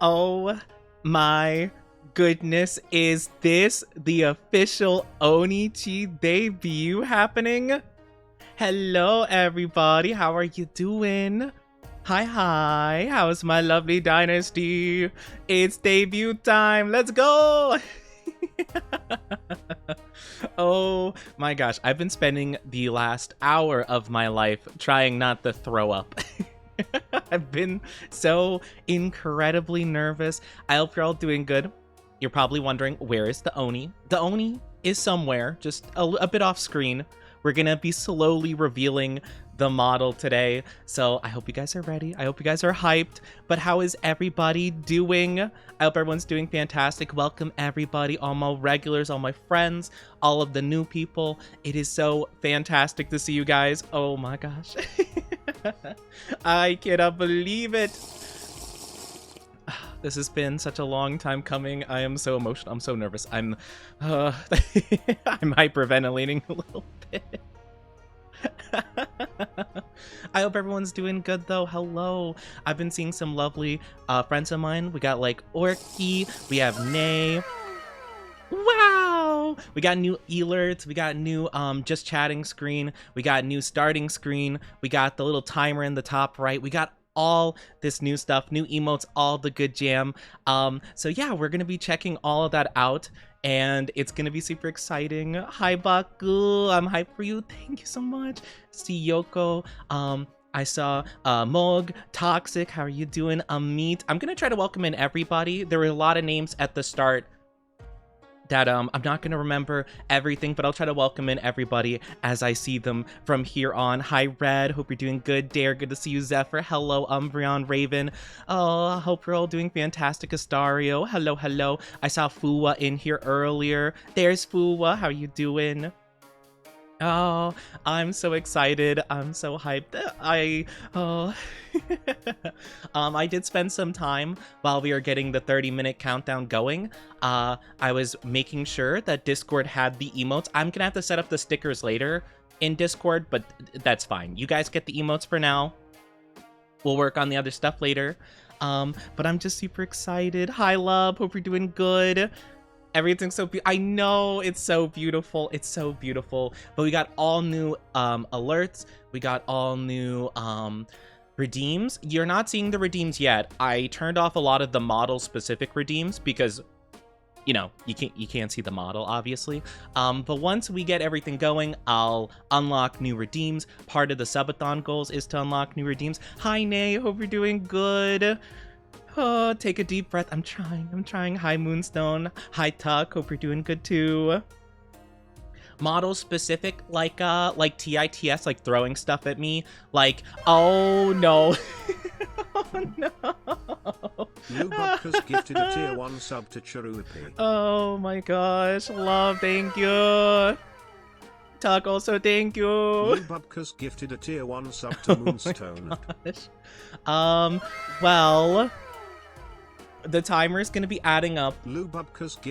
Oh my goodness, is this the official Onichi debut happening? Hello everybody, how are you doing? Hi, how's my lovely dynasty? It's debut time, let's go! Oh my gosh, I've been spending the last hour of my life trying not to throw up. I've been so incredibly nervous. I hope you're all doing good. You're probably wondering, where is the Oni? The Oni is somewhere, just a bit off screen. We're gonna be slowly revealing the model today, so I hope you guys are ready. I hope you guys are hyped. But how is everybody doing? I hope everyone's doing fantastic. Welcome everybody, all my regulars, all my friends, all of the new people. It is so fantastic to see you guys. Oh my gosh. I cannot believe it. This has been such a long time coming. I am so emotional. I'm so nervous. I'm hyperventilating a little bit. I hope everyone's doing good though. Hello. I've been seeing some lovely friends of mine. We got like Orky, we have Nay. Wow! We got new alerts, we got new just chatting screen, we got new starting screen, we got the little timer in the top right, we got all this new stuff, new emotes, all the good jam. So yeah, we're gonna be checking all of that out, and it's gonna be super exciting. Hi Baku, I'm hyped for you. Thank you so much. See Yoko. I saw Mog, Toxic, how are you doing? Amit. I'm gonna try to welcome in everybody. There were a lot of names at the start that I'm not gonna remember everything, but I'll try to welcome in everybody as I see them from here on. Hi Red, hope you're doing good. Dare, good to see you. Zephyr, hello. Umbreon, Raven, oh, I hope you're all doing fantastic. Astario, hello. I saw Fuwa in here earlier. There's Fuwa, how you doing? Oh, I'm so excited. I'm so hyped. I did spend some time while we were getting the 30-minute countdown going. I was making sure that Discord had the emotes. I'm gonna have to set up the stickers later in Discord, but that's fine. You guys get the emotes for now. We'll work on the other stuff later. But I'm just super excited. Hi, love. Hope you're doing good. Everything's so I know, it's so beautiful. It's so beautiful. But we got all new alerts. We got all new redeems. You're not seeing the redeems yet. I turned off a lot of the model specific redeems because, you know, you can't see the model obviously. But once we get everything going, I'll unlock new redeems. Part of the subathon goals is to unlock new redeems. Hi Nay, hope you're doing good. Oh, take a deep breath. I'm trying. Hi Moonstone. Hi Tuck, hope you're doing good too. Model specific, like TITS, like throwing stuff at me. Like, oh no. Oh no. Lububka's gifted a tier 1 sub to Cheruipi. Oh my gosh, love, thank you. Tuck also, thank you. Lububka's gifted a tier 1 sub to Moonstone. Oh well, the timer is going to be adding up.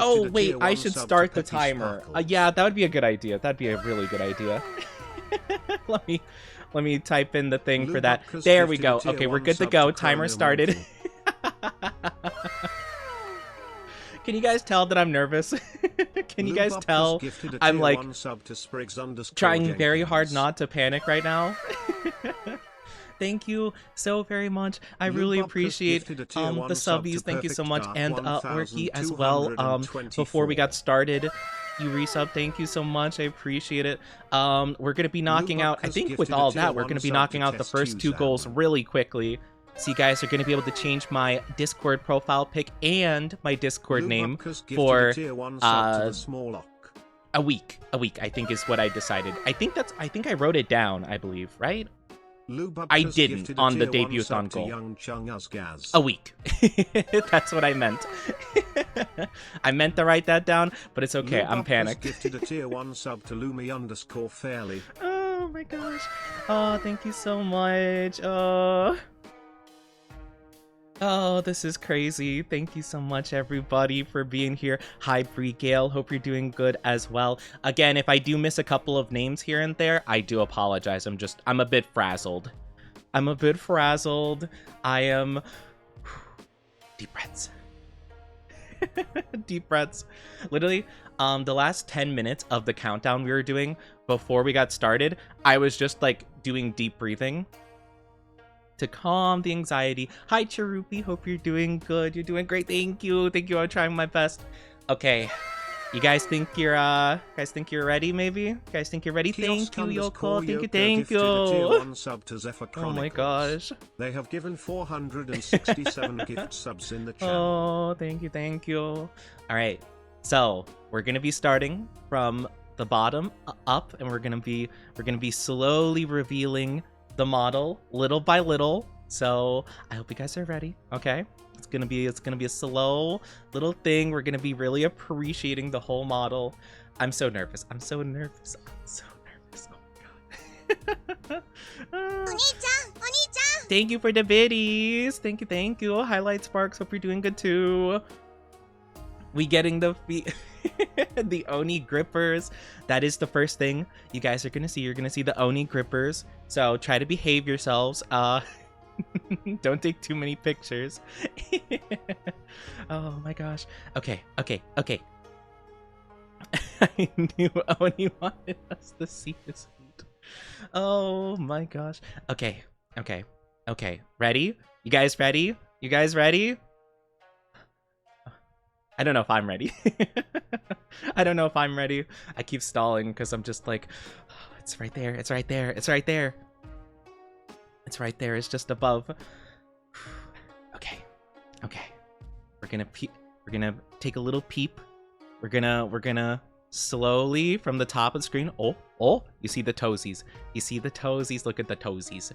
Oh wait, I should start the timer. Yeah, that would be a good idea. That'd be a really good idea. let me type in the thing for that. There we go. Okay, we're good to go. Timer started. Can you guys tell that I'm nervous? Can you guys tell I'm like trying very hard not to panic right now? Thank you so very much. I really appreciate the subbies. Thank you so much. And Orky as well. Before we got started, you resub. Thank you so much. I appreciate it. We're going to be knocking out, I think with all that, we're going to be knocking out the first 2 goals really quickly. So you guys are going to be able to change my Discord profile pic and my Discord name for a week. A week, I think, is what I decided. I think I wrote it down, I believe, right? I didn't on the Debut-A-Thon goal. A week. That's what I meant. I meant to write that down, but it's okay. I'm panicked. Gifted a tier 1 sub to Lumi_fairly. Oh my gosh. Oh, thank you so much. Oh, this is crazy. Thank you so much, everybody, for being here. Hi, Brie Gale. Hope you're doing good as well. Again, if I do miss a couple of names here and there, I do apologize. I'm a bit frazzled. I am Deep breaths. Deep breaths. Literally, the last 10 minutes of the countdown we were doing before we got started, I was just like doing deep breathing to calm the anxiety. Hi, Charupi. Hope you're doing good. You're doing great. Thank you. Thank you. I'm trying my best. Okay. You guys think you're ready, maybe? You guys think you're ready? Kiosk Thank you, Yoko. Thank you, Yoko thank gifted a tier you. 1 sub to Zephyr Oh my Chronicles. gosh. They have given 467 gift subs in the channel. Oh, thank you, thank you. All right, so we're gonna be starting from the bottom up, and we're gonna be slowly revealing the model little by little. So I hope you guys are ready. Okay, it's gonna be a slow little thing. We're gonna be really appreciating the whole model. I'm so nervous. I'm so nervous. Oh my god. Thank you for the biddies. Thank you. Highlight Sparks. Hope you're doing good too. We getting the the Oni grippers. That is the first thing you guys are gonna see. You're gonna see the Oni grippers. So try to behave yourselves. Don't take too many pictures. Oh my gosh. Okay. I knew Oni wanted us to see his feet. Oh my gosh. Okay. Ready? You guys ready? I don't know if I'm ready. I keep stalling because I'm just like, oh, it's right there. It's just above. Okay. We're gonna take a little peep. We're gonna slowly from the top of the screen. Oh, you see the toesies. Look at the toesies.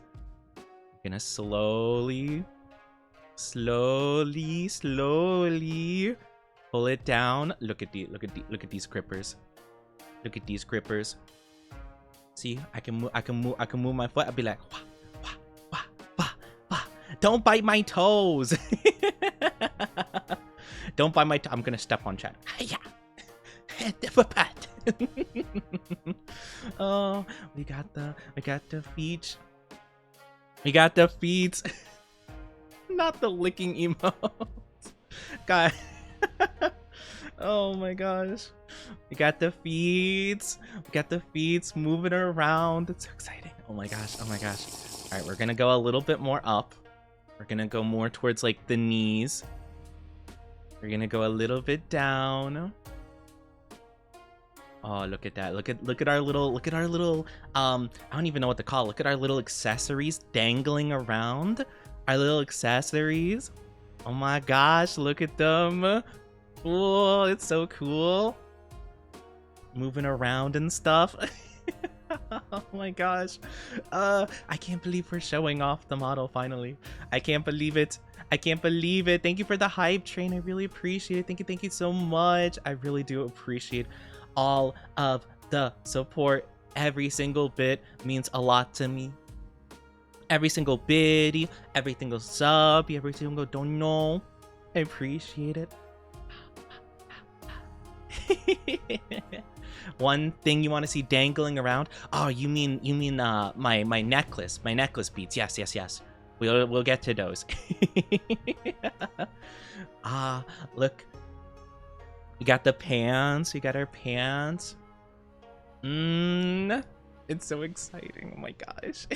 We're gonna slowly pull it down. Look at these grippers. See, I can move my foot. I'll be like, wah. Don't bite my toes. Don't bite my I'm gonna step on chat. Oh, we got the feet. Not the licking emote. God. Oh my gosh. We got the feet moving around. It's so exciting. Oh my gosh. Alright, we're gonna go a little bit more up. We're gonna go more towards like the knees. We're gonna go a little bit down. Oh, look at that. Look at our little I don't even know what to call it. Look at our little accessories dangling around. Our little accessories. Oh my gosh, look at them. Oh, it's so cool. Moving around and stuff. Oh my gosh. I can't believe we're showing off the model finally. I can't believe it. Thank you for the hype train. I really appreciate it. Thank you so much. I really do appreciate all of the support. Every single bit means a lot to me. Every single biddy, every single sub, every single dono. I appreciate it. One thing you want to see dangling around? Oh, you mean my necklace beads. Yes. We'll get to those. Look. We got the pants. We got our pants. It's so exciting. Oh my gosh.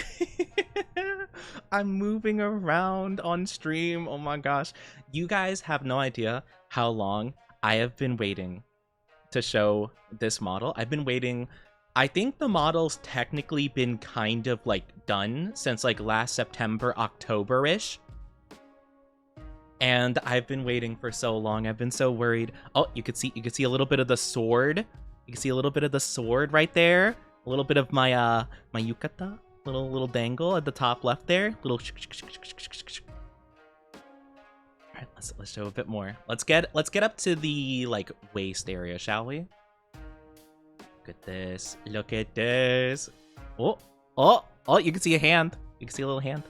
I'm moving around on stream. Oh my gosh. You guys have no idea how long I have been waiting to show this model. I've been waiting. I think the model's technically been kind of like done since like last September, October-ish. And I've been waiting for so long. I've been so worried. Oh, you could see a little bit of the sword. You can see a little bit of the sword right there. A little bit of my my yukata. Little dangle at the top left there. Little Alright, let's show a bit more. Let's get up to the like waist area, shall we? Look at this. Oh, you can see a hand. You can see a little hand.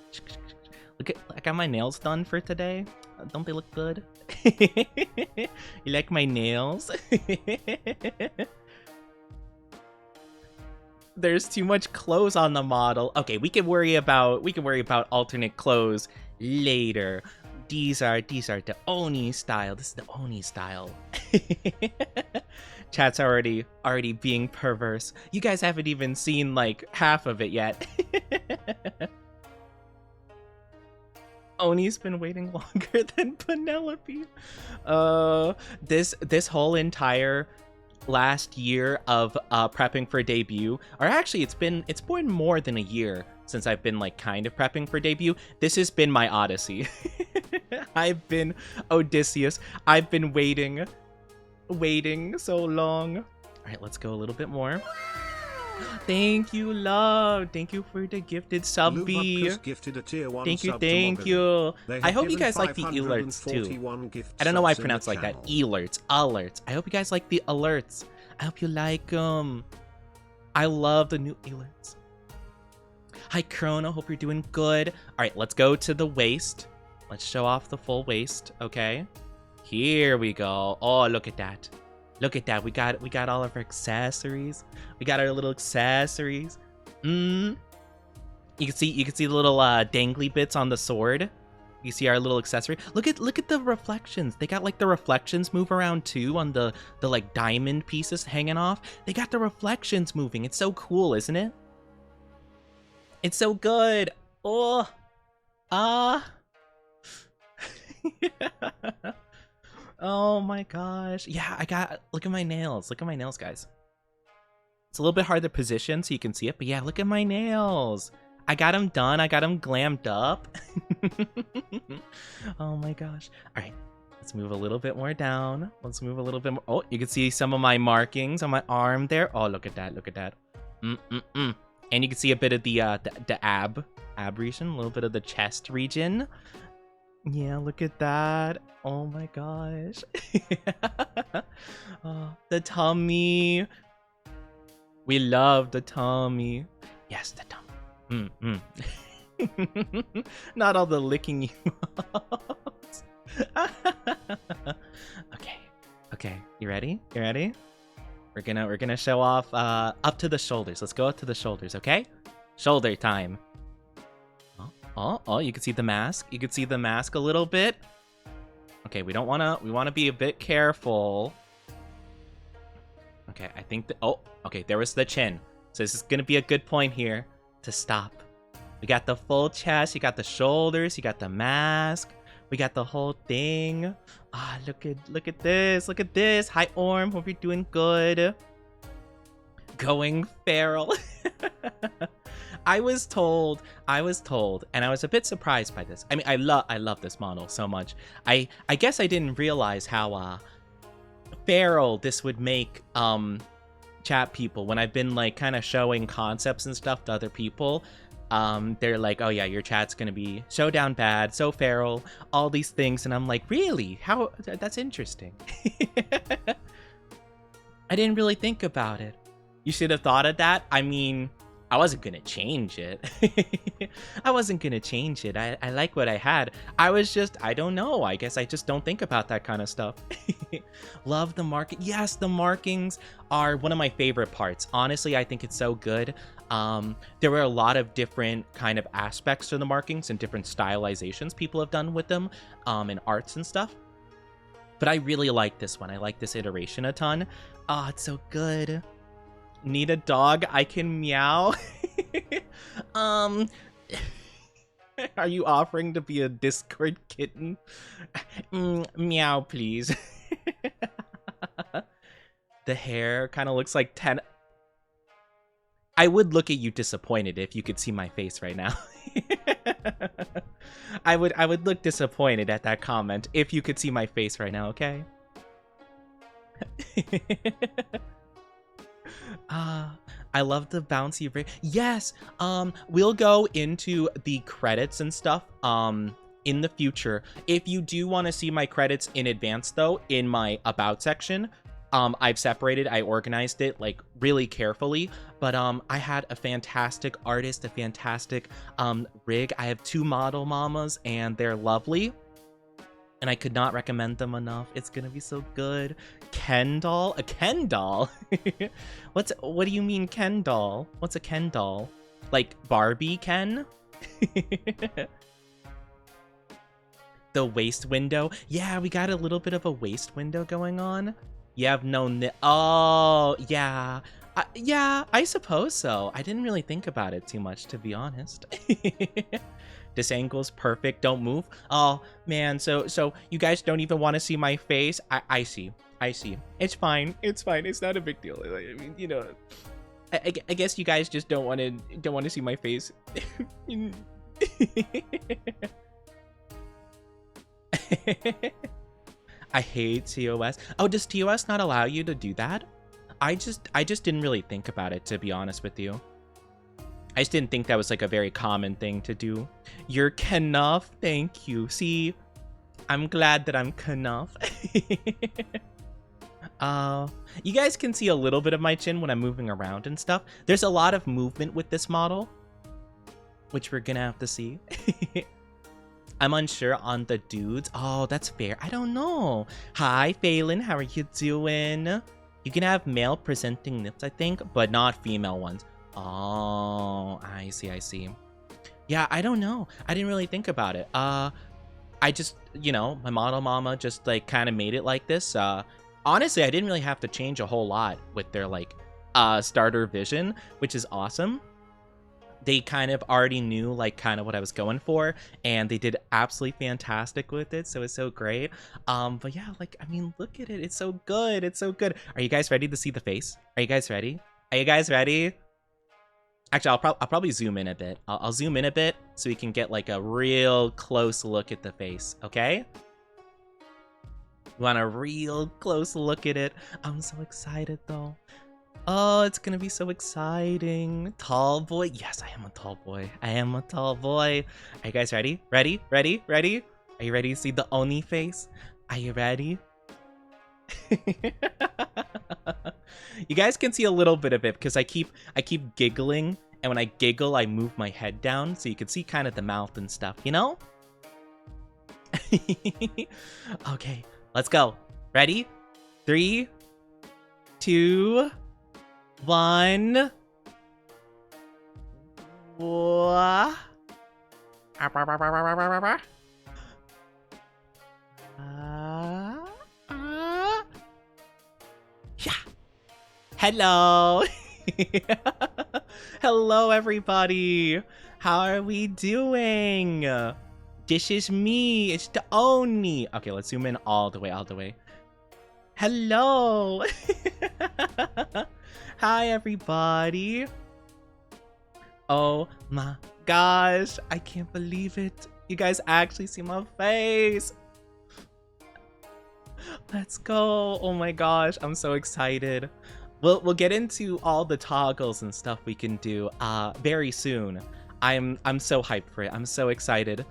Look at, I got my nails done for today. Don't they look good? You like my nails? There's too much clothes on the model. Okay, we can worry about alternate clothes later. these are the Oni style. This is the Oni style. Chat's already being perverse. You guys haven't even seen like half of it yet. Oni's been waiting longer than Penelope. This whole entire last year of prepping for debut, or actually it's been more than a year since I've been like kind of prepping for debut. This has been my odyssey. I've been Odysseus. I've been waiting so long. All right, let's go a little bit more. Thank you, love. Thank you for the gifted sub B. Gifted a tier 1 thank you, sub thank to you. They I hope you given guys like the alerts too. 541 gift I don't know why I subs in pronounce the it like that. channel. Alerts. I hope you guys like the alerts. I hope you like them. I love the new alerts. Hi, Chrono. Hope you're doing good. All right, let's go to the waist. Let's show off the full waist. Okay. Here we go. Oh, look at that. Look at that. We got all of our accessories. We got our little accessories. You can see the little dangly bits on the sword. You see our little accessory. Look at the reflections. They got like the reflections move around too on the like diamond pieces hanging off. They got the reflections moving. It's so cool, isn't it? It's so good. Oh. Oh my gosh. Yeah, look at my nails. Look at my nails, guys. It's a little bit hard to position so you can see it, but yeah, look at my nails. I got them done. I got them glammed up. Oh my gosh. All right, let's move a little bit more down. Let's move a little bit more. Oh, you can see some of my markings on my arm there. Oh, look at that. Look at that. And you can see a bit of the ab region, a little bit of the chest region. Yeah, look at that. Oh my gosh. Oh, the tummy. We love the tummy. Yes, the tummy. Not all the licking emotes. Okay. You ready? We're gonna show off up to the shoulders. Let's go up to the shoulders, okay? Shoulder time. Oh, you can see the mask. You can see the mask a little bit. Okay, we wanna be a bit careful. Okay, I think okay, there was the chin. So this is gonna be a good point here to stop. We got the full chest, you got the shoulders, you got the mask, we got the whole thing. Look at this. Hi Orm, hope you're doing good. Going feral. I was told, and I was a bit surprised by this. I mean, I love this model so much. I guess I didn't realize how feral this would make chat people when I've been like kind of showing concepts and stuff to other people. They're like, oh yeah, your chat's gonna be so down bad, so feral, all these things, and I'm like, really? How? That's interesting. I didn't really think about it. You should have thought of that. I mean, I wasn't gonna change it. I like what I had. I don't know. I guess I just don't think about that kind of stuff. Love the marking. Yes, the markings are one of my favorite parts. Honestly, I think it's so good. There were a lot of different kind of aspects to the markings and different stylizations people have done with them, and arts and stuff. But I really like this one. I like this iteration a ton. Oh, it's so good. Need a dog I can meow? Are you offering to be a Discord kitten? Meow, please. The hair kind of looks like 10. I would look at you disappointed if you could see my face right now. I would look disappointed at that comment if you could see my face right now, okay? I love the bouncy break. Yes, we'll go into the credits and stuff in the future. If you do want to see my credits in advance though, in my about section, I organized it like really carefully, but I had a fantastic artist, a fantastic rig. I have 2 model mamas and they're lovely. And I could not recommend them enough. It's gonna be so good. Ken doll? A Ken doll? What do you mean Ken doll? What's a Ken doll? Like Barbie Ken? The waist window. Yeah, we got a little bit of a waist window going on. You have no oh, yeah. Yeah, I suppose so. I didn't really think about it too much, to be honest. This angle's perfect. Don't move. Oh, man. So you guys don't even want to see my face? I see. I see. It's fine. It's fine. It's not a big deal. I mean, you know, I guess you guys just don't want to see my face. I hate TOS. Oh, does TOS not allow you to do that? I just didn't really think about it, to be honest with you. I just didn't think that was like a very common thing to do. You're Knuff, thank you. See, I'm glad that I'm Knuff. You guys can see a little bit of my chin when I'm moving around and stuff. There's a lot of movement with this model, which we're gonna have to see. I'm unsure on the dudes. Oh, that's fair. I don't know. Hi, Phelan. How are you doing? You can have male presenting nips, I think, but not female ones. Oh, I see, I see. Yeah, I don't know. I didn't really think about it. I just, you know, my model mama just like kind of made it like this. Honestly, I didn't really have to change a whole lot with their like starter vision, which is awesome. They kind of already knew like kind of what I was going for, and they did absolutely fantastic with it, so it's so great. But yeah, like, I mean, look at it. It's so good. It's so good. Are you guys ready to see the face? Are you guys ready? Are you guys ready? Actually, I'll probably zoom in a bit. I'll zoom in a bit so we can get like a real close look at the face, okay? You want a real close look at it? I'm so excited though. Oh, it's gonna be so exciting. Tall boy. Yes, I am a tall boy. I am a tall boy. Are you guys ready? Ready? Ready? Ready? Are you ready to see the Oni face? Are you ready? You guys can see a little bit of it because I keep giggling, and when I giggle, I move my head down so you can see kind of the mouth and stuff, you know? Okay, let's go. Ready? 3, 2, 1. What? Yeah. Hello. Hello, everybody. How are we doing? This is me. It's the Oni. Okay, let's zoom in all the way, all the way. Hello. Hi, everybody. Oh my gosh, I can't believe it. You guys actually see my face. Let's go. Oh my gosh, I'm so excited. We'll get into all the toggles and stuff we can do very soon. I'm so hyped for it. I'm so excited.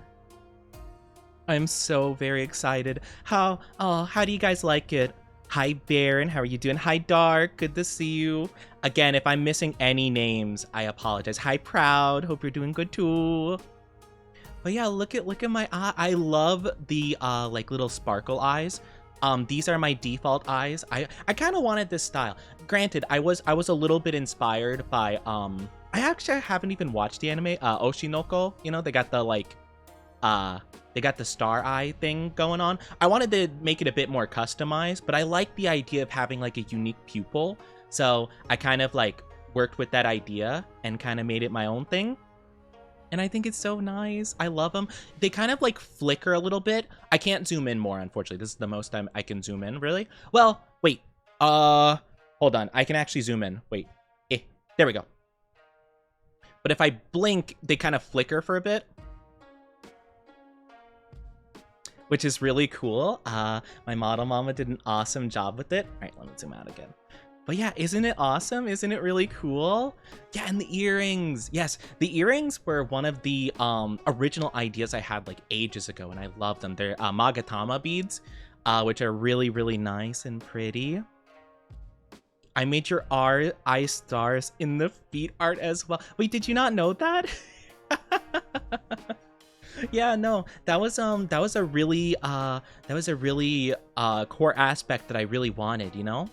I'm so very excited. How do you guys like it? Hi, Baron. How are you doing? Hi, Dark. Good to see you. Again, if I'm missing any names, I apologize. Hi, Proud. Hope you're doing good too. But yeah, look at my eye. I love the like little sparkle eyes. These are my default eyes. I kind of wanted this style. Granted, I was a little bit inspired by I actually haven't even watched the anime Oshinoko. You know, they got the like they got the star eye thing going on. I wanted to make it a bit more customized, but I like the idea of having like a unique pupil. So I kind of like worked with that idea and kind of made it my own thing. And I think it's so nice. I love them. They kind of like flicker a little bit. I can't zoom in more, unfortunately. This is the most time I can zoom in, really. Well, wait. Hold on. I can actually zoom in. Wait. There we go. But if I blink, they kind of flicker for a bit, which is really cool. My model mama did an awesome job with it. All right, let me zoom out again. But yeah, isn't it awesome? Isn't it really cool? Yeah, and the earrings. Yes, the earrings were one of the original ideas I had like ages ago, and I love them. They're Magatama beads, which are really, really nice and pretty. I made your eye stars in the feet art as well. Wait, did you not know that? Yeah, no, that was a really core aspect that I really wanted, you know?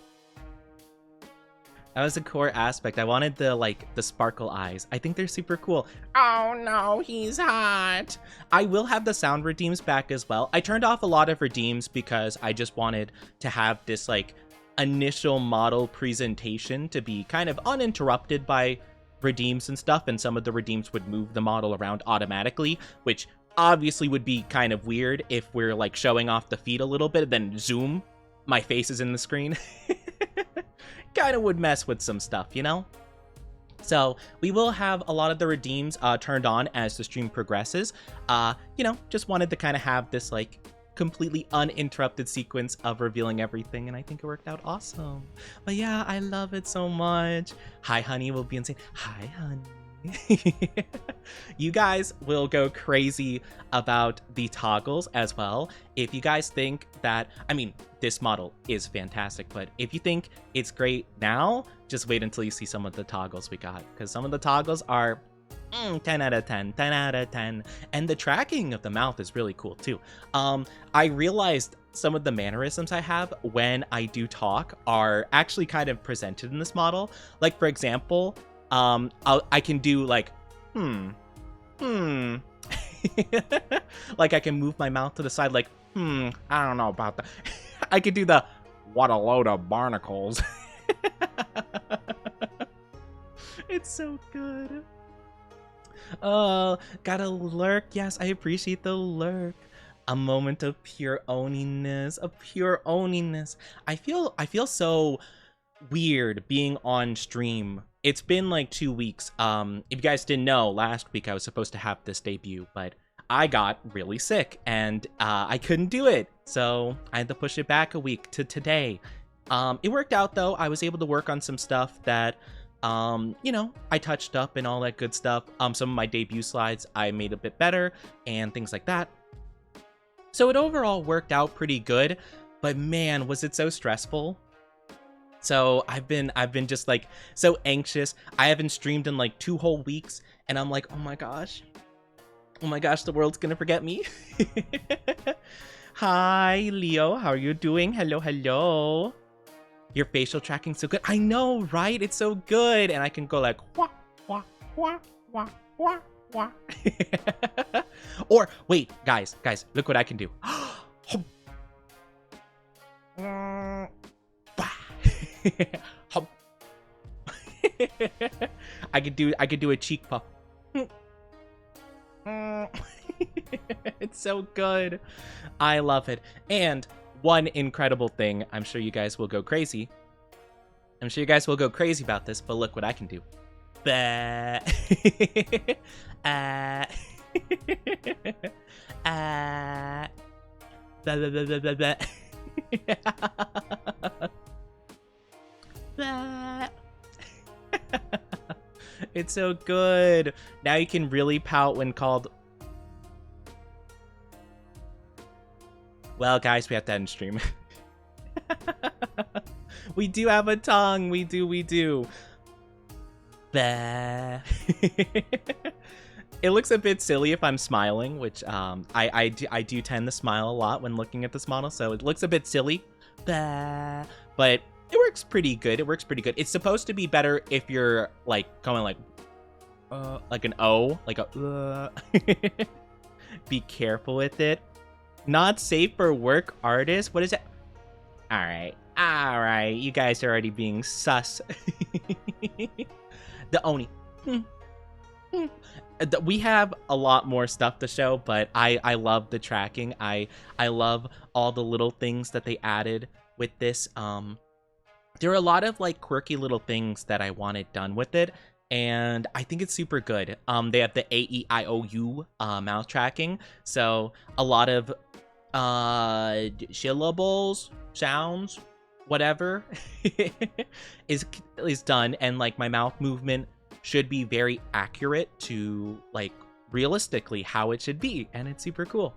That was a core aspect. I wanted the sparkle eyes. I think they're super cool. Oh no, he's hot. I will have the sound redeems back as well. I turned off a lot of redeems because I just wanted to have this like initial model presentation to be kind of uninterrupted by redeems and stuff, and some of the redeems would move the model around automatically, which obviously would be kind of weird if we're like showing off the feet a little bit, then zoom, my face is in the screen. Kind of would mess with some stuff, you know? So we will have a lot of the redeems turned on as the stream progresses. You know, just wanted to kind of have this like completely uninterrupted sequence of revealing everything, and I think it worked out awesome. But yeah, I love it so much. Hi honey will be insane. Hi honey. You guys will go crazy about the toggles as well. If you guys think that, I mean, this model is fantastic, but if you think it's great now, just wait until you see some of the toggles we got, because some of the toggles are 10 out of 10, 10 out of 10. And the tracking of the mouth is really cool too. I realized some of the mannerisms I have when I do talk are actually kind of presented in this model. Like for example, I can do like, like I can move my mouth to the side like, I don't know about that. I could do the, what a load of barnacles. It's so good. Got a lurk. Yes, I appreciate the lurk. A moment of pure oniness, I feel so weird being on stream. It's been like 2 weeks. If you guys didn't know, last week I was supposed to have this debut, but I got really sick and I couldn't do it. So I had to push it back a week to today. It worked out though. I was able to work on some stuff that, you know, I touched up and all that good stuff. Some of my debut slides I made a bit better and things like that. So it overall worked out pretty good, but man, was it so stressful. So I've been just like so anxious. I haven't streamed in like 2 whole weeks and I'm like, oh my gosh, the world's gonna forget me. Hi Leo, how are you doing? Hello. Your facial tracking's so good. I know, right? It's so good. And I can go like wah wah wah wah wah wah. Or wait, guys, look what I can do. I could do a cheek puff. It's so good. I love it. And one incredible thing, I'm sure you guys will go crazy. About this, but look what I can do. Bah. Blah, blah, blah, blah, blah, blah. It's so good. Now you can really pout when called. Well, guys, we have to end stream. We do have a tongue. We do. Bah. It looks a bit silly if I'm smiling, which I do tend to smile a lot when looking at this model, so it looks a bit silly. Bah. But it works pretty good. It's supposed to be better if you're like going like an O, like a Be careful with it. Not safe for work artists. What is it? All right. You guys are already being sus. The Oni. We have a lot more stuff to show, but I love the tracking. I love all the little things that they added with this. There are a lot of like quirky little things that I wanted done with it, and I think it's super good. They have the AEIOU mouth tracking, so a lot of syllables, sounds, whatever is done, and like my mouth movement should be very accurate to like realistically how it should be, and it's super cool.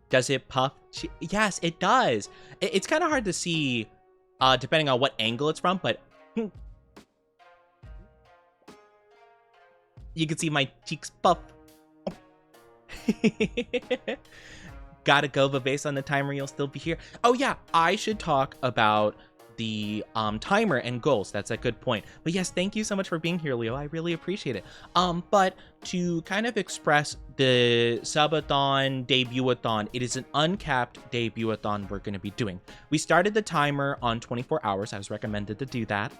Does it puff? Yes, it does. It's kind of hard to see depending on what angle it's from, but you can see my cheeks puff. Gotta go, but based on the timer, you'll still be here. Oh yeah, I should talk about the timer and goals. That's a good point. But yes, thank you so much for being here, Leo. I really appreciate it. But to kind of express the subathon, debut-a-thon, it is an uncapped debut-a-thon we're going to be doing. We started the timer on 24 hours. I was recommended to do that.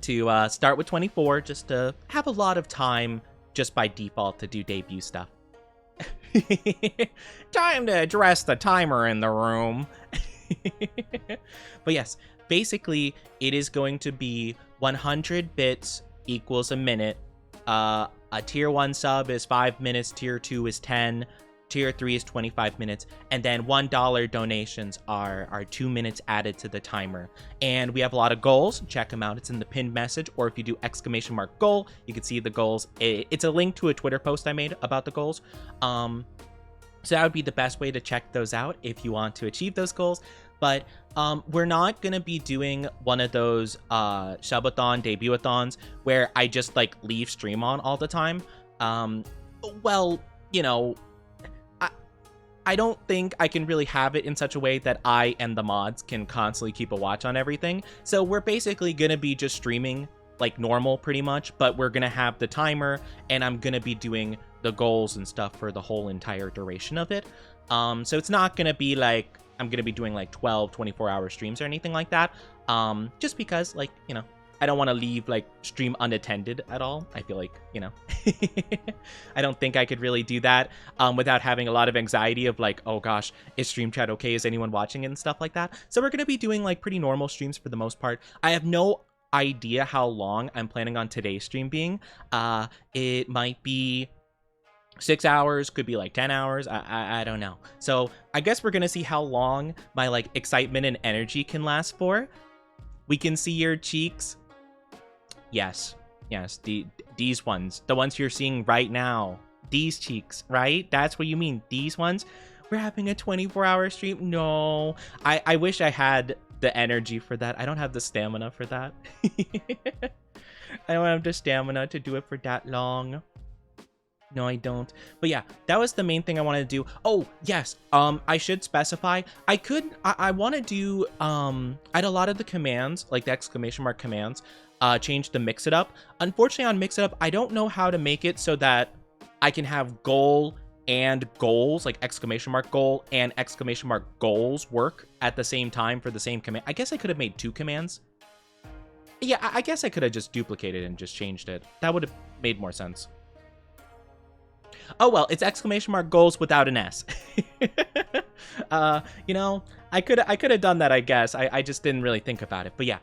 To start with 24, just to have a lot of time just by default to do debut stuff. Time to address the timer in the room. But yes, basically it is going to be 100 bits equals a minute. A tier 1 sub is 5 minutes, tier 2 is 10, tier 3 is 25 minutes, and then $1 donations are 2 minutes added to the timer. And we have a lot of goals. Check them out. It's in the pinned message, or if you do !goal, you can see the goals. It's a link to a Twitter post I made about the goals. So that would be the best way to check those out if you want to achieve those goals. But we're not going to be doing one of those subathon, debut-a-thons where I just like leave stream on all the time. Well, you know, I don't think I can really have it in such a way that I and the mods can constantly keep a watch on everything. So we're basically going to be just streaming like normal pretty much, but we're going to have the timer and I'm going to be doing the goals and stuff for the whole entire duration of it. So it's not going to be like I'm going to be doing like 12, 24-hour streams or anything like that. Just because, like, you know, I don't want to leave like stream unattended at all. I feel like, you know, I don't think I could really do that without having a lot of anxiety of like, oh gosh, is stream chat okay? Is anyone watching it and stuff like that? So we're going to be doing like pretty normal streams for the most part. I have no idea how long I'm planning on today's stream being. It might be 6 hours, could be like 10 hours. I don't know. So I guess we're gonna see how long my like excitement and energy can last for. We can see your cheeks. Yes, these ones, the ones you're seeing right now, these cheeks, right? That's what you mean, these ones. We're having a 24-hour stream. No, I wish I had the energy for that. I don't have the stamina for that. I don't have the stamina to do it for that long. No, I don't. But yeah, that was the main thing I wanted to do. Oh, yes. I should specify. I want to do, I had a lot of the commands, like the exclamation mark commands, change the mix it up. Unfortunately, on mix it up, I don't know how to make it so that I can have goal and goals, like exclamation mark goal and exclamation mark goals work at the same time for the same command. I guess I could have made 2 commands. Yeah, I guess I could have just duplicated and just changed it. That would have made more sense. Oh well, it's exclamation mark goals without an S. You know, I could have done that, I guess. I just didn't really think about it. But yeah,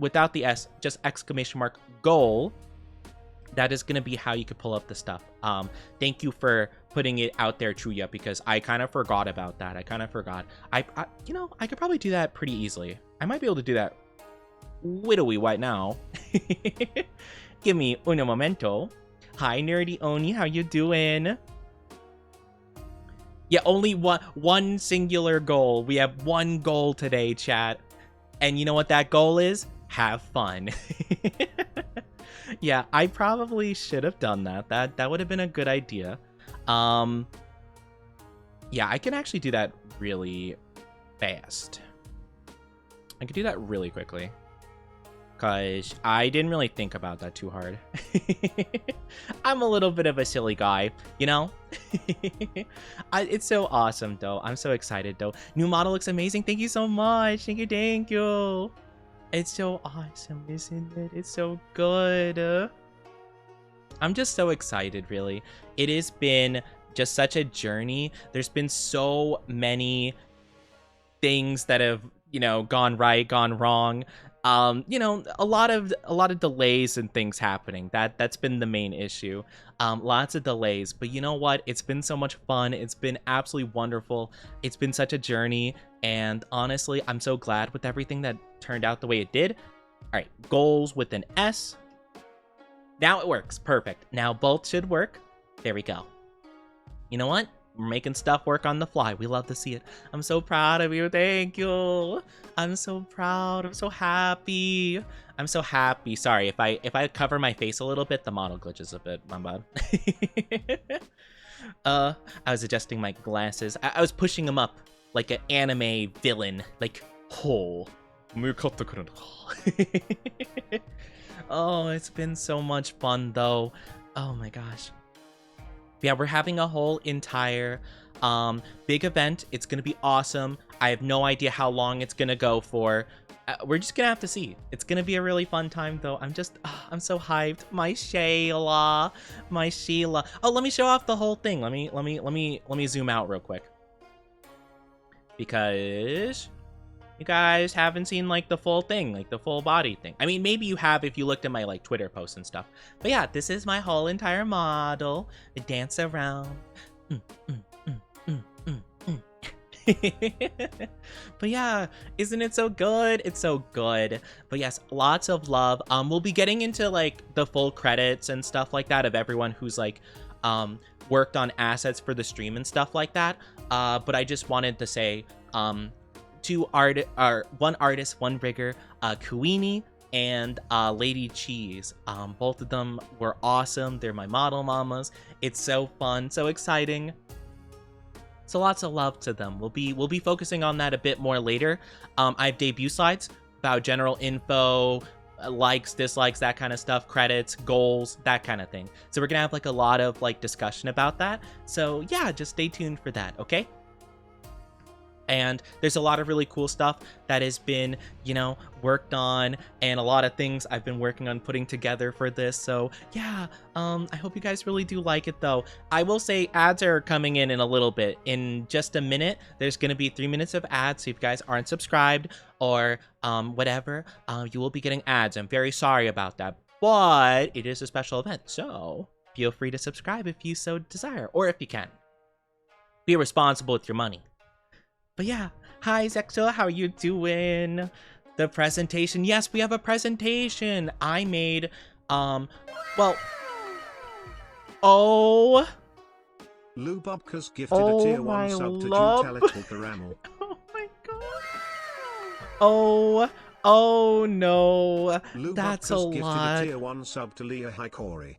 without the S, just exclamation mark goal. That is going to be how you could pull up the stuff. Thank you for putting it out there, Truya, because I kind of forgot about that. I kind of forgot. You know, I could probably do that pretty easily. I might be able to do that widowy right now. Give me uno momento. Hi, Nerdy Oni, how you doing? Yeah, only one singular goal. We have one goal today, chat. And you know what that goal is? Have fun. Yeah, I probably should have done that. That would have been a good idea. Yeah, I can actually do that really fast. I could do that really quickly. Because I didn't really think about that too hard. I'm a little bit of a silly guy, you know? It's so awesome, though. I'm so excited, though. New model looks amazing. Thank you so much. Thank you. It's so awesome, isn't it? It's so good. I'm just so excited, really. It has been just such a journey. There's been so many things that have, you know, gone right, gone wrong. You know, a lot of delays and things happening. That's been the main issue. Lots of delays, but you know what? It's been so much fun. It's been absolutely wonderful. It's been such a journey, and honestly, I'm so glad with everything that turned out the way it did. All right, goals with an S. Now it works. Perfect. Now both should work. There we go. You know what? We're making stuff work on the fly. We love to see it. I'm so proud of you. Thank you. I'm so proud. I'm so happy. I'm so happy. Sorry, if I cover my face a little bit, the model glitches a bit. My bad. I was adjusting my glasses. I was pushing them up like an anime villain. Like, oh. Oh, it's been so much fun though. Oh my gosh. Yeah, we're having a whole entire big event. It's gonna be awesome. I have no idea how long it's gonna go for. We're just gonna have to see. It's gonna be a really fun time though. I'm so hyped. My Shayla. Oh, let me show off the whole thing. Let me zoom out real quick, because you guys haven't seen like the full thing, like the full body thing. I mean, maybe you have if you looked at my like Twitter posts and stuff. But yeah, this is my whole entire model. I dance around. But yeah, isn't it so good? It's so good. But yes, lots of love. We'll be getting into like the full credits and stuff like that of everyone who's like worked on assets for the stream and stuff like that. But I just wanted to say one artist, one rigger, Kuini and Lady Cheese. Both of them were awesome. They're my model mamas. It's so fun, so exciting. So lots of love to them. We'll be focusing on that a bit more later. I have debut slides about general info, likes, dislikes, that kind of stuff, credits, goals, that kind of thing. So we're gonna have like a lot of like discussion about that. So yeah, just stay tuned for that, okay? And there's a lot of really cool stuff that has been, you know, worked on, and a lot of things I've been working on putting together for this. So yeah, I hope you guys really do like it though. I will say ads are coming in a little bit. In just a minute, there's going to be 3 minutes of ads. So if you guys aren't subscribed or whatever, you will be getting ads. I'm very sorry about that, but it is a special event. So feel free to subscribe if you so desire, or if you can. Be responsible with your money. But yeah, hi Zexo, how you doing? The presentation, yes, we have a presentation. I made, well, oh. Lububka's gifted a tier 1 sub to Jutelical. Oh my god. Oh no, that's a lot. Gifted a tier 1 sub to Leah Hikori.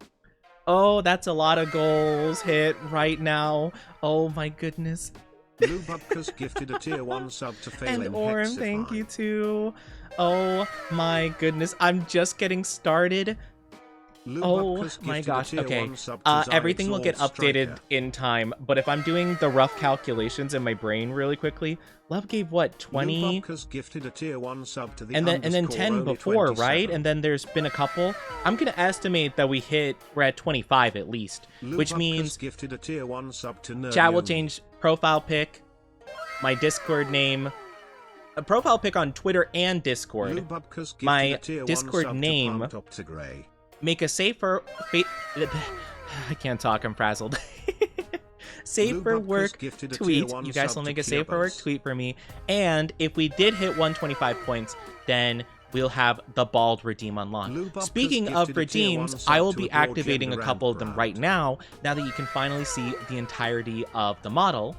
Oh, that's a lot of goals hit right now. Oh my goodness. Lububka's gifted a tier 1 sub to Phelan. And Orm, thank you too. Oh my goodness, I'm just getting started. Oh my gosh, okay. Everything will get updated in time, but if I'm doing the rough calculations in my brain really quickly, Love gave what, 20? Gifted a tier 1 sub to the and then 10 before, 27. Right? And then there's been a couple. I'm gonna estimate that we're at 25 at least, which means gifted a tier 1 sub to chat will change profile pic, my Discord name, a profile pic on Twitter and Discord, my Discord name, make a safer I can't talk, I'm frazzled. Safer work tweet. You guys will make a safer work tweet for me. And if we did hit 125 points, then we'll have the bald redeem unlocked. Speaking of redeems, I will be activating a couple of them right now that you can finally see the entirety of the model.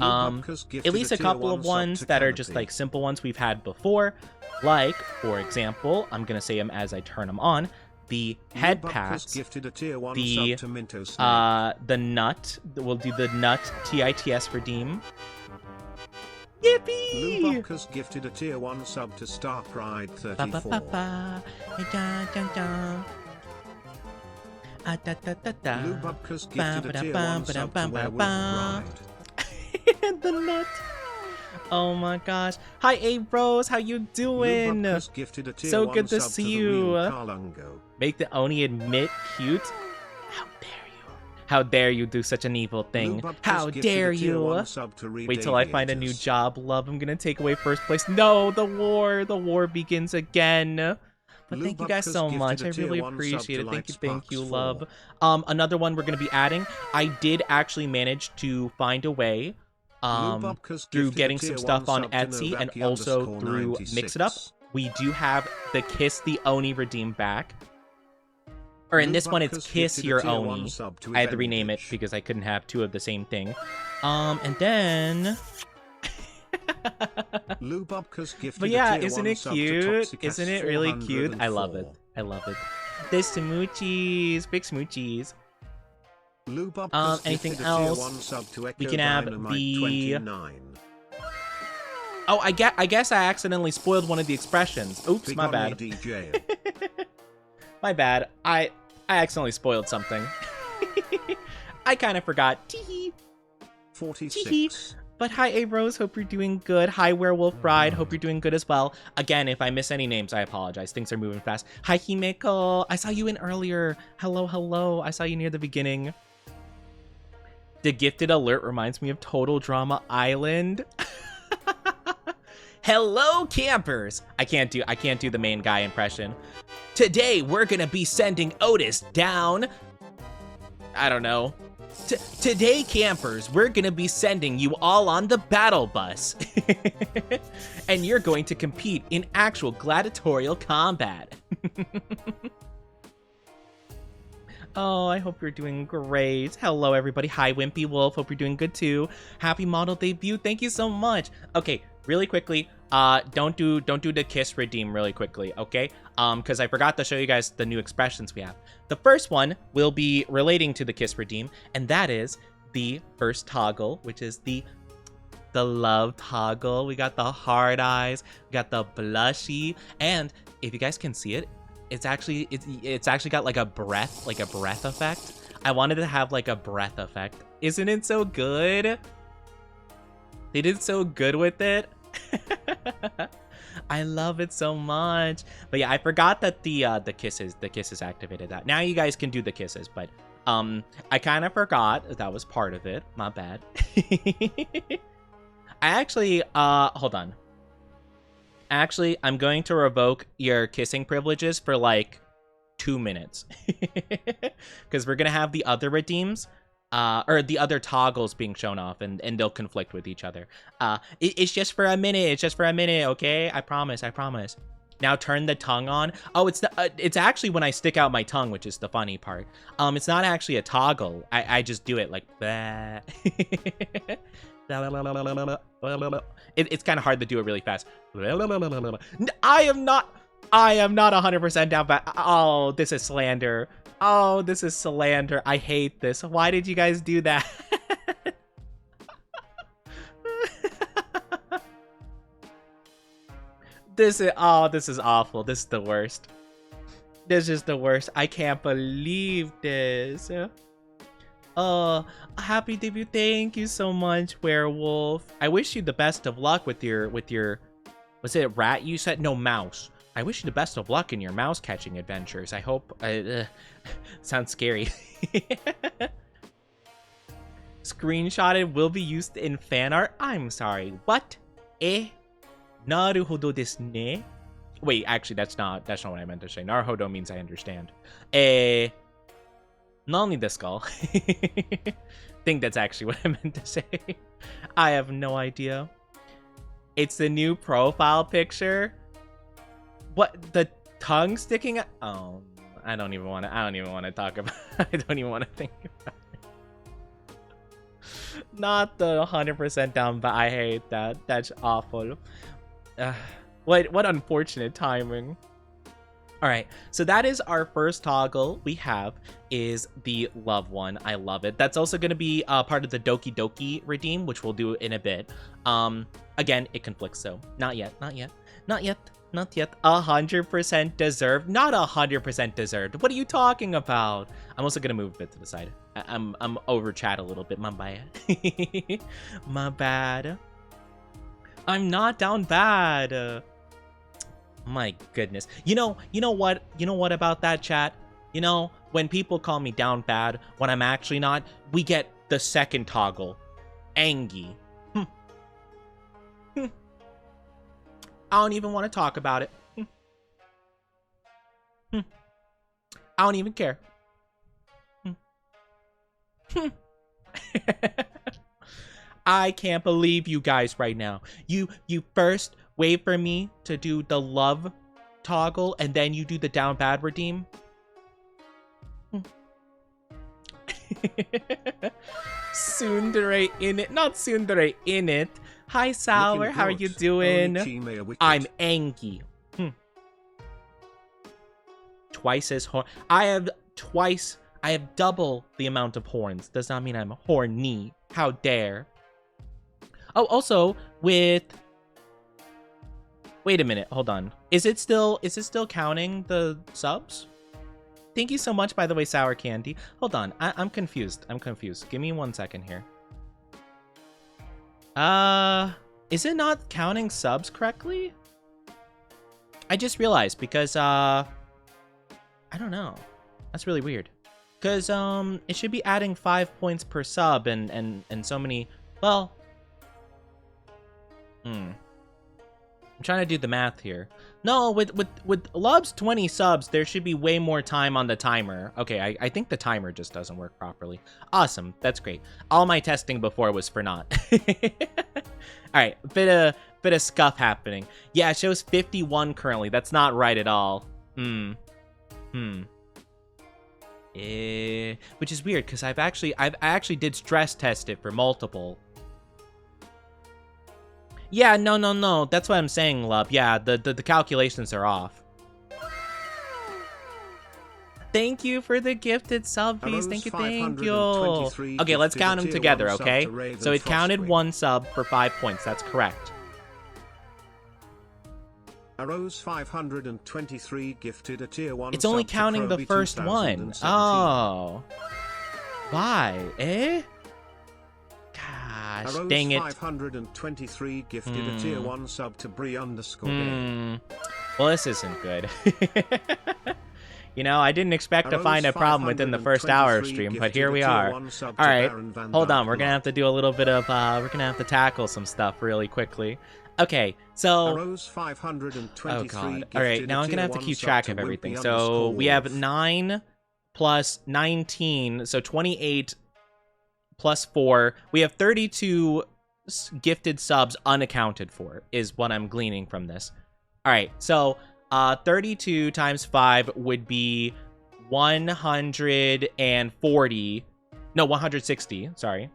At least a couple of ones that are just like simple ones we've had before. Like, for example, I'm going to say them as I turn them on. The head pass, the nut, we'll do the nut TITS redeem. Yippee! Lububka's gifted a tier 1 sub to Star Pride 34. Lububka's gifted a tier 1 sub to Werewolf Bride. The nut. Oh my gosh. Hi A-Rose, how you doing? Gifted a tier so 1 good to sub see to you. Make the Oni admit cute. How dare you? How dare you do such an evil thing? How dare you? Wait till I find a new job, love. I'm gonna take away first place. No, the war begins again. But thank you guys so much. I really appreciate it. Thank you, love. Another one we're gonna be adding. I did actually manage to find a way through getting some stuff on Etsy and also through Mix It Up. We do have the Kiss the Oni redeem back. Or in this one, it's Kiss Your Oni. I had to rename it because I couldn't have two of the same thing. And then... But yeah, isn't it cute? Isn't it really cute? I love it. I love it. The smoochies. Big smoochies. Anything else? We can have the... Oh, I guess I accidentally spoiled one of the expressions. Oops, Big my on bad. DJ. My bad. I accidentally spoiled something. I kind of forgot. Teehee. 46. Teehee. But hi, A-Rose. Hope you're doing good. Hi, Werewolf Bride. Hope you're doing good as well. Again, if I miss any names, I apologize. Things are moving fast. Hi, Himeko. I saw you in earlier. Hello, hello. I saw you near the beginning. The gifted alert reminds me of Total Drama Island. Hello, campers. I can't do the main guy impression. Today, we're gonna be sending Otis down. I don't know. Today, campers, we're gonna be sending you all on the battle bus. And you're going to compete in actual gladiatorial combat. Oh, I hope you're doing great. Hello, everybody. Hi, Wimpy Wolf. Hope you're doing good, too. Happy model debut. Thank you so much. Okay, really quickly, don't do the kiss redeem really quickly, okay? Because I forgot to show you guys the new expressions we have. The first one will be relating to the kiss redeem, and that is the first toggle, which is the love toggle. We got the hard eyes, we got the blushy, and if you guys can see it, it's actually got like a breath effect. I wanted to have like a breath effect. Isn't it so good? They did so good with it. I love it so much. But yeah, I forgot that the kisses activated that. Now you guys can do the kisses, but I kind of forgot that was part of it. My bad. I actually hold on. Actually, I'm going to revoke your kissing privileges for like 2 minutes. Because we're going to have the other redeems, or the other toggles being shown off, and they'll conflict with each other. It's just for a minute. It's just for a minute, okay? I promise. Now turn the tongue on. Oh, it's actually when I stick out my tongue, which is the funny part. It's not actually a toggle. I just do it like that. It's kind of hard to do it really fast. I am not 100% down, but oh, this is slander. Oh, this is slander. I hate this. Why did you guys do that? This is awful. This is the worst. This is the worst. I can't believe this. Happy debut. Thank you so much, Werewolf. I wish you the best of luck with your was it rat you said? No, mouse. I wish you the best of luck in your mouse catching adventures. I hope sounds scary. Screenshotted will be used in fan art. I'm sorry. What? Naruhodo desu ne. Wait, actually that's not what I meant to say. Naruhodo means I understand. Nani desu ka? Think that's actually what I meant to say. I have no idea. It's the new profile picture. What, the tongue sticking out? Oh, I don't even want to talk about it. I don't even want to think about it. Not the 100% down, but I hate that. That's awful. What unfortunate timing. All right, so that is our first toggle we have is the love one. I love it. That's also going to be part of the Doki Doki redeem, which we'll do in a bit. Again, it conflicts, so not yet. 100% deserved. Not 100% deserved. What are you talking about? I'm also going to move a bit to the side. I'm over chat a little bit. My bad. My bad. I'm not down bad. My goodness. You know what about that, chat? You know, when people call me down bad when I'm actually not, we get the second toggle. Angie. I don't even want to talk about it. I don't even care. I can't believe you guys right now. You first wait for me to do the love toggle, and then you do the down bad redeem. Tsundere in it. Not tsundere in it. Hi, Sour. How are you doing? I'm Angie. Twice as horn. I have double the amount of horns. Does not mean I'm horny. How dare. Oh, also, with Wait a minute, hold on. Is it still counting the subs? Thank you so much, by the way, Sour Candy. Hold on, I'm confused. I'm confused. Give me 1 second here. Is it not counting subs correctly? I just realized because I don't know. That's really weird. Cause it should be adding 5 points per sub and so many. Well, I'm trying to do the math here. No, with Lub's 20 subs, there should be way more time on the timer. Okay, I think the timer just doesn't work properly. Awesome, that's great. All my testing before was for naught. All right, bit of scuff happening. Yeah, it shows 51 currently. That's not right at all. Which is weird because I actually did stress test it for multiple. Yeah, no. That's what I'm saying, Lub. Yeah, the calculations are off. Thank you for the gifted subbies. Thank you. Okay, let's count them together, okay? So it counted 1 sub for 5 points. That's correct. Arose 523 gifted a tier 1. It's only counting the first one. Oh. Why? Eh? Gosh, dang it. 523 gifted a tier 1 sub to Brie_game. Well, this isn't good. You know, I didn't expect to find a problem within the first hour of stream, but here we are. Alright, hold on. We're gonna have to do a little bit of, we're gonna have to tackle some stuff really quickly. Okay, so... Oh god. Alright, now I'm gonna have to keep track of everything. So, we have 9 plus 19, so 28 plus 4. We have 32 gifted subs unaccounted for, is what I'm gleaning from this. Alright, so... 32 times 5 would be 140. No, 160, sorry.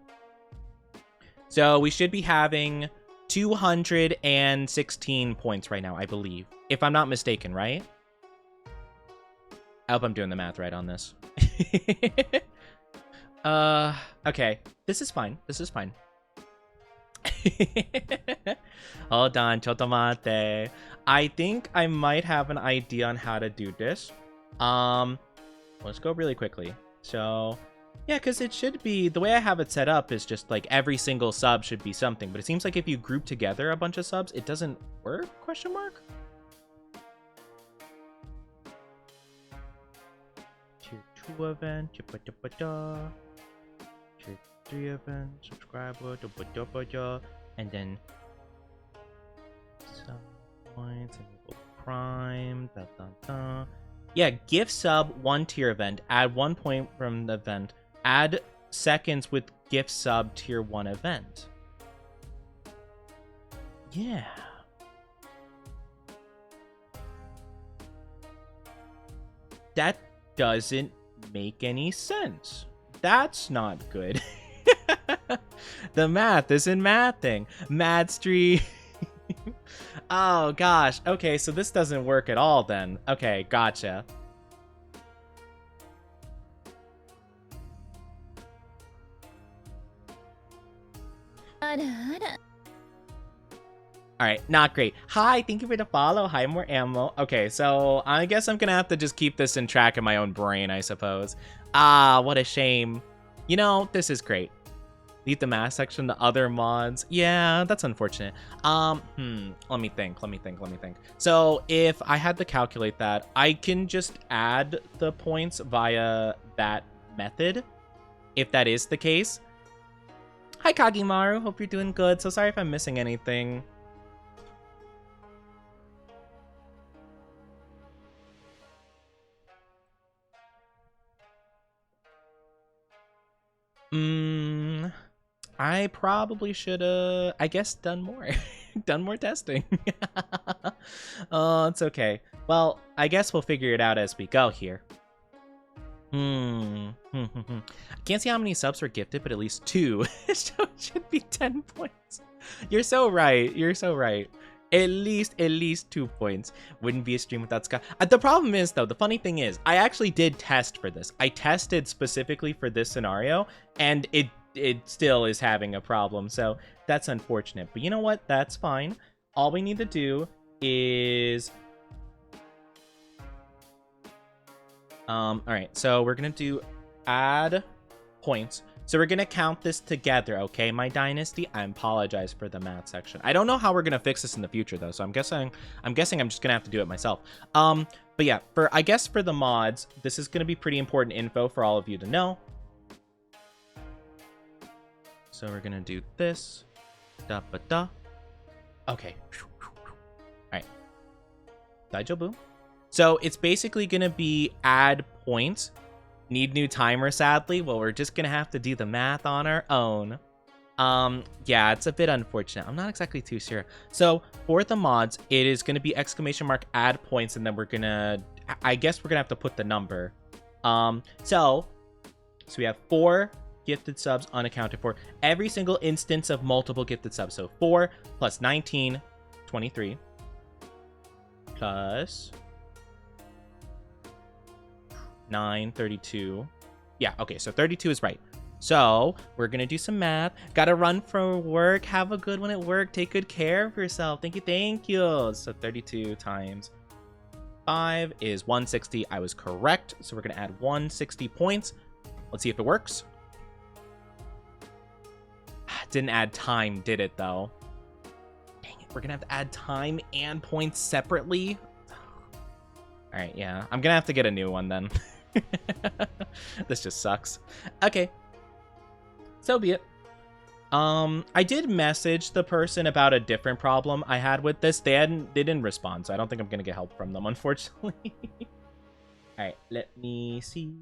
So we should be having 216 points right now, I believe. If I'm not mistaken, right? I hope I'm doing the math right on this. Okay. This is fine. Hold on, chotomate. I think I might have an idea on how to do this. Let's go really quickly. So, yeah, because it should be, the way I have it set up is just like every single sub should be something. But it seems like if you group together a bunch of subs, it doesn't work, question mark? Tier 2 event, Tier 3 event, subscriber, and then some points and go prime, Yeah, gift sub 1 tier event, add 1 point from the event, add seconds with gift sub tier 1 event. Yeah. That doesn't make any sense. That's not good. The math isn't mathing. Mad Street. Oh gosh. Okay, so this doesn't work at all then. Okay, gotcha. Alright, not great. Hi, thank you for the follow. Hi, more ammo. Okay, so I guess I'm gonna have to just keep this in track in my own brain, I suppose. Ah, what a shame. You know, this is great. Leave the math section, the other mods. Yeah, that's unfortunate. Let me think. So if I had to calculate that, I can just add the points via that method, if that is the case. Hi, Kagimaru. Hope you're doing good. So sorry if I'm missing anything. I probably should have, I guess, done more. Done more testing. Oh, it's okay. Well, I guess we'll figure it out as we go here. I can't see how many subs were gifted, but at least 2. So it should be 10 points. You're so right. At least 2 points. Wouldn't be a stream without Sky. The problem is, though, the funny thing is, I actually did test for this. I tested specifically for this scenario, and it still is having a problem. So that's unfortunate. But you know what? That's fine. All we need to do is... all right, so we're going to do add points. So we're going to count this together, okay, my dynasty? I apologize for the math section. I don't know how we're going to fix this in the future, though, so I'm guessing I'm just going to have to do it myself. But yeah, I guess for the mods, this is going to be pretty important info for all of you to know. So we're going to do this. Da-ba-da. Okay. All right. Daijobu. So it's basically going to be add points. Need new timer, sadly. Well, we're just going to have to do the math on our own. Yeah, it's a bit unfortunate. I'm not exactly too sure. So for the mods, it is going to be ! add points, and then we're going to, I guess we're going to have to put the number. So we have 4 gifted subs unaccounted for. Every single instance of multiple gifted subs. So 4 plus 19, 23. Plus 9, 32. Yeah, okay, so 32 is right. So we're gonna do some math. Gotta run for work. Have a good one at work. Take good care of yourself. Thank you. So 32 times 5 is 160. I was correct. So we're gonna add 160 points. Let's see if it works. Didn't add time, did it though? Dang it, we're gonna have to add time and points separately. All right, yeah, I'm gonna have to get a new one then. This just sucks. Okay, so be it. I did message the person about a different problem I had with this. They didn't respond, so I don't think I'm gonna get help from them, unfortunately. All right, let me see.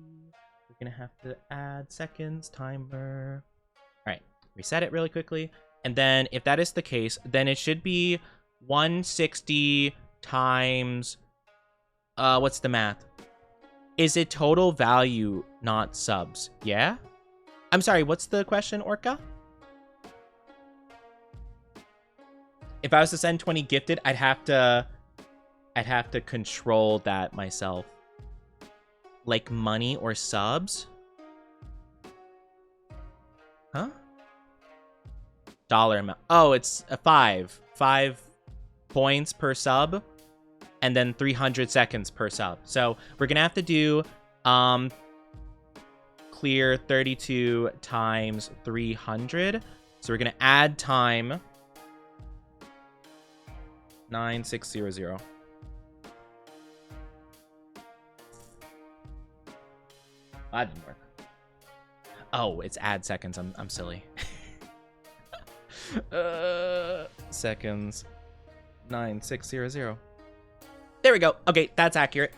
We're gonna have to add seconds timer. All right, reset it really quickly, and then if that is the case, then it should be 160 times. What's the math? Is it total value, not subs? Yeah? I'm sorry, what's the question, Orca? If I was to send 20 gifted, I'd have to control that myself. Like money or subs? Huh? Dollar amount. Oh, it's a 5 points per sub. And then 300 seconds per sub. So we're gonna have to do clear 32 times 300. So we're gonna add time 9600. That didn't work. Oh, it's add seconds. I'm silly. Seconds 9600. There we go. Okay, that's accurate.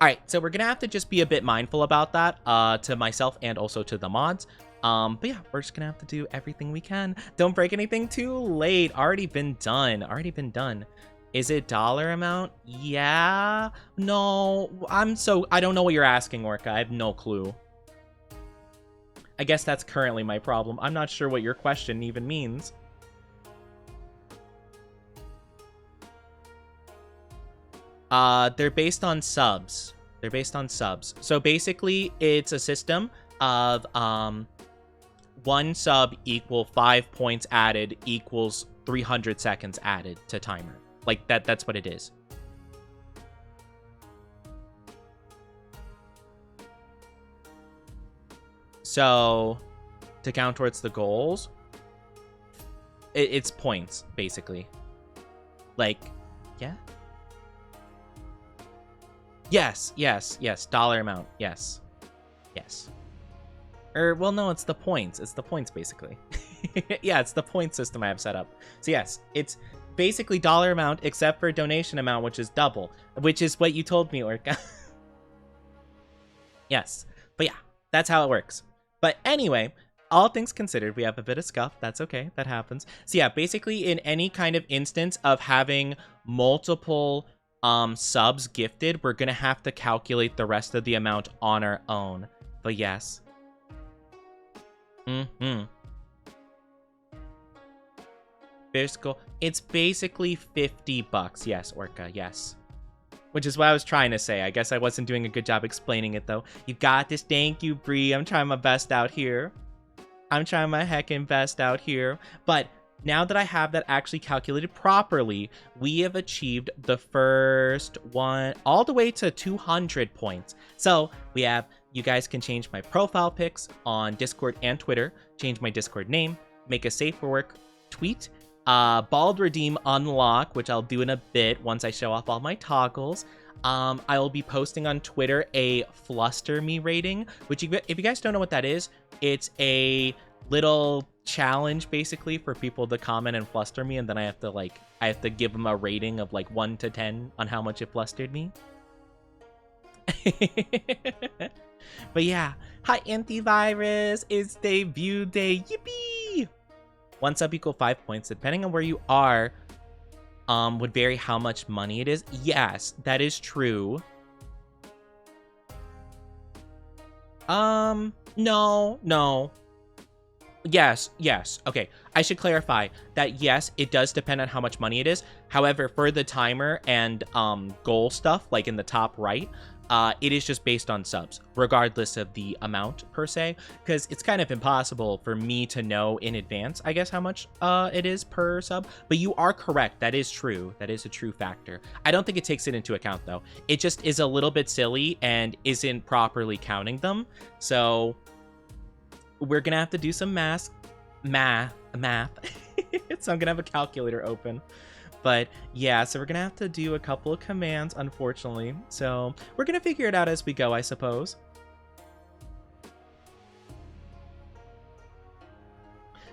All right, so we're gonna have to just be a bit mindful about that to myself and also to the mods. But yeah, we're just gonna have to do everything we can. Don't break anything too late. Already been done. Is it dollar amount? Yeah. No, I don't know what you're asking, Orca. I have no clue. I guess that's currently my problem. I'm not sure what your question even means. They're based on subs. So basically, it's a system of 1 sub equal 5 points added equals 300 seconds added to timer. Like that's what it is. So to count towards the goals, it's points basically. Like, yeah. Yes. Dollar amount. Yes. Well, no, it's the points. Basically. Yeah, it's the point system I have set up. So yes, it's basically dollar amount except for donation amount, which is double, which is what you told me, Orca. Yes, but yeah, that's how it works. But anyway, all things considered, we have a bit of scuff. That's okay. That happens. So yeah, basically in any kind of instance of having multiple subs gifted, we're gonna have to calculate the rest of the amount on our own. But yes. Fiscal. It's basically $50. Yes, Orca. Yes. Which is what I was trying to say. I guess I wasn't doing a good job explaining it, though. You got this. Thank you, Bree. I'm trying my best out here. I'm trying my heckin' best out here. But now that I have that actually calculated properly, we have achieved the first one all the way to 200 points. So we have, you guys can change my profile pics on Discord and Twitter, change my Discord name, make a safe for work tweet, bald redeem unlock, which I'll do in a bit once I show off all my toggles. I will be posting on Twitter a Fluster Me rating, which if you guys don't know what that is, it's a little challenge basically for people to comment and fluster me, and then I have to give them a rating of like 1 to 10 on how much it flustered me. But yeah, hi antivirus, it's debut day, yippee! 1 sub equal 5 points, depending on where you are, would vary how much money it is. Yes, that is true. No. Yes. Okay, I should clarify that yes, it does depend on how much money it is. However, for the timer and goal stuff, like in the top right, it is just based on subs, regardless of the amount per se, because it's kind of impossible for me to know in advance, I guess, how much it is per sub. But you are correct. That is true. That is a true factor. I don't think it takes it into account, though. It just is a little bit silly and isn't properly counting them. So we're going to have to do some math. So I'm going to have a calculator open. But yeah, so we're going to have to do a couple of commands, unfortunately. So we're going to figure it out as we go, I suppose.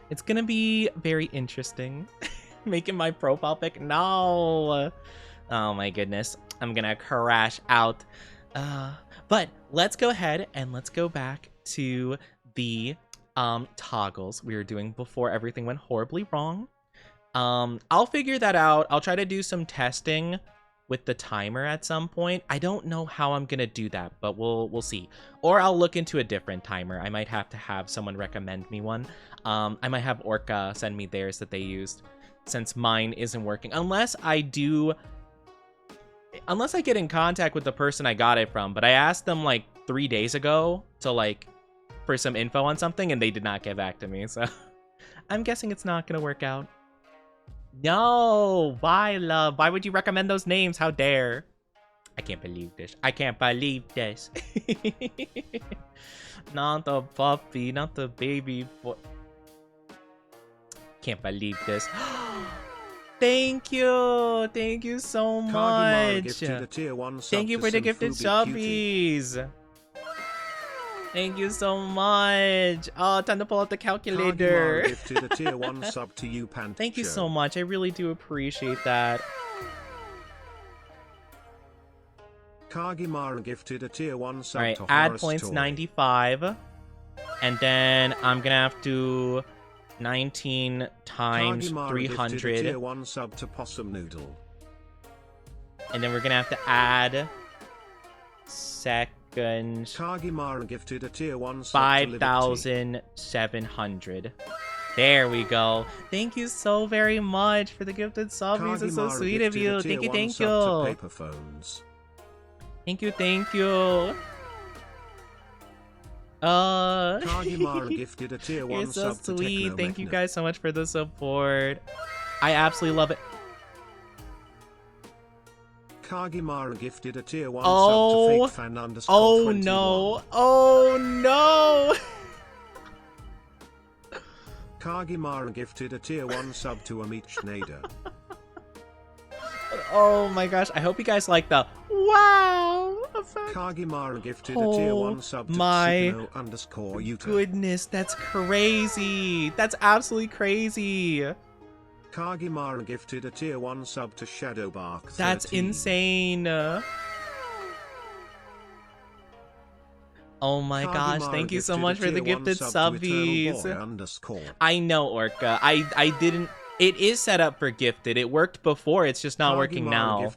It's going to be very interesting. Making my profile pic. No. Oh my goodness. I'm going to crash out. But let's go ahead and let's go back to the toggles we were doing before everything went horribly wrong. I'll figure that out. I'll try to do some testing with the timer at some point. I don't know how I'm gonna do that, but we'll see. Or I'll look into a different timer. I might have to have someone recommend me one. I might have Orca send me theirs that they used, since mine isn't working. Unless I get in contact with the person I got it from, but I asked them like 3 days ago to for some info on something, and they did not get back to me, so I'm guessing it's not gonna work out. No, why, love? Why would you recommend those names? How dare? I can't believe this. I can't believe this. Not the puppy, not the baby boy. Can't believe this. Thank you. Thank you so much. Thank you for the gifted subbies. Thank you so much. Oh, time to pull out the calculator. Gifted a tier 1 sub to you, Pancho. Thank you so much. I really do appreciate that. Kagimara gifted a tier 1 sub Alright, to add Horace points Toy. 95. And then I'm gonna have to 19 times Kagimara 300. gifted a tier 1 sub to Possum Noodle. And then we're gonna have to add seconds. Kagimara gifted a tier 1 sub to 5,700. There we go. Thank you so very much for the gifted subbies. It's so sweet of you. Thank you, thank you. Paper phones. Thank you, thank you. Kagimara gifted a tier 1 You're so sub to sweet. Thank you Technomechna. guys so much for the support. I absolutely love it. Kagimara gifted a tier 1 Oh, sub to FakeFan _ oh 21. no. Oh no. Kagimara gifted a tier 1 sub to Amit Schneider. Oh my gosh. I hope you guys like the wow effect. Kagimara gifted a tier 1 sub to my Signo _ Utah. Goodness, that's crazy. That's absolutely crazy. Kagimara gifted a tier 1 sub to Shadowbark 13. That's insane. Oh my gosh, thank you so much for the gifted subbies. I know, Orca. I didn't. It is set up for gifted. It worked before. It's just not working now.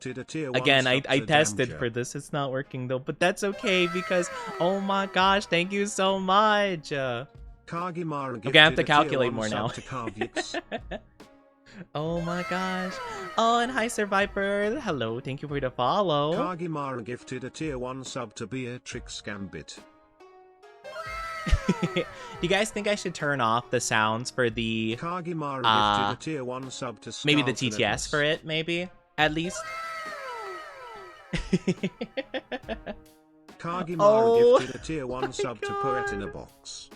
Again, I tested for this. It's not working though, but that's okay because oh my gosh, thank you so much. Okay, I have to calculate more now. Oh my gosh. Oh, and hi Survivor. Hello, thank you for the follow. Kagimara gifted a tier 1 sub to Beatrix Gambit. Do you guys think I should turn off the sounds for the Kagimaru gifted a tier 1 sub to maybe the Scarlett TTS for it, maybe at least. Kagimaru gifted a tier 1 sub to Poet in a Box.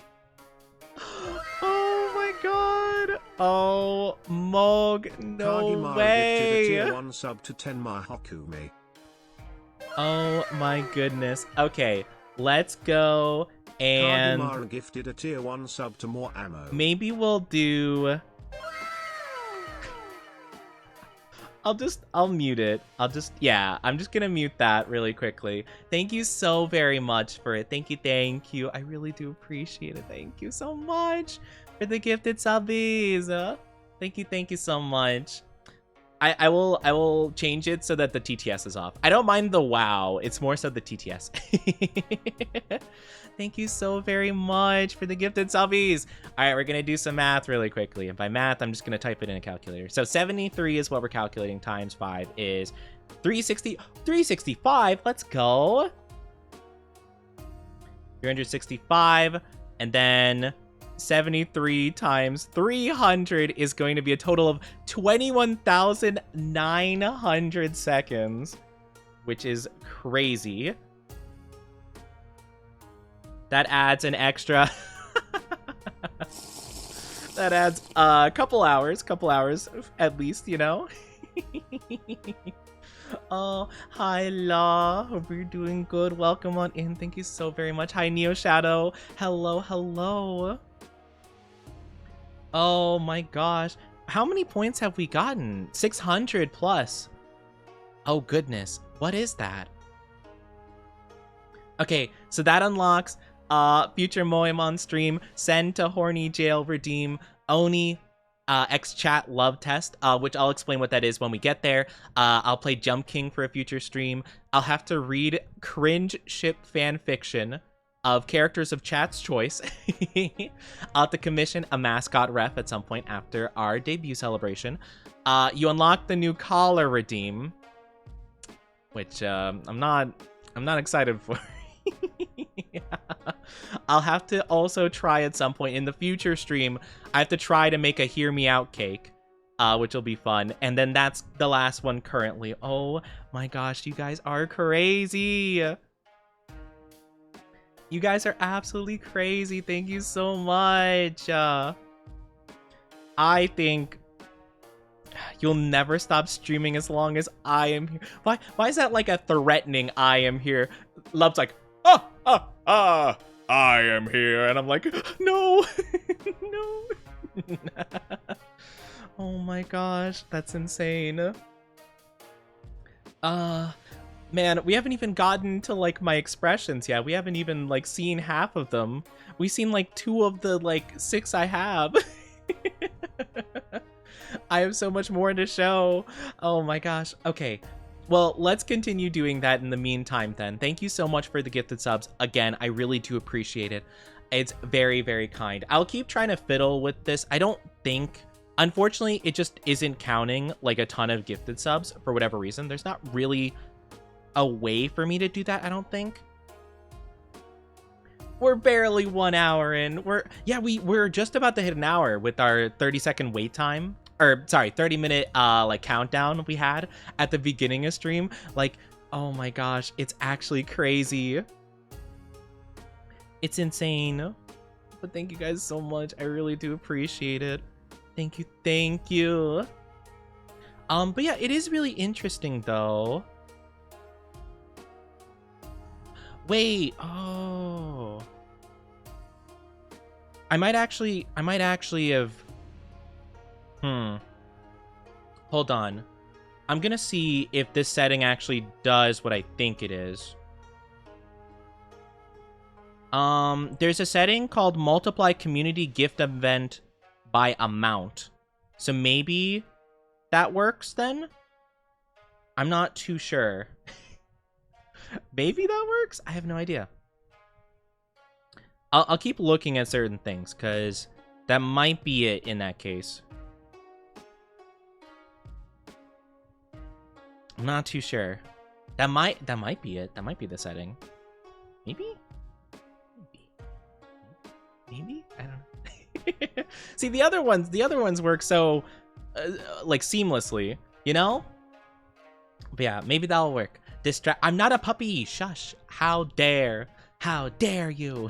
Oh my god. Oh, Mog, no Kagimaru way. gifted a tier 1 sub to Tenma Hokumi. Oh my goodness. Okay, let's go and Kagimaru gifted a tier 1 sub to More Ammo. maybe we'll do... I'll mute it. Yeah, I'm just gonna mute that really quickly. Thank you so very much for it. Thank you. I really do appreciate it. Thank you so much for the gifted subbies. Thank you so much. I will change it so that the TTS is off. I don't mind the WoW. It's more so the TTS. Thank you so very much for the gifted subbies. All right, we're going to do some math really quickly. And by math, I'm just going to type it in a calculator. So 73 is what we're calculating times 5 is 360. 365. Let's go. 365. And then 73 times 300 is going to be a total of 21,900 seconds, which is crazy. That adds an extra... that adds a couple hours at least, you know? Oh, hi La, hope you're doing good. Welcome on in. Thank you so very much. Hi Neo Shadow. Hello. Oh my gosh. How many points have we gotten? 600 plus. Oh goodness. What is that? Okay, so that unlocks future Moem on stream, send to horny jail, redeem Oni X chat love test, which I'll explain what that is when we get there. I'll play Jump King for a future stream. I'll have to read cringe ship fan fiction of characters of chat's choice. I'll have to commission a mascot ref at some point after our debut celebration. You unlock the new collar redeem, which I'm not excited for. Yeah. I'll have to also try at some point in the future stream. I have to try to make a hear me out cake, which will be fun. And then that's the last one currently. Oh my gosh, you guys are crazy. You guys are absolutely crazy. Thank you so much. I think you'll never stop streaming as long as I am here. Why is that like a threatening I am here? Love's like, I am here. And I'm like, no, no. Oh my gosh, that's insane. Man, we haven't even gotten to like my expressions yet. We haven't even like seen half of them. We've seen like 2 of the like 6 I have. I have so much more to show. Oh my gosh. Okay. Well, let's continue doing that in the meantime then. Thank you so much for the gifted subs. Again, I really do appreciate it. It's very, very kind. I'll keep trying to fiddle with this. I don't think... Unfortunately, it just isn't counting like a ton of gifted subs for whatever reason. There's not really a way for me to do that, I don't think. We're barely 1 hour in. We're just about to hit an hour with our 30-second wait time. Or sorry, 30-minute like countdown we had at the beginning of stream. Like, oh my gosh, it's actually crazy. It's insane. But thank you guys so much. I really do appreciate it. Thank you. But yeah, it is really interesting though. Wait, oh. I might actually have... Hold on. I'm gonna see if this setting actually does what I think it is. There's a setting called multiply community gift event by amount. So maybe that works then? I'm not too sure. Maybe that works? I have no idea. I'll keep looking at certain things, because that might be it in that case. I'm not too sure. That might be it. That might be the setting. Maybe? Maybe? I don't know. See, the other ones work so like seamlessly, you know? But yeah, maybe that'll work. I'm not a puppy. Shush. How dare you?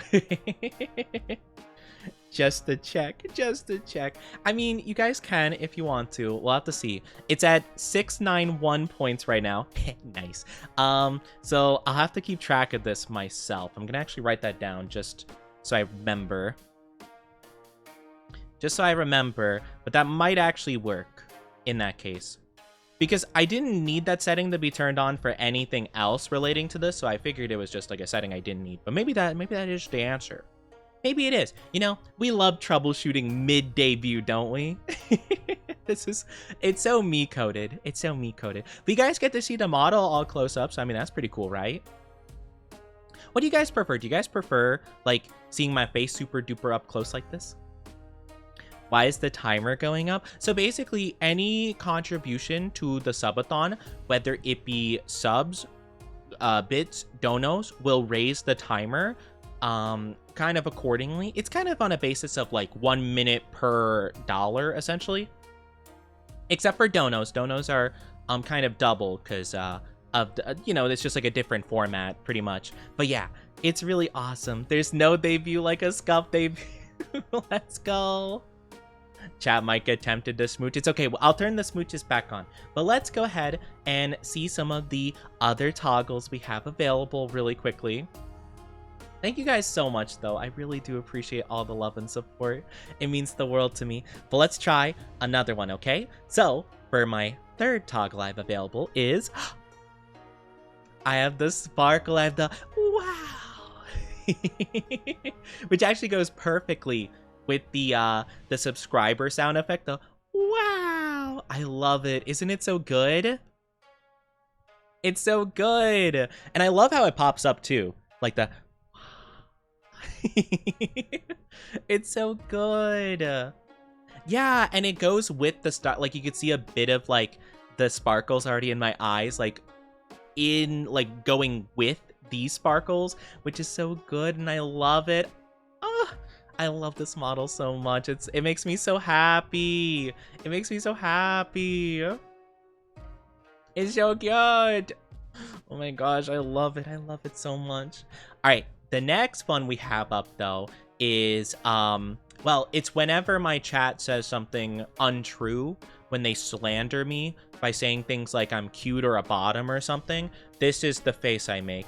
Just to check. I mean, you guys can if you want to. We'll have to see. It's at 691 points right now. Nice. So I'll have to keep track of this myself. I'm gonna actually write that down just so I remember. But that might actually work in that case. Because I didn't need that setting to be turned on for anything else relating to this, so I figured it was just like a setting I didn't need. But maybe that is the answer. Maybe it is. You know, we love troubleshooting mid-debut, don't we? It's so me-coded. But you guys get to see the model all close up, so I mean, that's pretty cool, right? What do you guys prefer? Do you guys prefer, like, seeing my face super duper up close like this? Why is the timer going up? So basically, any contribution to the subathon, whether it be subs, bits, donos, will raise the timer kind of accordingly. It's kind of on a basis of like 1 minute per dollar, essentially. Except for donos. Donos are kind of double because of the, you know, it's just like a different format pretty much. But yeah, it's really awesome. There's no debut like a scuff debut. Let's go. Chat might get tempted to smooch. It's okay. Well, I'll turn the smooches back on. But let's go ahead and see some of the other toggles we have available really quickly. Thank you guys so much, though. I really do appreciate all the love and support. It means the world to me. But let's try another one, okay? So, for my third toggle I have available is... I have the sparkle. I have the... Wow! Which actually goes perfectly with the subscriber sound effect. The wow! I love it. Isn't it so good? It's so good. And I love how it pops up, too. Like the... It's so good. Yeah, and it goes with the start. Like, you could see a bit of like the sparkles already in my eyes, like going with these sparkles, which is so good, and I love it. Oh, I love this model so much. It makes me so happy. It's so good. Oh my gosh, I love it. I love it so much. All right. The next one we have up, though, is, well, it's whenever my chat says something untrue, when they slander me by saying things like I'm cute or a bottom or something. This is the face I make.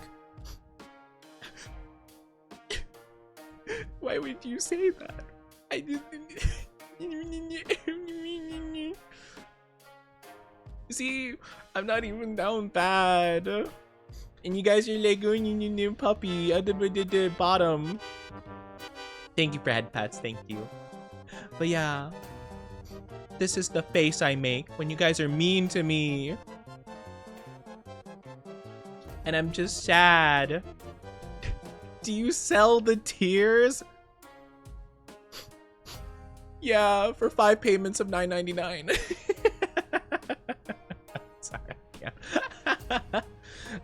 Why would you say that? I just... See, I'm not even down bad. And you guys are like, oh, puppy, at the bottom. Thank you for head pats, thank you. But yeah, this is the face I make when you guys are mean to me. And I'm just sad. Do you sell the tears? Yeah, for 5 payments of $9.99. Sorry, yeah.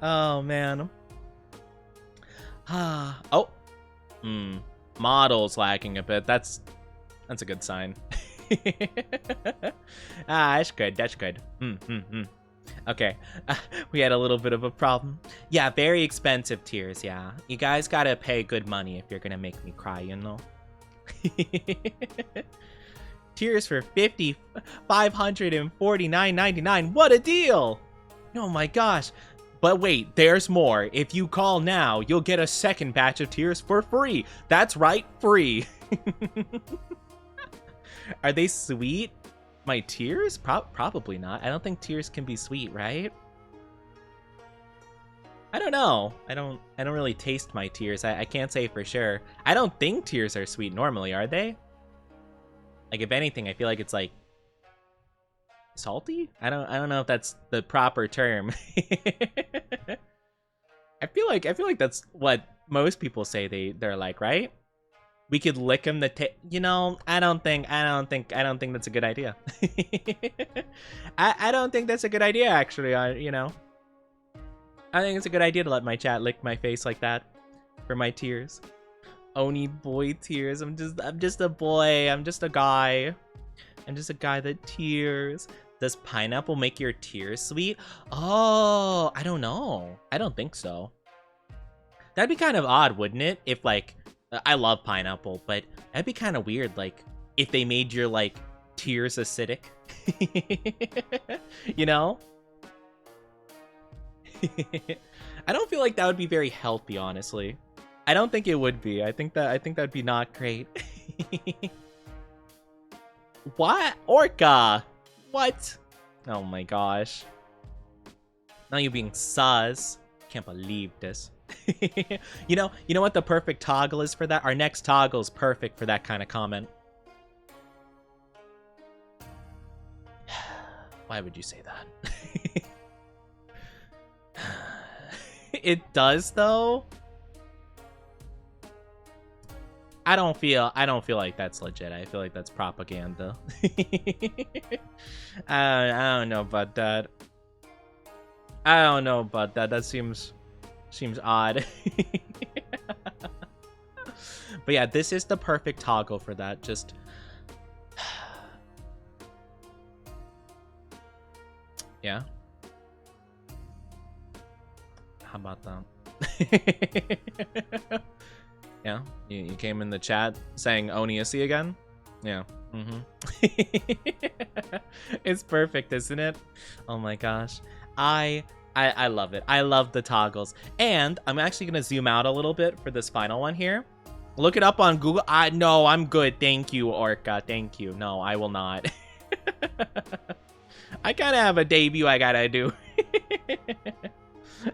Oh, man. Oh. Model's lagging a bit. That's a good sign. That's good. Okay. We had a little bit of a problem. Yeah, very expensive tears, yeah. You guys gotta pay good money if you're gonna make me cry, you know? Tears for $549.99. What a deal! Oh my gosh. But wait, there's more. If you call now, you'll get a second batch of tears for free. That's right, free. Are they sweet? My tears? Probably not. I don't think tears can be sweet, right? I don't know. I don't really taste my tears. I can't say for sure. I don't think tears are sweet normally, are they? Like, if anything, I feel like it's like salty? I don't know if that's the proper term. I feel like that's what most people say they're like, right? We could lick them you know, I don't think that's a good idea. I don't think that's a good idea, actually. You know, I think it's a good idea to let my chat lick my face like that for my tears. Oni boy tears. I'm just a boy. I'm just a guy. I'm just a guy that tears. Does pineapple make your tears sweet? Oh, I don't know. I don't think so. That'd be kind of odd, wouldn't it? If like, I love pineapple, but that'd be kind of weird. Like, if they made your like tears acidic, you know? I don't feel like that would be very healthy, honestly. I don't think it would be. I think that'd be not great. What? Orca? What? Oh my gosh. Now you're being sus. Can't believe this. You know what the perfect toggle is for that? Our next toggle is perfect for that kind of comment. Why would you say that? It does though. I don't feel like that's legit. I feel like that's propaganda. I don't know about that. I don't know about that. That seems odd. But yeah, this is the perfect toggle for that. Just yeah. How about that? Yeah, you came in the chat saying Oniasi again? Yeah. It's perfect, isn't it? Oh my gosh. I love it. I love the toggles. And I'm actually going to zoom out a little bit for this final one here. Look it up on Google. No, I'm good. Thank you, Orca. Thank you. No, I will not. I kind of have a debut I gotta do.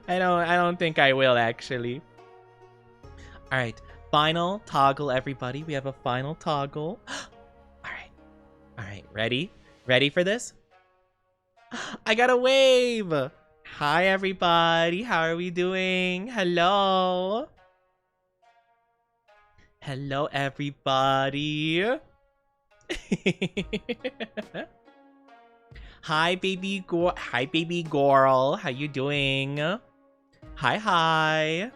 I don't think I will, actually. All right. Final toggle, everybody. We have a final toggle. All right. Ready for this? I got a wave. Hi, everybody. How are we doing? Hello, everybody. Hi, baby girl. How you doing? Hi.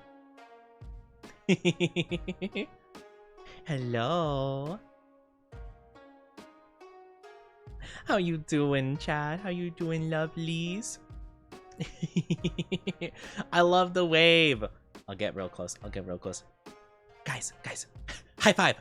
Hello. How you doing, chat? How you doing, lovelies? I love the wave. I'll get real close. Guys. High five.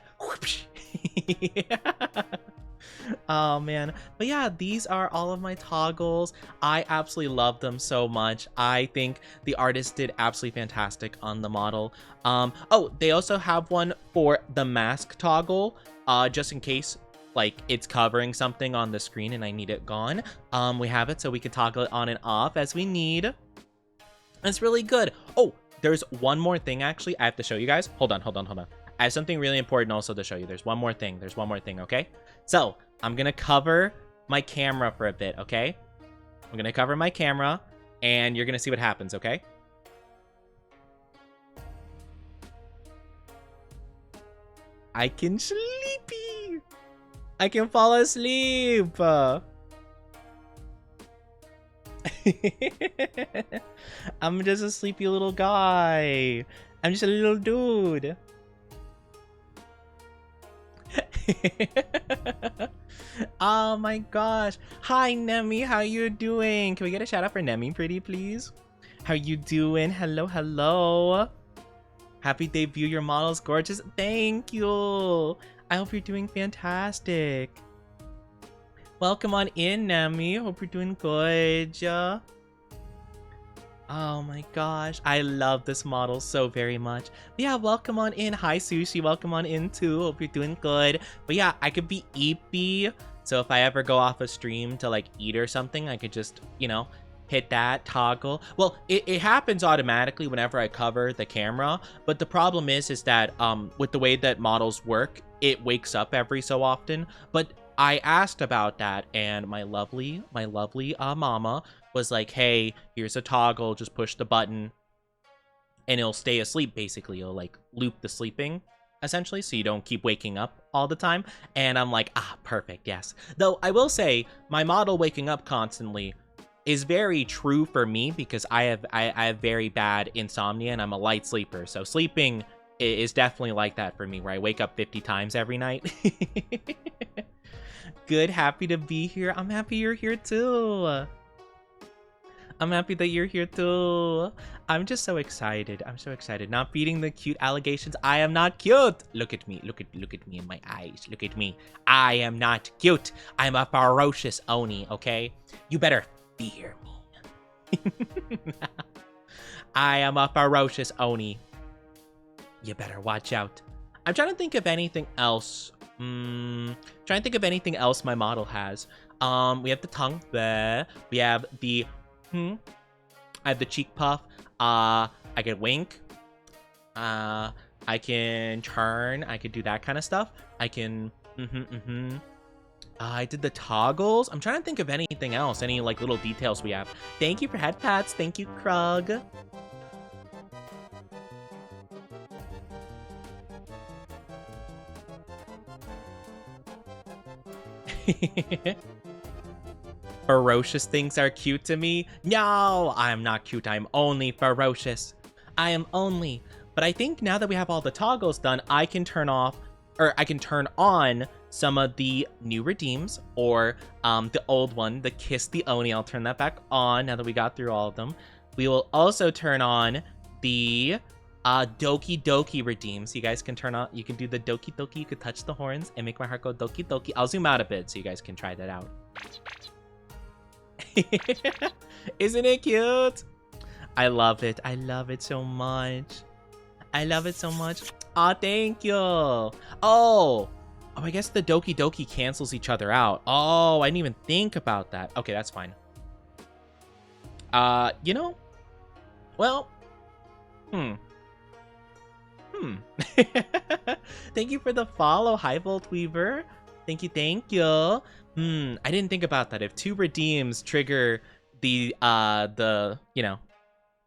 Oh man, but yeah, these are all of my toggles. I absolutely love them so much. I think the artist did absolutely fantastic on the model. Oh, they also have one for the mask toggle, just in case like it's covering something on the screen and I need it gone. We have it so we can toggle it on and off as we need. It's really good. Oh, there's one more thing actually I have to show you guys. Hold on. I have something really important also to show you. There's one more thing, okay? So, I'm gonna cover my camera for a bit, okay? I'm gonna cover my camera, and you're gonna see what happens, okay? I can sleepy! I can fall asleep! I'm just a sleepy little guy. I'm just a little dude. Oh my gosh. Hi, Nemi. How you doing? Can we get a shout out for Nemi, pretty please? How you doing? Hello. Happy debut. Your model's gorgeous. Thank you. I hope you're doing fantastic. Welcome on in, Nemi. Hope you're doing good. Oh my gosh, I love this model so very much. But yeah, welcome on in. Hi, Sushi. Welcome on in too. Hope you're doing good. But yeah, I could be eepy. So if I ever go off a stream to like eat or something, I could just, you know, hit that toggle. Well, it happens automatically whenever I cover the camera. But the problem is that with the way that models work, it wakes up every so often. But I asked about that, and my lovely mama was like, hey, here's a toggle, just push the button and it'll stay asleep. Basically, it'll like loop the sleeping essentially, so you don't keep waking up all the time. And I'm like, perfect, yes. Though I will say my model waking up constantly is very true for me because I have very bad insomnia and I'm a light sleeper, so sleeping is definitely like that for me, where I wake up 50 times every night. Good, happy to be here. I'm happy you're here too. I'm happy that you're here too. I'm just so excited. I'm so excited. Not beating the cute allegations. I am not cute. Look at me. Look at me in my eyes. Look at me. I am not cute. I'm a ferocious Oni, okay? You better fear me. I am a ferocious Oni. You better watch out. I'm trying to think of anything else. Trying to think of anything else my model has. We have the tongue there. We have the I have the cheek puff. I can wink. I can turn. I could do that kind of stuff. I can I did the toggles. I'm trying to think of anything else. Any like little details we have. Thank you for head pats. Thank you, Krug. Ferocious things are cute to me? No, I'm not cute. I'm only ferocious. I am only. But I think now that we have all the toggles done, I can turn off, or I can turn on some of the new redeems, or the old one, the Kiss the Oni. I'll turn that back on now that we got through all of them. We will also turn on the Doki Doki redeems. You guys can turn on, you can do the Doki Doki. You could touch the horns and make my heart go Doki Doki. I'll zoom out a bit so you guys can try that out. Isn't it cute? I love it. I love it so much. I love it so much. Aw, thank you. Oh, I guess the Doki Doki cancels each other out. Oh, I didn't even think about that. Okay, that's fine. You know, well, Thank you for the follow, High Volt Weaver. Thank you, thank you. I didn't think about that. If two redeems trigger the you know,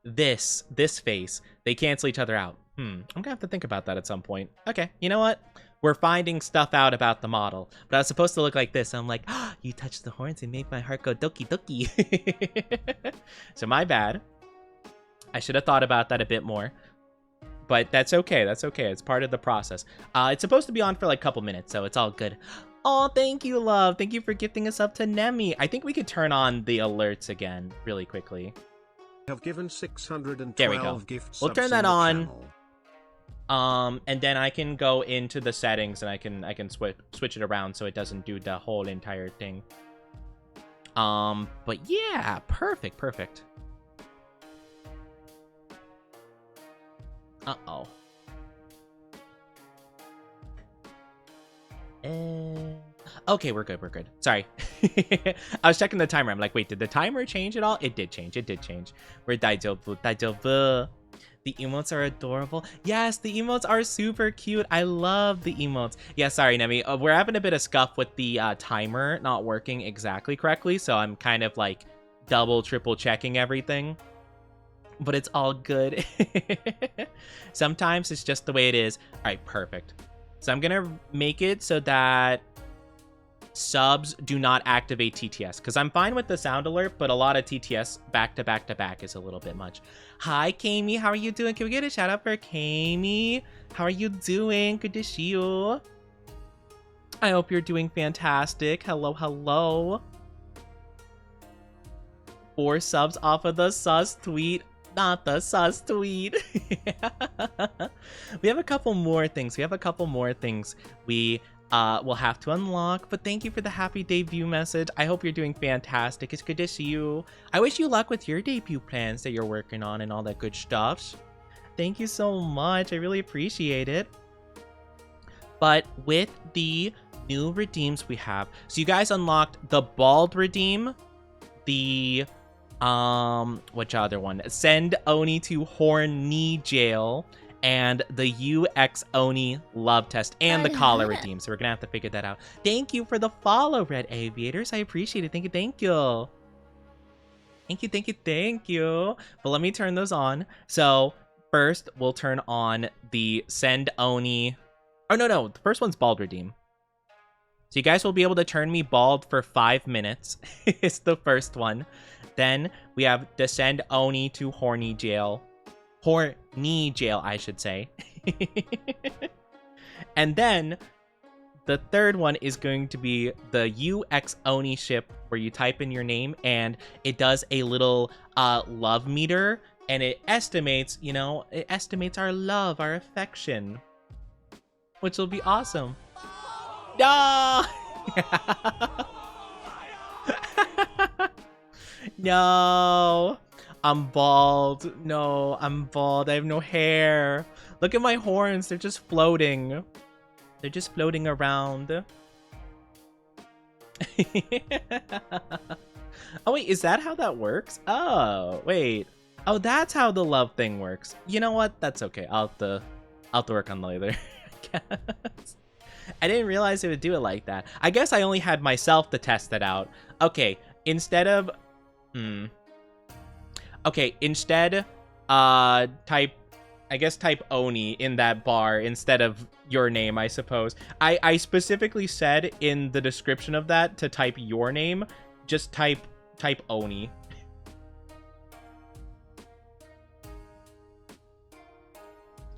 this face, they cancel each other out. I'm gonna have to think about that at some point. Okay, you know what? We're finding stuff out about the model. But I was supposed to look like this. I'm like, oh, you touched the horns and made my heart go doki doki. So my bad. I should have thought about that a bit more. But that's okay. That's okay. It's part of the process. It's supposed to be on for like a couple minutes, so it's all good. Oh, thank you, love. Thank you for gifting us up to Nemi. I think we could turn on the alerts again really quickly. Have given 612 there we go. Gifts. We'll turn that on. And then I can go into the settings and I can switch it around so it doesn't do the whole entire thing. But yeah, perfect. Uh-oh. Okay, we're good. Sorry. I was checking the timer. I'm like, wait, did the timer change at all? It did change. We're daijoubu. The emotes are adorable. Yes, the emotes are super cute. I love the emotes. Yeah, sorry, Nemi. We're having a bit of scuff with the timer not working exactly correctly, so I'm kind of like double, triple checking everything. But it's all good. Sometimes it's just the way it is. All right, perfect. So I'm gonna make it so that subs do not activate TTS, because I'm fine with the sound alert, but a lot of TTS back to back is a little bit much. Hi, Kami. How are you doing? Can we get a shout out for Kami? How are you doing? Good to see you. I hope you're doing fantastic. Hello. 4 subs off of the sus tweet. Not the sus tweet. We have a couple more things. We will have to unlock, but thank you for the happy debut message. I hope you're doing fantastic. It's good to see you. I wish you luck with your debut plans that you're working on and all that good stuff. Thank you so much. I really appreciate it. But with the new redeems we have, so you guys unlocked the bald redeem, the which other one? Send Oni to Horny Jail, and the UX Oni love test, and the collar redeem. So we're gonna have to figure that out. Thank you for the follow, Red Aviators. I appreciate it. Thank you. Thank you. But let me turn those on. So first we'll turn on the Send Oni. Oh no, the first one's bald redeem. So you guys will be able to turn me bald for 5 minutes. It's the first one. Then we have Descend Oni to Horny Jail. Horny jail, I should say. And then the third one is going to be the UX Oni ship, where you type in your name and it does a little love meter, and it estimates, it estimates our love, our affection, which will be awesome. No! No! I'm bald. No, I'm bald. I have no hair. Look at my horns. They're just floating. They're just floating around. Oh, wait. Is that how that works? Oh, wait. Oh, that's how the love thing works. You know what? That's okay. I'll have to work on later. I guess. I didn't realize it would do it like that. I guess I only had myself to test it out. Okay. Instead of... Okay, instead, type Oni in that bar instead of your name, I suppose. I specifically said in the description of that to type your name. Just type Oni.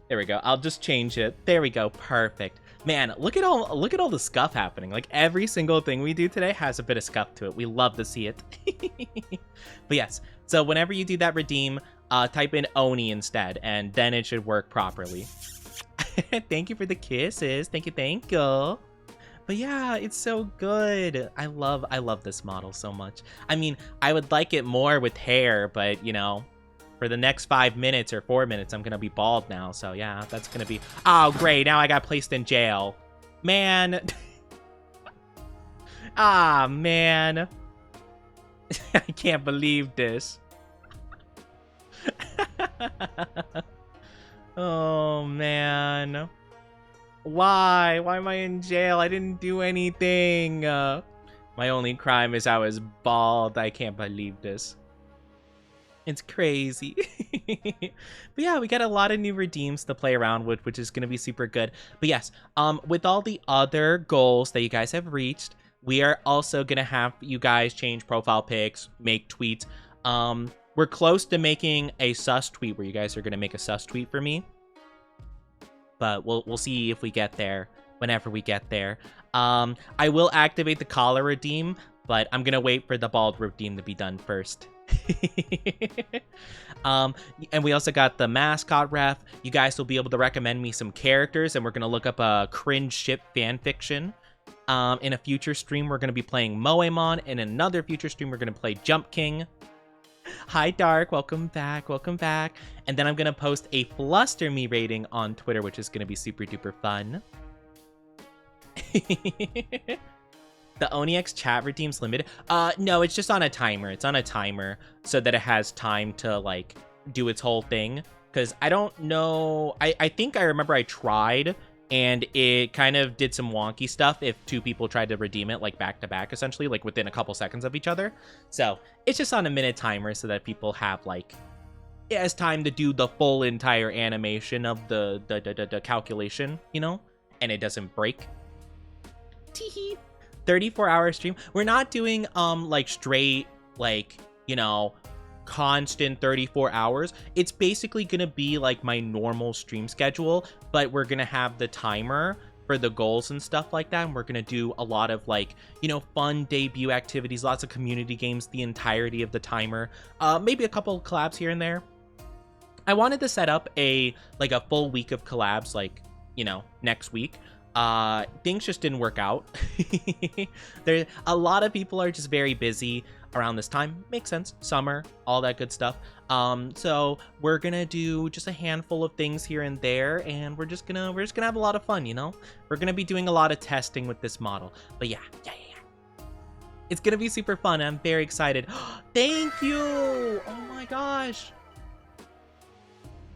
There we go. I'll just change it. There we go. Perfect. Man, look at all the scuff happening. Like, every single thing we do today has a bit of scuff to it. We love to see it. But yes, so whenever you do that redeem, type in Oni instead, and then it should work properly. Thank you for the kisses. Thank you. But yeah, it's so good. I love this model so much. I mean, I would like it more with hair, but for the next 5 minutes or 4 minutes, I'm gonna be bald now. So yeah, that's gonna be... Oh, great. Now I got placed in jail. Man. Ah, man. I can't believe this. Oh, man. Why? Why am I in jail? I didn't do anything. My only crime is I was bald. I can't believe this. It's crazy. But yeah, we got a lot of new redeems to play around with, which is going to be super good. But yes, with all the other goals that you guys have reached, we are also going to have you guys change profile pics, make tweets. We're close to making a sus tweet where you guys are going to make a sus tweet for me. But we'll see if we get there whenever we get there. I will activate the collar redeem, but I'm going to wait for the bald redeem to be done first. And we also got the mascot ref. You guys will be able to recommend me some characters, and we're going to look up a cringe ship fanfiction. In a future stream, we're going to be playing Moemon. In another future stream, we're going to play Jump King. Hi, Dark. Welcome back. And then I'm going to post a Fluster Me rating on Twitter, which is going to be super duper fun. The OniX chat redeem's limited. No, it's just on a timer. It's on a timer so that it has time to, like, do its whole thing. Because I don't know. I think I remember I tried, and it kind of did some wonky stuff if two people tried to redeem it, like, back to back, essentially, like, within a couple seconds of each other. So it's just on a minute timer so that people have, like, it has time to do the full entire animation of the calculation, and it doesn't break. Teehee. 34-hour stream. We're not doing like straight, like, constant 34 hours. It's basically gonna be like my normal stream schedule, but we're gonna have the timer for the goals and stuff like that, and we're gonna do a lot of, like, fun debut activities, lots of community games the entirety of the timer, maybe a couple of collabs here and there. I wanted to set up a full week of collabs, like, next week. Things just didn't work out. A lot of people are just very busy around this time. Makes sense. Summer, all that good stuff. So we're gonna do just a handful of things here and there, and we're just gonna have a lot of fun. We're gonna be doing a lot of testing with this model. But yeah. It's gonna be super fun. I'm very excited. Thank you. Oh my gosh.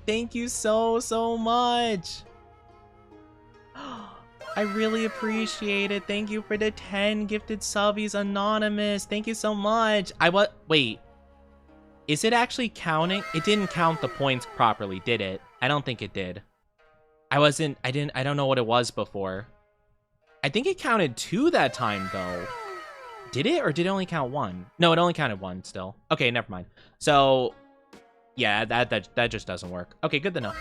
Thank you so much. I really appreciate it. Thank you for the 10 gifted subbies, Anonymous. Thank you so much. Wait. Is it actually counting? It didn't count the points properly, did it? I don't think it did. I don't know what it was before. I think it counted 2 that time, though. Did it, or did it only count 1? No, it only counted 1 still. Okay, never mind. So, Yeah, that just doesn't work. Okay, good to know.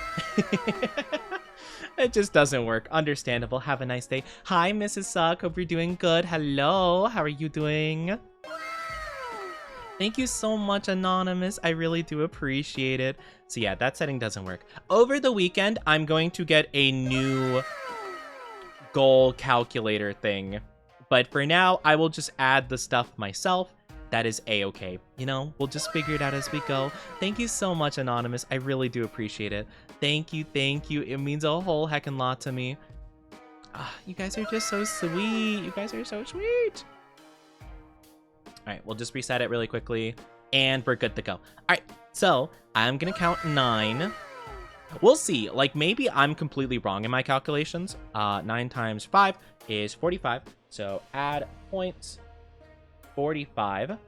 It just doesn't work. Understandable. Have a nice day. Hi, Mrs. Suck. Hope you're doing good. Hello. How are you doing? Thank you so much, Anonymous. I really do appreciate it. So yeah, that setting doesn't work. Over the weekend, I'm going to get a new goal calculator thing. But for now, I will just add the stuff myself. That is a-okay. You know, we'll just figure it out as we go. Thank you so much, Anonymous. I really do appreciate it. Thank you, thank you. It means a whole heckin' lot to me. You guys are just so sweet. You guys are so sweet. All right, we'll just reset it really quickly, and we're good to go. All right, so I'm gonna count 9. We'll see. Like, maybe I'm completely wrong in my calculations. 9 times 5 is 45. So add points 45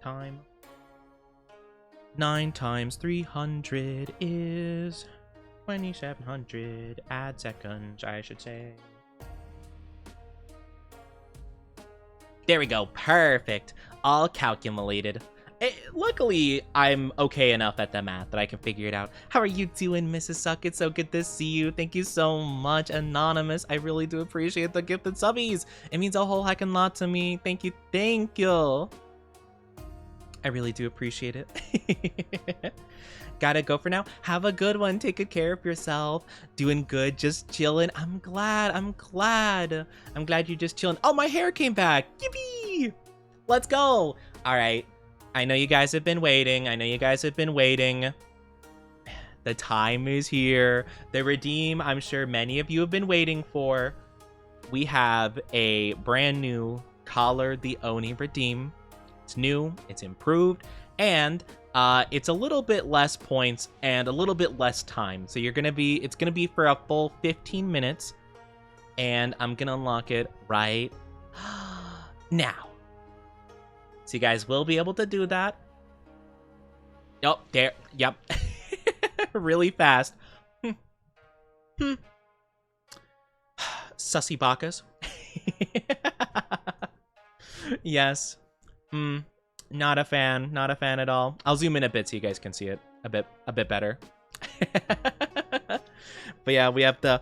time 9 times 300 is 2700. Add seconds, I should say. There we go. Perfect. All calculated. Luckily, I'm okay enough at the math that I can figure it out. How are you doing, Mrs. Suck? It's so good to see you. Thank you so much, Anonymous. I really do appreciate the gifted subbies. It means a whole heckin' lot to me. Thank you. Thank you. I really do appreciate it. Gotta go for now. Have a good one. Take good care of yourself. Doing good. Just chilling. I'm glad. I'm glad you're just chilling. Oh, my hair came back. Yippee! Let's go. All right. I know you guys have been waiting. The time is here. The redeem, I'm sure many of you have been waiting for. We have a brand new Collar the Oni redeem. It's new, it's improved, and it's a little bit less points and a little bit less time. So it's gonna be for a full 15 minutes, and I'm gonna unlock it right now. So you guys will be able to do that. Oh, there. Yep. Really fast. Sussy Bacchus. Yes. Not a fan. Not a fan at all. I'll zoom in a bit so you guys can see it a bit better. But yeah, we have the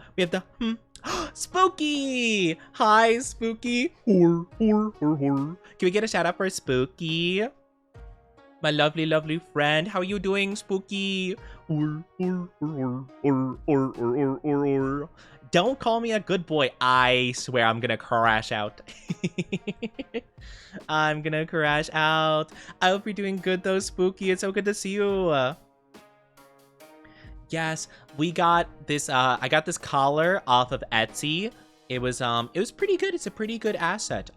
Spooky! Hi, Spooky. Can we get a shout out for Spooky? My lovely, lovely friend. How are you doing, Spooky? Don't call me a good boy. I swear I'm gonna crash out. I'm gonna crash out. I hope you're doing good though, Spooky. It's so good to see you. Yes, we got this. I got this collar off of Etsy. It was pretty good. It's a pretty good asset.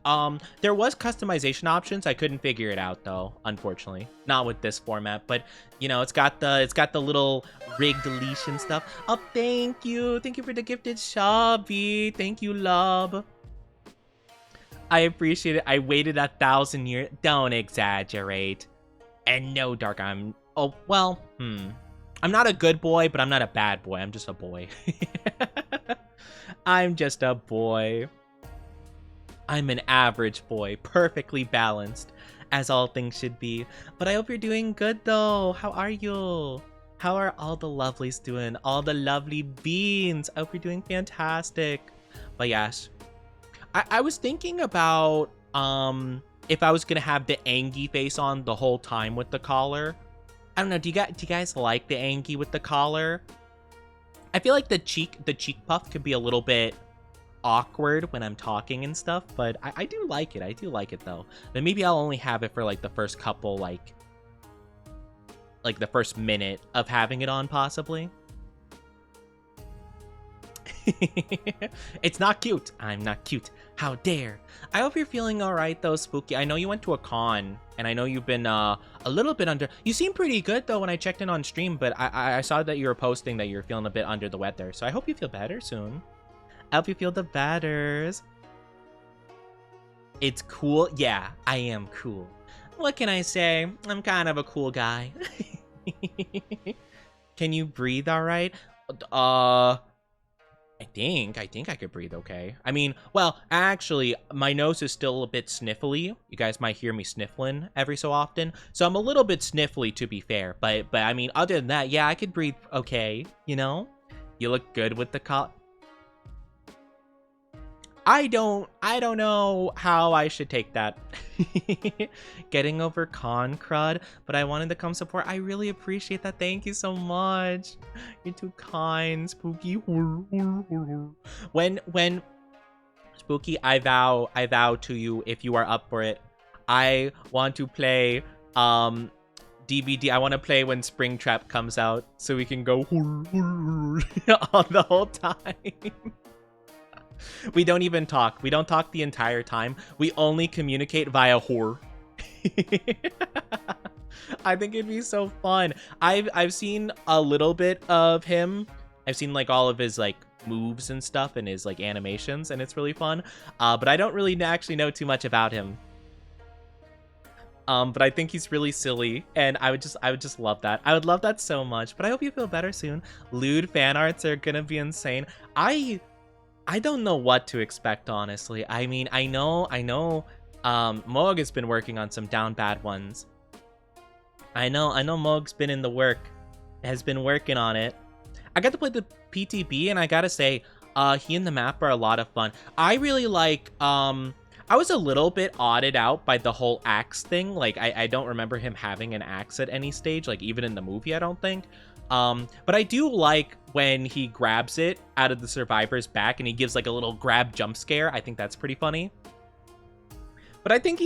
There was customization options. I couldn't figure it out though, unfortunately. Not with this format, but you know, it's got the little rigged leash and stuff. Oh, thank you for the gifted shabby. Thank you, love. I appreciate it. I waited 1,000 years. Don't exaggerate. And no, Dark, I'm not a good boy, but I'm not a bad boy. I'm just a boy. I'm just a boy. I'm an average boy, perfectly balanced, as all things should be. But I hope you're doing good, though. How are you? How are all the lovelies doing? All the lovely beans. I hope you're doing fantastic. But yes, I was thinking about if I was gonna have the Angie face on the whole time with the collar. I don't know. Do you guys like the Angie with the collar? I feel like the cheek puff could be a little bit awkward when I'm talking and stuff, but I do like it. I do like it though. But maybe I'll only have it for like the first couple, like the first minute of having it on, possibly. It's not cute. I'm not cute. How dare. I hope you're feeling all right though, Spooky. I know you went to a con, and I know you've been a little bit under. You seem pretty good though when I checked in on stream, but I saw that you were posting that you're feeling a bit under the weather. So I hope you feel better soon. I hope you feel the betters. It's cool. Yeah, I am cool. What can I say? I'm kind of a cool guy. Can you breathe all right? I think I could breathe okay. I mean, well, actually, my nose is still a bit sniffly. You guys might hear me sniffling every so often. So I'm a little bit sniffly, to be fair. But I mean, other than that, yeah, I could breathe okay, you know? You look good with the I don't know how I should take that. Getting over con crud, but I wanted to come support. I really appreciate that. Thank you so much. You're too kind, Spooky. When Spooky, I vow to you, if you are up for it, I want to play DVD. I want to play when Springtrap comes out so we can go on the whole time. We don't even talk. We don't talk the entire time. We only communicate via whore. I think it'd be so fun. I've seen a little bit of him. I've seen like all of his like moves and stuff and his like animations, and it's really fun. But I don't really actually know too much about him. But I think he's really silly, and I would just love that. I would love that so much. But I hope you feel better soon. Lewd fan arts are gonna be insane. I don't know what to expect, honestly. I mean, I know Moog has been working on some down bad ones. I know Moog's been in the work, has been working on it. I got to play the PTB, and I gotta say, he and the map are a lot of fun. I really like, I was a little bit odded out by the whole axe thing. Like, I don't remember him having an axe at any stage, like even in the movie, I don't think. But I do like when he grabs it out of the survivor's back and he gives like a little grab jump scare. I think that's pretty funny. But I think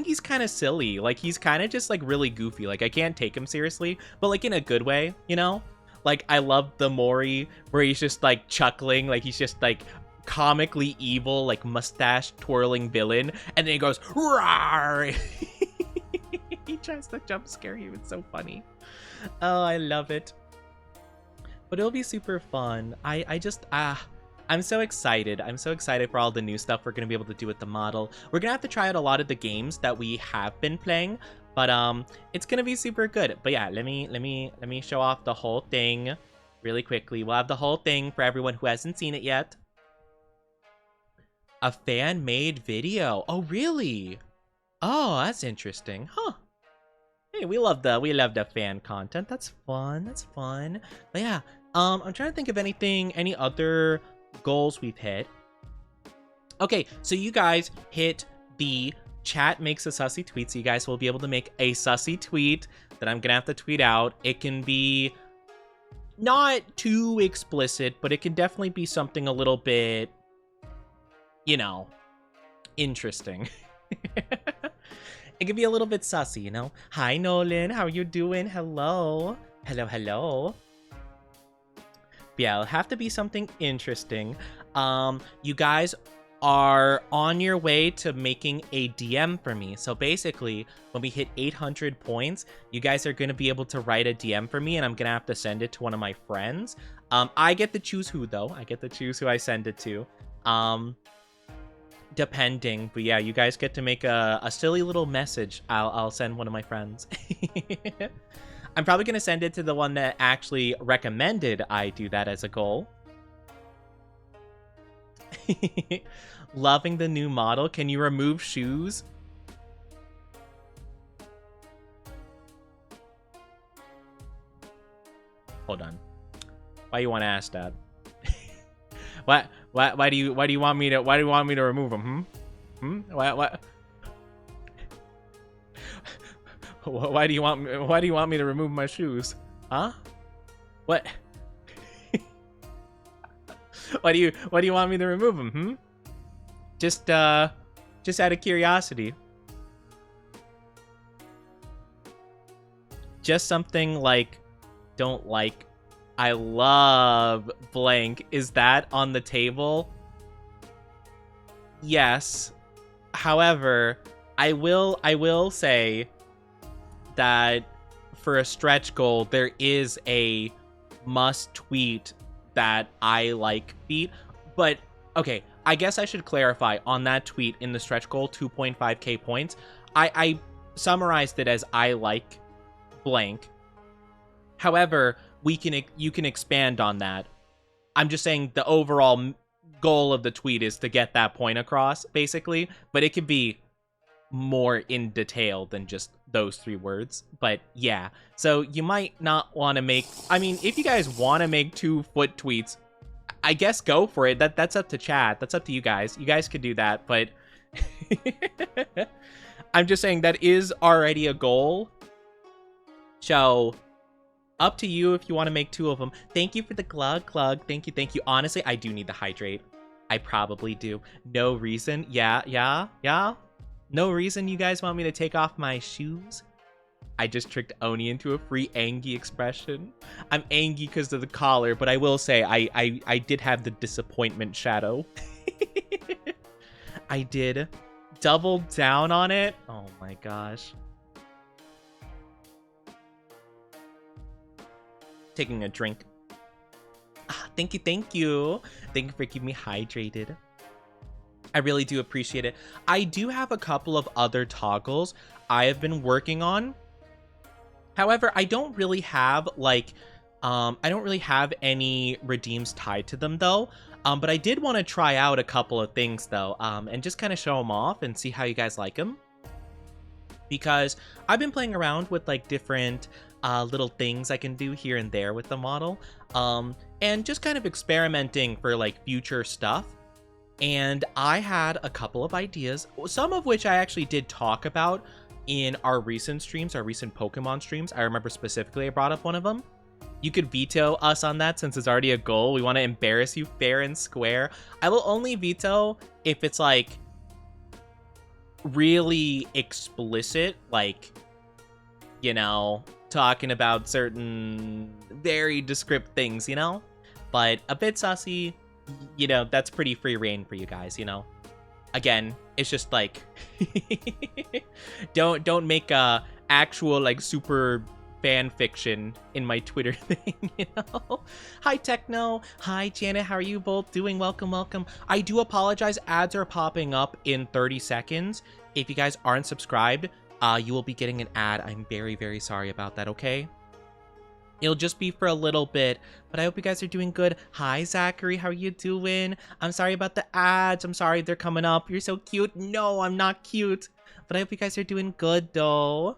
he's kind of silly. Like, he's kind of just like really goofy. Like, I can't take him seriously, but like in a good way, you know? Like, I love the Mori where he's just like chuckling, like he's just like comically evil, like mustache twirling villain, and then he goes roar. He tries to jump scare you. It's so funny. Oh, I love it. But it'll be super fun. I'm so excited. I'm so excited for all the new stuff we're going to be able to do with the model. We're going to have to try out a lot of the games that we have been playing, but it's going to be super good. But yeah, let me show off the whole thing really quickly. We'll have the whole thing for everyone who hasn't seen it yet. A fan-made video. Oh, really? Oh, that's interesting. Huh. Hey, we love the fan content. That's fun. That's fun. But yeah, I'm trying to think of any other goals we've hit. Okay, so you guys hit the chat makes a sussy tweet, so you guys will be able to make a sussy tweet that I'm gonna have to tweet out. It can be not too explicit, but it can definitely be something a little bit, you know, interesting. It could be a little bit sussy, you know? Hi, Nolan. How you doing? Hello. Hello, hello. But yeah, it'll have to be something interesting. You guys are on your way to making a DM for me. So basically, when we hit 800 points, you guys are going to be able to write a DM for me, and I'm going to have to send it to one of my friends. I get to choose who, though. I get to choose who I send it to. Depending, but yeah, you guys get to make a silly little message. I'll send one of my friends. I'm probably gonna send it to the one that actually recommended I do that as a goal. Loving the new model. Can you remove shoes? Hold on. Why you want to ask that? Why do you want me to remove them? Why do you want me to remove my shoes? Huh? What? Why do you want me to remove them? Just out of curiosity. Just something like, don't like. I love blank. Is that on the table? Yes. However, I will say that for a stretch goal, there is a must tweet that I like feat. But okay, I guess I should clarify on that tweet in the stretch goal, 2.5k points. I summarized it as I like blank. However, you can expand on that I'm just saying the overall goal of the tweet is to get that point across, basically. But it could be more in detail than just those 3 words. But yeah, so you might not want to make, I mean, if you guys want to make 2 foot tweets, I guess go for it. That's up to chat. That's up to you guys. You guys could do that, but I'm just saying that is already a goal. So up to you if you want to make 2 of them. Thank you for the glug. Thank you. Honestly, I do need to hydrate. I probably do. No reason. Yeah. No reason you guys want me to take off my shoes. I just tricked Oni into a free Angie expression. I'm Angie because of the collar, but I will say I did have the disappointment shadow. I did double down on it. Oh my gosh. Taking a drink. Thank you. Thank you for keeping me hydrated. I really do appreciate it. I do have a couple of other toggles I have been working on. However, I don't really have any redeems tied to them though. But I did want to try out a couple of things though, and just kind of show them off and see how you guys like them. Because I've been playing around with like different little things I can do here and there with the model, and just kind of experimenting for like future stuff. And I had a couple of ideas, some of which I actually did talk about in our recent streams, our recent Pokemon streams. I remember specifically I brought up one of them. You could veto us on that since it's already a goal. We want to embarrass you fair and square. I will only veto if it's like really explicit, like, you know, talking about certain very descriptive things, you know? But a bit sussy, you know, that's pretty free reign for you guys, you know? Again, it's just like don't make a actual like super fan fiction in my Twitter thing, you know? Hi Techno, hi Janet, how are you both doing? Welcome. I do apologize, ads are popping up in 30 seconds. If you guys aren't subscribed, you will be getting an ad. I'm very sorry about that, okay? It'll just be for a little bit, but I hope you guys are doing good. Hi, Zachary. How are you doing? I'm sorry about the ads. I'm sorry they're coming up. You're so cute. No, I'm not cute. But I hope you guys are doing good, though.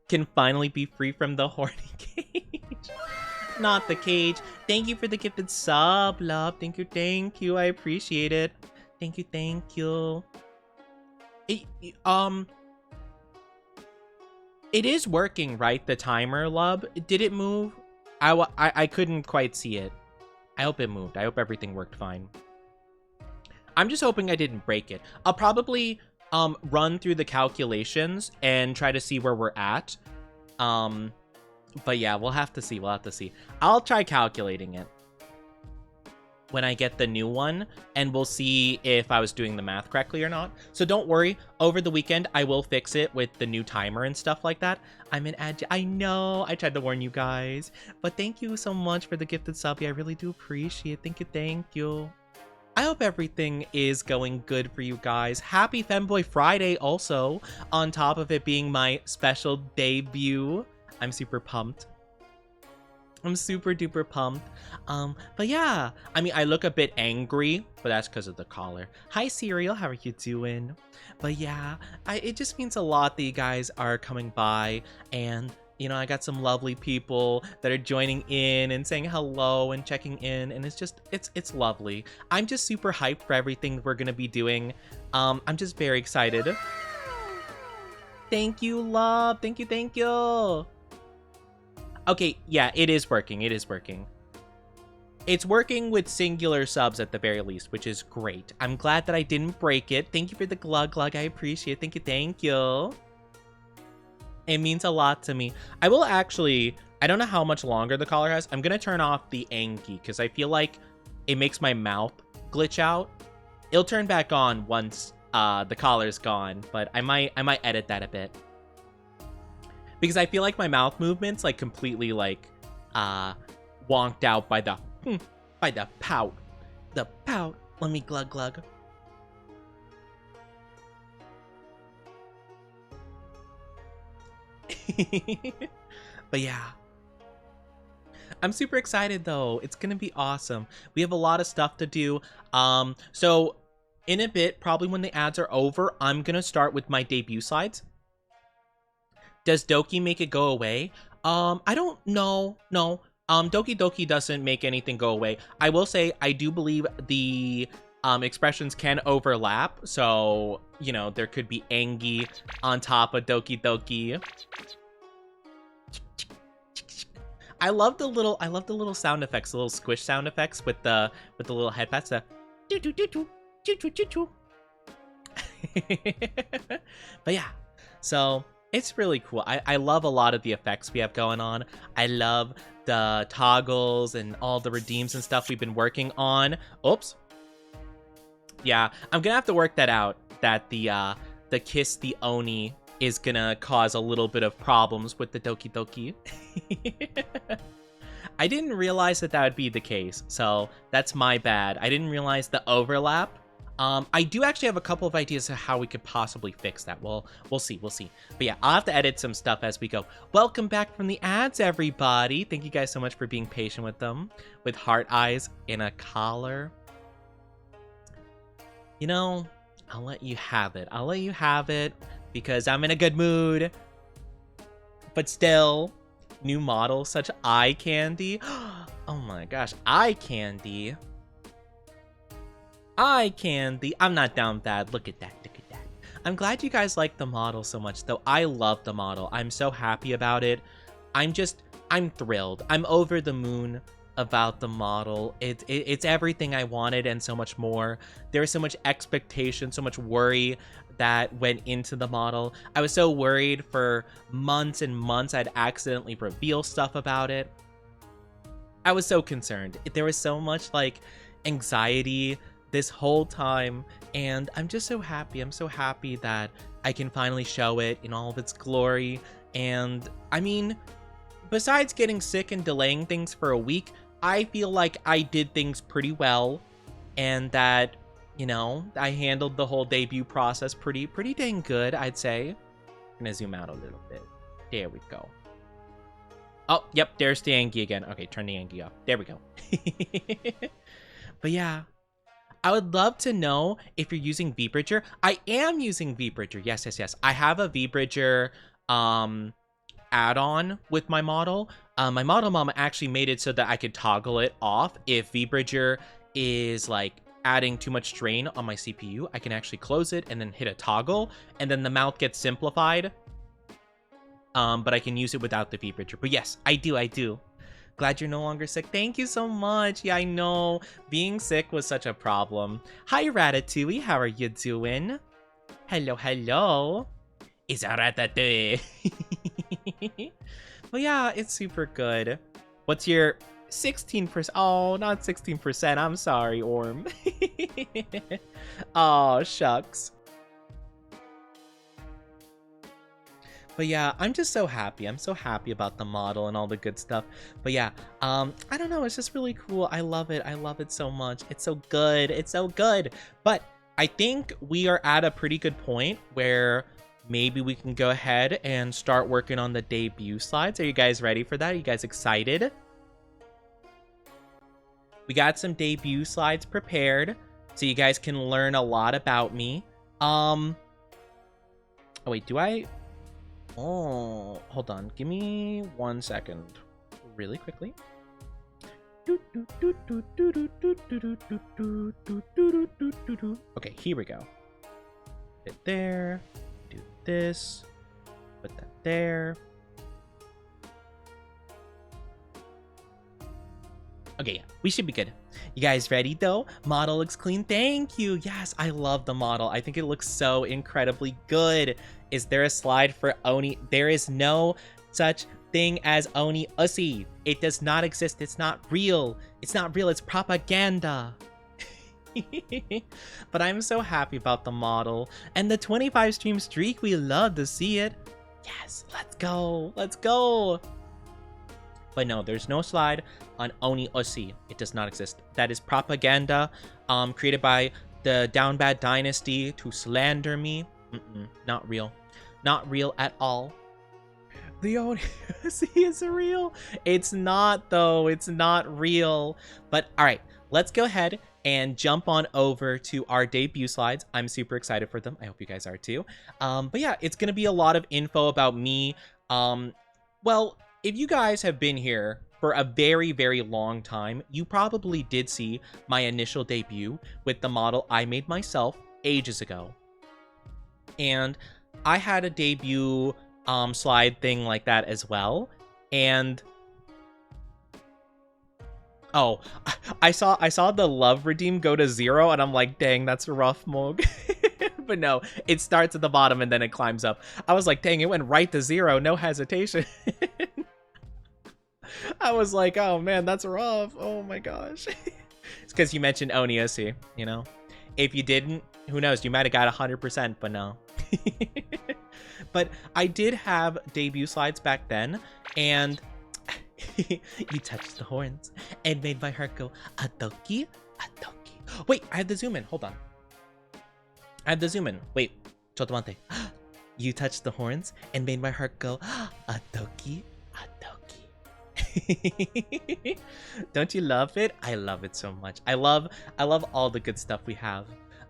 Can finally be free from the horny cage. Not the cage. Thank you for the gifted sub, love. Thank you. I appreciate it. Thank you. It is working, right? The timer, love. Did it move? I couldn't quite see it. I hope it moved. I hope everything worked fine. I'm just hoping I didn't break it. I'll probably run through the calculations and try to see where we're at. But yeah, we'll have to see. I'll try calculating it when I get the new one, and we'll see if I was doing the math correctly or not. So don't worry, over the weekend, I will fix it with the new timer and stuff like that. I'm an I know, I tried to warn you guys, but thank you so much for the gifted sub. I really do appreciate it. Thank you. I hope everything is going good for you guys. Happy Femboy Friday also, on top of it being my special debut. I'm super pumped. I'm super duper pumped. But yeah, I mean, I look a bit angry, but that's because of the collar. Hi, Cereal, how are you doing? But yeah, it just means a lot that you guys are coming by, and you know, I got some lovely people that are joining in and saying hello and checking in, and it's just, it's lovely. I'm just super hyped for everything we're gonna be doing. I'm just very excited. Thank you, love. Thank you. Okay, yeah, it is working. It's working with singular subs at the very least, which is great. I'm glad that I didn't break it. Thank you for the glug. I appreciate it. Thank you. It means a lot to me. I will actually, I don't know how much longer the collar has. I'm gonna turn off the Anki because I feel like it makes my mouth glitch out. It'll turn back on once the collar's gone, but I might edit that a bit. Because I feel like my mouth movements like completely like wonked out by the pout. The pout. Let me glug. But yeah. I'm super excited though. It's gonna be awesome. We have a lot of stuff to do. So in a bit, probably when the ads are over, I'm gonna start with my debut slides. Does Doki make it go away? I don't know. No. Doki Doki doesn't make anything go away. I will say I do believe the expressions can overlap. So, you know, there could be Angie on top of Doki Doki. I love the little sound effects, the little squish sound effects with the little head pats. But yeah, so it's really cool. I love a lot of the effects we have going on. I love the toggles and all the redeems and stuff we've been working on. Oops. Yeah, I'm gonna have to work that out. That the kiss the Oni is gonna cause a little bit of problems with the Doki Doki. I didn't realize that would be the case, so that's my bad. I didn't realize the overlap. I do actually have a couple of ideas of how we could possibly fix that. Well, we'll see. But yeah, I'll have to edit some stuff as we go. Welcome back from the ads, everybody. Thank you guys so much for being patient with them. With heart eyes in a collar. You know, I'll let you have it. Because I'm in a good mood. But still, new model, such eye candy. Oh my gosh, eye candy. Eye candy. I'm not down with that. Look at that. I'm glad you guys like the model so much, though. I love the model. I'm so happy about it. I'm thrilled. I'm over the moon about the model. It's everything I wanted and so much more. There's so much expectation, so much worry that went into the model. I was so worried for months and months I'd accidentally reveal stuff about it. I was so concerned. There was so much like anxiety this whole time, and I'm just so happy. I'm so happy that I can finally show it in all of its glory. And I mean, besides getting sick and delaying things for a week, I feel like I did things pretty well, and that, you know, I handled the whole debut process pretty dang good, I'd say. I'm gonna zoom out a little bit. There we go. Oh, yep, there's the Angie again. Okay, turn the Angie off. There we go. But yeah, I would love to know if you're using vBridger. I am using vBridger. Yes. I have a vBridger add-on with my model. My model mom actually made it so that I could toggle it off. If vBridger is like adding too much strain on my CPU, I can actually close it and then hit a toggle, and then the mouth gets simplified. But I can use it without the vBridger. But yes, I do. Glad you're no longer sick. Thank you so much. Yeah, I know. Being sick was such a problem. Hi, Ratatouille. How are you doing? Hello. It's a Ratatouille. But yeah, it's super good. What's your 16%? Oh, not 16%. I'm sorry, Orm. Oh, shucks. But yeah, I'm just so happy. I'm so happy about the model and all the good stuff. But yeah, I don't know. It's just really cool. I love it. I love it so much. It's so good. It's so good. But I think we are at a pretty good point where maybe we can go ahead and start working on the debut slides. Are you guys ready for that? Are you guys excited? We got some debut slides prepared so you guys can learn a lot about me. Oh wait, do I... Oh, hold on. Give me 1 second. Really quickly. Okay, here we go. Put it there. Do this. Put that there. Okay, yeah, we should be good. You guys ready though? Model looks clean. Thank you. Yes, I love the model. I think it looks so incredibly good. Is there a slide for Oni? There is no such thing as Oni Ussy. It does not exist. It's not real. It's not real. It's propaganda. But I'm so happy about the model. And the 25 stream streak, we love to see it. Yes, let's go. Let's go. But no, there's no slide on Oni Ussy. It does not exist. That is propaganda created by the Down Bad Dynasty to slander me. Not real. Not real at all. The Oni is real. It's not though. It's not real. But all right, let's go ahead and jump on over to our debut slides. I'm super excited for them. I hope you guys are too. But yeah, it's gonna be a lot of info about me. Well, if you guys have been here for a very, very long time, you probably did see my initial debut with the model I made myself ages ago. And I had a debut slide thing like that as well. And oh, I saw the love redeem go to 0, and I'm like, dang, that's rough, Moog. But no, it starts at the bottom and then it climbs up. I was like, dang, it went right to 0, no hesitation. I was like, oh man, that's rough. Oh my gosh. It's because you mentioned Oniosi, you know? If you didn't, who knows? You might have got 100%, but no. But I did have debut slides back then, and you touched the horns and made my heart go, Adoki, Adoki. Wait, I had to zoom in. Hold on. I had to zoom in. Wait, chotomante. You touched the horns and made my heart go, Adoki, Adoki. Don't you love it? I love it so much. I love all the good stuff we have.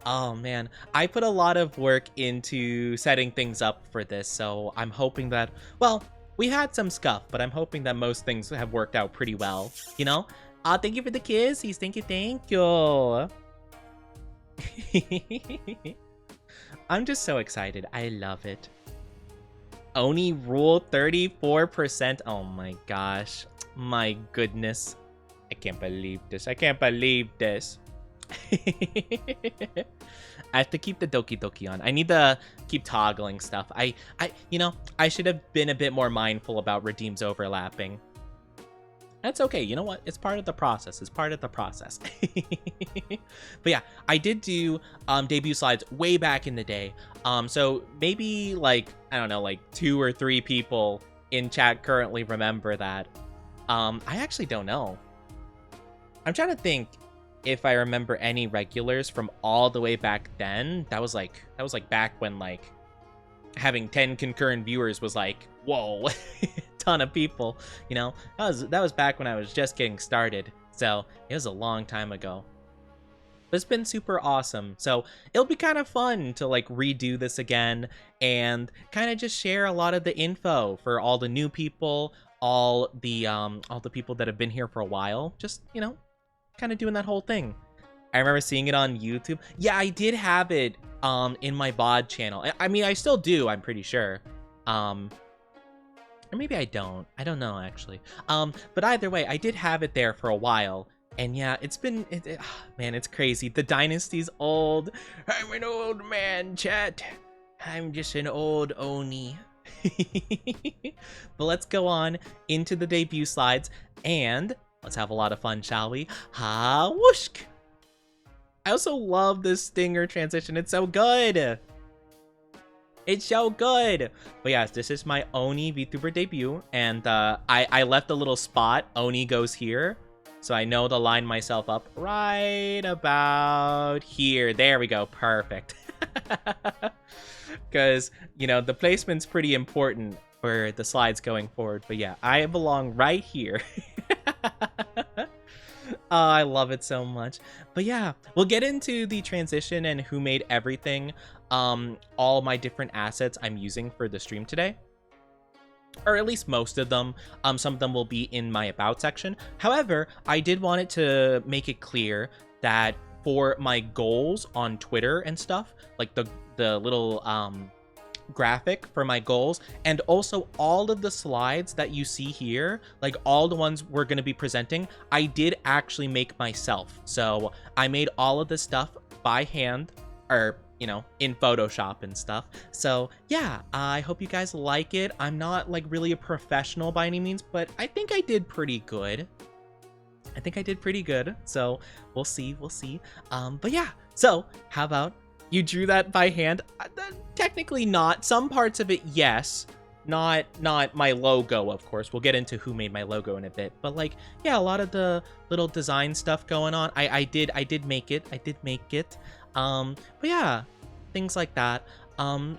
Oh man, I put a lot of work into setting things up for this, so I'm hoping that, well, we had some scuff, but I'm hoping that most things have worked out pretty well, you know? Thank you for the kisses. Thank you. I'm just so excited. I love it. Oni rule 34%. Oh my gosh. My goodness. I can't believe this. I can't believe this. I have to keep the Doki Doki on. I need to keep toggling stuff. You know, I should have been a bit more mindful about redeems overlapping. That's okay. You know what? It's part of the process. It's part of the process. But yeah, I did do debut slides way back in the day. So maybe like, I don't know, like 2 or 3 people in chat currently remember that. I actually don't know. I'm trying to think if I remember any regulars from all the way back then. That was like back when like having 10 concurrent viewers was like, whoa, ton of people, you know. That was back when I was just getting started, so it was a long time ago. But it's been super awesome, so it'll be kind of fun to like redo this again and kind of just share a lot of the info for all the new people, all the people that have been here for a while, just, you know, kind of doing that whole thing. I remember seeing it on YouTube. Yeah, I did have it in my VOD channel. I mean, I still do, I'm pretty sure. Or maybe I don't. I don't know, actually. But either way, I did have it there for a while. And yeah, it's been... man, it's crazy. The dynasty's old. I'm an old man, chat. I'm just an old Oni. But let's go on into the debut slides. And let's have a lot of fun, shall we? Ha whoosh! I also love this stinger transition. It's so good. It's so good. But yes, this is my Oni VTuber debut. And I left a little spot. Oni goes here. So I know to line myself up right about here. There we go. Perfect. Because, you know, the placement's pretty important for the slides going forward. But yeah, I belong right here. Oh, I love it so much. But yeah, we'll get into the transition and who made everything. All my different assets I'm using for the stream today. Or at least most of them. Some of them will be in my about section. However, I did want it to make it clear that for my goals on Twitter and stuff, like the little graphic for my goals, and also all of the slides that you see here, like all the ones we're going to be presenting, I did actually make myself. So I made all of this stuff by hand, or, you know, in Photoshop and stuff. So yeah, I hope you guys like it. I'm not like really a professional by any means, but I think I did pretty good. So we'll see. But yeah, so how about you drew that by hand? Technically not. Some parts of it, yes. Not my logo, of course. We'll get into who made my logo in a bit. But like, yeah, a lot of the little design stuff going on. I did make it. But yeah, things like that.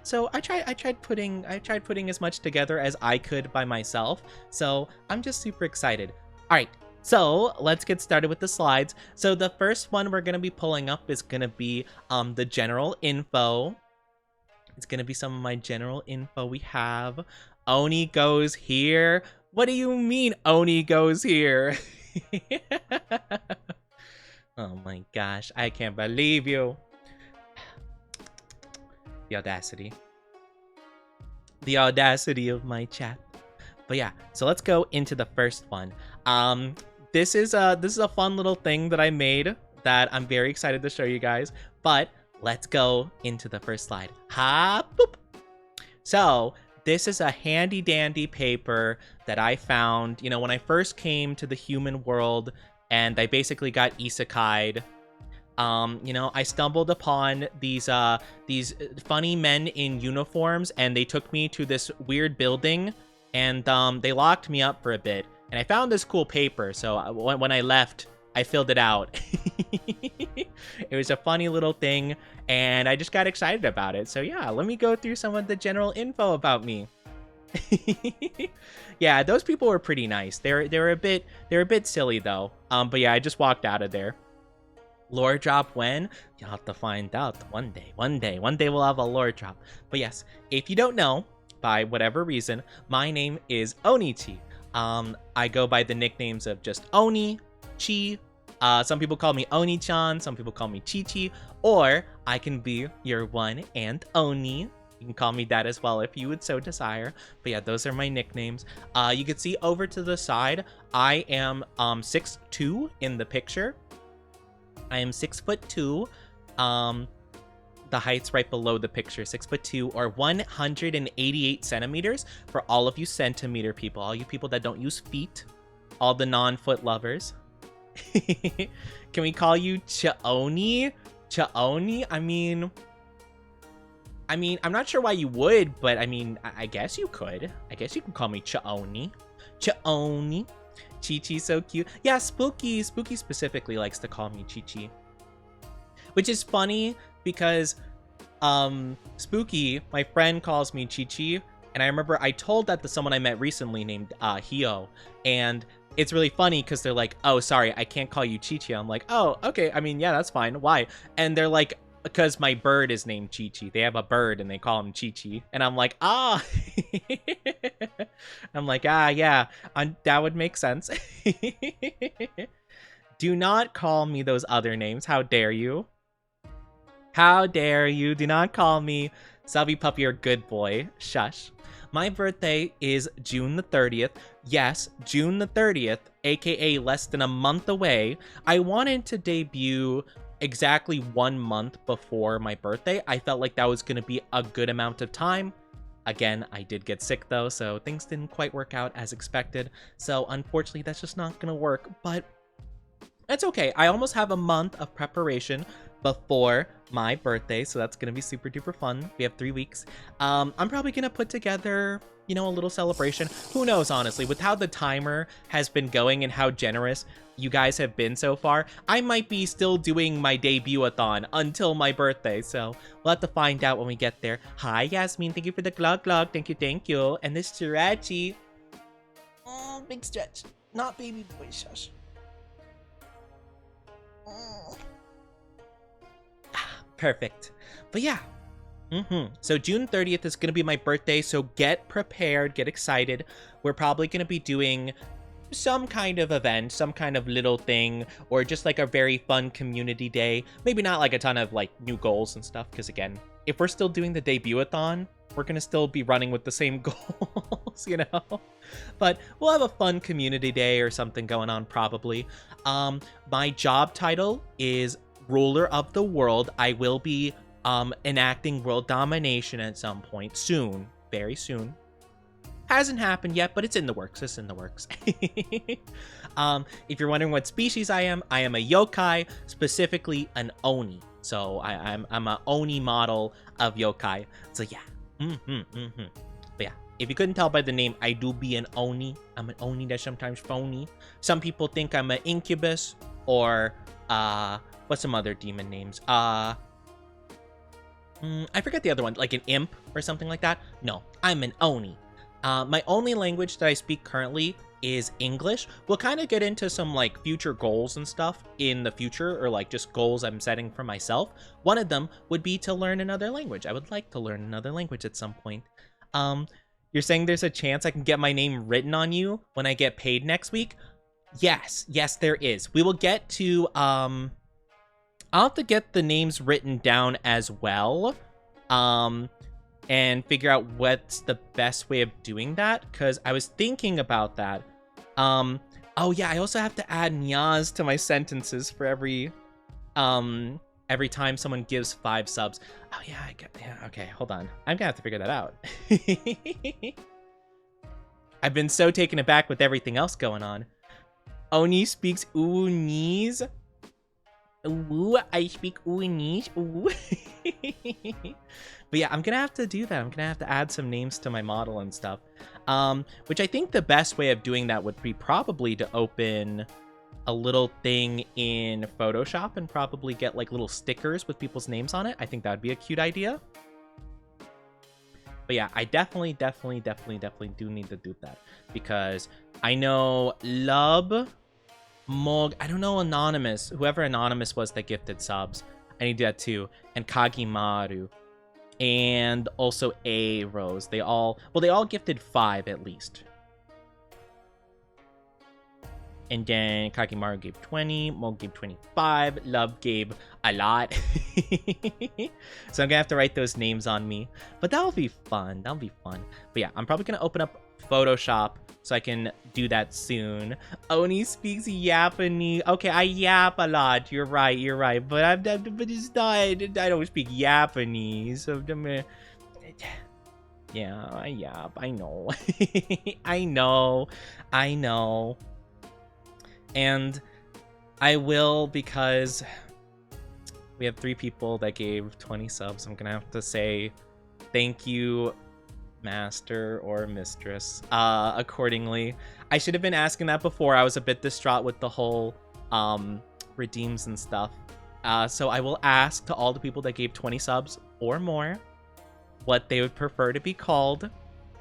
So I tried putting as much together as I could by myself. So I'm just super excited. All right. So let's get started with the slides. So the first one we're gonna be pulling up is gonna be the general info. It's gonna be some of my general info. We have Oni goes here. What do you mean Oni goes here? Oh my gosh, I can't believe you. The audacity. The audacity of my chat. But yeah, so let's go into the first one. This is a fun little thing that I made that I'm very excited to show you guys. But let's go into the first slide. Ha boop. So this is a handy dandy paper that I found, you know, when I first came to the human world and I basically got isekai'd. You know, I stumbled upon these funny men in uniforms, and they took me to this weird building, and they locked me up for a bit. And I found this cool paper, so when I left, I filled it out. It was a funny little thing, and I just got excited about it. So yeah, let me go through some of the general info about me. Yeah, those people were pretty nice. They're a bit silly though. But yeah, I just walked out of there. Lore drop when? You'll have to find out one day. One day we'll have a lore drop. But yes, if you don't know, by whatever reason, my name is Onichi. I go by the nicknames of just Oni, Chi. Some people call me Oni-chan, some people call me Chi-Chi, or I can be your one and Oni. You can call me that as well if you would so desire. But yeah, those are my nicknames. You can see over to the side, I am 6'2" in the picture. I am 6'2". The height's right below the picture, 6'2" or 188 centimeters for all of you centimeter people, all you people that don't use feet, all the non-foot lovers. Can we call you Chaoni? Chaoni? I mean, I'm not sure why you would, but I mean, I guess you could. I guess you can call me Chaoni. Chaoni. Chi-Chi, so cute. Yeah, Spooky specifically likes to call me Chi-Chi. Which is funny because Spooky, my friend, calls me Chi-Chi, and I remember I told that to someone I met recently named Hio, and it's really funny because they're like, oh, sorry, I can't call you Chi-Chi. I'm like, oh, okay, I mean, yeah, that's fine. Why? And they're like, because my bird is named Chi-Chi. They have a bird and they call him Chi-Chi. And I'm like, ah. I'm like, yeah, that would make sense. Do not call me those other names. How dare you? How dare you? Do not call me Selby Puppy or Good Boy. Shush. My birthday is June the 30th. Yes, June the 30th, aka less than a month away. I wanted to debut exactly 1 month before my birthday. I felt like that was going to be a good amount of time. Again, I did get sick though, so things didn't quite work out as expected. So unfortunately, that's just not going to work, but that's okay. I almost have a month of preparation before my birthday, so that's gonna be super duper fun. We have 3 weeks. I'm probably gonna put together, you know, a little celebration. Who knows, honestly, with how the timer has been going and how generous you guys have been so far, I might be still doing my debut-a-thon until my birthday, so we'll have to find out when we get there. Hi, Yasmin, thank you for the glug glug. Thank you. And this stretchy. Oh, big stretch. Not baby boy, shush. Perfect. But yeah. So June 30th is going to be my birthday, so get prepared, get excited. We're probably going to be doing some kind of event, some kind of little thing, or just like a very fun community day. Maybe not like a ton of like new goals and stuff, because again, if we're still doing the debut-a-thon, we're going to still be running with the same goals, you know? But we'll have a fun community day or something going on probably. My job title is Ruler of the World. I will be enacting world domination at some point soon, very soon. Hasn't happened yet, but it's in the works. If you're wondering what species I am a yokai, specifically an oni. So I'm an oni model of yokai. So yeah. But yeah, if you couldn't tell by the name, I do be an oni. I'm an oni that's sometimes phony. Some people think I'm an incubus or what's some other demon names? I forget the other one, like an imp or something like that. No, I'm an Oni. My only language that I speak currently is English. We'll kind of get into some like future goals and stuff in the future, or like just goals I'm setting for myself. One of them would be to learn another language. I would like to learn another language at some point. You're saying there's a chance I can get my name written on you when I get paid next week? Yes, there is. We will get to, I'll have to get the names written down as well, and figure out what's the best way of doing that, because I was thinking about that. Oh yeah, I also have to add nyas to my sentences for every time someone gives 5 subs. Oh yeah, okay, hold on. I'm gonna have to figure that out. I've been so taken aback with everything else going on. Oni speaks Unis. Ooh, I speak Unis. Ooh. But yeah, I'm gonna have to do that. I'm gonna have to add some names to my model and stuff. Which I think the best way of doing that would be probably to open a little thing in Photoshop and probably get like little stickers with people's names on it. I think that would be a cute idea. But yeah, I definitely do need to do that, because I know Lub, Mog, I don't know Anonymous, whoever Anonymous was that gifted subs. I need to do that too. And Kagimaru. And also A Rose. They all gifted 5 at least. And then Kagimaru gave 20, Mog gave 25, Love gave a lot. So I'm gonna have to write those names on me. But that'll be fun. But yeah, I'm probably gonna open up Photoshop so I can do that soon. Oni speaks Japanese. Okay, I yap a lot. You're right. But it's not. I don't speak Japanese. So yeah, I yap. I know. I know. And I will, because we have 3 people that gave 20 subs. I'm gonna have to say thank you, master or mistress, accordingly. I should have been asking that before. I was a bit distraught with the whole redeems and stuff. So I will ask to all the people that gave 20 subs or more what they would prefer to be called.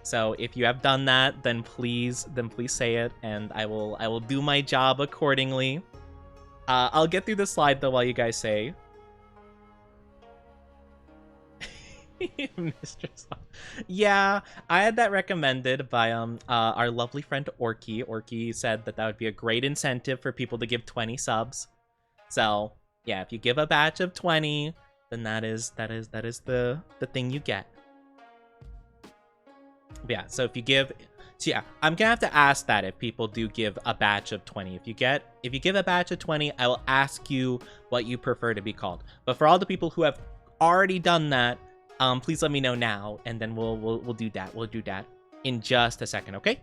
So if you have done that, then please say it, and I will do my job accordingly. I'll get through the slide though while you guys say. Mistress. Yeah, I had that recommended by our lovely friend Orky. Orky said that would be a great incentive for people to give 20 subs. So yeah, if you give a batch of 20, then that is the thing you get. But yeah, so if you give, so yeah, I'm gonna have to ask that if people do give a batch of 20. If you give a batch of 20, I will ask you what you prefer to be called. But for all the people who have already done that, please let me know now, and then we'll do that. We'll do that in just a second, okay?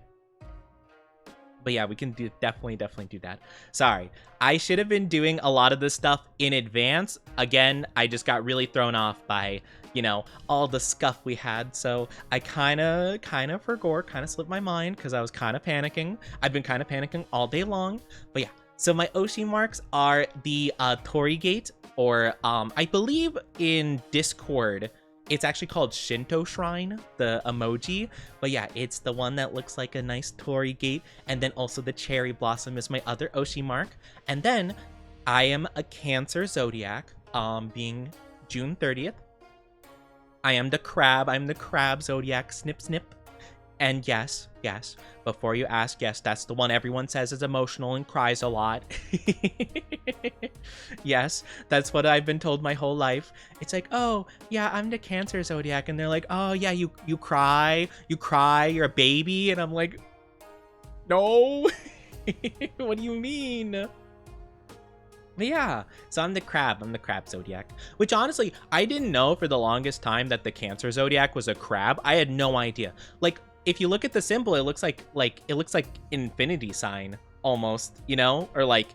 But yeah, we can definitely do that. Sorry, I should have been doing a lot of this stuff in advance. Again, I just got really thrown off by, you know, all the scuff we had. So I kind of slipped my mind because I was kind of panicking. I've been kind of panicking all day long. But yeah, so my Oshi marks are the Torigate, or I believe in Discord, it's actually called Shinto Shrine, the emoji. But yeah, it's the one that looks like a nice torii gate. And then also the cherry blossom is my other Oshi mark. And then I am a Cancer zodiac, being June 30th. I am the crab. I'm the crab zodiac. Snip, snip. And yes, before you ask, yes, that's the one everyone says is emotional and cries a lot. Yes, that's what I've been told my whole life. It's like, oh, yeah, I'm the Cancer zodiac. And they're like, oh, yeah, you cry, you're a baby. And I'm like, no, what do you mean? But yeah, so I'm the crab zodiac, which honestly, I didn't know for the longest time that the Cancer zodiac was a crab. I had no idea. Like, if you look at the symbol, it looks like infinity sign almost, you know, or like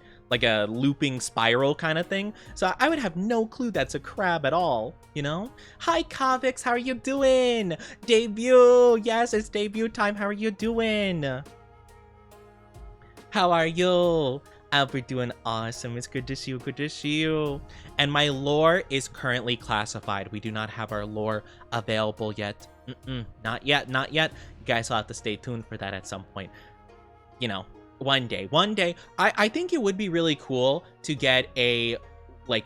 a looping spiral kind of thing. So I would have no clue that's a crab at all, you know? Hi, Kavix, how are you doing? Debut, yes, it's debut time. How are you doing? How are you? I hope you're doing awesome. It's good to see you. Good to see you. And my lore is currently classified. We do not have our lore available yet. Not yet. Not yet. You guys will have to stay tuned for that at some point. You know, one day. I think it would be really cool to get a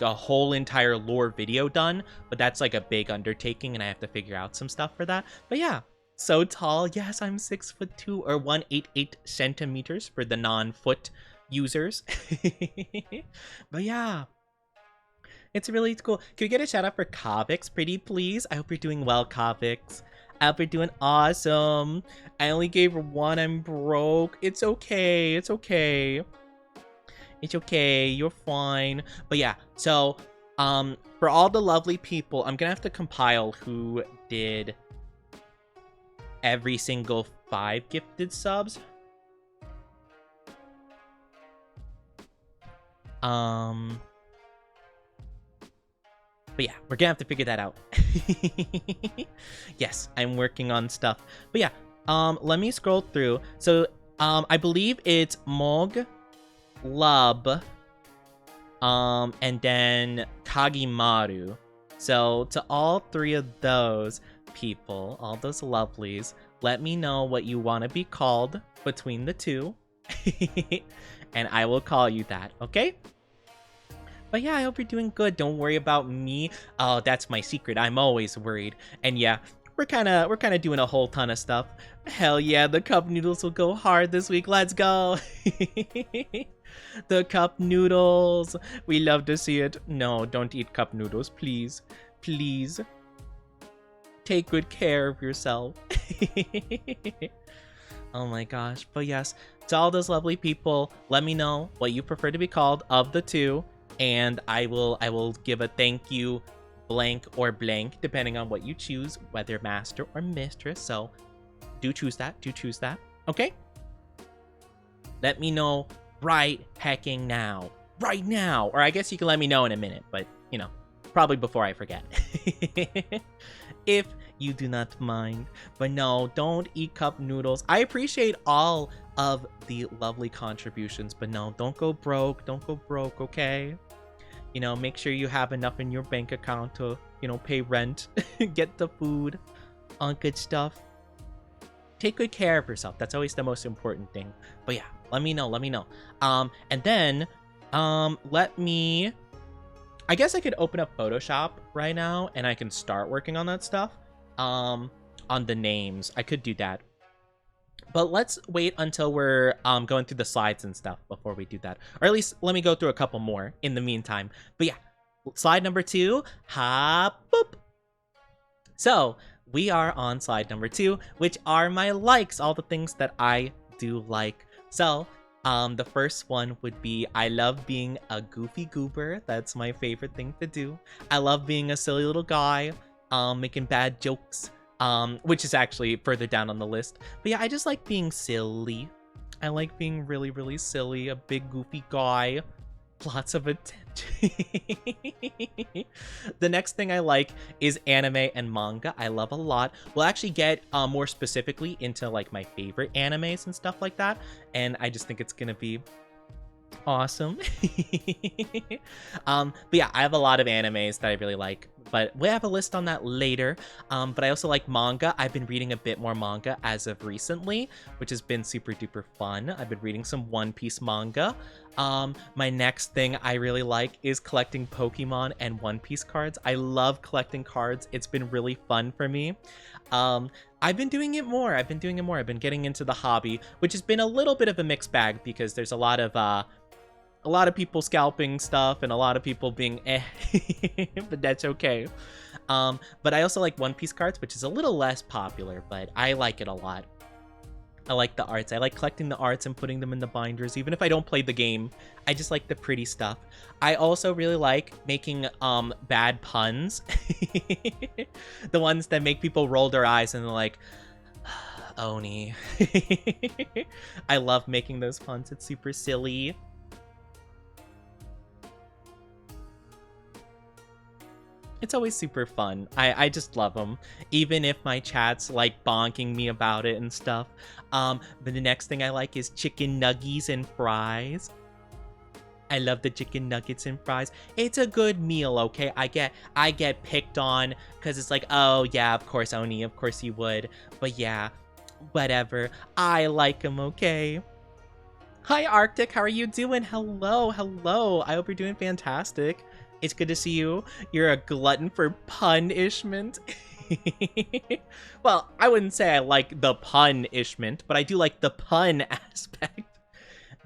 whole entire lore video done, but that's like a big undertaking and I have to figure out some stuff for that. But yeah, so tall. Yes, I'm 6'2" or 188 centimeters for the non-foot users. But yeah, it's really cool. Can we get a shout out for Kavix, pretty please? I hope you're doing well, Kavix. I hope you're doing awesome. I only gave her one. I'm broke. It's okay. It's okay. It's okay. You're fine. But yeah, so for all the lovely people, I'm gonna have to compile who did every single 5 gifted subs. But yeah, we're gonna have to figure that out. Yes, I'm working on stuff. But yeah, let me scroll through. So, I believe it's Mog, Lub, and then Kagimaru. So to all 3 of those people, all those lovelies, let me know what you want to be called between the 2. And I will call you that, okay? But yeah, I hope you're doing good. Don't worry about me. Oh, that's my secret. I'm always worried. And yeah, we're kind of doing a whole ton of stuff. Hell yeah, the cup noodles will go hard this week. Let's go. The cup noodles. We love to see it. No, don't eat cup noodles, please. Please. Take good care of yourself. Oh my gosh. But yes, to all those lovely people, let me know what you prefer to be called of the 2. And I will give a thank you blank or blank depending on what you choose, whether master or mistress. So do choose that. Okay? Let me know right hecking now. Right now. Or I guess you can let me know in a minute, but you know, probably before I forget. If you do not mind. But no, don't eat cup noodles. I appreciate all of the lovely contributions, but no, don't go broke. Don't go broke, okay? You know, make sure you have enough in your bank account to, you know, pay rent, get the food, all good stuff. Take good care of yourself. That's always the most important thing. But yeah, let me know. And then, I guess I could open up Photoshop right now and I can start working on that stuff. On the names. I could do that. But let's wait until we're going through the slides and stuff before we do that. Or at least let me go through a couple more in the meantime. But yeah, slide number 2. Hop boop. So we are on slide number 2, which are my likes, all the things that I do like. So the first one would be, I love being a goofy goober. That's my favorite thing to do. I love being a silly little guy, making bad jokes, which is actually further down on the list. But yeah, I just like being silly. I like being really, really silly, a big goofy guy. Lots of attention. The next thing I like is anime and manga. I love a lot. We'll actually get more specifically into like my favorite animes and stuff like that. And I just think it's gonna be awesome. But yeah, I have a lot of animes that I really like, but we'll have a list on that later. But I also like manga. I've been reading a bit more manga as of recently, which has been super duper fun. I've been reading some One Piece manga. My next thing I really like is collecting Pokemon and One Piece cards. I love collecting cards. It's been really fun for me. I've been doing it more. I've been getting into the hobby, which has been a little bit of a mixed bag because there's a lot of people scalping stuff and a lot of people being but that's okay. But I also like One Piece cards, which is a little less popular, but I like it a lot. I like the arts. I like collecting the arts and putting them in the binders, even if I don't play the game. I just like the pretty stuff. I also really like making bad puns. The ones that make people roll their eyes and they're like, Oni. I love making those puns. It's super silly. It's always super fun. I just love them, even if my chat's like bonking me about it and stuff. But the next thing I like is chicken nuggies and fries. I love the chicken nuggets and fries. It's a good meal, okay? I get picked on because it's like, oh yeah, of course, Oni, of course you would. But yeah, whatever. I like them, okay? Hi, Arctic. How are you doing? Hello, hello. I hope you're doing fantastic. It's good to see you. You're a glutton for punishment. Well, I wouldn't say I like the punishment, but I do like the pun aspect.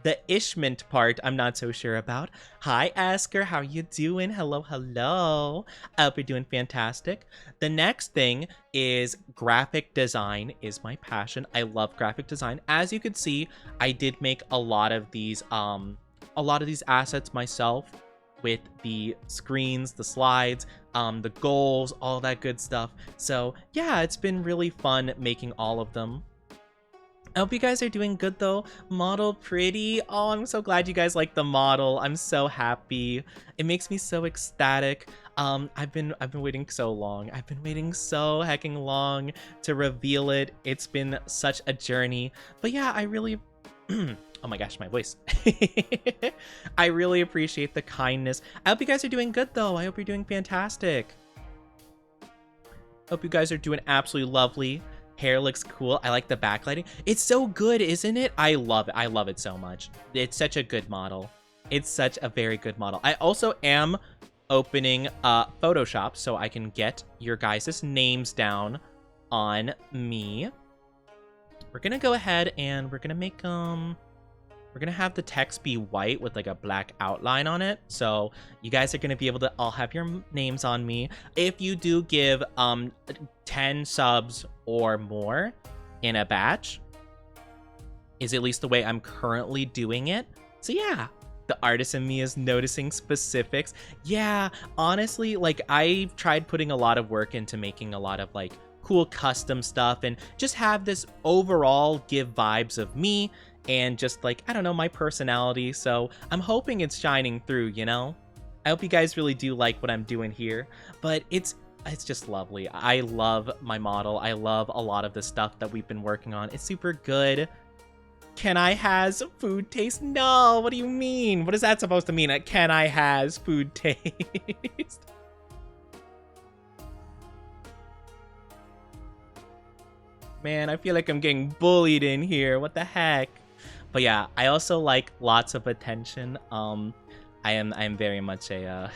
The ishment part, I'm not so sure about. Hi, Asker. How you doing? Hello, hello. I hope you're doing fantastic. The next thing is graphic design is my passion. I love graphic design. As you can see, I did make a lot of these assets myself with the screens, the slides, the goals, all that good stuff. So yeah, it's been really fun making all of them. I hope you guys are doing good though. Model pretty. Oh, I'm so glad you guys like the model. I'm so happy. It makes me so ecstatic. I've been waiting so long. I've been waiting so hecking long to reveal it. It's been such a journey. But yeah, I really oh my gosh, my voice. I really appreciate the kindness. I hope you guys are doing good though. I hope you're doing fantastic. Hope you guys are doing absolutely lovely. Hair looks cool. I like the backlighting. It's so good, isn't it? I love it. I love it so much. It's such a good model. It's such a very good model. I also am opening Photoshop so I can get your guys' names down on me. We're gonna go ahead and we're gonna make we're gonna have the text be white with like a black outline on it. So you guys are gonna be able to all have your names on me. If you do give 10 subs or more in a batch, is at least the way I'm currently doing it. So yeah, the artist in me is noticing specifics. Yeah, honestly, like I've tried putting a lot of work into making a lot of like cool custom stuff and just have this overall give vibes of me and just like, I don't know, my personality. So I'm hoping it's shining through, you know? I hope you guys really do like what I'm doing here, but it's just lovely. I love my model. I love a lot of the stuff that we've been working on. It's super good. Can I has food taste? No, what do you mean? What is that supposed to mean? Can I has food taste? Man, I feel like I'm getting bullied in here. What the heck? But yeah, I also like lots of attention. I'm very much a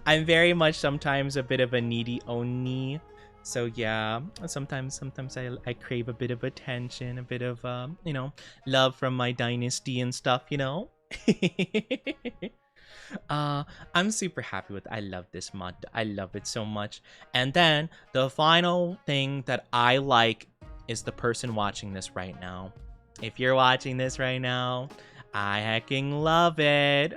I'm very much sometimes a bit of a needy oni. So yeah, sometimes I crave a bit of attention, a bit of you know, love from my dynasty and stuff, you know. I'm super happy with it. I love this mod. I love it so much. And then the final thing that I like is the person watching this right now. If you're watching this right now, I hecking love it.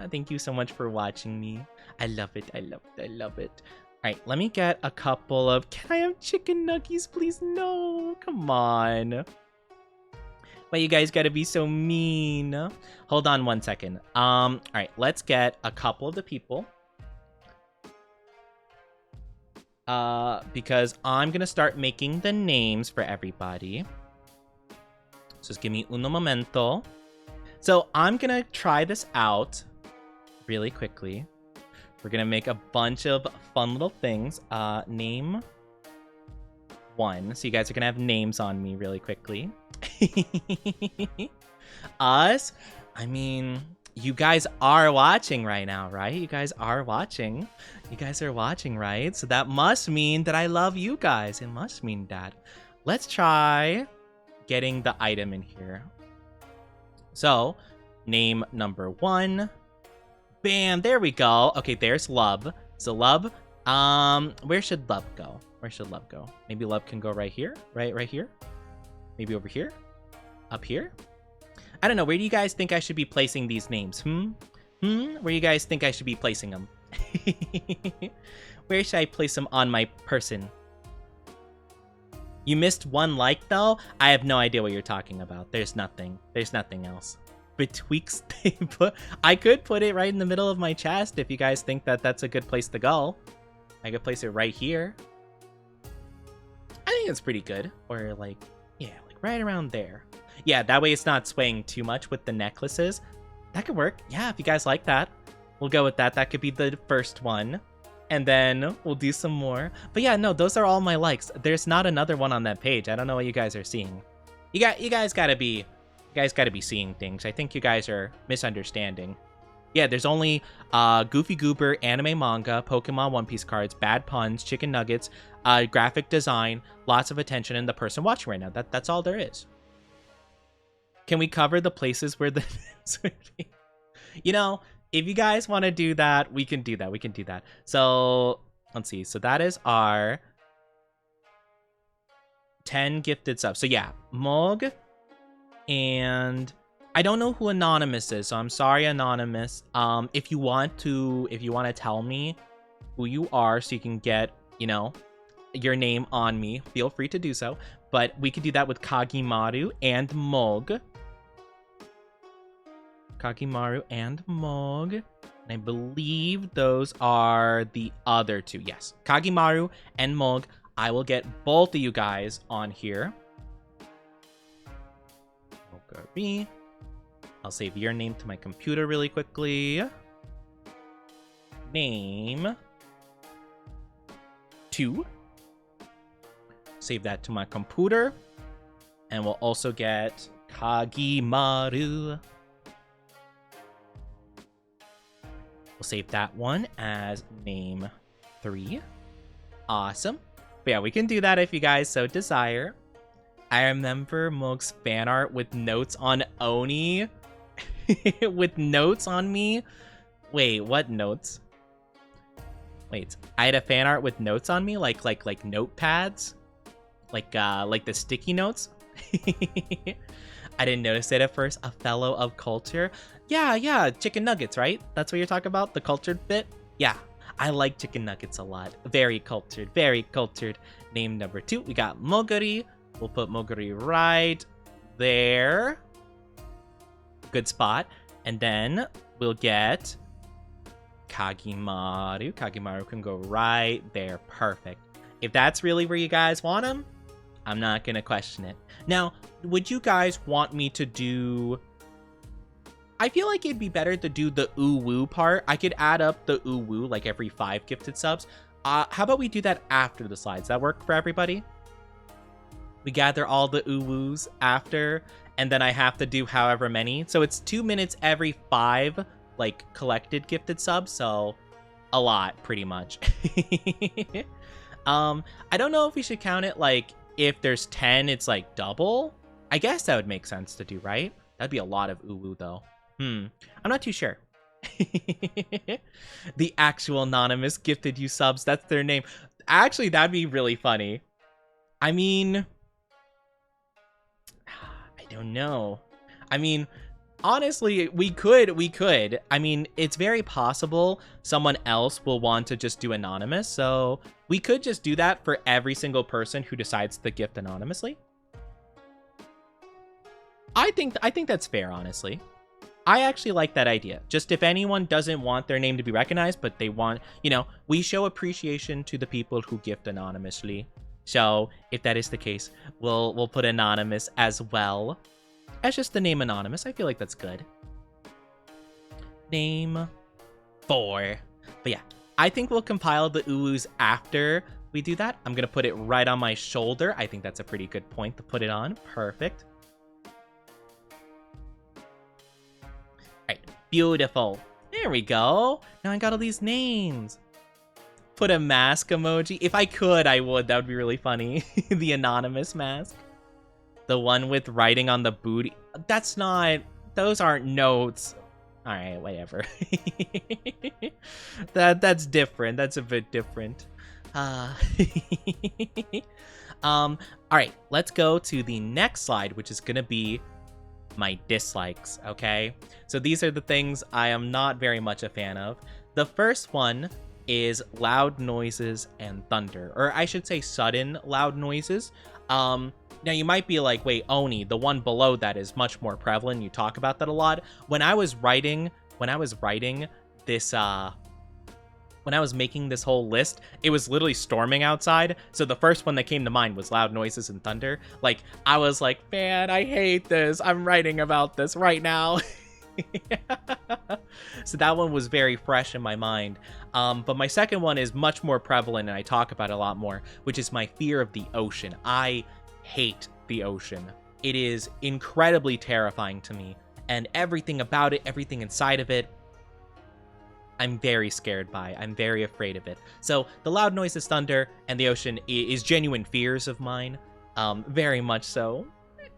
Thank you so much for watching me. I love it. I love it. I love it. All right, let me get a couple of... Can I have chicken nuggies, please? No, come on. But you guys gotta be so mean. Hold on one second. All right, let's get a couple of the people. Because I'm gonna start making the names for everybody. So just give me uno momento. So I'm gonna try this out really quickly. We're gonna make a bunch of fun little things. Name one. So you guys are gonna have names on me really quickly. Us? I mean, you guys are watching right now, right? You guys are watching. You guys are watching, right? So that must mean that I love you guys. It must mean that. Let's try getting the item in here. So, name number one. Bam, there we go. Okay, there's Love. So Love, where should Love go? Where should Love go? Maybe Love can go right here, right here. Maybe over here, up here. I don't know. Where do you guys think I should be placing these names? Where do you guys think I should be placing them? Where should I place them on my person? You missed one like though? I have no idea what you're talking about. There's nothing. There's nothing else. Betwixt, I could put it right in the middle of my chest if you guys think that that's a good place to go. I could place it right here. I think it's pretty good. Or like, yeah, like right around there. Yeah, that way it's not swaying too much with the necklaces. That could work. Yeah, if you guys like that, we'll go with that. That could be the first one. And then we'll do some more. But yeah, no, those are all my likes. There's not another one on that page. I don't know what you guys are seeing. You guys gotta be seeing things. I think you guys are misunderstanding. Yeah, there's only Goofy Goober, anime manga, Pokemon One Piece cards, bad puns, chicken nuggets, graphic design, lots of attention, and the person watching right now. That's all there is. Can we cover the places where the you know, if you guys want to do that, we can do that. We can do that. So let's see. So that is our 10 gifted subs. So yeah, Mog, and I don't know who Anonymous is, so I'm sorry, Anonymous. If you want to tell me who you are so you can get, you know, your name on me, feel free to do so. But we could do that with Kagimaru and Mog. Kagimaru and Mog. And I believe those are the other two. Yes, Kagimaru and Mog. I will get both of you guys on here. Moguri. I'll save your name to my computer really quickly. Name 2. Save that to my computer. And we'll also get Kagimaru. We'll save that one as name 3. Awesome. But yeah, we can do that if you guys so desire. I remember Mog's fan art with notes on Oni. With notes on me. Wait, what notes? Wait, I had a fan art with notes on me, like notepads, like the sticky notes. I didn't notice it at first. A fellow of culture. Yeah, chicken nuggets, right? That's what you're talking about, the cultured bit. Yeah, I like chicken nuggets a lot. Very cultured, very cultured. Name number 2. We got Moguri. We'll put Moguri right there. Good spot. And then we'll get Kagimaru. Kagimaru can go right there. Perfect. If that's really where you guys want him, I'm not going to question it. Now, would you guys want me to do... I feel like it'd be better to do the ooh-woo part. I could add up the ooh-woo like every 5 gifted subs. How about we do that after the slides? That work for everybody? We gather all the ooh-woos after, and then I have to do however many. So it's 2 minutes every 5, like, collected gifted subs. So a lot, pretty much. I don't know if we should count it, like, if there's 10, it's, like, double. I guess that would make sense to do, right? That'd be a lot of ooh-woo, though. I'm not too sure. The actual Anonymous gifted you subs. That's their name. Actually, that'd be really funny. I mean... I don't know. I mean, honestly, we could. I mean, it's very possible someone else will want to just do Anonymous, so we could just do that for every single person who decides to gift anonymously. I think that's fair, honestly. I actually like that idea. Just if anyone doesn't want their name to be recognized, but they want, you know, we show appreciation to the people who gift anonymously. So if that is the case, we'll put anonymous as well as just the name Anonymous. I feel like that's good. Name 4. But yeah, I think we'll compile the oohs after we do that. I'm going to put it right on my shoulder. I think that's a pretty good point to put it on. Perfect. All right, beautiful. There we go. Now I got all these names. Put a mask emoji. If I could, I would. That would be really funny. The anonymous mask. The one with writing on the booty. That's not... Those aren't notes. Alright, whatever. That's different. That's a bit different. Alright, let's go to the next slide, which is going to be my dislikes, okay? So these are the things I am not very much a fan of. The first one is loud noises and thunder, or I should say sudden loud noises. Now you might be like, wait, Oni, the one below that is much more prevalent. You talk about that a lot. When I was writing this, when I was making this whole list, it was literally storming outside. So the first one that came to mind was loud noises and thunder. Like, I was like, man, I hate this. I'm writing about this right now. So that one was very fresh in my mind. But my second one is much more prevalent, and I talk about it a lot more, which is my fear of the ocean. I hate the ocean. It is incredibly terrifying to me, and everything about it, everything inside of it, I'm very scared by. I'm very afraid of it. So the loud noises, thunder, and the ocean is genuine fears of mine. Very much so.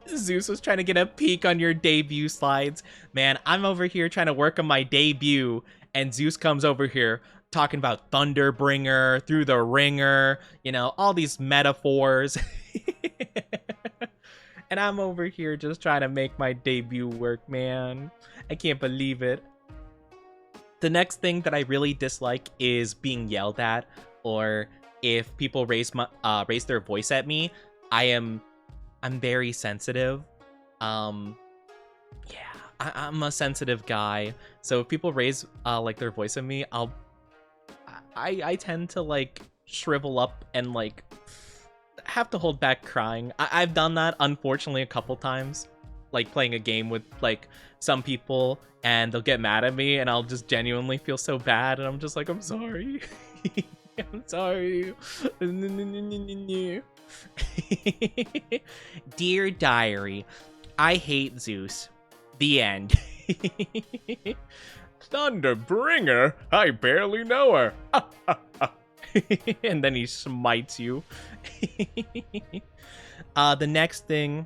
Zeus was trying to get a peek on your debut slides. Man, I'm over here trying to work on my debut, and Zeus comes over here talking about Thunderbringer, through the ringer, you know, all these metaphors. And I'm over here just trying to make my debut work, man. I can't believe it. The next thing that I really dislike is being yelled at, or if people raise their voice at me. I'm very sensitive. I'm a sensitive guy. So if people raise like their voice at me, I tend to like shrivel up and like have to hold back crying. I've done that unfortunately a couple times, like playing a game with like some people, and they'll get mad at me, and I'll just genuinely feel so bad, and I'm just like, I'm sorry. I'm sorry. Dear Diary, I hate Zeus. The end. Thunderbringer? I barely know her. And then he smites you. The next thing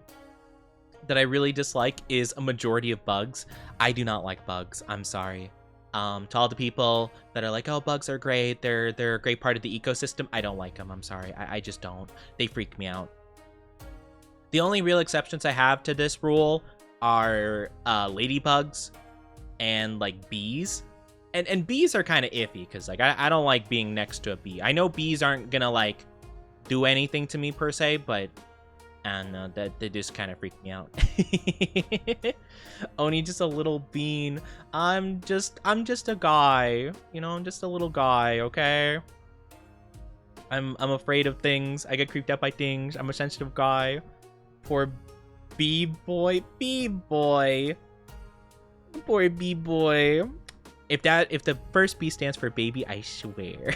that I really dislike is a majority of bugs. I do not like bugs. I'm sorry. To all the people that are like, oh, bugs are great, they're a great part of the ecosystem, I don't like them. I'm sorry. I just don't. They freak me out. The only real exceptions I have to this rule are ladybugs and like bees. And bees are kind of iffy because like I don't like being next to a bee. I know bees aren't gonna like do anything to me per se, but I don't know, that they just kind of freak me out. Oni, just a little bean. I'm just a guy, you know. I'm just a little guy, okay? I'm afraid of things. I get creeped out by things. I'm a sensitive guy. Poor B-boy, B-boy, poor B-boy. If the first B stands for baby, I swear,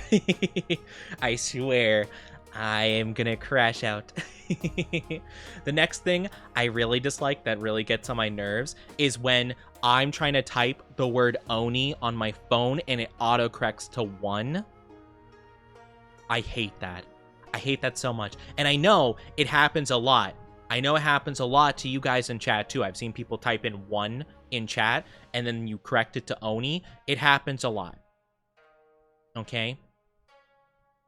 I swear, I am gonna crash out. The next thing I really dislike that really gets on my nerves is when I'm trying to type the word Oni on my phone and it autocorrects to 1. I hate that. I hate that so much. And I know it happens a lot. I know it happens a lot to you guys in chat too. I've seen people type in 1 in chat and then you correct it to Oni. It happens a lot. Okay?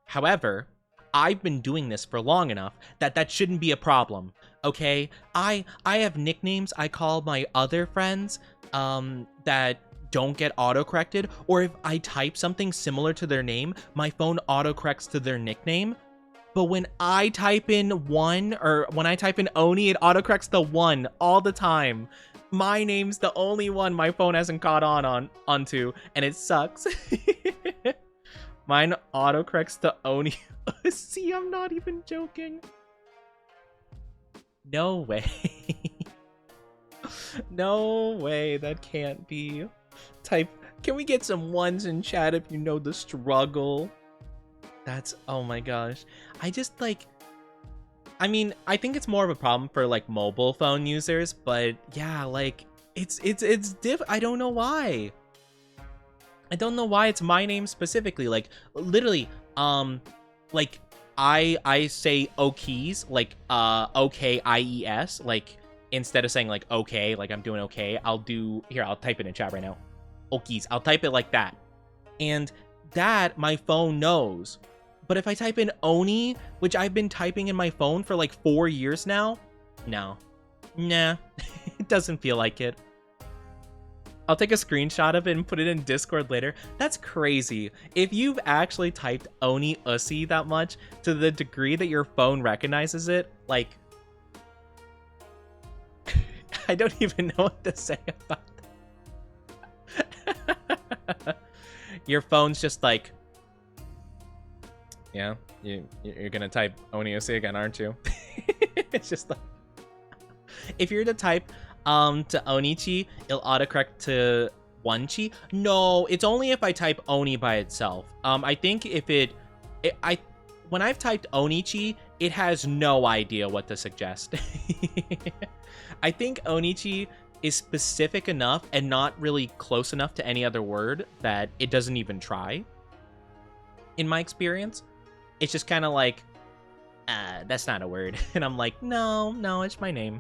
However, I've been doing this for long enough that shouldn't be a problem, okay? I have nicknames I call my other friends that don't get autocorrected, or if I type something similar to their name, my phone autocorrects to their nickname. But when I type in 1, or when I type in Oni, it autocorrects the 1 all the time. My name's the only one my phone hasn't caught onto, and it sucks. Mine autocorrects to Oni. See, I'm not even joking. No way. No way, that can't be. Type, can we get some 1s in chat if you know the struggle? That's, oh my gosh. I just like, I mean, I think it's more of a problem for like mobile phone users, but yeah, like it's I don't know why. I don't know why it's my name specifically. Like literally, like I say Okies, like OKIES, like instead of saying like okay, like I'm doing okay, I'll type it in chat right now. Okies. I'll type it like that. And that my phone knows. But if I type in Oni, which I've been typing in my phone for like 4 years now, no. Nah. It doesn't feel like it. I'll take a screenshot of it and put it in Discord later. That's crazy. If you've actually typed Oni Ussi that much to the degree that your phone recognizes it, like, I don't even know what to say about that. Your phone's just like, yeah, you're gonna type Oni Ussi again, aren't you? It's just like, if you're to type To Onichi, it'll autocorrect to Onchi. No, it's only if I type Oni by itself. I think if when I've typed Onichi, it has no idea what to suggest. I think Onichi is specific enough and not really close enough to any other word that it doesn't even try. In my experience, it's just kind of like, that's not a word. And I'm like, no, it's my name.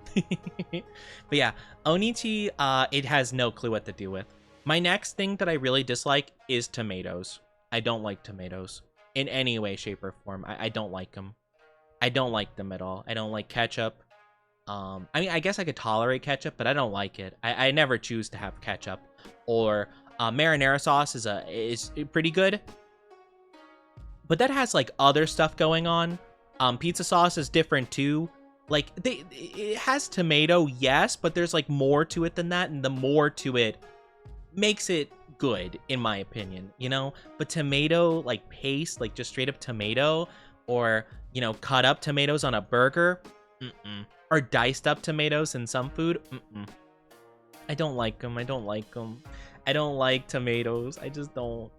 But yeah, Onichi, it has no clue what to do with. My next thing that I really dislike is tomatoes. I don't like tomatoes in any way, shape, or form. I don't like them. I don't like them at all. I don't like ketchup. I mean, I guess I could tolerate ketchup, but I don't like it. I never choose to have ketchup. Or marinara sauce is pretty good, but that has like other stuff going on. Pizza sauce is different too. Like it has tomato, yes, but there's like more to it than that, and the more to it makes it good in my opinion, you know. But tomato like paste, like just straight up tomato, or you know, cut up tomatoes on a burger, or diced up tomatoes in some food, I don't like them. I don't like them. I don't like tomatoes. I just don't.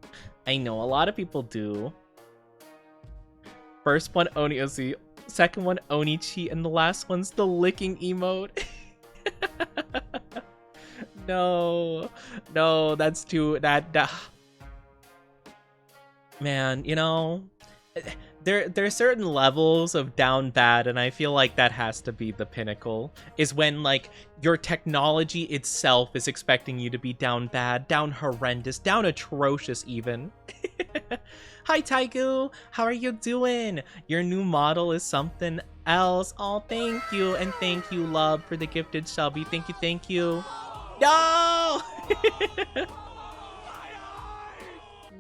I know a lot of people do. First one Oniosi, second one Onichi, and the last one's the licking emote. No, that's too that. Man, you know, there are certain levels of down bad, and I feel like that has to be the pinnacle. Is when like your technology itself is expecting you to be down bad, down horrendous, down atrocious even. Hi Taigu, how are you doing? Your new model is something else. Oh, thank you, and thank you, love, for the gifted subby. Thank you. No!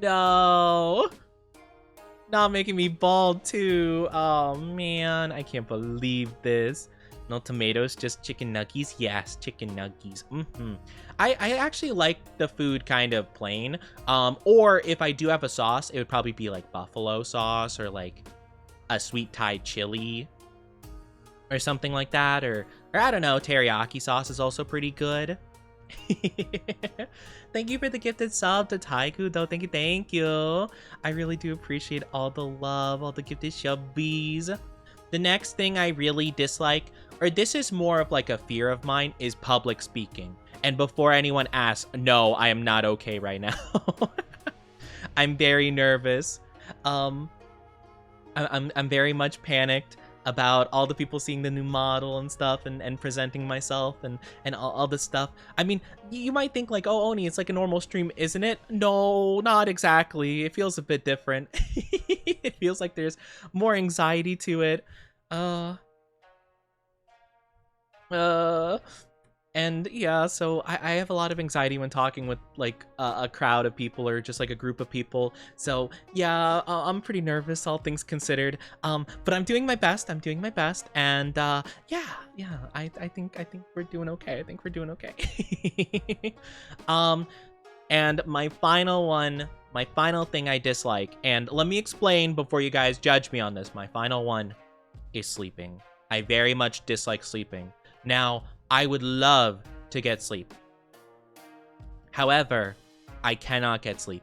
No! Not making me bald too. Oh man, I can't believe this. No tomatoes, just chicken nuggies. Yes, chicken nuggies. I actually like the food kind of plain. Or if I do have a sauce, it would probably be like buffalo sauce or like a sweet Thai chili or something like that. Or I don't know, teriyaki sauce is also pretty good. Thank you for the gifted sub to Taiku though. Thank you. I really do appreciate all the love, all the gifted shubbies. The next thing I really dislike, or this is more of like a fear of mine, is public speaking. And before anyone asks, no, I am not okay right now. I'm very nervous. I'm very much panicked about all the people seeing the new model and stuff, and presenting myself and all this stuff. I mean, you might think like, oh, Oni, it's like a normal stream, isn't it? No, not exactly. It feels a bit different. It feels like there's more anxiety to it. And yeah, so I have a lot of anxiety when talking with like a crowd of people or just like a group of people. So yeah, I'm pretty nervous, all things considered. But I'm doing my best. And yeah, I think we're doing okay. I think we're doing okay. And my final thing I dislike, and let me explain before you guys judge me on this. My final one is sleeping. I very much dislike sleeping. Now, I would love to get sleep. However, I cannot get sleep.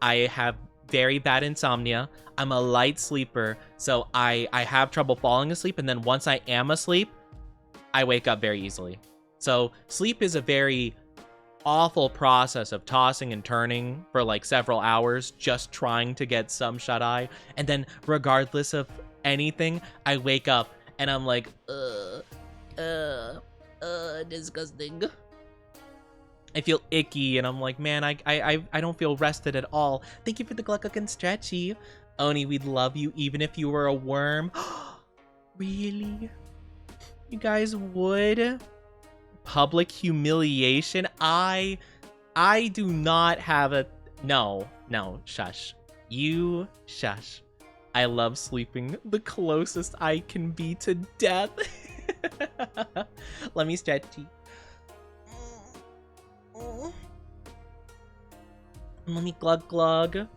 I have very bad insomnia. I'm a light sleeper, so I have trouble falling asleep, and then once I am asleep, I wake up very easily. So sleep is a very awful process of tossing and turning for like several hours, just trying to get some shut-eye, and then regardless of anything, I wake up and I'm like, disgusting. I feel icky, and I'm like, man, I don't feel rested at all. Thank you for the Gluckuk and Stretchy. Oni, we'd love you even if you were a worm. Really? You guys would? Public humiliation? I do not have a... No, shush. You shush. I love sleeping the closest I can be to death. Let me stretch. Let me glug glug.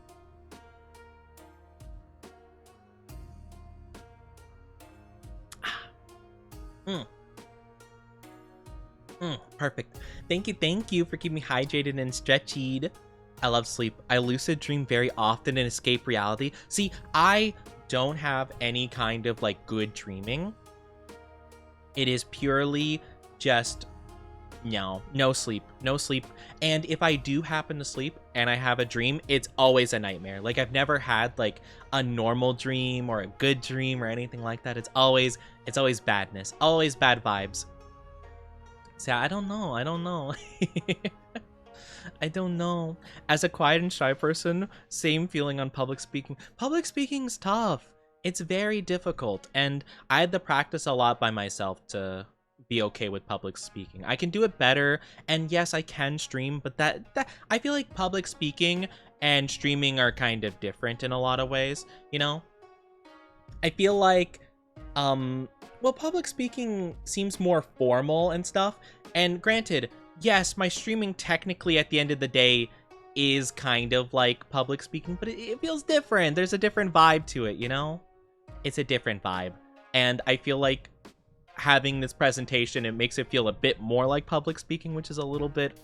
Thank you for keeping me hydrated and stretched. I love sleep. I lucid dream very often and escape reality. See, I don't have any kind of like good dreaming. It is purely just no sleep. And if I do happen to sleep and I have a dream, it's always a nightmare. Like, I've never had like a normal dream or a good dream or anything like that. It's always badness, always bad vibes. So I don't know. I don't know. As a quiet and shy person, same feeling on public speaking. Public speaking's tough. It's very difficult, and I had to practice a lot by myself to be okay with public speaking. I can do it better, and yes, I can stream, but that I feel like public speaking and streaming are kind of different in a lot of ways, you know? I feel like well, public speaking seems more formal and stuff, and granted, yes, my streaming technically at the end of the day is kind of like public speaking, but it feels different. There's a different vibe to it, you know? It's a different vibe, and I feel like having this presentation, it makes it feel a bit more like public speaking, which is a little bit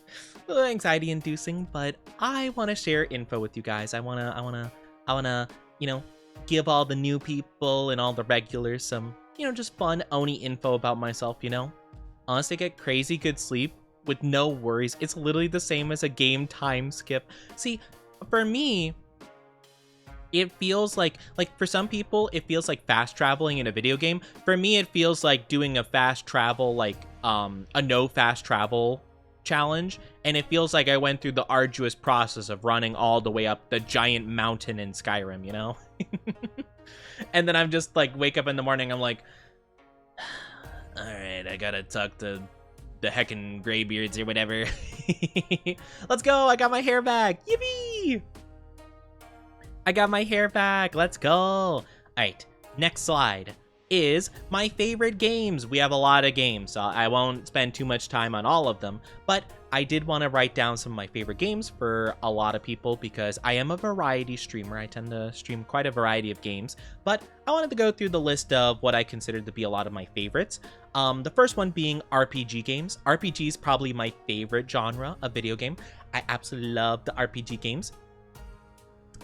anxiety inducing, but I want to share info with you guys. I want to, you know, give all the new people and all the regulars some, you know, just fun Oni info about myself, you know? Honestly, get crazy good sleep with no worries. It's literally the same as a game time skip. See, for me, it feels like for some people, it feels like fast traveling in a video game. For me, it feels like doing a fast travel, like a no fast travel challenge. And it feels like I went through the arduous process of running all the way up the giant mountain in Skyrim, you know? And then I'm just like, wake up in the morning, I'm like, all right, I gotta talk to the heckin' graybeards or whatever. Let's go, I got my hair back, yippee! I got my hair back. Let's go. All right, next slide is my favorite games. We have a lot of games, so I won't spend too much time on all of them, but I did want to write down some of my favorite games for a lot of people because I am a variety streamer. I tend to stream quite a variety of games, but I wanted to go through the list of what I consider to be a lot of my favorites. The first one being RPG games. RPG is probably my favorite genre of video game. I absolutely love the RPG games.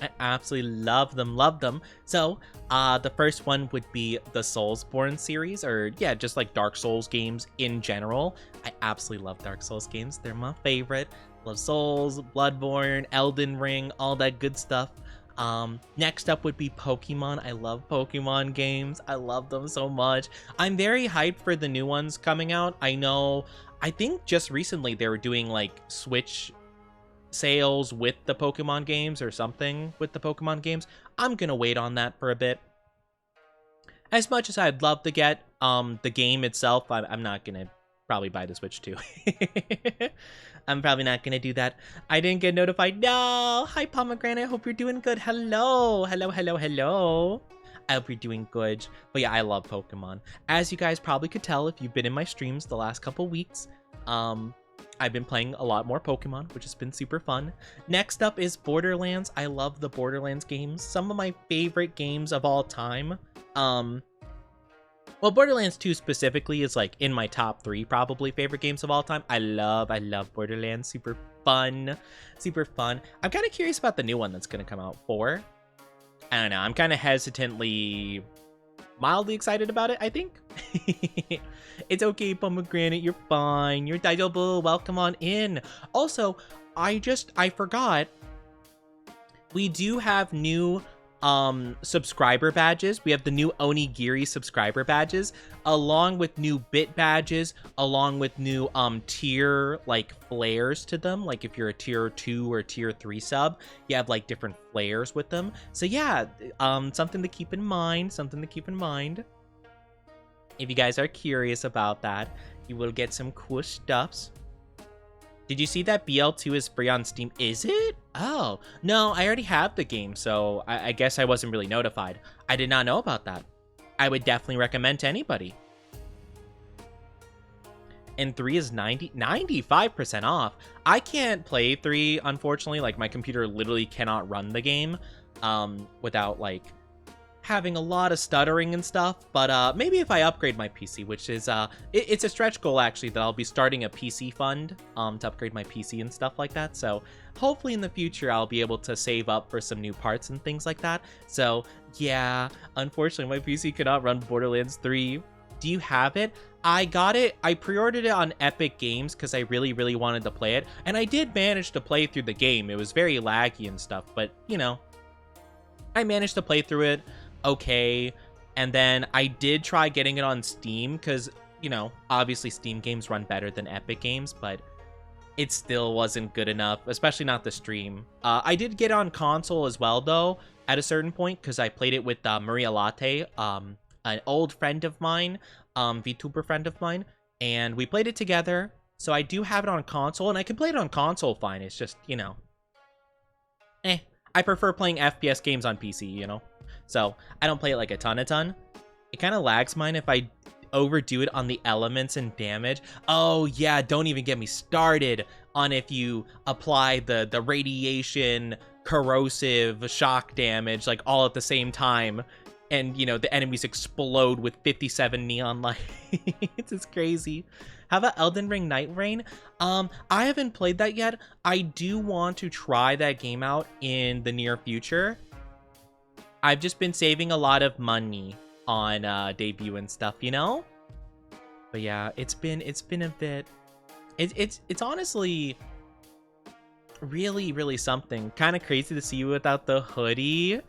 I absolutely love them. So, the first one would be the Soulsborne series, or yeah, just like Dark Souls games in general. I absolutely love Dark Souls games. They're my favorite. Love Souls, Bloodborne, Elden Ring, all that good stuff. Next up would be Pokemon. I love Pokemon games. I love them so much. I'm very hyped for the new ones coming out. I think just recently they were doing like Switch sales with the Pokemon games or something with the Pokemon games. I'm gonna wait on that for a bit. As much as I'd love to get the game itself, I'm not gonna probably buy the Switch too. I'm probably not gonna do that. I didn't get notified. No! Hi Pomegranate, hope you're doing good. Hello. I hope you're doing good. But yeah, I love Pokemon. As you guys probably could tell if you've been in my streams the last couple weeks, I've been playing a lot more Pokemon, which has been super fun. Next up is Borderlands. I love the Borderlands games. Some of my favorite games of all time. Well, Borderlands 2 specifically is like in my top 3 probably favorite games of all time. I love Borderlands. Super fun. I'm kind of curious about the new one that's going to come out, 4. I don't know. I'm kind of hesitantly mildly excited about it, I think. It's okay, Pomegranate, you're fine. You're Daidobu, welcome on in. Also, I forgot, we do have new subscriber badges. We have the new Onigiri subscriber badges, along with new bit badges, along with new tier like flares to them. Like if you're a tier 2 or tier 3 sub, you have like different flares with them. So yeah, something to keep in mind. If you guys are curious about that, you will get some cool stuffs. Did you see that BL2 is free on Steam? Is it? Oh, no, I already have the game, so I guess I wasn't really notified. I did not know about that. I would definitely recommend to anybody. And 3 is 95% off. I can't play 3, unfortunately. Like, my computer literally cannot run the game without, like, having a lot of stuttering and stuff, but maybe if I upgrade my PC, which is it's a stretch goal actually, that I'll be starting a PC fund to upgrade my PC and stuff like that. So hopefully in the future I'll be able to save up for some new parts and things like that. So yeah, unfortunately my PC cannot run Borderlands 3. Do you have it? I got it. I pre-ordered it on Epic Games because I really wanted to play it, and I did manage to play through the game. It was very laggy and stuff, but you know, I managed to play through it okay. And then I did try getting it on Steam because, you know, obviously Steam games run better than Epic Games, but it still wasn't good enough, especially not the stream. I did get on console as well though at a certain point because I played it with Maria Latte, an old friend of mine, VTuber friend of mine, and we played it together. So I do have it on console, and I can play it on console fine. It's just, you know, I prefer playing FPS games on PC, you know? So I don't play it like a ton. It kind of lags mine if I overdo it on the elements and damage. Oh yeah, don't even get me started on if you apply the radiation, corrosive, shock damage, like all at the same time, and you know, the enemies explode with 57 neon lights. It's crazy. How about Elden Ring Night Rain? I haven't played that yet. I do want to try that game out in the near future. I've just been saving a lot of money on debut and stuff, you know? But yeah, it's been a bit. It's honestly really something. Kind of crazy to see you without the hoodie.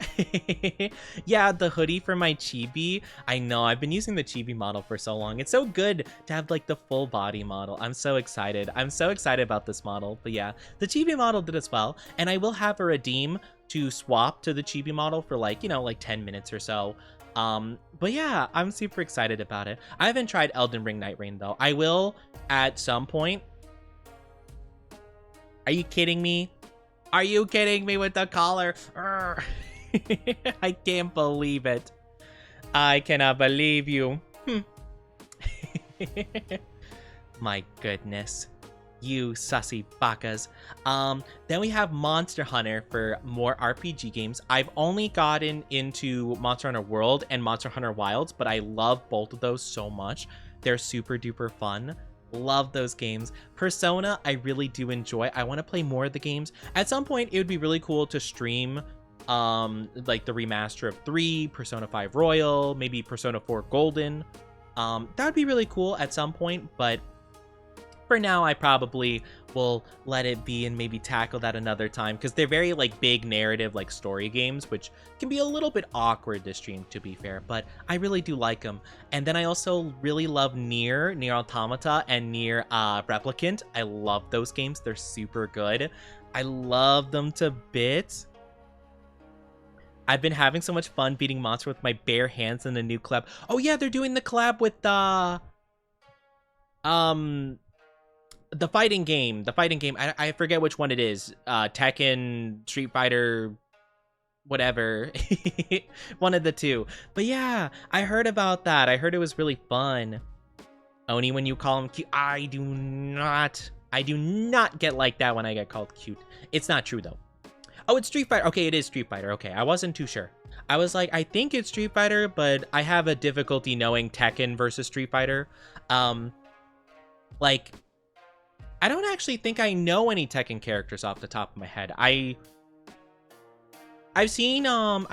Yeah, the hoodie for my chibi. I know, I've been using the chibi model for so long. It's so good to have like the full body model. I'm so excited about this model. But yeah, the chibi model did as well, and I will have a redeem to swap to the chibi model for like, you know, like 10 minutes or so. But yeah, I'm super excited about it. I haven't tried Elden Ring Night Rain though. I will at some point. Are you kidding me? Are you kidding me with the collar? I can't believe it. I cannot believe you. My goodness. You sussy bakas. Then we have Monster Hunter for more RPG games. I've only gotten into Monster Hunter World and Monster Hunter Wilds, but I love both of those so much. They're super duper fun. Love those games. Persona, I really do enjoy. I want to play more of the games. At some point, it would be really cool to stream like the remaster of 3, Persona 5 Royal, maybe Persona 4 Golden. That would be really cool at some point, but for now, I probably will let it be and maybe tackle that another time because they're very like big narrative, like story games, which can be a little bit awkward to stream, to be fair, but I really do like them. And then I also really love Nier Automata and Nier Replicant. I love those games. They're super good. I love them to bits. I've been having so much fun beating monsters with my bare hands in the new collab. Oh yeah, they're doing the collab with the fighting game. I forget which one it is. Tekken, Street Fighter, whatever. One of the two. But yeah, I heard about that. I heard it was really fun. Oni, when you call him cute, I do not get like that when I get called cute. It's not true though. Oh, it's Street Fighter. Okay, it is Street Fighter. Okay, I wasn't too sure. I was like, I think it's Street Fighter, but I have a difficulty knowing Tekken versus Street Fighter. Like, I don't actually think I know any Tekken characters off the top of my head. I've seen some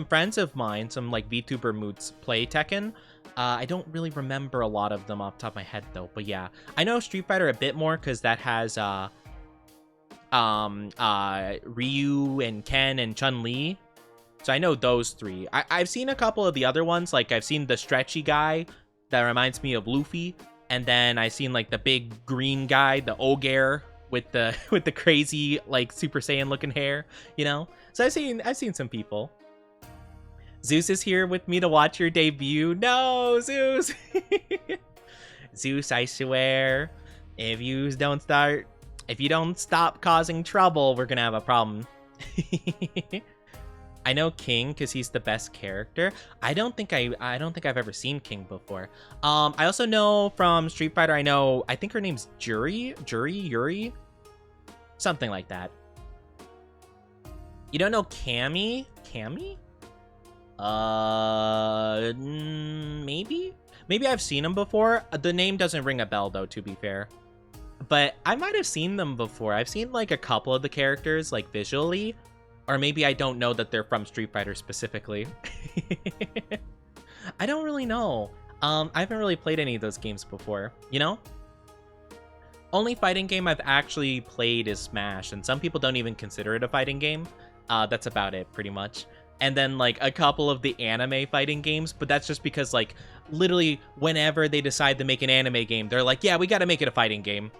friends of mine, some like VTuber moods play Tekken. I don't really remember a lot of them off the top of my head though. But yeah, I know Street Fighter a bit more because that has Ryu and Ken and Chun-Li. So I know those 3. I've seen a couple of the other ones. Like I've seen the stretchy guy that reminds me of Luffy. And then I seen like the big green guy, the Ogre with the crazy like Super Saiyan looking hair, you know? So I've seen some people. Zeus is here with me to watch your debut. No, Zeus. Zeus, I swear, if you don't stop causing trouble, we're gonna have a problem. I know King because he's the best character. I don't think I've ever seen King before. I also know from Street Fighter, I think her name's Yuri, something like that. You don't know Cammy? Maybe? Maybe I've seen them before. The name doesn't ring a bell, though, to be fair. But I might have seen them before. I've seen, like, a couple of the characters, like, visually. Or maybe I don't know that they're from Street Fighter specifically. I don't really know. I haven't really played any of those games before, you know? Only fighting game I've actually played is Smash, and some people don't even consider it a fighting game. That's about it, pretty much. And then, like, a couple of the anime fighting games, but that's just because, like, literally whenever they decide to make an anime game, they're like, yeah, we gotta make it a fighting game.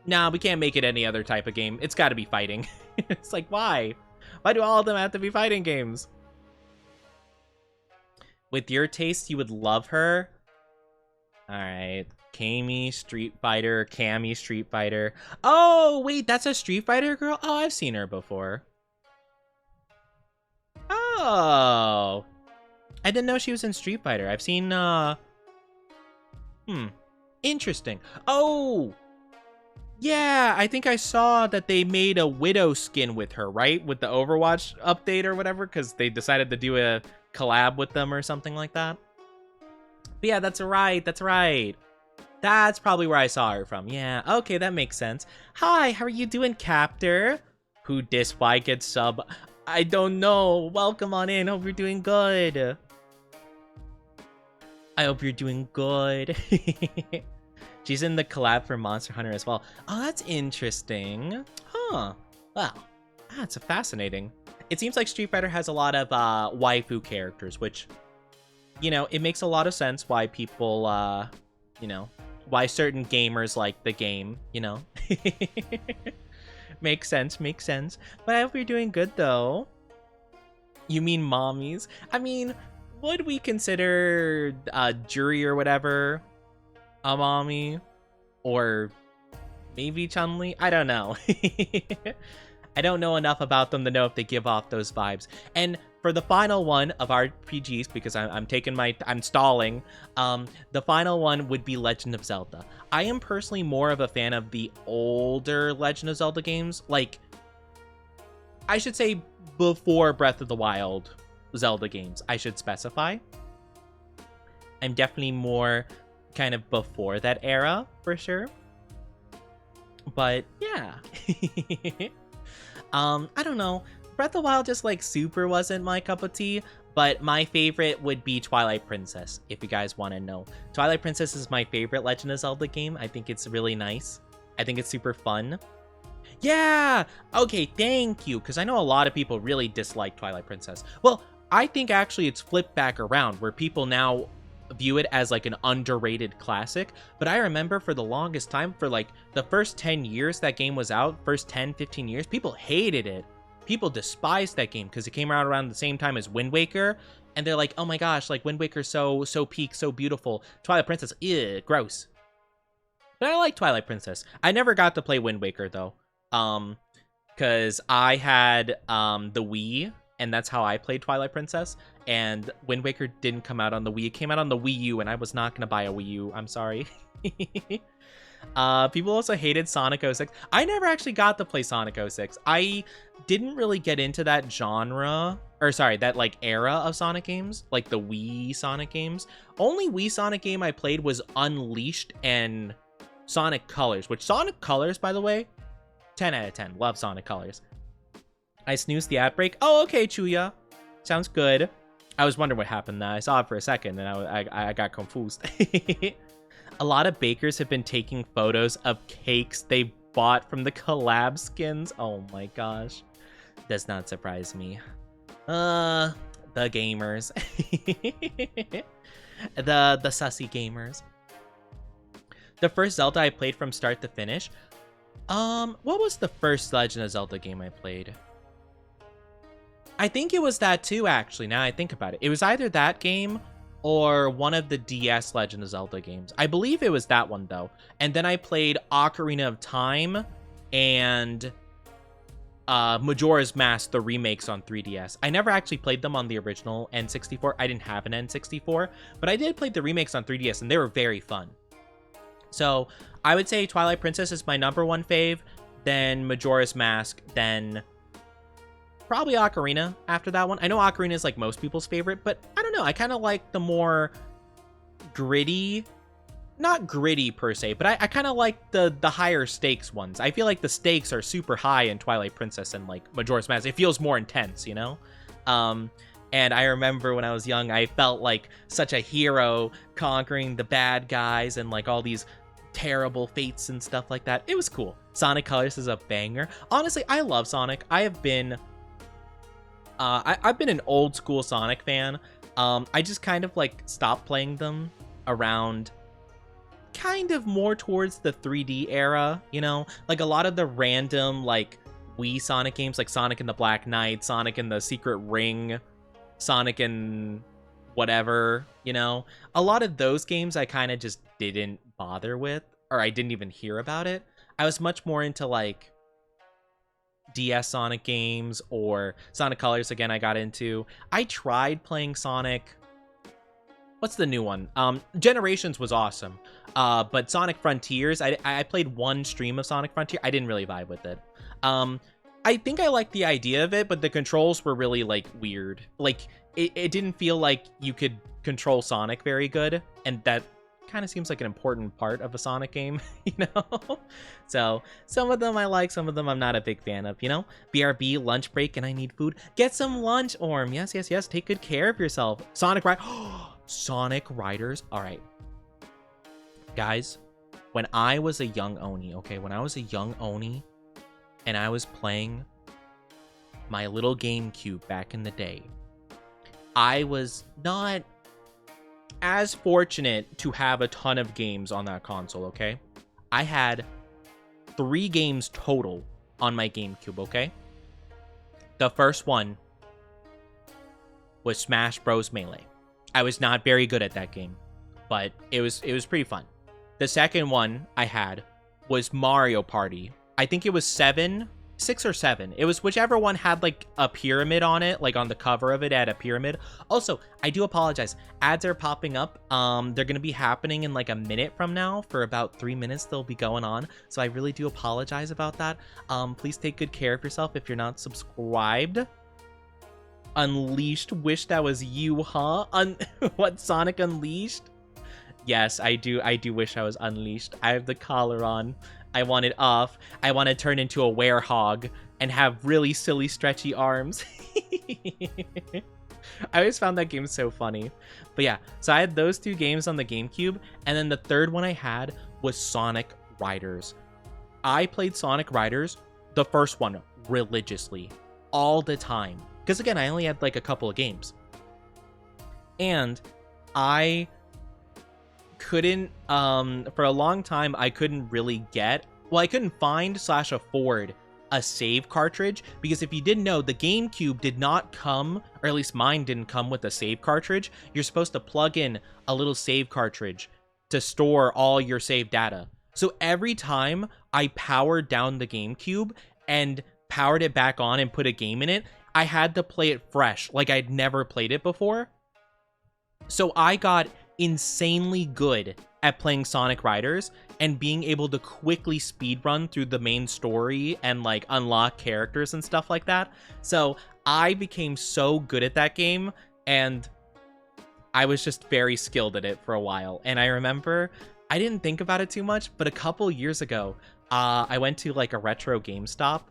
Nah, we can't make it any other type of game. It's gotta be fighting. It's like, why? Why do all of them have to be fighting games? With your taste, you would love her. Alright. Kami, Street Fighter, Cammy, Street Fighter. Oh, wait, that's a Street Fighter girl? Oh, I've seen her before. Oh. I didn't know she was in Street Fighter. I've seen, interesting. Oh! Yeah, I think I saw that they made a Widow skin with her, right? With the Overwatch update or whatever, because they decided to do a collab with them or something like that. But yeah, that's right, that's right. That's probably where I saw her from. Yeah, okay, that makes sense. Hi, how are you doing, Captor? Who dis why gets sub? I don't know. Welcome on in. Hope you're doing good. I hope you're doing good. She's in the collab for Monster Hunter as well. Oh, that's interesting. Huh. Wow. That's fascinating. It seems like Street Fighter has a lot of waifu characters, which, you know, it makes a lot of sense why people, you know, why certain gamers like the game, you know. Makes sense, makes sense. But I hope you're doing good, though. You mean mommies? I mean, would we consider Jury or whatever a mommy? Or maybe Chun-Li? I don't know. I don't know enough about them to know if they give off those vibes. And for the final one of RPGs, because I'm stalling, the final one would be Legend of Zelda. I am personally more of a fan of the older Legend of Zelda games. Like, I should say before Breath of the Wild Zelda games, I should specify. I'm definitely more kind of before that era, for sure. But, yeah. I don't know. Breath of the Wild just, like, super wasn't my cup of tea, but my favorite would be Twilight Princess, if you guys want to know. Twilight Princess is my favorite Legend of Zelda game. I think it's really nice. I think it's super fun. Yeah! Okay, thank you, because I know a lot of people really dislike Twilight Princess. Well, I think actually it's flipped back around, where people now view it as, like, an underrated classic. But I remember for the longest time, for, like, the first 10 years that game was out, first 10, 15 years, people hated it. People despised that game because it came out around the same time as Wind Waker, and they're like, oh my gosh, like, Wind Waker's so peak, so beautiful. Twilight Princess, ew, gross. But I like Twilight Princess. I never got to play Wind Waker, though. Because I had the Wii, and that's how I played Twilight Princess, and Wind Waker didn't come out on the Wii. It came out on the Wii U, and I was not going to buy a Wii U. I'm sorry. People also hated Sonic 06. I never actually got to play Sonic 06. I didn't really get into that genre, or sorry, that, like, era of Sonic games, like the Wii Sonic games. Only Wii Sonic game I played was Unleashed and Sonic Colors, which Sonic Colors, by the way, 10 out of 10. Love Sonic Colors. I snoozed the ad break. Oh, okay, Chuya. Sounds good. I was wondering what happened. I saw it for a second, and I got confused. A lot of bakers have been taking photos of cakes they bought from the collab skins. Oh my gosh. Does not surprise me. The gamers. the sussy gamers. The first Zelda I played from start to finish. What was the first Legend of Zelda game I played? I think it was that too, actually, now I think about it. It was either that game or one of the DS Legend of Zelda games. I believe it was that one, though. And then I played Ocarina of Time and Majora's Mask, the remakes on 3DS. I never actually played them on the original N64. I didn't have an N64, but I did play the remakes on 3DS, and they were very fun. So I would say Twilight Princess is my #1 fave, then Majora's Mask, then probably Ocarina after that one. I know Ocarina is like most people's favorite, but I don't know. I kind of like the more gritty, not gritty per se, but I kind of like the higher stakes ones. I feel like the stakes are super high in Twilight Princess and like Majora's Mask. It feels more intense, you know? And I remember when I was young, I felt like such a hero conquering the bad guys and like all these terrible fates and stuff like that. It was cool. Sonic Colors is a banger. Honestly, I love Sonic. I've been an old school Sonic fan. I just kind of like stopped playing them around kind of more towards the 3D era, you know? Like a lot of the random like Wii Sonic games, like Sonic and the Black Knight, Sonic and the Secret Ring, Sonic and whatever, you know? A lot of those games I kind of just didn't bother with, or I didn't even hear about it. I was much more into like DS Sonic games or Sonic Colors again I got into. I tried playing Sonic. What's the new one? Generations was awesome. But Sonic Frontiers, I played one stream of Sonic Frontier. I didn't really vibe with it. I think I liked the idea of it, but the controls were really like weird. Like it didn't feel like you could control Sonic very good, and that kind of seems like an important part of a Sonic game, you know? So some of them I like, some of them I'm not a big fan of, you know? BRB, lunch break, and I need food. Get some lunch, Orm. Yes, yes, yes. Take good care of yourself. Sonic Sonic Riders. All right. Guys, when I was a young Oni, okay? When I was a young Oni and I was playing my little GameCube back in the day, I was not as fortunate to have a ton of games on that console, okay? I had 3 games total on my GameCube, okay? The first one was Smash Bros. Melee. I was not very good at that game, but it was pretty fun. The second one I had was Mario Party. I think it was 6 or 7. It was whichever one had like a pyramid on it, like on the cover of it had a pyramid. Also, I do apologize. Ads are popping up. They're going to be happening in like a minute from now. For about 3 minutes, they'll be going on. So I really do apologize about that. Please take good care of yourself if you're not subscribed. Unleashed, wish that was you, huh? What, Sonic Unleashed? Yes, I do wish I was Unleashed. I have the collar on. I want it off. I want to turn into a werehog and have really silly stretchy arms. I always found that game so funny. But yeah, so I had those 2 games on the GameCube, and then the third one I had was Sonic Riders. I played Sonic Riders, the first one, religiously, all the time. Because again, I only had like a couple of games. And I couldn't, for a long time, I couldn't really I couldn't find / afford a save cartridge, because if you didn't know, the GameCube did not come, or at least mine didn't come with a save cartridge. You're supposed to plug in a little save cartridge to store all your save data. So every time I powered down the GameCube and powered it back on and put a game in it, I had to play it fresh, like I'd never played it before. So I got insanely good at playing Sonic Riders and being able to quickly speedrun through the main story and like unlock characters and stuff like that. So I became so good at that game, and I was just very skilled at it for a while. And I remember, I didn't think about it too much, but a couple years ago, I went to like a retro Game Shop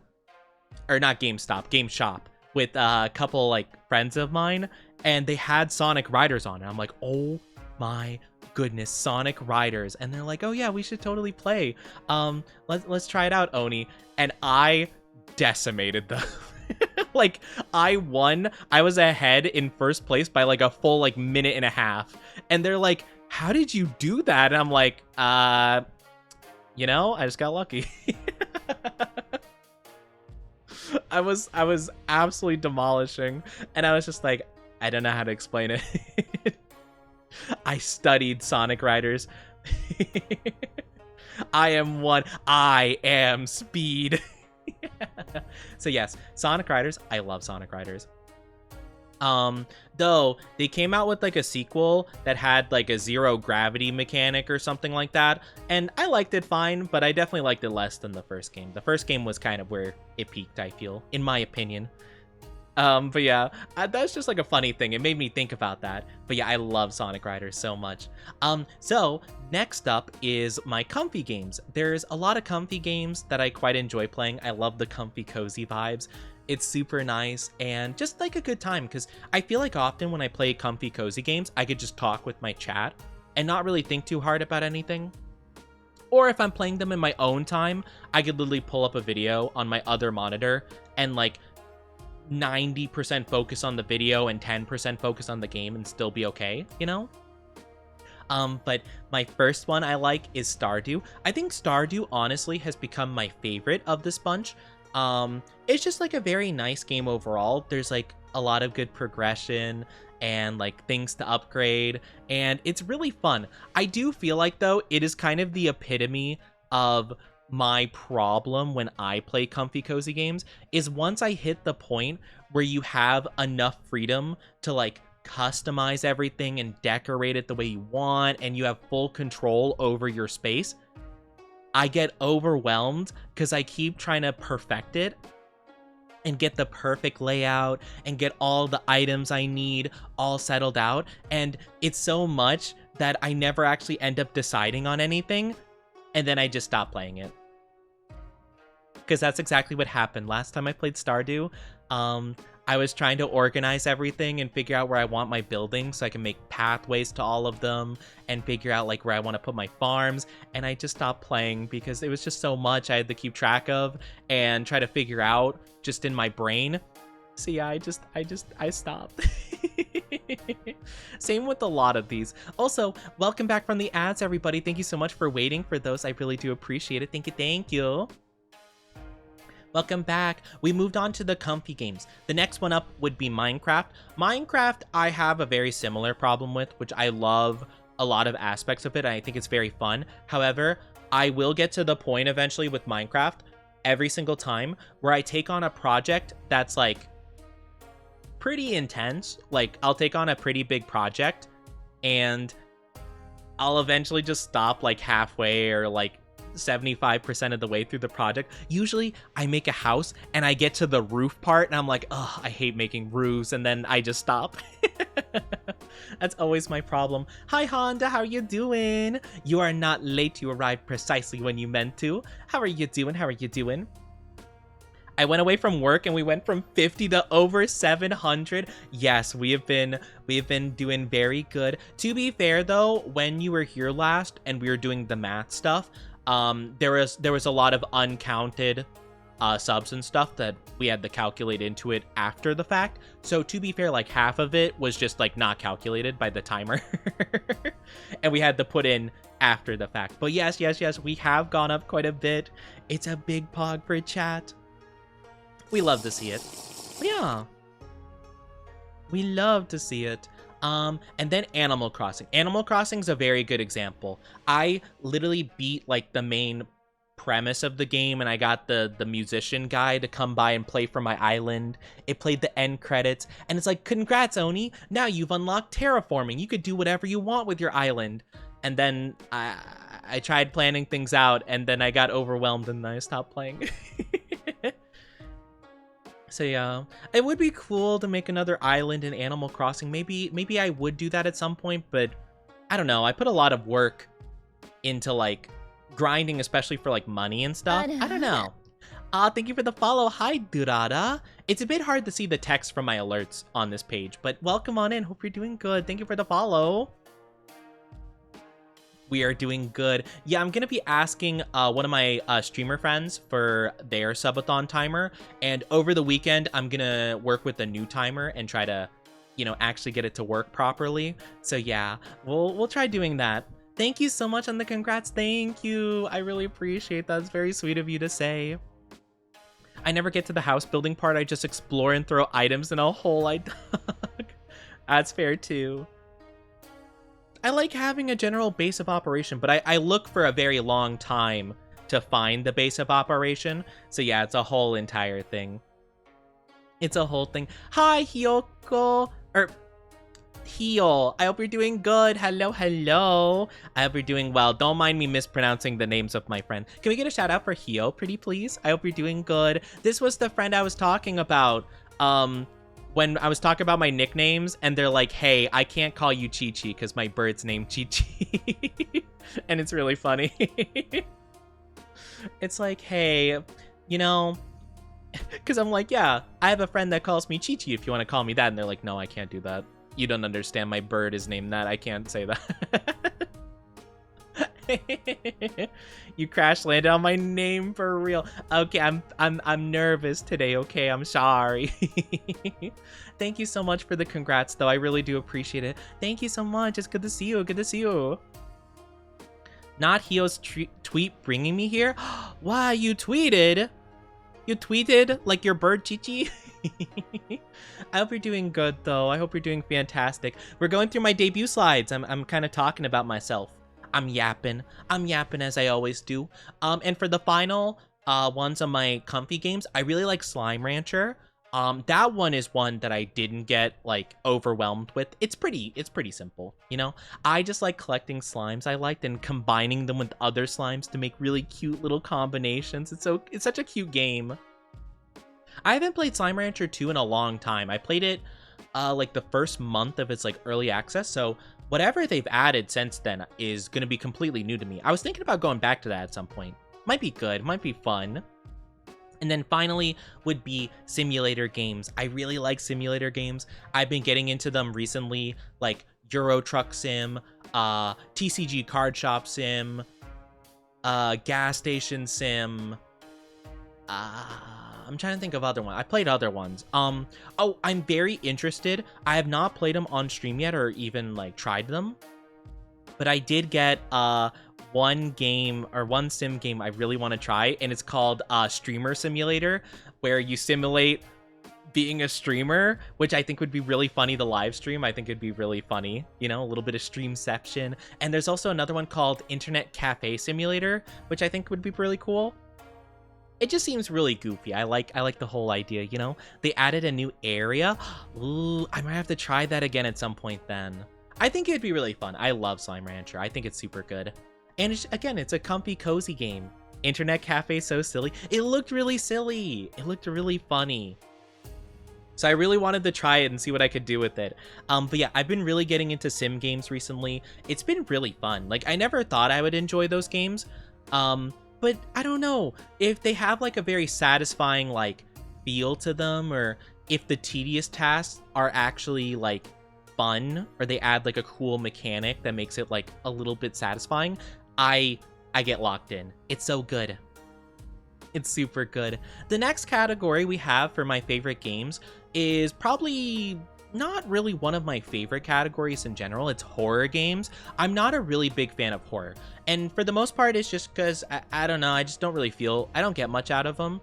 with a couple like friends of mine, and they had Sonic Riders on, and I'm like, oh my goodness, Sonic Riders. And they're like, oh yeah, we should totally play. Let's try it out, Oni. And I decimated them. Like, I won. I was ahead in first place by like a full like minute and a half. And they're like, how did you do that? And I'm like, you know, I just got lucky. I was absolutely demolishing, and I was just like, I don't know how to explain it. I studied Sonic Riders. I am speed. So yes, Sonic Riders. I love Sonic Riders. Though they came out with like a sequel that had like a zero gravity mechanic or something like that, and I liked it fine, but I definitely liked it less than the first game. The first game was kind of where it peaked, I feel, in my opinion. But yeah, that's just like a funny thing. It made me think about that. But yeah, I love Sonic Riders so much. So next up is my comfy games. There's a lot of comfy games that I quite enjoy playing. I love the comfy cozy vibes. It's super nice and just like a good time because I feel like often when I play comfy cozy games, I could just talk with my chat and not really think too hard about anything. Or if I'm playing them in my own time, I could literally pull up a video on my other monitor and like 90% focus on the video and 10% focus on the game and still be okay, you know? But my first one I like is Stardew. I think Stardew honestly has become my favorite of this bunch. It's just like a very nice game overall. There's like a lot of good progression and like things to upgrade, and it's really fun. I do feel like though it is kind of the epitome of my problem when I play comfy cozy games is once I hit the point where you have enough freedom to like customize everything and decorate it the way you want and you have full control over your space, I get overwhelmed because I keep trying to perfect it and get the perfect layout and get all the items I need all settled out, and it's so much that I never actually end up deciding on anything, and then I just stop playing it. Because that's exactly what happened last time I played Stardew. I was trying to organize everything and figure out where I want my buildings so I can make pathways to all of them and figure out like where I want to put my farms, and I just stopped playing because it was just so much I had to keep track of and try to figure out just in my brain. So yeah, I stopped. Same with a lot of these. Also, welcome back from the ads, everybody. Thank you so much for waiting for those. I really do appreciate it. Thank you. Welcome back. We moved on to the comfy games. The next one up would be Minecraft. Minecraft, I have a very similar problem with, which I love a lot of aspects of it. I think it's very fun. However, I will get to the point eventually with Minecraft every single time where I take on a project that's like pretty intense. Like I'll take on a pretty big project and I'll eventually just stop like halfway or like 75% of the way through the project. Usually I make a house and I get to the roof part and I'm like, oh, I hate making roofs, and then I just stop. That's always my problem. Hi Honda, how are you doing? You are not late, you arrived precisely when you meant to. How are you doing? I went away from work and we went from 50 to over 700. Yes, we have been doing very good. To be fair though, when you were here last and we were doing the math stuff, there was a lot of uncounted subs and stuff that we had to calculate into it after the fact. So to be fair, like half of it was just like not calculated by the timer and we had to put in after the fact. But yes, we have gone up quite a bit. It's a big pog for chat. We love to see it. Yeah, we love to see it. And then Animal Crossing. Animal Crossing's a very good example. I literally beat like the main premise of the game and I got the musician guy to come by and play for my island. It played the end credits and it's like, congrats Oni, now you've unlocked terraforming. You could do whatever you want with your island. And then I tried planning things out and then I got overwhelmed and I stopped playing. So yeah, it would be cool to make another island in Animal Crossing. Maybe I would do that at some point, but I don't know. I put a lot of work into like grinding, especially for like money and stuff. I don't know. Thank you for the follow. Hi, Durada. It's a bit hard to see the text from my alerts on this page, but welcome on in. Hope you're doing good. Thank you for the follow. We are doing good. Yeah, I'm gonna be asking one of my streamer friends for their subathon timer, and over the weekend I'm gonna work with a new timer and try to, you know, actually get it to work properly. So yeah, we'll try doing that. Thank you so much on the congrats. Thank you. I really appreciate that. It's very sweet of you to say. I never get to the house building part. I just explore and throw items in a hole I dug. That's fair too. I like having a general base of operation, but I look for a very long time to find the base of operation. So yeah, it's a whole entire thing. It's a whole thing. Hi, Hyoko. Hyo. I hope you're doing good. Hello. I hope you're doing well. Don't mind me mispronouncing the names of my friend. Can we get a shout out for Hyo, pretty please? I hope you're doing good. This was the friend I was talking about. when I was talking about my nicknames, and they're like, hey, I can't call you Chi-Chi because my bird's named Chi-Chi. And it's really funny. It's like, hey, you know, because I'm like, yeah, I have a friend that calls me Chi-Chi if you want to call me that. And they're like, no, I can't do that. You don't understand. My bird is named that. I can't say that. You crash landed on my name for real. Okay, I'm nervous today. Okay, I'm sorry. Thank you so much for the congrats, though. I really do appreciate it. Thank you so much. It's good to see you. Good to see you. Not Hio's tweet bringing me here. Wow, you tweeted. You tweeted like your bird, Chi-Chi. I hope you're doing good, though. I hope you're doing fantastic. We're going through my debut slides. I'm kind of talking about myself. I'm yapping as I always do. And for the final ones on my comfy games, I really like Slime Rancher. That one is one that I didn't get like overwhelmed with. It's pretty simple, you know. I just like collecting slimes I liked and combining them with other slimes to make really cute little combinations. It's such a cute game. I haven't played Slime Rancher 2 in a long time. I played it like the first month of its like early access, so whatever they've added since then is going to be completely new to me. I was thinking about going back to that at some point. Might be good, might be fun. And then finally would be simulator games. I really like simulator games. I've been getting into them recently, like Euro Truck Sim, TCG Card Shop Sim, Gas Station Sim, I'm trying to think of other ones. I played other ones. Oh, I'm very interested. I have not played them on stream yet or even like tried them. But I did get one sim game I really want to try, and it's called Streamer Simulator, where you simulate being a streamer, which I think would be really funny to live stream. I think it'd be really funny, you know, a little bit of streamception. And there's also another one called Internet Cafe Simulator, which I think would be really cool. It just seems really goofy. I like the whole idea, you know? They added a new area. Ooh, I might have to try that again at some point then. I think it'd be really fun. I love Slime Rancher. I think it's super good. And it's a comfy, cozy game. Internet Cafe, so silly. It looked really silly. It looked really funny. So I really wanted to try it and see what I could do with it. But yeah, I've been really getting into sim games recently. It's been really fun. Like, I never thought I would enjoy those games. But I don't know if they have like a very satisfying like feel to them, or if the tedious tasks are actually like fun, or they add like a cool mechanic that makes it like a little bit satisfying. I get locked in. It's so good. It's super good. The next category we have for my favorite games is probably not really one of my favorite categories in general. It's horror games. I'm not a really big fan of horror. And for the most part, it's just because, I don't know, I just don't really I don't get much out of them.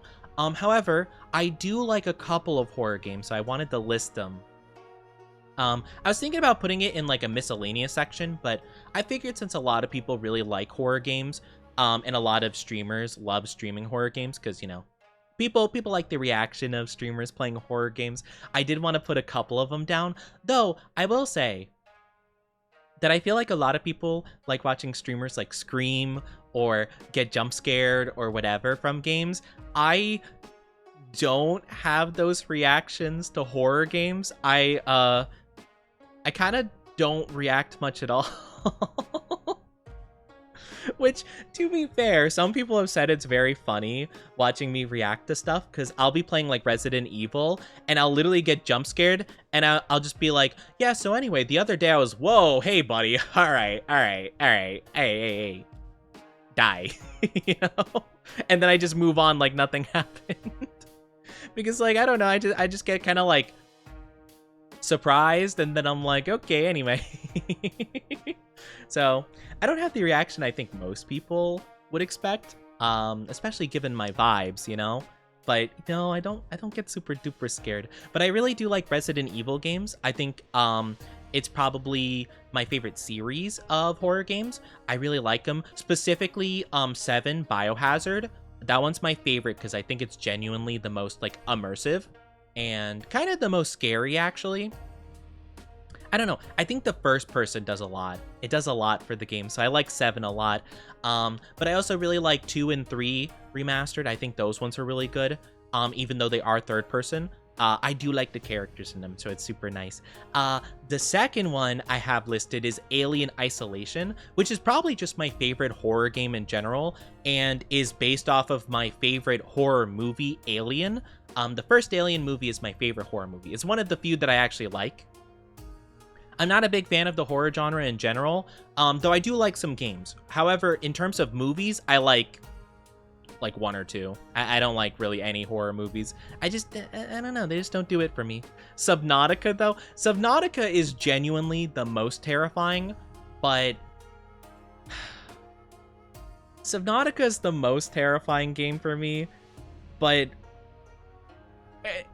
However, I do like a couple of horror games, so I wanted to list them. I was thinking about putting it in like a miscellaneous section, but I figured since a lot of people really like horror games, and a lot of streamers love streaming horror games, because, you know, People like the reaction of streamers playing horror games. I did want to put a couple of them down, though I will say that I feel like a lot of people like watching streamers like scream or get jump scared or whatever from games. I don't have those reactions to horror games. I kind of don't react much at all. Which, to be fair, some people have said it's very funny watching me react to stuff, because I'll be playing like Resident Evil and I'll literally get jump scared and I'll just be like, yeah, so anyway, the other day I was, whoa, hey buddy, all right, hey, die. You know? And then I just move on like nothing happened. Because, like, I don't know, I just get kind of like surprised, and then I'm like, okay, anyway. So I don't have the reaction I think most people would expect, especially given my vibes, you know. But no, I don't get super duper scared. But I really do like Resident Evil games. I think it's probably my favorite series of horror games. I really like them. Specifically 7 Biohazard. That one's my favorite because I think it's genuinely the most like immersive and kind of the most scary, actually. I don't know. I think the first person does a lot. It does a lot for the game, so I like 7 a lot. But I also really like 2 and 3 remastered. I think those ones are really good, even though they are third person. I do like the characters in them, so it's super nice. The second one I have listed is Alien Isolation, which is probably just my favorite horror game in general, and is based off of my favorite horror movie, Alien. The first Alien movie is my favorite horror movie. It's one of the few that I actually like. I'm not a big fan of the horror genre in general, though I do like some games. However, in terms of movies, I like one or two. I don't like really any horror movies. I don't know, they just don't do it for me. Subnautica though, Subnautica is genuinely the most terrifying, but Subnautica is the most terrifying game for me, but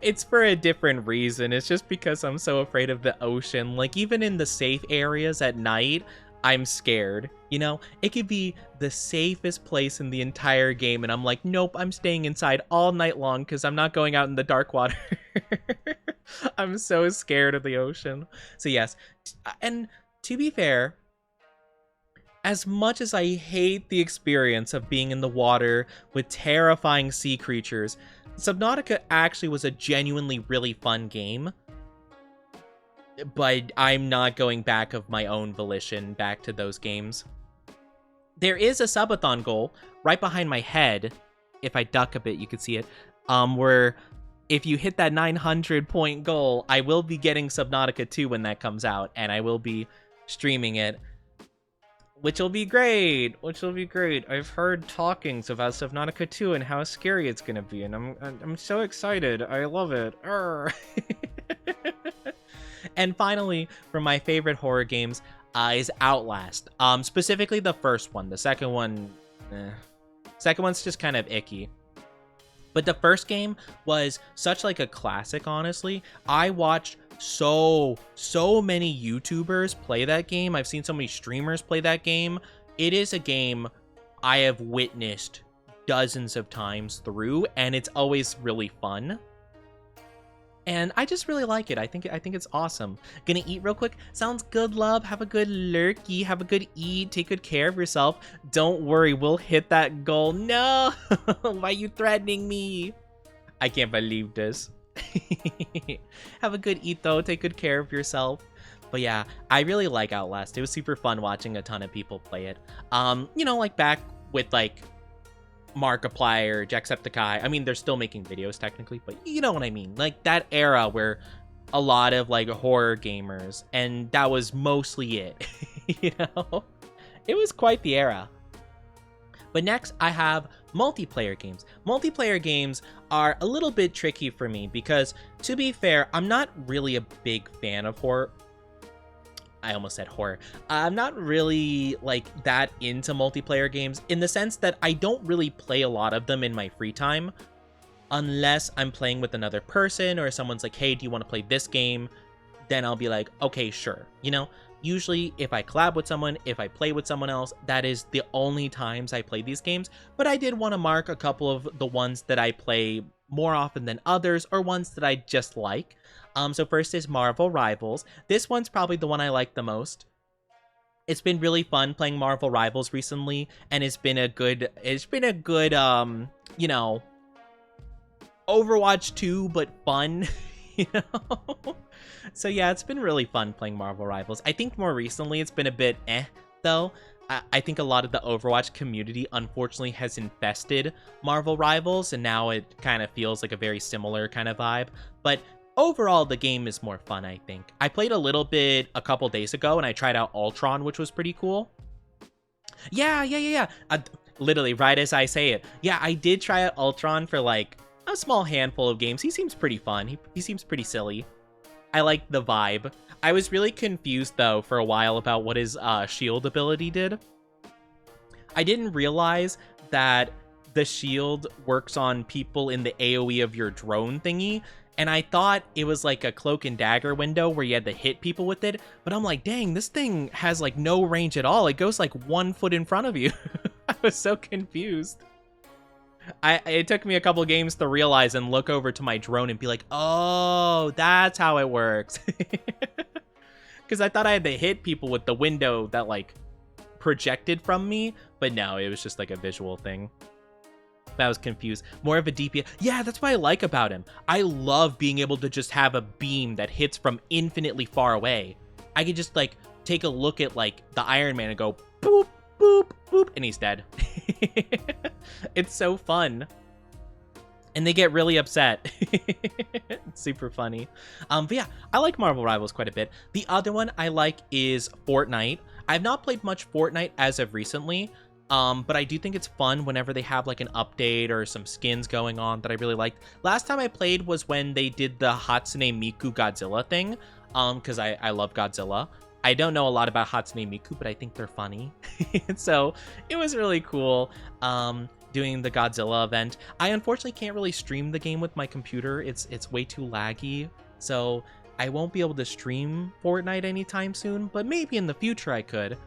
it's for a different reason. It's just because I'm so afraid of the ocean. Like, even in the safe areas at night, I'm scared. You know, it could be the safest place in the entire game, and I'm like, nope, I'm staying inside all night long because I'm not going out in the dark water. I'm so scared of the ocean. So yes, and to be fair, as much as I hate the experience of being in the water with terrifying sea creatures, Subnautica actually was a genuinely really fun game. But I'm not going back of my own volition back to those games. There is a subathon goal right behind my head. If I duck a bit, you can see it. Where if you hit that 900 point goal, I will be getting Subnautica 2 when that comes out, and I will be streaming it, which will be great. I've heard talkings about Subnautica 2 and how scary it's gonna be, and I'm so excited. I love it. And finally, for my favorite horror games, is Outlast. Specifically the first one. The second one, second one's just kind of icky. But the first game was such like a classic, honestly. I watched so many YouTubers play that game. I've seen so many streamers play that game. It is a game I have witnessed dozens of times through, and it's always really fun. And I just really like it. I think it's awesome. Gonna eat real quick. Sounds good, love. Have a good lurkey. Have a good eat. Take good care of yourself. Don't worry, we'll hit that goal. No! Why are you threatening me? I can't believe this. Have a good eat, though. Take good care of yourself. But yeah, I really like Outlast. It was super fun watching a ton of people play it. You know, like back with like Markiplier, Jacksepticeye. I mean, they're still making videos technically, but you know what I mean. Like that era where a lot of like horror gamers, and that was mostly it. You know, it was quite the era. But next, I have multiplayer games. Multiplayer games are a little bit tricky for me because, to be fair, I'm not really a big fan of horror. I almost said horror. I'm not really like that into multiplayer games in the sense that I don't really play a lot of them in my free time unless I'm playing with another person or someone's like, hey, do you want to play this game? Then I'll be like, okay, sure. You know, usually if I collab with someone, if I play with someone else, that is the only times I play these games. But I did want to mark a couple of the ones that I play more often than others or ones that I just like. So first is Marvel Rivals. This one's probably the one I like the most. It's been really fun playing Marvel Rivals recently, and it's been a good, you know, Overwatch 2, but fun, you know? So yeah, it's been really fun playing Marvel Rivals. I think more recently it's been a bit though. I think a lot of the Overwatch community, unfortunately, has infested Marvel Rivals, and now it kind of feels like a very similar kind of vibe. But overall, the game is more fun, I think. I played a little bit a couple days ago, and I tried out Ultron, which was pretty cool. Yeah. Literally, right as I say it. Yeah, I did try out Ultron for, like, a small handful of games. He seems pretty fun. He seems pretty silly. I like the vibe. I was really confused, though, for a while about what his shield ability did. I didn't realize that the shield works on people in the AoE of your drone thingy, and I thought it was like a cloak and dagger window where you had to hit people with it, but I'm like, dang, this thing has like no range at all. It goes like 1 foot in front of you. I was so confused. It took me a couple games to realize and look over to my drone and be like, oh, that's how it works. Because I thought I had to hit people with the window that like projected from me, but no, it was just like a visual thing. I was confused. More of a DPS. Yeah, that's what I like about him. I love being able to just have a beam that hits from infinitely far away. I could just like take a look at like the Iron Man and go boop, boop, boop, and he's dead. It's so fun. And they get really upset. It's super funny. But yeah, I like Marvel Rivals quite a bit. The other one I like is Fortnite. I've not played much Fortnite as of recently, but I do think it's fun whenever they have like an update or some skins going on that I really liked. Last time I played was when they did the Hatsune Miku Godzilla thing, because I love Godzilla. I don't know a lot about Hatsune Miku, but I think they're funny. So it was really cool. Doing the Godzilla event. I unfortunately can't really stream the game with my computer. It's way too laggy, so I won't be able to stream Fortnite anytime soon, but maybe in the future I could.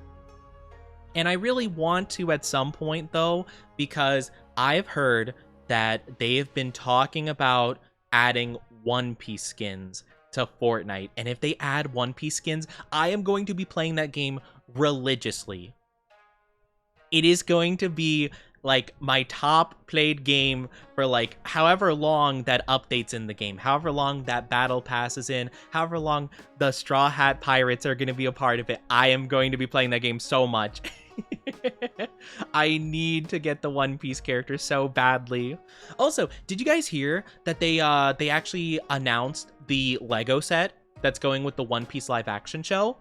And I really want to at some point though, because I've heard that they have been talking about adding One Piece skins to Fortnite, and if they add One Piece skins, I am going to be playing that game religiously. It is going to be like my top played game for like however long that updates in the game, however long that battle passes in, however long the Straw Hat Pirates are going to be a part of it. I am going to be playing that game so much. I need to get the One Piece character so badly. Also, did you guys hear that they actually announced the Lego set that's going with the One Piece live action show?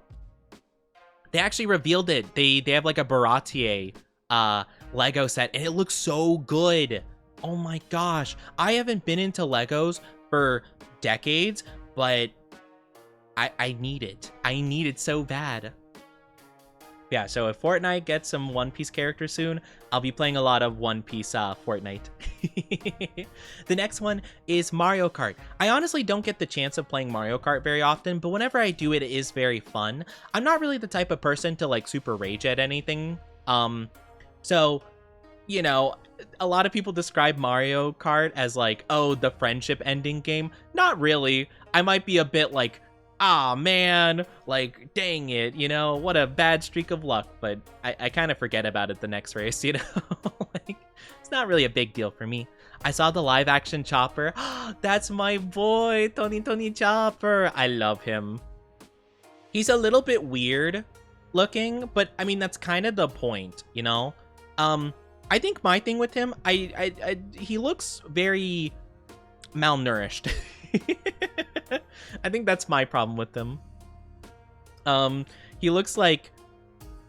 They actually revealed it. They have like a Baratier Lego set, and it looks so good. Oh my gosh, I haven't been into Legos for decades, but I need it. I need it so bad. Yeah, so if Fortnite gets some One Piece characters soon, I'll be playing a lot of One Piece Fortnite. The next one is Mario Kart. I honestly don't get the chance of playing Mario Kart very often, but whenever I do, it is very fun. I'm not really the type of person to like super rage at anything. So, you know, a lot of people describe Mario Kart as like, oh, the friendship ending game. Not really. I might be a bit like, ah, man, like, dang it, you know, what a bad streak of luck. But I kind of forget about it the next race, you know? Like, it's not really a big deal for me. I saw the live action Chopper. That's my boy, Tony Chopper. I love him. He's a little bit weird looking, but I mean, that's kind of the point, you know? I think my thing with him, he looks very malnourished. I think that's my problem with him. He looks like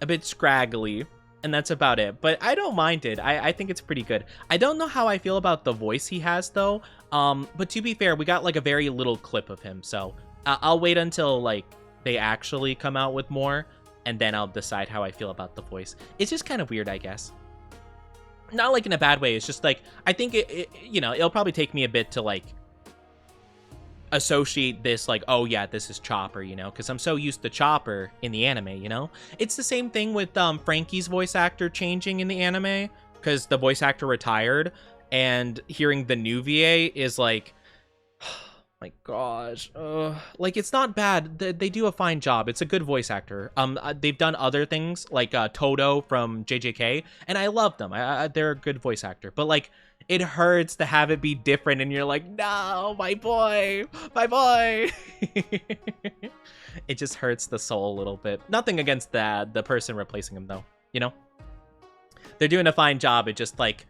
a bit scraggly, and that's about it. But I don't mind it. I think it's pretty good. I don't know how I feel about the voice he has, though. But to be fair, we got like a very little clip of him, so I'll wait until like they actually come out with more, and then I'll decide how I feel about the voice. It's just kind of weird, I guess. Not like in a bad way. It's just like, I think you know, it'll probably take me a bit to like associate this like, oh yeah, this is Chopper, you know, because I'm so used to Chopper in the anime, you know. It's the same thing with Frankie's voice actor changing in the anime, because the voice actor retired, and hearing the new VA is like, my gosh, like, it's not bad. They do a fine job. It's a good voice actor. They've done other things like Toto from JJK, and I love them. They're a good voice actor, but like, it hurts to have it be different, and you're like, no, my boy. It just hurts the soul a little bit. Nothing against the person replacing him, though, you know. They're doing a fine job. It just like,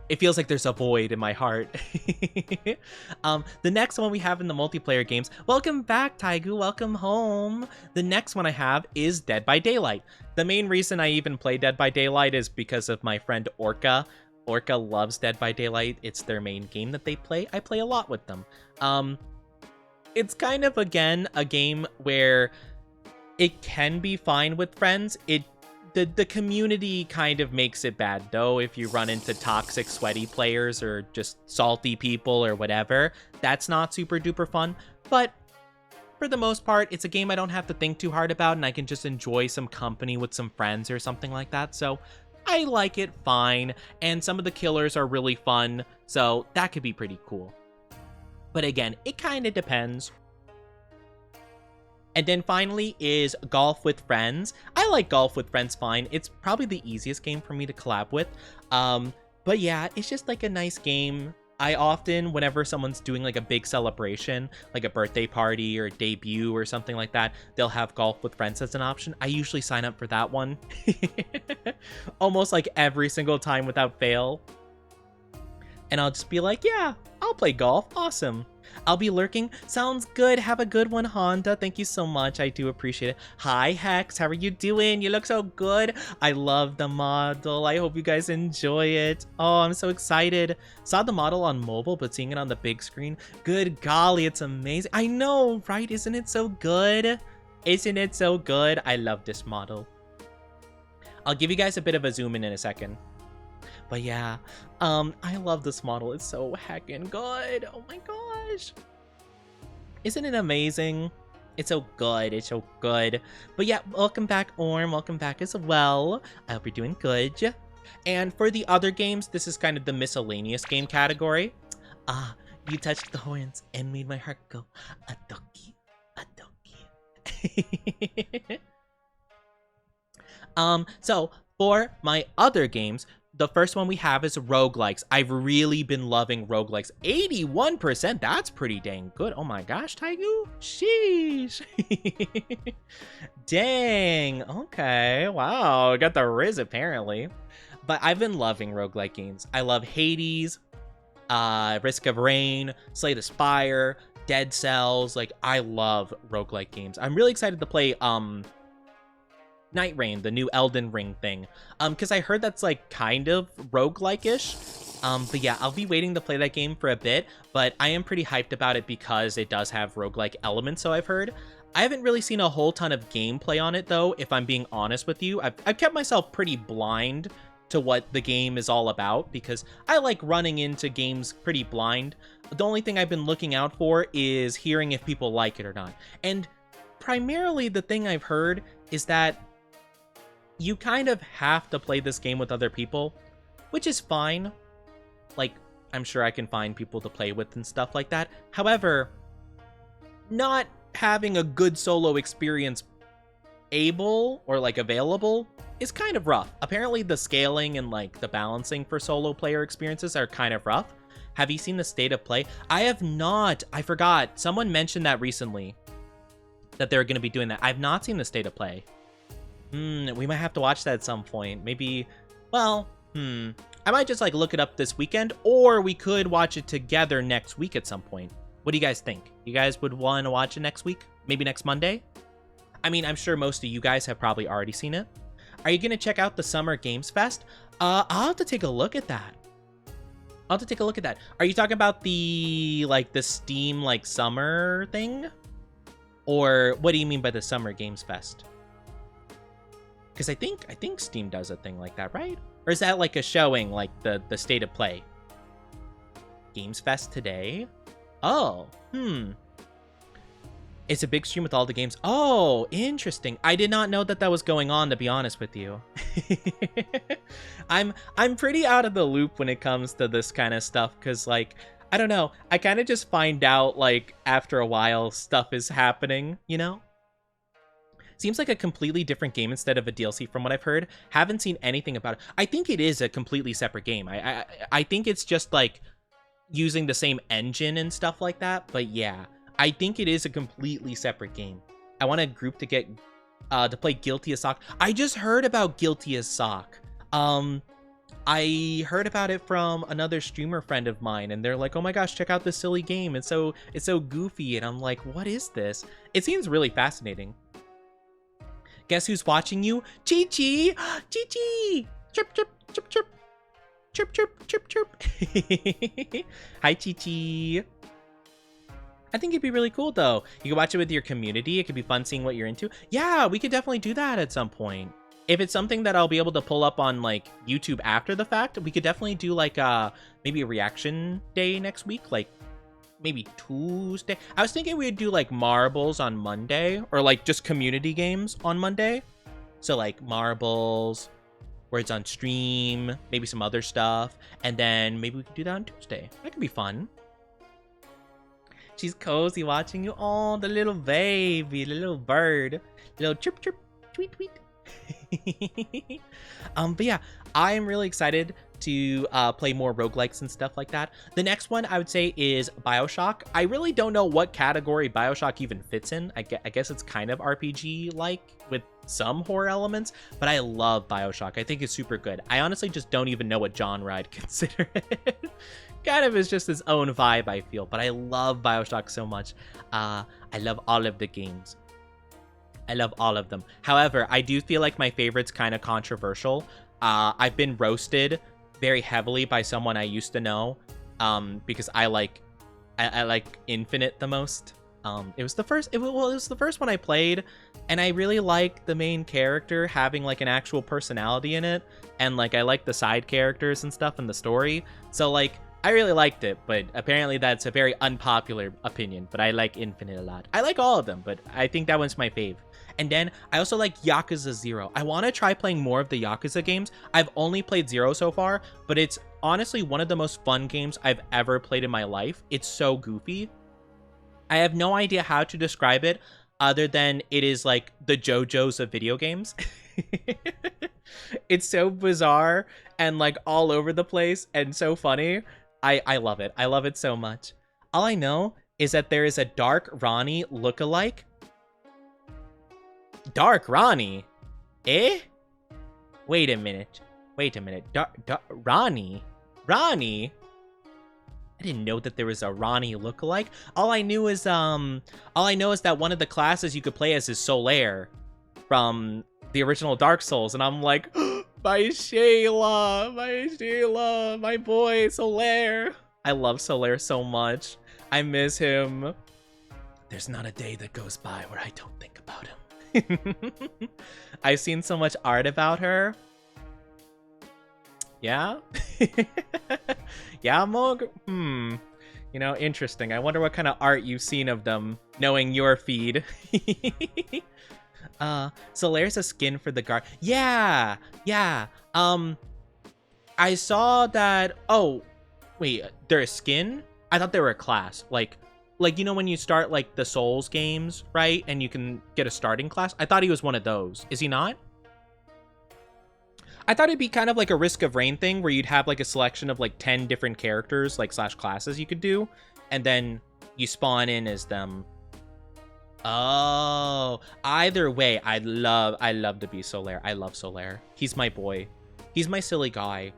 it feels like there's a void in my heart. The next one we have in the multiplayer games. Welcome back, Taigu. Welcome home. The next one I have is Dead by Daylight. The main reason I even play Dead by Daylight is because of my friend Orca. Orca loves Dead by Daylight. It's their main game that they play. I play a lot with them. It's kind of, again, a game where it can be fine with friends. The community kind of makes it bad, though. If you run into toxic, sweaty players or just salty people or whatever, that's not super duper fun. But for the most part, it's a game I don't have to think too hard about, and I can just enjoy some company with some friends or something like that. So I like it fine, and some of the killers are really fun, so that could be pretty cool. But again, it kind of depends. And then finally is Golf with Friends. I like Golf with Friends fine. It's probably the easiest game for me to collab with. But yeah, it's just like a nice game. I often, whenever someone's doing like a big celebration, like a birthday party or a debut or something like that, they'll have golf with friends as an option. I usually sign up for that one. Almost like every single time without fail. And I'll just be like, yeah, I'll play golf. Awesome. I'll be lurking. Sounds good. Have a good one, Honda. Thank you so much. I do appreciate it. Hi, Hex. How are you doing? You look so good. I love the model. I hope you guys enjoy it. Oh, I'm so excited. Saw the model on mobile, but seeing it on the big screen. Good golly, it's amazing. I know, right? Isn't it so good? Isn't it so good? I love this model. I'll give you guys a bit of a zoom in a second. But yeah, I love this model. It's so heckin' good. Oh my gosh. Isn't it amazing? It's so good. It's so good. But yeah, welcome back, Orm. Welcome back as well. I hope you're doing good. And for the other games, this is kind of the miscellaneous game category. You touched the horns and made my heart go a-doki, a-doki. So for my other games, the first one we have is roguelikes. I've really been loving roguelikes. 81%, that's pretty dang good. Oh my gosh, Taigu. Sheesh. Dang, okay, wow, got the Riz apparently. But I've been loving roguelike games. I love Hades, Risk of Rain, Slay the Spire, Dead Cells. Like, I love roguelike games. I'm really excited to play, Night Rain, the new Elden Ring thing, because I heard that's like kind of roguelike-ish. But yeah, I'll be waiting to play that game for a bit, but I am pretty hyped about it because it does have roguelike elements, so I've heard. I haven't really seen a whole ton of gameplay on it though, if I'm being honest with you. I've kept myself pretty blind to what the game is all about because I like running into games pretty blind. The only thing I've been looking out for is hearing if people like it or not. And primarily the thing I've heard is that you kind of have to play this game with other people, which is fine. Like, I'm sure I can find people to play with and stuff like that. However, not having a good solo experience able or like available is kind of rough. Apparently the scaling and like the balancing for solo player experiences are kind of rough. Have you seen the state of play? I have not. I forgot. Someone mentioned that recently, that they're going to be doing that. I've not seen the state of play. We might have to watch that at some point. Maybe, well, I might just like look it up this weekend, or we could watch it together next week at some point. What do you guys think? You guys would want to watch it next week? Maybe next Monday? I mean, I'm sure most of you guys have probably already seen it. Are you going to check out the Summer Games Fest? I'll have to take a look at that. Are you talking about the, like, the Steam, like, summer thing? Or what do you mean by the Summer Games Fest? Because I think Steam does a thing like that, right? Or is that like a showing, like the state of play? Games Fest today? Oh, It's a big stream with all the games. Oh, interesting. I did not know that that was going on, to be honest with you. I'm pretty out of the loop when it comes to this kind of stuff, because, like, I don't know. I kind of just find out, like, after a while stuff is happening, you know? Seems like a completely different game instead of a DLC from what I've heard. Haven't seen anything about it. I think it is a completely separate game. I think it's just, like, using the same engine and stuff like that, but yeah. I think it is a completely separate game. I want a group to get to play Guilty as Sock. I just heard about Guilty as Sock. I heard about it from another streamer friend of mine, and they're like, "Oh my gosh, check out this silly game. It's so goofy." And I'm like, "What is this?" It seems really fascinating. Guess who's watching you? Chi-Chi! Chi-Chi! Chirp, chirp, chirp, chirp. Chirp, chirp, chirp, chirp. Hi, Chi-Chi. I think it'd be really cool, though. You could watch it with your community. It could be fun seeing what you're into. Yeah, we could definitely do that at some point. If it's something that I'll be able to pull up on, like, YouTube after the fact, we could definitely do, like, maybe a reaction day next week. Like, maybe Tuesday. I was thinking we'd do, like, marbles on Monday. Or, like, just community games on Monday. So, like, marbles, words on stream, maybe some other stuff. And then maybe we could do that on Tuesday. That could be fun. She's cozy watching you. Oh, the little baby, the little bird. Little chirp, chirp, tweet, tweet. But yeah, I am really excited to play more roguelikes and stuff like that. The next one I would say is Bioshock. I really don't know what category Bioshock even fits in. I guess it's kind of RPG-like with some horror elements, but I love Bioshock. I think it's super good. I honestly just don't even know what genre I'd consider it. Kind of is just its own vibe, I feel, but I love Bioshock so much. I love all of the games. I love all of them. However, I do feel like my favorite's kind of controversial. I've been roasted very heavily by someone I used to know, because I like Infinite the most. It was the first one I played, and I really like the main character having like an actual personality in it, and like I like the side characters and stuff in the story. So like I really liked it, but apparently that's a very unpopular opinion. But I like Infinite a lot. I like all of them, but I think that one's my fave. And then I also like Yakuza 0. I want to try playing more of the Yakuza games. I've only played 0 so far, but it's honestly one of the most fun games I've ever played in my life. It's so goofy. I have no idea how to describe it other than it is like the JoJo's of video games. It's so bizarre and like all over the place and so funny. I love it. I love it so much. All I know is that there is a Dark Ronnie lookalike. Dark Ronnie? Eh? Wait a minute. Ronnie? Ronnie? I didn't know that there was a Ronnie lookalike. All I know is that one of the classes you could play as is Solaire from the original Dark Souls, and I'm like, my Shayla, my boy Solaire. I love Solaire so much. I miss him. There's not a day that goes by where I don't think about him. I've seen so much art about her. Yeah? Yeah, Mog? You know, interesting. I wonder what kind of art you've seen of them, knowing your feed. Solaire's a skin for the guard. Yeah! I saw that... Oh, wait, they're a skin? I thought they were a class. Like, you know when you start, like, the Souls games, right? And you can get a starting class? I thought he was one of those. Is he not? I thought it'd be kind of like a Risk of Rain thing, where you'd have, like, a selection of, like, 10 different characters, like, / classes you could do, and then you spawn in as them. Oh, either way, I love to be Solaire. I love Solaire. He's my boy. He's my silly guy.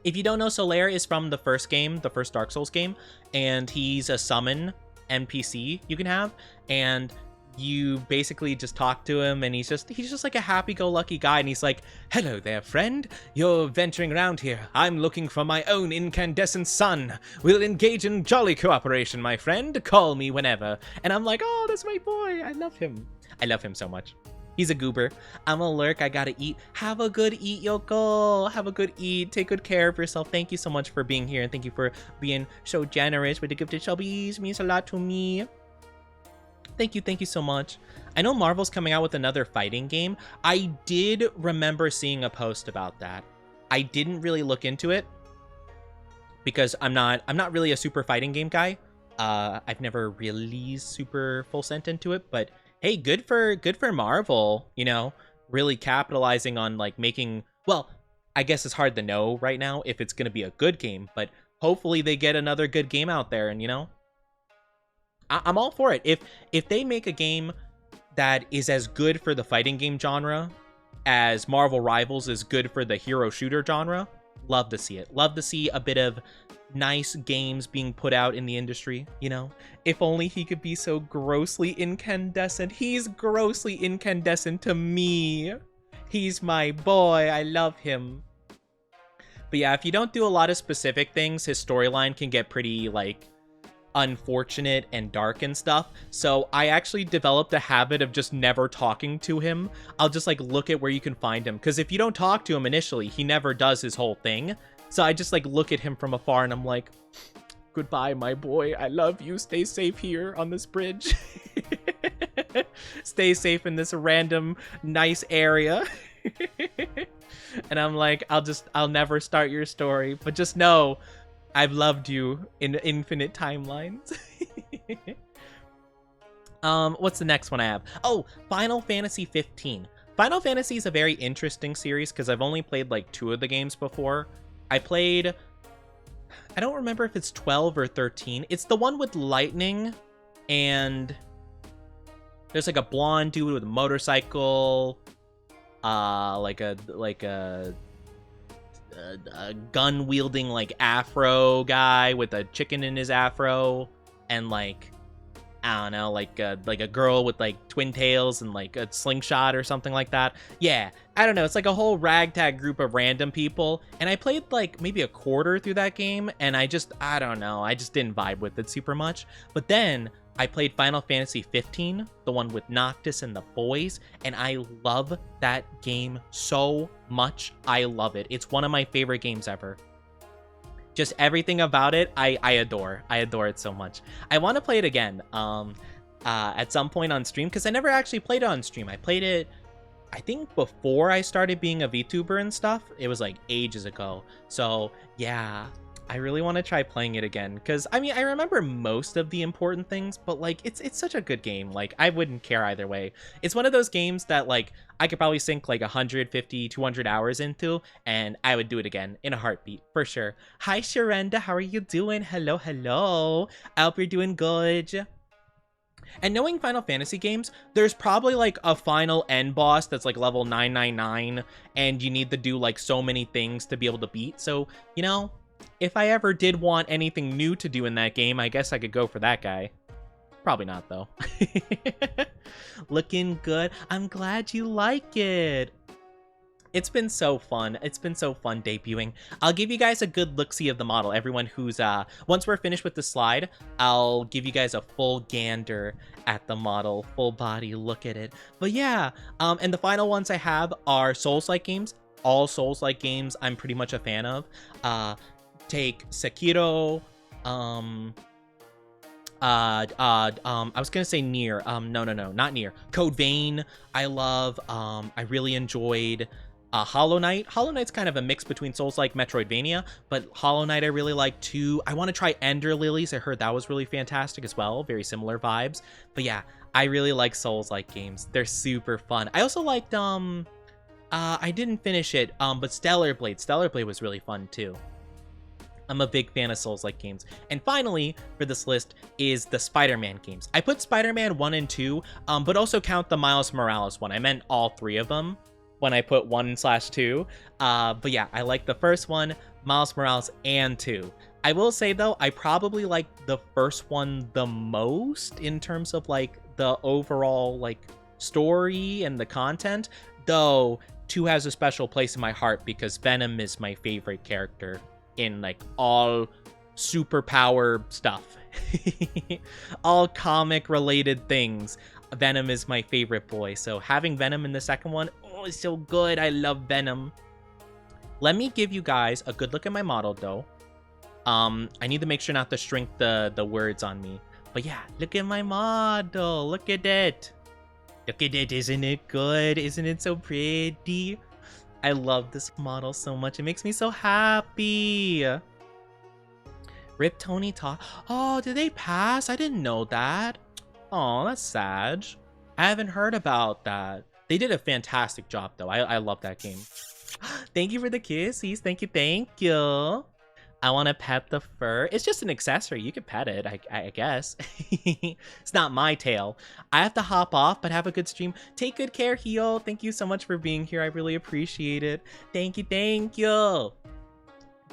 If you don't know, Solaire is from the first game, the first Dark Souls game, and he's a summon NPC you can have, and you basically just talk to him, and he's just like a happy-go-lucky guy, and he's like, "Hello there, friend. You're venturing around here. I'm looking for my own incandescent sun. We'll engage in jolly cooperation, my friend. Call me whenever." And I'm like, oh, that's my boy. I love him. I love him so much. He's a goober. I'm a lurk. I gotta eat. Have a good eat, Yoko. Have a good eat. Take good care of yourself. Thank you so much for being here, and thank you for being so generous with the gifted chubbies. Means a lot to me. Thank you so much. I know Marvel's coming out with another fighting game. I did remember seeing a post about that. I didn't really look into it because I'm not really a super fighting game guy. I've never really super full sent into it, but hey, good for Marvel, you know, really capitalizing on like making, well, I guess it's hard to know right now if it's going to be a good game, but hopefully they get another good game out there, and you know, I'm all for it. If they make a game that is as good for the fighting game genre as Marvel Rivals is good for the hero shooter genre, love to see it. Love to see a bit of nice games being put out in the industry, you know? If only he could be so grossly incandescent. He's grossly incandescent to me. He's my boy. I love him. But yeah, if you don't do a lot of specific things, his storyline can get pretty, like, unfortunate and dark and stuff. So I actually developed a habit of just never talking to him. I'll just like look at where you can find him, because if you don't talk to him initially, he never does his whole thing. So I just like look at him from afar and I'm like, goodbye, my boy. I love you. Stay safe here on this bridge. Stay safe in this random nice area. And I'm like, I'll never start your story, but just know I've loved you in infinite timelines. What's the next one I have? Oh, Final Fantasy 15. Final Fantasy is a very interesting series because I've only played like 2 of the games before. I don't remember if it's 12 or 13. It's the one with lightning, and there's like a blonde dude with a motorcycle, like a gun wielding like afro guy with a chicken in his afro, and like I don't know, like a girl with like twin tails and like a slingshot or something like that. Yeah, I don't know. It's like a whole ragtag group of random people, and I played like maybe a quarter through that game, and I don't know. I just didn't vibe with it super much. But then I played Final Fantasy 15, the one with Noctis and the boys, and I love that game so much. I love it. It's one of my favorite games ever. Just everything about it, I adore. I adore it so much. I want to play it again at some point on stream, because I never actually played it on stream. I played it, I think, before I started being a VTuber and stuff. It was like ages ago. So yeah, I really want to try playing it again, because I mean, I remember most of the important things, but like it's such a good game. Like I wouldn't care either way. It's one of those games that like I could probably sink like 150, 200 hours into, and I would do it again in a heartbeat for sure. Hi Sharenda, how are you doing? Hello, hello. I hope you're doing good. And knowing Final Fantasy games, there's probably like a final end boss that's like level 999, and you need to do like so many things to be able to beat. So, you know, if I ever did want anything new to do in that game, I guess I could go for that guy. Probably not, though. Looking good. I'm glad you like it. It's been so fun. It's been so fun debuting. I'll give you guys a good look-see of the model. Everyone who's, once we're finished with the slide, I'll give you guys a full gander at the model. Full body look at it. But yeah, and the final ones I have are Souls-like games. All Souls-like games I'm pretty much a fan of. Take Sekiro, I was gonna say Nier. No, not Nier. Code Vein, I love. I really enjoyed Hollow Knight. Hollow Knight's kind of a mix between Souls-like Metroidvania, but Hollow Knight I really like too. I want to try Ender Lilies. I heard that was really fantastic as well. Very similar vibes. But yeah, I really like Souls-like games. They're super fun. I also liked I didn't finish it, but Stellar Blade. Stellar Blade was really fun too. I'm a big fan of Souls-like games. And finally, for this list, is the Spider-Man games. I put Spider-Man 1 and 2, but also count the Miles Morales one. I meant all 3 of them when I put 1/2. But yeah, I like the first one, Miles Morales, and 2. I will say, though, I probably like the first one the most in terms of, like, the overall, like, story and the content. Though, 2 has a special place in my heart because Venom is my favorite character in like all superpower stuff. All comic related things. Venom is my favorite boy. So having Venom in the second one, oh, it's so good. I love Venom. Let me give you guys a good look at my model though. I need to make sure not to shrink the words on me. But yeah, look at my model. Look at it. Look at it. Isn't it good? Isn't it so pretty? I love this model so much. It makes me so happy. Rip Tony Todd. Oh, did they pass? I didn't know that. Oh, that's sad. I haven't heard about that. They did a fantastic job, though. I love that game. Thank you for the kisses. Thank you, thank you. I want to pet the fur. It's just an accessory. You can pet it, I guess. It's not my tail. I have to hop off, but have a good stream. Take good care, Hio. Thank you so much for being here. I really appreciate it. Thank you, thank you.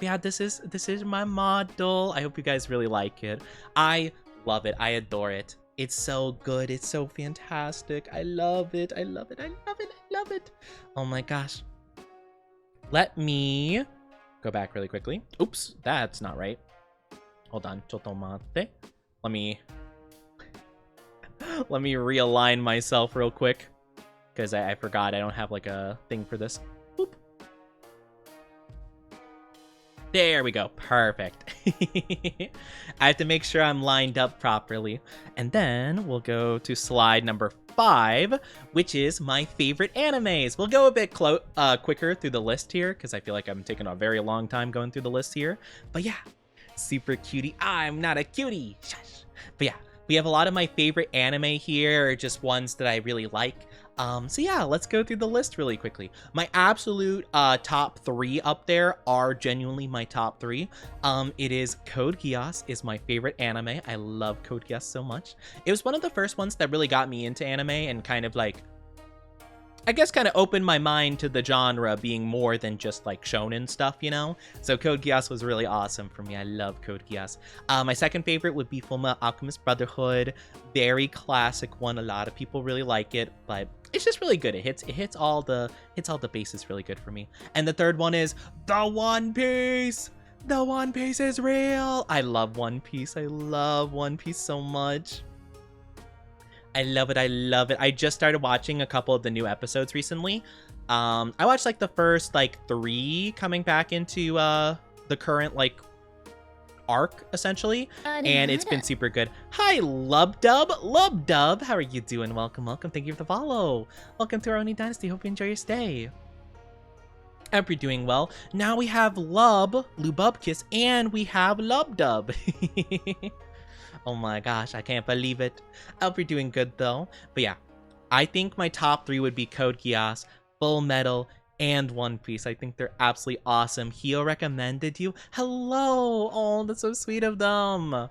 Yeah, this is my model. I hope you guys really like it. I love it. I adore it. It's so good. It's so fantastic. I love it. I love it. I love it. I love it. Oh my gosh. Let me go back really quickly. Oops, that's not right. Hold on. Chotomate. Let me realign myself real quick because I forgot I don't have like a thing for this. Boop. There we go. Perfect. I have to make sure I'm lined up properly. And then we'll go to slide number 5, which is my favorite animes. We'll go a bit quicker through the list here because I feel like I'm taking a very long time going through the list here. But yeah, super cutie. I'm not a cutie. Shush. But yeah, We have a lot of my favorite anime here, or just ones that I really like. So yeah, let's go through the list really quickly. My absolute top 3 up there are genuinely my top 3. It is Code Geass is my favorite anime. I love Code Geass so much. It was one of the first ones that really got me into anime and kind of like, I guess, kind of opened my mind to the genre being more than just like shonen stuff, you know? So Code Geass was really awesome for me. I love Code Geass. My second favorite would be Fullmetal Alchemist Brotherhood. Very classic one. A lot of people really like it, but it's just really good. It hits all the bases really good for me. And the third one is The One Piece. The One Piece is real. I love One Piece. I love One Piece so much. I love it. I love it. I just started watching a couple of the new episodes recently. I watched like the first like 3 coming back into the current like arc essentially, and it's been super good. Hi, Lubdub. Lubdub, how are you doing? Welcome, welcome. Thank you for the follow. Welcome to our Oni Dynasty. Hope you enjoy your stay. I hope you're doing well. Now we have Lububkiss, and we have Lubdub. Oh my gosh, I can't believe it. I hope you're doing good though. But yeah, I think my top 3 would be Code Geass, Full Metal, and One Piece. I think they're absolutely awesome. Hio recommended you. Hello! Oh, that's so sweet of them.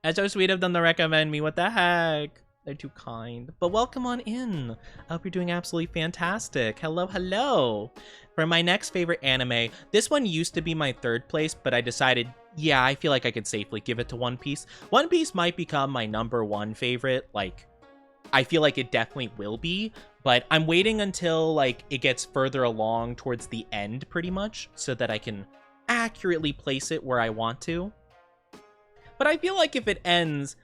That's so sweet of them to recommend me. What the heck? They're too kind. But welcome on in. I hope you're doing absolutely fantastic. Hello, hello. For my next favorite anime, this one used to be my 3rd place, but I decided, yeah, I feel like I could safely give it to One Piece. One Piece might become my number 1 favorite. Like, I feel like it definitely will be, but I'm waiting until like it gets further along towards the end pretty much so that I can accurately place it where I want to. But I feel like if it ends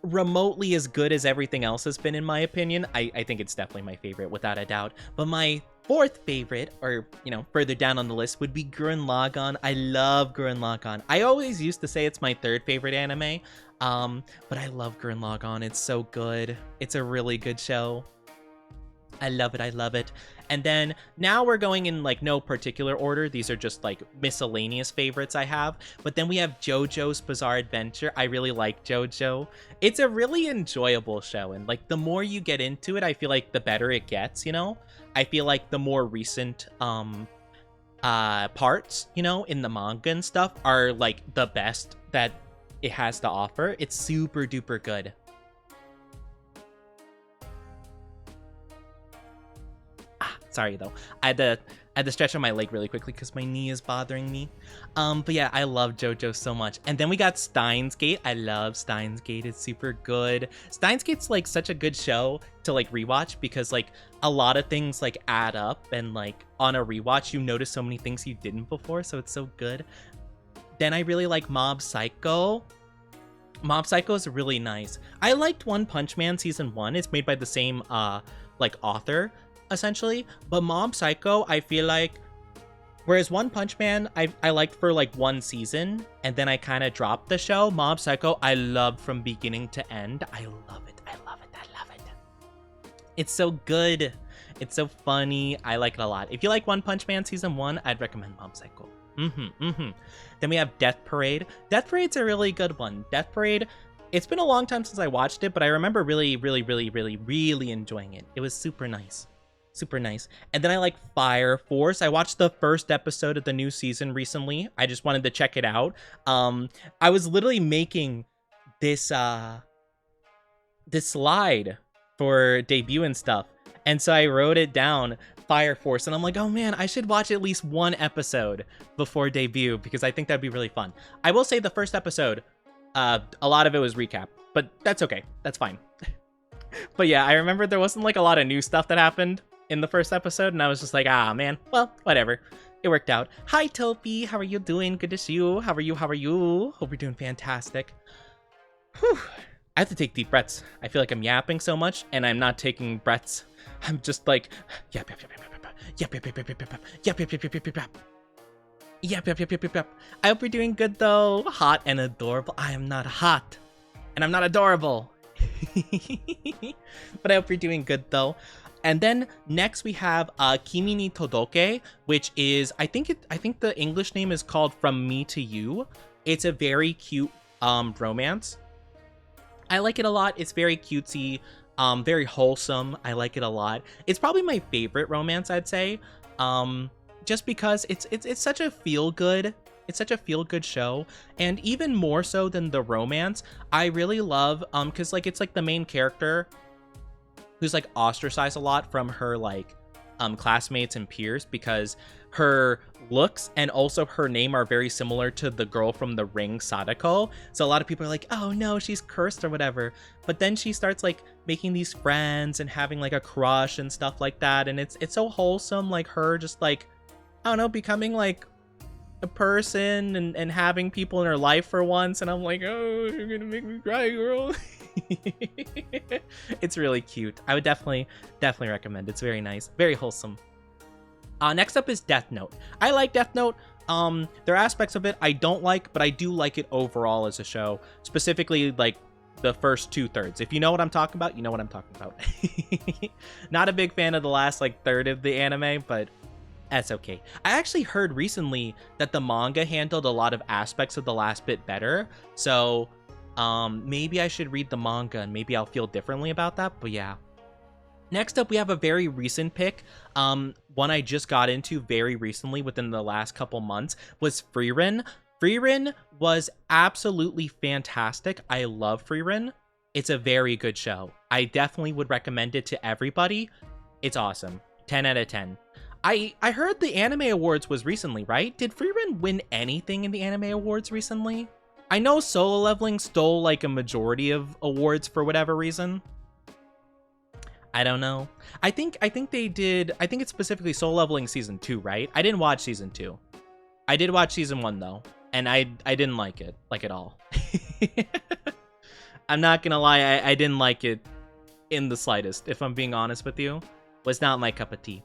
remotely as good as everything else has been, in my opinion, I think it's definitely my favorite without a doubt. But my 4th favorite, or you know, further down on the list, would be Gurren Lagann. I love Gurren Lagann. I always used to say it's my 3rd favorite anime, but I love Gurren Lagann. It's so good. It's a really good show. I love it. I love it. And then now we're going in like no particular order. These are just like miscellaneous favorites I have. But then we have JoJo's Bizarre Adventure. I really like JoJo. It's a really enjoyable show. And like the more you get into it, I feel like the better it gets, you know? I feel like the more recent parts, you know, in the manga and stuff are like the best that it has to offer. It's super duper good. Sorry though, I had to stretch on my leg really quickly because my knee is bothering me. But yeah, I love JoJo so much. And then we got Steins Gate. I love Steins Gate. It's super good. Steins Gate's like such a good show to like rewatch because like a lot of things like add up, and like on a rewatch you notice so many things you didn't before, so it's so good. Then I really like Mob Psycho. Mob Psycho is really nice. I liked One Punch Man season 1. It's made by the same like author essentially, but Mob Psycho, I feel like, whereas One Punch Man I liked for like 1 season and then I kind of dropped the show, Mob Psycho I loved from beginning to end. I love it. I love it. I love it. It's so good. It's so funny. I like it a lot. If you like One Punch Man season 1, I'd recommend Mob Psycho. Then we have Death Parade. Death Parade's a really good one. Death Parade, it's been a long time since I watched it, but I remember really enjoying it. It was super nice. Super nice. And then I like Fire Force. I watched the first episode of the new season recently. I just wanted to check it out. I was literally making this this slide for debut and stuff. And so I wrote it down, Fire Force, and I'm like, oh man, I should watch at least 1 episode before debut because I think that'd be really fun. I will say the first episode, a lot of it was recap, but that's okay. That's fine. But yeah, I remember there wasn't like a lot of new stuff that happened in the first episode, and I was just like, ah man, well, whatever. It worked out. Hi Topi, how are you doing? Good to see you. How are you? How are you? Hope you're doing fantastic. Whew. I have to take deep breaths. I feel like I'm yapping so much, and I'm not taking breaths. I'm just like yap yap yap yap yap yap yap yap yap yap yap yap yap yap yap yap. Yep, yep, yep, yep, yep, yep. I hope you're doing good though. Hot and adorable. I am not hot, and I'm not adorable. But I hope you're doing good though. And then next we have Kimi ni Todoke, which is I think the English name is called From Me to You. It's a very cute romance. I like it a lot. It's very cutesy, very wholesome. I like it a lot. It's probably my favorite romance, I'd say. Just because it's such a feel good. It's such a feel good show, and even more so than the romance, I really love because like it's like the main character who's like ostracized a lot from her like classmates and peers because her looks and also her name are very similar to the girl from The Ring, Sadako. So a lot of people are like, oh no, she's cursed or whatever. But then she starts like making these friends and having like a crush and stuff like that. And it's so wholesome, like her just like, I don't know, becoming like a person and having people in her life for once. And I'm like, oh, you're gonna make me cry, girl. It's really cute. I would definitely recommend. It's very nice, very wholesome. Next up is Death Note. I like Death Note. There are aspects of it I don't like, but I do like it overall as a show. Specifically, like the first 2/3. If you know what I'm talking about, you know what I'm talking about. Not a big fan of the last like third of the anime, but that's okay. I actually heard recently that the manga handled a lot of aspects of the last bit better. So maybe I should read the manga and maybe I'll feel differently about that. But yeah. Next up, we have a very recent pick. One I just got into very recently within the last couple months was Frieren. Frieren was absolutely fantastic. I love Frieren. It's a very good show. I definitely would recommend it to everybody. It's awesome. 10 out of 10. I heard the Anime Awards was recently, right? Did Frieren win anything in the Anime Awards recently? I know Solo Leveling stole like a majority of awards for whatever reason. I don't know. I think they did. I think it's specifically Solo Leveling season 2, right? I didn't watch season 2. I did watch season 1 though, and I didn't like it like at all. I'm not gonna lie, I didn't like it in the slightest. If I'm being honest with you, was not my cup of tea.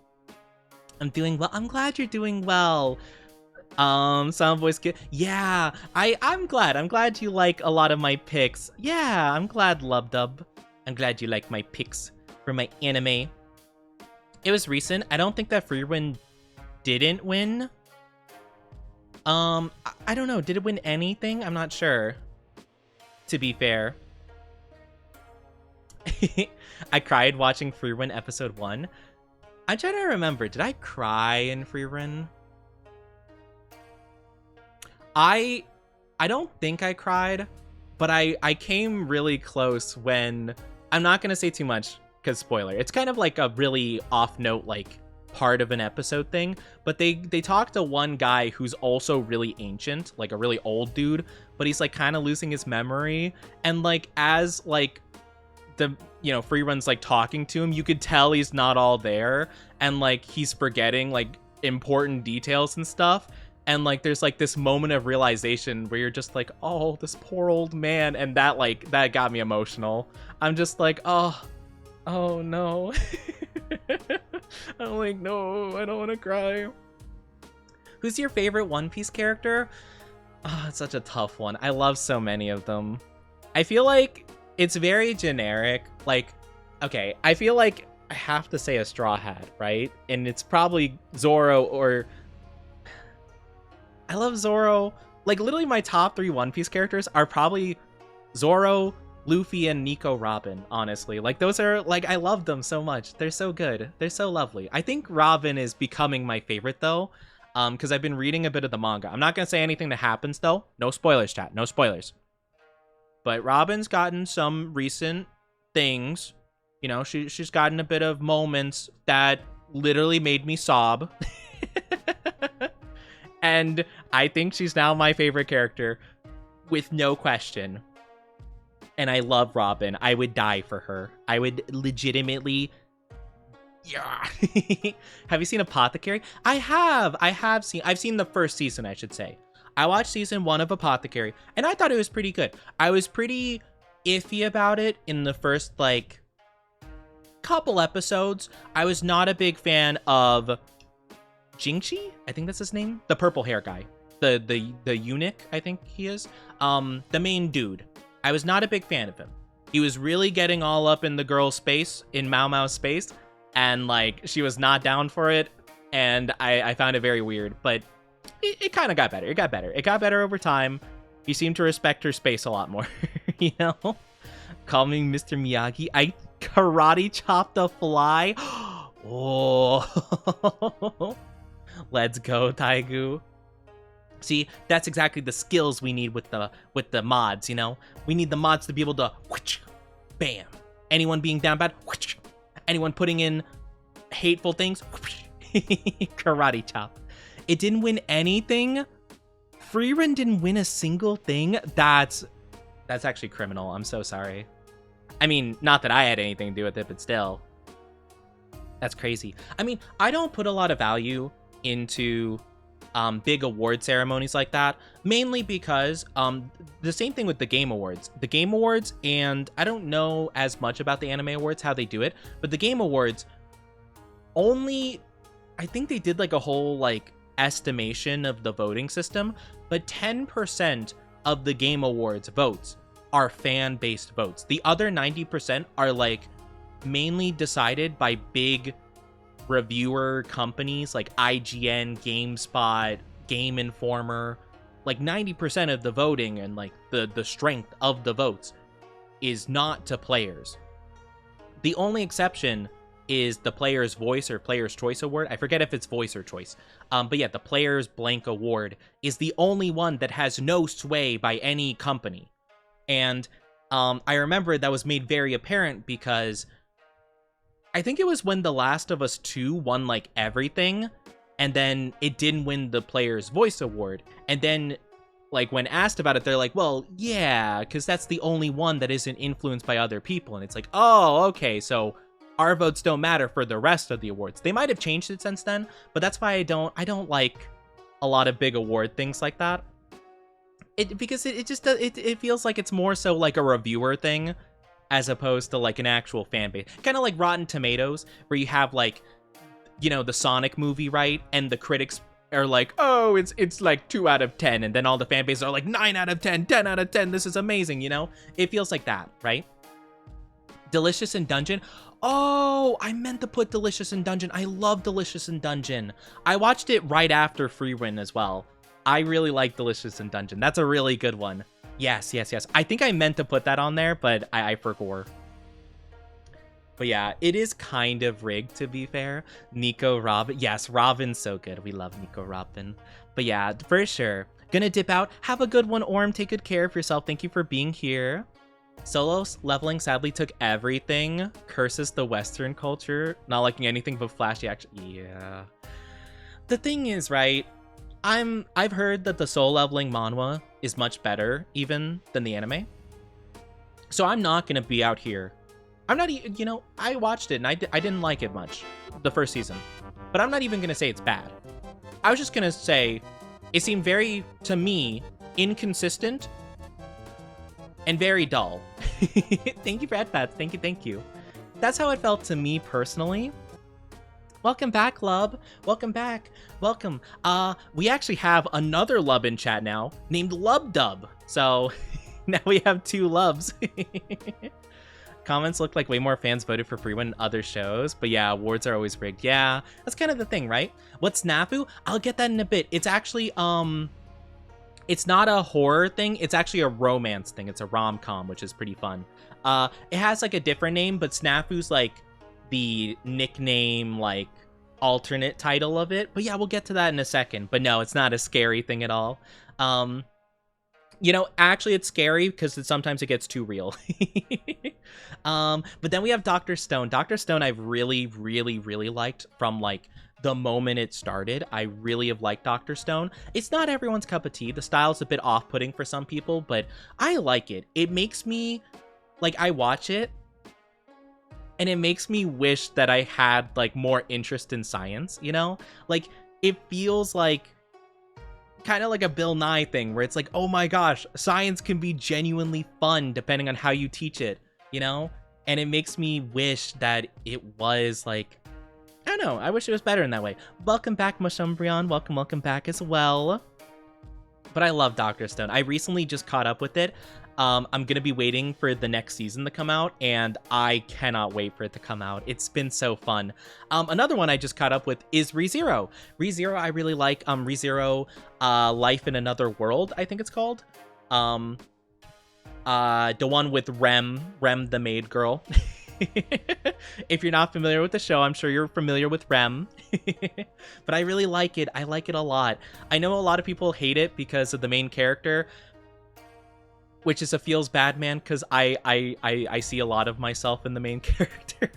I'm doing well. I'm glad you're doing well. Sound voice kid. Yeah, I'm glad. I'm glad you like a lot of my picks. Yeah, I'm glad, Lubdub. I'm glad you like my picks for my anime. It was recent. I don't think that Frieren didn't win. I don't know. Did it win anything? I'm not sure. To be fair. I cried watching Frieren episode 1. I'm trying to remember. Did I cry in Frieren? I don't think I cried, but I came really close when... I'm not going to say too much because spoiler. It's kind of like a really off-note like part of an episode thing, but they talk to one guy who's also really ancient, like a really old dude, but he's like kind of losing his memory, and like as like the Frieren's like talking to him, you could tell he's not all there, and like he's forgetting like important details and stuff, and like there's like this moment of realization where you're just like, oh, this poor old man, and that got me emotional. I'm just like, oh no. I'm like, no, I don't want to cry. Who's your favorite One Piece character? Oh, it's such a tough one. I love so many of them. I feel like it's very generic. Like, okay, I feel like I have to say a Straw Hat, right? And it's probably Zoro or... I love Zoro. Like, literally my top 3 One Piece characters are probably Zoro, Luffy, and Nico Robin, honestly. Like, those are, like, I love them so much. They're so good. They're so lovely. I think Robin is becoming my favorite, though, because I've been reading a bit of the manga. I'm not going to say anything that happens, though. No spoilers, chat. No spoilers. But Robin's gotten some recent things. You know, she's gotten a bit of moments that literally made me sob. And I think she's now my favorite character, with no question. And I love Robin. I would die for her. I would legitimately... Yeah. Have you seen Apothecary? I have. I've seen the first season, I should say. I watched season 1 of Apothecary, and I thought it was pretty good. I was pretty iffy about it in the first, like, couple episodes. I was not a big fan of Jingchi? I think that's his name. The purple hair guy. The eunuch, I think he is. The main dude. I was not a big fan of him. He was really getting all up in the girl's space, in Mao Mao's space, and like she was not down for it, and I found it very weird, but it kind of got better. It got better over time. He seemed to respect her space a lot more, you know? Call me Mr. Miyagi. I karate chop the fly. Oh, let's go, Taigu. See, that's exactly the skills we need with the mods, you know? We need the mods to be able to whoosh, bam. Anyone being down bad, whoosh. Anyone putting in hateful things, whoosh. Karate chop. It didn't win anything. Free run didn't win a single thing. That's actually criminal. I'm so sorry. I mean, not that I had anything to do with it, but still. That's crazy. I mean, I don't put a lot of value into big award ceremonies like that, mainly because the same thing with the Game Awards. The Game Awards, and I don't know as much about the Anime Awards, how they do it, but the Game Awards only, I think they did like a whole like estimation of the voting system, but 10% of the Game Awards votes are fan-based votes. The other 90% are like mainly decided by big reviewer companies like IGN, GameSpot, Game Informer. Like 90% of the voting and like the strength of the votes is not to players. The only exception is the Player's Voice or Player's Choice Award. I forget if it's Voice or Choice. But yeah, the Player's Blank Award is the only one that has no sway by any company. And I remember that was made very apparent because I think it was when The Last of Us 2 won like everything, and then it didn't win the Player's Voice Award. And then like when asked about it, they're like, well, yeah, because that's the only one that isn't influenced by other people. And it's like, oh, okay, so our votes don't matter for the rest of the awards. They might have changed it since then, but that's why I don't like a lot of big award things like that. Because it feels like it's more so like a reviewer thing as opposed to like an actual fan base. Kind of like Rotten Tomatoes, where you have like, you know, the Sonic movie, right? And the critics are like, oh, it's like 2 out of 10. And then all the fan bases are like 9 out of 10, 10 out of 10. This is amazing, you know? It feels like that, right? Delicious in Dungeon. Oh, I meant to put Delicious in Dungeon. I love Delicious in Dungeon. I watched it right after Free Win as well. I really like Delicious in Dungeon. That's a really good one. Yes. I think I meant to put that on there, but I forgot. But yeah, it is kind of rigged, to be fair. Nico Robin. Yes, Robin's so good. We love Nico Robin. But yeah, for sure. Gonna dip out. Have a good one, Orm. Take good care of yourself. Thank you for being here. Solo leveling sadly took everything. Curses the Western culture. Not liking anything but flashy action. Yeah. The thing is, right? I've heard that the solo leveling manhwa is much better even than the anime. So I'm not gonna be out here. I'm not, you know, I watched it and I didn't like it much, the first season. But I'm not even gonna say it's bad. I was just gonna say it seemed very, to me, inconsistent and very dull. Thank you for Edpats. Thank you. That's how it felt to me personally. Welcome back, Lub. Welcome back. Welcome. We actually have another Lub in chat now named Lubdub. So now we have 2 Lubs. Comments look like way more fans voted for Free Win than other shows. But yeah, awards are always rigged. Yeah, that's kind of the thing, right? What's Snafu? I'll get that in a bit. It's actually, it's not a horror thing. It's actually a romance thing. It's a rom-com, which is pretty fun. It has like a different name, but Snafu's like the nickname, like alternate title of it. But yeah, we'll get to that in a second. But no, it's not a scary thing at all. You know, actually it's scary because sometimes it gets too real. But then we have Dr. Stone. Dr. Stone I've really liked from like the moment it started. I really have liked Dr. Stone. It's not everyone's cup of tea. The style's a bit off-putting for some people, but I like it. It makes me, like, I watch it and it makes me wish that I had like more interest in science, you know? Like, it feels like kind of like a Bill Nye thing where it's like, oh my gosh, science can be genuinely fun depending on how you teach it, you know? And it makes me wish that it was like, I don't know, I wish it was better in that way. Welcome back, Mushumbrion. Welcome back as well. But I love Dr. Stone. I recently just caught up with it. I'm going to be waiting for the next season to come out, and I cannot wait for it to come out. It's been so fun. Another one I just caught up with is ReZero. ReZero I really like. ReZero Life in Another World, I think it's called. The one with Rem the maid girl. If you're not familiar with the show, I'm sure you're familiar with Rem. But I really like it. I like it a lot. I know a lot of people hate it because of the main character, which is a feels bad, man, because I see a lot of myself in the main character.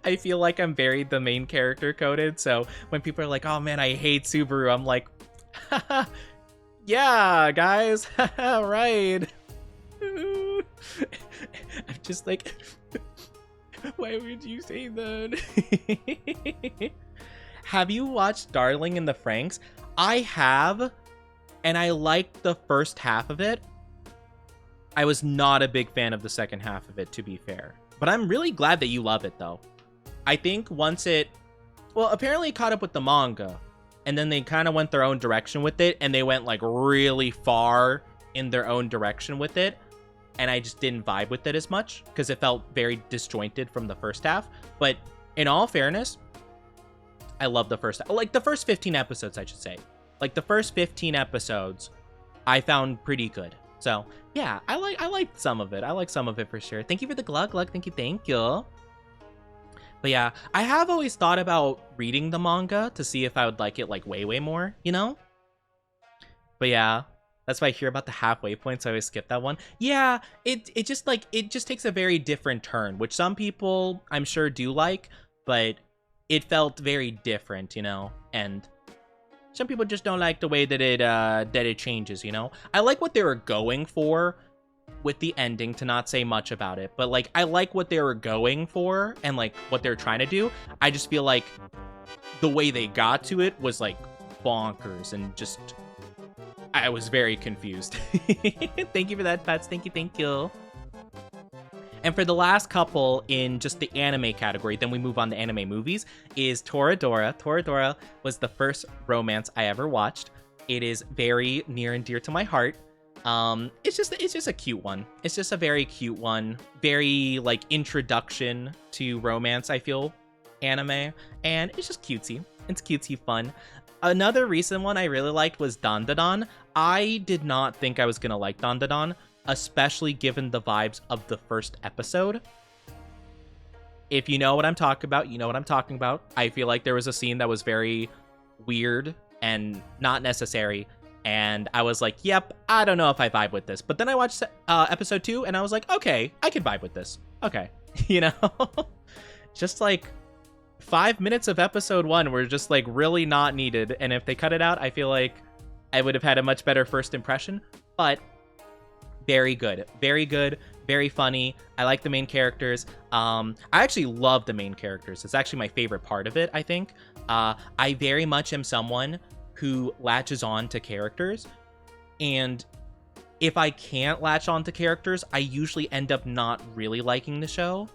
I feel like I'm very the main character coded, so when people are like, oh man, I hate Subaru, I'm like, haha, yeah, guys, right. I'm just like, why would you say that? Have you watched Darling in the Franxx? I have, and I liked the first half of it. I was not a big fan of the second half of it, to be fair. But I'm really glad that you love it, though. I think once it... Well, apparently it caught up with the manga. And then they kind of went their own direction with it. And they went, like, really far in their own direction with it. And I just didn't vibe with it as much. Because it felt very disjointed from the first half. But in all fairness, I love the first... Like, the first 15 episodes, I should say. Like, the first 15 episodes, I found pretty good. So, yeah, I like some of it. I like some of it for sure. Thank you for the glug. Thank you. But yeah, I have always thought about reading the manga to see if I would like it, like, way more, you know? But yeah, that's why I hear about the halfway point, so I always skip that one. Yeah, it just, like, it just takes a very different turn, which some people, I'm sure, do like, but it felt very different, you know? And some people just don't like the way that it changes, you know? I like what they were going for with the ending, to not say much about it, but, like, I like what they were going for and, like, what they're trying to do. I just feel like the way they got to it was, like, bonkers, and just... I was very confused. Thank you for that, Pats. Thank you. And for the last couple in just the anime category, then we move on to anime movies, is Toradora. Toradora was the first romance I ever watched. It is very near and dear to my heart. It's just a cute one. It's just a very cute one. Very, like, introduction to romance, I feel, anime. And it's just cutesy. It's cutesy fun. Another recent one I really liked was Dandadan. I did not think I was gonna like Dandadan, especially given the vibes of the first episode. If you know what I'm talking about, you know what I'm talking about. I feel like there was a scene that was very weird and not necessary, and I was like, yep, I don't know if I vibe with this. But then I watched episode 2, and I was like, okay, I can vibe with this. Okay, you know? Just like 5 minutes of episode 1 were just, like, really not needed, and if they cut it out, I feel like I would have had a much better first impression. But very good, very funny. I like the main characters. I actually love the main characters. It's actually my favorite part of it, I think. I very much am someone who latches on to characters, and if I can't latch on to characters, I usually end up not really liking the show,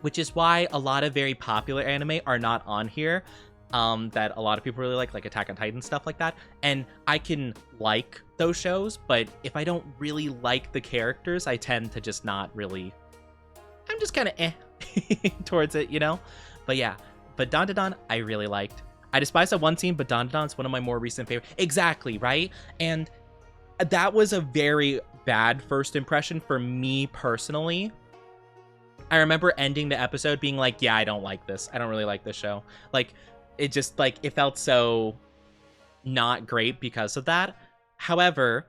which is why a lot of very popular anime are not on here, that a lot of people really like Attack on Titan, stuff like that. And I can like those shows, but if I don't really like the characters, I tend to just not really... I'm just kind of towards it, you know? But yeah, but Dandadan, I really liked. I despise that one scene, but Dandadan's one of my more recent favorites. Exactly, right? And that was a very bad first impression for me personally. I remember ending the episode being like, yeah, I don't like this. I don't really like this show. Like, it just, like, it felt so not great because of that. However,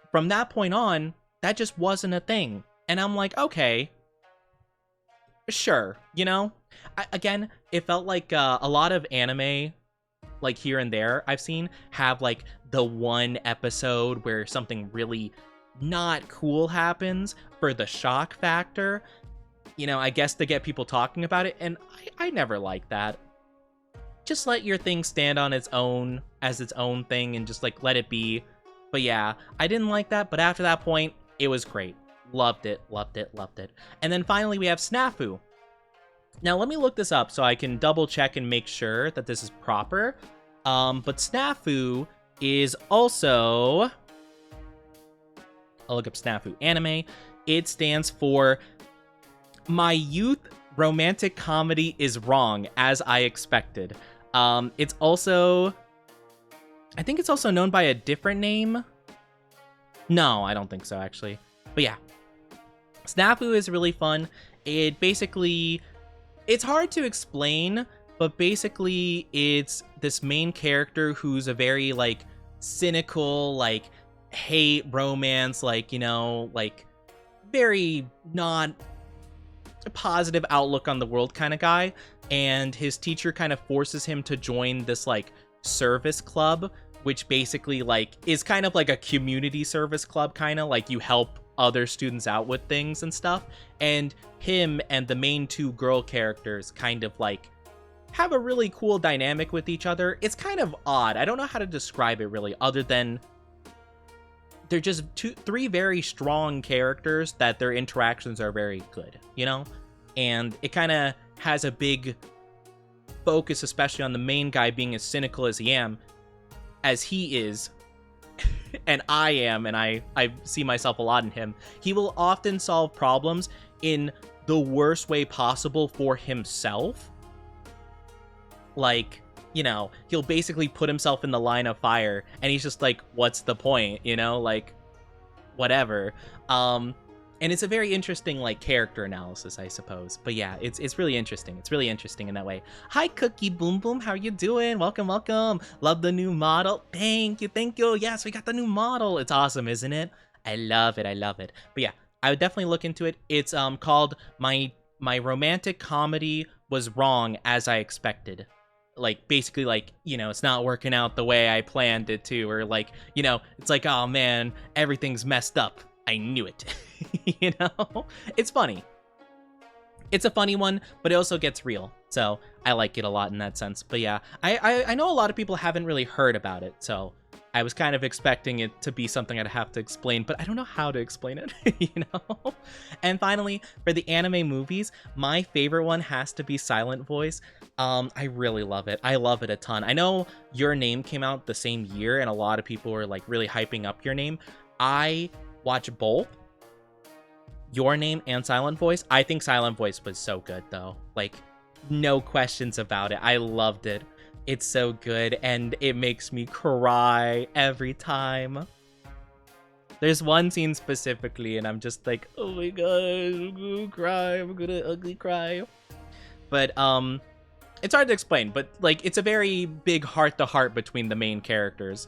from that point on, that just wasn't a thing. And I'm like, okay, sure, you know? Again, it felt like a lot of anime, like, here and there I've seen, have, like, the one episode where something really not cool happens for the shock factor. You know, I guess to get people talking about it, and I never like that. Just let your thing stand on its own, as its own thing, and just, like, let it be. But yeah, I didn't like that, but after that point, it was great. Loved it. And then finally, we have Snafu. Now, let me look this up so I can double check and make sure that this is proper. But Snafu is also... I'll look up Snafu anime. It stands for... My youth romantic comedy is wrong, as I expected. It's also... I think it's also known by a different name. No, I don't think so, actually. But yeah, Snafu is really fun. It basically, it's hard to explain, but basically it's this main character who's a very, like, cynical, like, hate romance, like, you know, like, very not positive outlook on the world kind of guy. And his teacher kind of forces him to join this, like, service club, which basically, like, is kind of like a community service club, kind of like you help other students out with things and stuff. And him and the main two girl characters kind of, like, have a really cool dynamic with each other. It's kind of odd. I don't know how to describe it really, other than they're just three very strong characters that their interactions are very good, you know? And it kind of has a big focus, especially on the main guy being as cynical as he is, and I am, and I see myself a lot in him. He will often solve problems in the worst way possible for himself. Like, you know, he'll basically put himself in the line of fire, and he's just like, what's the point, you know, like, whatever. And it's a very interesting, like, character analysis, I suppose. But yeah, it's really interesting. It's really interesting in that way. Hi, Cookie Boom Boom. How you doing? Welcome, welcome. Love the new model. Thank you, thank you. Yes, we got the new model. It's awesome, isn't it? I love it. I love it. But yeah, I would definitely look into it. It's called My Romantic Comedy Was Wrong As I Expected. Like, basically, like, you know, it's not working out the way I planned it to, or like, you know, it's like, oh man, everything's messed up. I knew it. You know? It's funny. It's a funny one, but it also gets real. So I like it a lot in that sense. But yeah, I know a lot of people haven't really heard about it. So I was kind of expecting it to be something I'd have to explain, but I don't know how to explain it, you know? And finally, for the anime movies, my favorite one has to be Silent Voice. I really love it. I love it a ton. I know Your Name came out the same year, and a lot of people were like really hyping up Your Name. I watch both Your Name and Silent Voice. I think Silent Voice was so good, though. Like, no questions about it. I loved it. It's so good, and it makes me cry every time. There's one scene specifically, and I'm just like, oh my god, I'm gonna cry. I'm gonna ugly cry. But it's hard to explain. But like, it's a very big heart-to-heart between the main characters,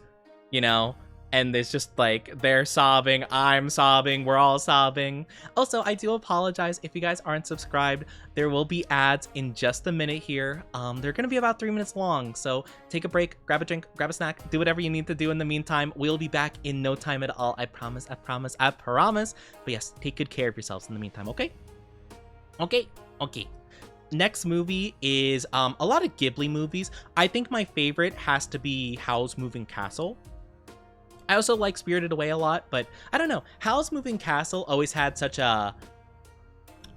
you know. And it's just like, they're sobbing, I'm sobbing, we're all sobbing. Also, I do apologize if you guys aren't subscribed. There will be ads in just a minute here. They're gonna be about 3 minutes long, so take a break, grab a drink, grab a snack, do whatever you need to do in the meantime. We'll be back in no time at all. I promise, I promise, I promise. But yes, take good care of yourselves in the meantime, okay? Okay. Next movie is a lot of Ghibli movies. I think my favorite has to be Howl's Moving Castle. I also like Spirited Away a lot, but I don't know. Howl's Moving Castle always had such a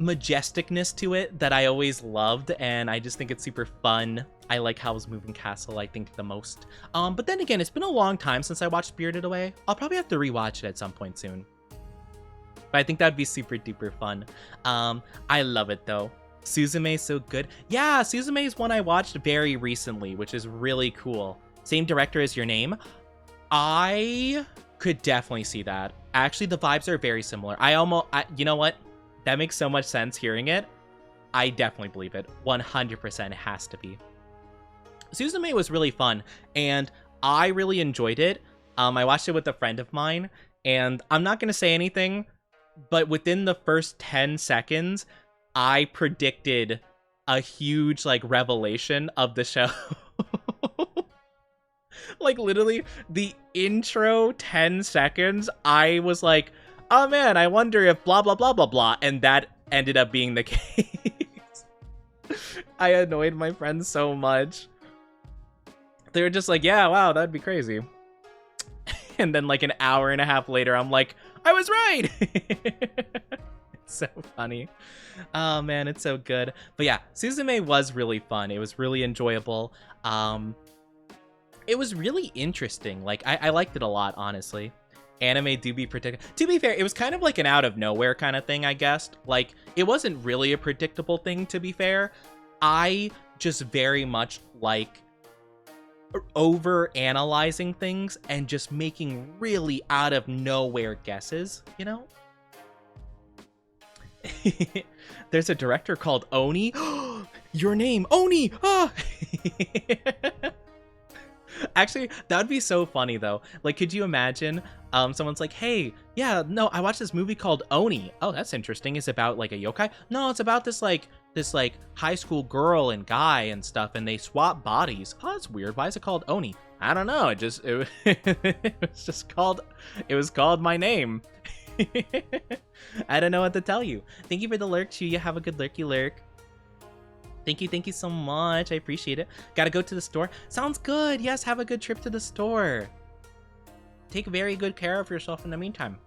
majesticness to it that I always loved, and I just think it's super fun. I like Howl's Moving Castle, I think, the most. But then again, it's been a long time since I watched Spirited Away. I'll probably have to rewatch it at some point soon. But I think that'd be super duper fun. I love it, though. Suzume is so good. Yeah, Suzume is one I watched very recently, which is really cool. Same director as Your Name. I could definitely see that. Actually, the vibes are very similar. You know what? That makes so much sense hearing it. I definitely believe it. 100% it has to be. Suzume was really fun, and I really enjoyed it. I watched it with a friend of mine, and I'm not going to say anything, but within the first 10 seconds, I predicted a huge, like, revelation of the show. Like, literally, the intro 10 seconds, I was like, oh man, I wonder if blah, blah, blah, blah, blah. And that ended up being the case. I annoyed my friends so much. They were just like, yeah, wow, that'd be crazy. And then, like, an hour and a half later, I'm like, I was right! It's so funny. Oh man, it's so good. But yeah, Suzume was really fun. It was really enjoyable. It was really interesting. Like, I liked it a lot, honestly. Anime do be predictable. To be fair, it was kind of like an out of nowhere kind of thing, I guess. Like, it wasn't really a predictable thing, to be fair. I just very much like over analyzing things and just making really out of nowhere guesses, you know? There's a director called Oni. Your name, Oni! Ah! Actually, that would be so funny though. Like, could you imagine someone's like, hey, yeah, no, I watched this movie called Oni. Oh, that's interesting. It's about like a yokai? No, it's about this high school girl and guy and stuff, and they swap bodies. Oh, that's weird. Why is it called Oni? I don't know. It was called my name. I don't know what to tell you. Thank you for the lurk, Chu. You have a good lurky lurk. Thank you so much. I appreciate it. Gotta go to the store. Sounds good. Yes, have a good trip to the store. Take very good care of yourself in the meantime.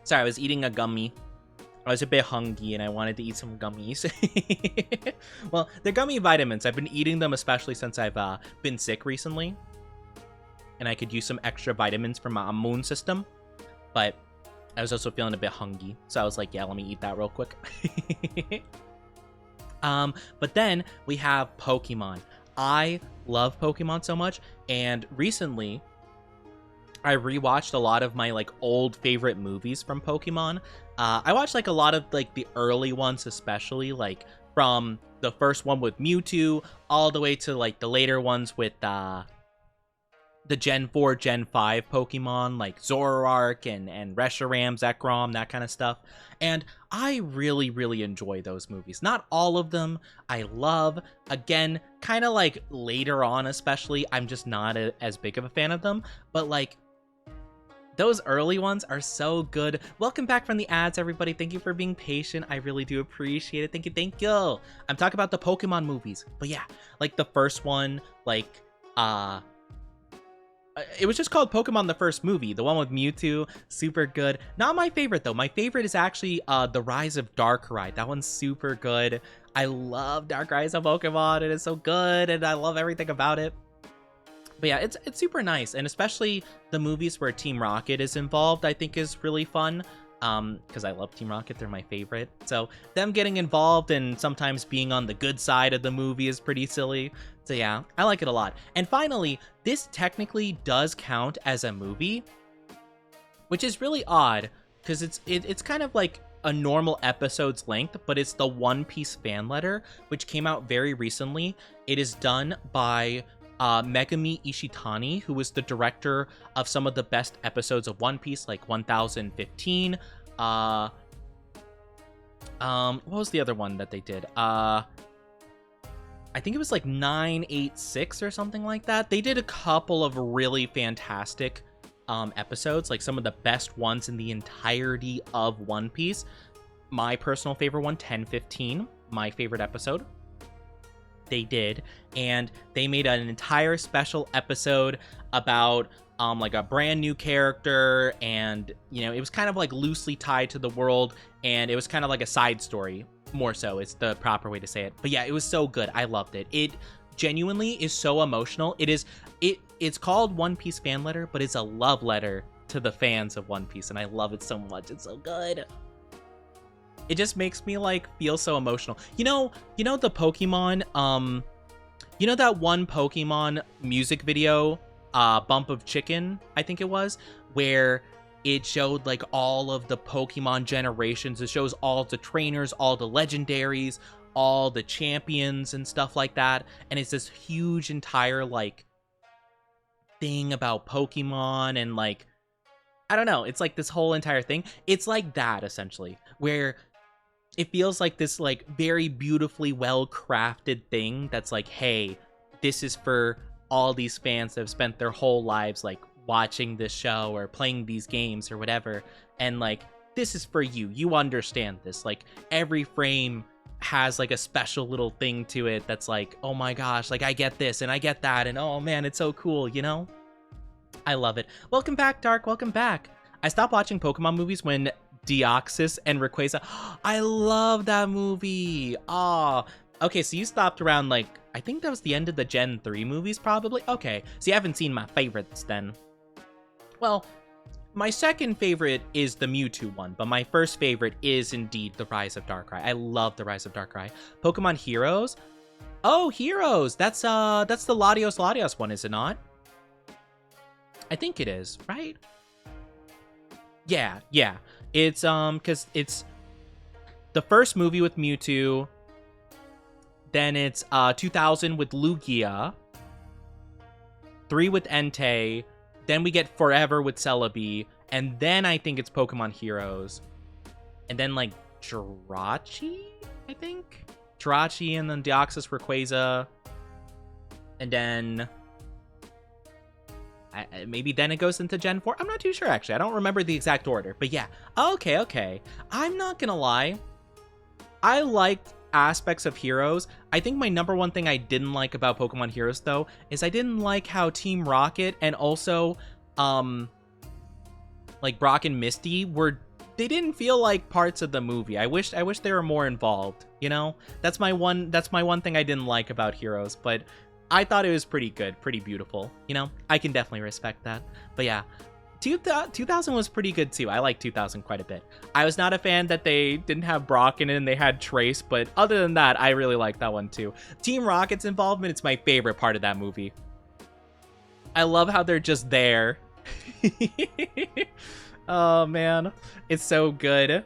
Sorry, I was eating a gummy. I was a bit hungry and I wanted to eat some gummies. Well, they're gummy vitamins. I've been eating them especially since I've been sick recently. And I could use some extra vitamins for my immune system. But I was also feeling a bit hungry. So I was like, yeah, let me eat that real quick. But then we have Pokemon. I love Pokemon so much. And recently, I rewatched a lot of my like old favorite movies from Pokemon. I watched like a lot of like the early ones, especially like from the first one with Mewtwo all the way to like the later ones with the Gen 4, Gen 5 Pokemon like Zoroark and Reshiram, Zekrom, that kind of stuff. And I really, really enjoy those movies. Not all of them I love. Again, kind of like later on especially, I'm just not as big of a fan of them. But like, those early ones are so good. Welcome back from the ads, everybody. Thank you for being patient. I really do appreciate it. Thank you. I'm talking about the Pokemon movies. But yeah, like the first one, like, it was just called Pokemon the first movie. The one with Mewtwo, super good. Not my favorite, though. My favorite is actually The Rise of Darkrai. That one's super good. I love Darkrai of Pokemon. It is so good, and I love everything about it. But yeah, it's super nice, and especially the movies where Team Rocket is involved, I think is really fun. Because I love Team Rocket, they're my favorite. So them getting involved and sometimes being on the good side of the movie is pretty silly. So yeah, I like it a lot. And finally, this technically does count as a movie, which is really odd because it's kind of like a normal episode's length, but it's the One Piece fan letter, which came out very recently. It is done by Megami Ishitani, who was the director of some of the best episodes of One Piece, like 1015. What was the other one that they did? I think it was like 986 or something like that. They did a couple of really fantastic episodes, like some of the best ones in the entirety of One Piece. My personal favorite one, 1015, my favorite episode. They did, and they made an entire special episode about like a brand new character, and you know, it was kind of like loosely tied to the world, and it was kind of like a side story, more so, it's the proper way to say it. But yeah, it was so good. I loved it. It genuinely is so emotional. It's called One Piece fan letter, but it's a love letter to the fans of One Piece, and I love it so much. It's so good. It just makes me like feel so emotional. You know the Pokemon, you know that one Pokemon music video, Bump of Chicken, I think it was, where it showed like all of the Pokemon generations. It shows all the trainers, all the legendaries, all the champions and stuff like that. And it's this huge entire like thing about Pokemon, and like, I don't know, it's like this whole entire thing. It's like that essentially, where it feels like this like very beautifully well crafted thing that's like, hey, this is for all these fans that have spent their whole lives like watching this show or playing these games or whatever, and like, this is for you. You understand this. Like, every frame has like a special little thing to it that's like, oh my gosh, like I get this and I get that, and oh man, it's so cool, you know? I love it. Welcome back, Dark. Welcome back. I stopped watching Pokemon movies when Deoxys and Rayquaza. I love that movie. Oh, okay. So you stopped around like, I think that was the end of the Gen 3 movies, probably. Okay, so you haven't seen my favorites then. Well, My second favorite is the Mewtwo one, but my first favorite is indeed the Rise of Darkrai. I love the Rise of Darkrai. Pokemon Heroes. Oh, Heroes. That's the Latios one, is it not? I think it is, right? Yeah. It's cuz it's the first movie with Mewtwo, then it's 2000 with Lugia, 3 with Entei, then we get Forever with Celebi, and then I think it's Pokemon Heroes. And then like Jirachi, I think? Jirachi and then Deoxys Rayquaza. And then maybe then it goes into Gen 4. I'm not too sure, actually. I don't remember the exact order. But yeah. Okay. I'm not gonna lie. I liked aspects of Heroes. I think my number one thing I didn't like about Pokemon Heroes, though, is I didn't like how Team Rocket and also like Brock and Misty they didn't feel like parts of the movie. I wish they were more involved, you know? That's my one thing I didn't like about Heroes, but I thought it was pretty good, pretty beautiful, you know? I can definitely respect that. But yeah, 2000 was pretty good too. I like 2000 quite a bit. I was not a fan that they didn't have Brock in it and they had Trace, but other than that, I really like that one too. Team Rocket's involvement, it's my favorite part of that movie. I love how they're just there. Oh man, it's so good.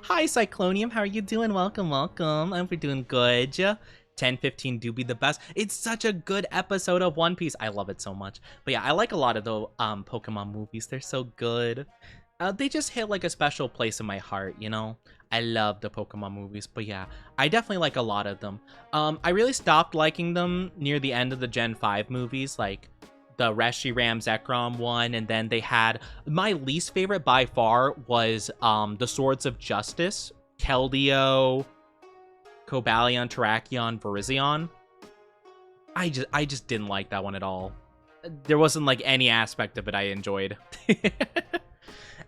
Hi Cyclonium, how are you doing? Welcome. I hope you're doing good. 10-15 do be the best. It's such a good episode of One Piece. I love it so much. But yeah, I like a lot of the Pokemon movies. They're so good. They just hit like a special place in my heart, you know? I love the Pokemon movies, but yeah, I definitely like a lot of them. I really stopped liking them near the end of the Gen 5 movies, like the Reshiram Zekrom one, and then they had my least favorite by far was the Swords of Justice, Keldeo, Cobalion, Terrakion, Virizion. I just didn't like that one at all. There wasn't like any aspect of it I enjoyed.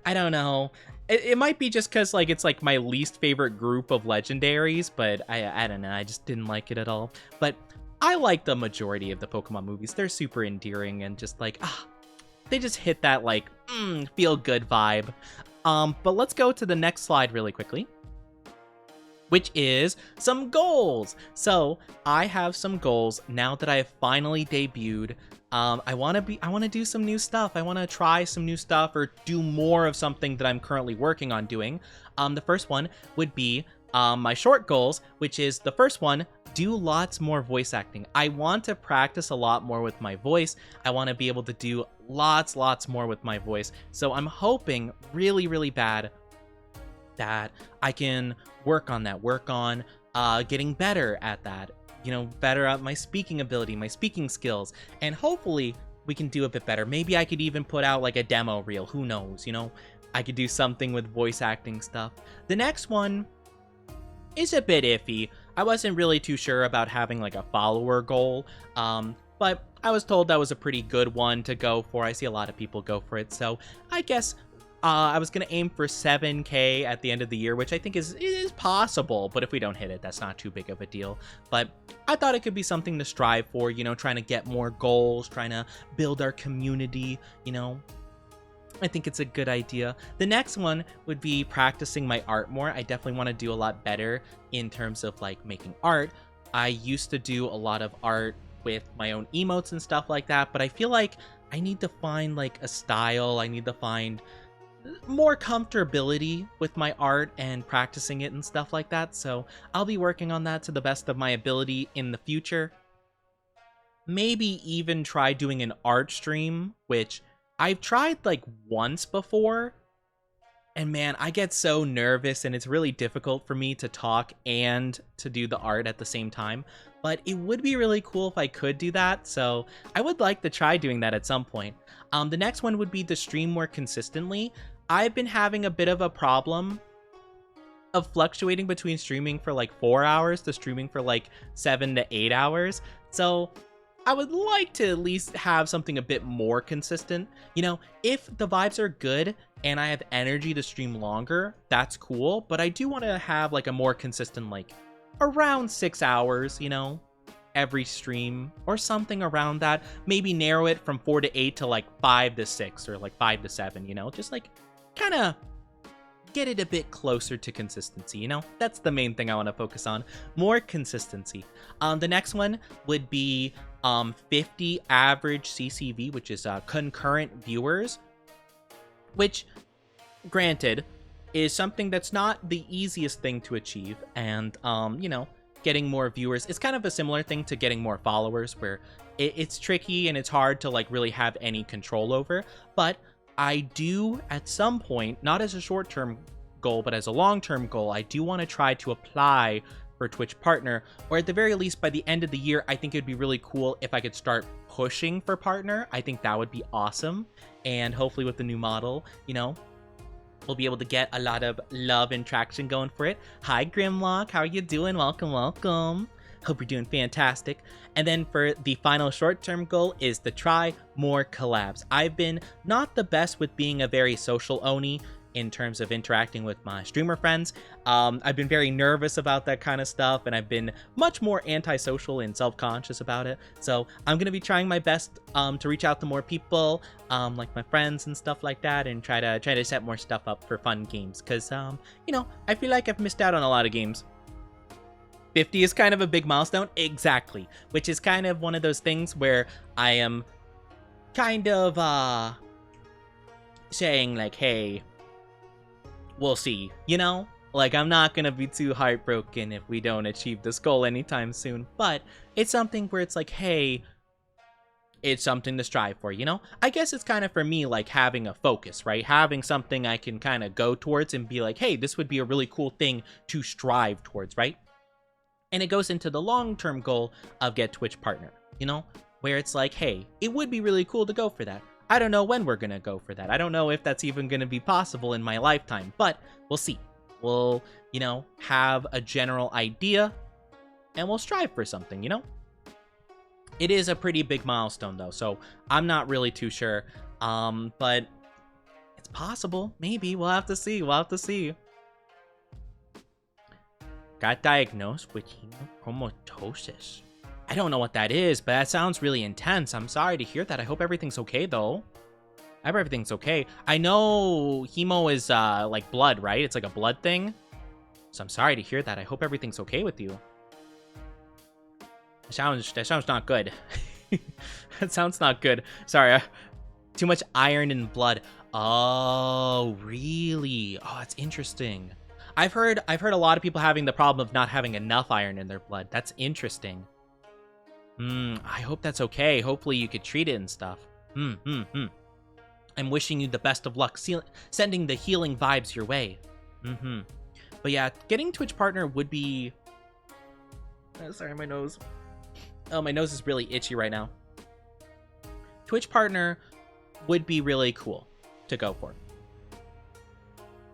I don't know. It might be just because like it's like my least favorite group of legendaries, but I don't know. I just didn't like it at all. But I like the majority of the Pokemon movies. They're super endearing and just like, they just hit that like, feel good vibe. But let's go to the next slide really quickly, which is some goals. So I have some goals now that I have finally debuted. I want to do some new stuff. I want to try some new stuff or do more of something that I'm currently working on doing. The first one would be my short goals, which is the first one, do lots more voice acting. I want to practice a lot more with my voice. I want to be able to do lots more with my voice. So I'm hoping really, really bad that I can work on that, getting better at that, you know, better at my speaking ability, my speaking skills, and hopefully we can do a bit better. Maybe I could even put out like a demo reel, who knows, you know, I could do something with voice acting stuff. The next one is a bit iffy. I wasn't really too sure about having like a follower goal, but I was told that was a pretty good one to go for. I see a lot of people go for it, so I guess I was going to aim for 7K at the end of the year, which I think is possible, but if we don't hit it, that's not too big of a deal. But I thought it could be something to strive for, you know, trying to get more goals, trying to build our community, you know. I think it's a good idea. The next one would be practicing my art more. I definitely want to do a lot better in terms of like making art. I used to do a lot of art with my own emotes and stuff like that, but I feel like I need to find like a style. I need to find more comfortability with my art and practicing it and stuff like that. So I'll be working on that to the best of my ability in the future. Maybe even try doing an art stream, which I've tried like once before, and man, I get so nervous and it's really difficult for me to talk and to do the art at the same time. But it would be really cool if I could do that, so I would like to try doing that at some point. The next one would be to stream more consistently. I've been having a bit of a problem of fluctuating between streaming for like 4 hours to streaming for like 7 to 8 hours. So I would like to at least have something a bit more consistent. You know, if the vibes are good and I have energy to stream longer, that's cool. But I do want to have like a more consistent, like around 6 hours, you know, every stream or something around that. Maybe narrow it from 4 to 8 to like 5 to 6 or like 5 to 7, you know, just like kind of get it a bit closer to consistency, you know? That's the main thing I want to focus on. More consistency. The next one would be 50 average CCV, which is concurrent viewers, which, granted, is something that's not the easiest thing to achieve. And, you know, getting more viewers is kind of a similar thing to getting more followers, where it's tricky and it's hard to like really have any control over. But I do, at some point, not as a short-term goal, but as a long-term goal, I do want to try to apply for Twitch Partner, or at the very least, by the end of the year, I think it'd be really cool if I could start pushing for Partner. I think that would be awesome. And hopefully with the new model, you know, we'll be able to get a lot of love and traction going for it. Hi, Grimlock. How are you doing? Welcome, welcome. Hope you're doing fantastic. And then for the final short-term goal is to try more collabs. I've been not the best with being a very social Oni in terms of interacting with my streamer friends. I've been very nervous about that kind of stuff, and I've been much more antisocial and self-conscious about it. So I'm going to be trying my best to reach out to more people, like my friends and stuff like that, and try to set more stuff up for fun games. Because, you know, I feel like I've missed out on a lot of games. 50 is kind of a big milestone. Exactly. Which is kind of one of those things where I am kind of saying like, hey, we'll see, you know? Like, I'm not gonna be too heartbroken if we don't achieve this goal anytime soon, but it's something where it's like, hey, it's something to strive for, you know? I guess it's kind of for me like having a focus, right? Having something I can kind of go towards and be like, hey, this would be a really cool thing to strive towards, right? And it goes into the long-term goal of get Twitch Partner, you know? Where it's like, hey, it would be really cool to go for that. I don't know when we're going to go for that. I don't know if that's even going to be possible in my lifetime, but we'll see. We'll, you know, have a general idea and we'll strive for something, you know? It is a pretty big milestone though, so I'm not really too sure. But it's possible. Maybe. We'll have to see. We'll have to see. Got diagnosed with hemochromatosis. I don't know what that is, but that sounds really intense. I'm sorry to hear that. I hope everything's okay, though. I hope everything's okay. I know hemo is, like blood, right? It's like a blood thing. So I'm sorry to hear that. I hope everything's okay with you. That sounds not good. That sounds not good. Sorry. Too much iron in blood. Oh, really? Oh, that's interesting. I've heard a lot of people having the problem of not having enough iron in their blood. That's interesting. I hope that's okay. Hopefully you could treat it and stuff. I'm wishing you the best of luck, sending the healing vibes your way. But yeah, getting Twitch Partner would be... sorry, my nose. Oh, my nose is really itchy right now. Twitch Partner would be really cool to go for.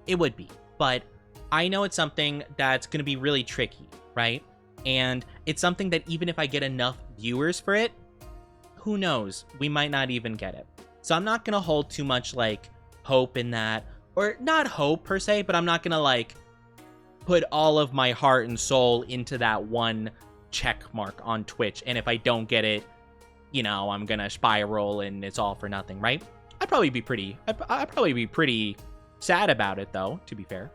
It would be, but I know it's something that's going to be really tricky, right? And it's something that even if I get enough viewers for it, who knows? We might not even get it. So I'm not going to hold too much, like, hope in that. Or not hope, per se, but I'm not going to, like, put all of my heart and soul into that one check mark on Twitch. And if I don't get it, you know, I'm going to spiral and it's all for nothing, right? I'd probably be pretty sad about it, though, to be fair.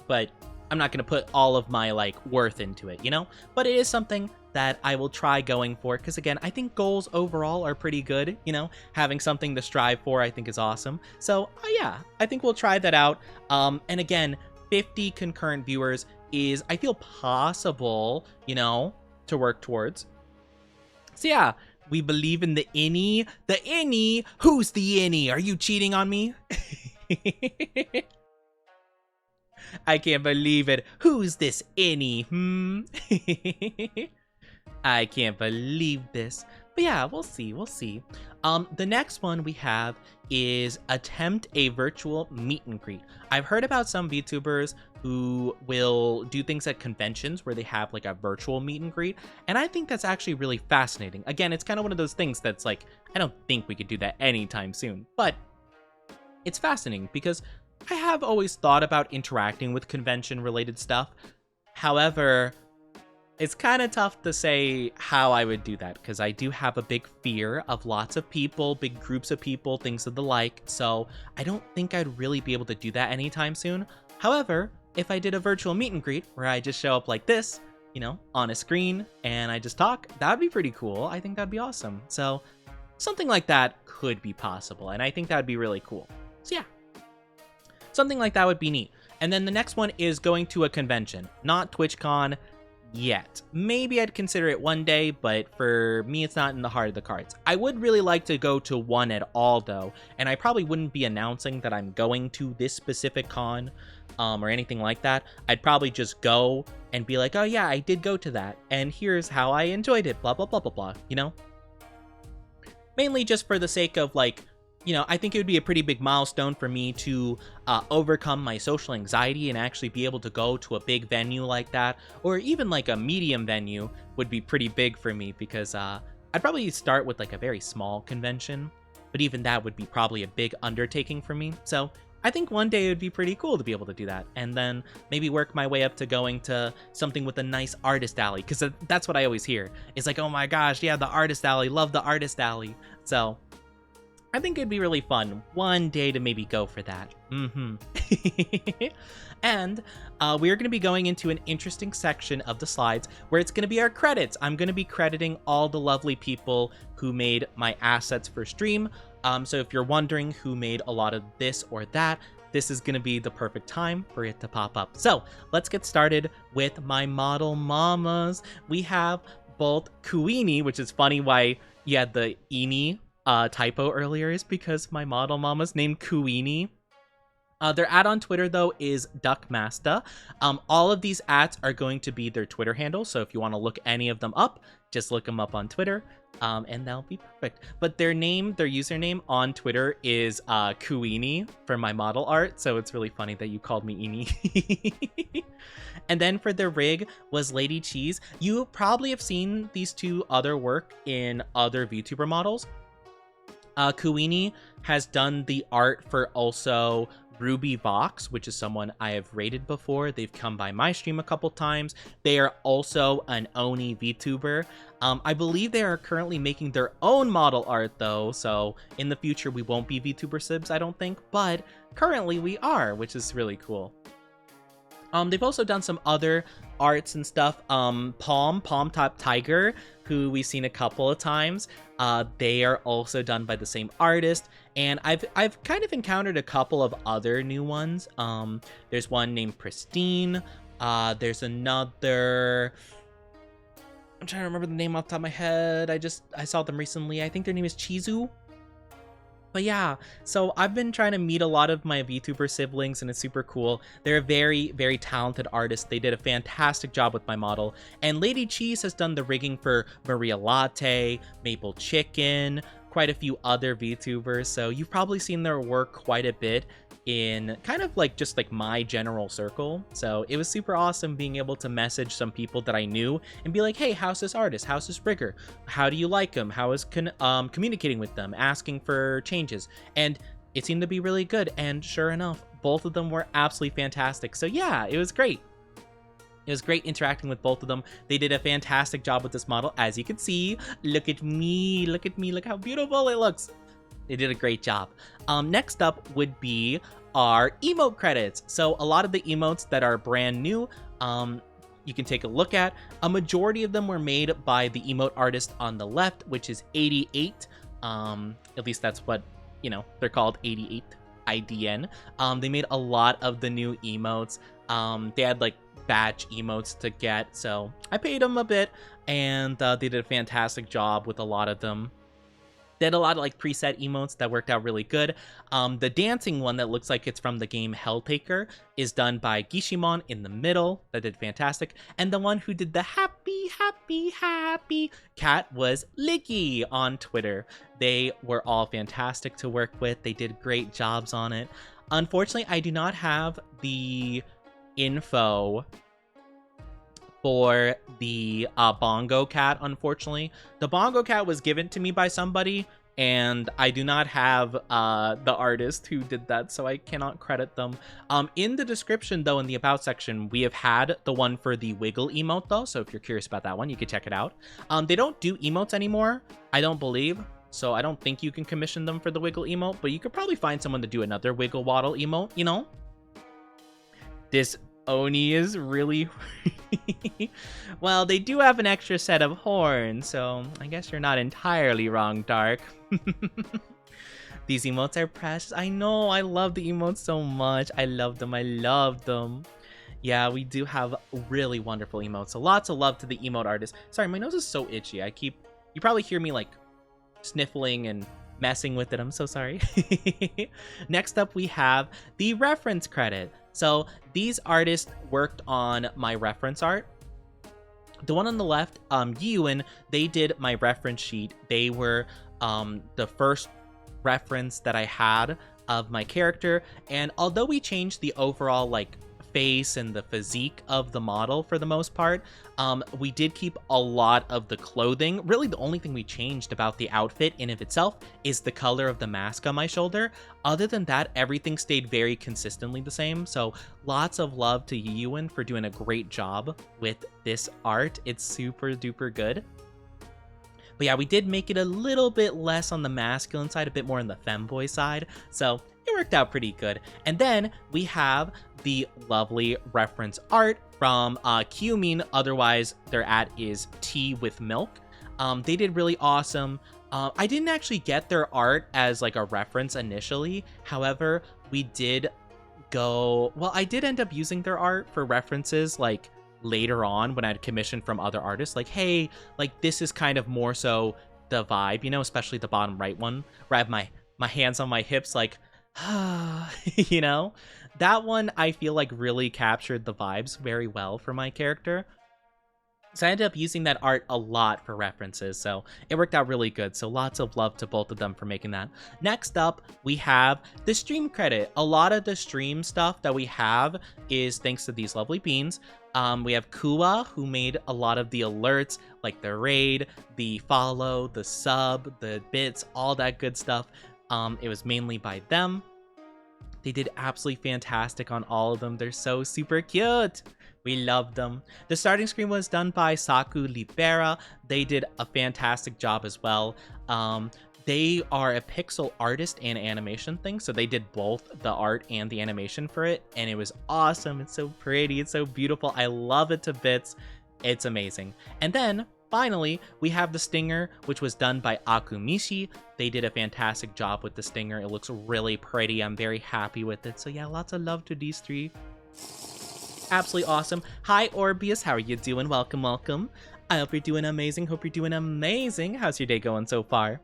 But I'm not going to put all of my, like, worth into it, you know? But it is something that I will try going for, because, again, I think goals overall are pretty good, you know? Having something to strive for, I think, is awesome. So, yeah, I think we'll try that out. And, again, 50 concurrent viewers is, I feel, possible, you know, to work towards. So, yeah, we believe in the innie. The innie? Who's the innie? Are you cheating on me? I can't believe it. Who's this innie? I can't believe this. But yeah, we'll see. We'll see. The next one we have is attempt a virtual meet and greet. I've heard about some VTubers who will do things at conventions where they have like a virtual meet and greet. And I think that's actually really fascinating. Again, it's kind of one of those things that's like, I don't think we could do that anytime soon. But it's fascinating because I have always thought about interacting with convention-related stuff. However, It's kind of tough to say how I would do that because I do have a big fear of lots of people, big groups of people, things of the like. So I don't think I'd really be able to do that anytime soon. However, if I did a virtual meet and greet where I just show up like this, on a screen and I just talk, that'd be pretty cool. I think that'd be awesome. So something like that could be possible, and I think that'd be really cool. So yeah, something like that would be neat. And then the next one is going to a convention, not TwitchCon yet. Maybe I'd consider it one day, but for me, it's not in the heart of the cards. I would really like to go to one at all, though, and I probably wouldn't be announcing that I'm going to this specific con or anything like that. I'd probably just go and be like, oh yeah, I did go to that, and here's how I enjoyed it, blah, blah, blah, blah, blah, Mainly just for the sake of, like, I think it would be a pretty big milestone for me to overcome my social anxiety and actually be able to go to a big venue like that, or even like a medium venue would be pretty big for me because I'd probably start with like a very small convention, but even that would be probably a big undertaking for me. So I think one day it would be pretty cool to be able to do that, and then maybe work my way up to going to something with a nice artist alley, because that's what I always hear. It's like, oh my gosh, yeah, the artist alley, love the artist alley. So I think it'd be really fun one day to maybe go for that. And we're going to be going into an interesting section of the slides where it's going to be our credits. I'm going to be crediting all the lovely people who made my assets for stream. So if you're wondering who made a lot of this or that, this is going to be the perfect time for it to pop up. So let's get started with my model mamas. We have both Kuini, which is funny why you had the Ini typo earlier, is because my model mama's named Kuini. Their ad on Twitter, though, is Duckmasta. All of these ads are going to be their Twitter handles, so if you want to look any of them up, just look them up on Twitter, and that'll be perfect. But their username on Twitter is Kuini for my model art, so it's really funny that you called me Ini. And then for the rig was Lady Cheese. You probably have seen these two other work in other VTuber models. Kuini has done the art for also Ruby Vox, which is someone I have rated before. They've come by my stream a couple times. They are also an Oni VTuber. I believe they are currently making their own model art, though, so in the future we won't be VTuber Sibs, I don't think, but currently we are, which is really cool. They've also done some other arts and stuff. Palm Top Tiger, who we've seen a couple of times. They are also done by the same artist, and I've kind of encountered a couple of other new ones. There's one named Pristine. There's another. I'm trying to remember the name off the top of my head. I saw them recently. I think their name is Chizu. But yeah, so I've been trying to meet a lot of my VTuber siblings, and it's super cool. They're a very, very talented artist. They did a fantastic job with my model. And Lady Cheese has done the rigging for Maria Latte, Maple Chicken, quite a few other VTubers. So you've probably seen their work quite a bit in kind of like just like my general circle. So it was super awesome being able to message some people that I knew and be like, hey, how's this artist? How's this rigger? How do you like them? How is communicating with them, asking for changes? And it seemed to be really good. And sure enough, both of them were absolutely fantastic. So yeah, it was great. It was great interacting with both of them. They did a fantastic job with this model. As you can see, look at me, look how beautiful it looks. They did a great job. Next up would be our emote credits. So a lot of the emotes that are brand new, you can take a look at. A majority of them were made by the emote artist on the left, which is 88. At least that's what, they're called, 88 IDN. They made a lot of the new emotes. They had like batch emotes to get, so I paid them a bit, and they did a fantastic job with a lot of them. They had a lot of like preset emotes that worked out really good. The dancing one that looks like it's from the game Helltaker is done by Gishimon in the middle. That did fantastic. And the one who did the happy cat was Licky on Twitter. They were all fantastic to work with. They did great jobs on it. Unfortunately, I do not have the info for the Bongo Cat, unfortunately. The Bongo Cat was given to me by somebody, and I do not have the artist who did that, so I cannot credit them. In the description, though, in the about section, we have had the one for the wiggle emote, though, so if you're curious about that one, you can check it out. They don't do emotes anymore, I don't believe, so I don't think you can commission them for the wiggle emote, but you could probably find someone to do another wiggle waddle emote, you know? This Oni is really... Well, they do have an extra set of horns, so I guess you're not entirely wrong, Dark. These emotes are precious. I know, I love the emotes so much. I love them, I love them. Yeah, we do have really wonderful emotes, so lots of love to the emote artist. Sorry, my nose is so itchy. You probably hear me, like, sniffling and messing with it. I'm so sorry. Next up, we have the reference credit. So these artists worked on my reference art. The one on the left, Yuen, they did my reference sheet. They were the first reference that I had of my character. And although we changed the overall like face and the physique of the model for the most part, we did keep a lot of the clothing. Really, the only thing we changed about the outfit in of itself is the color of the mask on my shoulder. Other than that, everything stayed very consistently the same. So lots of love to Yuen for doing a great job with this art. It's super duper good. But yeah, we did make it a little bit less on the masculine side, a bit more on the femboy side. So it worked out pretty good. And then we have the lovely reference art from Kyumin, otherwise their @ is tea with milk. They did really awesome. I didn't actually get their art as like a reference initially. However, we did I did end up using their art for references like later on when I'd commissioned from other artists, like, hey, like this is kind of more so the vibe, you know, especially the bottom right one where I have my hands on my hips, like, you know, that one I feel like really captured the vibes very well for my character. So I ended up using that art a lot for references, so it worked out really good. So lots of love to both of them for making that. Next up, we have the stream credit. A lot of the stream stuff that we have is thanks to these lovely beans. We have Kua, who made a lot of the alerts, like the raid, the follow, the sub, the bits, all that good stuff. It was mainly by them. They did absolutely fantastic on all of them. They're so super cute. We love them. The starting screen was done by Saku Libera. They did a fantastic job as well. They are a pixel artist and animation thing, so they did both the art and the animation for it, and it was awesome. It's so pretty. It's so beautiful. I love it to bits. It's amazing. And then finally, we have the stinger, which was done by Akumishi. They did a fantastic job with the stinger. It looks really pretty. I'm very happy with it. So yeah, lots of love to these three. Absolutely awesome. Hi, Orbeus. How are you doing? Welcome, welcome. I hope you're doing amazing. Hope you're doing amazing. How's your day going so far?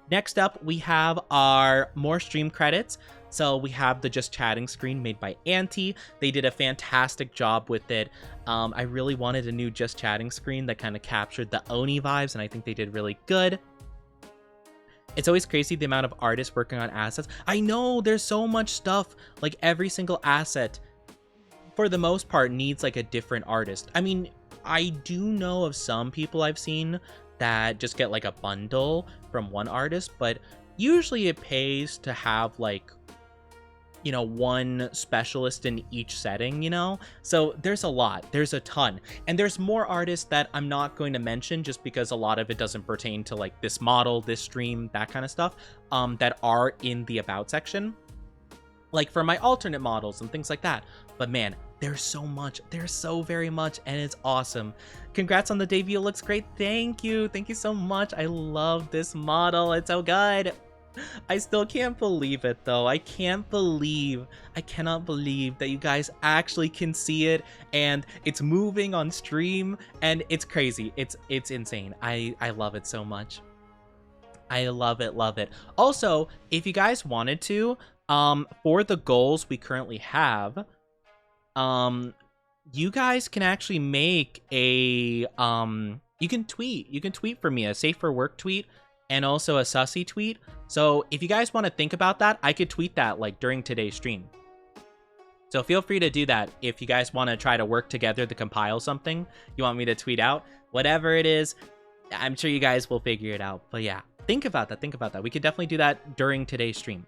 Next up, we have our more stream credits. So we have the Just Chatting screen made by Auntie. They did a fantastic job with it. I really wanted a new Just Chatting screen that kind of captured the Oni vibes, and I think they did really good. It's always crazy the amount of artists working on assets. I know, there's so much stuff. Like every single asset, for the most part, needs like a different artist. I mean, I do know of some people I've seen that just get like a bundle from one artist, but usually it pays to have like, you know, one specialist in each setting, you know? So there's a lot, there's a ton. And there's more artists that I'm not going to mention just because a lot of it doesn't pertain to like this model, this stream, that kind of stuff, that are in the about section. Like for my alternate models and things like that. But man, there's so much, there's so very much, and it's awesome. Congrats on the debut, it looks great. Thank you so much. I love this model, it's so good. I still can't believe it though. I cannot believe that you guys actually can see it and it's moving on stream, and it's crazy. It's insane. I love it so much. I love it. Also, if you guys wanted to, for the goals we currently have, you guys can actually make a, you can tweet for me, a safe for work tweet and also a sussy tweet. So if you guys want to think about that, I could tweet that like during today's stream. So feel free to do that if you guys want to try to work together to compile something you want me to tweet out. Whatever it is, I'm sure you guys will figure it out. But yeah, think about that. Think about that. We could definitely do that during today's stream.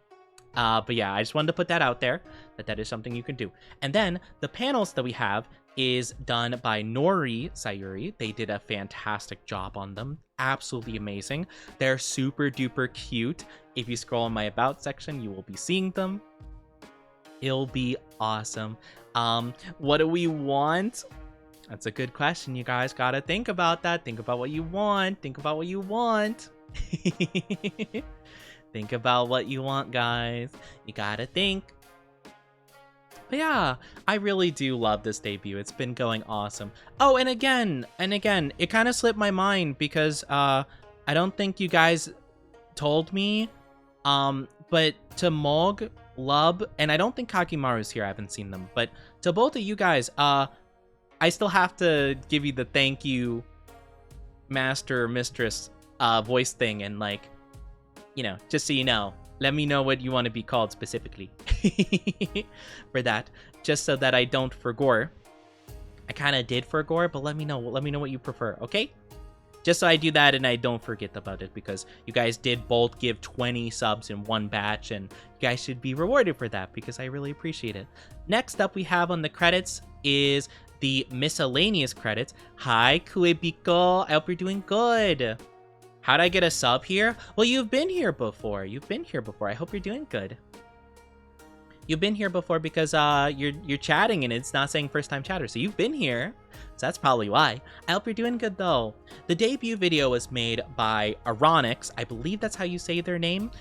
But yeah, I just wanted to put that out there, that is something you can do. And then the panels that we have is done by Nori Sayuri. They did a fantastic job on them. Absolutely amazing. They're super duper cute. If you scroll in my about section, you will be seeing them. It'll be awesome. What do we want? That's a good question. You guys gotta think about that. Think about what you want. Think about what you want. Think about what you want, guys. You gotta think. But yeah, I really do love this debut. It's been going awesome. Oh, and again, it kind of slipped my mind because I don't think you guys told me. But to Mog, Lub, and I don't think Kakimaru's here. I haven't seen them. But to both of you guys, I still have to give you the thank you, master, mistress, voice thing, and like, you know, just so you know, let me know what you want to be called specifically for that, just so that I don't forgore. I kind of did forgore, but let me know what you prefer, okay? Just so I do that and I don't forget about it, because you guys did both give 20 subs in one batch, and you guys should be rewarded for that because I really appreciate it. Next up we have on the credits is the miscellaneous credits. Hi, Kuebiko. I hope you're doing good. How'd I get a sub here? Well, you've been here before. I hope you're doing good. You've been here before because you're chatting and it's not saying first time chatter. So you've been here. So that's probably why. I hope you're doing good though. The debut video was made by Aronix. I believe that's how you say their name.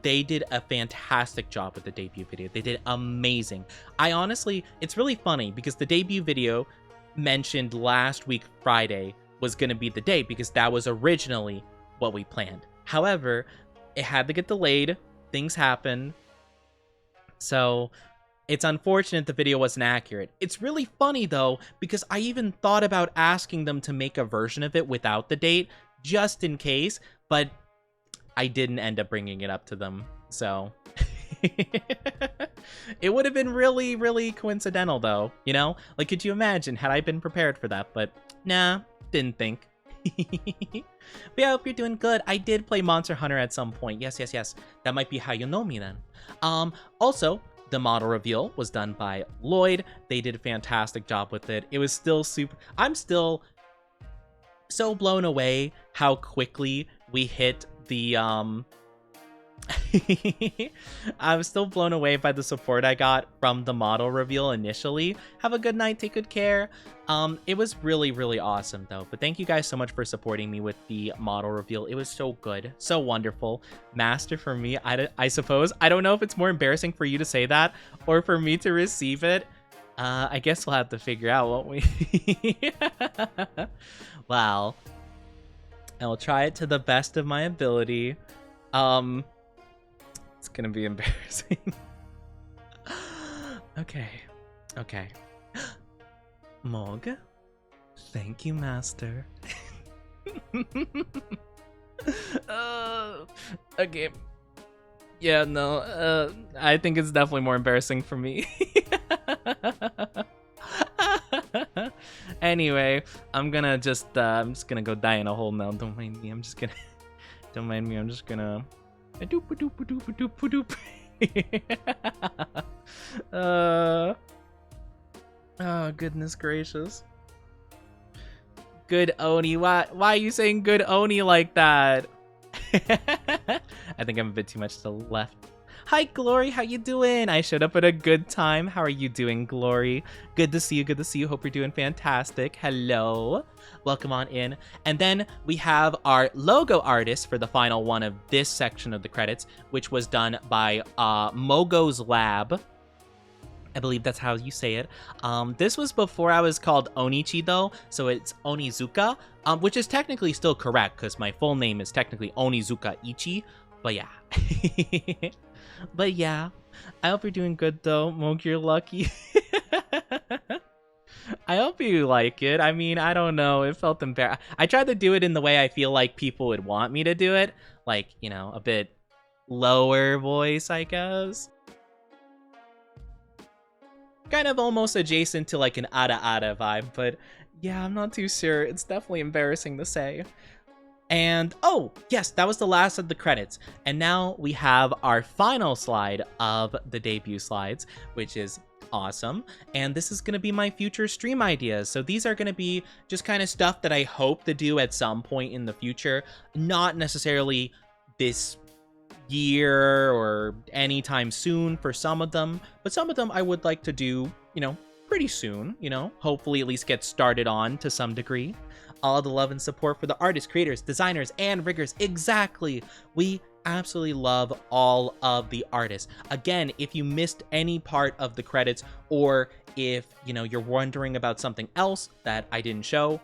They did a fantastic job with the debut video. They did amazing. I honestly, it's really funny because the debut video mentioned last week Friday was going to be the day because that was originally what we planned. However, it had to get delayed. Things happen. So it's unfortunate the video wasn't accurate. It's really funny though, because I even thought about asking them to make a version of it without the date just in case, but I didn't end up bringing it up to them. So it would have been really, really coincidental though, you know? Like, could you imagine had I been prepared for that? But nah, didn't think. But yeah, I hope you're doing good. I did play Monster Hunter at some point. Yes. That might be how you know me then. Also, the model reveal was done by Lloyd. They did a fantastic job with it. It was still super... I'm still so blown away how quickly we hit the... I'm still blown away by the support I got from the model reveal initially. Have a good night, take good care. It was really, really awesome though. But thank you guys so much for supporting me with the model reveal. It was so good, so wonderful. Master for me, I suppose. I don't know if it's more embarrassing for you to say that or for me to receive it. I guess we'll have to figure out, won't we? Well, I will try it to the best of my ability. It's gonna be embarrassing. Okay. Mog, thank you, master. Okay. Yeah, no, I think it's definitely more embarrassing for me. Anyway, I'm just gonna go die in a hole now. Don't mind me. Don't mind me. I'm just gonna. Oh, goodness gracious. Good Oni. Why are you saying good Oni like that? I think I'm a bit too much to the left. Hi, Glory. How you doing? I showed up at a good time. How are you doing, Glory? Good to see you. Hope you're doing fantastic. Hello. Welcome on in. And then we have our logo artist for the final one of this section of the credits, which was done by Mogo's Lab. I believe that's how you say it. This was before I was called Onichi though, so it's Onizuka, which is technically still correct because my full name is technically Onizuka Ichi. But yeah. But yeah, I hope you're doing good though, Mog, you're lucky. I hope you like it. I mean, I don't know, it felt embarrassing. I tried to do it in the way I feel like people would want me to do it. Like, you know, a bit lower voice, I guess. Kind of almost adjacent to like an Ada Ada vibe, but yeah, I'm not too sure. It's definitely embarrassing to say. And oh, yes, that was the last of the credits. And now we have our final slide of the debut slides, which is awesome. And this is going to be my future stream ideas. So these are going to be just kind of stuff that I hope to do at some point in the future, not necessarily this year or anytime soon for some of them, but some of them I would like to do, pretty soon, hopefully at least get started on to some degree. All the love and support for the artists, creators, designers, and riggers. Exactly. We absolutely love all of the artists. Again, if you missed any part of the credits, or if, you're wondering about something else that I didn't show,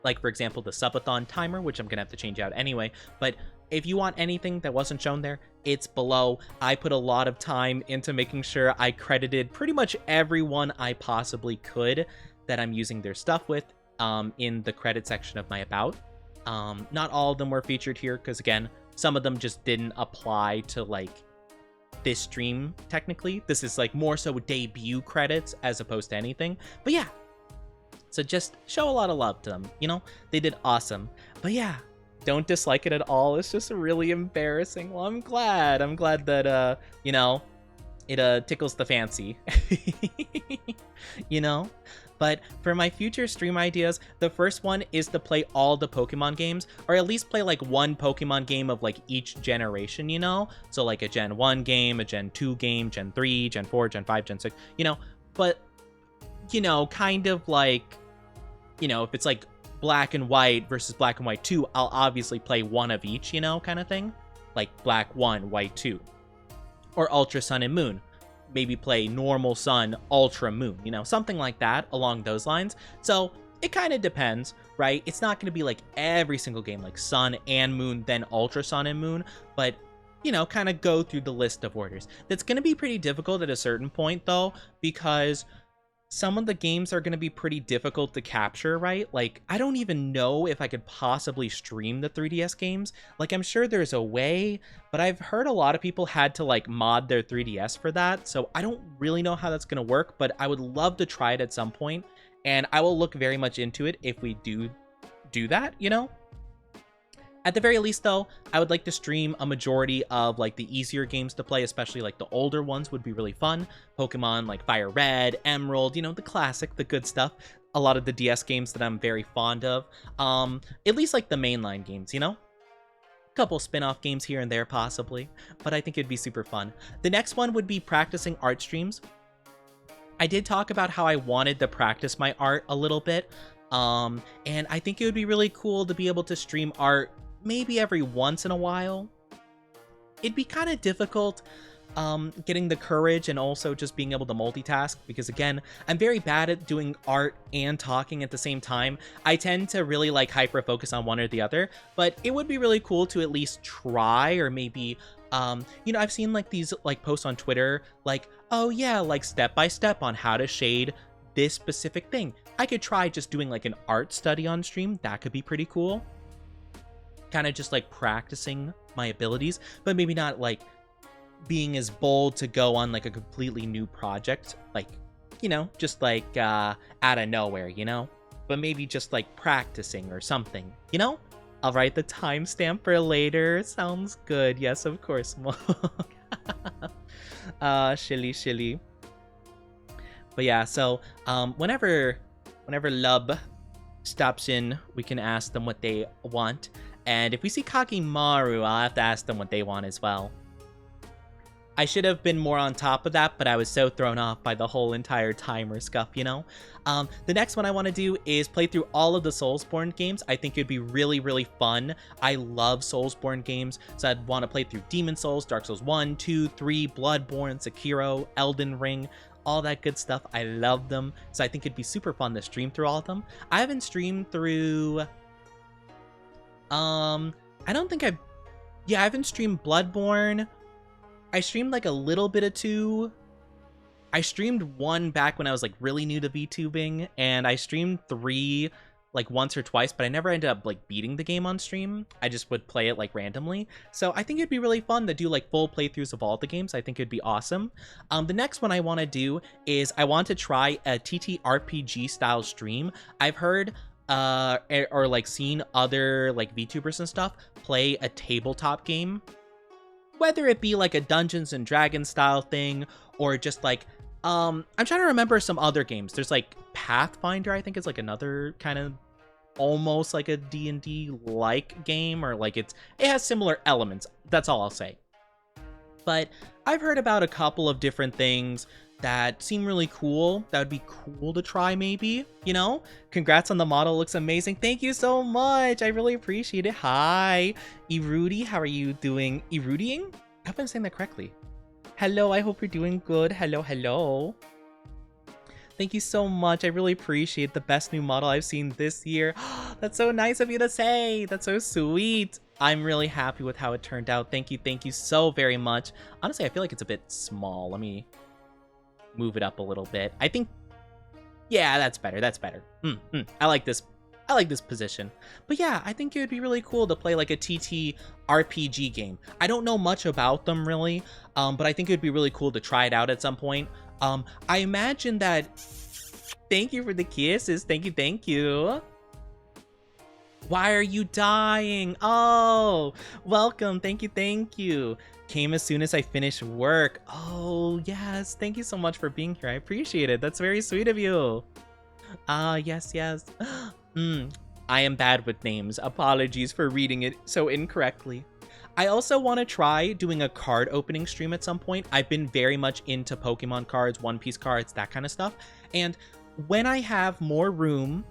like, for example, the subathon timer, which I'm going to have to change out anyway, but if you want anything that wasn't shown there, it's below. I put a lot of time into making sure I credited pretty much everyone I possibly could that I'm using their stuff with. In the credit section of my About. Not all of them were featured here, because again, some of them just didn't apply to like this stream technically. This is like more so debut credits as opposed to anything. But yeah, so just show a lot of love to them, they did awesome. But yeah, don't dislike it at all. It's just really embarrassing. Well, I'm glad that it tickles the fancy. But for my future stream ideas, the first one is to play all the Pokemon games, or at least play like one Pokemon game of like each generation, So like a Gen 1 game, a Gen 2 game, Gen 3, Gen 4, Gen 5, Gen 6, But, kind of like, if it's like Black and White versus Black and White 2, I'll obviously play one of each, kind of thing. Like Black 1, White 2. Or Ultra Sun and Moon. Maybe play normal Sun, Ultra Moon, something like that along those lines. So it kind of depends, right? It's not going to be like every single game, like Sun and Moon, then Ultra Sun and Moon, but kind of go through the list of orders. That's going to be pretty difficult at a certain point, though, because some of the games are going to be pretty difficult to capture, right? Like, I don't even know if I could possibly stream the 3DS games. Like, I'm sure there's a way, but I've heard a lot of people had to, like, mod their 3DS for that, so I don't really know how that's going to work, but I would love to try it at some point, and I will look very much into it if we do that, At the very least, though, I would like to stream a majority of, like, the easier games to play, especially, like, the older ones would be really fun. Pokemon, like, Fire Red, Emerald, the classic, the good stuff. A lot of the DS games that I'm very fond of. At least, like, the mainline games, A couple spin-off games here and there, possibly. But I think it'd be super fun. The next one would be practicing art streams. I did talk about how I wanted to practice my art a little bit. And I think it would be really cool to be able to stream art maybe every once in a while. It'd be kind of difficult getting the courage and also just being able to multitask, because again, I'm very bad at doing art and talking at the same time. I tend to really like hyper focus on one or the other, but it would be really cool to at least try, or maybe I've seen like these like posts on Twitter like, oh yeah, like step by step on how to shade this specific thing. I could try just doing like an art study on stream. That could be pretty cool. Kind of just like practicing my abilities, but maybe not like being as bold to go on like a completely new project, like, just like out of nowhere, but maybe just like practicing or something, I'll write the timestamp for later. Sounds good. Yes, of course. Shilly. But yeah, so whenever Lub stops in, we can ask them what they want. And if we see Kakimaru, I'll have to ask them what they want as well. I should have been more on top of that, but I was so thrown off by the whole entire timer scuff, The next one I want to do is play through all of the Soulsborne games. I think it'd be really, really fun. I love Soulsborne games, so I'd want to play through Demon Souls, Dark Souls 1, 2, 3, Bloodborne, Sekiro, Elden Ring, all that good stuff. I love them, so I think it'd be super fun to stream through all of them. I haven't streamed through... I haven't streamed Bloodborne. I streamed like a little bit of 2. I streamed 1 back when I was like really new to VTubing, and I streamed 3 like once or twice, but I never ended up like beating the game on stream. I just would play it like randomly. So I think it'd be really fun to do like full playthroughs of all the games. I think it'd be awesome. The next one I want to do is I want to try a TTRPG style stream. I've heard or like seen other like VTubers and stuff play a tabletop game, whether it be like a Dungeons and Dragons style thing or just like I'm trying to remember some other games. There's like Pathfinder, I think is like another kind of almost like a D&D like game, or like it has similar elements. That's all I'll say. But I've heard about a couple of different things that seem really cool. That would be cool to try, maybe, you know? Congrats on the model, looks amazing. Thank you so much. I really appreciate it. Hi, Irudi, how are you doing? Irudiing? I hope I'm saying that correctly. Hello, I hope you're doing good. Hello, hello. Thank you so much. I really appreciate the best new model I've seen this year. That's so nice of you to say. That's so sweet. I'm really happy with how it turned out. Thank you so very much. Honestly, I feel like it's a bit small. Let me move it up a little bit. I think, yeah, that's better. That's better. I like this. I like this position. But yeah, I think it would be really cool to play like a TT RPG game. I don't know much about them really, but I think it would be really cool to try it out at some point. I imagine that. Thank you for the kisses. Thank you. Why are you dying? Oh, welcome. Thank you. Came as soon as I finished work. Oh, yes. Thank you so much for being here. I appreciate it. That's very sweet of you. Yes. I am bad with names. Apologies for reading it so incorrectly. I also want to try doing a card opening stream at some point. I've been very much into Pokemon cards, One Piece cards, that kind of stuff. And when I have more room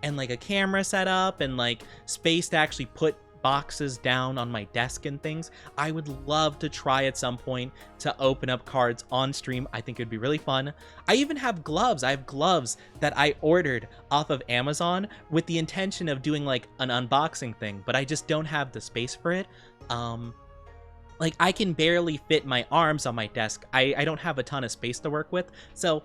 and like a camera set up and like space to actually put boxes down on my desk and things, I would love to try at some point to open up cards on stream. I think it'd be really fun. I even have gloves. I have gloves that I ordered off of Amazon with the intention of doing like an unboxing thing, but I just don't have the space for it. Like I can barely fit my arms on my desk. I don't have a ton of space to work with. So,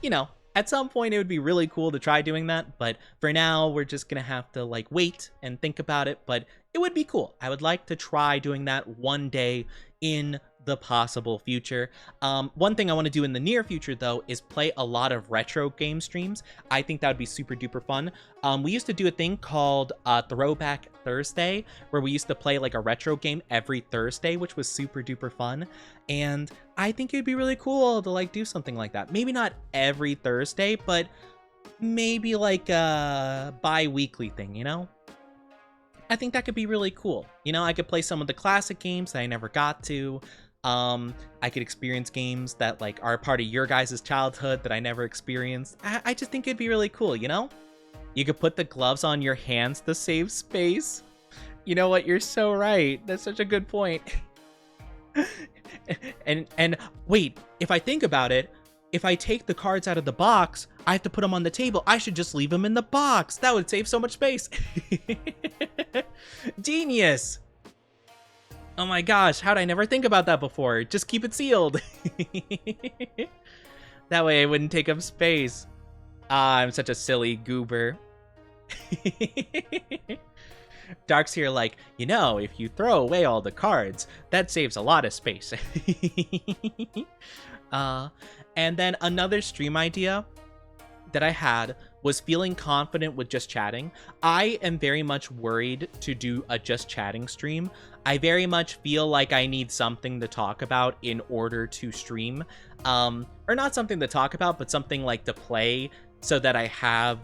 you know, at some point it would be really cool to try doing that, but for now we're just gonna have to like wait and think about it. But it would be cool. I would like to try doing that one day in the possible future. One thing I want to do in the near future though is play a lot of retro game streams. I think that would be super duper fun. We used to do a thing called Throwback Thursday, where we used to play like a retro game every Thursday, which was super duper fun. And I think it'd be really cool to like do something like that. Maybe not every Thursday, but maybe like a bi-weekly thing, you know? I think that could be really cool. You know, I could play some of the classic games that I never got to. I could experience games that like are part of your guys' childhood that I never experienced. I just think it'd be really cool, you know? You could put the gloves on your hands to save space. You know what? You're so right. That's such a good point. and wait, if I think about it, if I take the cards out of the box, I have to put them on the table. I should just leave them in the box. That would save so much space. Genius. Oh my gosh, how'd I never think about that before? Just keep it sealed. That way I wouldn't take up space. I'm such a silly goober. Dark's here like, you know, if you throw away all the cards, that saves a lot of space. And then another stream idea that I had was feeling confident with just chatting. I am very much worried to do a just chatting stream. I very much feel like I need something to talk about in order to stream. Or not something to talk about, but something like to play so that I have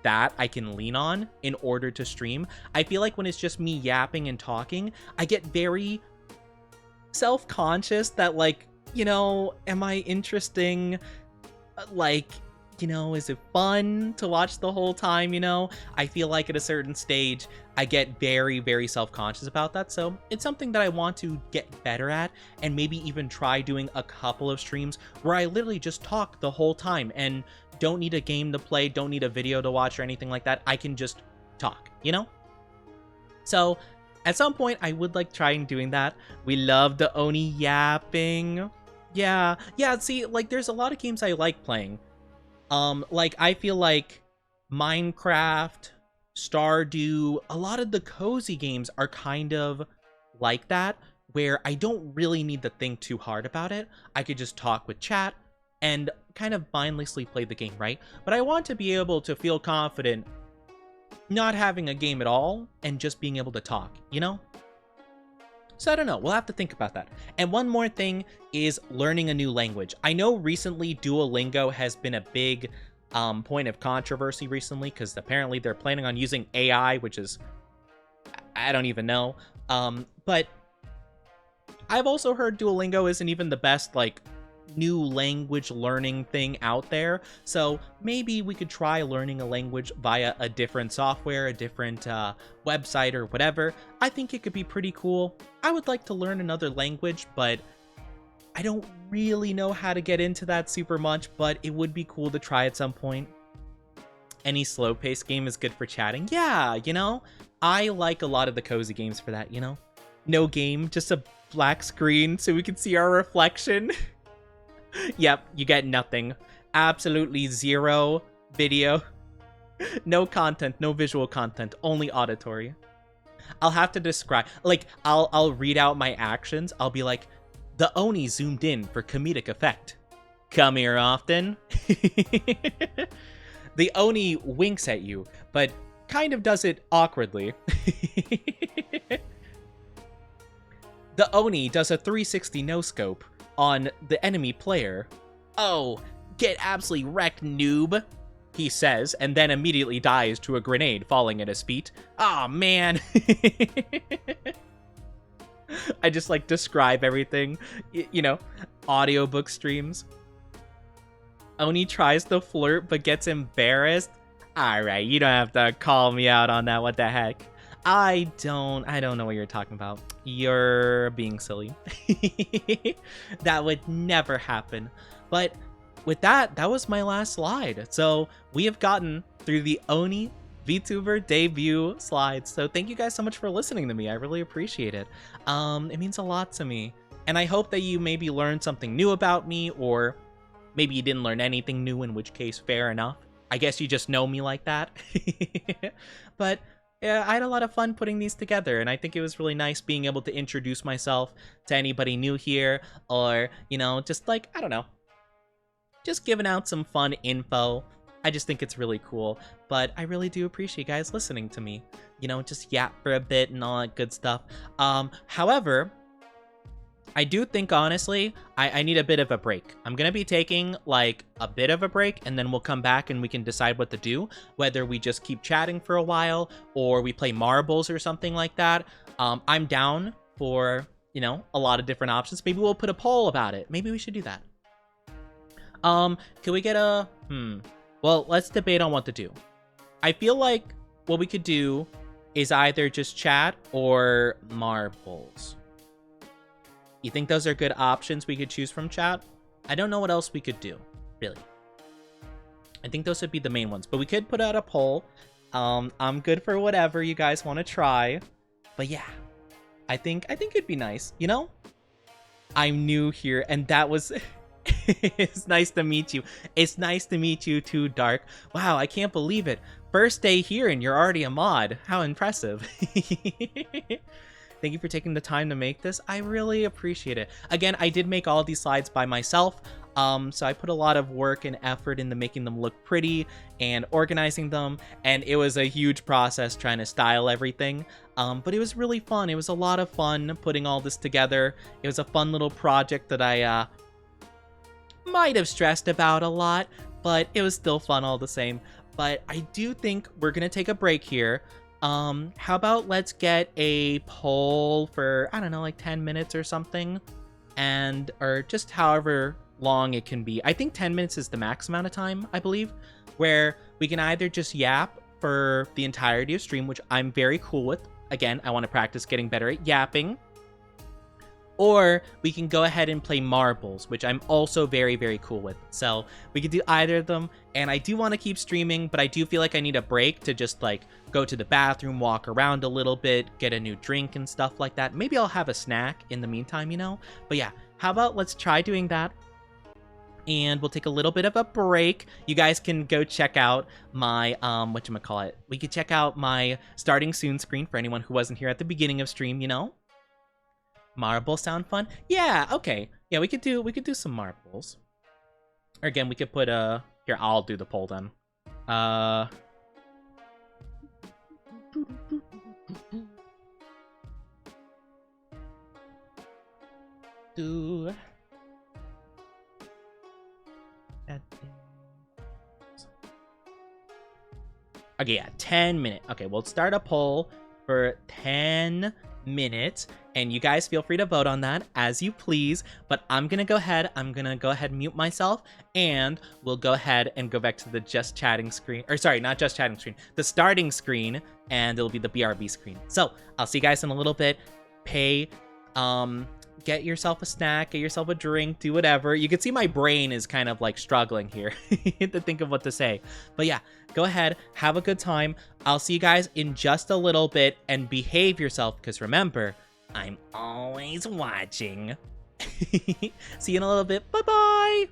that I can lean on in order to stream. I feel like when it's just me yapping and talking, I get very self-conscious that like, you know, am I interesting? Like, you know, is it fun to watch the whole time, you know? I feel like at a certain stage, I get very, very self-conscious about that. So it's something that I want to get better at and maybe even try doing a couple of streams where I literally just talk the whole time and don't need a game to play, don't need a video to watch or anything like that. I can just talk, you know? So at some point, I would like trying doing that. We love the Oni yapping. Yeah, see, like, there's a lot of games I like playing. Like, I feel like Minecraft, Stardew, a lot of the cozy games are kind of like that, where I don't really need to think too hard about it. I could just talk with chat and kind of mindlessly play the game, right? But I want to be able to feel confident not having a game at all and just being able to talk, you know? So I don't know, we'll have to think about that. And one more thing is learning a new language. I know recently Duolingo has been a big point of controversy recently because apparently they're planning on using AI, which is, I don't even know. But I've also heard Duolingo isn't even the best, like, new language learning thing out there. So maybe we could try learning a language via a different software, a different website or whatever. I think it could be pretty cool. I would like to learn another language, but I don't really know how to get into that super much, but it would be cool to try at some point. Any slow-paced game is good for chatting. Yeah, you know? I like a lot of the cozy games for that, you know? No game, just a black screen so we can see our reflection. Yep, you get nothing. Absolutely zero video. No content, no visual content, only auditory. I'll have to describe, like, I'll read out my actions. I'll be like, the Oni zoomed in for comedic effect. Come here often. The Oni winks at you, but kind of does it awkwardly. The Oni does a 360 no-scope on the enemy player. Oh, get absolutely wrecked, noob, he says, and then immediately dies to a grenade falling at his feet. Aw, man. I just, like, describe everything, you know, audiobook streams. Oni tries to flirt but gets embarrassed. Alright, you don't have to call me out on that, what the heck. I don't know what you're talking about. You're being silly. That would never happen. But with that, that was my last slide. So we have gotten through the Oni VTuber debut slides. So thank you guys so much for listening to me. I really appreciate it. It means a lot to me. And I hope that you maybe learned something new about me, or maybe you didn't learn anything new, in which case, fair enough. I guess you just know me like that. But yeah, I had a lot of fun putting these together, and I think it was really nice being able to introduce myself to anybody new here, or, you know, just like, I don't know, just giving out some fun info. I just think it's really cool, but I really do appreciate you guys listening to me, you know, just yap for a bit and all that good stuff. However, I do think, honestly, I need a bit of a break. I'm going to be taking, like, a bit of a break, and then we'll come back and we can decide what to do. Whether we just keep chatting for a while, or we play marbles or something like that. I'm down for, you know, a lot of different options. Maybe we'll put a poll about it. Maybe we should do that. Can we get a... Well, let's debate on what to do. I feel like what we could do is either just chat or marbles. You think those are good options we could choose from, chat? I don't know what else we could do, really. I think those would be the main ones, but we could put out a poll. I'm good for whatever you guys want to try, but yeah, I think it'd be nice, you know? I'm new here, and that was... It's nice to meet you. It's nice to meet you too, Dark. Wow, I can't believe it. First day here and you're already a mod. How impressive. Thank you for taking the time to make this. I really appreciate it. Again, I did make all of these slides by myself. So I put a lot of work and effort into making them look pretty and organizing them. And it was a huge process trying to style everything. But it was really fun. It was a lot of fun putting all this together. It was a fun little project that I might have stressed about a lot, but it was still fun all the same. But I do think we're going to take a break here. How about let's get a poll for, I don't know, like 10 minutes or something, or just however long it can be. I think 10 minutes is the max amount of time, I believe, where we can either just yap for the entirety of stream, which I'm very cool with. Again, I want to practice getting better at yapping. Or we can go ahead and play marbles, which I'm also very, very cool with. So we could do either of them. And I do want to keep streaming, but I do feel like I need a break to just, like, go to the bathroom, walk around a little bit, get a new drink and stuff like that. Maybe I'll have a snack in the meantime, you know? But yeah, how about let's try doing that. And we'll take a little bit of a break. You guys can go check out my, whatchamacallit. We could check out my starting soon screen for anyone who wasn't here at the beginning of stream, you know? Marbles sound fun? Yeah, okay. Yeah, we could do some marbles. Or again, we could put here, I'll do the poll then. Do. Okay, yeah, 10 minutes. Okay, we'll start a poll for 10 minutes, and you guys feel free to vote on that as you please. But I'm gonna go ahead and mute myself, and we'll go ahead and go back to the just chatting screen. Or sorry, not just chatting screen, the starting screen, and it'll be the BRB screen. So I'll see you guys in a little bit. Get yourself a snack, get yourself a drink, do whatever. You can see my brain is kind of like struggling here to think of what to say. But yeah, go ahead, have a good time. I'll see you guys in just a little bit, and behave yourself, because remember, I'm always watching. See you in a little bit. Bye-bye.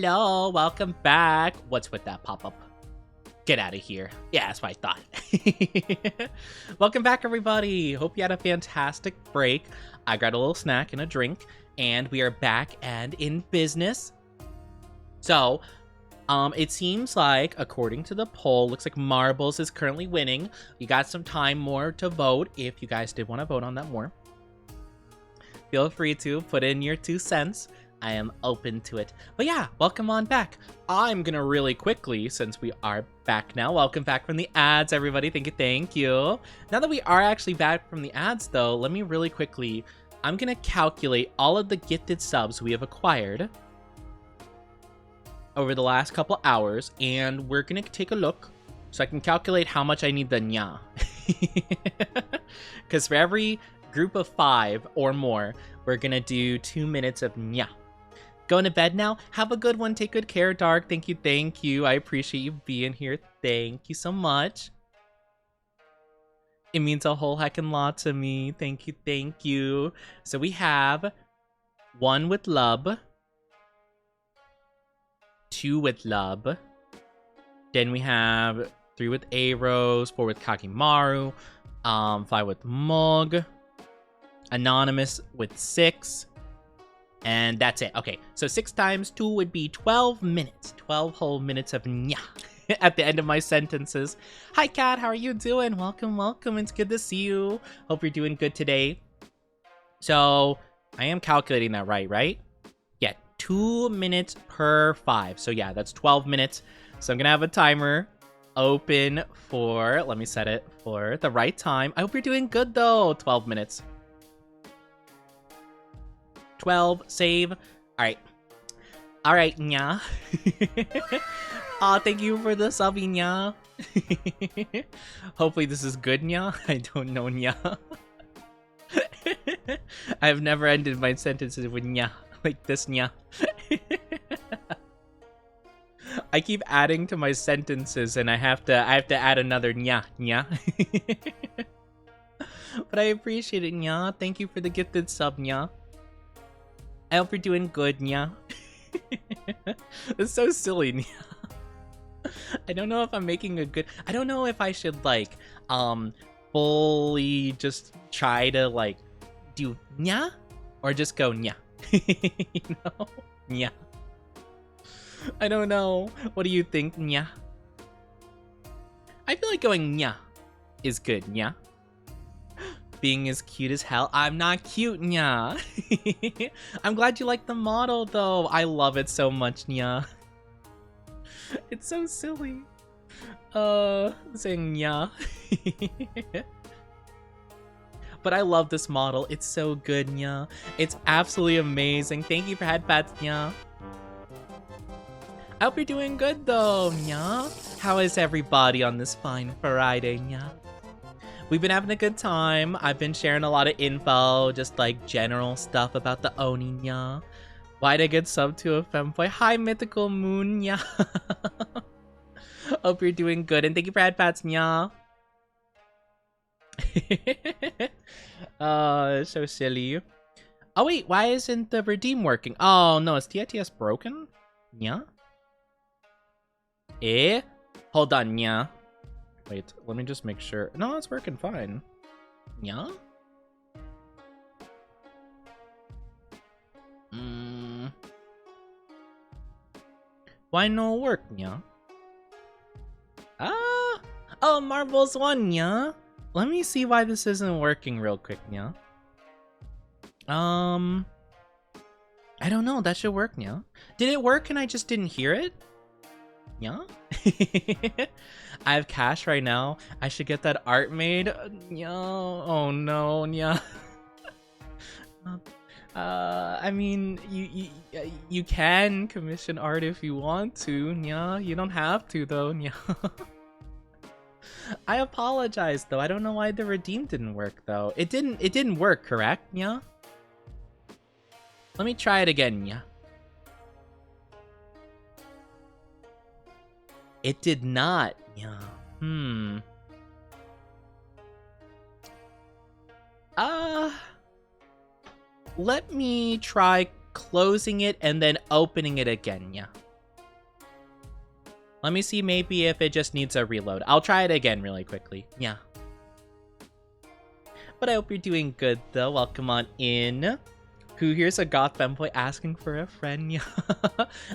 Hello, welcome back. What's with that pop-up? Get out of here. Yeah, that's what I thought. Welcome back, everybody. Hope you had a fantastic break. I got a little snack and a drink, and we are back and in business. So, it seems like, according to the poll, looks like Marbles is currently winning. You got some time more to vote if you guys did want to vote on that more. Feel free to put in your 2 cents. I am open to it. But yeah, welcome on back. I'm gonna really quickly, since we are back now, welcome back from the ads, everybody. Thank you. Now that we are actually back from the ads, though, let me really quickly, I'm gonna calculate all of the gifted subs we have acquired over the last couple hours, and we're gonna take a look so I can calculate how much I need the nya. Because for every group of 5 or more, we're gonna do 2 minutes of nya. Going to bed now? Have a good one. Take good care, Dark. Thank you. I appreciate you being here. Thank you so much. It means a whole heckin' lot to me. Thank you. So we have 1 with Lub, 2 with Lub, then we have 3 with A-Rose, 4 with Kakimaru, 5 with Mog, Anonymous with 6, and that's it. Okay, so 6 times 2 would be 12 minutes. 12 whole minutes of nya at the end of my sentences. Hi, Kat. How are you doing? Welcome. It's good to see you. Hope you're doing good today. So, I am calculating that right? Yeah, 2 minutes per 5. So, yeah, that's 12 minutes. So, I'm going to have a timer open for... Let me set it for the right time. I hope you're doing good, though. 12 minutes. 12, save. Alright, nya. Thank you for the sub, nya. Hopefully this is good, nya. I don't know, nya. I've never ended my sentences with nya. Like this, nya. I keep adding to my sentences and I have to add another nya. But I appreciate it, nya. Thank you for the gifted sub, nya. I hope you're doing good, nya. It's so silly, nya. I don't know if I'm making a good... I don't know if I should, like, fully just try to, like, do nya? Or just go nya? You know? Nya. I don't know. What do you think, nya? I feel like going nya is good, nya. Being as cute as hell. I'm not cute, nya. I'm glad you like the model, though. I love it so much, nya. It's so silly. Saying nya. But I love this model. It's so good, nya. It's absolutely amazing. Thank you for headpats, nya. I hope you're doing good, though, nya. How is everybody on this fine Friday, nya? We've been having a good time. I've been sharing a lot of info, just like general stuff about the Oni, nya. Why'd I get sub to a femboy? Hi, Mythical Moon, nya. Hope you're doing good, and thank you for headpats, nya. So silly. Oh wait, why isn't the redeem working? Oh no, is TITS broken? Nya? Hold on, nya. Wait, let me just make sure. No, it's working fine. Yeah? Why no work, yeah? Oh, Marvel's won, yeah? Let me see why this isn't working real quick, yeah? I don't know, that should work, yeah? Did it work and I just didn't hear it? Yeah? I have cash right now. I should get that art made. Yeah. Oh no, yeah. I mean, you can commission art if you want to, yeah. You don't have to though, yeah. I apologize though. I don't know why the redeem didn't work though. It didn't work, correct? Yeah. Let me try it again, yeah. It did not. Yeah. Let me try closing it and then opening it again, yeah. Let me see maybe if it just needs a reload. I'll try it again really quickly. Yeah. But I hope you're doing good though. Welcome on in. Who here's a goth femboy asking for a friend? Yeah.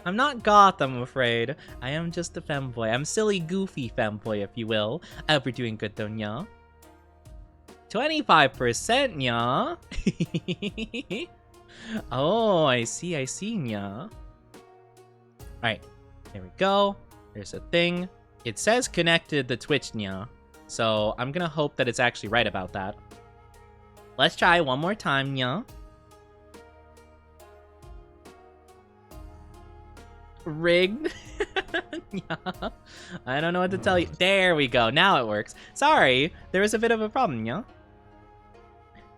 I'm not goth, I'm afraid. I am just a femboy. I'm silly, goofy femboy, if you will. I hope you're doing good though, yeah. 25%, yeah. Oh, I see, yeah. Alright, there we go. There's a thing. It says connected to Twitch, yeah. So I'm gonna hope that it's actually right about that. Let's try one more time, yeah. Rigged. Yeah. I don't know what to tell you. There we go. Now it works. Sorry, there was a bit of a problem, yeah.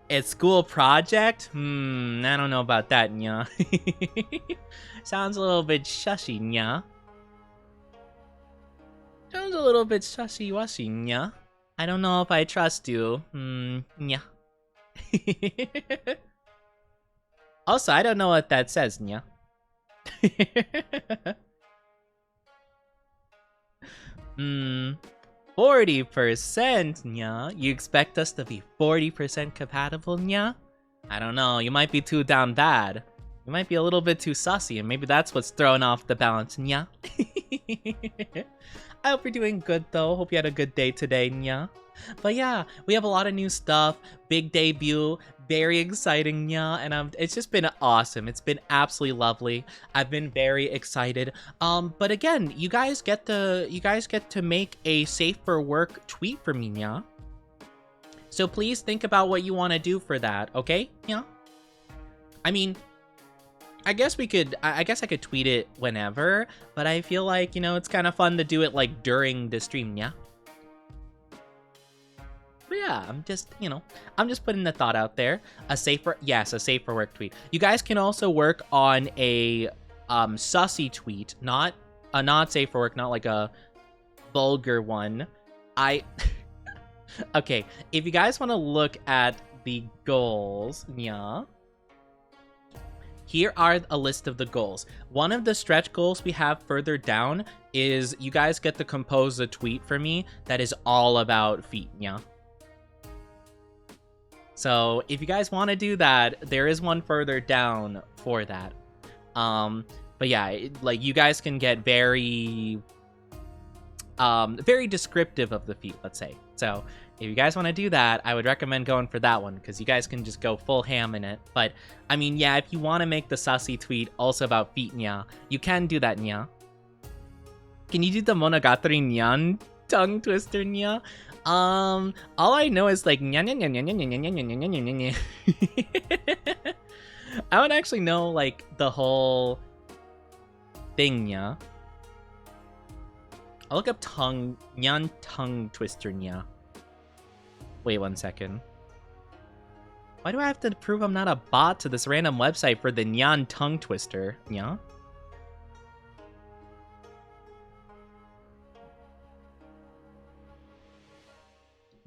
It's school project? I don't know about that, yeah. Sounds a little bit shushy, yeah. Sounds a little bit shushy-washy, yeah. I don't know if I trust you. Yeah. Also, I don't know what that says, yeah. 40%, yeah. You expect us to be 40% compatible, yeah? I don't know, you might be too down bad. You might be a little bit too sussy, and maybe that's what's throwing off the balance, yeah? I hope you're doing good though. Hope you had a good day today, yeah? But yeah, we have a lot of new stuff. Big debut, very exciting, yeah, and it's just been awesome. It's been absolutely lovely. I've been very excited. But again, you guys get to make a safe for work tweet for me, yeah. So please think about what you want to do for that, okay? Yeah. I mean, I guess I could tweet it whenever, but I feel like, you know, it's kind of fun to do it like during the stream, yeah. But yeah, I'm just putting the thought out there. A safer work tweet. You guys can also work on a sussy tweet, not safe for work, not like a vulgar one. Okay, if you guys want to look at the goals, yeah. Here are a list of the goals. One of the stretch goals we have further down is you guys get to compose a tweet for me that is all about feet, yeah. So if you guys want to do that, there is one further down for that. But yeah, like you guys can get very descriptive of the feet, let's say. So if you guys want to do that, I would recommend going for that one because you guys can just go full ham in it. But I mean, yeah, if you want to make the sussy tweet also about feet, nya, you can do that, nya. Can you do the Monogatari nyan tongue twister, nya? All I know is like nya nya nya nya nya nya nya nya nya nya nya nya. I don't actually know like the whole thing, nya. I'll look up nyan tongue twister, nya. Wait 1 second. Why do I have to prove I'm not a bot to this random website for the nyan tongue twister, nya?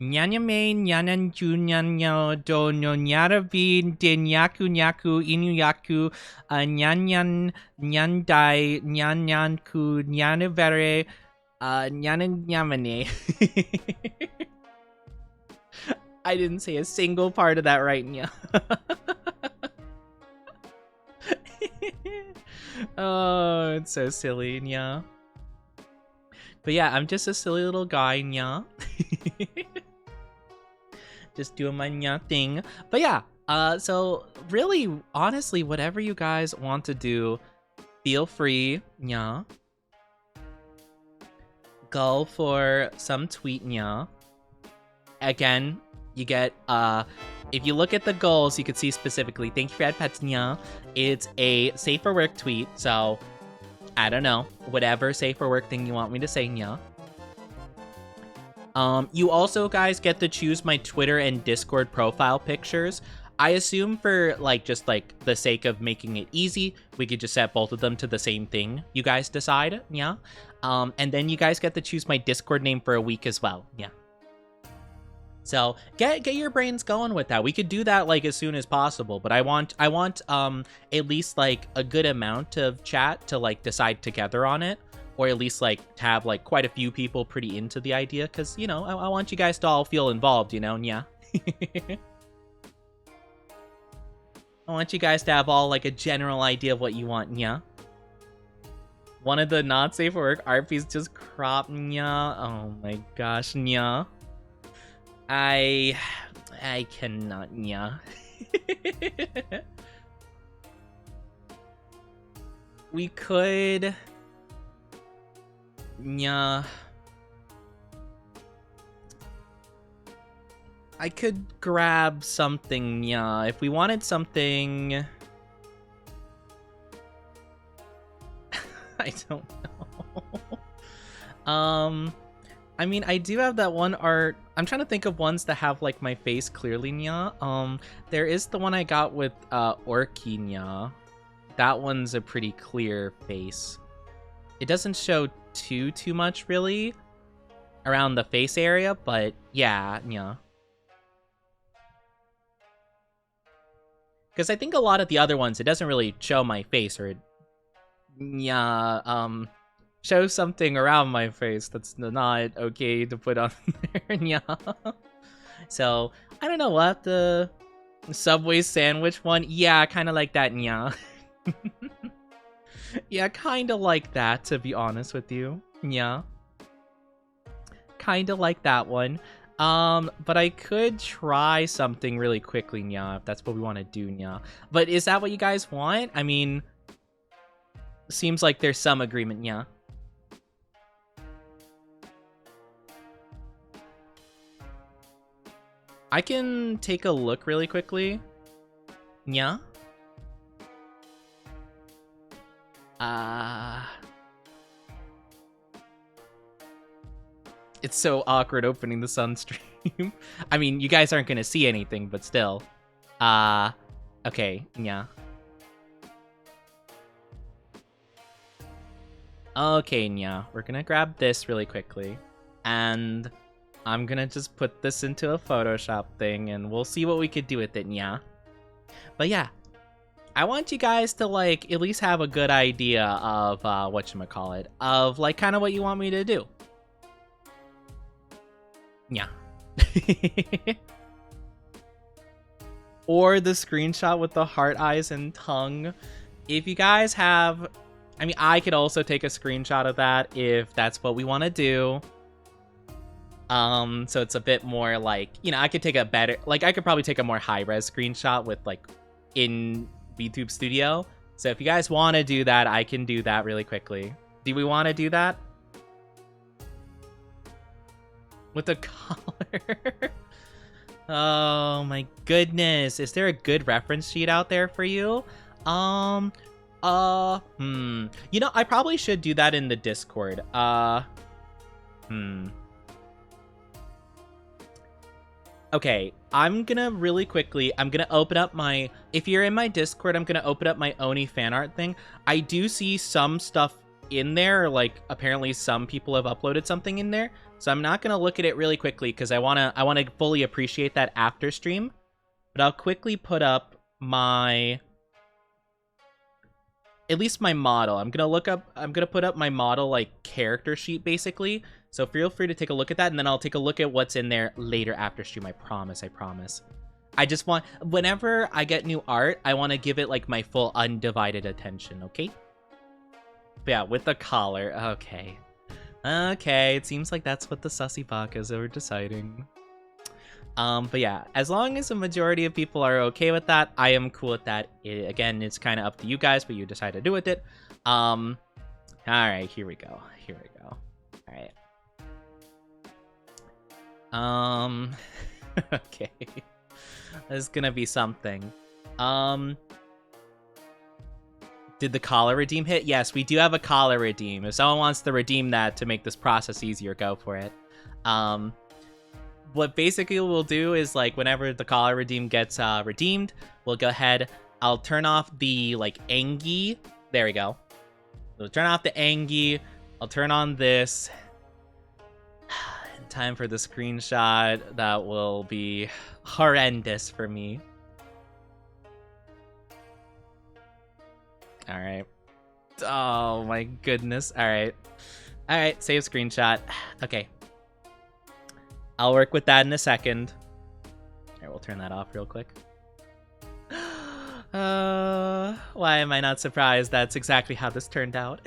Nyanyame nyanan junyanyo do no nyarabin de nyaku nyaku inuyaku nyanyan nyandai nyanyanku nyanavere nyanan nyamane. I didn't say a single part of that right, nya. Oh, it's so silly, nya. But yeah, I'm just a silly little guy, nya. Just doing my nya thing. But yeah, so really, honestly, whatever you guys want to do, feel free, nya. Go for some tweet, nya. Again, you get, if you look at the goals, you can see specifically, thank you for pets, nya. It's a safe for work tweet, so I don't know, whatever safe for work thing you want me to say, nya. You also guys get to choose my Twitter and Discord profile pictures. I assume for like just like the sake of making it easy, we could just set both of them to the same thing. You guys decide, yeah. And then you guys get to choose my Discord name for a week as well, yeah. So get your brains going with that. We could do that like as soon as possible, but I want at least like a good amount of chat to like decide together on it. or at least like have like quite a few people pretty into the idea, because you know I want you guys to all feel involved, you know. Yeah. I want you guys to have all like a general idea of what you want. Yeah. One of the not safe for work RPs just cropped. Yeah. Oh my gosh. Yeah. I cannot. Yeah. We could. Yeah. I could grab something, yeah. If we wanted something... I don't know. I mean, I do have that one art. I'm trying to think of ones that have, like, my face clearly, nya. There is the one I got with, Orky, nya. That one's a pretty clear face. It doesn't show too much, really, around the face area, but yeah, nya. Because I think a lot of the other ones, it doesn't really show my face, or it, yeah, shows something around my face that's not okay to put on there, yeah. So, I don't know, what, the Subway sandwich one? Yeah, kind of like that, yeah. Yeah, kind of like that, to be honest with you, yeah. Kind of like that one. But I could try something really quickly, nya, if that's what we want to do, nya. But is that what you guys want? I mean, seems like there's some agreement, nya. I can take a look really quickly. Nya? It's so awkward opening the Sun stream. I mean, you guys aren't gonna see anything, but still. Okay, yeah. Okay, yeah. We're gonna grab this really quickly. And I'm gonna just put this into a Photoshop thing, and we'll see what we could do with it, yeah. But yeah, I want you guys to, like, at least have a good idea of, whatchamacallit, of, like, kind of what you want me to do. Yeah. Or the screenshot with the heart eyes and tongue. If you guys have... I mean, I could also take a screenshot of that if that's what we want to do. So it's a bit more like, you know, I could take a better... Like, I could probably take a more high-res screenshot with, like, in VTube Studio. So if you guys want to do that, I can do that really quickly. Do we want to do that? With a collar. Oh my goodness. Is there a good reference sheet out there for you? You know, I probably should do that in the Discord. Okay, I'm gonna really quickly, I'm gonna open up my, if you're in my Discord, I'm gonna open up my Oni fan art thing. I do see some stuff in there, like apparently some people have uploaded something in there. So I'm not gonna look at it really quickly because I wanna fully appreciate that after stream. But I'll quickly put up my, at least my model. I'm gonna put up my model like character sheet basically. So feel free to take a look at that, and then I'll take a look at what's in there later after stream. I promise. I just want, whenever I get new art, I want to give it like my full undivided attention, okay? But yeah, with the collar. Okay. Okay, it seems like that's what the sussy bakas are deciding. But yeah, as long as the majority of people are okay with that, I am cool with that. Again, it's kind of up to you guys, but you decide to do with it. All right, here we go. All right. Okay. There's gonna be something. Did the collar redeem hit? Yes, we do have a collar redeem. If someone wants to redeem that to make this process easier, go for it. What basically we'll do is, like, whenever the collar redeem gets redeemed, we'll go ahead. I'll turn off the, like, Engi. There we go. We'll turn off the Engi. I'll turn on this. Time for the screenshot. That will be horrendous for me. All right. Oh my goodness. All right. All right, save screenshot. Okay. I'll work with that in a second. All right, we'll turn that off real quick. Why am I not surprised? That's exactly how this turned out.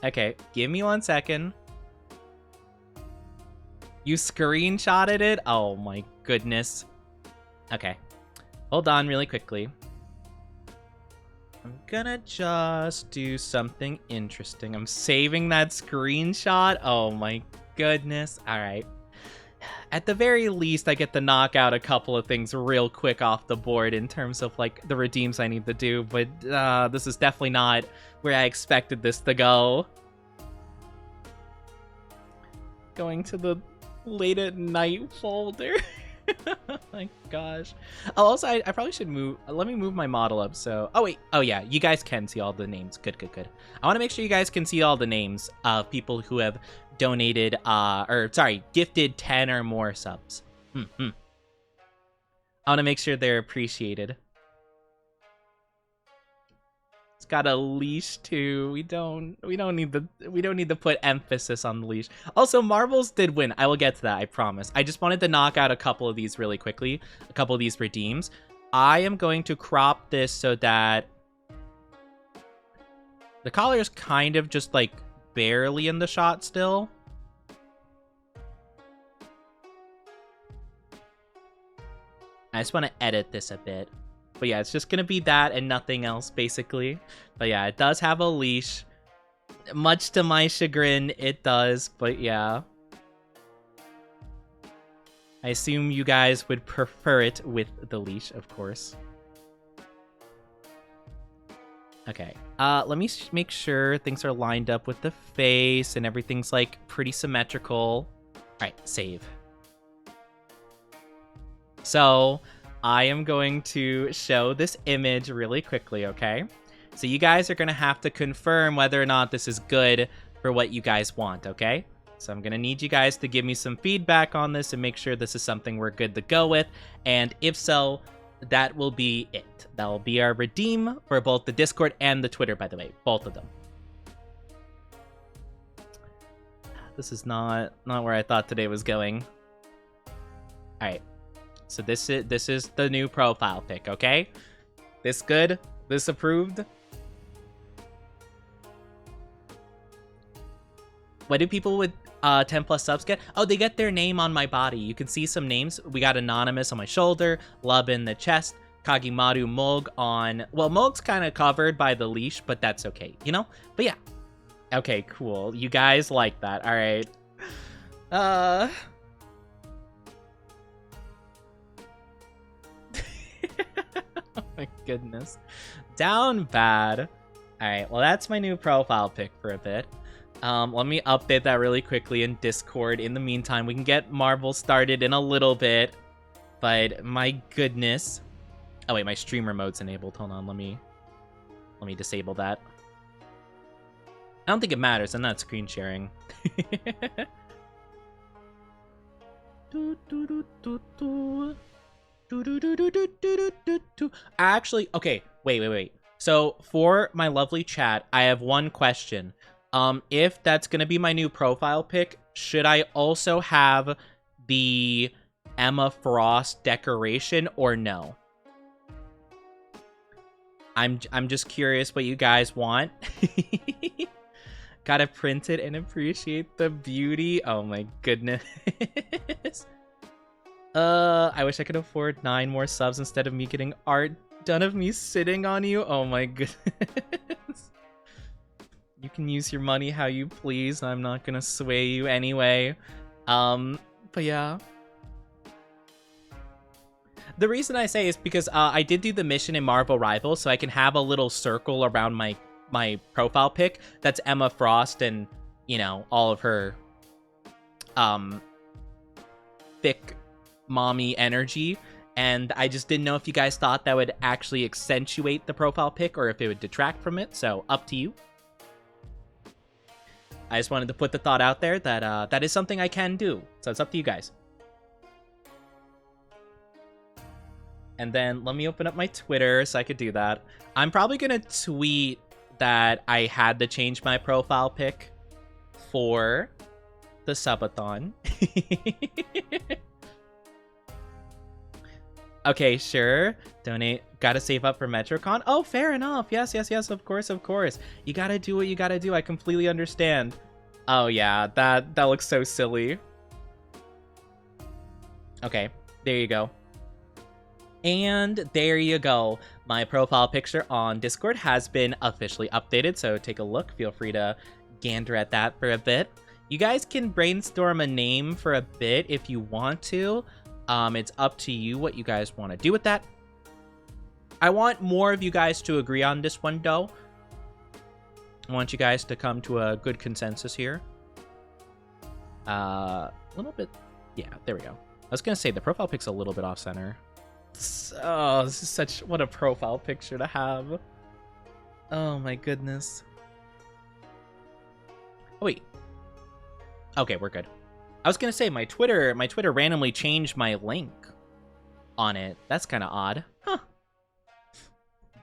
Okay, give me 1 second. You screenshotted it? Oh my goodness. Okay. Hold on really quickly. I'm gonna just do something interesting. I'm saving that screenshot. Oh my goodness. All right. At the very least, I get to knock out a couple of things real quick off the board in terms of like the redeems I need to do, but this is definitely not where I expected this to go. Going to the late at night folder. Oh my gosh. Oh, also, I probably should move. Let me move my model up. So, oh wait, oh yeah, you guys can see all the names. Good, good, good. I want to make sure you guys can see all the names of people who have donated, gifted 10 or more subs. I want to make sure they're appreciated. It's got a leash too. We don't need to put emphasis on the leash. Also, marbles did win. I will get to that, I promise. I just wanted to knock out a couple of these really quickly. A couple of these redeems. I am going to crop this so that the collar is kind of just like barely in the shot still. I just want to edit this a bit. But yeah, it's just going to be that and nothing else, basically. But yeah, it does have a leash. Much to my chagrin, it does. But yeah. I assume you guys would prefer it with the leash, of course. Okay. Let me make sure things are lined up with the face and everything's, like, pretty symmetrical. Alright, save. So I am going to show this image really quickly, okay? So you guys are going to have to confirm whether or not this is good for what you guys want, okay? So I'm going to need you guys to give me some feedback on this and make sure this is something we're good to go with. And if so, that will be it. That will be our redeem for both the Discord and the Twitter, by the way. Both of them. This is not where I thought today was going. All right. So this is the new profile pic, okay? This good? This approved? What do people with 10 plus subs get? Oh, they get their name on my body. You can see some names. We got Anonymous on my shoulder, Lub in the chest, Kagimaru Mulg on... Well, Mulg's kind of covered by the leash, but that's okay, you know? But yeah. Okay, cool. You guys like that. All right. Oh my goodness. Down bad. Alright, well that's my new profile pic for a bit. Let me update that really quickly in Discord. In the meantime, we can get Marvel started in a little bit. But my goodness. Oh wait, my streamer mode's enabled. Hold on, let me disable that. I don't think it matters. I'm not screen sharing. Actually, okay, wait. So for my lovely chat, I have one question. If that's gonna be my new profile pic, should I also have the Emma Frost decoration or no? I'm just curious what you guys want. Gotta print it and appreciate the beauty. Oh my goodness. I wish I could afford 9 more subs instead of me getting art done of me sitting on you. Oh my goodness. You can use your money how you please. I'm not gonna sway you anyway. But yeah. The reason I say is because I did do the mission in Marvel Rivals, so I can have a little circle around my profile pic that's Emma Frost and, you know, all of her thick mommy energy, and I just didn't know if you guys thought that would actually accentuate the profile pic or if it would detract from it, so up to you. I just wanted to put the thought out there that that is something I can do, so it's up to you guys. And then let me open up my Twitter so I could do that. I'm probably gonna tweet that I had to change my profile pic for the subathon. Okay, sure. Donate. Gotta save up for MetroCon. Oh, fair enough. Yes, yes, yes. Of course, of course. You gotta do what you gotta do. I completely understand. Oh yeah, that looks so silly. Okay, there you go. And there you go. My profile picture on Discord has been officially updated, so take a look. Feel free to gander at that for a bit. You guys can brainstorm a name for a bit if you want to. It's up to you what you guys want to do with that. I want more of you guys to agree on this one, though. I want you guys to come to a good consensus here. A little bit... Yeah, there we go. I was going to say, the profile pic's a little bit off-center. Oh, this is such... What a profile picture to have. Oh, my goodness. Oh, wait. Okay, we're good. I was going to say, my Twitter randomly changed my link on it. That's kind of odd. Huh.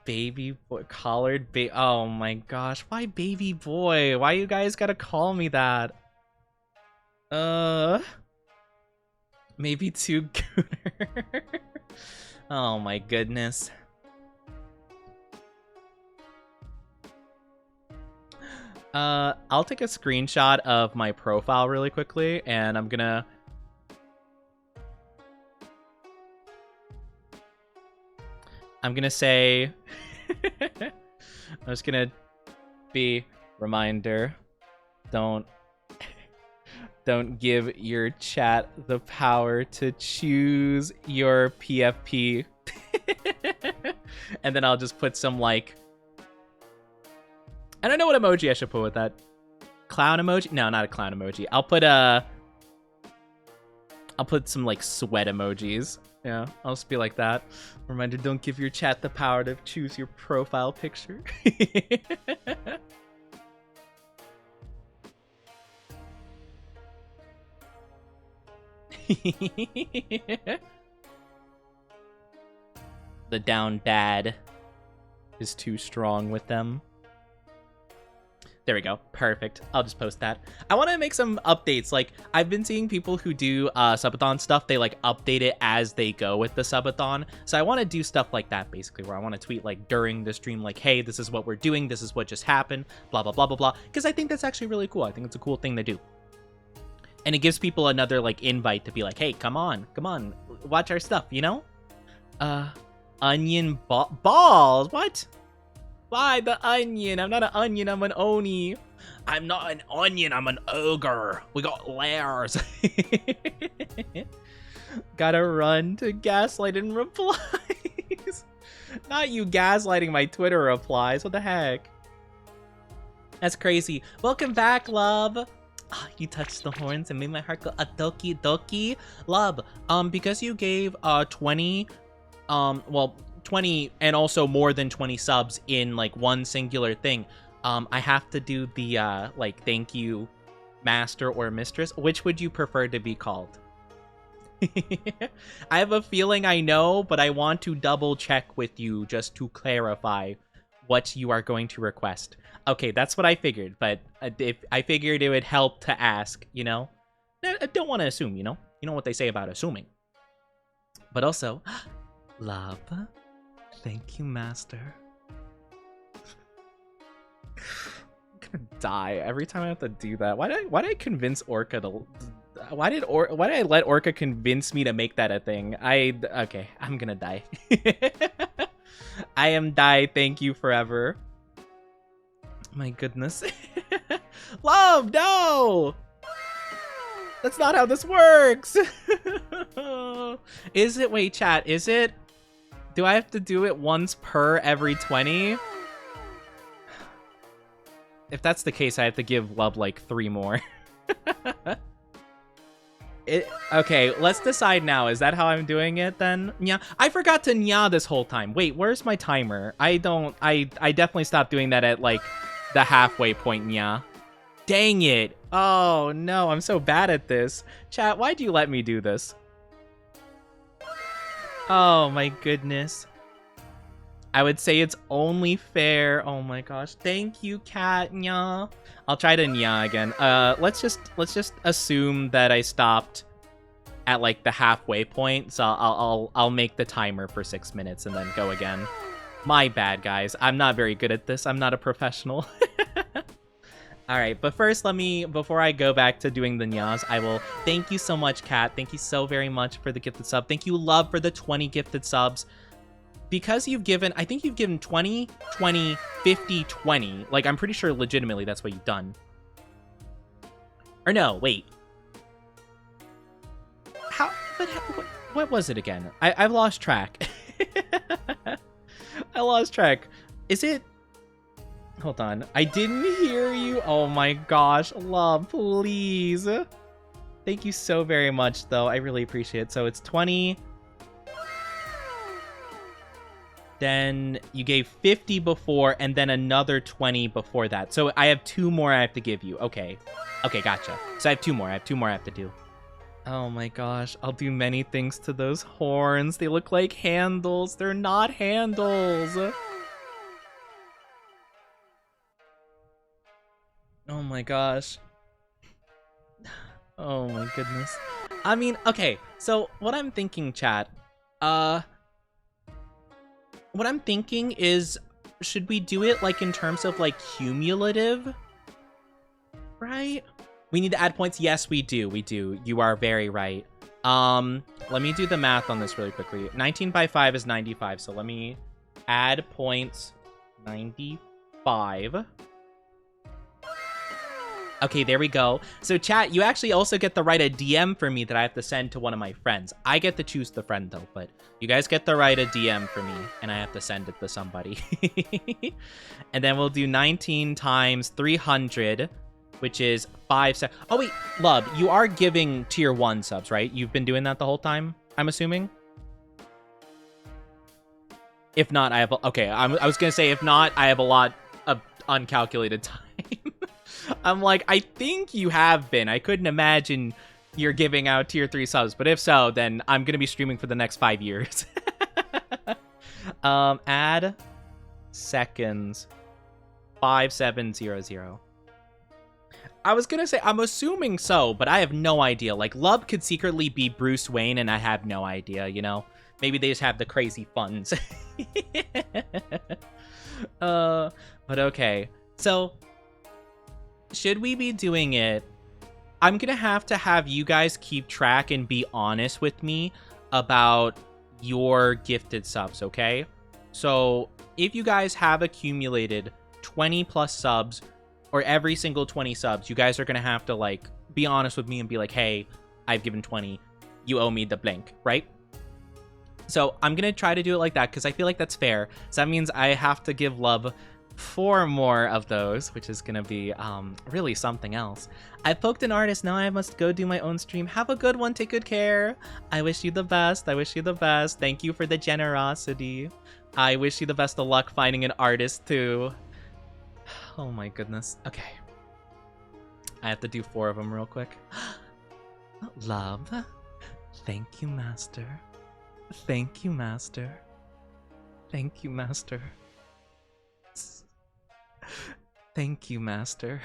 Baby boy, collared baby. Oh my gosh, why baby boy? Why you guys gotta call me that? Maybe too gooner. Oh my goodness. I'll take a screenshot of my profile really quickly, and I'm gonna... say... I'm just gonna be... Reminder. Don't give your chat the power to choose your PFP. And then I'll just put some, like... I don't know what emoji I should put with that. Clown emoji? No, not a clown emoji. I'll put some, like, sweat emojis. Yeah, I'll just be like that. Reminder, don't give your chat the power to choose your profile picture. The down dad is too strong with them. There we go. Perfect. I'll just post that. I want to make some updates. Like, I've been seeing people who do subathon stuff. They, like, update it as they go with the subathon. So I want to do stuff like that, basically, where I want to tweet, like, during the stream, like, hey, this is what we're doing. This is what just happened. Blah, blah, blah, blah, blah. Because I think that's actually really cool. I think it's a cool thing to do. And it gives people another, like, invite to be like, hey, come on. Watch our stuff, you know? Onion balls? What? Why the onion? I'm not an onion, I'm an oni. I'm not an onion, I'm an ogre. We got layers. Gotta run to gaslight and replies. Not you gaslighting my Twitter replies. What the heck? That's crazy. Welcome back, love. Oh, you touched the horns and made my heart go a doki doki. Love, because you gave 20 and also more than 20 subs in, like, one singular thing. I have to do the, like, thank you, master or mistress. Which would you prefer to be called? I have a feeling I know, but I want to double check with you just to clarify what you are going to request. Okay, that's what I figured, but if I figured it would help to ask, you know? I don't want to assume, you know? You know what they say about assuming. But also, love... Thank you, master. I'm gonna die every time I have to do that. Why did I convince Orca to... Why did I let Orca convince me to make that a thing? Okay, I'm gonna die. I am die, thank you forever. My goodness. Love, no! That's not how this works! Is it? Wait, chat, is it? Do I have to do it once per every 20? If that's the case, I have to give Love, like, 3 more. Okay, let's decide now. Is that how I'm doing it, then? Yeah, I forgot to nya this whole time. Wait, where's my timer? I definitely stopped doing that at, like, the halfway point nya. Dang it. Oh, no, I'm so bad at this. Chat, why'd you let me do this? Oh my goodness. I would say it's only fair. Oh my gosh. Thank you, Katnya. I'll try to nya again. Let's just assume that I stopped at like the halfway point. So I'll make the timer for 6 minutes and then go again. My bad, guys. I'm not very good at this. I'm not a professional. All right, but first, before I go back to doing the nyas, I will thank you so much, Kat. Thank you so very much for the gifted sub. Thank you, Love, for the 20 gifted subs. Because I think you've given 20, 20, 50, 20. Like, I'm pretty sure legitimately that's what you've done. Or no, wait. What was it again? I've lost track. I lost track. Is it... Hold on. I didn't hear you. Oh my gosh. Love, please. Thank you so very much, though. I really appreciate it. So it's 20. Then you gave 50 before, and then another 20 before that. So I have 2 more I have to give you. Okay. Okay, gotcha. So I have 2 more. I have 2 more I have to do. Oh my gosh. I'll do many things to those horns. They look like handles. They're not handles. Oh my gosh. Oh my goodness. I mean, okay. So what I'm thinking, chat. What I'm thinking is, should we do it like in terms of like cumulative? Right? We need to add points. Yes, we do. We do. You are very right. Let me do the math on this really quickly. 19 by 5 is 95. So let me add points. 95. Okay, there we go. So chat, you actually also get to write a DM for me that I have to send to one of my friends. I get to choose the friend though, but you guys get to write a DM for me and I have to send it to somebody. And then we'll do 19 times 300, which is 5 Oh wait, Love, you are giving tier 1 subs, right? You've been doing that the whole time, I'm assuming? If not, I have I was gonna say, if not, I have a lot of uncalculated time. I'm like, I think you have been. I couldn't imagine you're giving out tier 3 subs, but if so, then I'm gonna be streaming for the next 5 years. Add seconds 5700. I was gonna say, I'm assuming so, but I have no idea. Like, Love could secretly be Bruce Wayne, and I have no idea, you know? Maybe they just have the crazy funds. But okay. So, should we be doing it? I'm gonna have to have you guys keep track and be honest with me about your gifted subs, okay? So, if you guys have accumulated 20 plus subs, or every single 20 subs, you guys are gonna have to, like, be honest with me and be like, hey, I've given 20, you owe me the blank, right? So I'm gonna try to do it like that because I feel like that's fair. So that means I have to give Love 4 more of those, which is gonna be really something else. I poked an artist, now I must go do my own stream. Have a good one, take good care. I wish you the best, I wish you the best. Thank you for the generosity. I wish you the best of luck finding an artist too. Oh my goodness. Okay. I have to do 4 of them real quick. Love. Thank you, Master. Thank you, Master. Thank you, Master. Thank you, Master.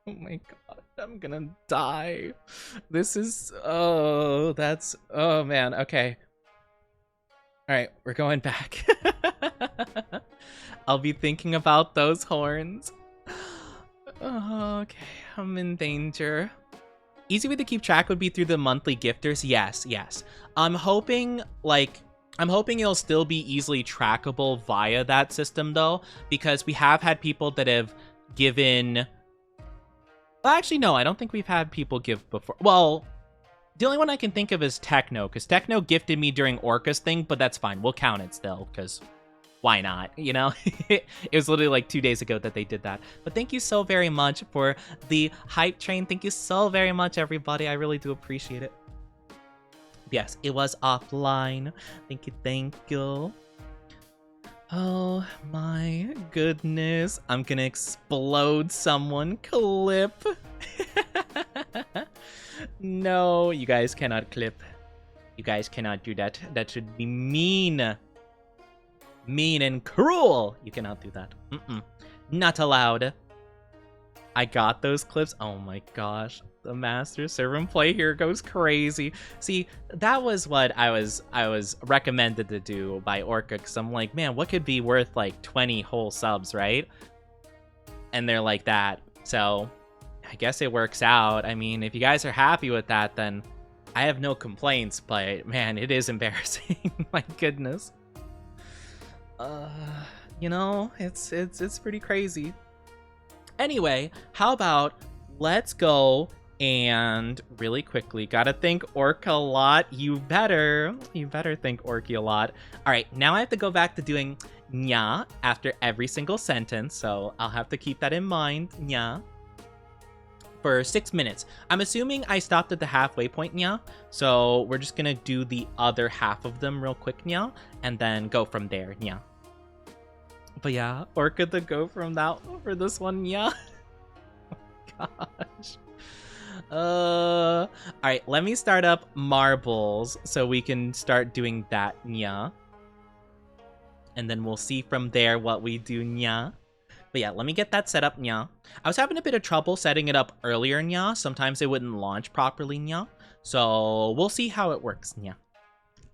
Oh my god, I'm gonna die. This is... Oh, that's... Oh, man. Okay. Alright, we're going back. I'll be thinking about those horns. Okay, I'm in danger. Easy way to keep track would be through the monthly gifters. Yes, yes. I'm hoping it'll still be easily trackable via that system, though, because we have had people that have given... Well, actually, no, I don't think we've had people give before. Well, the only one I can think of is Techno, because Techno gifted me during Orca's thing, but that's fine. We'll count it still, because... Why not, you know? It was literally like 2 days ago that they did that. But thank you so very much for the hype train. Thank you so very much, everybody. I really do appreciate it. Yes, it was offline. Thank you, thank you. Oh my goodness. I'm gonna explode someone. Clip. No, you guys cannot clip. You guys cannot do that. That should be mean. Mean and cruel. You cannot do that. Not allowed. I got those clips. Oh my gosh. The master servant play here goes crazy. See, that was what I was recommended to do by Orca, because I'm like, man, what could be worth like 20 whole subs, right? And they're like that. So I guess it works out. I mean, if you guys are happy with that, then I have no complaints, but man, it is embarrassing. My goodness. You know, it's pretty crazy. Anyway, how about let's go and really quickly, gotta thank Orca a lot. You better thank Orky a lot. All right, now I have to go back to doing nya after every single sentence, so I'll have to keep that in mind. Nya. For 6 minutes. I'm assuming I stopped at the halfway point, nya. So we're just gonna do the other half of them real quick, nya, and then go from there, nya. But yeah, Orca to go from that for this one, yeah. Oh gosh. All right, let me start up marbles so we can start doing that, nya. And then we'll see from there what we do, nya. But yeah, let me get that set up, nya. I was having a bit of trouble setting it up earlier, nya. Sometimes it wouldn't launch properly, nya. So we'll see how it works, nya.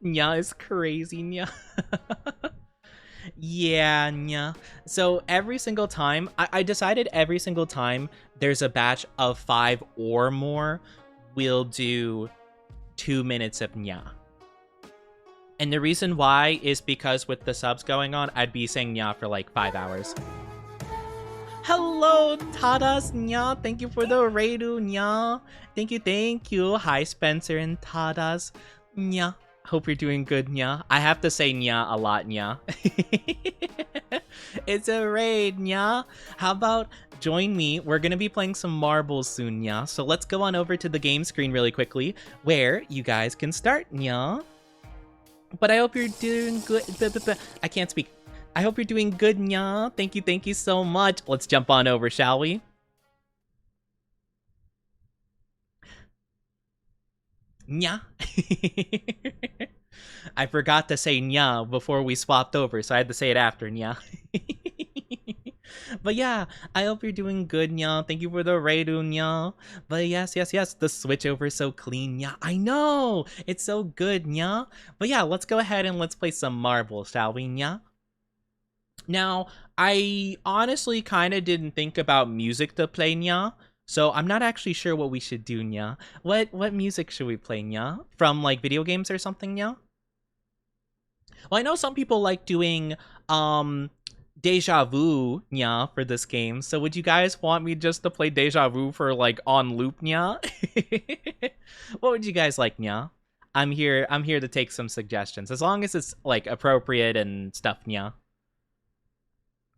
Nya is crazy, nya. Yeah, nya. So every single time, I decided every single time there's a batch of 5 or more, we'll do 2 minutes of nya. And the reason why is because with the subs going on, I'd be saying nya for like 5 hours. Hello, Tadas, nya. Thank you for the Raidu, nya. Thank you. Hi, Spencer and Tadas, nya. Hope you're doing good, nya. I have to say nya a lot, nya. It's a raid, nya. How about join me? We're gonna be playing some marbles soon, nya. So let's go on over to the game screen really quickly, where you guys can start, nya. But I hope you're doing good. I can't speak. I hope you're doing good, nya. Thank you so much. Let's jump on over, shall we? Nya. I forgot to say nya before we swapped over, so I had to say it after, nya. But yeah, I hope you're doing good, nya. Thank you for the Raidu, nya. But yes, the switch over is so clean, nya. I know! It's so good, nya. But yeah, let's go ahead and let's play some marbles, shall we, nya? Now, I honestly kind of didn't think about music to play, nya. So I'm not actually sure what we should do, nya. What music should we play, nya? From like video games or something, nya? Well, I know some people like doing Deja Vu, nya, for this game. So would you guys want me just to play Deja Vu for like on loop, nya? What would you guys like, nya? I'm here to take some suggestions, as long as it's like appropriate and stuff, nya.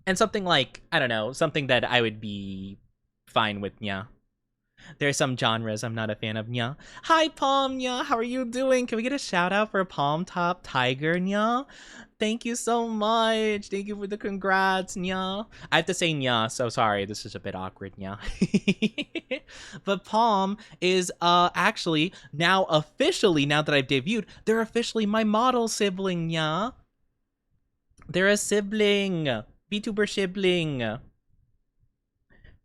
And something like, I don't know, something that I would be fine with, nya. There's some genres I'm not a fan of, nya. Hi, Palm, nya. How are you doing? Can we get a shout out for Palm Top Tiger, nya? Thank you so much. Thank you for the congrats, nya. I have to say nya, so sorry. This is a bit awkward, nya. But Palm is actually now officially, now that I've debuted, they're officially my model sibling, nya. They're a sibling. VTuber sibling.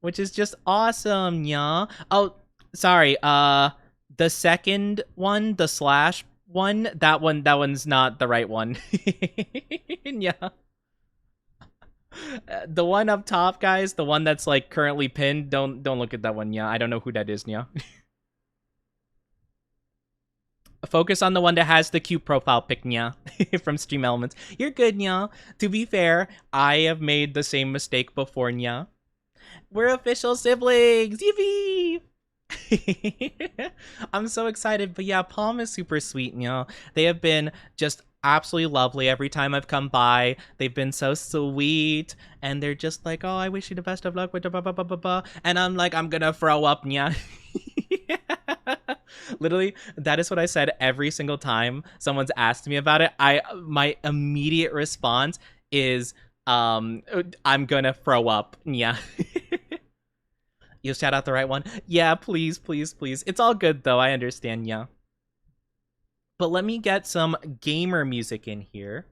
Which is just awesome, yeah. Oh, sorry. The second one, the slash one, that one's not the right one. Yeah. The one up top, guys, the one that's like currently pinned. Don't look at that one, yeah. I don't know who that is, yeah. Focus on the one that has the cute profile pic, nya, from Stream Elements. You're good, nya. To be fair, I have made the same mistake before, nya. We're official siblings! Yippee! I'm so excited, but yeah, Palm is super sweet, you know. They have been just absolutely lovely every time I've come by. They've been so sweet, and they're just like, oh, I wish you the best of luck with the blah, blah, blah, blah, blah. And I'm like, I'm gonna throw up, yeah. Literally, that is what I said every single time someone's asked me about it. My immediate response is, I'm gonna throw up, yeah. You shout out the right one? Yeah, please. It's all good, though. I understand, yeah. But let me get some gamer music in here.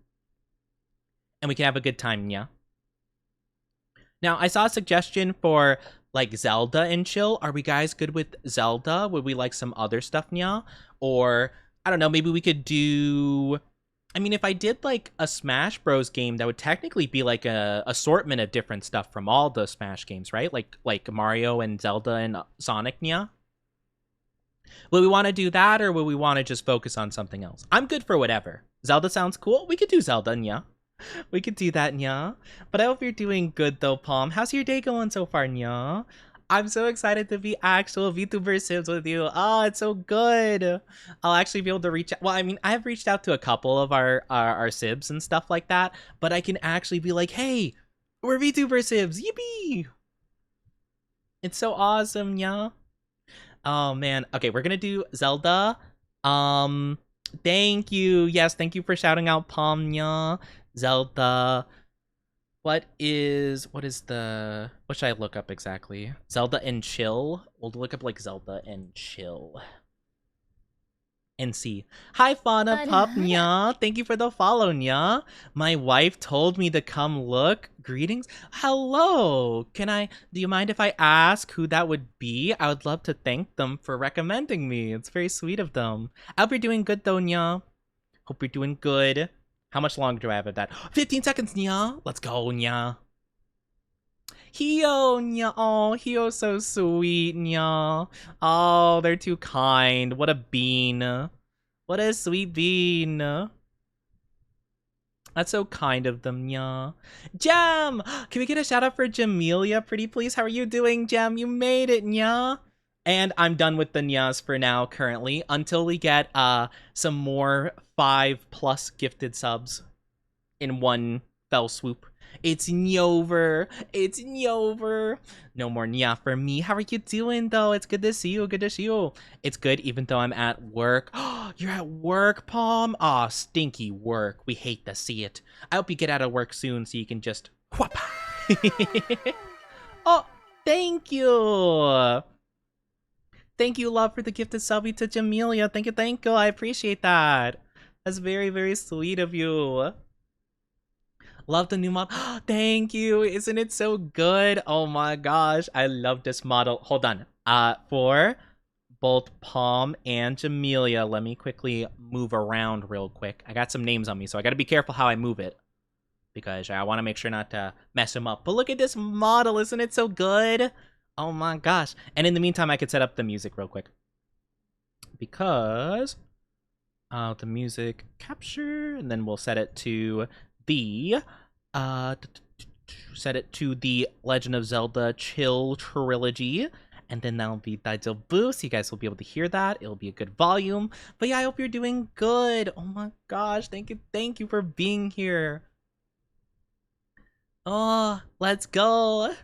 and we can have a good time, yeah. Now, I saw a suggestion for like Zelda and chill. Are we guys good with Zelda? Would we like some other stuff, nya? Or I don't know, maybe we could do. I mean, if I did like a Smash Bros game, that would technically be like a assortment of different stuff from all the Smash games, right? Like Mario and Zelda and Sonic, nya. Will we want to do that, or will we want to just focus on something else? I'm good for whatever. Zelda sounds cool. We could do Zelda, nya. We could do that, nya. But I hope you're doing good though, Palm. How's your day going so far, nya? I'm so excited to be actual VTuber Sims with you. Oh, it's so good. I'll actually be able to reach out. Well, I mean, I have reached out to a couple of our Sibs and stuff like that, but I can actually be like, hey, we're VTuber Sibs. Yippee! It's so awesome, yeah. Oh man. Okay, we're gonna do Zelda. Um, thank you. Yes, thank you for shouting out Pomnia. Zelda. What should I look up exactly? Zelda and chill? We'll look up like Zelda and chill. And see. Hi Fauna Pup Nya. Thank you for the follow, Nya. My wife told me to come look. Greetings. Hello. Do you mind if I ask who that would be? I would love to thank them for recommending me. It's very sweet of them. I hope you're doing good though, Nya. Hope you're doing good. How much longer do I have of that? 15 seconds, Nya. Let's go, Nya. Hio, Nya. Oh, Hio's so sweet, Nya. Oh, they're too kind. What a bean. What a sweet bean. That's so kind of them, Nya. Jam! Can we get a shout out for Jamelia, pretty please? How are you doing, Jam? You made it, Nya. And I'm done with the Nyas for now, currently, until we get some more 5+ gifted subs in one fell swoop. It's Nyover. It's Nyover. No more Nya for me. How are you doing, though? It's good to see you. Good to see you. It's good, even though I'm at work. Oh, you're at work, Palm? Aw, stinky work. We hate to see it. I hope you get out of work soon so you can just whoop. Oh, thank you. Thank you, love, for the gifted subby to Jamelia. Thank you, thank you. I appreciate that. That's very, very sweet of you. Love the new mod. Thank you. Isn't it so good? Oh my gosh. I love this model. Hold on. For both Palm and Jamelia, let me quickly move around real quick. I got some names on me, so I gotta be careful how I move it, because I want to make sure not to mess them up. But look at this model. Isn't it so good? Oh my gosh. And in the meantime, I could set up the music real quick, because the music capture, and then we'll set it to the Legend of Zelda Chill Trilogy, and then that'll be Debut, so you guys will be able to hear that. It'll be a good volume. But yeah, I hope you're doing good. Oh my gosh, thank you for being here. Oh, let's go.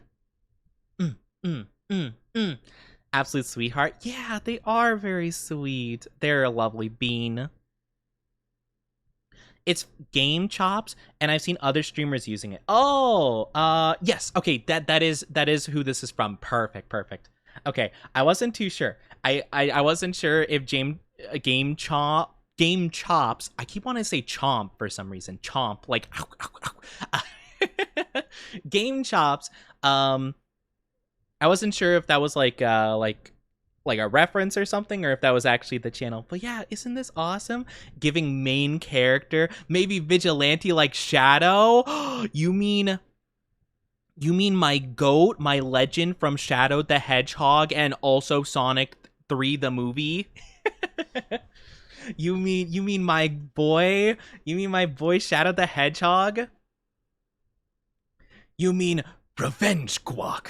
Absolute sweetheart. Yeah, they are very sweet. They're a lovely bean. It's Game Chops, and I've seen other streamers using it. Oh, yes. Okay, that is who this is from. Perfect. Okay, I wasn't too sure. I wasn't sure if Game Chops. I keep wanting to say chomp for some reason. Chomp, like ow, ow, ow. Game Chops. I wasn't sure if that was like a reference or something, or if that was actually the channel. But yeah, isn't this awesome? Giving main character, maybe vigilante like Shadow. You mean my goat, my legend from Shadow the Hedgehog, and also Sonic 3 the movie? You mean my boy? You mean my boy Shadow the Hedgehog? You mean Revenge Guac?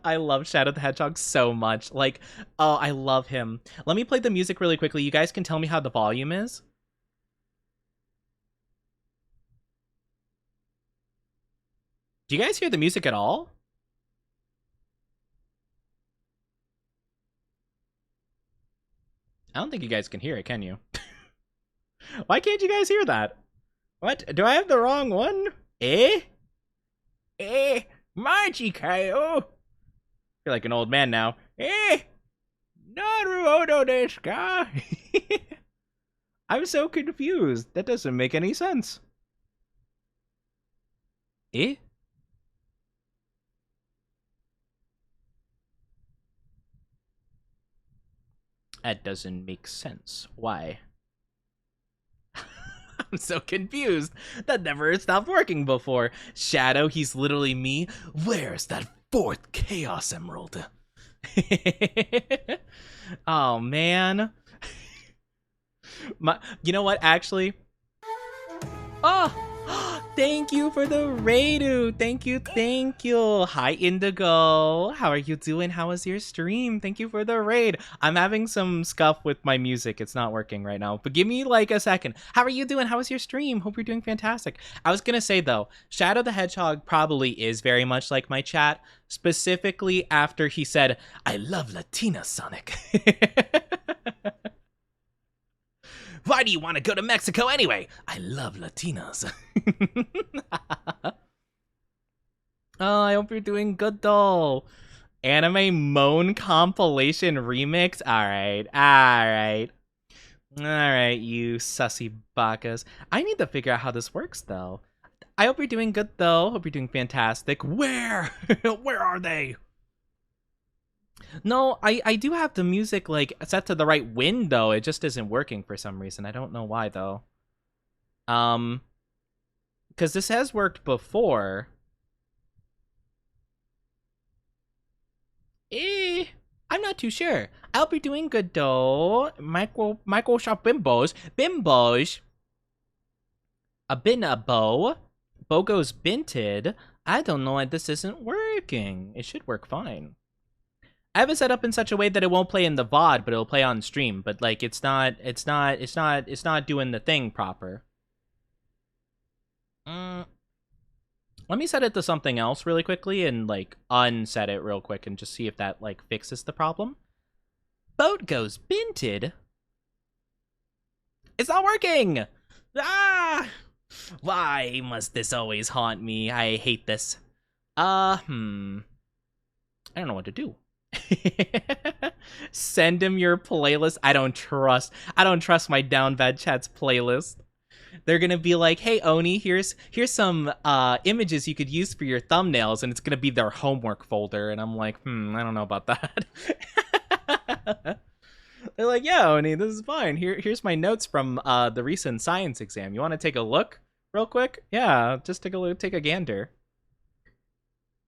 I love Shadow the Hedgehog so much. Like, oh, I love him. Let me play the music really quickly. You guys can tell me how the volume is. Do you guys hear the music at all? I don't think you guys can hear it, can you? Why can't you guys hear that? What? Do I have the wrong one? Eh? Majikayo! You're like an old man now. Naruodo desu ka? I'm so confused. That doesn't make any sense. Eh? That doesn't make sense. Why? I'm so confused. That never stopped working before. Shadow, he's literally me. Where's that fourth Chaos Emerald? Oh, man. You know what, actually? Oh, thank you for the Raidu. Thank you, thank you. Hi, Indigo. How are you doing? How was your stream? Thank you for the raid. I'm having some scuff with my music. It's not working right now, but give me like a second. How are you doing? How was your stream? Hope you're doing fantastic. I was gonna say though, Shadow the Hedgehog probably is very much like my chat, specifically after he said, "I love Latina Sonic." Why do you want to go to Mexico anyway? I love Latinas. Oh, I hope you're doing good though. Anime Moan compilation remix? Alright. Alright, you sussy bakas. I need to figure out how this works though. I hope you're doing good though. Hope you're doing fantastic. Where? Where are they? No, I do have the music like set to the right window. It just isn't working for some reason. I don't know why though. Because this has worked before. I'm not too sure. I'll be doing good though. Michael shop bimbos. A bin a bow. Bogo's binted. I don't know why this isn't working. It should work fine. I have it set up in such a way that it won't play in the VOD, but it'll play on stream. But like, it's not doing the thing proper. Let me set it to something else really quickly and like unset it real quick and just see if that like fixes the problem. Boat goes binted. It's not working. Ah! Why must this always haunt me? I hate this. I don't know what to do. Send him your playlist. I don't trust my down bad chat's playlist. They're gonna be like, hey Oni, here's some images you could use for your thumbnails, and it's gonna be their homework folder, and I'm like, I don't know about that. They're like, yeah, Oni, this is fine. Here's my notes from the recent science exam. You want to take a look real quick? Yeah, just take a look, take a gander.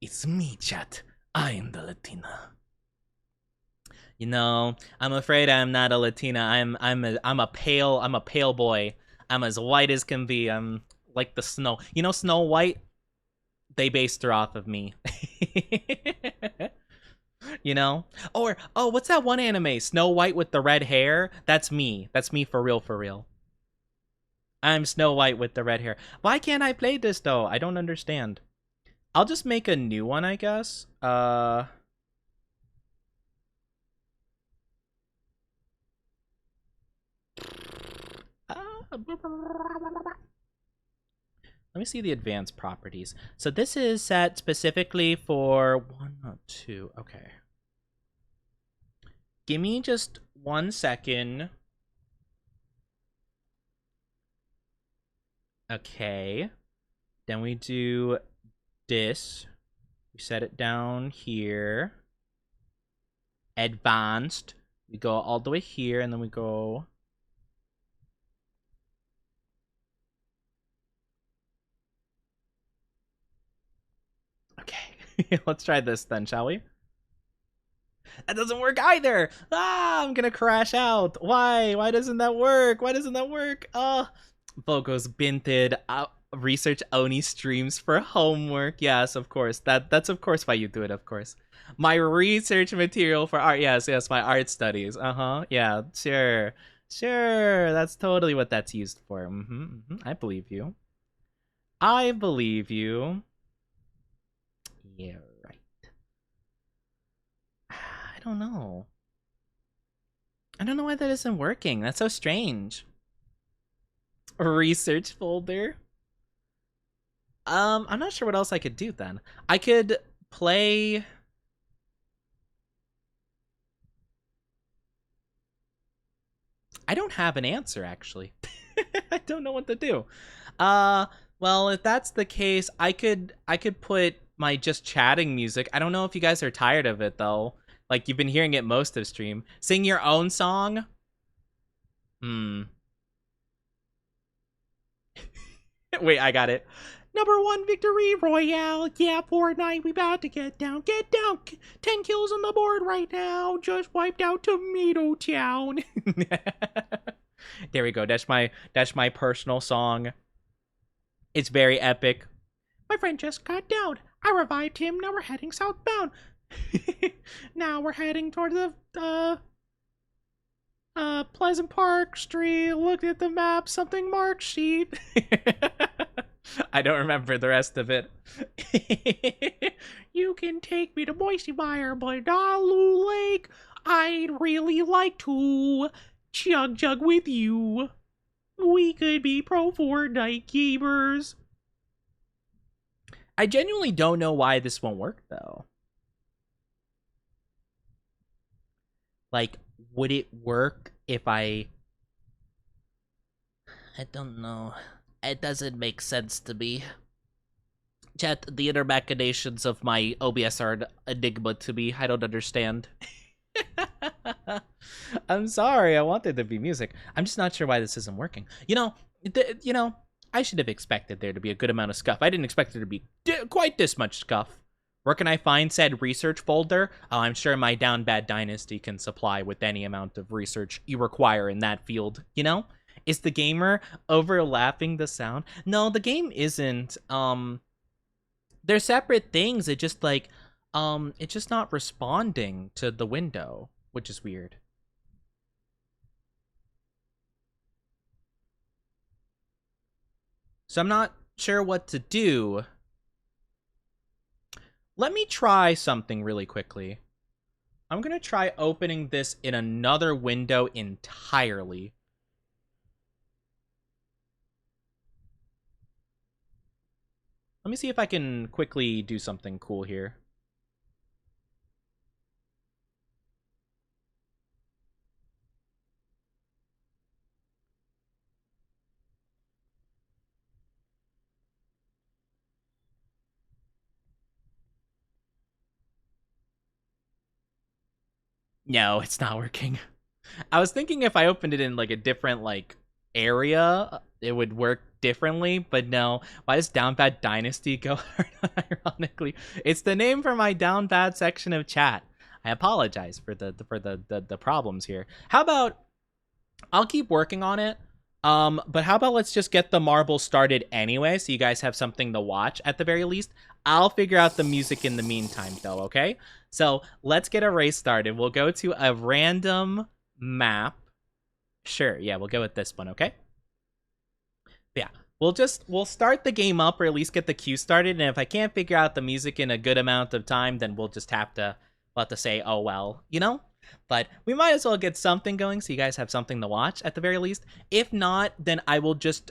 It's me, chat. I'm the Latina. You know, I'm afraid I'm not a Latina. I'm a pale boy. I'm as white as can be. I'm like the snow. You know Snow White? They based her off of me. You know? Or, oh, what's that one anime? Snow White with the red hair? That's me. That's me for real, for real. I'm Snow White with the red hair. Why can't I play this, though? I don't understand. I'll just make a new one, I guess. Let me see the advanced properties. So this is set specifically for 1, 2. Okay. Give me just 1 second. Okay. Then we do this. We set it down here. Advanced. We go all the way here, and then we go... Okay. Let's try this then, shall we? That doesn't work either! Ah, I'm gonna crash out! Why? Why doesn't that work? Why doesn't that work? Bogo's binted. Research Oni streams for homework. Yes, of course. That's of course why you do it, of course. My research material for art. Yes, my art studies. Yeah, sure. Sure, that's totally what that's used for. I believe you. I believe you. Yeah, right. I don't know. I don't know why that isn't working. That's so strange. Research folder. I'm not sure what else I could do then. I could play... I don't have an answer, actually. I don't know what to do. Well, if that's the case, I could put my just chatting music. I don't know if you guys are tired of it though. Like you've been hearing it most of stream. Sing your own song? Hmm. Wait, I got it. Number 1 victory royale. Yeah, Fortnite, we about to get down. Get down. 10 kills on the board right now. Just wiped out Tomato Town. There we go. That's my personal song. It's very epic. My friend just got down. I revived him. Now we're heading southbound. Now we're heading toward the Pleasant Park Street. Look at the map. Something marked sheet. I don't remember the rest of it. You can take me to Boise Mire, but not Lou Lake. I'd really like to chug with you. We could be pro Fortnite gamers. I genuinely don't know why this won't work, though. Like, would it work if I don't know. It doesn't make sense to me. Chat, the inner machinations of my OBS are an enigma to me. I don't understand. I'm sorry. I wanted to be music. I'm just not sure why this isn't working. I should have expected there to be a good amount of scuff. I didn't expect there to be quite this much scuff. Where can I find said research folder? Oh, I'm sure my Down Bad Dynasty can supply with any amount of research you require in that field, you know? Is the gamer overlapping the sound? No, the game isn't. They're separate things. It's just like, it's just not responding to the window, which is weird. So I'm not sure what to do. Let me try something really quickly. I'm going to try opening this in another window entirely. Let me see if I can quickly do something cool here. No, it's not working. I was thinking if I opened it in like a different like area, it would work differently, but no. Why does Down Bad Dynasty go ironically? It's the name for my Down Bad section of chat. I apologize for the problems here. How about I'll keep working on it. But how about let's just get the marbles started anyway, so you guys have something to watch at the very least. I'll figure out the music in the meantime, though, okay? So let's get a race started. We'll go to a random map. Sure, yeah, we'll go with this one, okay? Yeah, we'll start the game up, or at least get the queue started, and if I can't figure out the music in a good amount of time, then we'll just have to say, oh well, you know? But we might as well get something going so you guys have something to watch at the very least. If not, then I will just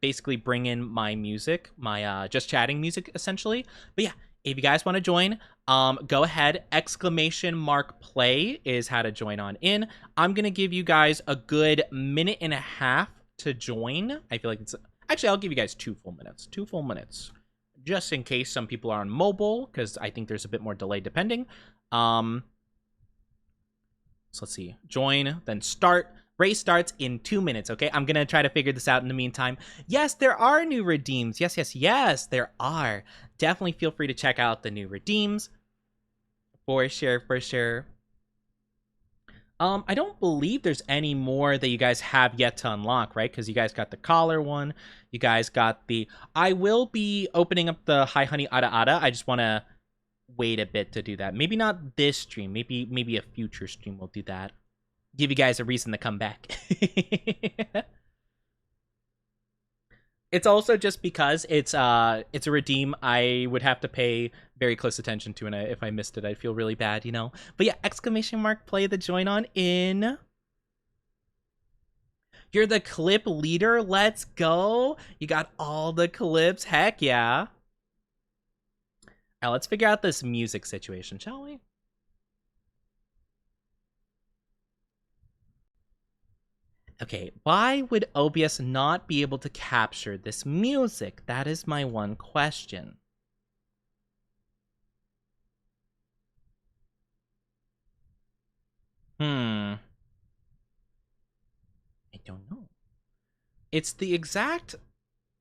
basically bring in my music, my just chatting music essentially. But yeah, if you guys want to join, go ahead. !play is how to join on in. I'm gonna give you guys a good minute and a half to join. I feel like it's actually I'll give you guys 2 full minutes. 2 full minutes. Just in case some people are on mobile, because I think there's a bit more delay depending. So let's see. Join, then start. Race starts in 2 minutes, okay? I'm going to try to figure this out in the meantime. Yes, there are new redeems. Yes, there are. Definitely feel free to check out the new redeems. For sure. I don't believe there's any more that you guys have yet to unlock, right? Because you guys got the collar one. You guys got the... I will be opening up the Hi Honey Ada Ada. I just want to wait a bit to do that. Maybe not this stream. Maybe a future stream will do that. Give you guys a reason to come back. It's also just because it's a redeem I would have to pay very close attention to, and if I missed it, I'd feel really bad, you know? But yeah, ! Play the join on in. You're the clip leader? Let's go. You got all the clips. Heck yeah. Now let's figure out this music situation, shall we? Okay, why would OBS not be able to capture this music? That is my one question. I don't know. It's the exact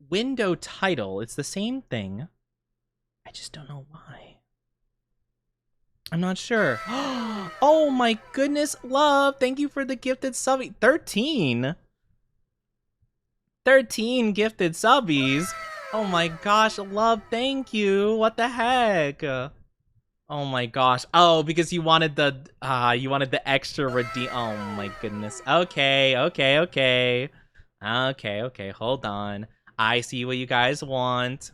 window title. It's the same thing. I just don't know why. I'm not sure. Oh my goodness, love. Thank you for the gifted subby. 13? 13 gifted subbies. Oh my gosh, love, thank you. What the heck? Oh my gosh. Oh, because you wanted the extra redeem. Oh my goodness. Okay. Okay, hold on. I see what you guys want.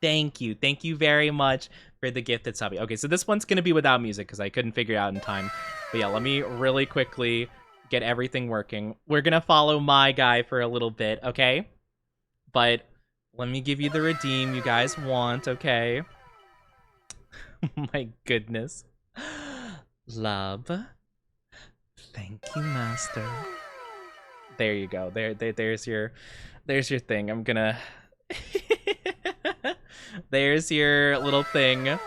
Thank you. Thank you very much for the gifted subby. Okay, so this one's gonna be without music because I couldn't figure it out in time. But yeah, let me really quickly get everything working. We're gonna follow my guy for a little bit, okay? But let me give you the redeem you guys want, okay? My goodness. Love. Thank you, master. There you go. There's your thing. I'm gonna There's your little thing.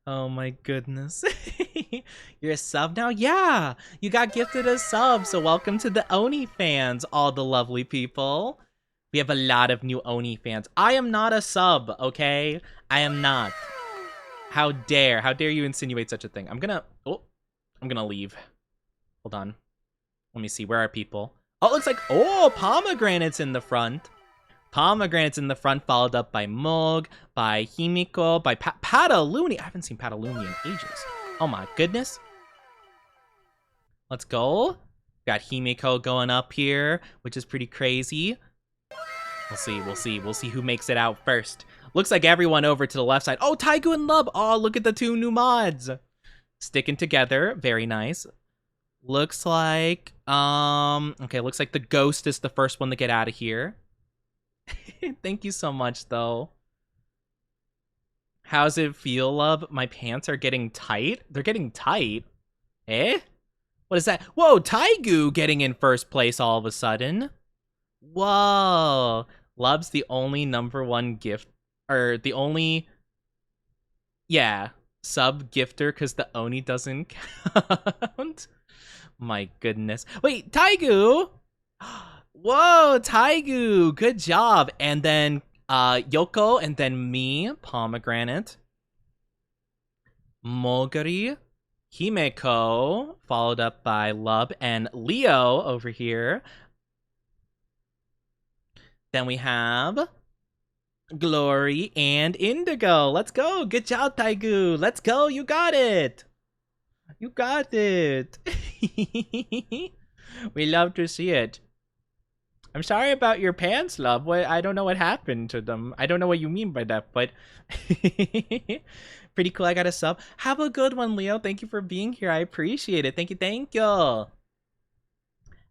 Oh my goodness. You're a sub now? Yeah! You got gifted a sub, so welcome to the Oni fans, all the lovely people. We have a lot of new Oni fans. I am not a sub, okay? I am not. How dare you insinuate such a thing? I'm gonna leave. Hold on. Let me see, where are people? Oh, it looks like, Pomegranate's in the front. Pomegranate's in the front, followed up by Mog, by Himiko, by Pataluni. I haven't seen Pataluni in ages. Oh my goodness. Let's go. Got Himiko going up here, which is pretty crazy. We'll see who makes it out first. Looks like everyone over to the left side. Oh, Taigu and Lub. Oh, look at the two new mods. Sticking together. Very nice. Looks like, okay, looks like the ghost is the first one to get out of here. Thank you so much, though. How's it feel, love? My pants are getting tight? They're getting tight? Eh? What is that? Whoa, Taigu getting in first place all of a sudden. Whoa. Love's the only #1 gift, or the only, yeah, sub gifter because the Oni doesn't count. My goodness. Wait, Taigu! Whoa, Taigu! Good job. And then Yoko, and then me, Pomegranate. Moguri, Himeko, followed up by Lub and Leo over here. Then we have Glory and Indigo. Let's go. Good job, Taigu. Let's go. You got it. You got it. We love to see it. I'm sorry about your pants, love. I don't know what happened to them. I don't know what you mean by that, but pretty cool. I got a sub. Have a good one, Leo. Thank you for being here. I appreciate it. Thank you.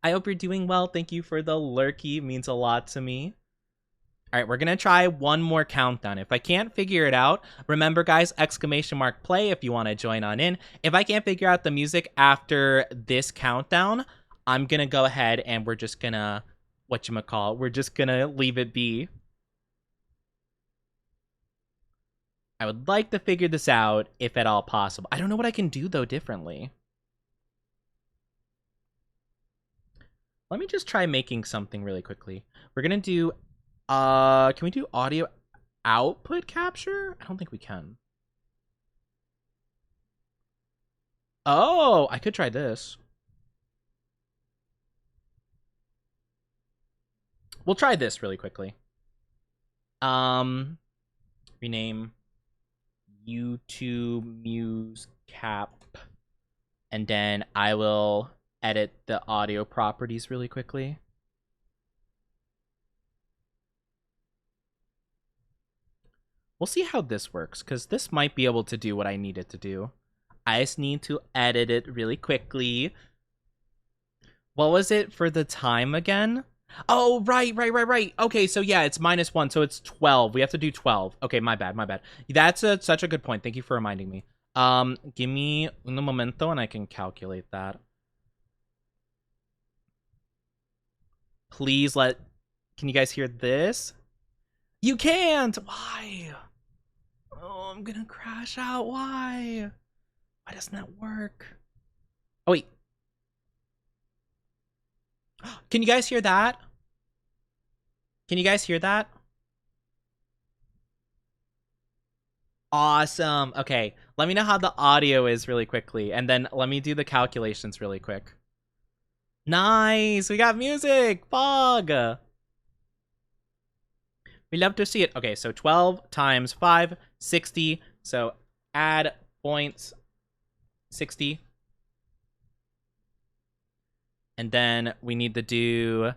I hope you're doing well. Thank you for the lurky. It means a lot to me. All right, we're going to try one more countdown. If I can't figure it out, remember, guys, !play if you want to join on in. If I can't figure out the music after this countdown, I'm going to go ahead and we're just going to, we're just going to leave it be. I would like to figure this out, if at all possible. I don't know what I can do, though, differently. Let me just try making something really quickly. We're going to do... can we do audio output capture? I don't think we can. Oh, I could try this. We'll try this really quickly. Rename YouTube Muse Cap. And then I will edit the audio properties really quickly. We'll see how this works, because this might be able to do what I need it to do. I just need to edit it really quickly. What was it for the time again? Oh, right. Okay, so yeah, it's -1, so it's 12. We have to do 12. Okay, my bad. That's such a good point. Thank you for reminding me. Give me un momento and I can calculate that. Please let... Can you guys hear this? You can't! Why? Oh, I'm gonna crash out. Why? Why doesn't that work? Oh, wait. Can you guys hear that? Can you guys hear that? Awesome. Okay, let me know how the audio is really quickly, and then let me do the calculations really quick. Nice! We got music! Fog! We love to see it. Okay, so 12 times 5, 60. So add points, 60. And then we need to do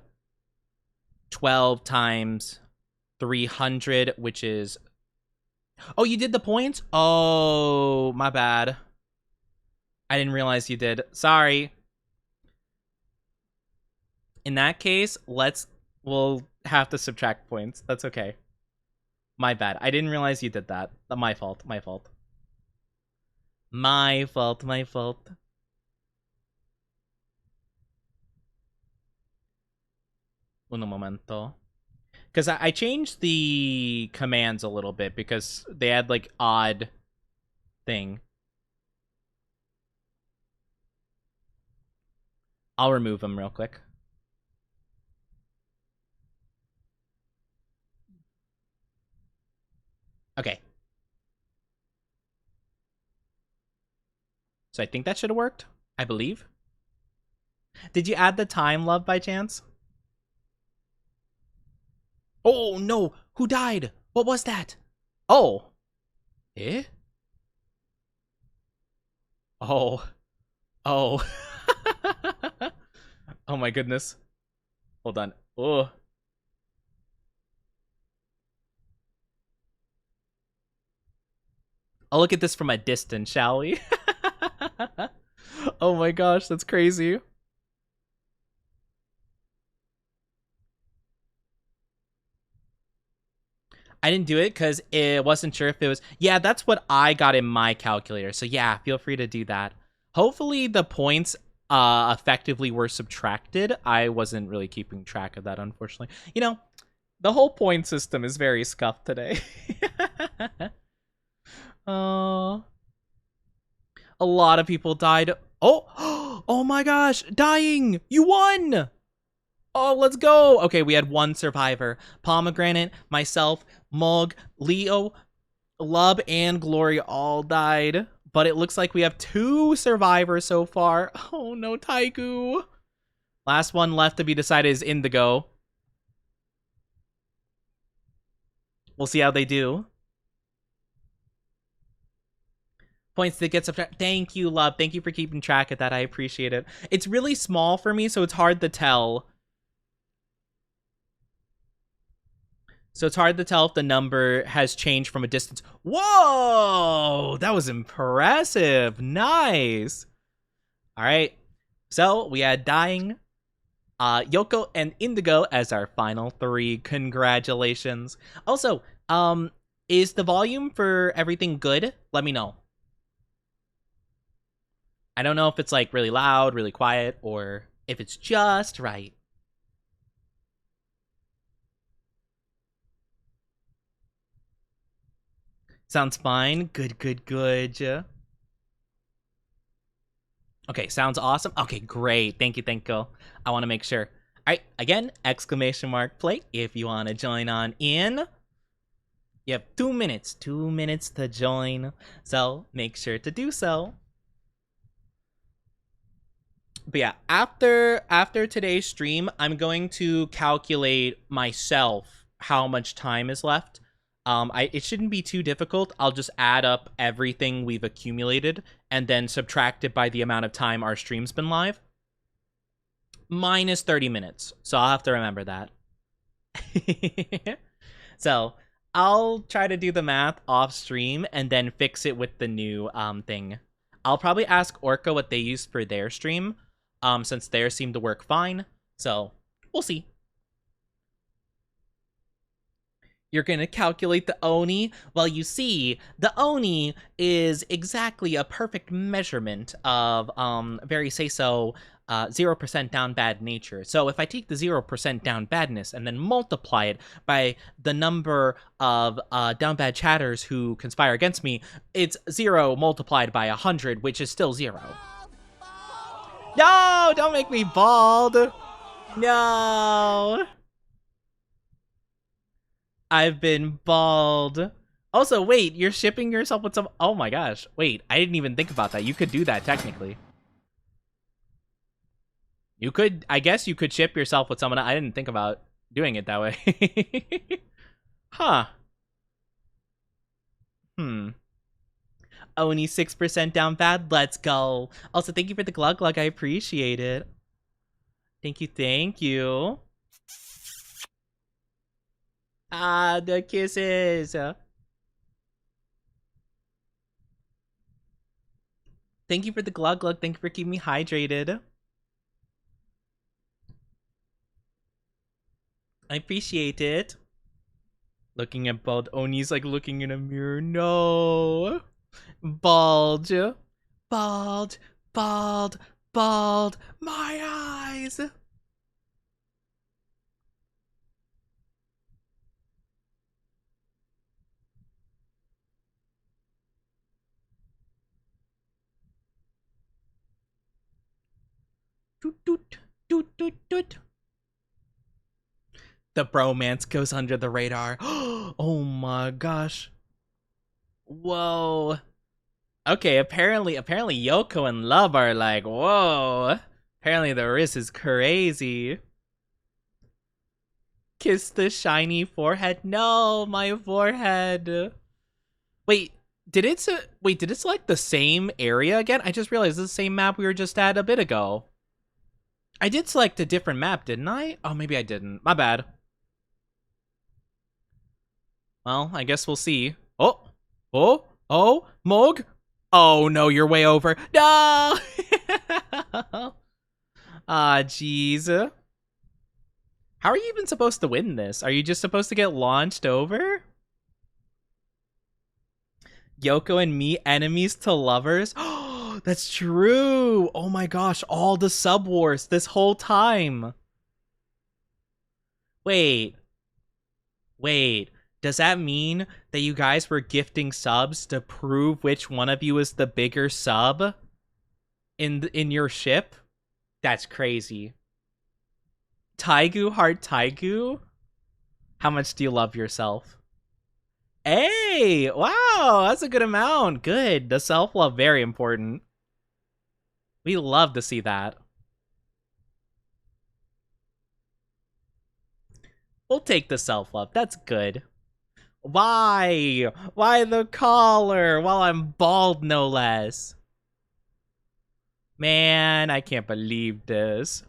12 times 300, which is... Oh, you did the points? Oh, my bad. I didn't realize you did. Sorry. In that case, we'll have to subtract points. That's okay. My bad. I didn't realize you did that. My fault. My fault. My fault. My fault. Un momento. Because I changed the commands a little bit because they had like odd thing. I'll remove them real quick. Okay. So I think that should have worked. I believe. Did you add the time, love, by chance? Oh, no. Who died? What was that? Oh. Eh? Oh. Oh. Oh my goodness. Hold on. Oh. I'll look at this from a distance, shall we? Oh my gosh, that's crazy. I didn't do it because it wasn't sure if it was... Yeah, that's what I got in my calculator. So yeah, feel free to do that. Hopefully the points effectively were subtracted. I wasn't really keeping track of that, unfortunately. You know, the whole point system is very scuffed today. A lot of people died. Oh, oh my gosh, dying! You won! Oh, let's go! Okay, we had one survivor. Pomegranate, myself, Mog, Leo, Lub, and Glory all died. But it looks like we have 2 survivors so far. Oh no, Taigu. Last one left to be decided is Indigo. We'll see how they do. Points that get subtracted. Thank you, Lub. Thank you for keeping track of that. I appreciate it. It's really small for me, so it's hard to tell. So it's hard to tell if the number has changed from a distance. Whoa! That was impressive. Nice. All right. So we had Dying, Yoko, and Indigo as our final 3. Congratulations. Also, is the volume for everything good? Let me know. I don't know if it's like really loud, really quiet, or if it's just right. Sounds fine. Good, good, good. Okay, sounds awesome. Okay, great. Thank you, thank you. I want to make sure. All right, again, exclamation mark play if you want to join on in. You have 2 minutes, 2 minutes to join. So make sure to do so. But yeah, after today's stream, I'm going to calculate myself how much time is left. It shouldn't be too difficult. I'll just add up everything we've accumulated and then subtract it by the amount of time our stream's been live. Minus 30 minutes. So I'll have to remember that. So I'll try to do the math off stream and then fix it with the new thing. I'll probably ask Orca what they used for their stream, since theirs seemed to work fine. So we'll see. You're going to calculate the Oni? Well, you see, the Oni is exactly a perfect measurement of, very say-so, 0% down bad nature. So if I take the 0% down badness and then multiply it by the number of down bad chatters who conspire against me, it's 0 multiplied by 100, which is still 0. No, don't make me bald. No. I've been bald. Also, wait, you're shipping yourself with some... Oh my gosh. Wait, I didn't even think about that. You could do that, technically. You could... I guess you could ship yourself with someone... I didn't think about doing it that way. Huh. Only 6% down bad? Let's go. Also, thank you for the glug glug. I appreciate it. Thank you, thank you. Ah, the kisses. Thank you for the glug glug. Thank you for keeping me hydrated. I appreciate it. Looking at bald Oni's like looking in a mirror. No. Bald. Bald. Bald. Bald. My eyes. Doot, doot, doot, doot, doot. The bromance goes under the radar. Oh my gosh. Whoa. Okay, apparently Yoko and Love are like, whoa. Apparently the wrist is crazy. Kiss the shiny forehead. No, my forehead. Wait, did it select the same area again? I just realized it's the same map we were just at a bit ago. I did select a different map, didn't I? Oh, maybe I didn't. My bad. Well, I guess we'll see. Oh, Mog. Oh no, you're way over. No. Ah, jeez. How are you even supposed to win this? Are you just supposed to get launched over? Yoko and me, enemies to lovers? Oh, that's true. Oh my gosh, all the sub wars this whole time. Wait. Does that mean that you guys were gifting subs to prove which one of you is the bigger sub in your ship? That's crazy. Taigu, heart Taigu? How much do you love yourself? Hey, wow, that's a good amount. Good. The self-love, very important. We love to see that. We'll take the self-love. That's good. Why? Why the collar? While I'm bald, no less. Man, I can't believe this.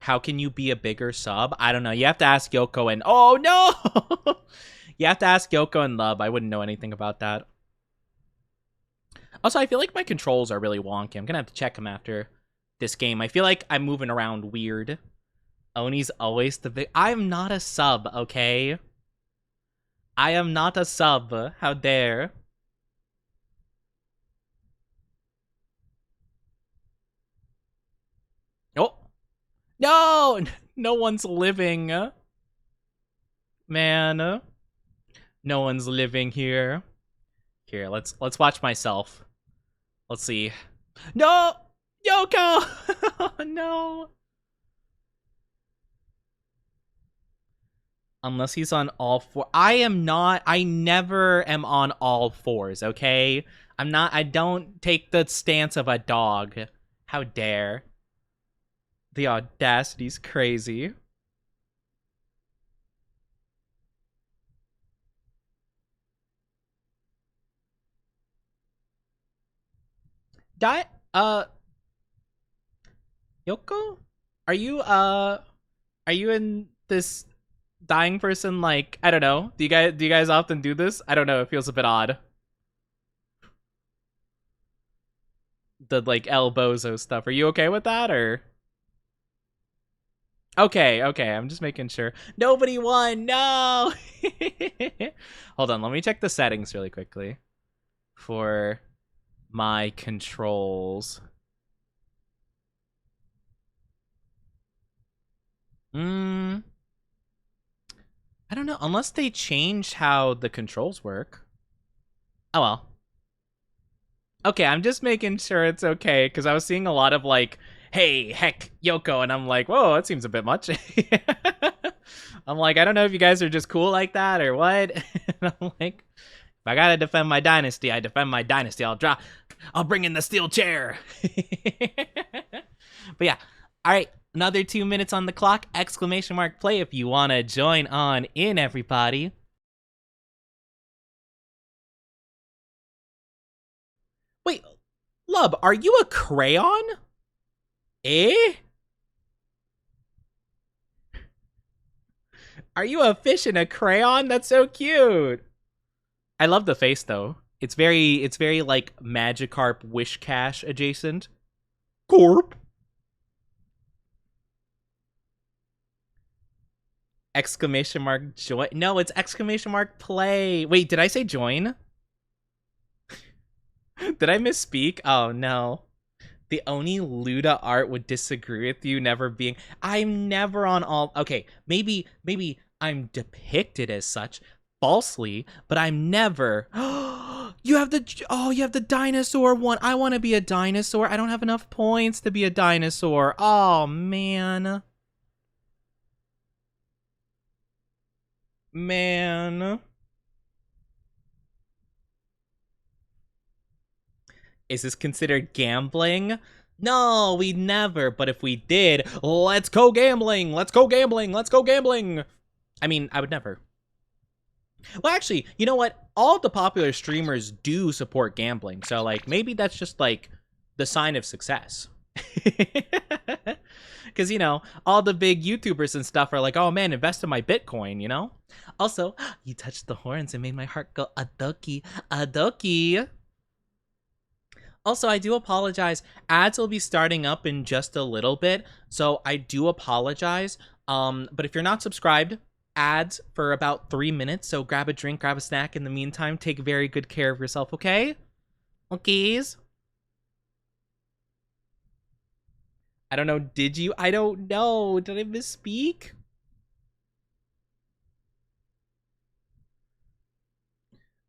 How can you be a bigger sub? I don't know. You have to ask Yoko and... Oh, no! You have to ask Yoko and Love. I wouldn't know anything about that. Also, I feel like my controls are really wonky. I'm gonna have to check them after this game. I feel like I'm moving around weird. Oni's always the big... I'm not a sub, okay? I am not a sub. How dare. Oh! No! No one's living. Man. No one's living here. Here, let's watch myself. Let's see. No! Yoko! No! Unless he's on all four. I never am on all fours, okay? I don't take the stance of a dog. How dare. The audacity's crazy. Yoko? Are you in this dying person, like, I don't know. Do you guys often do this? I don't know, it feels a bit odd. The like El Bozo stuff. Are you okay with that, or? Okay, I'm just making sure. Nobody won, no! Hold on, let me check the settings really quickly for my controls. I don't know, unless they changed how the controls work. Oh well. Okay, I'm just making sure it's okay, because I was seeing a lot of like, hey, heck, Yoko, and I'm like, whoa, that seems a bit much. I'm like, I don't know if you guys are just cool like that or what. And I'm like, if I gotta defend my dynasty, I defend my dynasty. I'll bring in the steel chair. But yeah, all right, another 2 minutes on the clock, exclamation mark play if you wanna join on in, everybody. Wait, Lub, are you a crayon? Eh? Are you a fish in a crayon? That's so cute. I love the face though. It's very like Magikarp Wish Cash adjacent. Corp. Exclamation mark join. No, it's exclamation mark play. Wait, did I say join? Did I misspeak? Oh no. The only Luda art would disagree with you never being. I'm never on all. Okay, maybe I'm depicted as such falsely, but I'm never. You have the dinosaur one. I want to be a dinosaur. I don't have enough points to be a dinosaur. Oh man. Man. Is this considered gambling? No, we never. But if we did, let's go gambling. Let's go gambling. Let's go gambling. I mean, I would never. Well, actually, you know what? All the popular streamers do support gambling. So, like, maybe that's just, like, the sign of success. Because, you know, all the big YouTubers and stuff are like, oh, man, invest in my Bitcoin, you know? Also, you touched the horns and made my heart go adoki, adoki. Also, I do apologize. Ads will be starting up in just a little bit, so I do apologize. But if you're not subscribed, ads for about 3 minutes, so grab a drink, grab a snack in the meantime. Take very good care of yourself, okay? Okays? I don't know, did you? I don't know. Did I misspeak?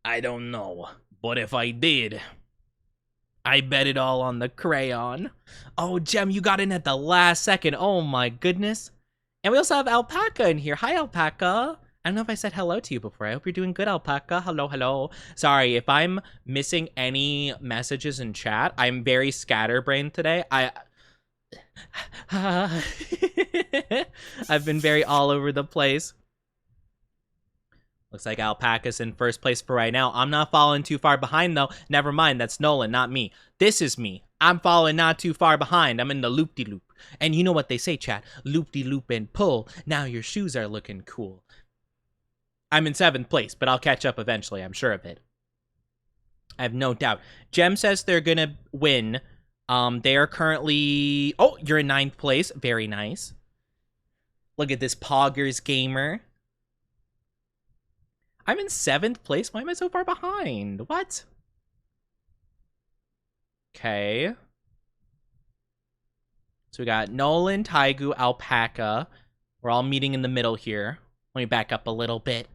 I don't know. But if I did, I bet it all on the crayon. Oh, Gem, you got in at the last second. Oh my goodness. And we also have Alpaca in here. Hi, Alpaca. I don't know if I said hello to you before. I hope you're doing good, Alpaca. Hello, hello. Sorry, if I'm missing any messages in chat, I'm very scatterbrained today. I've been very all over the place. Looks like Alpaca's in first place for right now. I'm not falling too far behind, though. Never mind, that's Nolan, not me. This is me. I'm falling not too far behind. I'm in the loop-de-loop. And you know what they say, chat. Loop-de-loop and pull. Now your shoes are looking cool. I'm in 7th place, but I'll catch up eventually. I'm sure of it. I have no doubt. Gem says they're going to win. They are currently... Oh, you're in 9th place. Very nice. Look at this Poggers gamer. I'm in 7th place? Why am I so far behind? What? Okay. So we got Nolan, Taigu, Alpaca. We're all meeting in the middle here. Let me back up a little bit.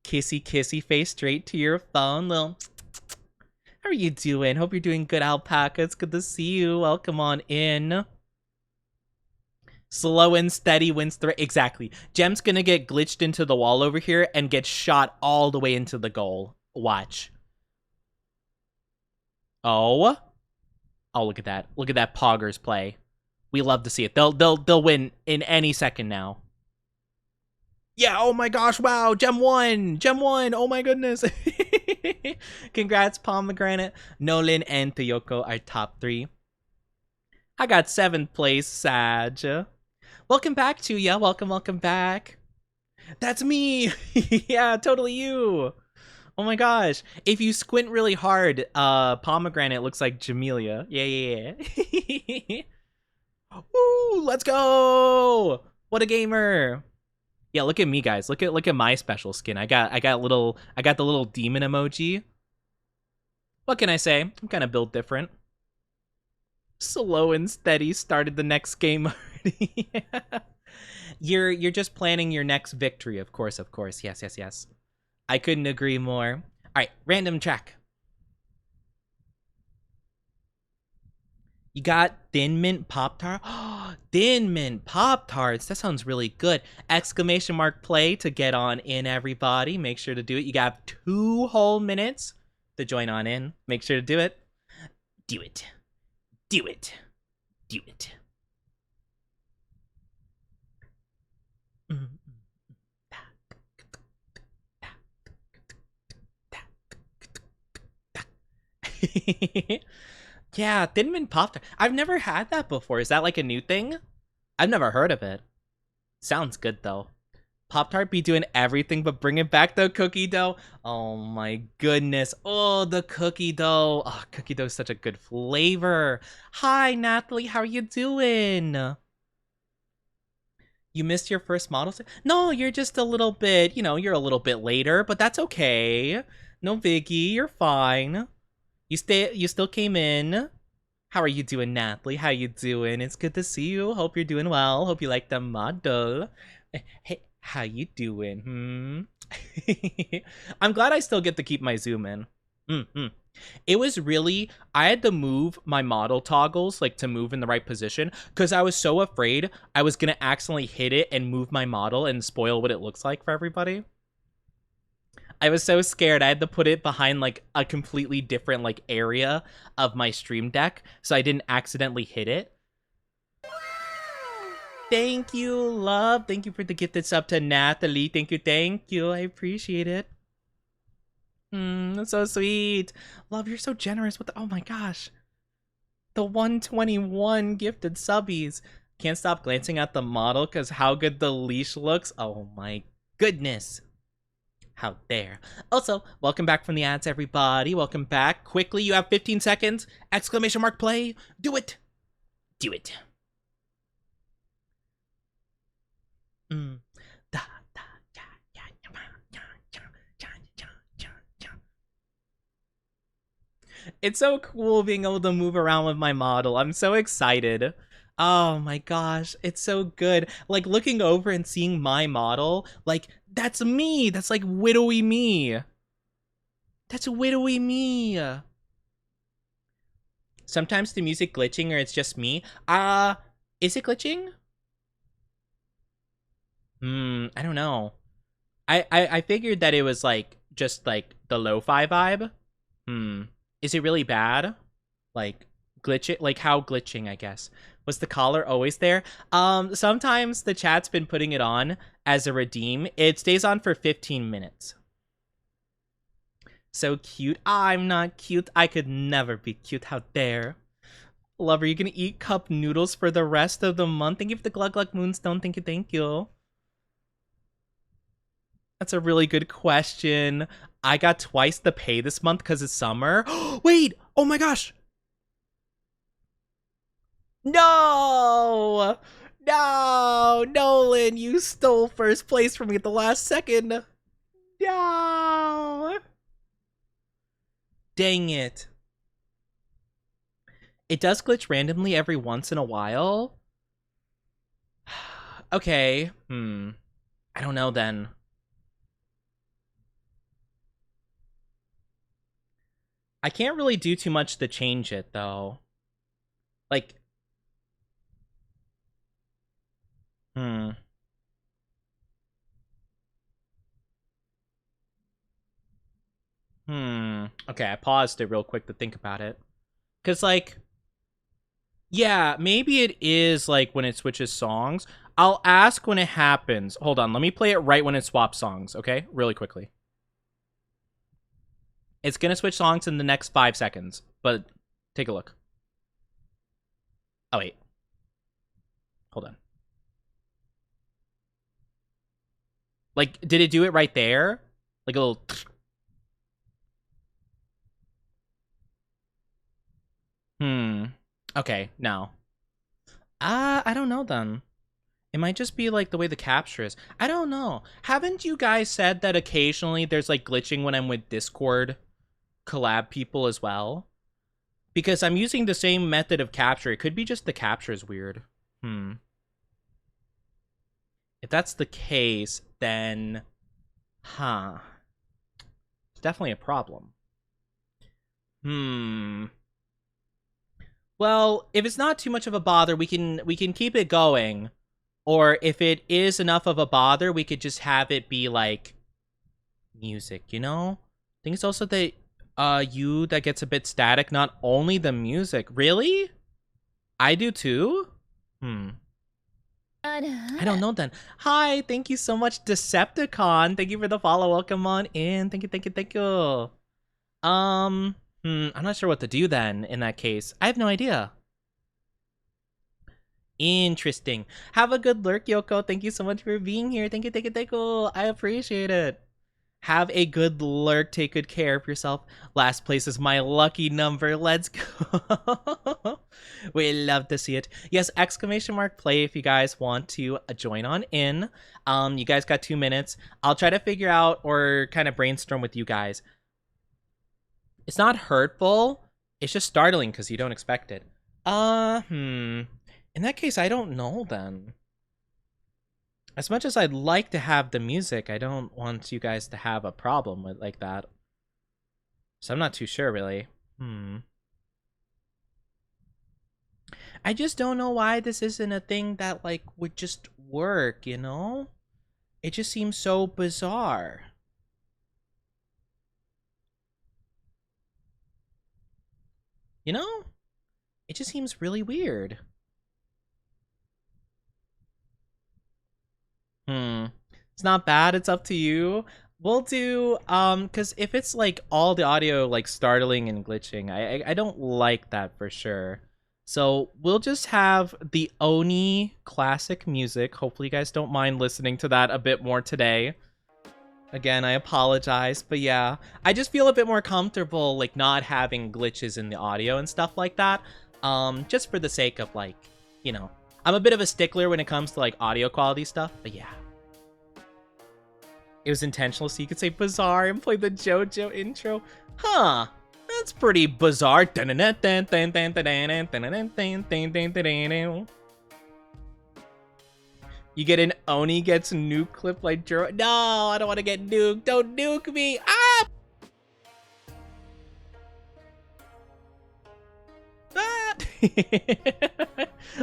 Kissy, kissy face straight to your phone. Little... How are you doing? Hope you're doing good, Alpaca. It's good to see you. Welcome on in. Slow and steady wins the race. Exactly. Gem's gonna get glitched into the wall over here and get shot all the way into the goal. Watch. Oh. Oh, look at that. Look at that Poggers play. We love to see it. They'll win in any second now. Yeah, oh my gosh, wow, Gem won! Gem won! Oh my goodness! Congrats, Pomegranate. Nolan and Toyoko are top 3. I got 7th place, Sag. Welcome back, Chuya. Welcome back. That's me! Yeah, totally you! Oh my gosh. If you squint really hard, Pomegranate looks like Jamelia. Yeah. Woo, let's go! What a gamer! Yeah, look at me, guys. Look at my special skin. I got the little demon emoji. What can I say? I'm kind of built different. Slow and steady started the next game already. You're just planning your next victory, of course, of course. Yes, yes, yes. I couldn't agree more. All right, random track. You got Thin Mint Pop Tart. Thin Mint Pop Tarts. That sounds really good. Exclamation mark play to get on in, everybody. Make sure to do it. You got 2 whole minutes to join on in. Make sure to do it. Do it. Do it. Do it. Yeah, Thin Mint Pop Tart. I've never had that before. Is that like a new thing? I've never heard of it. Sounds good though. Pop Tart be doing everything but bringing back the cookie dough. Oh my goodness. Oh, the cookie dough. Oh, cookie dough is such a good flavor. Hi, Natalie. How are you doing? You missed your first model? No, you're just a little bit, you're a little bit later, but that's okay. No biggie. You're fine. You still came in. How are you doing, Natalie? How you doing? It's good to see you. Hope you're doing well. Hope you like the model. Hey, how you doing? I'm glad I still get to keep my zoom in. Mm-hmm. It was really, I had to move my model toggles like to move in the right position because I was so afraid I was gonna accidentally hit it and move my model and spoil what it looks like for everybody. I was so scared. I had to put it behind like a completely different like area of my stream deck so I didn't accidentally hit it. Thank you, love. Thank you for the gifted sub to Natalie. Thank you, thank you. I appreciate it. That's so sweet. Love, you're so generous with the, oh my gosh. The 121 gifted subbies. Can't stop glancing at the model because how good the leash looks. Oh my goodness. How dare. Also, welcome back from the ads, everybody. Welcome back. Quickly, you have 15 seconds. Exclamation mark play. Do it. Do it. It's so cool being able to move around with my model. I'm so excited. Oh my gosh, it's so good. Like looking over and seeing my model, like that's me. That's like widowy me. That's widowy me. Sometimes the music glitching or it's just me. Is it glitching? I don't know. I figured that it was like just like the lo-fi vibe. Is it really bad? Like glitch it, like how glitching, I guess. Was the collar always there? Sometimes the chat's been putting it on as a redeem. It stays on for 15 minutes. So cute. I'm not cute. I could never be cute. How dare. Lover, you gonna eat cup noodles for the rest of the month? Thank you for the Glug Glug Moonstone. Thank you, thank you. That's a really good question. I got twice the pay this month because it's summer. Wait! Oh my gosh! No! No! Nolan, you stole first place from me at the last second. No! Dang it. It does glitch randomly every once in a while. Okay. I don't know then. I can't really do too much to change it though. Like, Okay, I paused it real quick to think about it. Cause like, yeah, maybe it is like when it switches songs. I'll ask when it happens. Hold on, let me play it right when it swaps songs, okay? Really quickly. It's gonna switch songs in the next 5 seconds, but take a look. Oh, wait. Hold on. Like, did it do it right there? Like a little... Okay, no. I don't know then. It might just be like the way the capture is. I don't know. Haven't you guys said that occasionally there's like glitching when I'm with Discord collab people as well? Because I'm using the same method of capture. It could be just the capture is weird. If that's the case, then it's definitely a problem. Well, if it's not too much of a bother, we can keep it going. Or if it is enough of a bother, we could just have it be like music, you know? I think it's also the you that gets a bit static, not only the music. Really? I do too? I don't know then. Hi, thank you so much, Decepticon. Thank you for the follow. Welcome on in. Thank you. I'm not sure what to do then in that case. I have no idea. Interesting. Have a good lurk, Yoko. Thank you so much for being here. Thank you. I appreciate it. Have a good lurk. Take good care of yourself. Last place is my lucky number. Let's go. We love to see it. Yes, exclamation mark play if you guys want to join on in. You guys got 2 minutes. I'll try to figure out or kind of brainstorm with you guys. It's not hurtful. It's just startling because you don't expect it. In that case, I don't know then. As much as I'd like to have the music, I don't want you guys to have a problem with like that. So I'm not too sure, really. I just don't know why this isn't a thing that, like, would just work, you know? It just seems so bizarre. You know? It just seems really weird. It's not bad. It's up to you. We'll do, because if it's, like, all the audio, like, startling and glitching, I don't like that for sure. So we'll just have the Oni classic music. Hopefully you guys don't mind listening to that a bit more today. Again, I apologize, but yeah. I just feel a bit more comfortable, like, not having glitches in the audio and stuff like that. Just for the sake of, like, you know. I'm a bit of a stickler when it comes to, like, audio quality stuff, but yeah. It was intentional, so you could say bizarre and play the JoJo intro. Huh. That's pretty bizarre. You get an Oni gets nuke clip like Juro. No, I don't want to get nuked. Don't nuke me. Ah! Ah!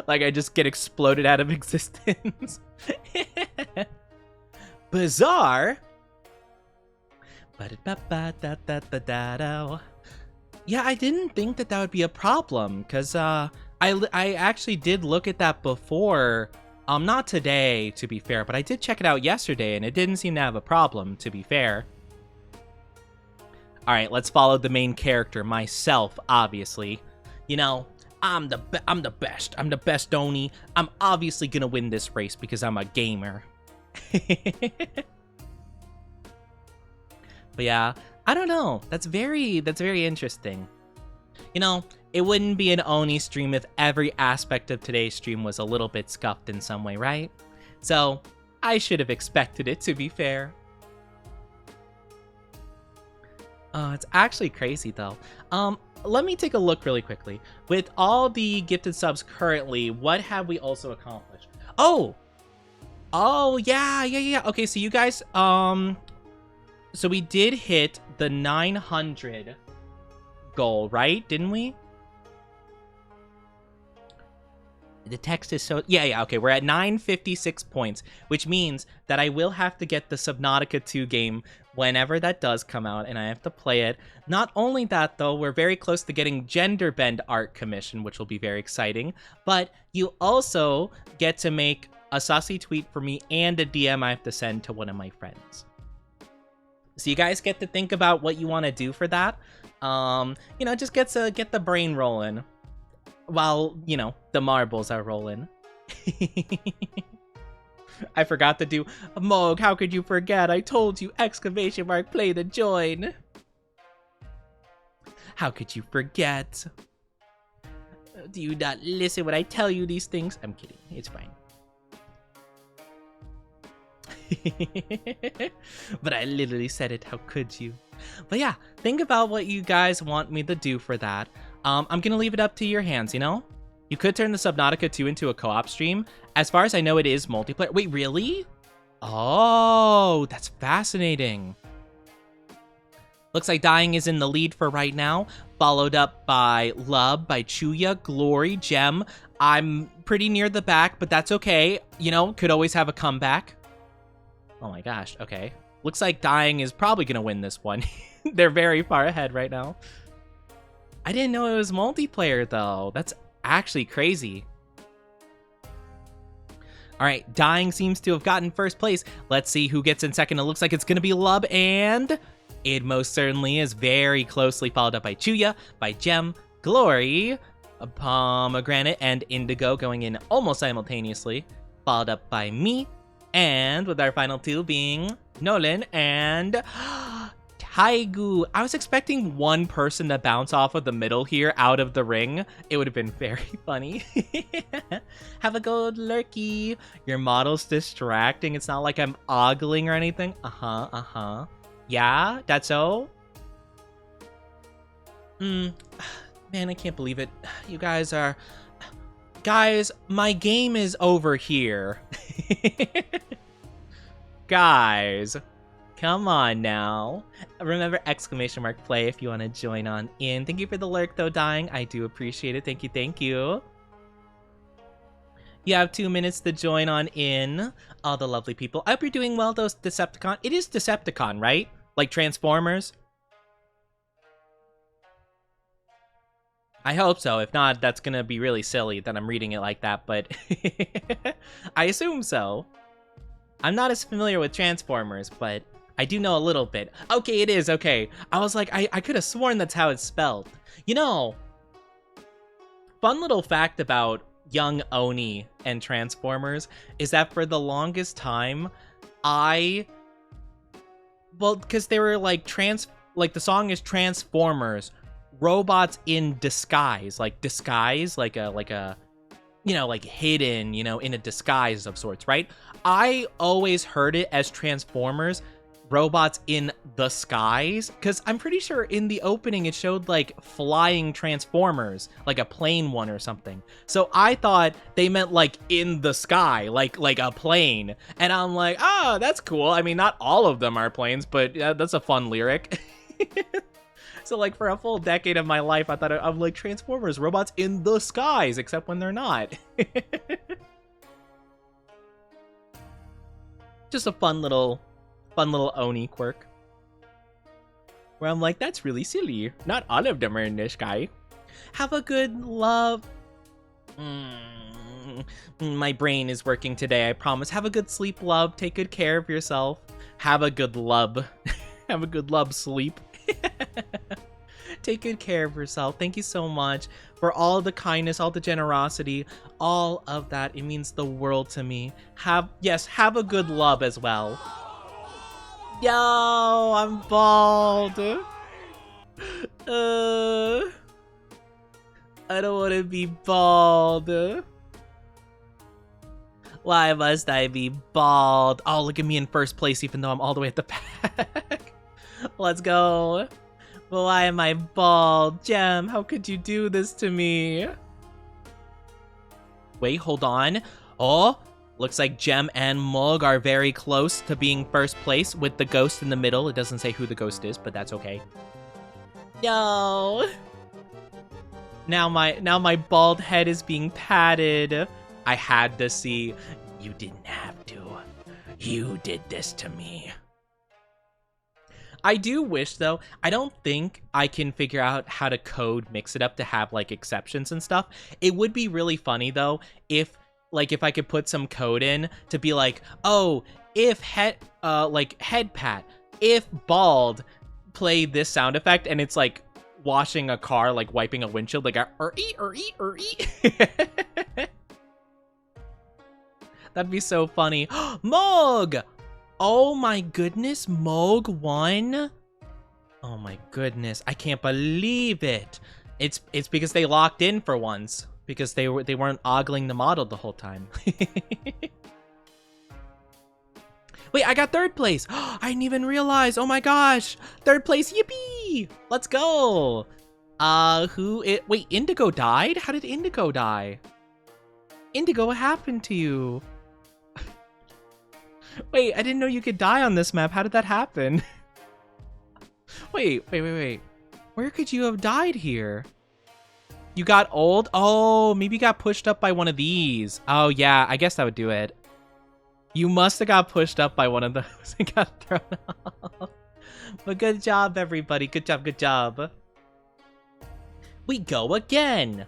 Like I just get exploded out of existence. Bizarre. Yeah, I didn't think that would be a problem because I actually did look at that before. Not today, to be fair, but I did check it out yesterday, and it didn't seem to have a problem, to be fair. All right, let's follow the main character, myself, obviously. You know, I'm the best. I'm the best Oni. I'm obviously gonna win this race because I'm a gamer. But yeah, I don't know. That's very interesting. You know, it wouldn't be an Oni stream if every aspect of today's stream was a little bit scuffed in some way, right? So, I should have expected it, to be fair. It's actually crazy, though. Let me take a look really quickly. With all the gifted subs currently, what have we also accomplished? Oh, yeah. Okay, so you guys, so we did hit the 900 goal, right? Didn't we? The text is so... Yeah, okay. We're at 956 points, which means that I will have to get the Subnautica 2 game whenever that does come out, and I have to play it. Not only that, though, we're very close to getting Gender Bend art commission, which will be very exciting, but you also get to make a saucy tweet for me and a DM I have to send to one of my friends. So you guys get to think about what you want to do for that. You know, just get the brain rolling while, you know, the marbles are rolling. I forgot to do Moog, how could you forget? I told you, exclamation mark, play the join. How could you forget? Do you not listen when I tell you these things? I'm kidding, it's fine. But I literally said it. How could you? But yeah, think about what you guys want me to do for that. I'm gonna leave it up to your hands, you know? You could turn the Subnautica 2 into a co-op stream. As far as I know, it is multiplayer. Wait, really? Oh, that's fascinating. Looks like Dying is in the lead for right now, followed up by Lub, by Chuya, Glory, Gem. I'm pretty near the back, but that's okay. You know, could always have a comeback. Oh my gosh, okay. Looks like Dying is probably gonna win this one. They're very far ahead right now. I didn't know it was multiplayer though. That's actually crazy. All right, Dying seems to have gotten first place. Let's see who gets in second. It looks like it's gonna be Lub, and it most certainly is, very closely followed up by Chuya, by Gem, Glory, Pomegranate, and Indigo going in almost simultaneously, followed up by me, and with our final two being Nolan and Taigu. I was expecting one person to bounce off of the middle here out of the ring. It would have been very funny. Have a good lurky. Your model's distracting. It's not like I'm ogling or anything. Yeah, that's so. Man, I can't believe it. You guys are... Guys, my game is over here. Guys, come on now. Remember !play if you want to join on in. Thank you for the lurk though, Dying. I do appreciate it. Thank you, thank you. You have 2 minutes to join on in, all the lovely people. I hope you're doing well, though, Decepticon. It is Decepticon, right? Like Transformers? I hope so. If not, that's gonna be really silly that I'm reading it like that, but I assume so. I'm not as familiar with Transformers, but I do know a little bit. Okay, it is, okay. I was like, I could have sworn that's how it's spelled. You know, fun little fact about young Oni and Transformers is that for the longest time, well, because they were like the song is Transformers, robots in disguise, like a you know, like hidden, you know, in a disguise of sorts, right? I always heard it as Transformers, robots in the skies, because I'm pretty sure in the opening it showed like flying Transformers, like a plane one or something. So I thought they meant like in the sky, like a plane. And I'm like, oh, that's cool. I mean, not all of them are planes, but that's a fun lyric. So like for a full decade of my life, I thought I'm like Transformers, robots in the skies, except when they're not. Just a fun little Oni quirk. Where I'm like, that's really silly. Not all of them are in the sky. Have a good love. My brain is working today, I promise. Have a good sleep, love. Take good care of yourself. Have a good love. Have a good love sleep. Take good care of yourself. Thank you so much for all the kindness, all the generosity, all of that. It means the world to me. Have a good love as well. Yo, I'm bald. I don't want to be bald. Why must I be bald? Oh, look at me in first place, even though I'm all the way at the back. Let's go. Why am I bald? Gem, how could you do this to me? Wait, hold on. Oh, looks like Gem and Mog are very close to being first place with the ghost in the middle. It doesn't say who the ghost is, but that's okay. Yo. Now my bald head is being patted. I had to see. You didn't have to. You did this to me. I do wish, though, I don't think I can figure out how to code Mix It Up to have, like, exceptions and stuff. It would be really funny, though, if I could put some code in to be like, oh, if head pat, if bald, play this sound effect, and it's, like, washing a car, like, wiping a windshield, like, That'd be so funny. Mog! Oh my goodness, Moog won? Oh my goodness, I can't believe it. It's because they locked in for once, because they weren't ogling the model the whole time. Wait, I got third place. I didn't even realize. Oh my gosh. Third place. Yippee. Let's go. Wait, Indigo died? How did Indigo die? Indigo, what happened to you? Wait, I didn't know you could die on this map. How did that happen? Wait. Where could you have died here? You got old? Oh, maybe you got pushed up by one of these. Oh, yeah, I guess that would do it. You must have got pushed up by one of those and got thrown off. But good job, everybody. Good job, good job. We go again.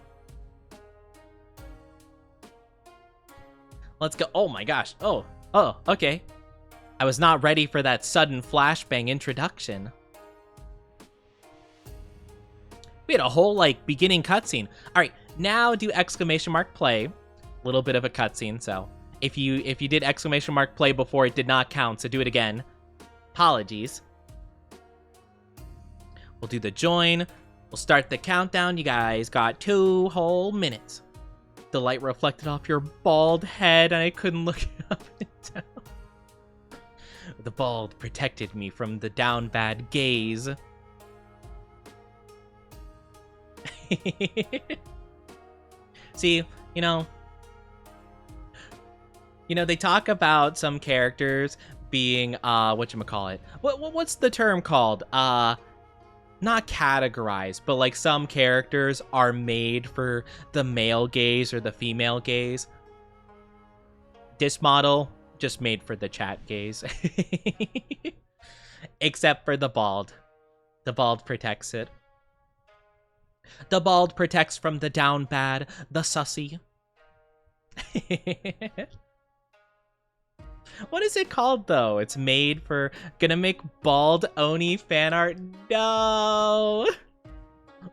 Let's go. Oh my gosh. Oh, okay. I was not ready for that sudden flashbang introduction. We had a whole, like, beginning cutscene. All right, now do exclamation mark play. A little bit of a cutscene, so if you did exclamation mark play before, it did not count, so do it again. Apologies. We'll do the join. We'll start the countdown. You guys got 2 whole minutes. The light reflected off your bald head, and I couldn't look up and down. The bald protected me from the down bad gaze. See, you know, they talk about some characters being, whatchamacallit? What's the term called? Not categorized, but like some characters are made for the male gaze or the female gaze. This model just made for the chat gaze. Except for the bald. The bald protects it. The bald protects from the down bad, the sussy. What is it called, though? It's made for... Gonna make bald Oni fan art? No!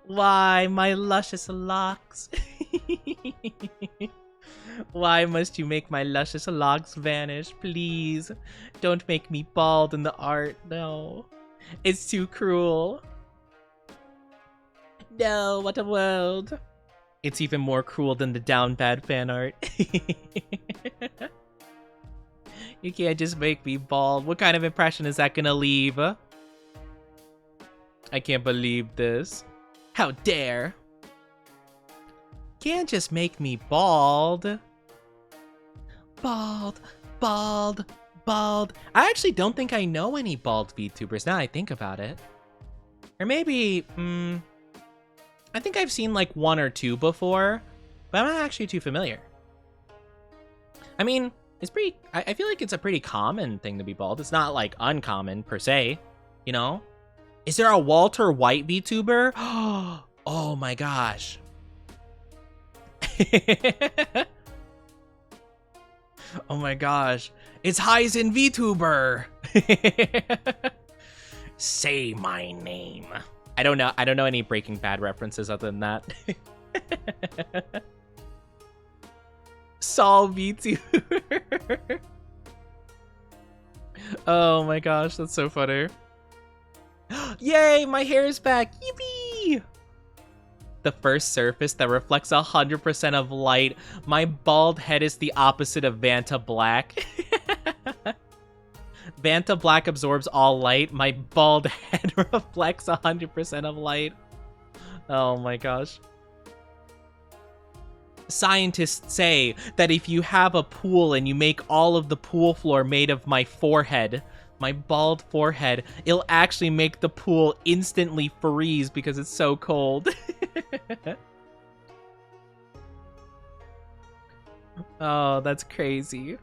Why, my luscious locks? Why must you make my luscious locks vanish? Please, don't make me bald in the art. No. It's too cruel. No, what a world. It's even more cruel than the down bad fan art. You can't just make me bald. What kind of impression is that gonna leave? I can't believe this. How dare. Can't just make me bald. Bald, bald, bald. I actually don't think I know any bald VTubers now I think about it. Or maybe, I think I've seen like 1 or 2 before, but I'm not actually too familiar. I mean, it's pretty, I feel like it's a pretty common thing to be bald. It's not like uncommon per se, you know? Is there a Walter White VTuber? Oh my gosh. Oh my gosh. It's Heisen VTuber. Say my name. I don't know any Breaking Bad references other than that. Saul VTuber. Oh my gosh, that's so funny. Yay, my hair is back. Yippee! The first surface that reflects 100% of light. My bald head is the opposite of Vanta Black. Vanta Black absorbs all light. My bald head reflects 100% of light. Oh my gosh. Scientists say that if you have a pool and you make all of the pool floor made of my forehead, my bald forehead, it'll actually make the pool instantly freeze because it's so cold. Oh, that's crazy.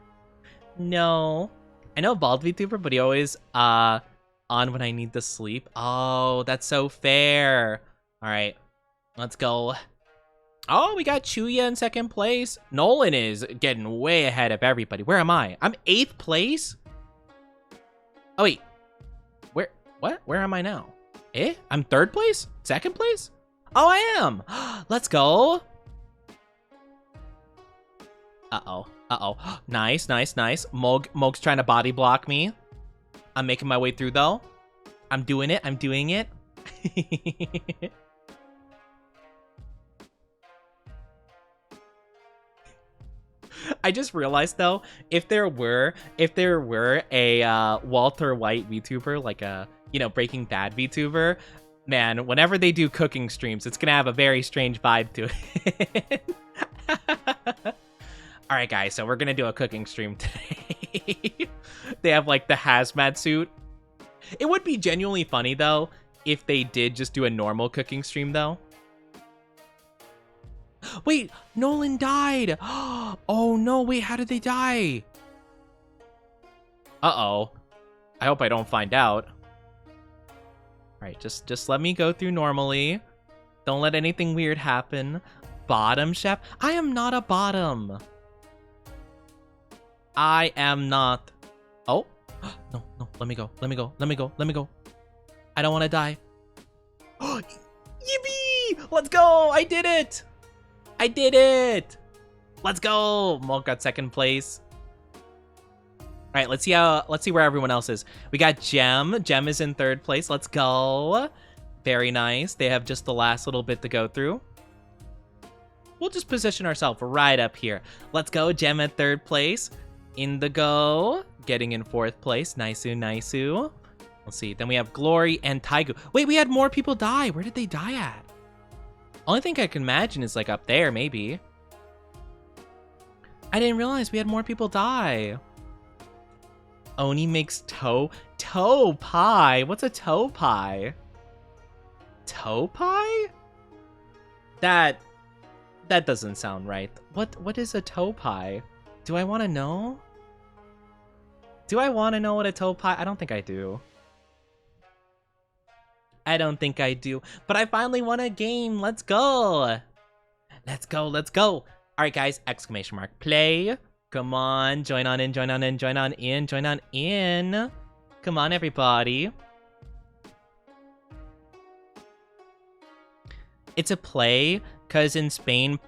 No. I know bald VTuber, but he always on when I need to sleep. Oh, that's so fair. All right, let's go. Oh, we got Chuya in 2nd place. Nolan is getting way ahead of everybody. Where am I? I'm 8th place? Oh, wait. Where am I now? I'm 3rd place? 2nd place? Oh, I am. Let's go. Uh-oh. Nice. Mog's trying to body block me. I'm making my way through, though. I'm doing it. I just realized though, if there were a Walter White VTuber, like a Breaking Bad VTuber, man, whenever they do cooking streams, it's gonna have a very strange vibe to it. All right, guys, so we're gonna do a cooking stream today. They have like the hazmat suit. It would be genuinely funny though if they did just do a normal cooking stream though. Wait, Nolan died. Oh no, wait, how did they die? Uh-oh. I hope I don't find out. All right, just let me go through normally. Don't let anything weird happen. Bottom chef? I am not a bottom. I am not. Oh, no, let me go. Let me go. I don't want to die. Yippee! Let's go! I did it! Let's go! Mulk got second place. All right, let's see where everyone else is. We got Gem. Gem is in third place. Let's go. Very nice. They have just the last little bit to go through. We'll just position ourselves right up here. Let's go. Gem at third place. Indigo getting in fourth place. Nice-oo. Let's see. Then we have Glory and Taigu. Wait, we had more people die. Where did they die at? Only thing I can imagine is like up there, maybe. I didn't realize we had more people die. Oni makes toe pie. What's a toe pie? Toe pie? That doesn't sound right. What is a toe pie? Do I want to know? Do I want to know what a toe pie? I don't think I do. But I finally won a game. Let's go. All right, guys. Exclamation mark. Play. Come on. Join on in. Come on, everybody. It's a play, because in Spain,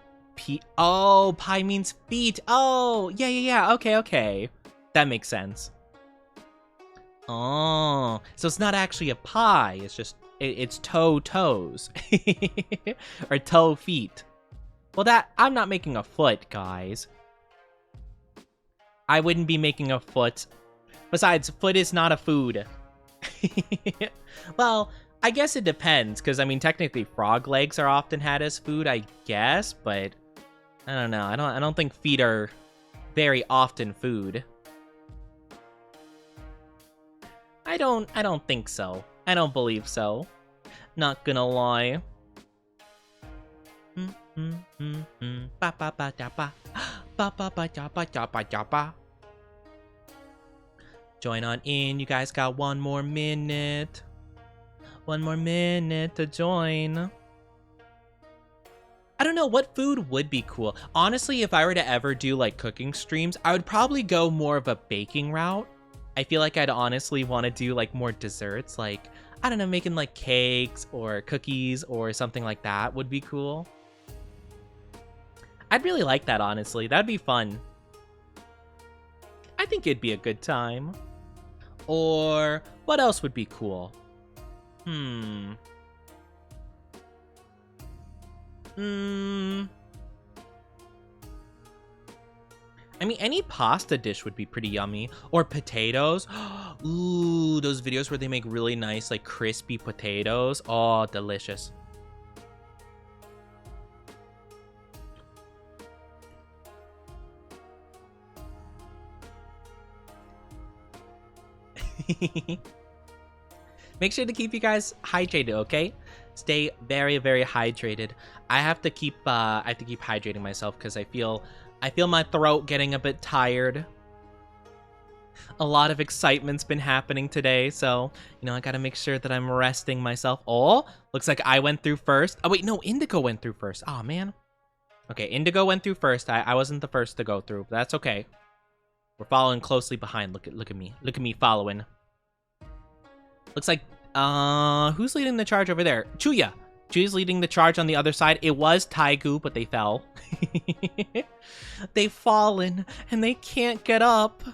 pie means feet. Oh, yeah. Okay. That makes sense. Oh, so it's not actually a pie. It's just, it's toes. Or toe feet. Well, I'm not making a foot, guys. I wouldn't be making a foot. Besides, foot is not a food. Well, I guess it depends, because, I mean, technically frog legs are often had as food, I guess, but I don't know. I don't think feet are very often food. I don't think so. I don't believe so. Not gonna lie. Join on in. You guys got one more minute. One more minute to join. I don't know, what food would be cool? Honestly, if I were to ever do like cooking streams, I would probably go more of a baking route. I feel like I'd honestly want to do like more desserts, like, I don't know, making like cakes or cookies or something like that would be cool. I'd really like that, honestly. That'd be fun. I think it'd be a good time. Or what else would be cool? I mean, any pasta dish would be pretty yummy. Or potatoes. Ooh, those videos where they make really nice, like, crispy potatoes. Oh, delicious. Make sure to keep you guys hydrated, okay? Stay very, very hydrated. I have to keep hydrating myself because I feel my throat getting a bit tired. A lot of excitement's been happening today, so, I gotta make sure that I'm resting myself. Oh, looks like I went through first. Oh, wait, no, Indigo went through first. Oh, man. Okay, Indigo went through first. I wasn't the first to go through, but that's okay. We're following closely behind. Look at me. Look at me following. Looks like, who's leading the charge over there? Chuya. Chuya's leading the charge on the other side. It was Taigu, but they fell. They've fallen, and they can't get up.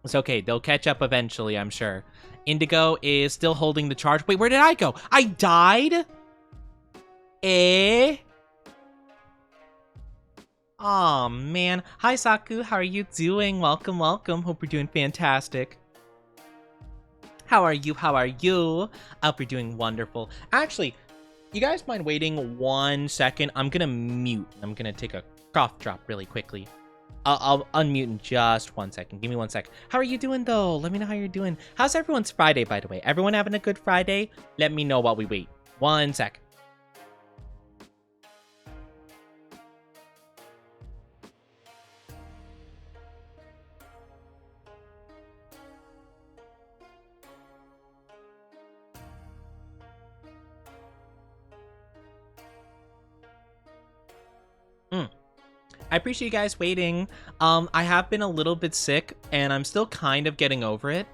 It's okay. They'll catch up eventually, I'm sure. Indigo is still holding the charge. Wait, where did I go? I died? Aw, man. Hi, Saku. How are you doing? Welcome, welcome. Hope you're doing fantastic. How are you? How are you? I hope you're doing wonderful. Actually, you guys mind waiting 1 second? I'm gonna mute. I'm gonna take a cough drop really quickly. I'll unmute in just 1 second. Give me 1 sec. How are you doing, though? Let me know how you're doing. How's everyone's Friday, by the way? Everyone having a good Friday? Let me know while we wait. 1 sec. I appreciate you guys waiting. I have been a little bit sick, and I'm still kind of getting over it.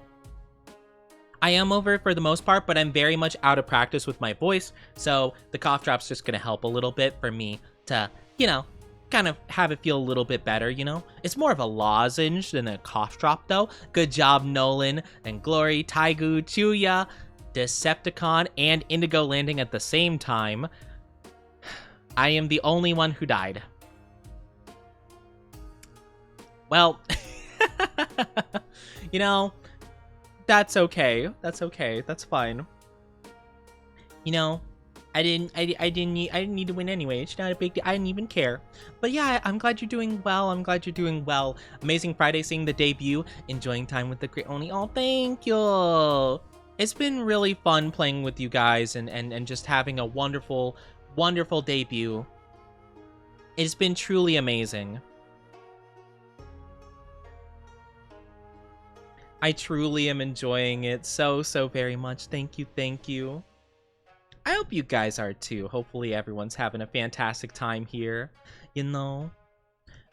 I am over it for the most part, but I'm very much out of practice with my voice, so the cough drop's just gonna help a little bit for me to, you know, kind of have it feel a little bit better, you know? It's more of a lozenge than a cough drop, though. Good job, Nolan, and Glory, Taigu, Chuya, Decepticon, and Indigo landing at the same time. I am the only one who died. Well, you know, that's okay. That's okay. That's fine. You know, I didn't need to win anyway. It's not a big deal. I didn't even care. But yeah, I'm glad you're doing well. I'm glad you're doing well. Amazing Friday seeing the debut. Enjoying time with the great only. Oh, thank you. It's been really fun playing with you guys and just having a wonderful, wonderful debut. It's been truly amazing. I truly am enjoying it so very much. Thank you, thank you. I hope you guys are too. Hopefully everyone's having a fantastic time here. You know,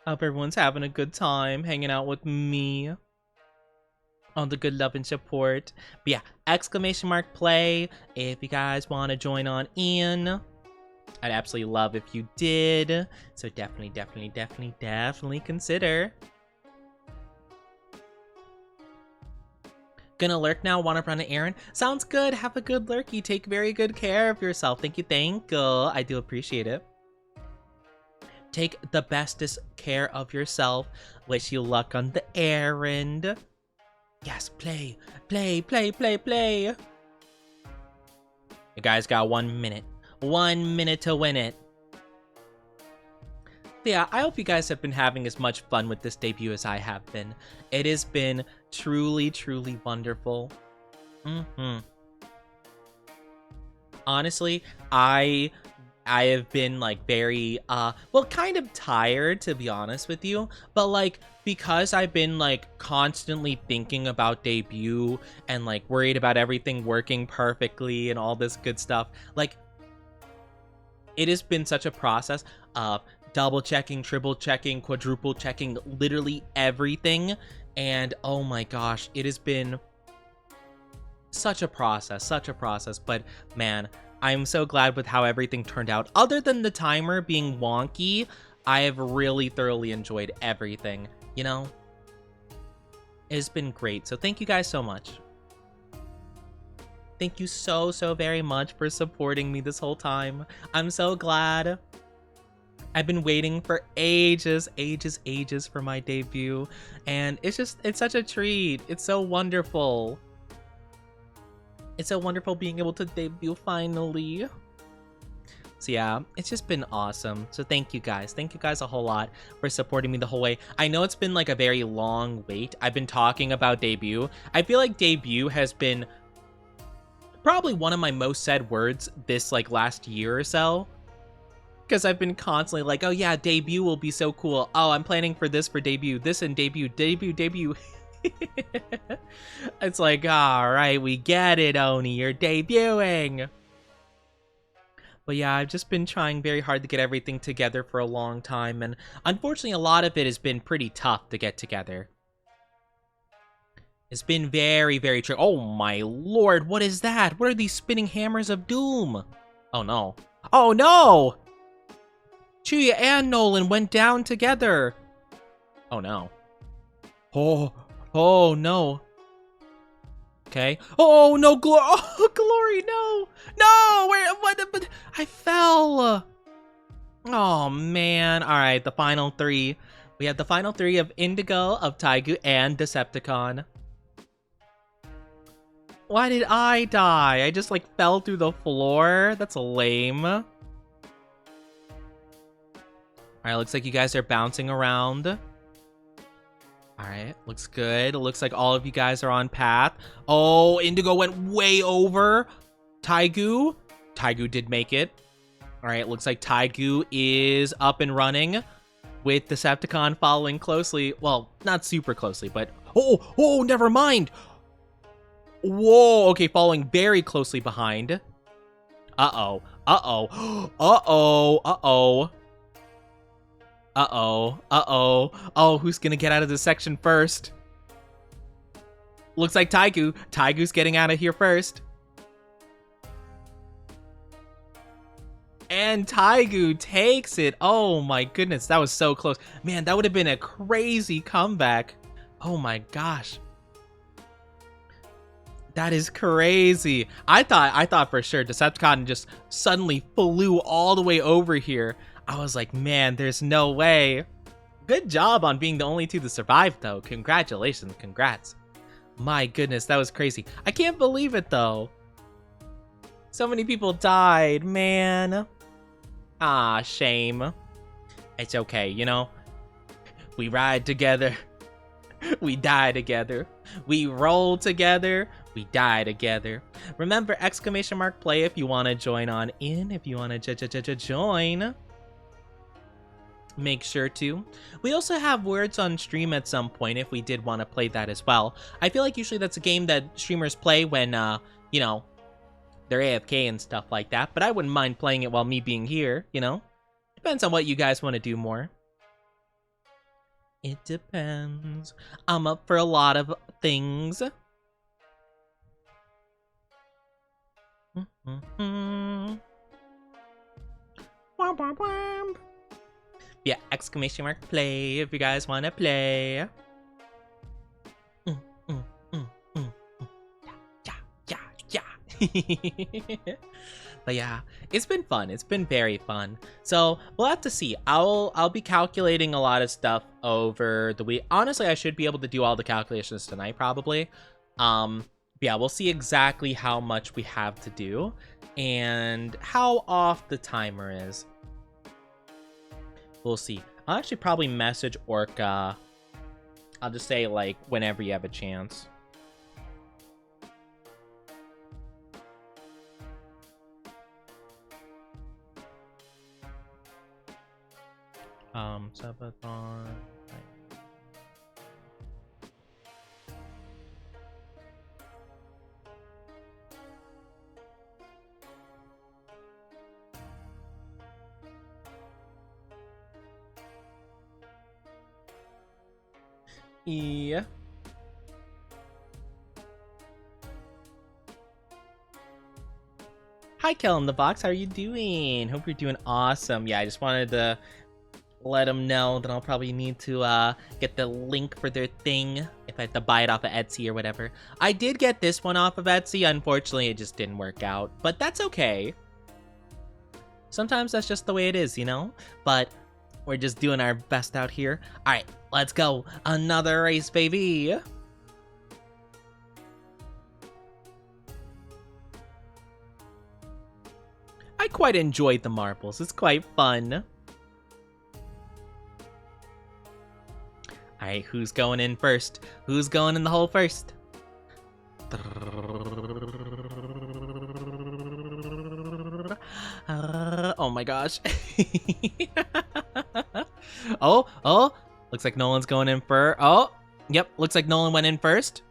I hope everyone's having a good time hanging out with me. On the good love and support. But yeah, exclamation mark play if you guys want to join on in. I'd absolutely love if you did. So definitely consider. Gonna lurk now, wanna run an errand? Sounds good, have a good lurky, take very good care of yourself. Thank you, I do appreciate it. Take the bestest care of yourself. Wish you luck on the errand. Yes, play. You guys got 1 minute. 1 minute to win it. Yeah, I hope you guys have been having as much fun with this debut as I have been. It has been truly wonderful. Honestly, I have been like very well, kind of tired, to be honest with you, but like because I've been like constantly thinking about debut and like worried about everything working perfectly and all this good stuff, like it has been such a process of double checking, triple checking, quadruple checking, literally everything. And oh my gosh, it has been such a process, but man, I'm so glad with how everything turned out. Other than the timer being wonky, I have really thoroughly enjoyed everything, you know? It's been great, so thank you guys so much. Thank you so very much for supporting me this whole time. I'm so glad. I've been waiting for ages for my debut, and it's such a treat. It's so wonderful. It's so wonderful being able to debut finally. So yeah, it's just been awesome. So thank you guys a whole lot for supporting me the whole way. I know it's been like a very long wait. I've been talking about debut. I feel like debut has been probably one of my most said words this like last year or so. Because I've been constantly like, oh yeah, debut will be so cool. Oh, I'm planning for this for debut. This and debut. It's like, all right, we get it, Oni. You're debuting. But yeah, I've just been trying very hard to get everything together for a long time. And unfortunately, a lot of it has been pretty tough to get together. It's been very tricky. Oh my lord, what is that? What are these spinning hammers of doom? Oh no. Oh no! Chuya and Nolan went down together. Oh no. Oh no. Okay. Oh no, Glory, no! No! What? I fell! Oh, man. All right, the final three. We have the final three of Indigo, of Taigu, and Decepticon. Why did I die? I just, like, fell through the floor? That's lame. All right, looks like you guys are bouncing around. All right, looks good. It looks like all of you guys are on path. Oh, Indigo went way over. Taigu did make it. All right, looks like Taigu is up and running with Decepticon following closely. Well, not super closely, but... Oh, never mind. Whoa, okay, following very closely behind. Uh-oh. Oh, who's gonna get out of this section first? Looks like Taigu. Taigu's getting out of here first. And Taigu takes it. Oh my goodness, that was so close. Man, that would have been a crazy comeback. Oh my gosh. That is crazy. I thought for sure Decepticon just suddenly flew all the way over here. I was like, man, there's no way. Good job on being the only two to survive, though. Congratulations, congrats. My goodness, that was crazy. I can't believe it, though. So many people died, man. Ah, shame. It's okay, you know? We ride together. We die together. We roll together. We die together. Remember, !play if you want to join on in. If you want to join. Make sure to. We also have words on stream at some point if we did want to play that as well. I feel like usually that's a game that streamers play when, you know, they're AFK and stuff like that. But I wouldn't mind playing it while me being here, you know? Depends on what you guys want to do more. It depends. I'm up for a lot of things. Yeah, !play if you guys want to play. But yeah, it's been fun. It's been very fun. So we'll have to see. I'll be calculating a lot of stuff over the week. Honestly, I should be able to do all the calculations tonight, probably. Yeah, we'll see exactly how much we have to do and how off the timer is. We'll see. I'll actually probably message Orca. I'll just say, like, whenever you have a chance. Sabathon. Yeah. Hi, Kel in the box. How are you doing? Hope you're doing awesome. Yeah, I just wanted to let them know that I'll probably need to get the link for their thing if I have to buy it off of Etsy or whatever. I did get this one off of Etsy. Unfortunately, it just didn't work out, but that's okay. Sometimes that's just the way it is, you know? But we're just doing our best out here. All right, let's go. Another race, baby. I quite enjoyed the marbles. It's quite fun. All right, who's going in first? Who's going in the hole first? Oh my gosh. Oh, looks like Nolan's going in first. Oh, yep, looks like Nolan went in first.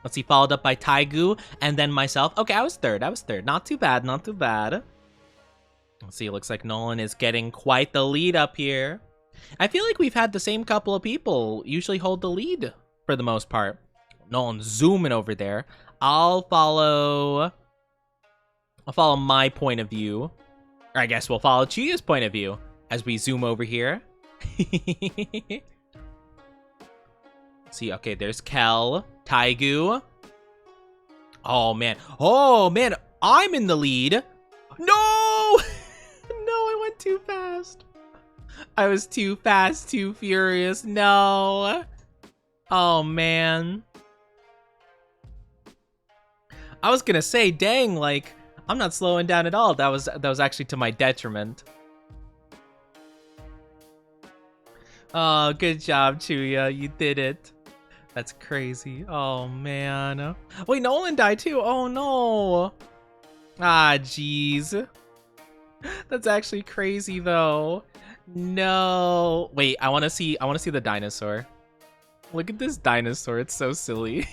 Let's see, followed up by Taigu and then myself. Okay, I was third. Not too bad, not too bad. Let's see, looks like Nolan is getting quite the lead up here. I feel like we've had the same couple of people usually hold the lead for the most part. Nolan's zooming over there. I'll follow my point of view. Or I guess we'll follow Chia's point of view as we zoom over here. See, okay, there's Kel, Taigu. Oh man, I'm in the lead. No! No, I went too fast. I was too fast, too furious. No. Oh, man. I was gonna say, dang, like, I'm not slowing down at all. That was actually to my detriment. Oh, good job, Chuya. You did it. That's crazy. Oh, man. Wait, Nolan died too. Oh, no. Ah, jeez. That's actually crazy, though. No. Wait, I want to see the dinosaur. Look at this dinosaur. It's so silly.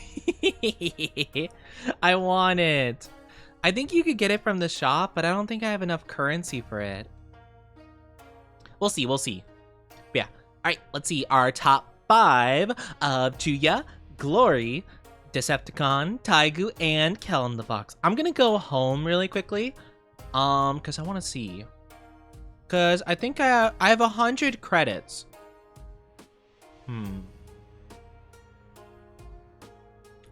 I want it. I think you could get it from the shop, but I don't think I have enough currency for it. We'll see. But yeah. All right, let's see our top 5 of Chuya, Glory, Decepticon, Taigu, and Kel in the Box. I'm gonna go home really quickly, because I want to see. Because I think I have 100 credits. I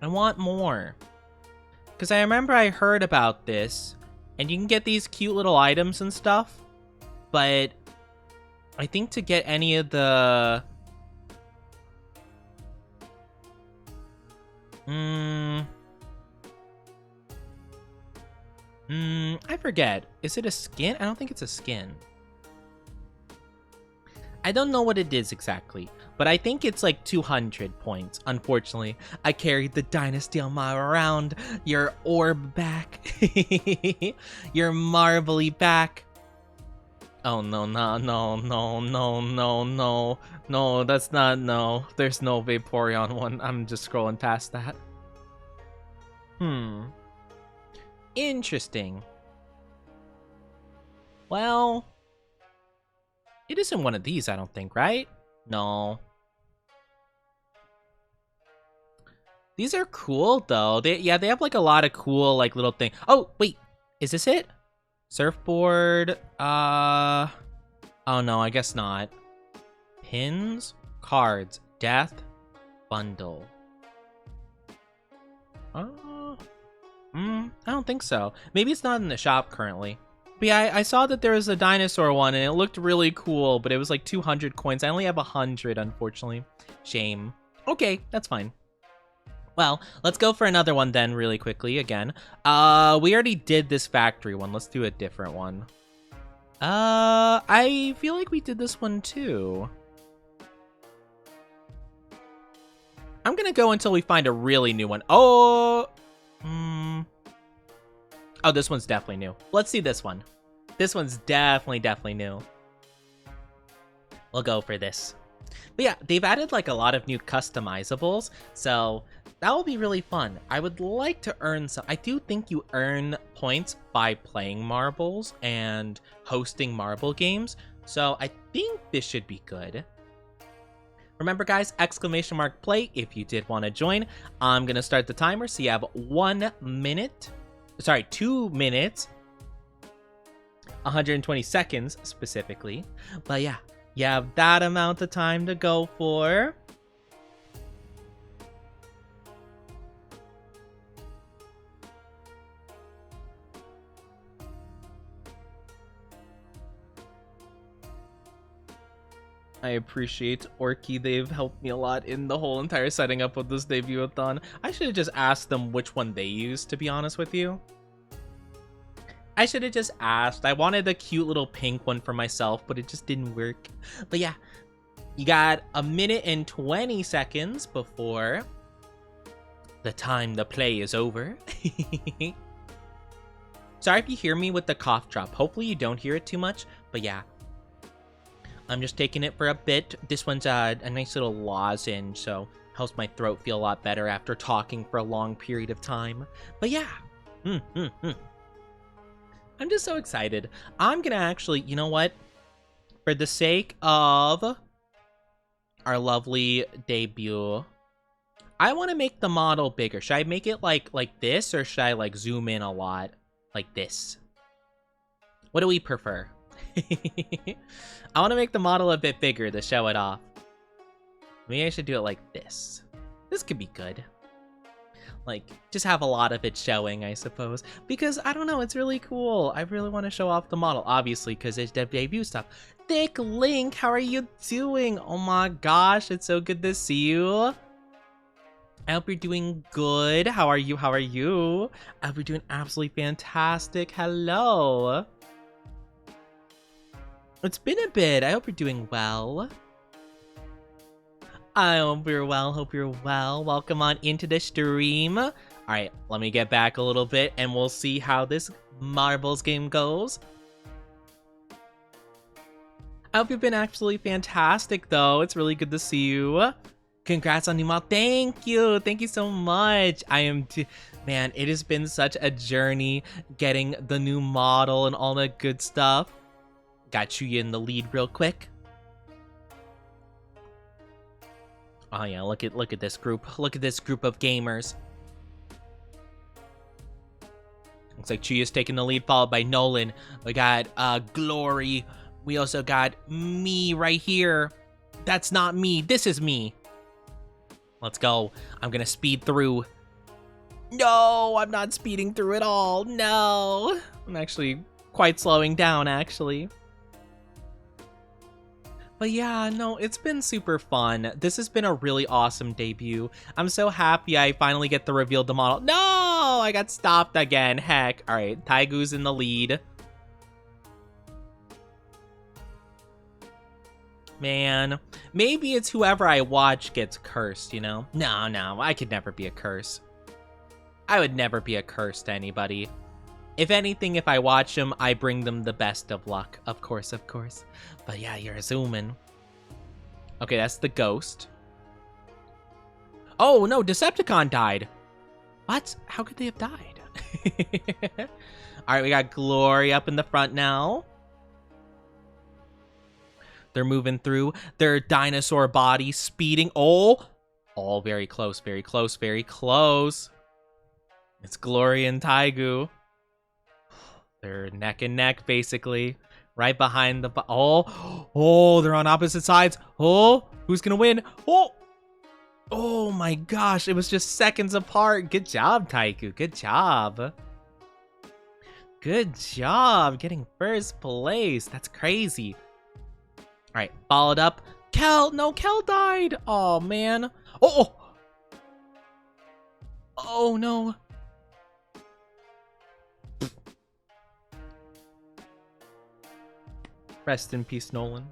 want more. Because I remember I heard about this, and you can get these cute little items and stuff, but I think to get any of the... I forget. Is it a skin? I don't think it's a skin. I don't know what it is exactly, but I think it's like 200 points. Unfortunately, I carried the dynasty on my around. Your orb back. Your marbly back. Oh, no, that's not, no. There's no Vaporeon one. I'm just scrolling past that. Interesting. Well, it isn't one of these, I don't think, right? No. These are cool, though. They have, like, a lot of cool, like, little things. Oh, wait. Is this it? Surfboard. Oh, no, I guess not. Pins, cards, death, bundle. I don't think so. Maybe it's not in the shop currently. But yeah, I saw that there was a dinosaur one, and it looked really cool, but it was like 200 coins. I only have 100, unfortunately. Shame. Okay, that's fine. Well, let's go for another one then really quickly again. We already did this factory one. Let's do a different one. I feel like we did this one too. I'm gonna go until we find a really new one. Oh, oh, this one's definitely new. Let's see this one. This one's definitely new. We'll go for this. But yeah, they've added like a lot of new customizables, so that will be really fun. I would like to earn some. I do think you earn points by playing marbles and hosting marble games, so I think this should be good. Remember, guys, !play if you did want to join. I'm going to start the timer, so you have 1 minute. Sorry, 2 minutes. 120 seconds, specifically. But yeah, you have that amount of time to go for. I appreciate Orky. They've helped me a lot in the whole entire setting up of this Debut-A-Thon. I should have just asked them which one they used, to be honest with you. I should have just asked. I wanted a cute little pink one for myself, but it just didn't work. But yeah, you got 1 minute and 20 seconds before the time to play is over. Sorry if you hear me with the cough drop. Hopefully you don't hear it too much, but yeah. I'm just taking it for a bit. This one's a nice little lozenge, so helps my throat feel a lot better after talking for a long period of time. But yeah. I'm just so excited. I'm gonna actually, you know what? For the sake of our lovely debut, I want to make the model bigger. Should I make it like this, or should I like zoom in a lot like this? What do we prefer? I want to make the model a bit bigger to show it off. Maybe I should do it like this. This could be good. Like, just have a lot of it showing, I suppose. Because, I don't know, it's really cool. I really want to show off the model, obviously, because it's the debut stuff. Thick Link, how are you doing? Oh my gosh, it's so good to see you. I hope you're doing good. How are you? How are you? I hope you're doing absolutely fantastic. Hello. It's been a bit. I hope you're doing well. I hope you're well. Hope you're well. Welcome on into the stream. All right, let me get back a little bit and we'll see how this Marbles game goes. I hope you've been absolutely fantastic, though. It's really good to see you. Congrats on new mod. Thank you. Thank you so much. Man, it has been such a journey getting the new model and all that good stuff. Got you in the lead real quick. Oh yeah, look at this group. Look at this group of gamers. Looks like Chuya's taking the lead, followed by Nolan. We got Glory. We also got me right here. That's not me. This is me. Let's go. I'm gonna speed through. No, I'm not speeding through at all. No. I'm actually quite slowing down, actually. But yeah, no, it's been super fun. This has been a really awesome debut. I'm so happy I finally get to reveal the model. No, I got stopped again. Heck. All right, Taigu's in the lead. Man, maybe it's whoever I watch gets cursed, you know? No, I could never be a curse. I would never be a curse to anybody. If anything, if I watch them, I bring them the best of luck. Of course. But yeah, you're zooming. Okay, that's the ghost. Oh, no, Decepticon died. What? How could they have died? All right, we got Glory up in the front now. They're moving through their dinosaur body, speeding. Oh, very close. It's Glory and Taigu. They're neck and neck, basically. Right behind the... Oh, they're on opposite sides. Oh, who's going to win? Oh my gosh. It was just seconds apart. Good job, Taigu. Good job. Good job getting first place. That's crazy. All right, followed up. Kel. No, Kel died. Oh, man. Oh, no. Rest in peace, Nolan.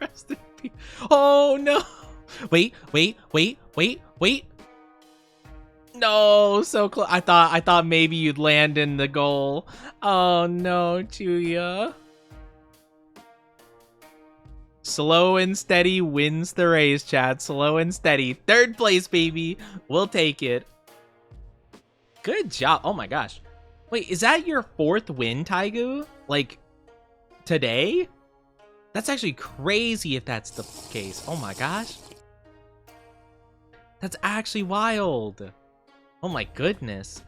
Rest in peace. Oh, no. Wait. No, so close. I thought maybe you'd land in the goal. Oh, no, Chuya. Slow and steady wins the race, chat. Slow and steady. Third place, baby. We'll take it. Good job. Oh, my gosh. Wait, is that your fourth win, Taigu? Like... today? That's actually crazy if that's the case. Oh my gosh. That's actually wild. Oh my goodness.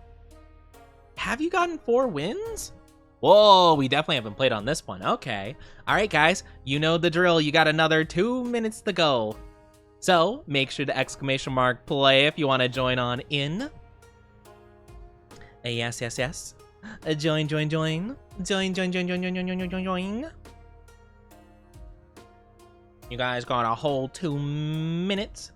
Have you gotten 4 wins? Whoa, we definitely haven't played on this one. Okay. All right, guys. You know the drill. You got another 2 minutes to go. So make sure to exclamation mark play if you want to join on in. Yes. Join. Join. You guys got a whole 2 minutes.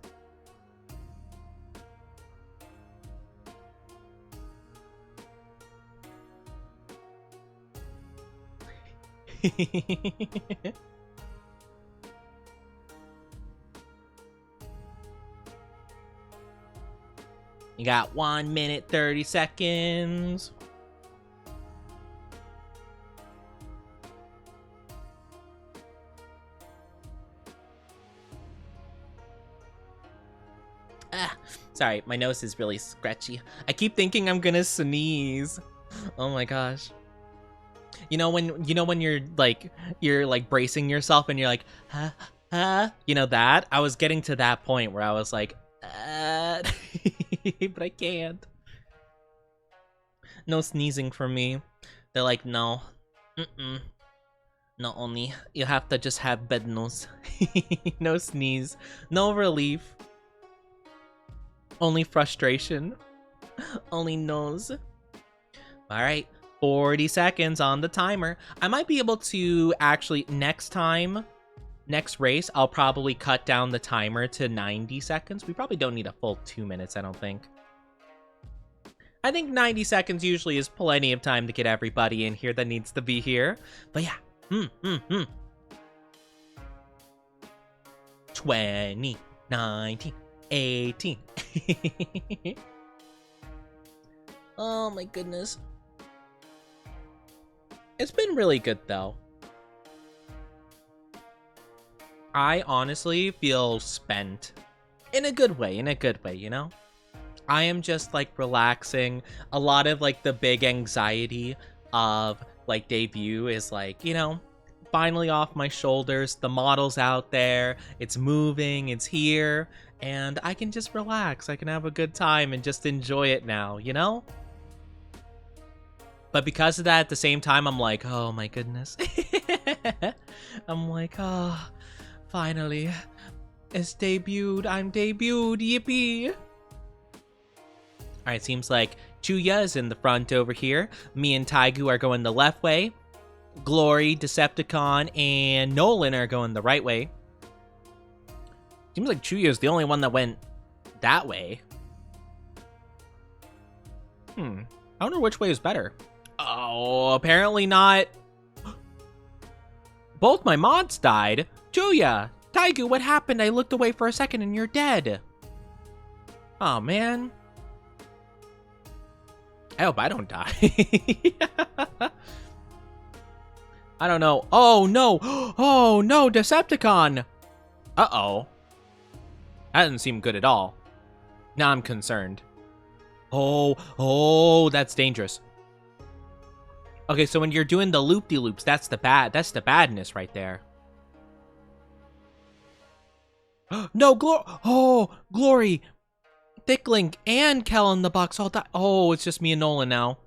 You got 1 minute, 30 seconds. Sorry, my nose is really scratchy. I keep thinking I'm gonna sneeze. Oh my gosh. You know when you're like bracing yourself and you're like, you know that? I was getting to that point where I was like, but I can't. No sneezing for me. They're like, no. No, only you have to just have bed nose. No sneeze. No relief. Only frustration. Only knows. All right, 40 seconds on the timer. I might be able to actually next race, I'll probably cut down the timer to 90 seconds. We probably don't need a full 2 minutes, I don't think. I think 90 seconds usually is plenty of time to get everybody in here that needs to be here. But yeah, 20, 19, 18. Oh my goodness. It's been really good though. I honestly feel spent. In a good way, you know? I am just like relaxing. A lot of like the big anxiety of like debut is like, you know, finally off my shoulders. The model's out there, it's moving, it's here, and I can just relax. I can have a good time and just enjoy it now, you know? But because of that, at the same time, I'm like, oh my goodness. I'm like, oh, finally. It's debuted. I'm debuted. Yippee. Alright, seems like Chuya is in the front over here. Me and Taigu are going the left way. Glory, Decepticon, and Nolan are going the right way. Seems like Chuya is the only one that went that way. I wonder which way is better. Oh, apparently not. Both my mods died. Chuya, Taigu, what happened? I looked away for a second and you're dead. Oh, man. I hope I don't die. I don't know. Oh, no. Oh, no, Decepticon. Uh-oh. That doesn't seem good at all. Now I'm concerned. Oh, that's dangerous. Okay, so when you're doing the loop-de-loops, that's the badness right there. No, Glory. Thicklink and Kel in the box all die. Oh, it's just me and Nolan now.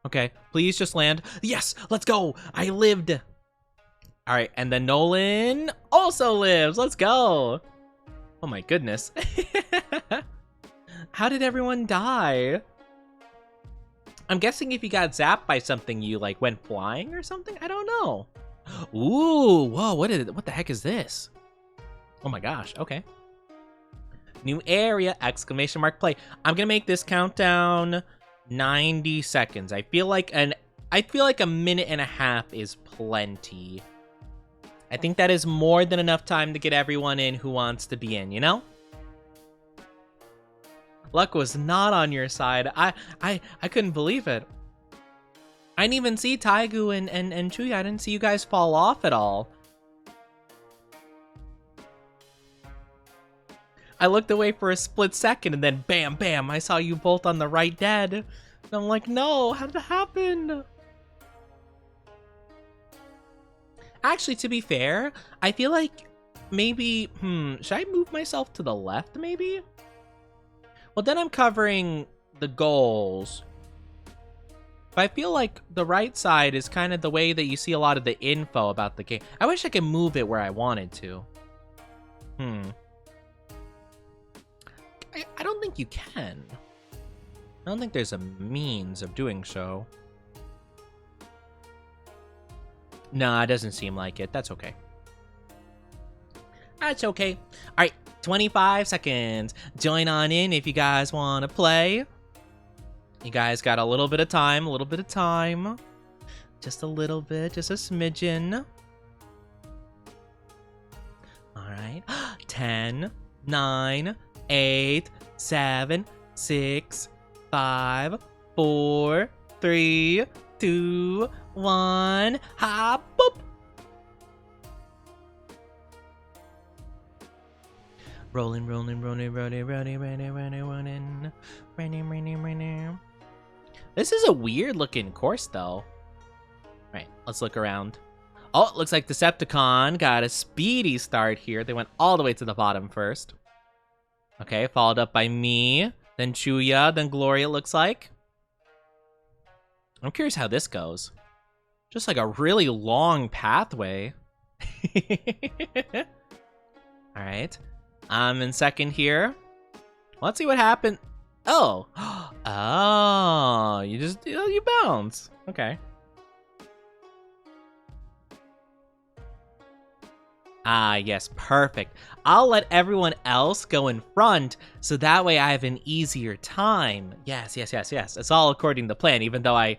Okay, please just land. Yes, let's go. I lived. All right, and then Nolan also lives. Let's go. Oh my goodness. How did everyone die? I'm guessing if you got zapped by something, you like went flying or something. I don't know. Ooh, whoa, what the heck is this? Oh my gosh, okay. New area, exclamation mark play. I'm gonna make this countdown 90 seconds. I feel like a minute and a half is plenty. I think that is more than enough time to get everyone in who wants to be in, you know? Luck was not on your side. I couldn't believe it. I didn't even see Taigu and Chuya. I didn't see you guys fall off at all. I looked away for a split second and then bam, bam, I saw you both on the right dead. And I'm like, no, how did that happen? Actually, to be fair, I feel like maybe, should I move myself to the left maybe? Well, then I'm covering the goals. But I feel like the right side is kind of the way that you see a lot of the info about the game. I wish I could move it where I wanted to. I don't think you can. I don't think there's a means of doing so. Nah, it doesn't seem like it. That's okay. That's okay. All right, 25 seconds. Join on in if you guys want to play. You guys got a little bit of time, Just a little bit, just a smidgen. All right. 10, 9, 8, 7, 6, 5, 4, 3, 2, 1. Hop, boop. Rolling. This is a weird looking course though. Right, let's look around. Oh, it looks like Decepticon got a speedy start here. They went all the way to the bottom first. Okay, followed up by me, then Chuya, then Glory, it looks like. I'm curious how this goes. Just like a really long pathway. Alright, I'm in second here. Let's see what happened. Oh. Oh, you bounce. Okay. Ah, yes, perfect. I'll let everyone else go in front, so that way I have an easier time. Yes. It's all according to plan, even though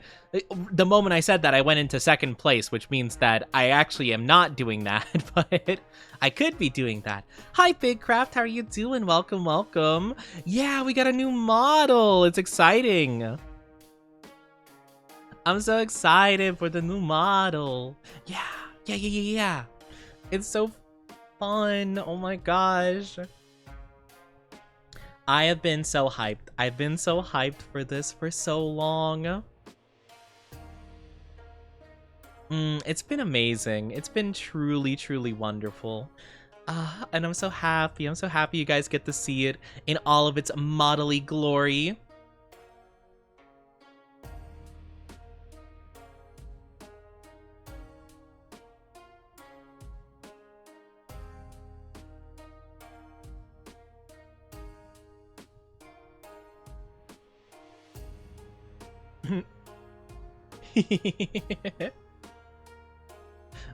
the moment I said that, I went into second place, which means that I actually am not doing that, but I could be doing that. Hi, Big Craft, how are you doing? Welcome. Yeah, we got a new model. It's exciting. I'm so excited for the new model. Yeah. It's so fun. Oh my gosh. I have been so hyped. I've been so hyped for this for so long. It's been amazing. It's been truly wonderful. And I'm so happy. I'm so happy you guys get to see it in all of its modelly glory.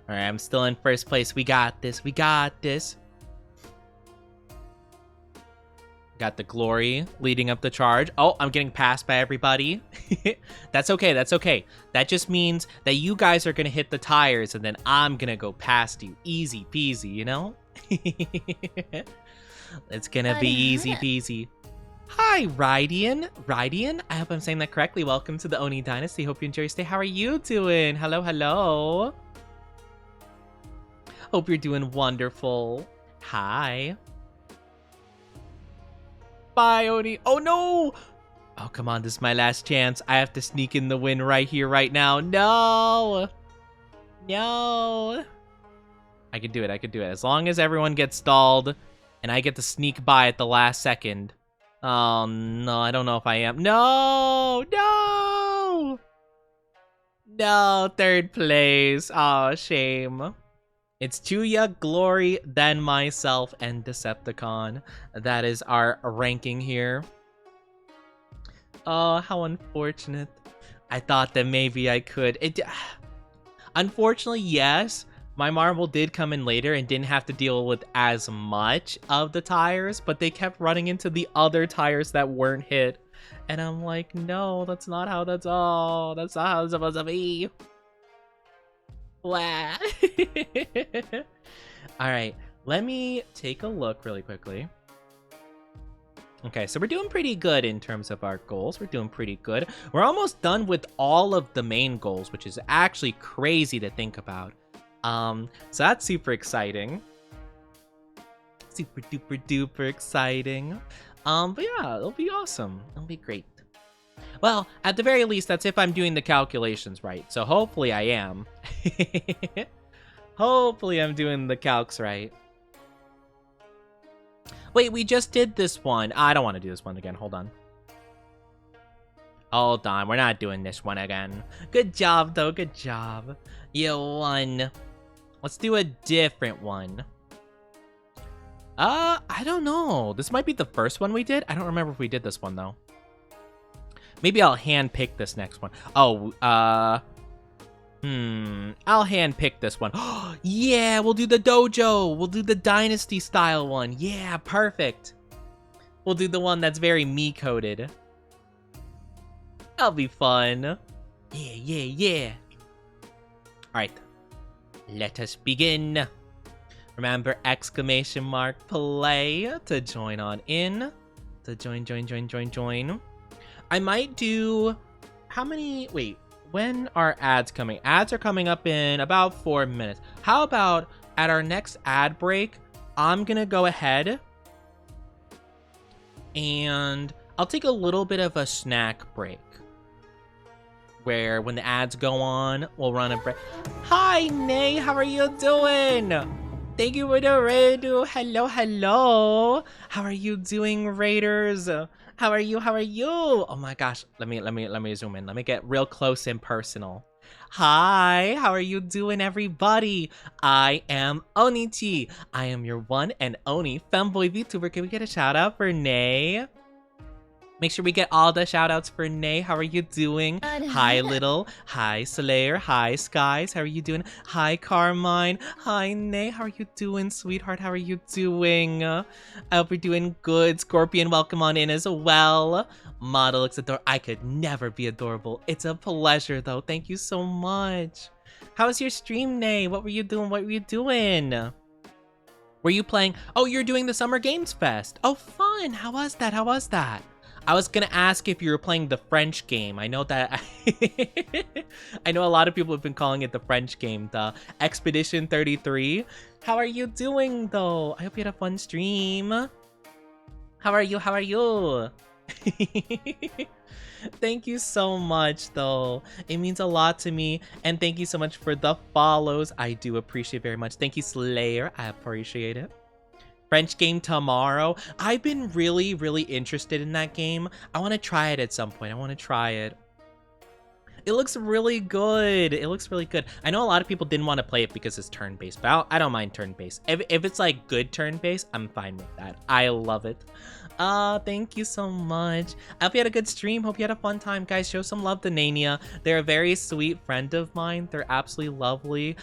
All right, I'm still in first place. We got this. Got the glory leading up the charge. Oh, I'm getting passed by everybody. That's okay. That just means that you guys are going to hit the tires and then I'm going to go past you. Easy peasy, you know? It's going to be easy peasy. Hi, Rydian. I hope I'm saying that correctly. Welcome to the Oni Dynasty. Hope you enjoy your stay. How are you doing? Hello. Hope you're doing wonderful. Hi. Bye, Oni. Oh, no. Oh, come on. This is my last chance. I have to sneak in the win right here, right now. No. I can do it. As long as everyone gets stalled and I get to sneak by at the last second. Oh, no, I don't know if I am. No, third place. Oh, shame. It's Chuya, Glory, then myself, and Decepticon. That is our ranking here. Oh, how unfortunate. I thought that maybe I could. Unfortunately, yes. My marble did come in later and didn't have to deal with as much of the tires, but they kept running into the other tires that weren't hit. And I'm like, no, that's not how it's supposed to be. Wow. Alright, let me take a look really quickly. Okay, so we're doing pretty good in terms of our goals. We're doing pretty good. We're almost done with all of the main goals, which is actually crazy to think about. So that's super exciting. Super duper exciting. But yeah, it'll be awesome. It'll be great. Well, at the very least, that's if I'm doing the calculations right. So hopefully I am. Hopefully I'm doing the calcs right. Wait, we just did this one. I don't want to do this one again. Hold on. We're not doing this one again. Good job, though. Good job. You won. Let's do a different one. I don't know. This might be the first one we did. I don't remember if we did this one, though. Maybe I'll hand-pick this next one. I'll hand-pick this one. Yeah, we'll do the dojo. We'll do the dynasty-style one. Yeah, perfect. We'll do the one that's very me-coded. That'll be fun. Yeah. Alright. Let us begin. Remember, !play to join on in. To join. I might do... How many... Wait, when are ads coming? Ads are coming up in about 4 minutes. How about at our next ad break, I'm gonna go ahead and I'll take a little bit of a snack break. Where when the ads go on, we'll run a break. Hi, Nay, how are you doing? Thank you for the raid. Hello. How are you doing, Raiders? How are you? Oh my gosh. Let me zoom in. Let me get real close and personal. Hi, how are you doing, everybody? I am Onichi. I am your one and only femboy VTuber. Can we get a shout out for Nay? Make sure we get all the shout outs for Nay. How are you doing? Hi, Little. Hi, Slayer. Hi, Skies. How are you doing? Hi, Carmine. Hi, Nay. How are you doing, sweetheart? How are you doing? I hope you're doing good. Scorpion, welcome on in as well. Model looks adorable. I could never be adorable. It's a pleasure, though. Thank you so much. How was your stream, Nay? What were you doing? What were you doing? Were you playing? Oh, you're doing the Summer Games Fest. Oh, fun. How was that? How was that? I was gonna ask if you were playing the French game. I know that I know a lot of people have been calling it the French game, the Expedition 33. How are you doing though? I hope you had a fun stream. How are you? How are you? Thank you so much though. It means a lot to me. And thank you so much for the follows. I do appreciate very much. Thank you, Slayer. I appreciate it. French game tomorrow. I've been really, really interested in that game. I want to try it at some point. I want to try it. It looks really good. It looks really good. I know a lot of people didn't want to play it because it's turn-based, but I don't mind turn-based. If it's like good turn-based, I'm fine with that. I love it. Thank you so much. I hope you had a good stream. Hope you had a fun time, guys. Show some love to Nania. They're a very sweet friend of mine. They're absolutely lovely.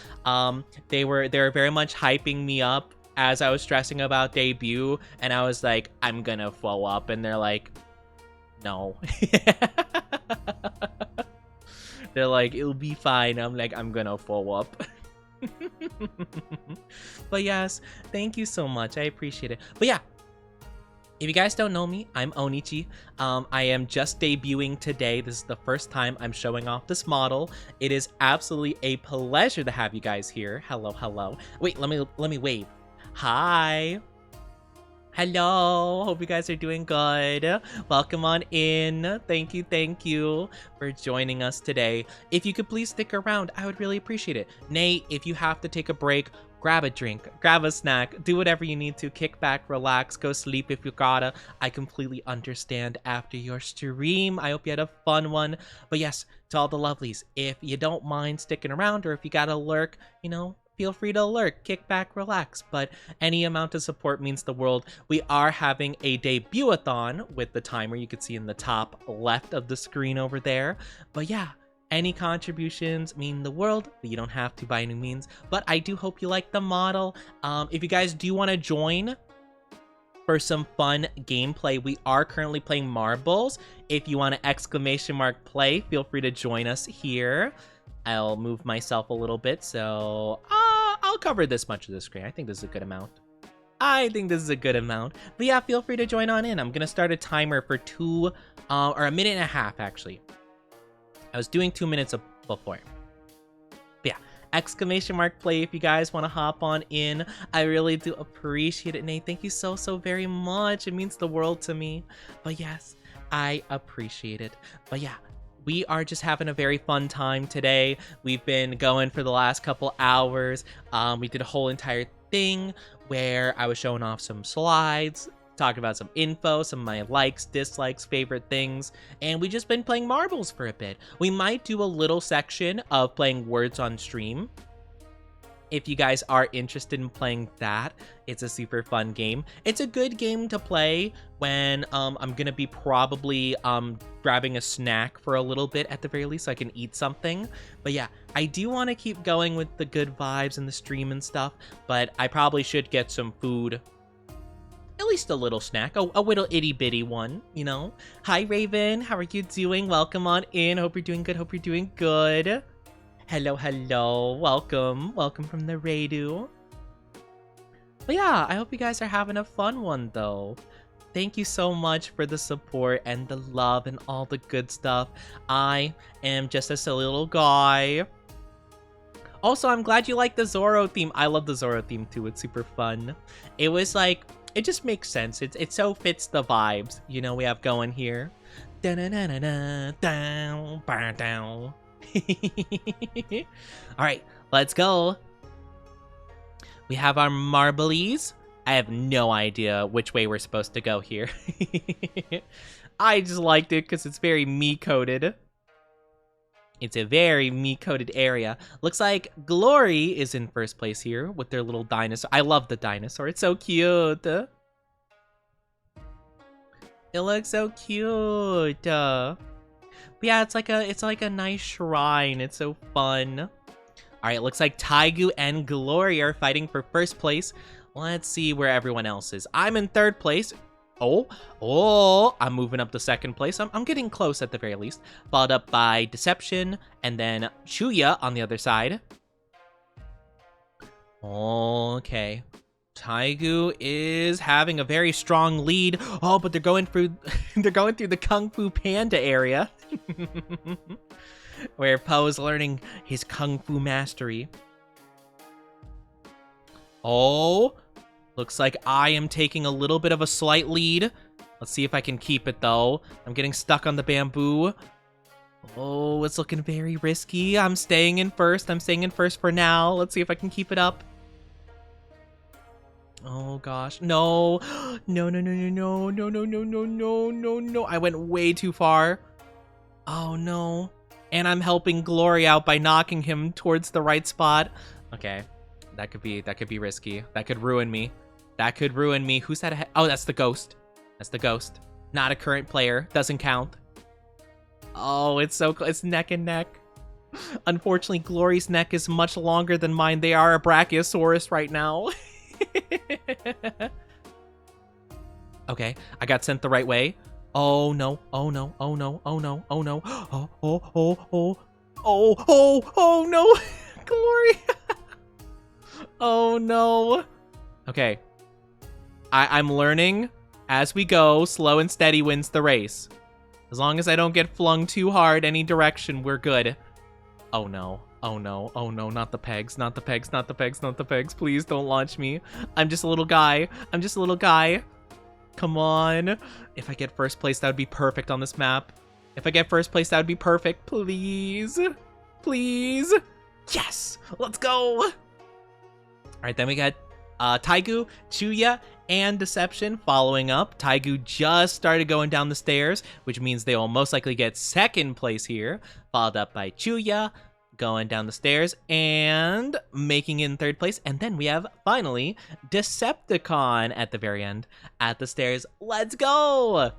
They were very much hyping me up as I was stressing about debut, and I was like, I'm gonna flow up, and they're like, no. They're like, it'll be fine. I'm like, I'm gonna flow up. But yes, thank you so much. I appreciate it. But yeah, if you guys don't know me, I'm Onichi. I am just debuting today. This is the first time I'm showing off this model. It is absolutely a pleasure to have you guys here. Hello, hello. Wait, let me wave. Hi. Hello. Hope you guys are doing good. Welcome on in. Thank you for joining us today. If you could please stick around, I would really appreciate it. Nay, if you have to take a break, grab a drink, grab a snack, do whatever you need to, kick back, relax, go sleep if you gotta. I completely understand after your stream. I hope you had a fun one. But yes, to all the lovelies, if you don't mind sticking around, or if you gotta lurk, you know, feel free to lurk, kick back, relax, but any amount of support means the world. We are having a Debut-A-Thon with the timer you can see in the top left of the screen over there. But yeah, any contributions mean the world, but you don't have to by any means. But I do hope you like the model. If you guys do want to join for some fun gameplay, we are currently playing marbles. If you want to !play, feel free to join us here. I'll move myself a little bit, so I'll cover this much of the screen. I think this is a good amount. But yeah, feel free to join on in. I'm gonna start a timer for or a minute and a half, actually. I was doing 2 minutes before. But yeah, !play if you guys want to hop on in. I really do appreciate it, Nate. Thank you so very much. It means the world to me. But yes, I appreciate it. But yeah, we are just having a very fun time today. We've been going for the last couple hours. We did a whole entire thing where I was showing off some slides, talking about some info, some of my likes, dislikes, favorite things, and we just been playing marbles for a bit. We might do a little section of playing words on stream. If you guys are interested in playing that, it's a super fun game. It's a good game to play when I'm gonna be probably grabbing a snack for a little bit at the very least so I can eat something. But yeah, I do want to keep going with the good vibes and the stream and stuff, but I probably should get some food. At least a little snack, a little itty bitty one, you know? Hi Raven, how are you doing? Welcome on in, hope you're doing good. Hello, welcome from the Radu. But yeah, I hope you guys are having a fun one though. Thank you so much for the support and the love and all the good stuff. I am just a silly little guy. Also, I'm glad you like the Zoro theme. I love the Zoro theme too, it's super fun. It was like, it just makes sense. It so fits the vibes, you know, we have going here. All right, let's go. We have our marblies. I have no idea which way we're supposed to go here. I just liked it because it's very me-coded. It's a very me-coded area. Looks like Glory is in first place here with their little dinosaur. I love the dinosaur. It's so cute. It looks so cute. But yeah, it's like a nice shrine. It's so fun. All right, it looks like Taigu and Glory are fighting for first place. Let's see where everyone else is. I'm in third place. Oh, I'm moving up to second place. I'm getting close at the very least. Followed up by Deception and then Chuya on the other side. Okay. Taigu is having a very strong lead. Oh, but they're going through the Kung Fu Panda area. Where Po is learning his Kung Fu mastery. Oh, looks like I am taking a little bit of a slight lead. Let's see if I can keep it, though. I'm getting stuck on the bamboo. Oh, it's looking very risky. I'm staying in first. I'm staying in first for now. Let's see if I can keep it up. Oh, gosh. No. No, no, no, no, no, no, no, no, no, no, no, no. I went way too far. Oh, no. And I'm helping Glory out by knocking him towards the right spot. Okay. That could be risky. That could ruin me. That could ruin me. Who's that ahead? Oh, that's the ghost. That's the ghost. Not a current player. Doesn't count. Oh, it's so close. It's neck and neck. Unfortunately, Glory's neck is much longer than mine. They are a Brachiosaurus right now. Okay, I got sent the right way. Oh no, oh no, oh no, oh no, oh no. Oh, oh, oh, oh, oh, oh, oh no. Glory. Oh no. Okay. I'm learning as we go. Slow and steady wins the race. As long as I don't get flung too hard any direction, we're good. Oh no. Oh no. Oh no. Not the pegs. Not the pegs. Not the pegs. Not the pegs. Please don't launch me. I'm just a little guy. I'm just a little guy. Come on. If I get first place, that would be perfect on this map. If I get first place, that would be perfect. Please. Please. Yes. Let's go. All right, then we got Taigu, Chuya, and Deception following up. Taigu just started going down the stairs, which means they will most likely get second place here, followed up by Chuya going down the stairs and making it in third place. And then we have, finally, Decepticon at the very end at the stairs. Let's go!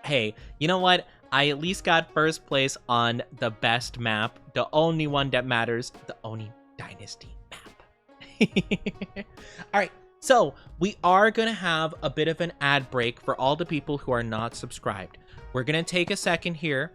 Hey, you know what? I at least got first place on the best map, the only one that matters, the Oni Dynasty map. All right, so we are going to have a bit of an ad break for all the people who are not subscribed. We're going to take a second here.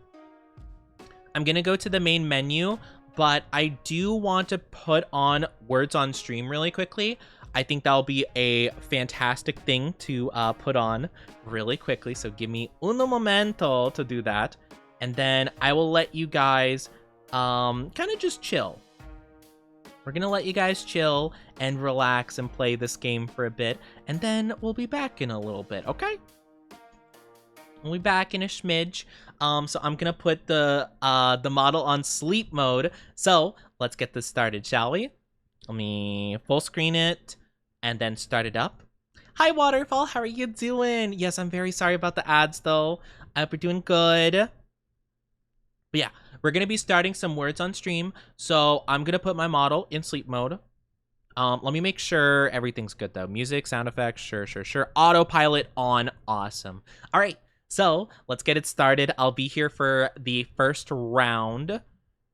I'm going to go to the main menu, but I do want to put on words on stream really quickly. I think that'll be a fantastic thing to put on really quickly. So give me uno momento to do that. And then I will let you guys kind of just chill. We're going to let you guys chill and relax and play this game for a bit. And then we'll be back in a little bit, okay? We'll be back in a smidge. So I'm going to put the model on sleep mode. So let's get this started, shall we? Let me full screen it and then start it up. Hi, Waterfall. How are you doing? Yes, I'm very sorry about the ads, though. I hope you're doing good. But yeah. We're going to be starting some words on stream, so I'm going to put my model in sleep mode. Let me make sure everything's good, though. Music, sound effects, sure. Autopilot on, awesome. All right, so let's get it started. I'll be here for the first round,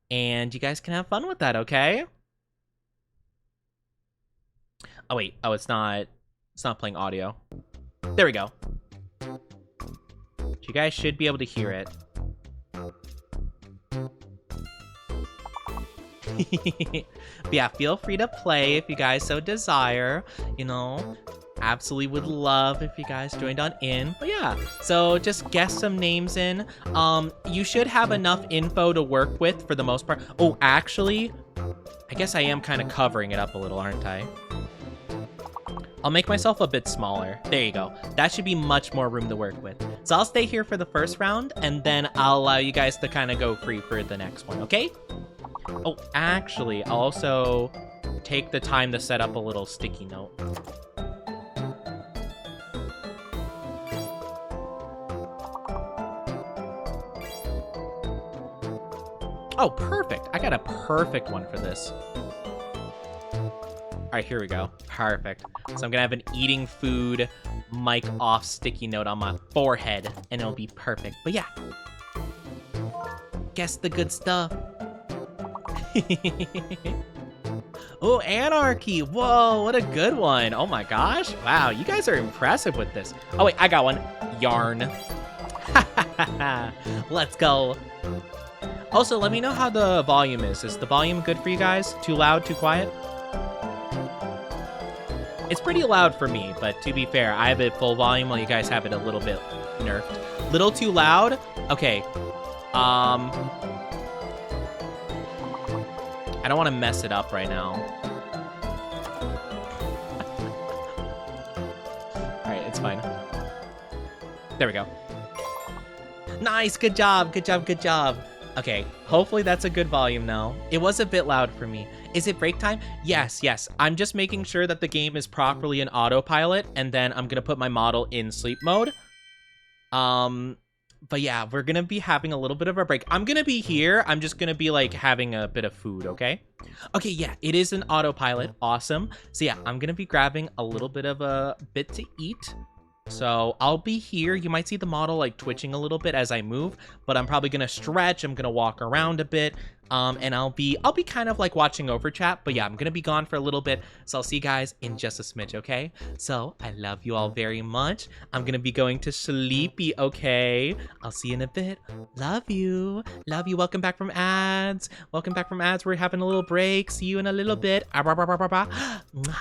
and you guys can have fun with that, okay? Oh, wait. Oh, it's not playing audio. There we go. You guys should be able to hear it. But yeah, feel free to play if you guys so desire. You know, absolutely would love if you guys joined on in. But yeah, so just guess some names in. You should have enough info to work with for the most part. Oh, actually, I guess I am kind of covering it up a little, aren't I? I'll make myself a bit smaller. There you go. That should be much more room to work with. So I'll stay here for the first round, and then I'll allow you guys to kind of go free for the next one, okay? Oh, actually, I'll also take the time to set up a little sticky note. Oh, perfect. I got a perfect one for this. All right, here we go. Perfect. So I'm gonna have an eating food, mic off sticky note on my forehead, and it'll be perfect. But yeah, guess the good stuff. Oh, anarchy. Whoa, what a good one. Oh my gosh. Wow, you guys are impressive with this. Oh wait, I got one. Yarn. Let's go. Also, let me know how the volume is. Is the volume good for you guys? Too loud, too quiet? It's pretty loud for me, but to be fair, I have it full volume while you guys have it a little bit nerfed. Little too loud? Okay. I don't want to mess it up right now. All right, it's fine. There we go. Nice, good job, good job, good job. Okay, hopefully that's a good volume now. It was a bit loud for me. Is it break time? Yes, yes. I'm just making sure that the game is properly in autopilot, and then I'm gonna put my model in sleep mode. But yeah, we're gonna be having a little bit of a break. I'm gonna be here. I'm just gonna be like having a bit of food, okay? Okay, yeah, it is an autopilot. Awesome. So yeah, I'm gonna be grabbing a little bit of a bit to eat. So I'll be here. You might see the model like twitching a little bit as I move, but I'm probably gonna stretch. I'm gonna walk around a bit, and I'll be kind of like watching over chat. But yeah, I'm gonna be gone for a little bit, so I'll see you guys in just a smidge. Okay? So I love you all very much. I'm gonna be going to sleepy. Okay? I'll see you in a bit. Love you. Love you. Welcome back from ads. Welcome back from ads. We're having a little break. See you in a little bit. Mwah.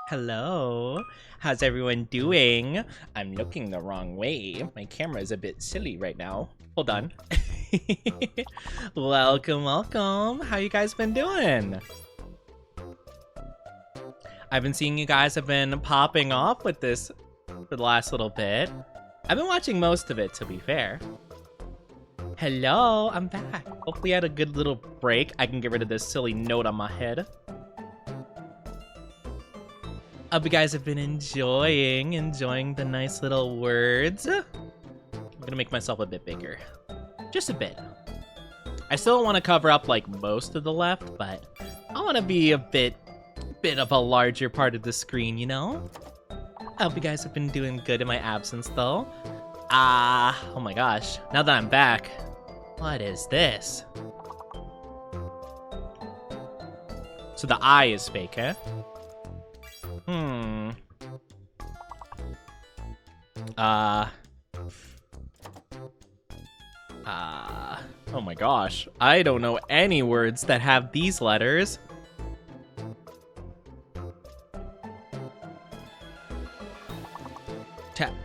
Hello, how's everyone doing? I'm looking the wrong way. My camera is a bit silly right now. Hold on. Welcome, welcome. How you guys been doing? I've been seeing you guys have been popping off with this for the last little bit. I've been watching most of it, to be fair. Hello, I'm back. Hopefully I had a good little break. I can get rid of this silly note on my head. Hope you guys have been enjoying the nice little words. I'm gonna make myself a bit bigger. Just a bit. I still don't want to cover up like most of the left, but I want to be a bit of a larger part of the screen, you know? I hope you guys have been doing good in my absence, though. Oh my gosh. Now that I'm back, what is this? So the eye is fake, eh? Oh my gosh. I don't know any words that have these letters.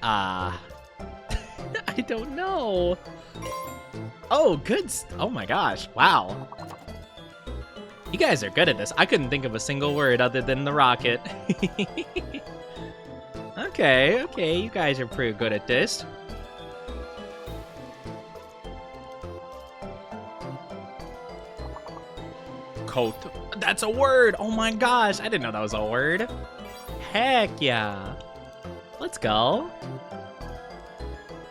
I don't know. Oh, good. Oh my gosh. Wow. You guys are good at this. I couldn't think of a single word other than the rocket. Okay. You guys are pretty good at this. Coat. That's a word. Oh my gosh. I didn't know that was a word. Heck yeah. Let's go.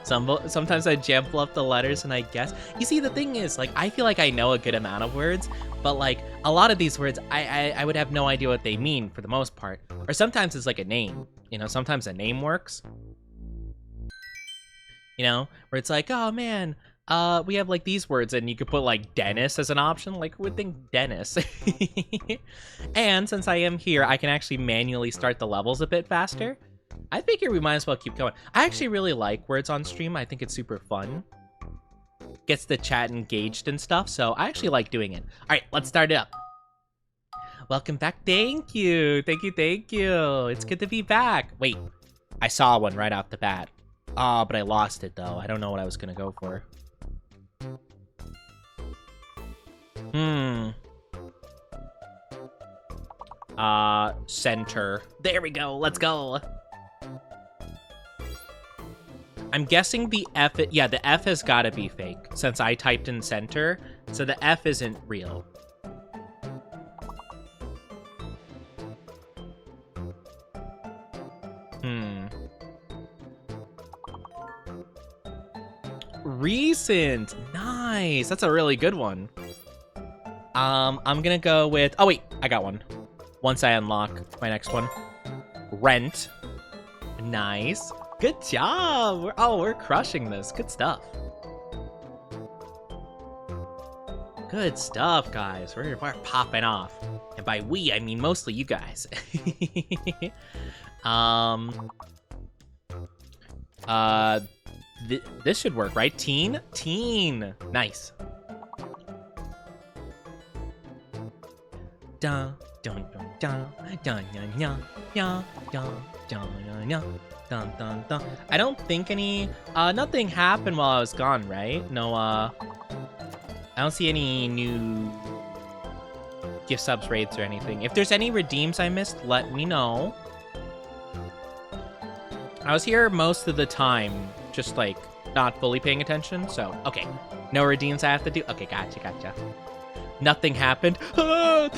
Sometimes I jumble up the letters and I guess. You see, the thing is, like, I feel like I know a good amount of words, but like a lot of these words, I would have no idea what they mean for the most part. Or sometimes it's like a name, you know, sometimes a name works. You know, where it's like, oh man, we have like these words and you could put like Dennis as an option. Like, who would think Dennis? And since I am here, I can actually manually start the levels a bit faster. I figure we might as well keep going. I actually really like words on stream. I think it's super fun. Gets the chat engaged and stuff, so I actually like doing it. All right, let's start it up. Welcome back. Thank you. It's good to be back. Wait, I saw one right off the bat. But I lost it, though. I don't know what I was going to go for. Center. There we go. Let's go. I'm guessing the F, yeah, the F has got to be fake since I typed in center, so the F isn't real. Recent. Nice. That's a really good one. I'm gonna go with, oh wait, I got one. Once I unlock my next one. Rent. Nice. Good job. We're crushing this. Good stuff. Good stuff, guys. We're popping off. And by we, I mean mostly you guys. This should work, right? Teen? Teen. Nice. Dun, dun, dun, dun, dun, dun, dun, dun, dun, dun, dun. Dun, dun, dun. I don't think nothing happened while I was gone, right? No, I don't see any new gift subs raids or anything. If there's any redeems I missed, let me know. I was here most of the time, just like not fully paying attention, so okay. No redeems I have to do? Okay, gotcha. Nothing happened. I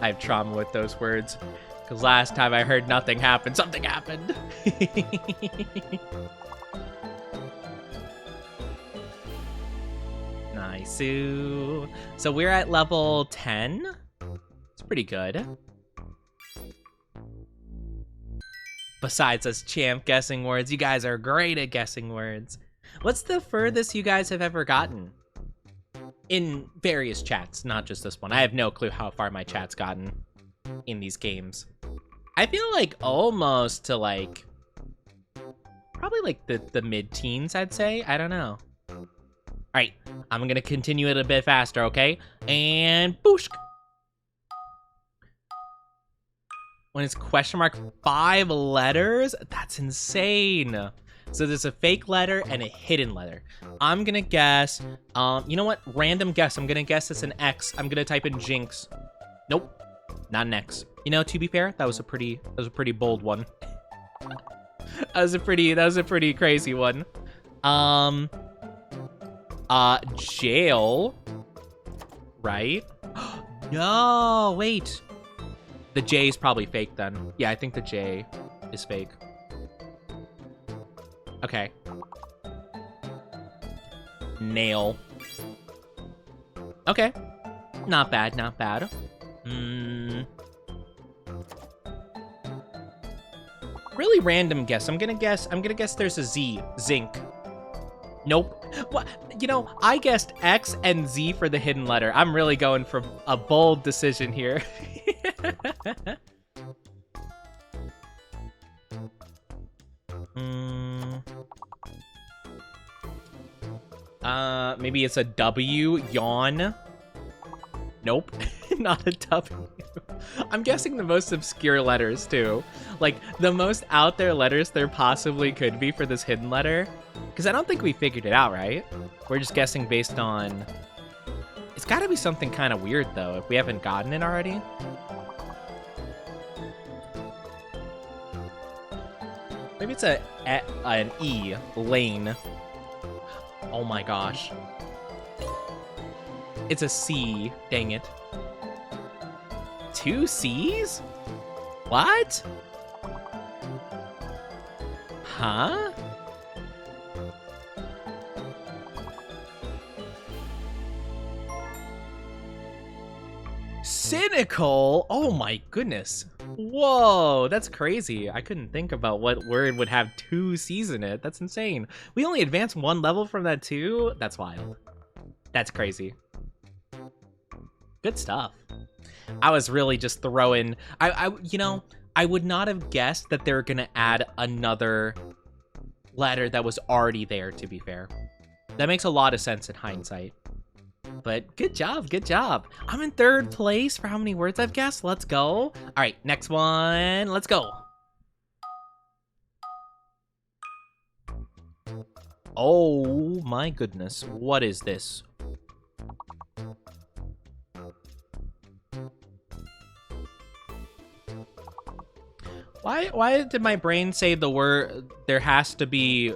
have trauma with those words. Because last time I heard nothing happened, something happened. Nice. So we're at level 10. It's pretty good. Besides us champ guessing words, you guys are great at guessing words. What's the furthest you guys have ever gotten? In various chats, not just this one. I have no clue how far my chat's gotten in these games. I feel like almost to like, probably like the mid-teens, I'd say. I don't know. All right, I'm gonna continue it a bit faster, okay? And boosh. When it's question mark 5 letters, that's insane. So there's a fake letter and a hidden letter. I'm gonna guess, you know what? Random guess. I'm gonna guess it's an X. I'm gonna type in Jinx. Nope. Not an X. You know, to be fair, that was a pretty bold one. that was a pretty crazy one. Jail. Right? No, wait. The J is probably fake then. Yeah, I think the J is fake. Okay. Nail. Okay. Not bad, not bad. Really random guess. I'm gonna guess there's a Z. Zinc. Nope. What? You know, I guessed X and Z for the hidden letter. I'm really going for a bold decision here. Maybe it's a W. Yawn. Nope. Not a W. I'm guessing the most obscure letters, too. Like, the most out there letters there possibly could be for this hidden letter. Because I don't think we figured it out, right? We're just guessing based on... It's gotta be something kind of weird, though, if we haven't gotten it already. Maybe it's an E. Lane. Oh my gosh. It's a C. Dang it. 2 C's? What? Huh? Cynical? Oh my goodness. Whoa, that's crazy. I couldn't think about what word would have 2 C's in it. That's insane. We only advanced 1 level from that too? That's wild. That's crazy. Good stuff. I was really just throwing... you know, I would not have guessed that they were going to add another letter that was already there, to be fair. That makes a lot of sense in hindsight. But good job, good job. I'm in 3rd place for how many words I've guessed. Let's go. All right, next one. Let's go. Oh my goodness. What is this? Why did my brain say the word there has to be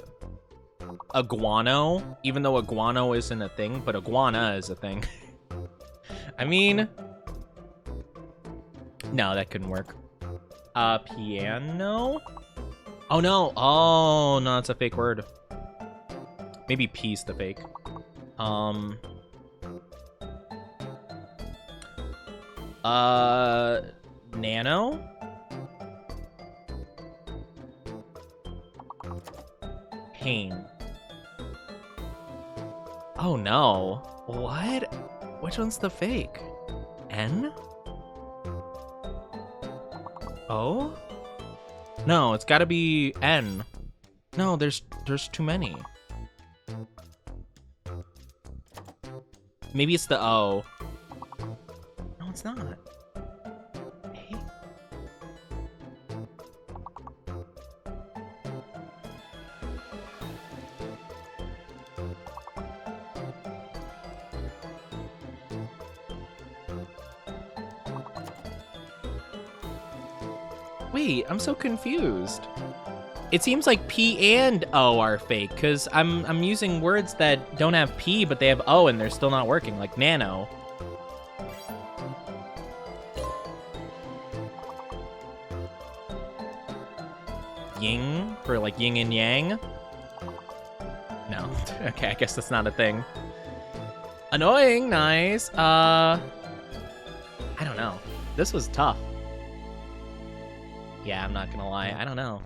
iguano, even though iguano isn't a thing, but iguana is a thing? I mean, no, that couldn't work. Piano? Oh no, it's a fake word. Maybe P's the fake. Nano? Pain. Oh no. What? Which one's the fake? N? O? No, it's gotta be N. No, there's too many. Maybe it's the O. No, it's not. Hey. Wait, I'm so confused. It seems like P and O are fake, because I'm using words that don't have P, but they have O, and they're still not working, like nano. Ying, for like yin and yang? No. Okay, I guess that's not a thing. Annoying, nice. I don't know. This was tough. Yeah, I'm not gonna lie. I don't know.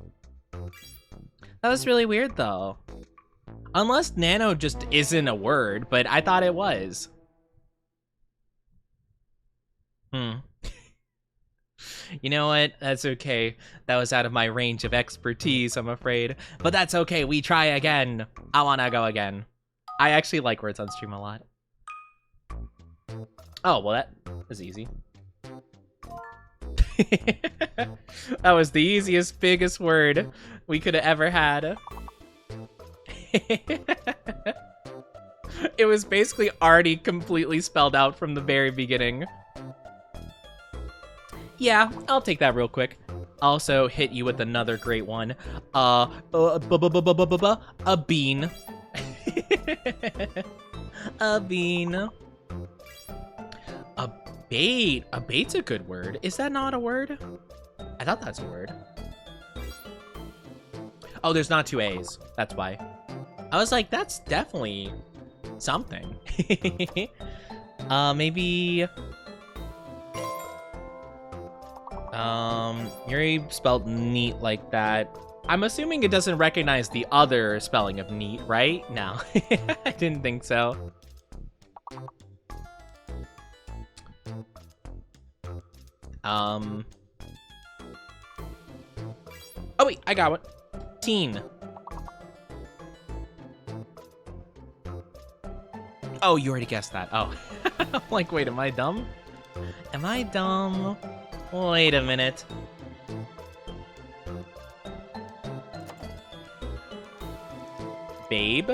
That was really weird, though. Unless nano just isn't a word, but I thought it was. You know what? That's okay. That was out of my range of expertise, I'm afraid. But that's okay. We try again. I wanna go again. I actually like words on stream a lot. Oh, well, that was easy. That was the easiest, biggest word we could have ever had. It was basically already completely spelled out from the very beginning. Yeah, I'll take that real quick. Also hit you with another great one. A bean. A bean. A bait. A bait's a good word. Is that not a word? I thought that's a word. Oh, there's not 2 A's. That's why. I was like, that's definitely something. Maybe... Yuri spelled neat like that. I'm assuming it doesn't recognize the other spelling of neat, right? No, I didn't think so. Oh wait, I got one. Teen. Oh, you already guessed that. Oh, I'm like, wait, am I dumb? Am I dumb? Wait a minute. Babe?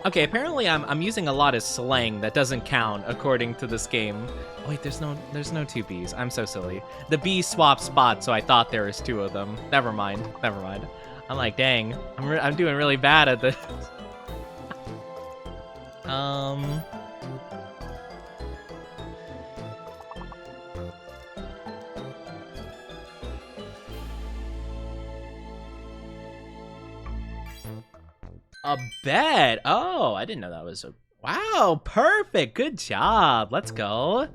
Okay, apparently I'm using a lot of slang that doesn't count according to this game. Oh, wait, there's no two B's. I'm so silly. The B swapped spots, so I thought there was two of them. Never mind. Never mind. I'm like, dang, I'm doing really bad at this. A bed. Oh, I didn't know that was a... Wow, perfect. Good job. Let's go.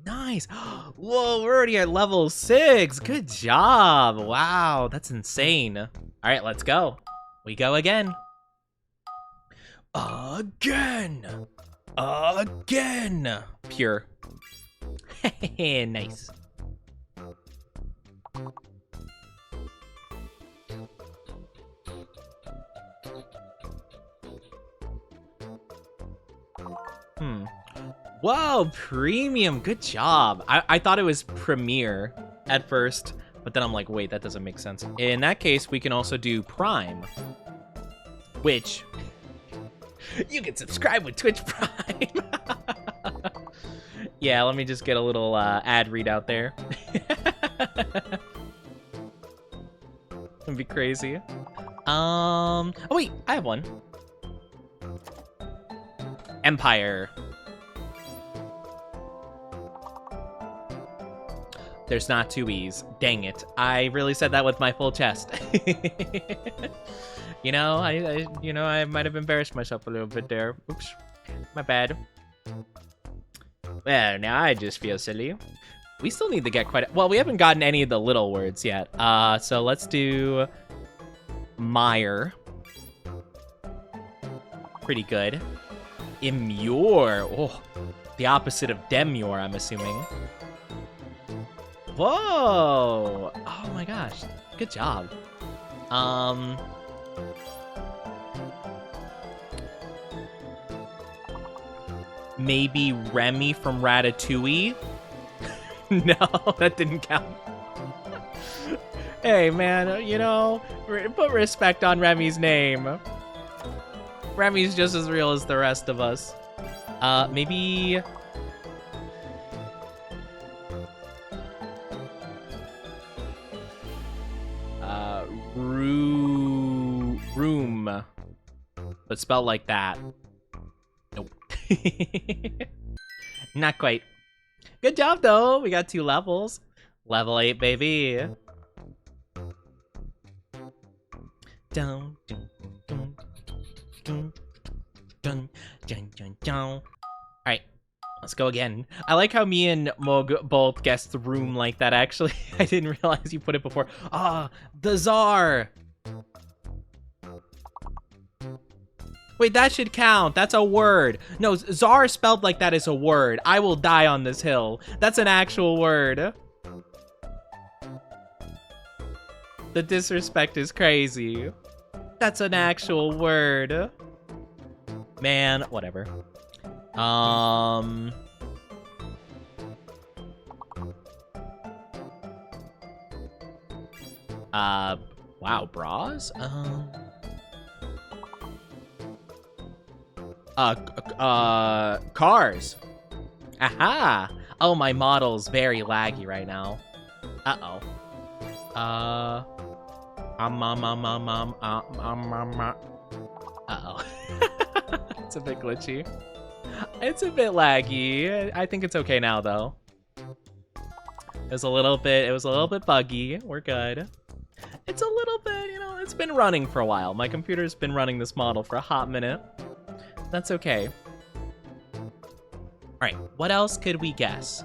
Nice. Whoa, we're already at level 6. Good job. Wow, that's insane. All right, let's go. We go again. Again. Again. Pure. Nice. Whoa, premium. Good job. I thought it was premier at first, but then I'm like, wait, that doesn't make sense. In that case, we can also do prime, which you can subscribe with Twitch Prime. Yeah, let me just get a little ad readout there. That'd be crazy. Oh wait, I have one. Empire. There's not two E's. Dang it. I really said that with my full chest. You know, I might have embarrassed myself a little bit there. Oops. My bad. Well, now I just feel silly. We still need to get quite well, we haven't gotten any of the little words yet. So let's do mire. Pretty good. Immure. Oh, the opposite of demure, I'm assuming. Whoa! Oh my gosh. Good job. Maybe Remy from Ratatouille? No, that didn't count. Hey man, you know, put respect on Remy's name. Remy's just as real as the rest of us. Maybe... room. But spelled like that. Nope. Not quite. Good job, though. We got 2 levels. Level 8, baby. Dun, dun, dun, dun, dun, dun, dun, dun. Alright, let's go again. I like how me and Mog both guessed the room like that, actually. I didn't realize you put it before. Ah, the Czar! Wait, that should count. That's a word. No, Czar spelled like that is a word. I will die on this hill. That's an actual word. The disrespect is crazy. That's an actual word. Man, whatever. Wow, bras? Cars. Aha! Oh, my model's very laggy right now. Uh-oh. Uh-oh. It's a bit glitchy. It's a bit laggy. I think it's okay now, though. It was a little bit buggy. We're good. It's a little bit, you know, it's been running for a while. My computer's been running this model for a hot minute. That's okay. All right, what else could we guess?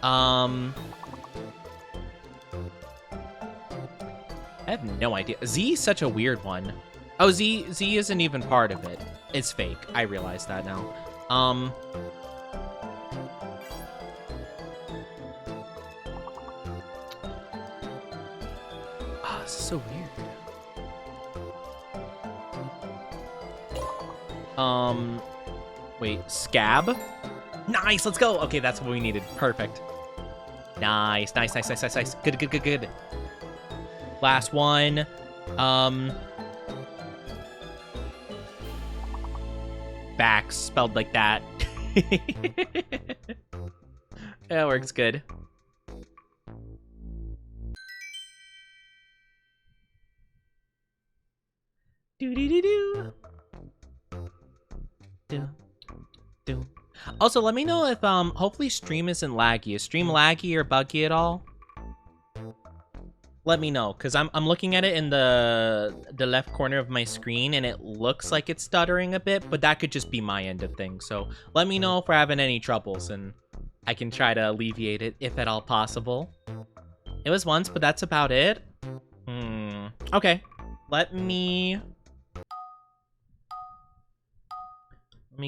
I have no idea. Z is such a weird one. Oh, Z isn't even part of it. It's fake. I realize that now. Oh, this is so weird. Wait, scab? Nice, let's go. Okay, that's what we needed. Perfect. Nice. Good. Last one. Back, spelled like that. That works good. Do. Also, let me know if hopefully stream isn't laggy. Is stream laggy or buggy at all? Let me know, because I'm looking at it in the left corner of my screen, and it looks like it's stuttering a bit, but that could just be my end of things. So let me know if we're having any troubles, and I can try to alleviate it if at all possible. It was once, but that's about it. Okay, let me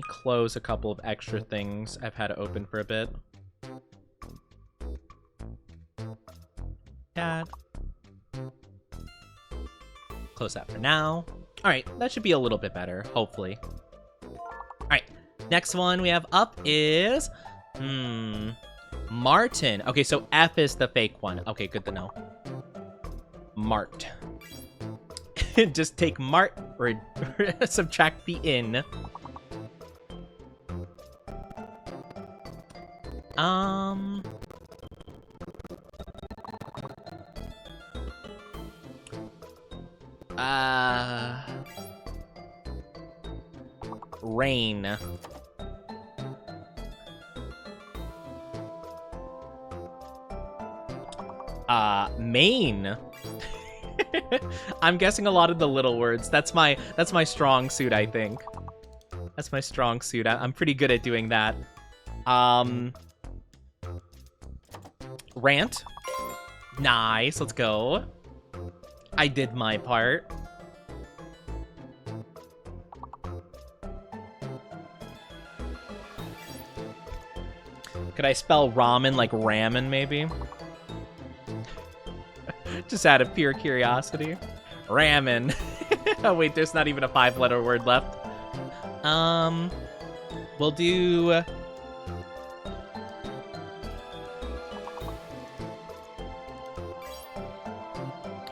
close a couple of extra things I've had open for a bit. Dad. Close that for now. All right, that should be a little bit better, hopefully. All right, next one we have up is, Martin. Okay, so F is the fake one. Okay, good to know. Mart. Just take Mart or subtract the in. Rain. Main. I'm guessing a lot of the little words. That's my strong suit, I think. That's my strong suit. I'm pretty good at doing that. Rant. Nice, let's go. I did my part. Could I spell ramen like ramen, maybe? Just out of pure curiosity. Ramen. Oh, wait, there's not even a 5-letter word left. We'll do...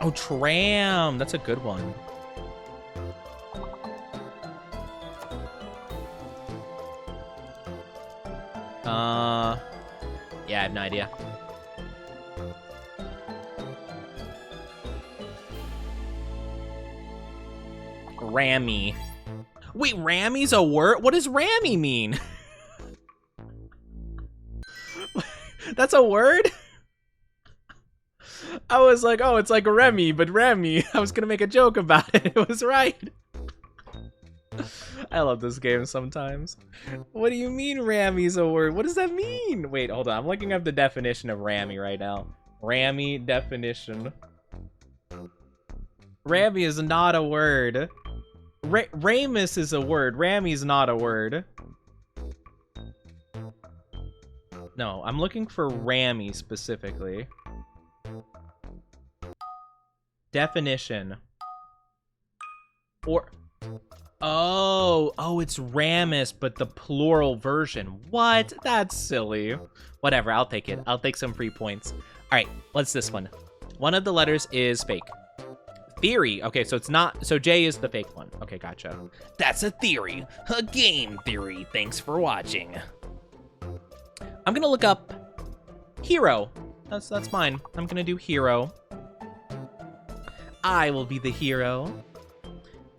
Oh, tram. That's a good one. Yeah, I have no idea. Rammy. Wait, Rammy's a word? What does Rammy mean? That's a word? I was like, oh, it's like Remy, but Remy. I was gonna make a joke about it. It was right. I love this game sometimes. What do you mean Rammy's a word? What does that mean? Wait, hold on. I'm looking up the definition of Rammy right now. Rammy definition. Rammy is not a word. Ramus is a word. Rammy's not a word. No, I'm looking for Rammy specifically. Definition. Or... Oh, it's Ramus, but the plural version. What? That's silly. Whatever, I'll take it. I'll take some free points. All right, what's this one? One of the letters is fake. Theory. Okay, so it's not... So J is the fake one. Okay, gotcha. That's a theory. A game theory. Thanks for watching. I'm gonna look up hero. That's mine. I'm gonna do hero. I will be the hero.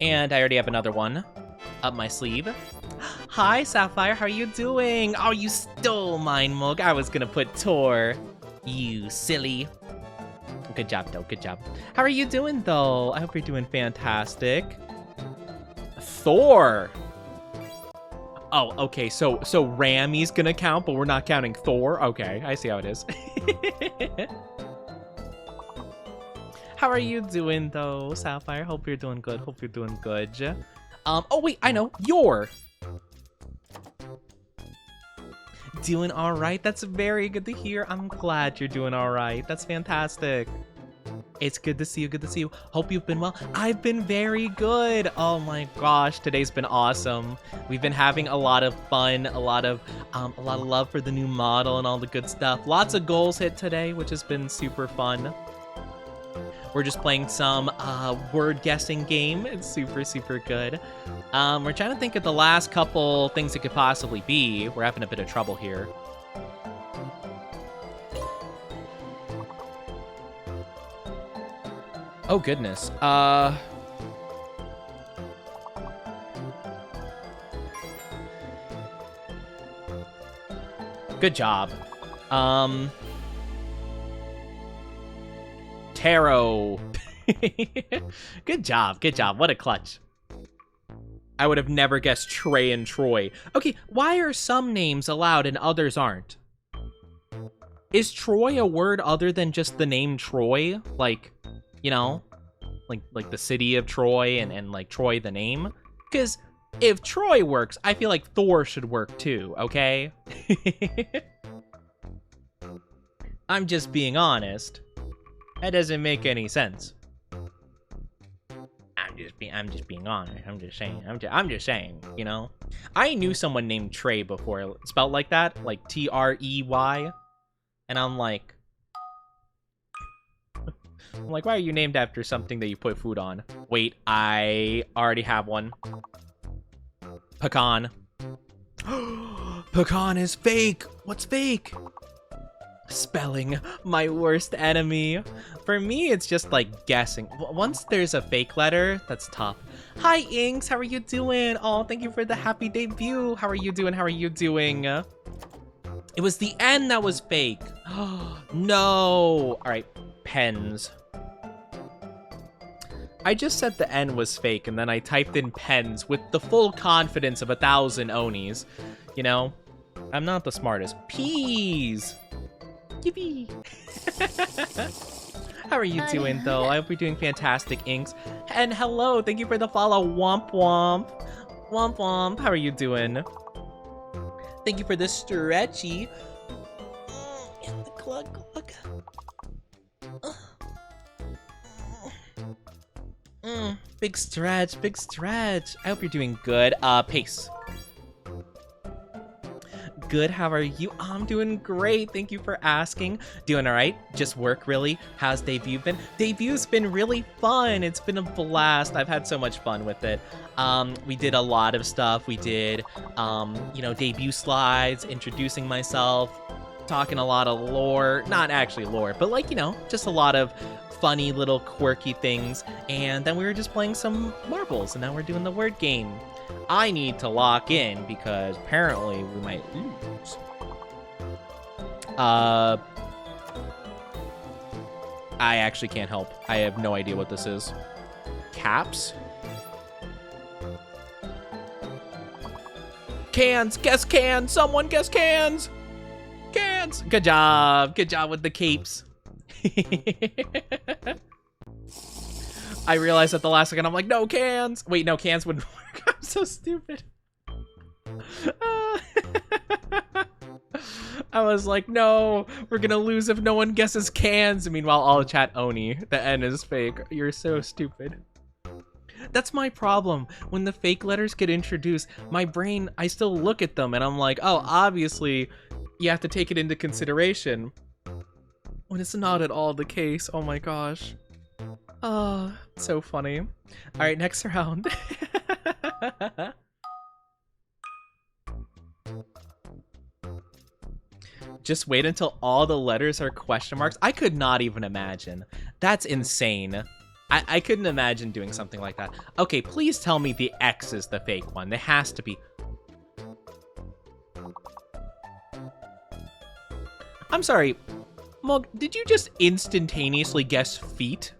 And I already have another one up my sleeve. Hi, Sapphire. How are you doing? Oh, you stole mine, Mug. I was gonna put Tor. You silly. Good job, though. Good job. How are you doing, though? I hope you're doing fantastic. Thor. Oh, okay, so Rami's gonna count, but we're not counting Thor? Okay, I see how it is. How are you doing, though, Sapphire? Hope you're doing good. Hope you're doing good. Oh, wait, I know. You're doing all right. That's very good to hear. I'm glad you're doing all right. That's fantastic. It's good to see you. Good to see you. Hope you've been well. I've been very good. Oh my gosh, today's been awesome. We've been having a lot of fun, a lot of love for the new model and all the good stuff. Lots of goals hit today, which has been super fun. We're just playing some word guessing game. It's super, super good. We're trying to think of the last couple things it could possibly be. We're having a bit of trouble here. Oh, goodness. Good job. Tarot. Good job. Good job. What a clutch. I would have never guessed Trey and Troy. Okay, why are some names allowed and others aren't? Is Troy a word other than just the name Troy? Like, you know, like the city of Troy and like Troy the name? Because if Troy works, I feel like Thor should work too, okay? I'm just being honest. That doesn't make any sense. I'm just being honest. I'm just saying, you know? I knew someone named Trey before, spelled like that, like Trey. And I'm like, why are you named after something that you put food on? Wait, I already have one. Pecan. Pecan is fake. What's fake? Spelling, my worst enemy. For me, it's just like guessing. Once there's a fake letter, that's tough. Hi, Inks. How are you doing? Oh, thank you for the happy debut. How are you doing? How are you doing? It was the N that was fake. No. All right, pens. I just said the N was fake, and then I typed in pens with the full confidence of 1,000 Onis. You know, I'm not the smartest. Peas. Yippee. How are you doing, though? I hope you're doing fantastic, Inks. And hello, thank you for the follow, Womp Womp. Womp Womp, how are you doing? Thank you for the stretchy. And the glug glug. Big stretch, big stretch. I hope you're doing good. Pace. Good, how are you? I'm doing great, thank you for asking. Doing all right, just work really. How's debut been? Debut's been really fun. It's been a blast. I've had so much fun with it. We did a lot of stuff. We did, you know, debut slides, introducing myself, talking a lot of lore. Not actually lore, but like, you know, just a lot of funny little quirky things. And then we were just playing some marbles, and now we're doing the word game. I need to lock in because apparently we might lose. I actually can't help. I have no idea what this is. Caps? Cans! Guess cans! Someone guess cans! Cans! Good job! Good job with the capes. I realized at the last second, I'm like, no cans! Wait, no, cans wouldn't work. I'm so stupid. I was like, no, we're gonna lose if no one guesses cans. Meanwhile, all chat Oni. The N is fake. You're so stupid. That's my problem. When the fake letters get introduced, my brain, I still look at them and I'm like, oh, obviously, you have to take it into consideration. When it's not at all the case. Oh my gosh. Oh, so funny. All right, next round. Just wait until all the letters are question marks. I could not even imagine. That's insane. I couldn't imagine doing something like that. Okay, please tell me the X is the fake one. There has to be. I'm sorry. Mog, did you just instantaneously guess feet?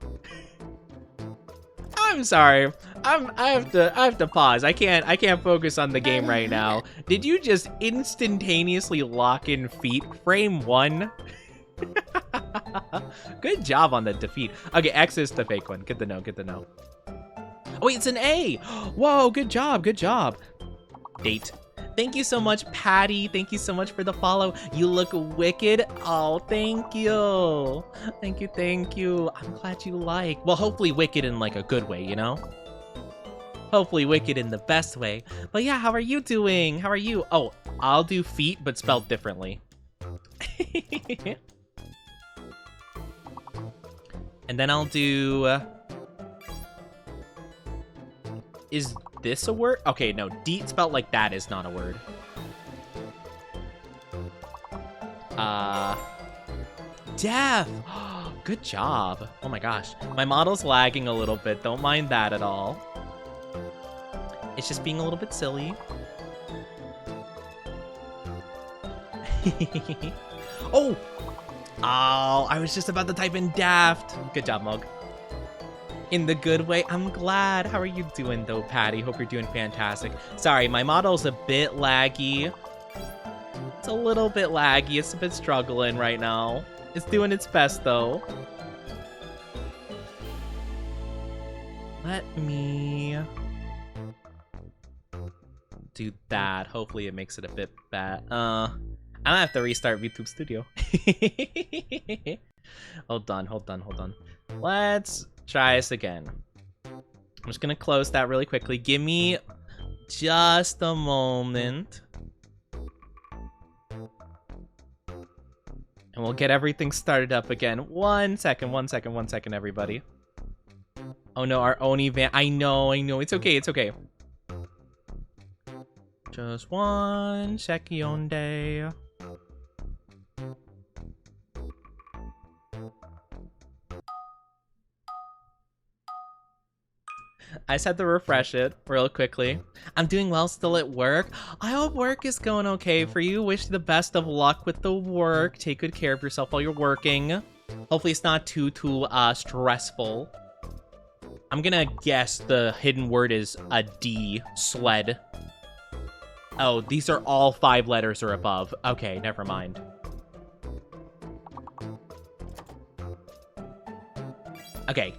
I'm sorry. I have to pause. I can't focus on the game right now. Did you just instantaneously lock in feet? Frame 1? Good job on the defeat. Okay, X is the fake one. Good to know, good to know. Oh, wait, it's an A. Whoa, good job, good job. Date. Thank you so much, Patty. Thank you so much for the follow. You look wicked. Oh, thank you. Thank you, thank you. I'm glad you like. Well, hopefully wicked in like a good way, you know? Hopefully wicked in the best way. But yeah, how are you doing? How are you? Oh, I'll do feet, but spelled differently. And then I'll do... Is this a word? Okay, no. Deet spelled like that is not a word. Death! Good job. Oh my gosh. My model's lagging a little bit. Don't mind that at all. It's just being a little bit silly. Oh! Oh, I was just about to type in daft. Good job, Mug. In the good way. I'm glad. How are you doing, though, Patty? Hope you're doing fantastic. Sorry, my model's a bit laggy. It's a little bit laggy. It's a bit struggling right now. It's doing its best, though. Let me do that. Hopefully it makes it a bit bad. I might have to restart YouTube Studio. Hold on. Let's try this again. I'm just gonna close that really quickly. Give me just a moment. And we'll get everything started up again. One second, everybody. Oh no, our Oni van. I know. It's okay. Just one second. I just had to refresh it real quickly. I'm doing well still at work. I hope work is going okay for you. Wish you the best of luck with the work. Take good care of yourself while you're working. Hopefully it's not too stressful. I'm gonna guess the hidden word is a D, sled. Oh, these are all 5 letters or above. Okay, never mind. Okay.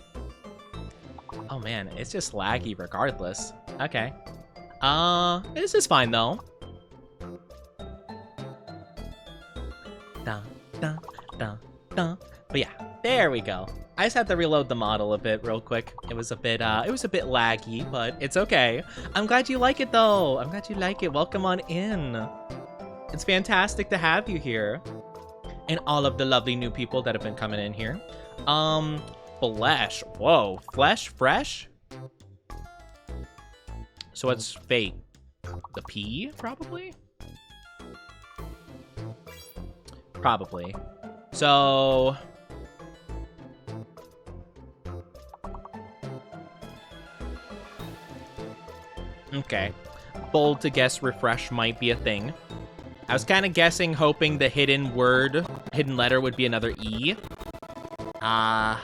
Oh man, it's just laggy regardless. Okay. This is fine though. But yeah, there we go. I just had to reload the model a bit real quick. It was a bit laggy, but it's okay. I'm glad you like it though. I'm glad you like it. Welcome on in. It's fantastic to have you here. And all of the lovely new people that have been coming in here. Flesh. Whoa, flesh, fresh? So what's fake? The P, probably? Probably. So... Okay. Bold to guess refresh might be a thing. I was kind of guessing, hoping the hidden letter would be another E. I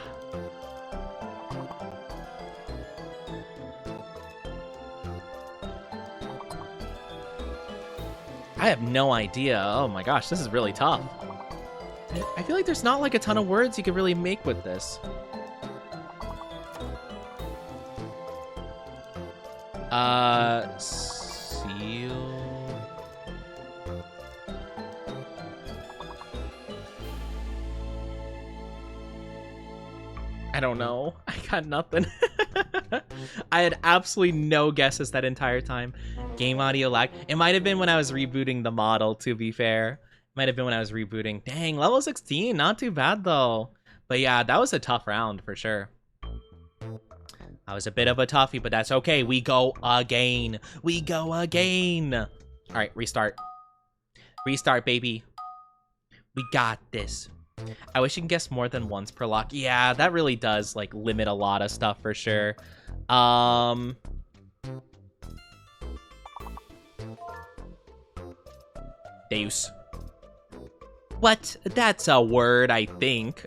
have no idea. Oh my gosh, this is really tough. I feel like there's not like a ton of words you could really make with this. Seal. I don't know. I got nothing. I had absolutely no guesses that entire time. Game audio lag. It might have been when I was rebooting the model, to be fair. It might have been when I was rebooting. Dang, level 16. Not too bad, though. But yeah, that was a tough round, for sure. I was a bit of a toughie, but that's okay. We go again. We go again. All right, restart. Restart, baby. We got this. I wish you can guess more than once per lock. Yeah, that really does, like, limit a lot of stuff, for sure. Deus. What? That's a word, I think.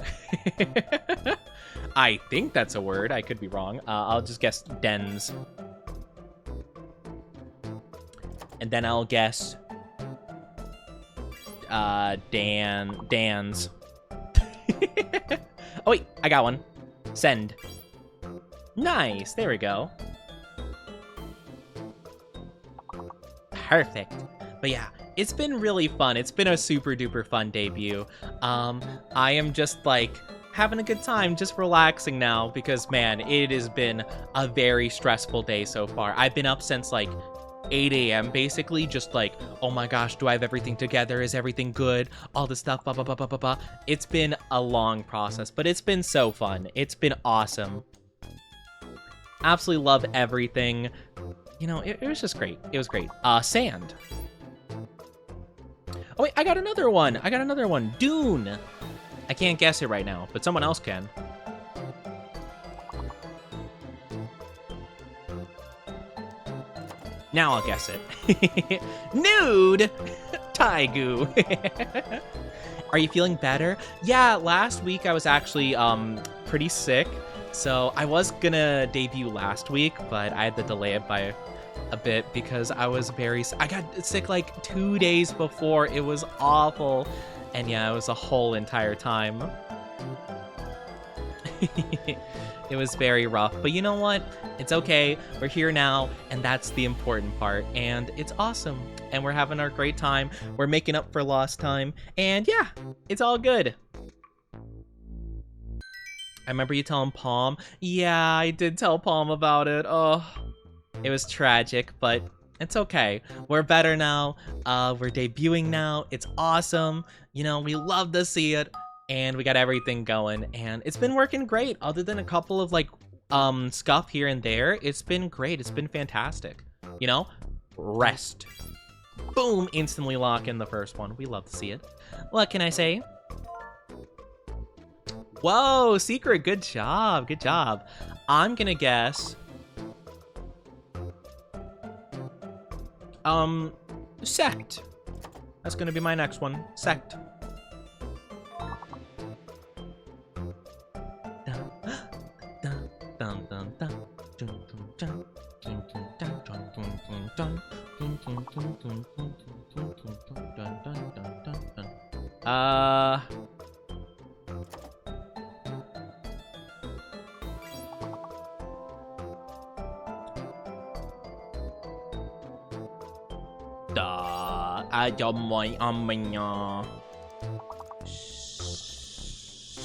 I think that's a word. I could be wrong. I'll just guess dens. And then I'll guess Dan's. Oh, wait, I got one. Send. Nice, there we go. Perfect. But yeah, it's been really fun. It's been a super duper fun debut. I am just like having a good time, just relaxing now because man, it has been a very stressful day so far. I've been up since like 8 a.m. basically, just like, oh my gosh, do I have everything together? Is everything good? All this stuff, blah, blah, blah, blah, blah, blah. It's been a long process, but it's been so fun. It's been awesome. Absolutely love everything. You know, it was just great. It was great. Sand. Oh, wait, I got another one. I got another one. Dune. I can't guess it right now, but someone else can. Now I'll guess it. Nude! Taigu. Are you feeling better? Yeah, last week I was actually pretty sick. So I was gonna debut last week, but I had to delay it by a bit because I was I got sick like 2 days before. It was awful. And yeah, it was a whole entire time. It was very rough, but you know what? It's okay. We're here now, and that's the important part. And it's awesome. And we're having our great time. We're making up for lost time. And yeah, it's all good. I remember you telling Palm. Yeah, I did tell Palm about it. Oh, it was tragic, but it's okay. We're better now. We're debuting now. It's awesome. You know, we love to see it. And we got everything going. And it's been working great. Other than a couple of, like, scuff here and there, it's been great. It's been fantastic. You know? Rest. Boom! Instantly lock in the first one. We love to see it. What can I say? Whoa, Secret, good job, good job. I'm gonna guess... Sect. That's gonna be my next one. Sect.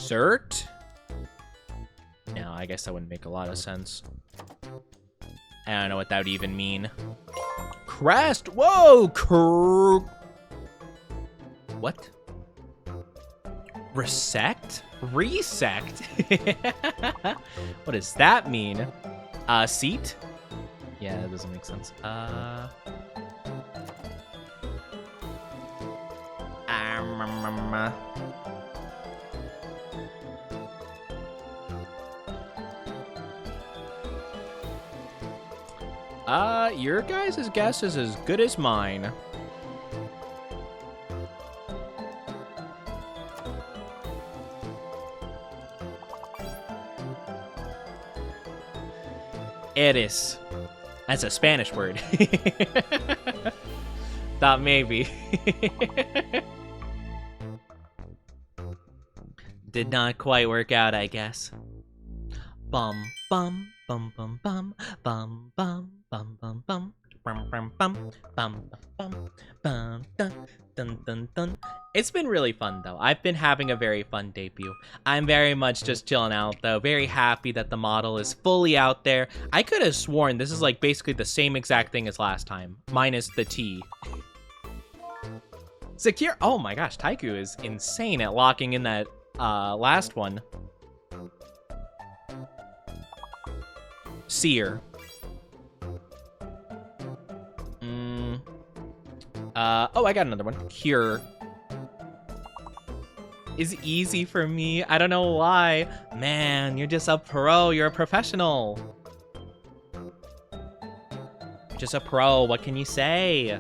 Cert? No, I guess that wouldn't make a lot of sense. I don't know what that would even mean. Crest? Whoa! What? Resect? Resect? What does that mean? Seat? Yeah, that doesn't make sense. Your guys' guess is as good as mine. Eres. That's a Spanish word. Thought maybe. Did not quite work out, I guess. Bum bum bum bum bum bum bum bum bum bum bum bum bum bum bum bum dun dun dun dun. It's been really fun though. I've been having a very fun debut. I'm very much just chilling out though. Very happy that the model is fully out there. I could have sworn this is like basically the same exact thing as last time, minus the T. Secure. Oh my gosh, Taiku is insane at locking in that last one. Seer. Oh, I got another one. Cure. Is easy for me. I don't know why. Man, you're just a pro. You're a professional. You're just a pro. What can you say?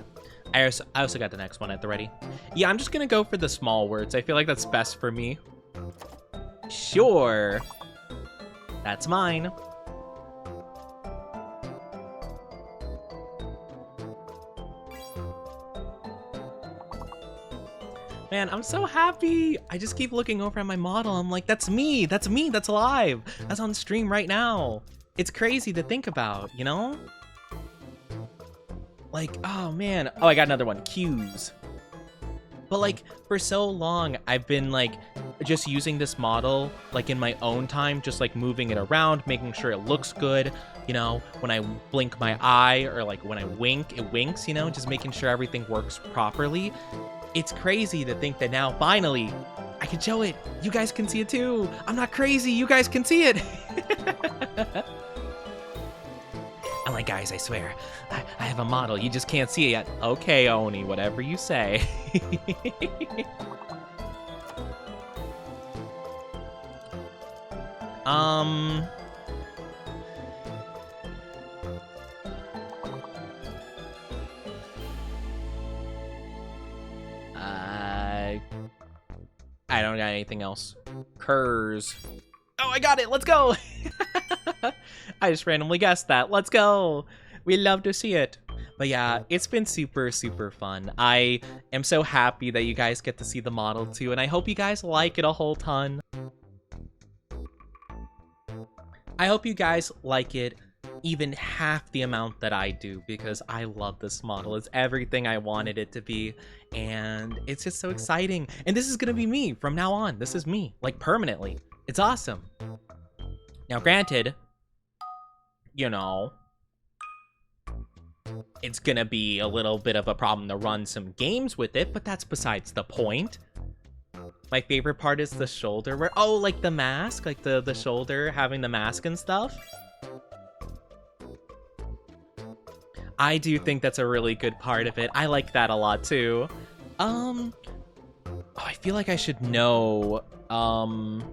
I also got the next one at the ready. Yeah, I'm just gonna go for the small words. I feel like that's best for me. Sure. That's mine. Man, I'm so happy. I just keep looking over at my model. I'm like, that's me. That's me. That's live. That's on stream right now. It's crazy to think about, you know? Like, oh man. Oh, I got another one. Cues. But like, for so long, I've been like, just using this model, like in my own time, just like moving it around, making sure it looks good. You know, when I blink my eye or like when I wink, it winks, you know, just making sure everything works properly. It's crazy to think that now, finally, I can show it. You guys can see it too. I'm not crazy. You guys can see it. I'm like, guys, I swear, I have a model. You just can't see it yet. Okay, Oni, whatever you say. I don't got anything else. Curs. Oh, I got it. Let's go. I just randomly guessed that. Let's go. We love to see it. But yeah, it's been super, super fun. I am so happy that you guys get to see the model too, and I hope you guys like it a whole ton. I hope you guys like it even half the amount that I do, because I love this model. It's everything I wanted it to be, and it's just so exciting. And this is gonna be me from now on. This is me, like, permanently. It's awesome. Now, granted, you know, it's gonna be a little bit of a problem to run some games with it, but that's besides the point. My favorite part is the shoulder where, oh, like the mask, like the shoulder having the mask and stuff. I do think that's a really good part of it. I like that a lot too. Oh, I feel like I should know. I'm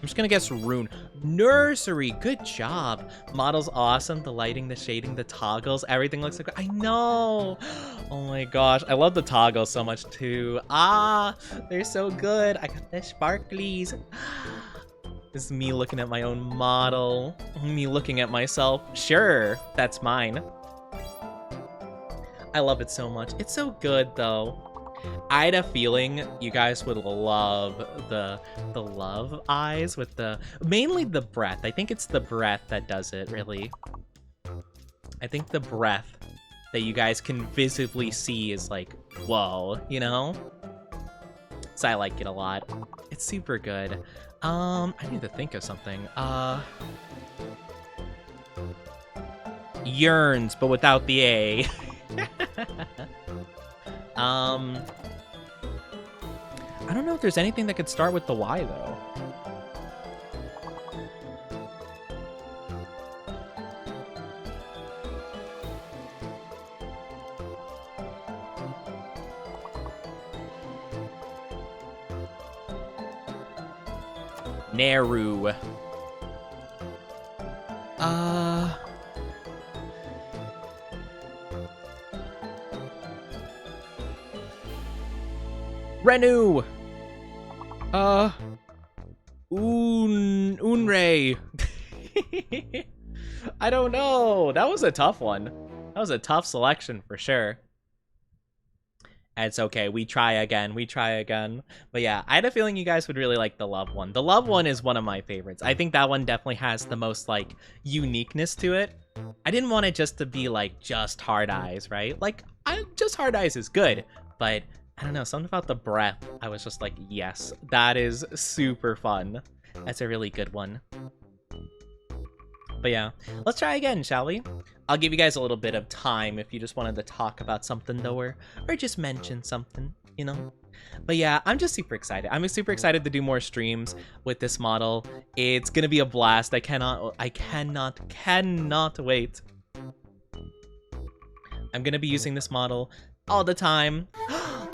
just gonna guess rune. Nursery, good job. Model's awesome. The lighting, the shading, the toggles, everything looks like, I know. Oh my gosh, I love the toggles so much too. Ah, they're so good. I got the sparklies. This is me looking at my own model. Me looking at myself. Sure, that's mine. I love it so much. It's so good though. I had a feeling you guys would love the love eyes with the, mainly the breath. I think it's the breath that does it, really. I think the breath that you guys can visibly see is like, whoa, you know? So I like it a lot. It's super good. I need to think of something. Yearns, but without the A. I don't know if there's anything that could start with the Y, though. Neru. Renu. Unre. I don't know. That was a tough one. That was a tough selection for sure. It's okay. We try again. We try again. But yeah, I had a feeling you guys would really like the love one. The love one is one of my favorites. I think that one definitely has the most, like, uniqueness to it. I didn't want it just to be, like, just hard eyes, right? Like, just hard eyes is good, but I don't know, something about the breath. I was just like, yes, that is super fun. That's a really good one. But yeah, let's try again, shall we? I'll give you guys a little bit of time if you just wanted to talk about something though, or just mention something, you know? But yeah, I'm just super excited. I'm super excited to do more streams with this model. It's gonna be a blast. I cannot wait. I'm gonna be using this model all the time.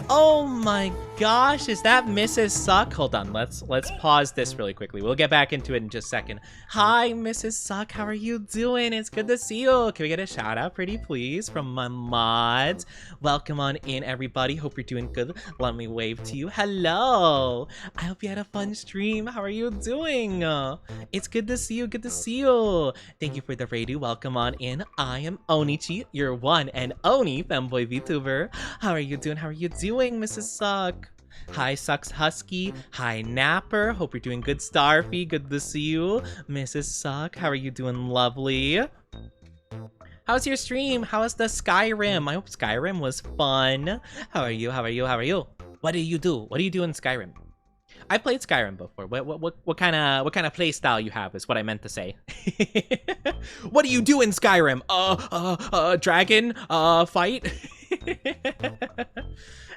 Oh my gosh, is that Mrs. Suck? Hold on, let's pause this really quickly. We'll get back into it in just a second. Hi, Mrs. Suck, how are you doing? It's good to see you. Can we get a shout out, pretty please, from my mods? Welcome on in, everybody. Hope you're doing good. Let me wave to you. Hello. I hope you had a fun stream. How are you doing? It's good to see you. Good to see you. Thank you for the radio. Welcome on in. I am Onichi, your one and only femboy VTuber. How are you doing? How are you doing, Mrs. Suck? Hi, Sucks Husky. Hi, Napper. Hope you're doing good, Starfy. Good to see you. Mrs. Suck, how are you doing? Lovely. How's your stream? How was the Skyrim? I hope Skyrim was fun. How are you? How are you? How are you? What do you do? What do you do in Skyrim? I played Skyrim before. What kind of play style you have is what I meant to say. What do you do in Skyrim? Dragon fight.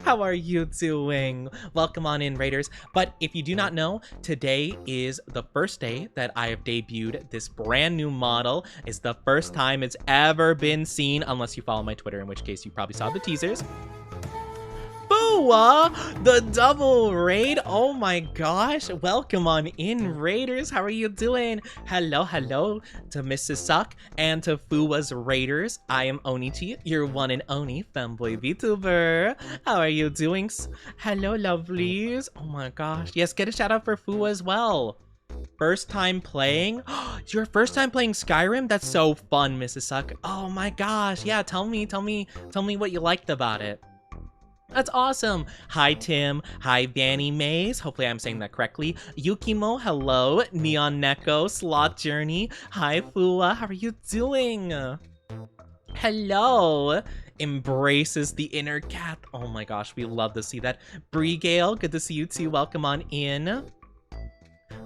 How are you doing? Welcome on in, Raiders. But if you do not know, today is the first day that I have debuted this brand new model. It's the first time it's ever been seen, unless you follow my Twitter, in which case you probably saw the teasers. The double raid. Oh my gosh, welcome on in, Raiders. How are you doing? Hello to Mrs. Suck and to Fuwa's Raiders. I am Onichi, your one and only femboy VTuber. How are you doing? Hello, lovelies. Oh my gosh, yes, get a shout out for Fuwa as well. First time playing? Your first time playing Skyrim? That's so fun, Mrs. Suck. Oh my gosh, yeah, tell me what you liked about it. That's awesome. Hi, Tim. Hi, Vanny Maze. Hopefully I'm saying that correctly. Yukimo, hello. Neon Neko, Sloth Journey. Hi, Fuwa. How are you doing? Hello. Embraces the inner cat. Oh my gosh, we love to see that. Brigale, good to see you too. Welcome on in.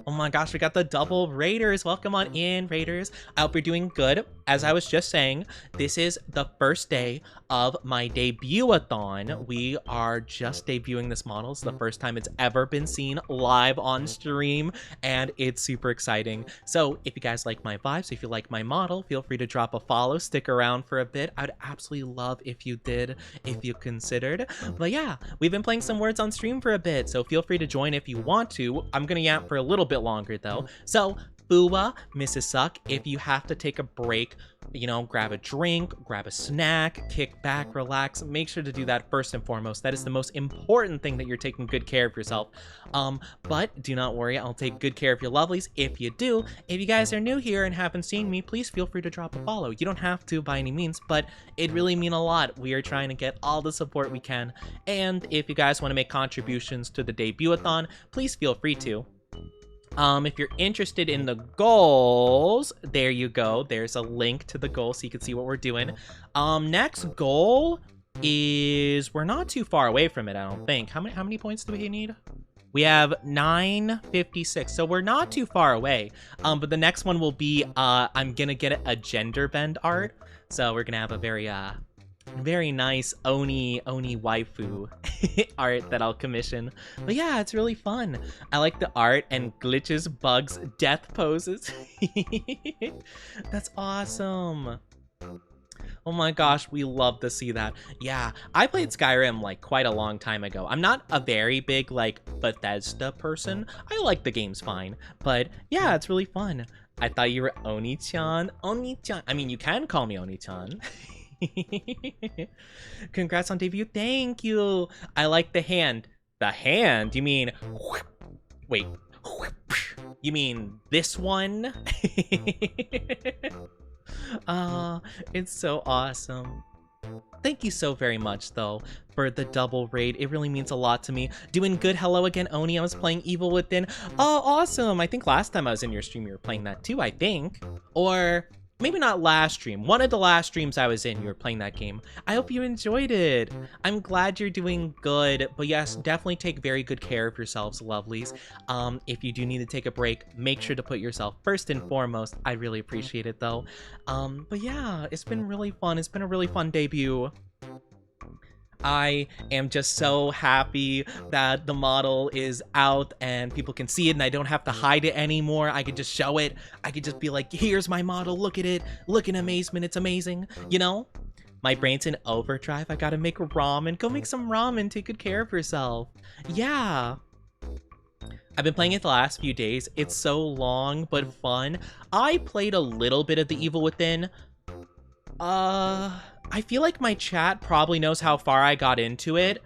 Oh my gosh, we got the double Raiders. Welcome on in, Raiders. I hope you're doing good. As I was just saying, this is the first day of my Debut-A-Thon. We are just debuting this model. It's the first time it's ever been seen live on stream, and it's super exciting. So if you guys like my vibes, if you like my model, feel free to drop a follow, stick around for a bit. I'd absolutely love if you did, if you considered. But yeah, we've been playing some words on stream for a bit, so feel free to join if you want to. I'm gonna yap for a little bit longer though. So Fuwa, Mrs. Suck, if you have to take a break, you know, grab a drink, grab a snack, kick back, relax, make sure to do that first and foremost. That is the most important thing, that you're taking good care of yourself. But do not worry, I'll take good care of your lovelies if you do. If you guys are new here and haven't seen me, please feel free to drop a follow. You don't have to by any means, but it really means a lot. We are trying to get all the support we can. And if you guys want to make contributions to the Debut-A-Thon, please feel free to. If you're interested in the goals, there you go. There's a link to the goal so you can see what we're doing. Next goal is, we're not too far away from it, I don't think. How many points do we need? We have 956, so we're not too far away. But the next one will be, I'm gonna get a gender bend art. So we're gonna have a very nice Oni waifu art that I'll commission. But yeah, it's really fun. I like the art and glitches, bugs, death poses. That's awesome. Oh my gosh, we love to see that. Yeah, I played Skyrim like quite a long time ago. I'm not a very big like Bethesda person. I like the games fine, but yeah, it's really fun. I thought you were Oni-chan. Oni-chan. I mean, you can call me Oni-chan. Congrats on debut. Thank you. I like the hand. The hand? You mean... Wait. You mean this one? It's so awesome. Thank you so very much, though, for the double raid. It really means a lot to me. Doing good. Hello again, Oni. I was playing Evil Within. Oh, awesome. I think last time I was in your stream, you were playing that too, I think. Or... maybe not last stream. One of the last streams I was in, you were playing that game. I hope you enjoyed it. I'm glad you're doing good. But yes, definitely take very good care of yourselves, lovelies. If you do need to take a break, make sure to put yourself first and foremost. I really appreciate it, though. But yeah, it's been really fun. It's been a really fun debut. I am just so happy that the model is out and people can see it and I don't have to hide it anymore. I could just show it. I could just be like, here's my model. Look at it. Look in amazement. It's amazing. You know? My brain's in overdrive. I gotta make ramen. Go make some ramen. Take good care of yourself. Yeah. I've been playing it the last few days. It's so long, but fun. I played a little bit of The Evil Within. I feel like my chat probably knows how far I got into it,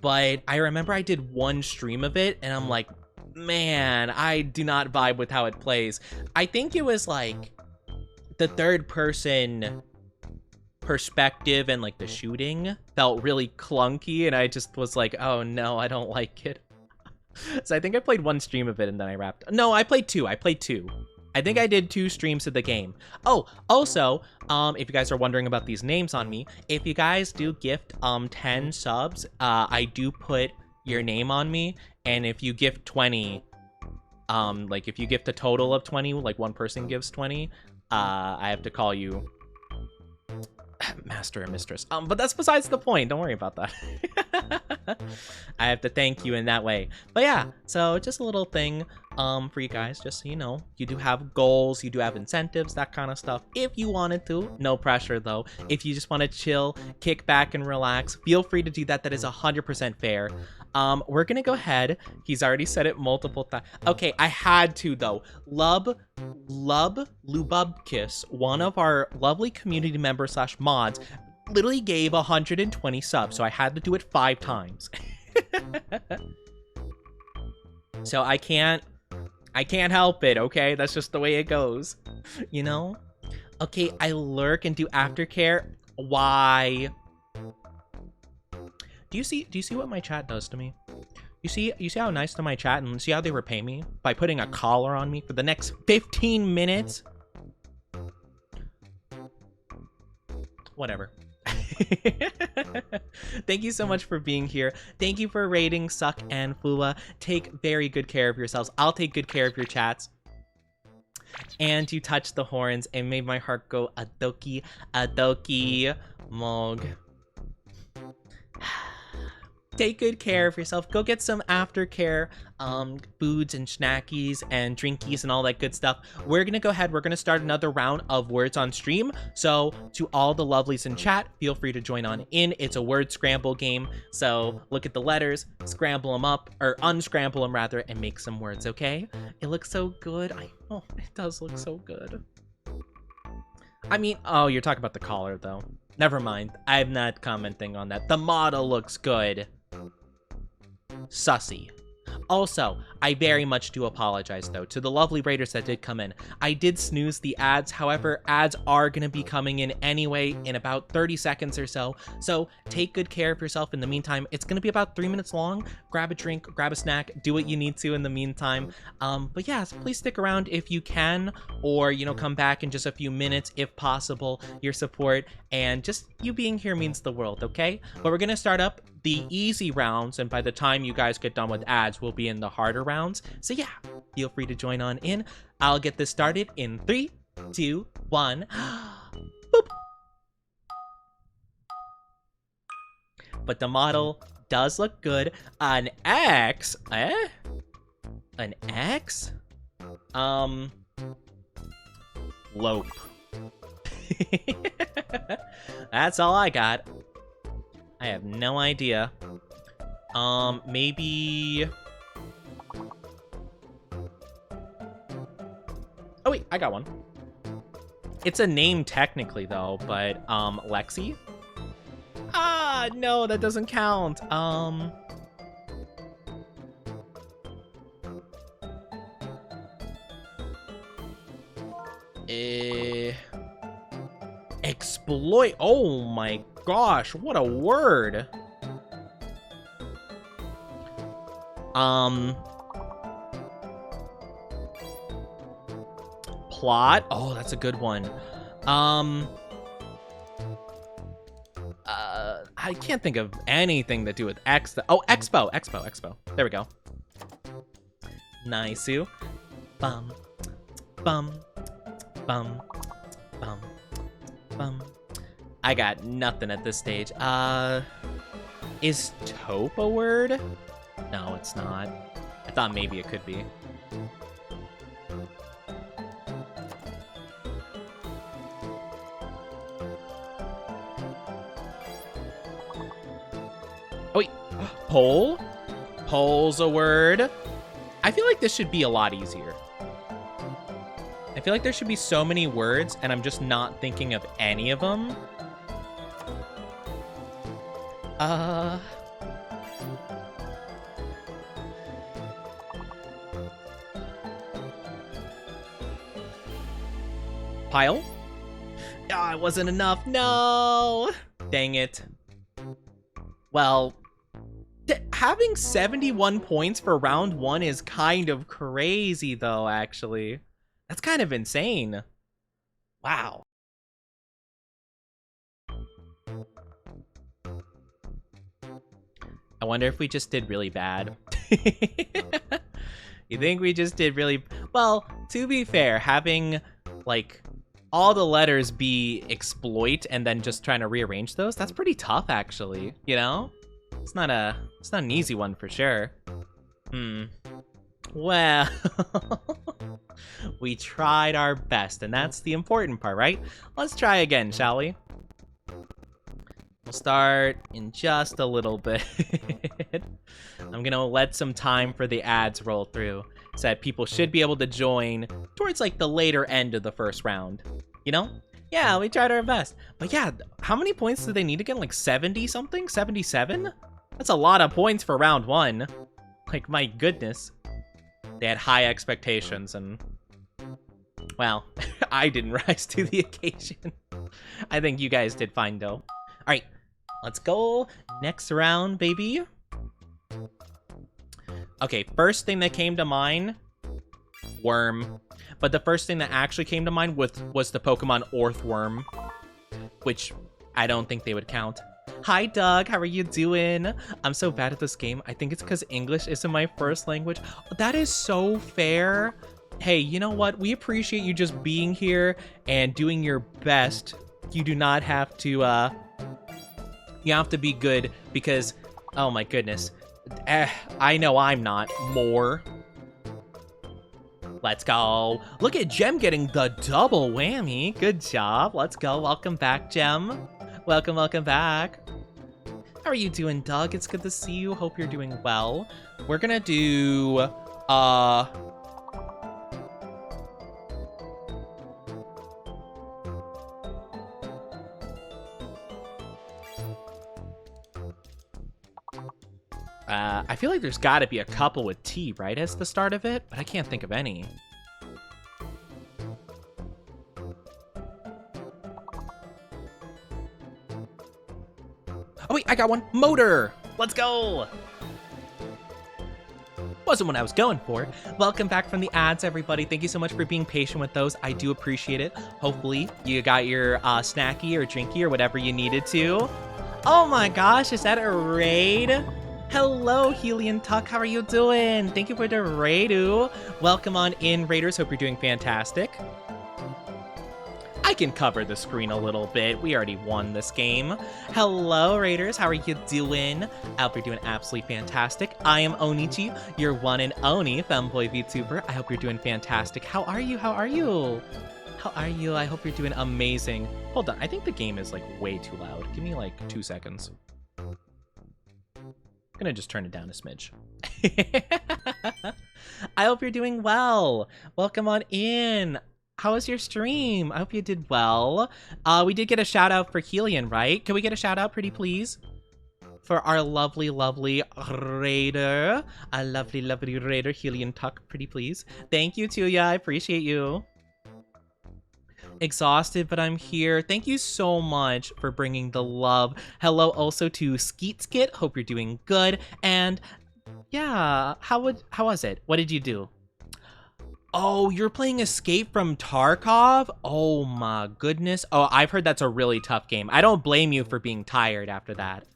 but I remember I did one stream of it, and I'm like, man, I do not vibe with how it plays. I think it was like the third person perspective and like the shooting felt really clunky, and I just was like, oh no, I don't like it. So I think I played one stream of it and then I wrapped. No, I played two. I think I did 2 streams of the game. Oh, also, if you guys are wondering about these names on me, if you guys do gift 10 subs, I do put your name on me, and if you gift 20, like if you gift a total of 20, like one person gives 20, I have to call you master or mistress. But that's besides the point. Don't worry about that. I have to thank you in that way. But yeah, so just a little thing for you guys, just so you know. You do have goals, you do have incentives, that kind of stuff. If you wanted to, no pressure though. If you just want to chill, kick back and relax, feel free to do that. That is 100% fair. We're gonna go ahead. He's already said it multiple times. Okay, I had to though. Lububkiss, one of our lovely community members / mods, literally gave 120 subs, so I had to do it 5 times. So I can't help it, okay? That's just the way it goes, you know? Okay, I lurk and do aftercare. Why? Do you see what my chat does to me? You see how nice to my chat, and see how they repay me by putting a collar on me for the next 15 minutes? Whatever. Thank you so much for being here. Thank you for rating Suck and Fua. Take very good care of yourselves. I'll take good care of your chats. And you touched the horns and made my heart go adoki, adoki, mog. Take good care of yourself. Go get some aftercare foods and snackies and drinkies and all that good stuff. We're gonna go ahead. We're gonna start another round of words on stream. So to all the lovelies in chat, feel free to join on in. It's a word scramble game. So look at the letters, scramble them up, or unscramble them rather, and make some words, okay? It looks so good. Oh, it does look so good. I mean, oh, you're talking about the collar though. Never mind. I'm not commenting on that. The model looks good. Sussy. Also, I very much do apologize, though, to the lovely raiders that did come in. I did snooze the ads. However, ads are going to be coming in anyway in about 30 seconds or so. So take good care of yourself in the meantime. It's going to be about 3 minutes long. Grab a drink, grab a snack, do what you need to in the meantime. But yeah, please stick around if you can, or, you know, come back in just a few minutes if possible. Your support and just you being here means the world, okay? But we're going to start up the easy rounds, and by the time you guys get done with ads, we'll be in the harder rounds. So yeah, feel free to join on in. I'll get this started in 3, 2, 1. Boop. But the model does look good. An X? Eh? An X? Lope. That's all I got. I have no idea. Maybe... Oh wait, I got one. It's a name technically though, but, Lexi? Ah, no, that doesn't count. Exploit. Oh my gosh, what a word. Plot. Oh, that's a good one. I can't think of anything to do with X. Oh, Expo. There we go. Nice-oo. Bum, bum, bum, bum, bum. I got nothing at this stage. Is taupe a word? No, it's not. I thought maybe it could be. Oh, wait. Pole? Pole's a word. I feel like this should be a lot easier. I feel like there should be so many words, and I'm just not thinking of any of them. Pile? Ah, it wasn't enough. No! Dang it. Well, having 71 points for round 1 is kind of crazy, though, actually. That's kind of insane. Wow. I wonder if we just did really bad. You think we just did really... Well, to be fair, having, like, all the letters be exploit and then just trying to rearrange those, that's pretty tough, actually, you know? It's not an easy one for sure. Well, we tried our best, and that's the important part, right? Let's try again, shall we? We'll start in just a little bit. I'm gonna let some time for the ads roll through, so that people should be able to join towards like the later end of the first round. You know? Yeah, we tried our best. But yeah, how many points do they need again? Like 70 something? 77? That's a lot of points for round 1. Like, my goodness. They had high expectations, and well, I didn't rise to the occasion. I think you guys did fine, though. All right, let's go. Next round, baby. Okay, first thing that came to mind, worm. But the first thing that actually came to mind was the Pokemon Orthworm, which I don't think they would count. Hi, Doug. How are you doing? I'm so bad at this game. I think it's because English isn't my first language. That is so fair. Hey, you know what? We appreciate you just being here and doing your best. You do not have to, you have to be good because, oh my goodness. I know I'm not. More. Let's go. Look at Gem getting the double whammy. Good job. Let's go. Welcome back, Gem. Welcome, welcome back. How are you doing, Doug? It's good to see you. Hope you're doing well. We're gonna do, I feel like there's gotta be a couple with T, right, as the start of it, but I can't think of any. Oh wait, I got one. Motor! Let's go! Wasn't what I was going for. Welcome back from the ads, everybody. Thank you so much for being patient with those. I do appreciate it. Hopefully you got your snacky or drinky or whatever you needed to. Oh my gosh, is that a raid? Hello, Helian Tuck. How are you doing? Thank you for the raid-oo. Welcome on in, Raiders. Hope you're doing fantastic. I can cover the screen a little bit. We already won this game. Hello, Raiders. How are you doing? I hope you're doing absolutely fantastic. I am Onichi, your one and only femboy VTuber. I hope you're doing fantastic. How are you? How are you? How are you? I hope you're doing amazing. Hold on. I think the game is like way too loud. Give me like 2 seconds. I'm gonna just turn it down a smidge. I hope you're doing well. Welcome on in. How was your stream? I hope you did well. We did get a shout out for Helian, right? Can we get a shout out, pretty please? For our lovely, lovely raider. A lovely, lovely raider, Helian Tuck, pretty please. Thank you, Tuya. I appreciate you. Exhausted, but I'm here. Thank you so much for bringing the love. Hello also to Skeet Skit. Hope you're doing good. And yeah, how was it? What did you do? Oh, you're playing Escape from Tarkov? Oh my goodness. Oh, I've heard that's a really tough game. I don't blame you for being tired after that.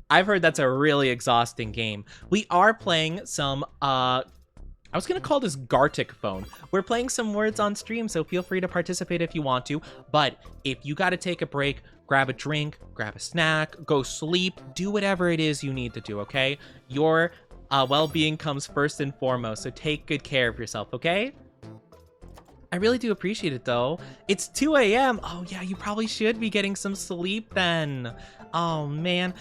I've heard that's a really exhausting game. We are playing some, I was gonna call this Gartic phone. We're playing some words on stream, so feel free to participate if you want to. But if you gotta take a break, grab a drink, grab a snack, go sleep, do whatever it is you need to do, okay? Your well-being comes first and foremost, so take good care of yourself, okay? I really do appreciate it, though. It's 2 a.m. Oh, yeah, you probably should be getting some sleep then. Oh, man.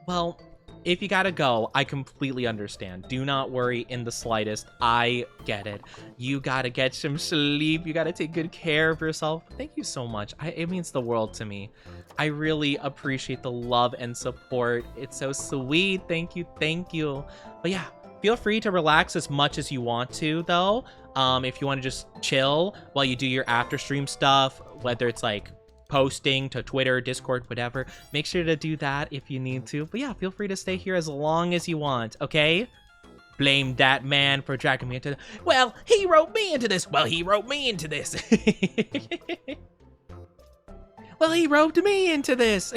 Well, if you gotta go, I completely understand. Do not worry in the slightest. I get it. You gotta get some sleep. You gotta take good care of yourself. Thank you so much. It means the world to me. I really appreciate the love and support. It's so sweet. Thank you. Thank you. But yeah, feel free to relax as much as you want to, though. If you want to just chill while you do your after stream stuff, whether it's like posting to Twitter, Discord, whatever, make sure to do that if you need to. But yeah, feel free to stay here as long as you want, okay? Blame that man for dragging me into well, he wrote me into this. Well, he wrote me into this. Well, he roped me into this.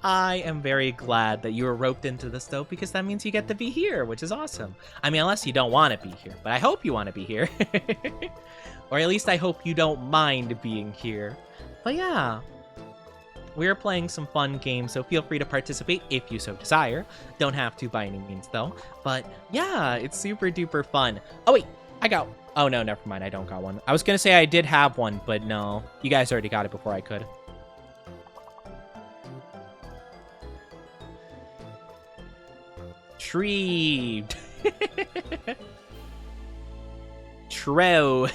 I am very glad that you were roped into this, though, because that means you get to be here, which is awesome. I mean, unless you don't want to be here, but I hope you want to be here. Or at least I hope you don't mind being here. But yeah, we're playing some fun games, so feel free to participate if you so desire. Don't have to by any means, though. But yeah, it's super duper fun. Oh, wait, I got... Oh, no, never mind. I don't got one. I was going to say I did have one, but no. You guys already got it before I could. Tree. Tro.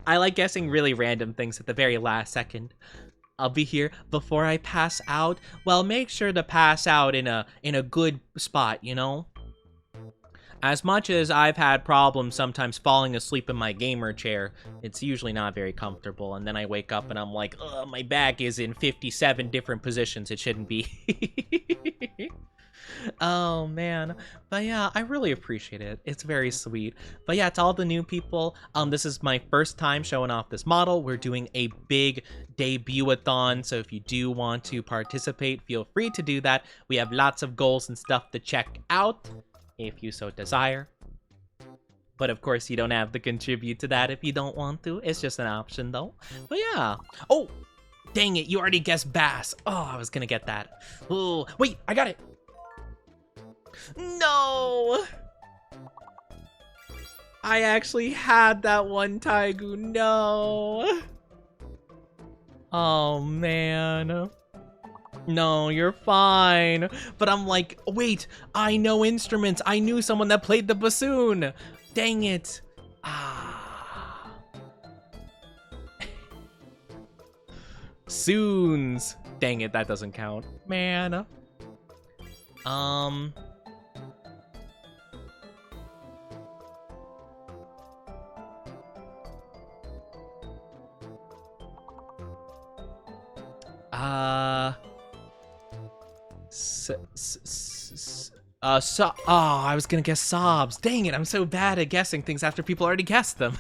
I like guessing really random things at the very last second. I'll be here before I pass out. Well, make sure to pass out in a good spot, you know? As much as I've had problems sometimes falling asleep in my gamer chair, it's usually not very comfortable, and then I wake up and I'm like, ugh, my back is in 57 different positions it shouldn't be. Oh, man. But yeah, I really appreciate it. It's very sweet. But yeah, to all the new people, this is my first time showing off this model. We're doing a big debut-a-thon, so if you do want to participate, feel free to do that. We have lots of goals and stuff to check out, if you so desire. But of course, you don't have to contribute to that if you don't want to. It's just an option, though. But yeah. Oh, dang it. You already guessed bass. Oh, I was gonna get that. Oh, wait, I got it. No. I actually had that one, Taigu. No. Oh, man. No, you're fine. But I'm like, wait, I know instruments. I knew someone that played the bassoon. Dang it. Ah. Soons. Dang it, that doesn't count. Man. I was gonna guess sobs. Dang it, I'm so bad at guessing things after people already guessed them.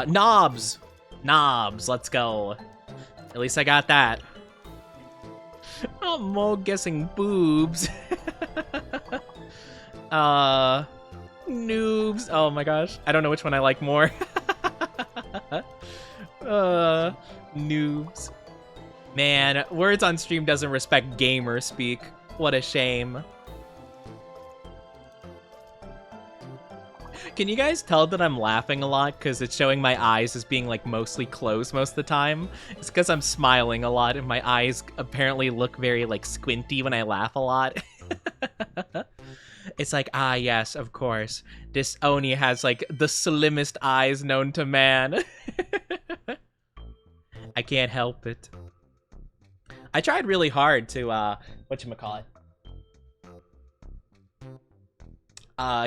Knobs. Knobs, let's go. At least I got that. I'm more guessing boobs. Noobs. Oh my gosh. I don't know which one I like more. Noobs. Man, words on stream doesn't respect gamer speak. What a shame. Can you guys tell that I'm laughing a lot because it's showing my eyes as being like mostly closed most of the time? It's because I'm smiling a lot and my eyes apparently look very like squinty when I laugh a lot. It's like, ah, yes, of course. This Oni has like the slimmest eyes known to man. I can't help it. I tried really hard to, whatchamacallit?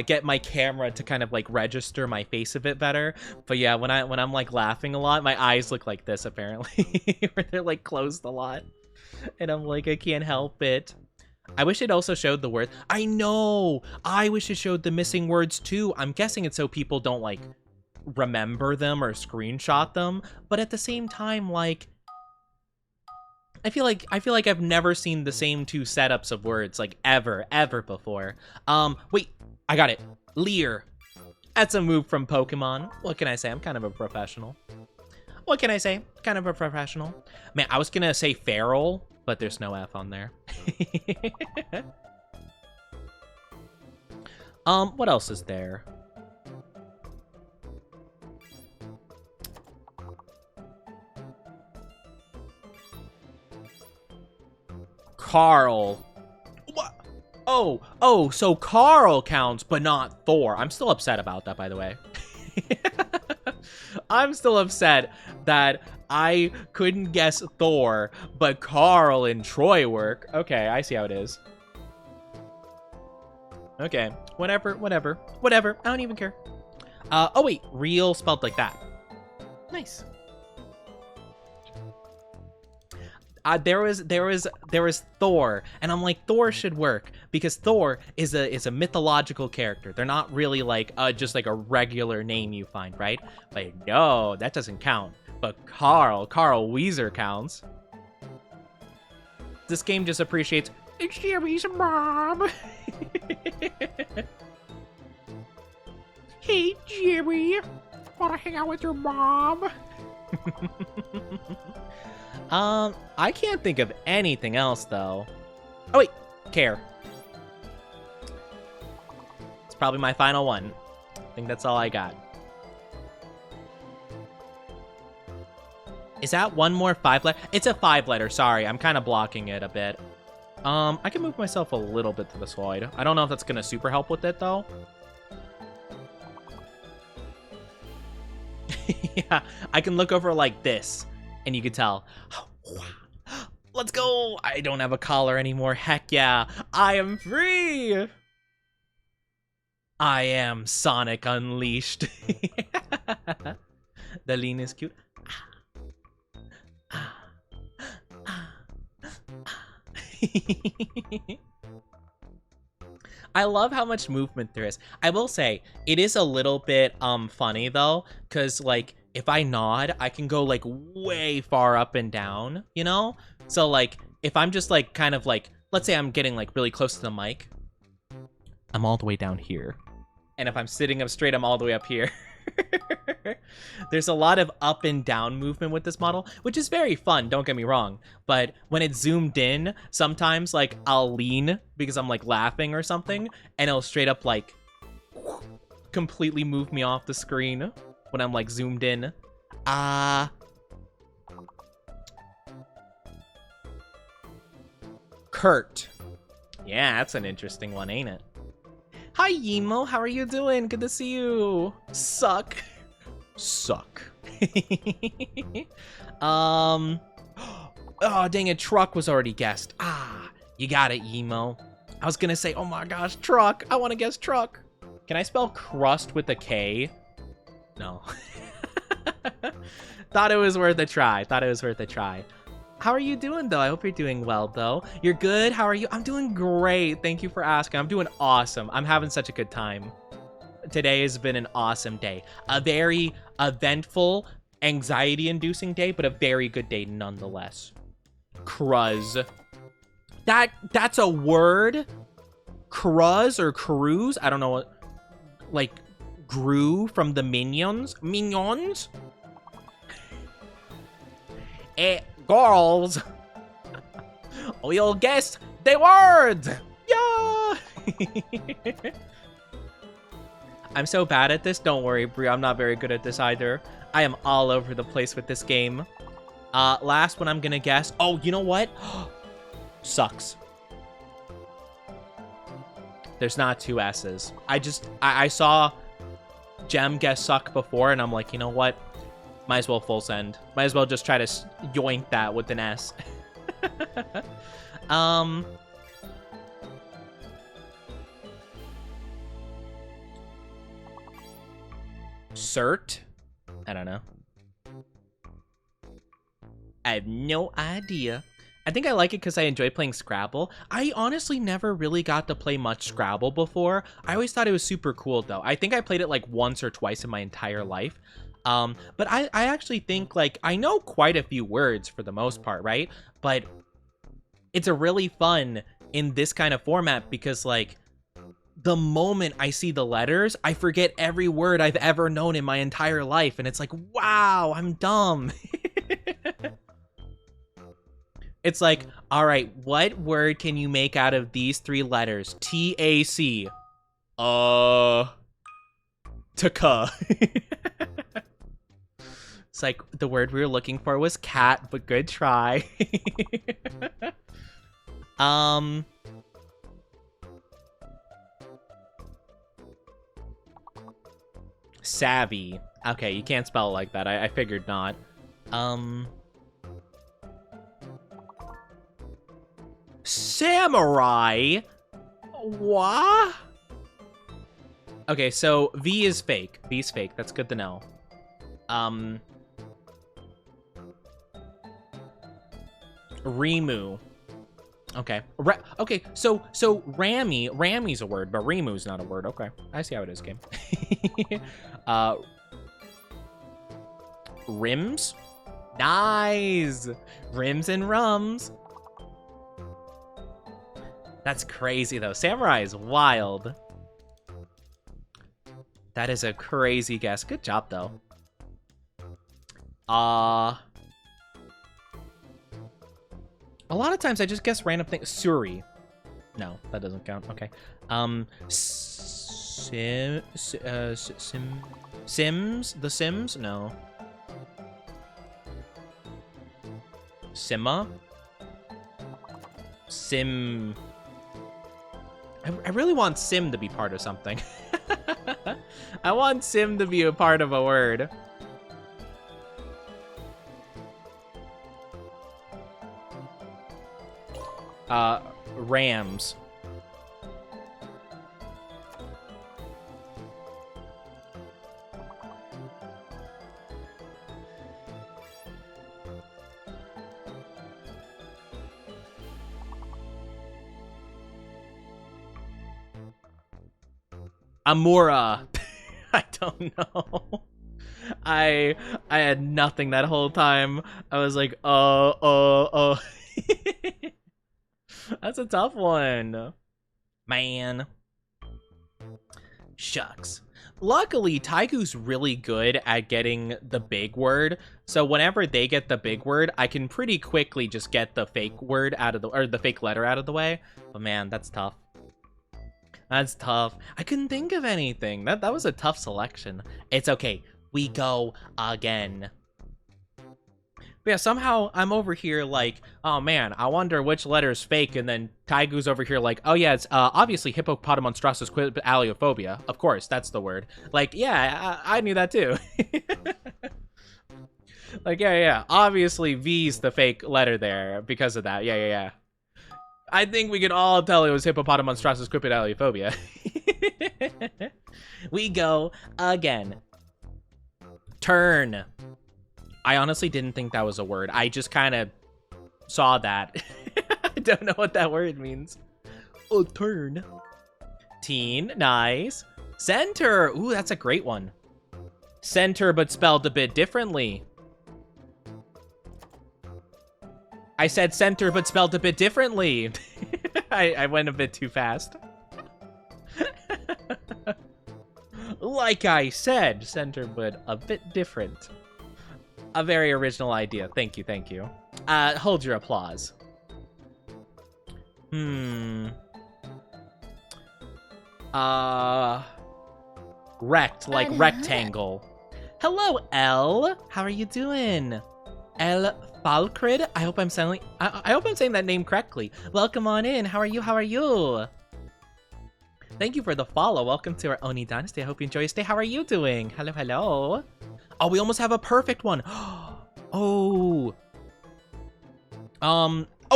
Get my camera to kind of like register my face a bit better. But yeah, when I'm like laughing a lot, my eyes look like this apparently, where they're like closed a lot. And I'm like, I can't help it. I wish it also showed the words. I know! I wish it showed the missing words too. I'm guessing it's so people don't like remember them or screenshot them. But at the same time, like, I feel like I've never seen the same two setups of words like ever before. Wait, I got it. Leer. That's a move from Pokemon. What can I say? I'm kind of a professional. What can I say? Kind of a professional. Man, I was gonna say feral, but there's no F on there. What else is there? Carl. What? Oh, so Carl counts, but not Thor. I'm still upset about that, by the way. I'm still upset that I couldn't guess Thor, but Carl and Troy work. Okay, I see how it is. Okay, whatever. I don't even care. Oh wait, real spelled like that. Nice. There was Thor, and I'm like, Thor should work because Thor is a mythological character. They're not really like just like a regular name you find, right? But no, that doesn't count. But Carl Weezer counts. This game just appreciates it's Jimmy's mom. Hey Jimmy, wanna hang out with your mom? I can't think of anything else, though. Oh, wait. Care. It's probably my final one. I think that's all I got. Is that one more 5-letter? It's a 5-letter. Sorry, I'm kind of blocking it a bit. I can move myself a little bit to the side. I don't know if that's going to super help with it, though. Yeah, I can look over like this, and you can tell. Let's go! I don't have a collar anymore. Heck yeah. I am free! I am Sonic Unleashed. The lean is cute. I love how much movement there is. I will say, it is a little bit funny though, because like if I nod, I can go like way far up and down, you know? So like if I'm just like kind of like, let's say I'm getting like really close to the mic, I'm all the way down here. And if I'm sitting up straight, I'm all the way up here. There's a lot of up and down movement with this model, which is very fun, don't get me wrong. But when it's zoomed in, sometimes like I'll lean because I'm like laughing or something, and it'll straight up like completely move me off the screen when I'm like zoomed in. Kurt. Yeah, that's an interesting one, ain't it? Hi, Yemo. How are you doing? Good to see you. Suck. Oh, dang it. Truck was already guessed. You got it, Yemo. I was gonna say, oh my gosh, truck. I want to guess truck. Can I spell crust with a K? No. Thought it was worth a try. How are you doing, though? I hope you're doing well, though. You're good? How are you? I'm doing great. Thank you for asking. I'm doing awesome. I'm having such a good time. Today has been an awesome day. A very eventful, anxiety-inducing day, but a very good day nonetheless. Cruz. That's a word? Cruz or cruise? I don't know what... Like, Gru from the Minions? Minions? Girls. We'll guess the word. Yeah. I'm so bad at this. Don't worry, Brie. I'm not very good at this either. I am all over the place with this game. Last one I'm gonna guess. Oh, you know what? Sucks. There's not two S's. I saw Gem guess suck before, and I'm like, you know what? Might as well full send. Might as well just try to yoink that with an S. Cert? I don't know. I have no idea. I think I like it because I enjoy playing Scrabble. I honestly never really got to play much Scrabble before. I always thought it was super cool, though. I think I played it like once or twice in my entire life. But I actually think, like, I know quite a few words for the most part, right? But it's a really fun in this kind of format because, like, the moment I see the letters, I forget every word I've ever known in my entire life. And it's like, wow, I'm dumb. It's like, All right, what word can you make out of these 3 letters? T-A-C. Taka. It's like the word we were looking for was cat, but good try. Savvy. Okay, you can't spell it like that. I figured not. Samurai? What? Okay, so V is fake. V's fake. That's good to know. Rimu. Okay. Okay, so Rami's a word, but Rimu's not a word. Okay. I see how it is, game. Rims? Nice! Rims and rums. That's crazy, though. Samurai is wild. That is a crazy guess. Good job, though. A lot of times I just guess random things. Suri. No, that doesn't count. Okay. Sims? The Sims? No. Simma? Sim. I really want Sim to be part of something. I want Sim to be a part of a word. Rams. Amura. I don't know. I had nothing that whole time. I was like, oh. That's a tough one. Man. Shucks. Luckily, Taigu's really good at getting the big word. So whenever they get the big word, I can pretty quickly just get the fake word out of the fake letter out of the way. But man, that's tough. That's tough. I couldn't think of anything. That was a tough selection. It's okay. We go again. But yeah, somehow I'm over here like, oh man, I wonder which letter's fake, and then Taigu's over here like, oh yeah, it's obviously hippopotamonstrossus aliophobia. Of course, that's the word. Like, yeah, I knew that too. Like, yeah. Obviously, V's the fake letter there because of that. Yeah. I think we could all tell it was hippopotamonstrossus aliophobia. We go again. Turn. I honestly didn't think that was a word. I just kind of saw that. I don't know what that word means. Oh, turn. Teen, nice. Center. Ooh, that's a great one. Center, but spelled a bit differently. I said center, but spelled a bit differently. I went a bit too fast. Like I said, center, but a bit different. A very original idea. Thank you. Hold your applause. Rect, like rectangle. Hello, L. How are you doing? El Falcrid? I hope I'm saying that name correctly. Welcome on in. How are you? Thank you for the follow. Welcome to our Oni Dynasty. I hope you enjoy your stay. How are you doing? Hello. Oh, we almost have a perfect one. Oh,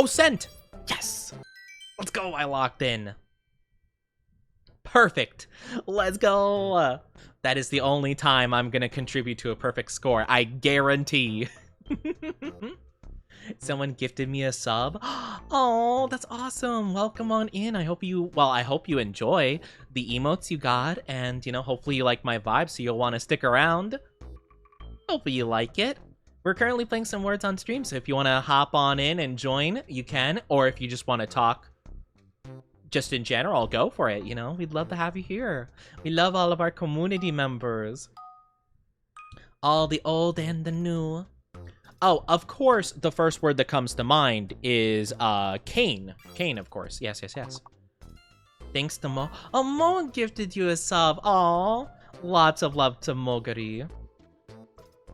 scent. Yes. Let's go. I locked in. Perfect. Let's go. That is the only time I'm going to contribute to a perfect score. I guarantee. Someone gifted me a sub. Oh, that's awesome. Welcome on in. I hope you enjoy the emotes you got, and hopefully you like my vibe, so you'll want to stick around. Hopefully you like it. We're currently playing some words on stream, so if you want to hop on in and join, you can, or if you just want to talk just in general, go for it. We'd love to have you here. We love all of our community members, all the old and the new. Oh, of course, the first word that comes to mind is cane. Cane, of course. Yes, yes, yes. Thanks to Mo. Oh, Mo gifted you a sub. Aw. Lots of love to Moguri.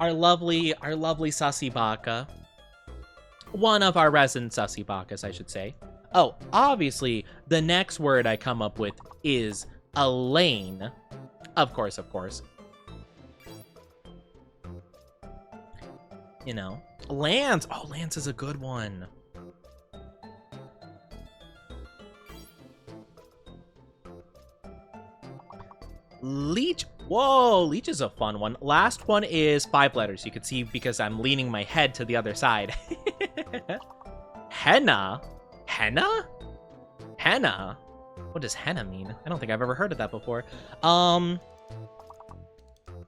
Our lovely Sasibaka. One of our resident Sasibakas, I should say. Oh, obviously, the next word I come up with is Elaine. Of course, of course. You know, Lance. Oh, Lance is a good one. Leech. Whoa, Leech is a fun one. Last one is 5 letters. You can see because I'm leaning my head to the other side. Henna? Henna? Henna? What does henna mean? I don't think I've ever heard of that before.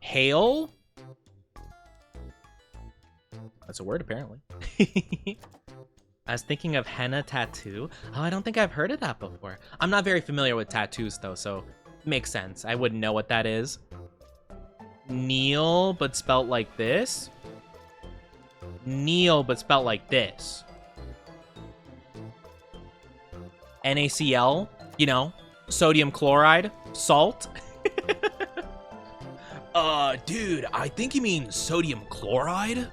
Hail? That's a word, apparently. I was thinking of henna tattoo. Oh, I don't think I've heard of that before. I'm not very familiar with tattoos, though, so makes sense. I wouldn't know what that is. Neil, but spelt like this. Neil, but spelt like this. NaCl, you know, sodium chloride, salt. Dude, I think you mean sodium chloride?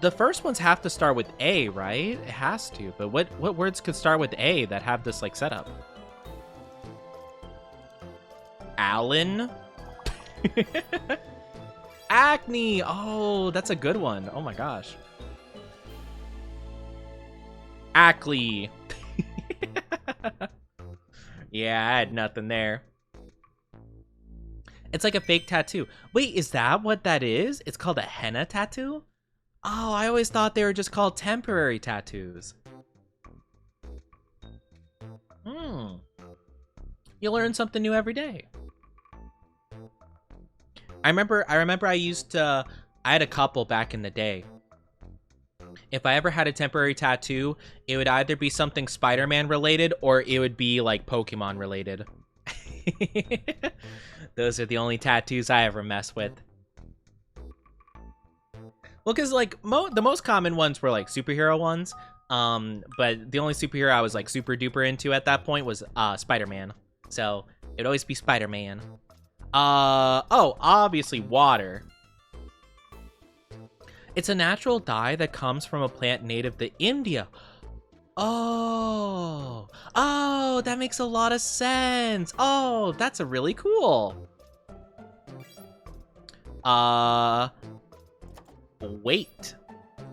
The first ones have to start with A, right? It has to, but what words could start with A that have this, like, setup? Alan? Acne! Oh, that's a good one. Oh my gosh. Ackley. Yeah, I had nothing there. It's like a fake tattoo. Wait, is that what that is? It's called a henna tattoo? Oh, I always thought they were just called temporary tattoos. You learn something new every day. I remember I used to, I had a couple back in the day. If I ever had a temporary tattoo, it would either be something Spider-Man related or it would be like Pokemon related. Those are the only tattoos I ever mess with. Well, because like the most common ones were like superhero ones, but the only superhero I was like super duper into at that point was Spider-Man. So it'd always be Spider-Man. Oh, obviously water. It's a natural dye that comes from a plant native to India. Oh, that makes a lot of sense. Oh, that's a really cool. Wait.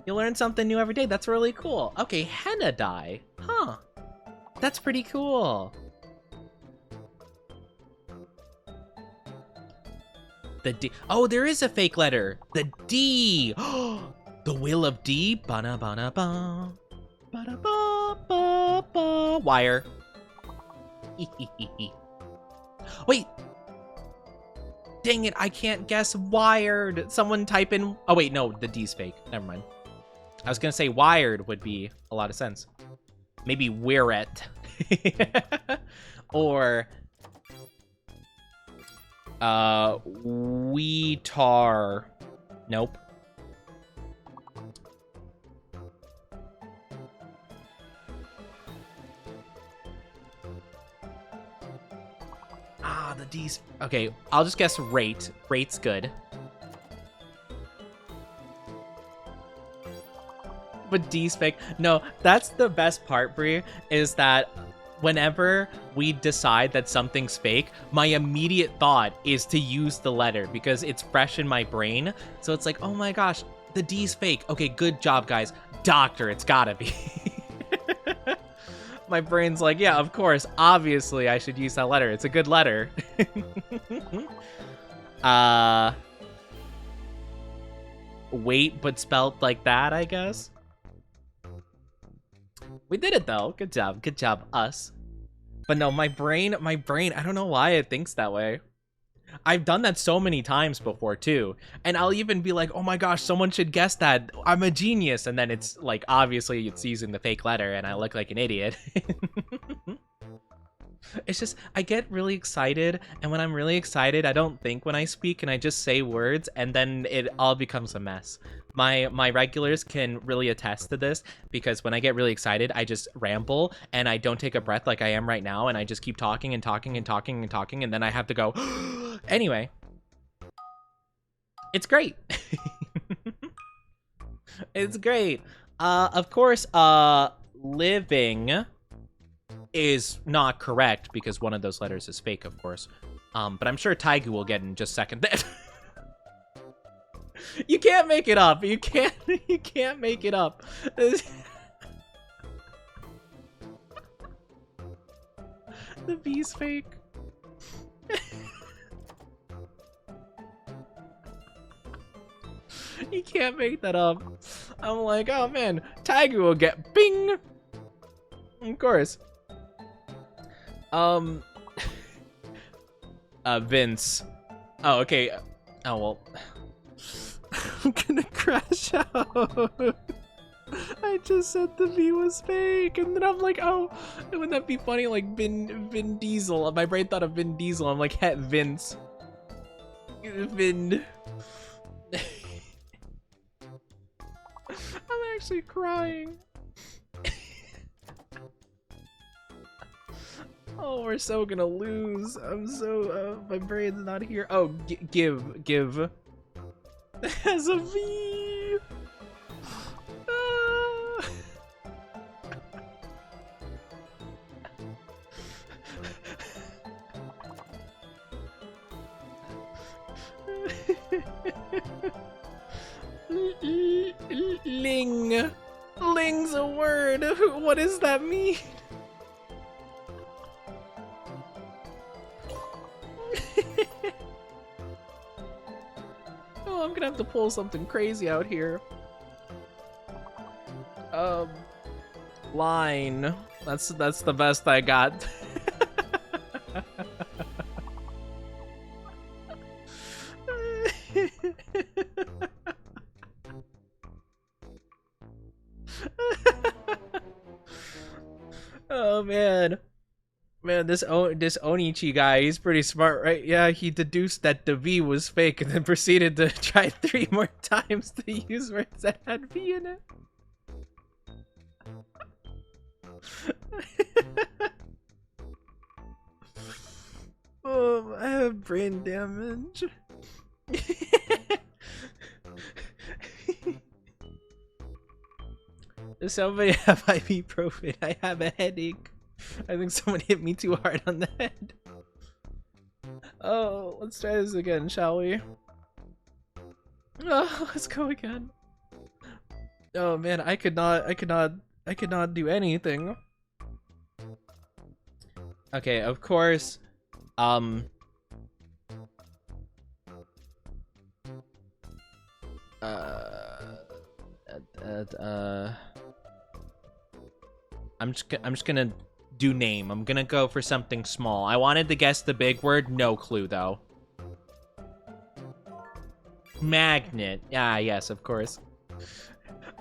You learn something new every day. That's really cool. Okay, henna dye. Huh. That's pretty cool. The D. Oh, there is a fake letter. The D. The will of D. Ba-na-ba-na-ba. Ba-da-ba-ba-ba. Wire. Wait. Dang it, I can't guess wired. Someone type in... Oh, wait, no, the D's fake. Never mind. I was going to say wired would be a lot of sense. Maybe Wiret. Or... Weetar. Nope. The D's. Okay, I'll just guess rate. Rate's good. But D's fake. No, that's the best part, Brie, is that whenever we decide that something's fake, my immediate thought is to use the letter because it's fresh in my brain. So it's like, oh my gosh, the D's fake. Okay, good job, guys. Doctor, it's gotta be. My brain's like, yeah, of course. Obviously, I should use that letter. It's a good letter. Wait, but spelled like that, I guess. We did it, though. Good job. Good job, us. But no, my brain, I don't know why it thinks that way. I've done that so many times before, too. And I'll even be like, oh my gosh, someone should guess that. I'm a genius. And then it's like, obviously, it's using the fake letter, and I look like an idiot. It's just, I get really excited, and when I'm really excited, I don't think when I speak, and I just say words, and then it all becomes a mess. My regulars can really attest to this, because when I get really excited, I just ramble, and I don't take a breath like I am right now, and I just keep talking and talking and talking and talking, and then I have to go, anyway. It's great. It's great. Of course, living is not correct because one of those letters is fake, of course. But I'm sure Taigu will get in just a second. You can't make it up. You can't make it up. The V's fake. You can't make that up. I'm like, oh man, Tiger will get bing. Of course. Vince. Oh, okay. Oh well. I'm gonna crash out. I just said the V was fake, and then I'm like, oh, wouldn't that be funny? Like Vin Diesel. My brain thought of Vin Diesel. I'm like, hey, Vince. Vin. I'm actually crying. Oh, we're so gonna lose. I'm so, my brain's not here. Oh, give. Has a V. Ling. Ling's a word. What does that mean? Oh, I'm gonna have to pull something crazy out here. Line. That's the best I got. Oh man. Man, this Onichi guy, he's pretty smart, right? Yeah, he deduced that the V was fake and then proceeded to try 3 more times to use words that had V in it. Oh, I have brain damage. Does somebody have ibuprofen? I have a headache. I think someone hit me too hard on the head. Oh, let's try this again, shall we? Oh, let's go again. Oh man, I could not do anything. Okay, of course. I'm just gonna do name. I'm gonna go for something small. I wanted to guess the big word. No clue though. Magnet. Ah, yes, of course.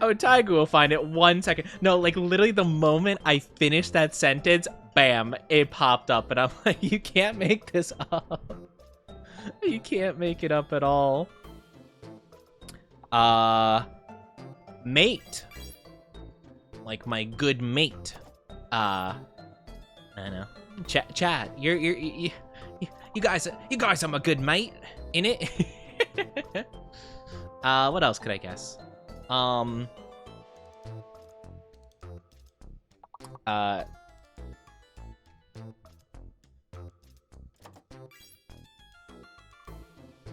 Oh, Tiger will find it. 1 second. No, like literally the moment I finished that sentence, bam, it popped up, and I'm like, you can't make this up. You can't make it up at all. Mate. Like my good mate. I know. Chat. You guys are my good mate, innit? What else could I guess?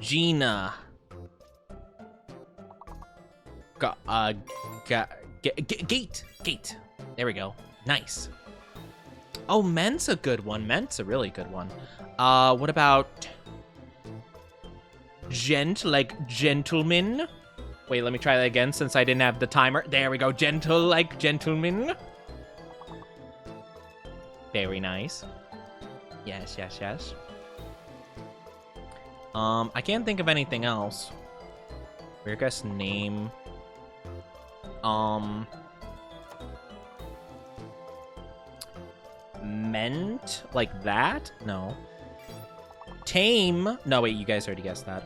Gina. Gate. There we go. Nice. Oh, Ment's a good one. Ment's a really good one. What about like gentleman? Wait, let me try that again since I didn't have the timer. There we go. Gentle like gentleman. Very nice. Yes. I can't think of anything else. Weird guess name. Meant? Like that? No. Tame? No, wait, you guys already guessed that.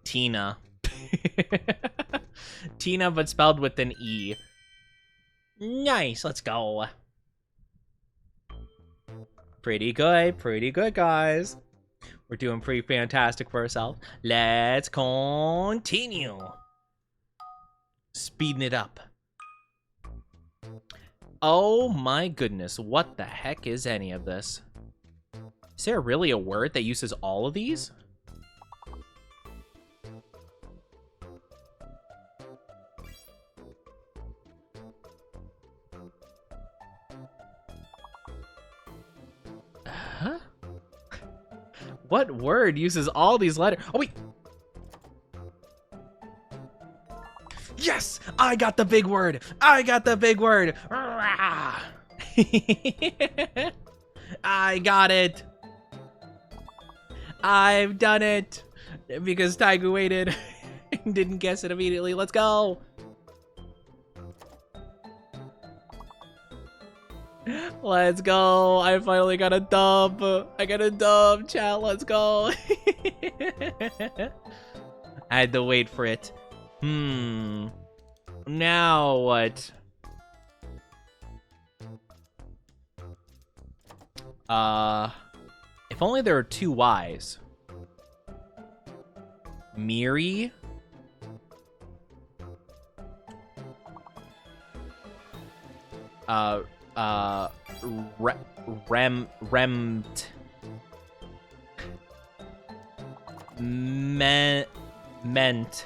Tina. Tina, but spelled with an E. Nice, let's go. Pretty good, guys. We're doing pretty fantastic for ourselves. Let's continue. Speeding it up. Oh my goodness, what the heck is any of this? Is there really a word that uses all of these? Huh? What word uses all these letters? Oh, wait. Yes! I got the big word! I got the big word! I got it! I've done it! Because Taigu waited and didn't guess it immediately. Let's go! Let's go! I finally got a dub! I got a dub, chat, let's go! I had to wait for it. Now what? If only there were 2 Y's. Miri? Remt. Meant.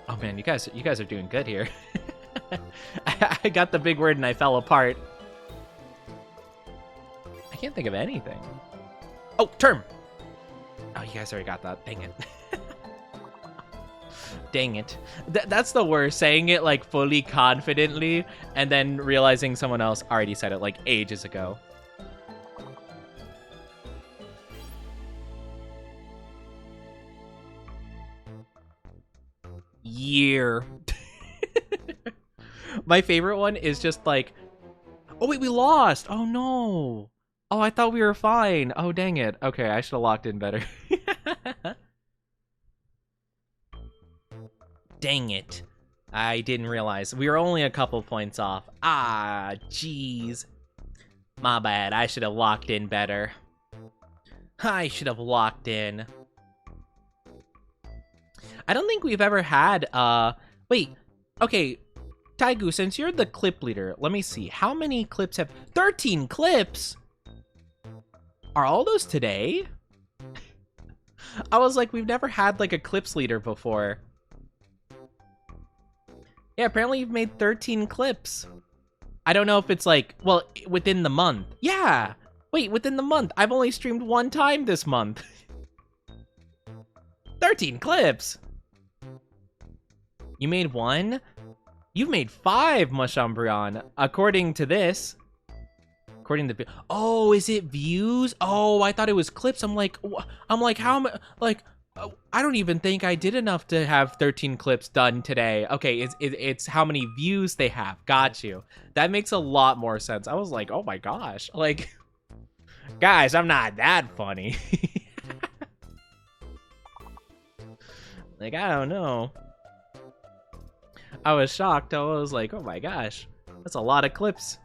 Oh man, you guys are doing good here. I got the big word and I fell apart. I can't think of anything. Oh, term. Oh, you guys already got that. Dang it. Dang it. That's the worst, saying it like fully confidently and then realizing someone else already said it like ages ago. Year. My favorite one is just like, oh wait, we lost. Oh no. Oh, I thought we were fine. Oh, dang it. Okay, I should have locked in better. Dang it. I didn't realize. We were only a couple points off. Ah, jeez. My bad. I should have locked in better. I should have locked in. I don't think we've ever had, wait. Okay, Taigu, since you're the clip leader, let me see. How many clips have... 13 clips? Are all those today? I was like, we've never had, like, a clips leader before. Yeah, apparently you've made 13 clips. I don't know if it's like, well, within the month. Yeah! Wait, within the month. I've only streamed 1 time this month. 13 clips! You made 1? You've made 5, Mushambrion, according to this. According to... Oh, is it views? Oh, I thought it was clips. I'm like, how am I... Like... I don't even think I did enough to have 13 clips done today. Okay, it's how many views they have. Got you. That makes a lot more sense. I was like, oh my gosh. Like, guys, I'm not that funny. Like, I don't know. I was shocked. I was like, oh my gosh. That's a lot of clips.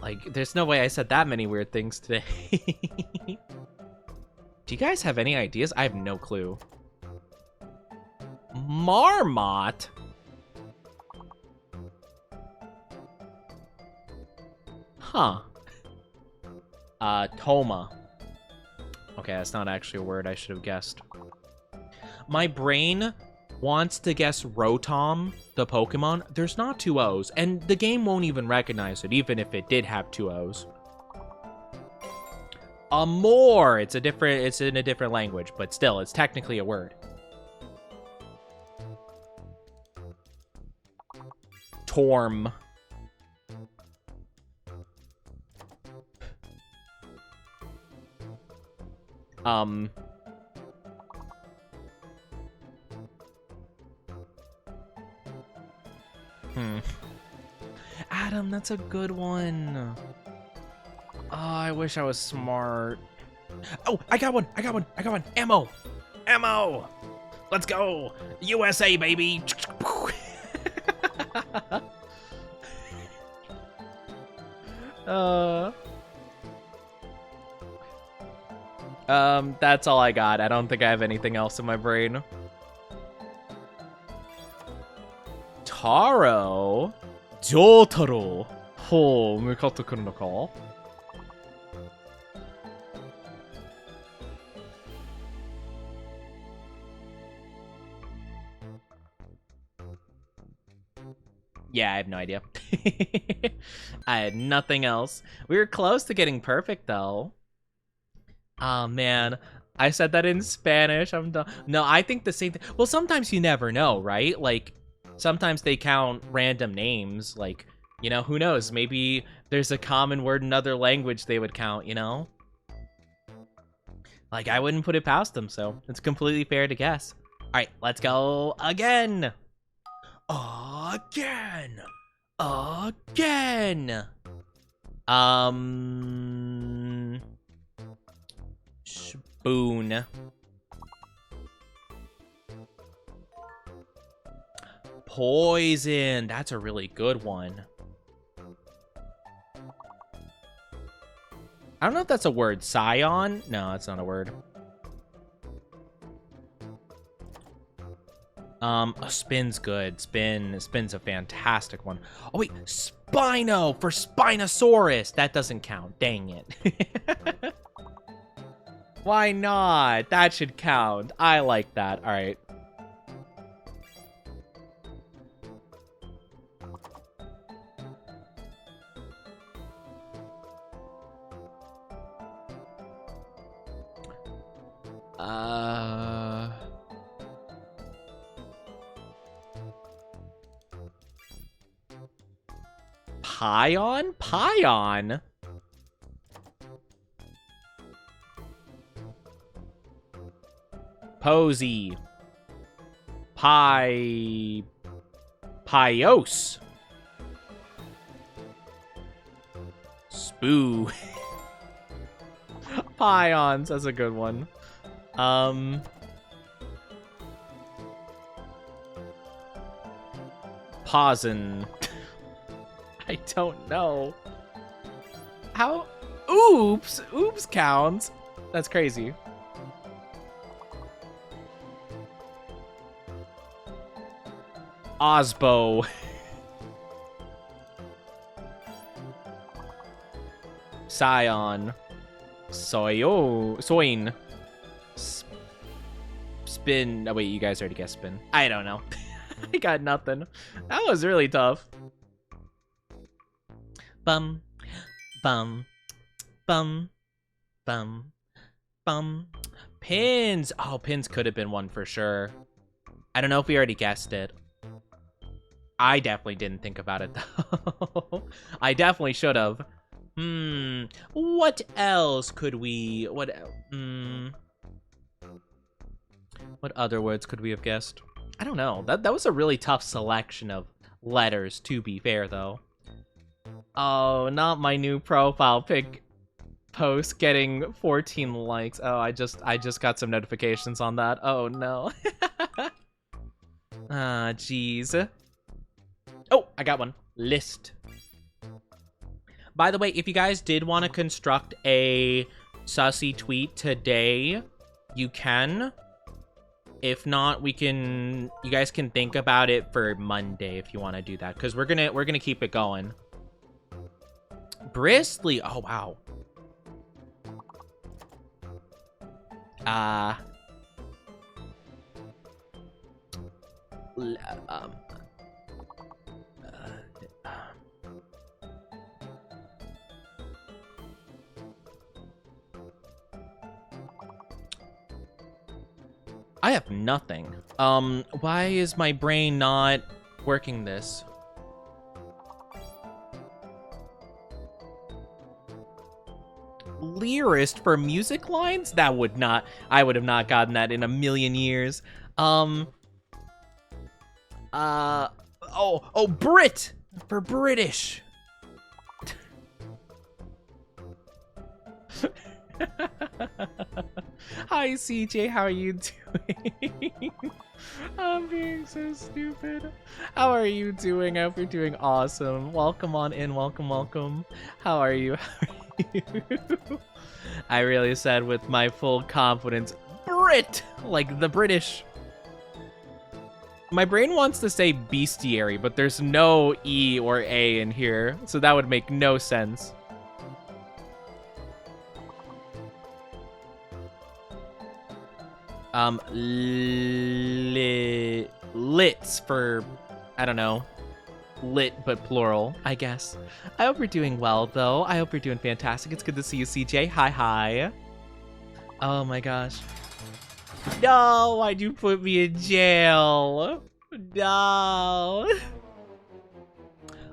Like, there's no way I said that many weird things today. Do you guys have any ideas? I have no clue. Marmot? Huh. Toma. Okay, that's not actually a word I should have guessed. My brain wants to guess Rotom, the Pokemon. There's not 2 O's, and the game won't even recognize it, even if it did have 2 O's. Amor. It's in a different language, but still, it's technically a word. Torm. That's a good one. Oh, I wish I was smart. Oh, I got one. Ammo. Let's go. USA, baby. That's all I got. I don't think I have anything else in my brain. Taro? Jotaro. Ho, mukatte kuru no ka? Yeah, I have no idea. I had nothing else. We were close to getting perfect, though. Oh, man. I said that in Spanish. I'm done. No, I think the same thing. Well, sometimes you never know, right? Like, sometimes they count random names. Like, you know, who knows? Maybe there's a common word in another language they would count, you know? Like, I wouldn't put it past them, so it's completely fair to guess. All right, let's go again. Again. Spoon. Poison. That's a really good one. I don't know if that's a word. Scion? No, that's not a word. A spin's good. Spin's a fantastic one. Oh wait, Spino for Spinosaurus. That doesn't count. Dang it. Why not? That should count. I like that. All right. Pion? Posy. Pios. Spoo. Pions, that's a good one. Posin. I don't know. How? Oops counts. That's crazy. Osbo. Scion. Soin. Spin. Oh, wait, you guys already guessed spin. I don't know. I got nothing. That was really tough. Bum. Pins. Oh, pins could have been one for sure. I don't know if we already guessed it. I definitely didn't think about it, though. I definitely should have. What else could we... What other words could we have guessed? I don't know. That was a really tough selection of letters, to be fair, though. Oh, not my new profile pic post getting 14 likes. Oh, I just got some notifications on that. Oh, no. Ah, jeez. Oh, I got one. List. By the way, if you guys did want to construct a sussy tweet today, you can. If not, you guys can think about it for Monday if you want to do that, because we're gonna keep it going. Bristly. Oh wow. I have nothing. Why is my brain not working this? Lyrist for music lines? That would not... I would have not gotten that in a million years. Oh, Brit! For British. Hi, CJ. How are you doing? I'm being so stupid. How are you doing? I hope you're doing awesome. Welcome on in. Welcome, welcome. How are you? How are you? I really said with my full confidence, Brit, like the British. My brain wants to say bestiary, but there's no E or A in here, so that would make no sense. Lits for, I don't know, lit but plural, I guess. I hope you're doing well, though. I hope you're doing fantastic. It's good to see you, CJ. Hi, hi. Oh my gosh. No, why'd you put me in jail? No.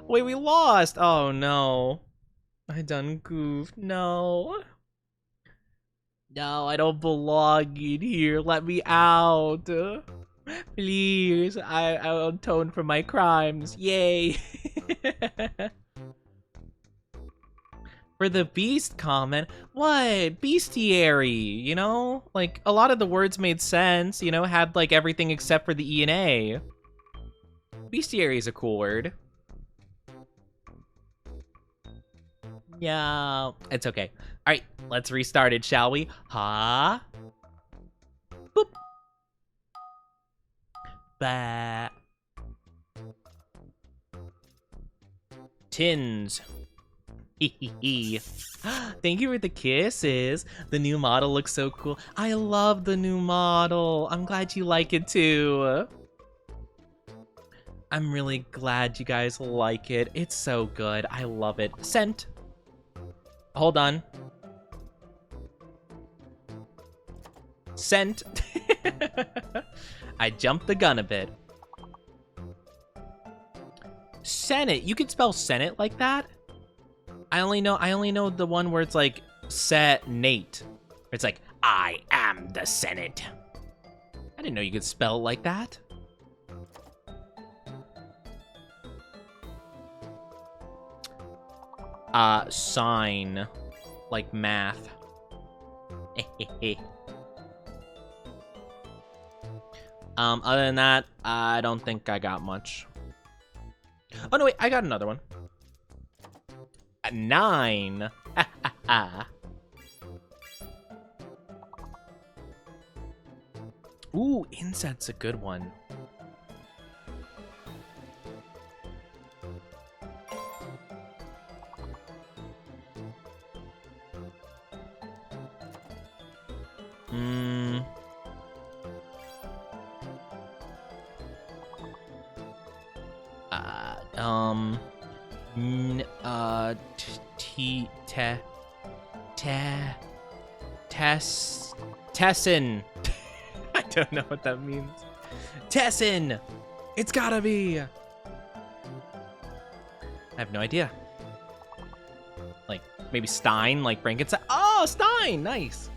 Wait, we lost. Oh no. I done goofed. No. No, I don't belong in here. Let me out. Please. I'll atone for my crimes. Yay. For the beast comment, what? Bestiary, you know? Like, a lot of the words made sense, you know? Had, like, everything except for the E and A. Bestiary is a cool word. Yeah, it's okay. All right, let's restart it, shall we? Ha. Boop. Ba. Tins. Thank you for the kisses. The new model looks so cool. I love the new model. I'm glad you like it too. I'm really glad you guys like it. It's so good. I love it. Sent. Hold on. Sent. I jumped the gun a bit. Senate. You can spell Senate like that? I only know the one where it's like Senate. It's like, I am the Senate. I didn't know you could spell it like that. Sign. Like math. Other than that, I don't think I got much. Oh no, wait, I got another one. 9. Ooh, inset's a good one. Tessin. I don't know what that means. Tessin! It's gotta be! I have no idea. Like, maybe Stein, like Frankenstein. Oh, Stein! Nice!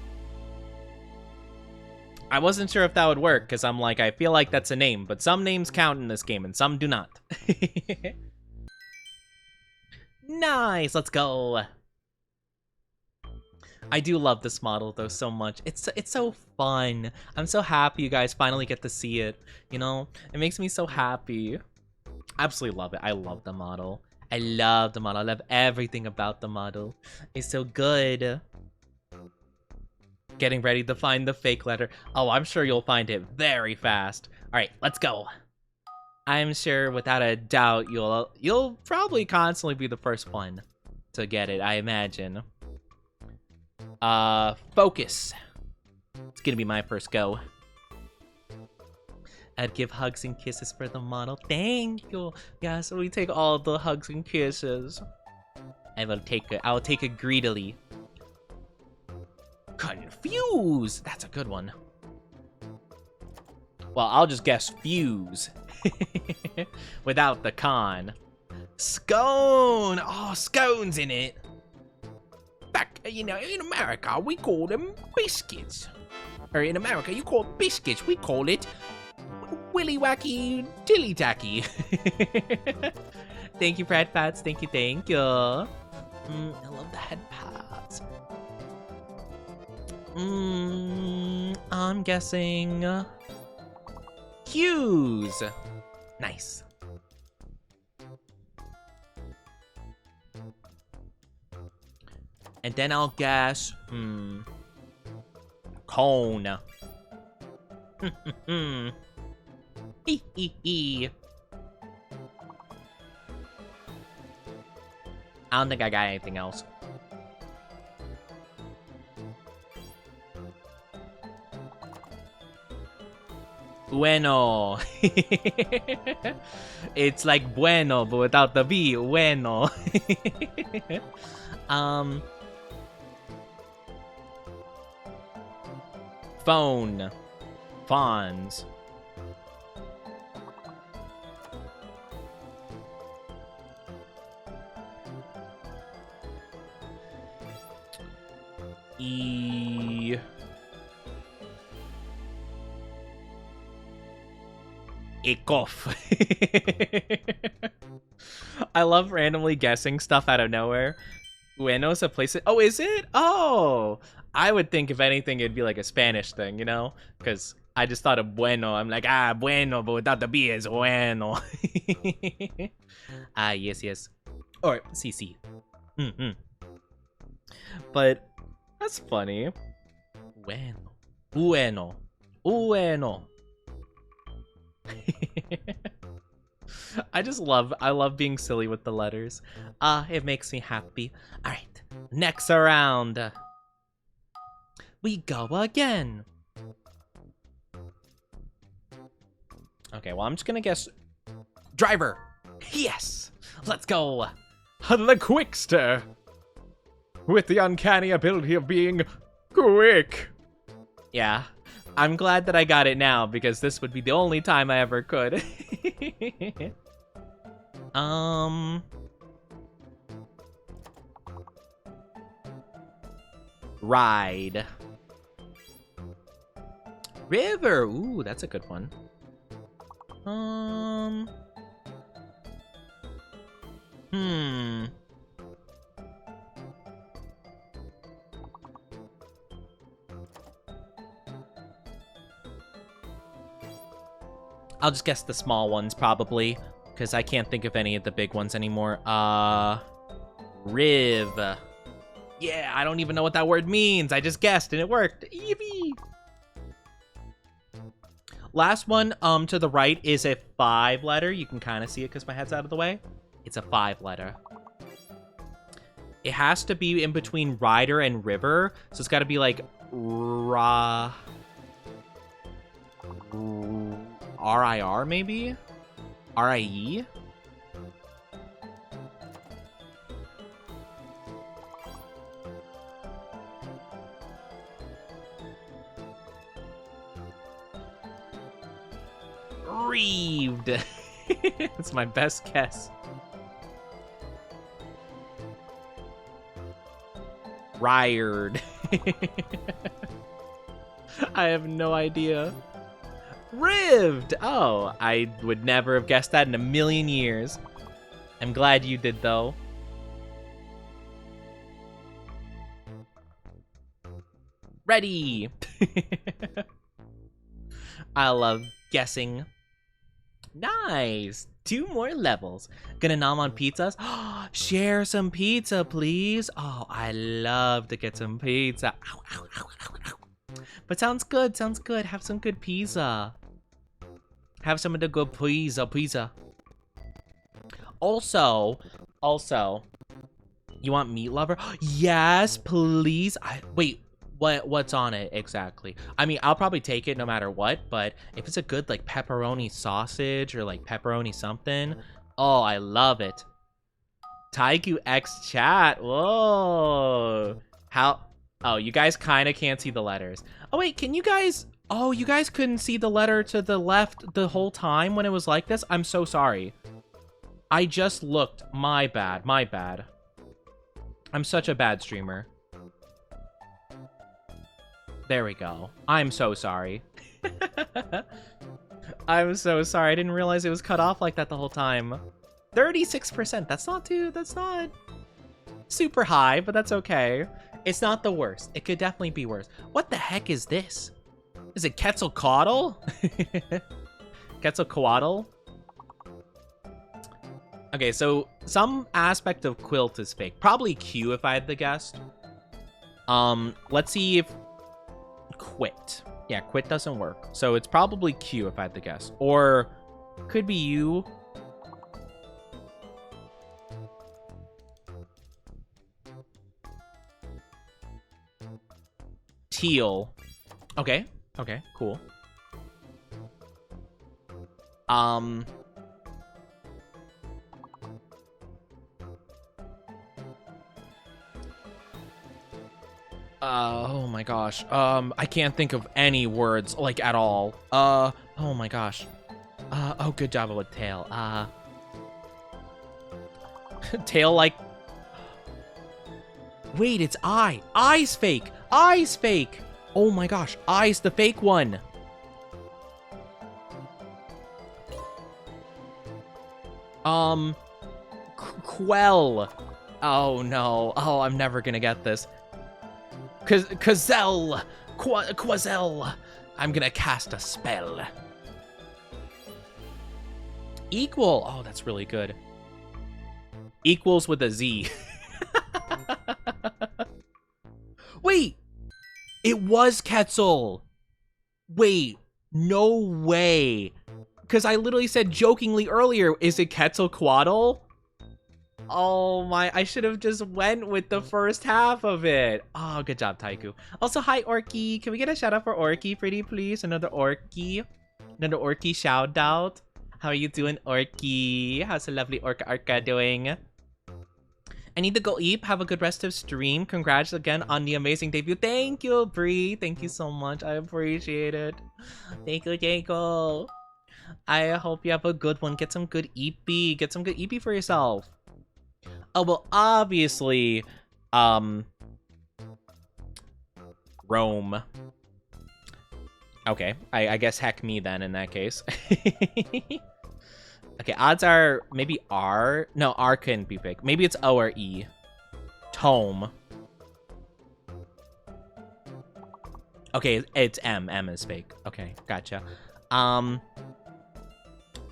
I wasn't sure if that would work, because I'm like, I feel like that's a name, but some names count in this game, and some do not. Nice! Let's go! I do love this model, though, so much. It's so fun. I'm so happy you guys finally get to see it, you know? It makes me so happy. Absolutely love it. I love the model. I love the model. I love everything about the model. It's so good. Getting ready to find the fake letter. Oh, I'm sure you'll find it very fast. All right, let's go. I'm sure, without a doubt, you'll probably constantly be the first one to get it, I imagine. Focus. It's gonna be my first go. I'd give hugs and kisses for the model. Thank you. Yeah, so we take all the hugs and kisses. I'll take it greedily. Confuse. That's a good one. Well, I'll just guess fuse. Without the con. Scone. Oh, scone's in it. Back, you know, in America, we call them biscuits. Or in America, you call it biscuits. We call it willy wacky dilly tacky. Thank you for head pats. Thank you. I love the head pats. I'm guessing Q's. Nice. And then I'll guess, cone. Hee hee hee. I don't think I got anything else. Bueno. It's like bueno, but without the B. Bueno. Phone. Fawns. Ecoff. I love randomly guessing stuff out of nowhere. Bueno's a place. Oh, is it? Oh, I would think if anything, it'd be like a Spanish thing, you know? Because I just thought of bueno. I'm like, bueno, but without the B, it's bueno. Yes. Or CC. But that's funny. Bueno. I love being silly with the letters. It makes me happy. All right, next round. We go again. Okay, well, I'm just gonna guess driver. Yes, let's go. The Quickster. With the uncanny ability of being quick. Yeah. I'm glad that I got it now, because this would be the only time I ever could. Ride. River. Ooh, that's a good one. I'll just guess the small ones, probably, because I can't think of any of the big ones anymore. Riv. Yeah, I don't even know what that word means. I just guessed, and it worked. Eevee. Last one, to the right is a 5-letter. You can kind of see it because my head's out of the way. It's a 5-letter. It has to be in between rider and river, so it's got to be like R-I-R, maybe? R-I-E? Reeved. It's my best guess. Rired. I have no idea. Rived! Oh, I would never have guessed that in a million years. I'm glad you did, though. Ready! I love guessing. Nice! 2 more levels. Gonna nom on pizzas? Share some pizza, please. Oh, I love to get some pizza. Ow, ow, ow, ow, ow. But sounds good, sounds good. Have some good pizza. Have some of the good pizza. Also, you want meat lover? Yes, please. Wait, what's on it exactly? I mean, I'll probably take it no matter what, but if it's a good like pepperoni sausage or like pepperoni something, oh, I love it. Taiku X chat. Whoa. How? Oh, you guys kind of can't see the letters. Oh wait, can you guys? Oh, you guys couldn't see the letter to the left the whole time when it was like this? I'm so sorry. I just looked. My bad. My bad. I'm such a bad streamer. There we go. I'm so sorry. I'm so sorry. I didn't realize it was cut off like that the whole time. 36%. That's not super high, but that's okay. It's not the worst. It could definitely be worse. What the heck is this? Is it Quetzalcoatl? Quetzalcoatl? Okay, so some aspect of quilt is fake. Probably Q if I had the guessed. Let's see if quit. Yeah, quit doesn't work. So it's probably Q if I had to guess. Or could be U. Teal. Okay. Okay, cool. Oh my gosh. I can't think of any words, like, at all. Oh my gosh. Oh, good job with tail. Tail, like... Wait, it's eye. Eye's fake. Eye's fake. Oh my gosh. Eye's the fake one. Quell. Oh no. Oh, I'm never gonna get this. Quazel. Quazel. I'm gonna cast a spell. Equal. Oh, that's really good. Equals with a Z. Wait. It was Quetzal. Wait. No way. Because I literally said jokingly earlier, is it Quetzalcoatl? Oh my, I should have just went with the first half of it. Oh, good job, Taiku. Also, hi, Orky. Can we get a shout out for Orky, pretty please? Another Orky. Another Orky shout out. How are you doing, Orky? How's the lovely Orca doing? I need to go eat. Have a good rest of stream. Congrats again on the amazing debut. Thank you, Bree. Thank you so much. I appreciate it. Thank you, Jacob. I hope you have a good one. Get some good EP. Get some good EP for yourself. Oh, well, obviously, Rome. Okay, I guess heck me then in that case. Okay, odds are maybe R. No, R couldn't be fake. Maybe it's O or E. Tome. Okay, it's M. M is fake. Okay, gotcha.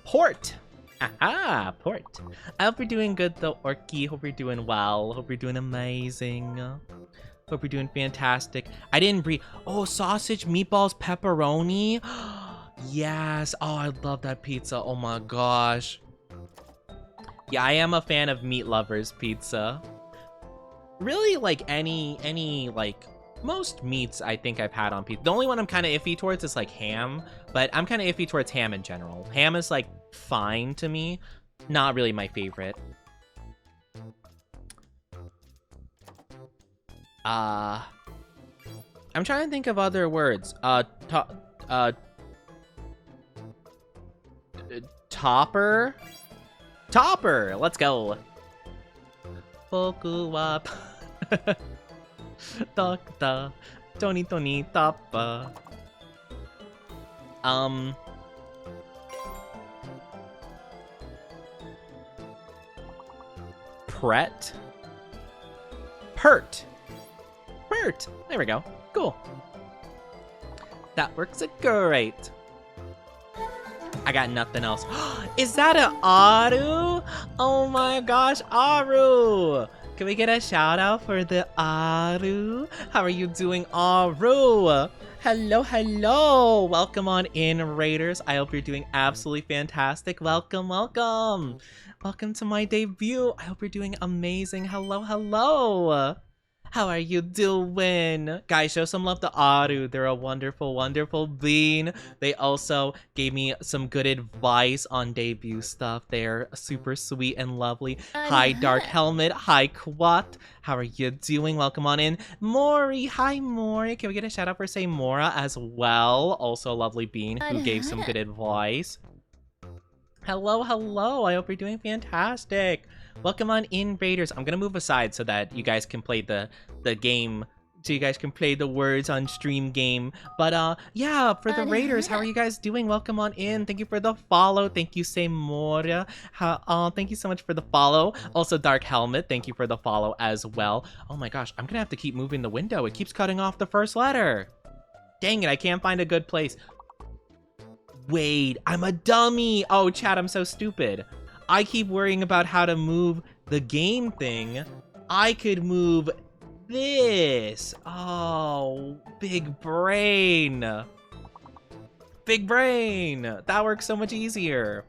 Port. Aha, port. I hope you're doing good though, Orky. Hope you're doing well. Hope you're doing amazing. Hope you're doing fantastic. I didn't breathe. Oh, sausage, meatballs, pepperoni. Yes. Oh, I love that pizza. Oh my gosh. Yeah, I am a fan of Meat Lovers pizza. Really, like any like most meats I think I've had on pizza. The only one I'm kind of iffy towards is like ham, but I'm kind of iffy towards ham in general. Ham is like fine to me, not really my favorite. I'm trying to think of other words. Topper? Topper! Let's go. Boku wa Doctor Tony Topper. Pret? Pert. Pert. There we go. Cool. That works great. I got nothing else. Is that an Aru? Oh my gosh, Aru! Can we get a shout out for the Aru? How are you doing, Aru? Hello, hello! Welcome on in, Raiders. I hope you're doing absolutely fantastic. Welcome, welcome! Welcome to my debut. I hope you're doing amazing. Hello, hello! How are you doing? Guys, show some love to Aru. They're a wonderful, wonderful bean. They also gave me some good advice on debut stuff. They're super sweet and lovely. Hi, Dark Helmet. Hi, Quat. How are you doing? Welcome on in. Mori. Hi, Mori. Can we get a shout out for Mora as well? Also a lovely bean who gave some good advice. Hello, hello. I hope you're doing fantastic. Welcome on in, Raiders. I'm gonna move aside so that you guys can play the game so you guys can play the words on stream game. But yeah, for the raiders, how are you guys doing? Welcome on in. Thank you for the follow. Thank you, Semoria. Thank you so much for the follow. Also, Dark Helmet, thank you for the follow as well. Oh my gosh, I'm gonna have to keep moving the window. It keeps cutting off the first letter. Dang it, I can't find a good place. Wait, I'm a dummy. Oh, chat, I'm so stupid. I keep worrying about how to move the game thing. I could move this. Oh, big brain. Big brain. That works so much easier.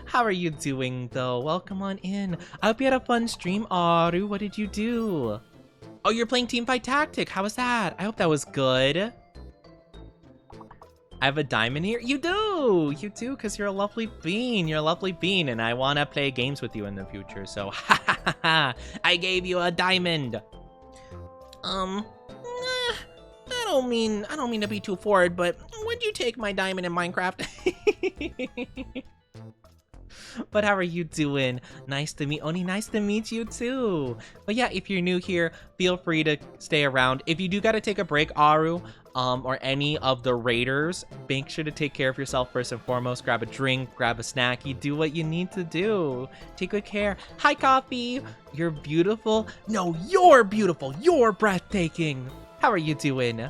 How are you doing, though? Welcome on in. I hope you had a fun stream, Aru. What did you do? Oh, you're playing Teamfight Tactic. How was that? I hope that was good. I have a diamond here? You do, because you're a lovely bean. You're a lovely bean, and I want to play games with you in the future, so I gave you a diamond. I don't mean to be too forward, but would you take my diamond in Minecraft? But how are you doing? Nice to meet Oni. Nice to meet you too. But yeah, if you're new here, feel free to stay around. If you do gotta take a break, Aru, or any of the raiders, make sure to take care of yourself first and foremost. Grab a drink, grab a snack. You do what you need to do. Take good care. Hi, Coffee. You're beautiful. No, you're beautiful. You're breathtaking. How are you doing?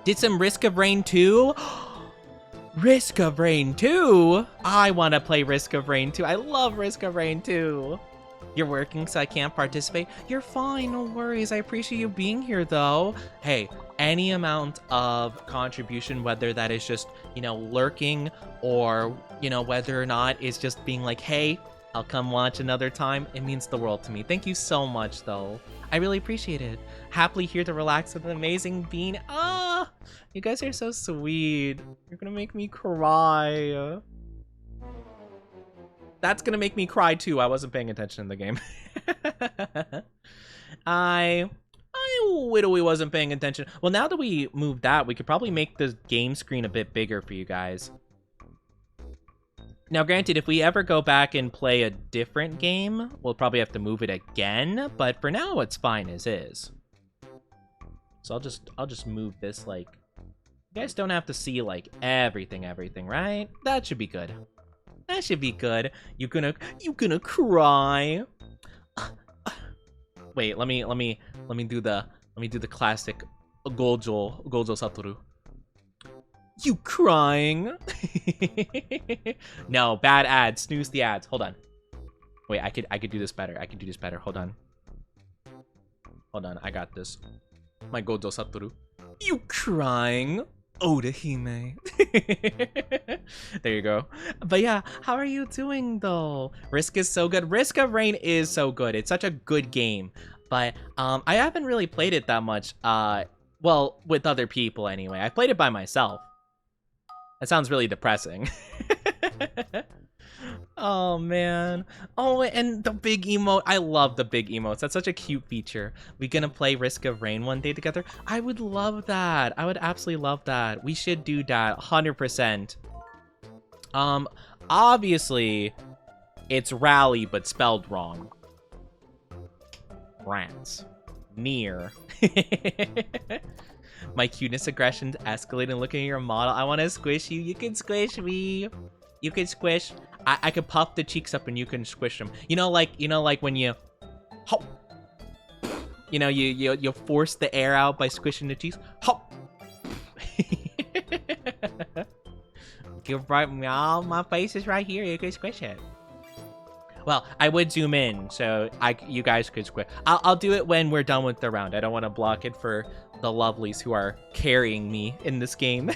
Did some Risk of Rain 2? Risk of Rain 2? I want to play Risk of Rain 2. I love Risk of Rain 2. You're working, so I can't participate. You're fine, no worries. I appreciate you being here, though. Hey, any amount of contribution, whether that is just, lurking or, whether or not it's just being like, hey, I'll come watch another time. It means the world to me. Thank you so much, though. I really appreciate it. Happily here to relax with an amazing bean. You guys are so sweet. You're gonna make me cry. That's gonna make me cry too. I wasn't paying attention in the game. I literally wasn't paying attention. Well, now that we moved that, we could probably make the game screen a bit bigger for you guys. Now, granted, if we ever go back and play a different game, we'll probably have to move it again, but for now, it's fine as is. So I'll just move this, like, you guys don't have to see, like, everything, right? That should be good. That should be good. You gonna cry? Wait, let me do the classic Gojo Satoru. You crying? No, bad ads. Snooze the ads. Hold on. Wait, I could do this better. Hold on. I got this. My Gojo Satoru. You crying? Odahime. There you go. But yeah, how are you doing though? Risk is so good. Risk of Rain is so good. It's such a good game. But I haven't really played it that much. Well, with other people anyway. I played it by myself. That sounds really depressing. Oh, man. Oh, and the big emote. I love the big emotes. That's such a cute feature. We gonna play Risk of Rain one day together? I would love that. I would absolutely love that. We should do that 100%. Obviously, it's Rally, but spelled wrong. Rats. Near. My cuteness aggression's escalating. Looking at your model. I want to squish you. You can squish me. You can squish. I could puff the cheeks up and you can squish them. Like when you, hop. You force the air out by squishing the cheeks. Hop. Give right, my face is right here. You can squish it. Well, I would zoom in so you guys could squish. I'll do it when we're done with the round. I don't want to block it for the lovelies who are carrying me in this game.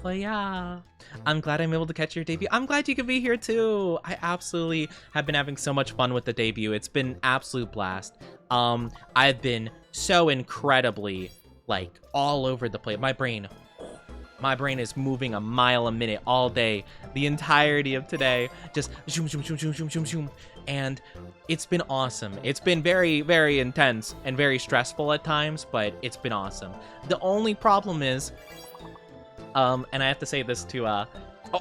But yeah, I'm glad I'm able to catch your debut. I'm glad you could be here too. I absolutely have been having so much fun with the debut. It's been an absolute blast. I've been so incredibly, like, all over the place. My brain is moving a mile a minute all day, the entirety of today. Just zoom, zoom, zoom, zoom, zoom, zoom, zoom. And it's been awesome. It's been very, very intense and very stressful at times, but it's been awesome. The only problem is, and I have to say this to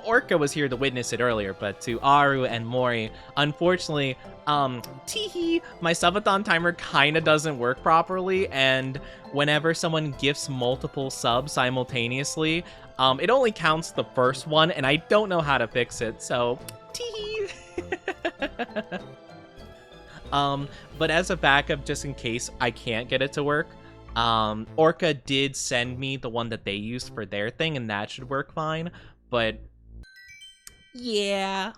Orca was here to witness it earlier, but to Aru and Mori, unfortunately, teehee, my subathon timer kinda doesn't work properly, and whenever someone gifts multiple subs simultaneously, it only counts the first one, and I don't know how to fix it, so teehee. But as a backup, just in case I can't get it to work, Orca did send me the one that they used for their thing, and that should work fine, but yeah.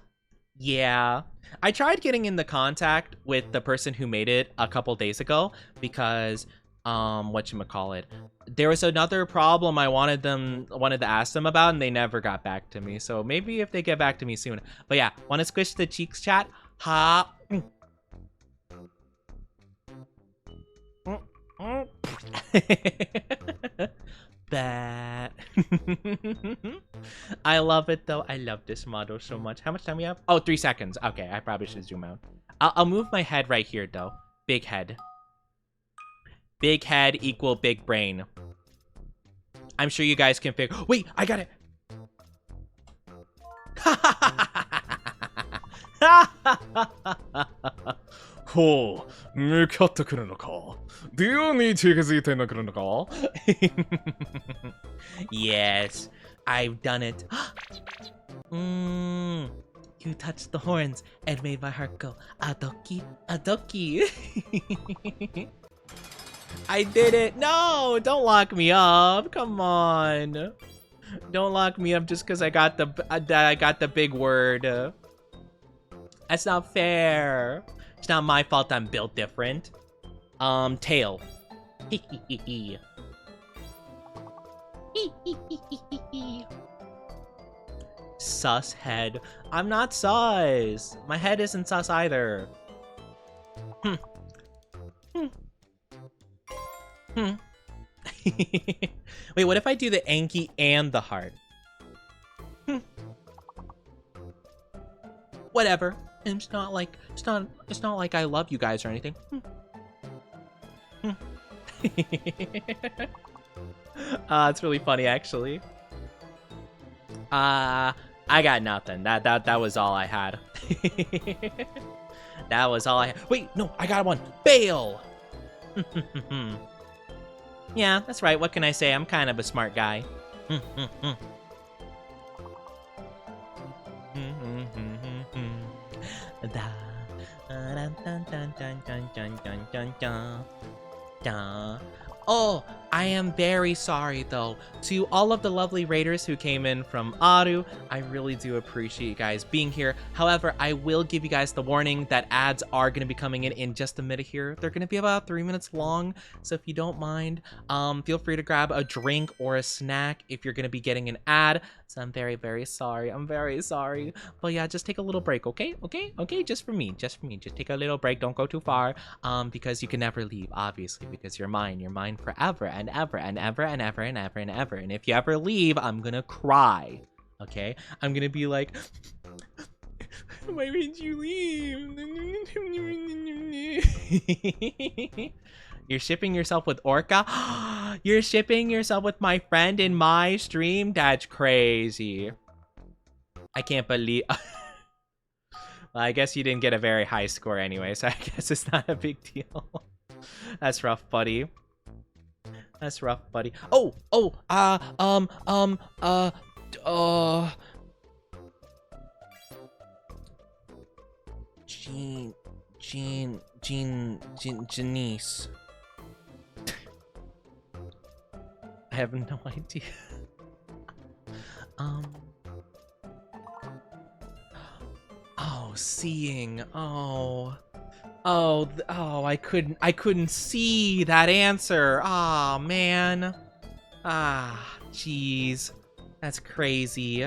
I tried getting into contact with the person who made it a couple days ago because, whatchamacallit, there was another problem I wanted to ask them about, and they never got back to me. So maybe if they get back to me soon. But yeah, want to squish the cheeks, chat? Ha. That. I love it though. I love this model so much. How much time we have? Oh, 3 seconds. Okay, I probably should zoom out. I'll move my head right here though. Big head. Big head equal big brain. I'm sure you guys can figure. Wait, I got it. Ho, 向かってくるのか。Do you need to Yes, I've done it. You touched the horns and made my heart go adoki, adoki. I did it. No, don't lock me up. Come on. Don't lock me up just because I got the big word. That's not fair. It's not my fault I'm built different. Tail. Sus head. I'm not sus. My head isn't sus either. Wait, what if I do the Anki and the heart? Whatever. It's not like I love you guys or anything. It's really funny actually. I got nothing. That was all I had. That was all I had. Wait, no, I got one. Bail. Yeah, that's right. What can I say? I'm kind of a smart guy. Oh, I am very sorry though to all of the lovely raiders who came in from Aru. I really do appreciate you guys being here. However, I will give you guys the warning that ads are going to be coming in just a minute here. They're going to be about 3 minutes long. So if you don't mind, feel free to grab a drink or a snack if you're going to be getting an ad. So I'm very, very sorry. I'm very sorry. But yeah, just take a little break, okay? Okay, just for me. Just take a little break. Don't go too far. Because you can never leave, obviously, because you're mine. You're mine forever and ever and ever and ever and ever and ever. And if you ever leave, I'm gonna cry. Okay? I'm gonna be like, why did you leave? You're shipping yourself with Orca? You're shipping yourself with my friend in my stream? That's crazy. I can't believe... Well, I guess you didn't get a very high score anyway, so I guess it's not a big deal. That's rough, buddy. That's rough, buddy. Oh, Janice. I have no idea. Oh, seeing. I couldn't see that answer. Ah, man. Ah, jeez. That's crazy.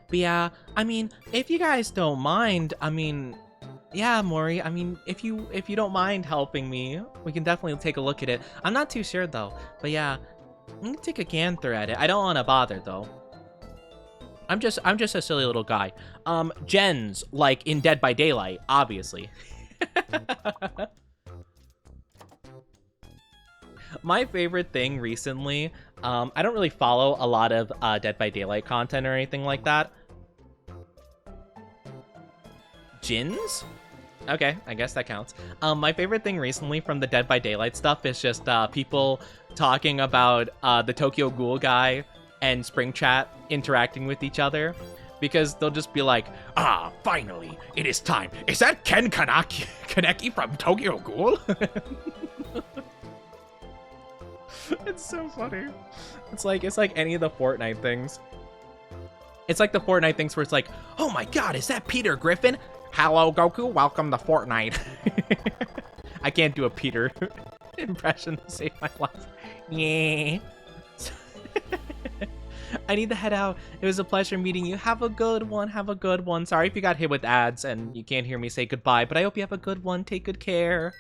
But yeah, I mean, if you guys don't mind, I mean, yeah, Mori, I mean, if you don't mind helping me, we can definitely take a look at it. I'm not too sure though. But yeah, I'm gonna take a gander at it. I don't want to bother though. I'm just a silly little guy. Jen's like in Dead by Daylight, obviously. My favorite thing recently, I don't really follow a lot of Dead by Daylight content or anything like that. Gins? Okay, I guess that counts. My favorite thing recently from the Dead by Daylight stuff is just people talking about the Tokyo Ghoul guy and Spring Chat interacting with each other. Because they'll just be like, "Ah, finally, it is time. Is that Ken Kaneki from Tokyo Ghoul?" It's so funny. It's like any of the Fortnite things. It's like the Fortnite things where it's like, "Oh my god, is that Peter Griffin? Hello, Goku. Welcome to Fortnite." I can't do a Peter impression to save my life. Yeah. I need to head out. It was a pleasure meeting you. Have a good one. Have a good one. Sorry if you got hit with ads and you can't hear me say goodbye, but I hope you have a good one. Take good care.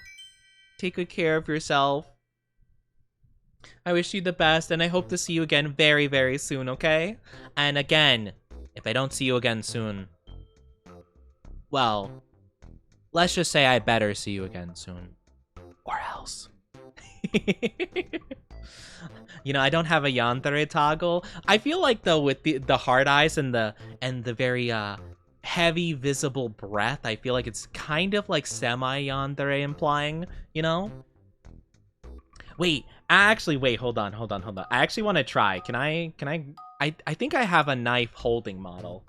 Take good care of yourself. I wish you the best, and I hope to see you again very, very soon, okay? And again, if I don't see you again soon, well, let's just say I better see you again soon. Or else. You know, I don't have a yandere toggle. I feel like though with the hard eyes and the very heavy visible breath, I feel like it's kind of like semi yandere implying, you know? Wait, hold on. I actually want to try. I think I have a knife holding model.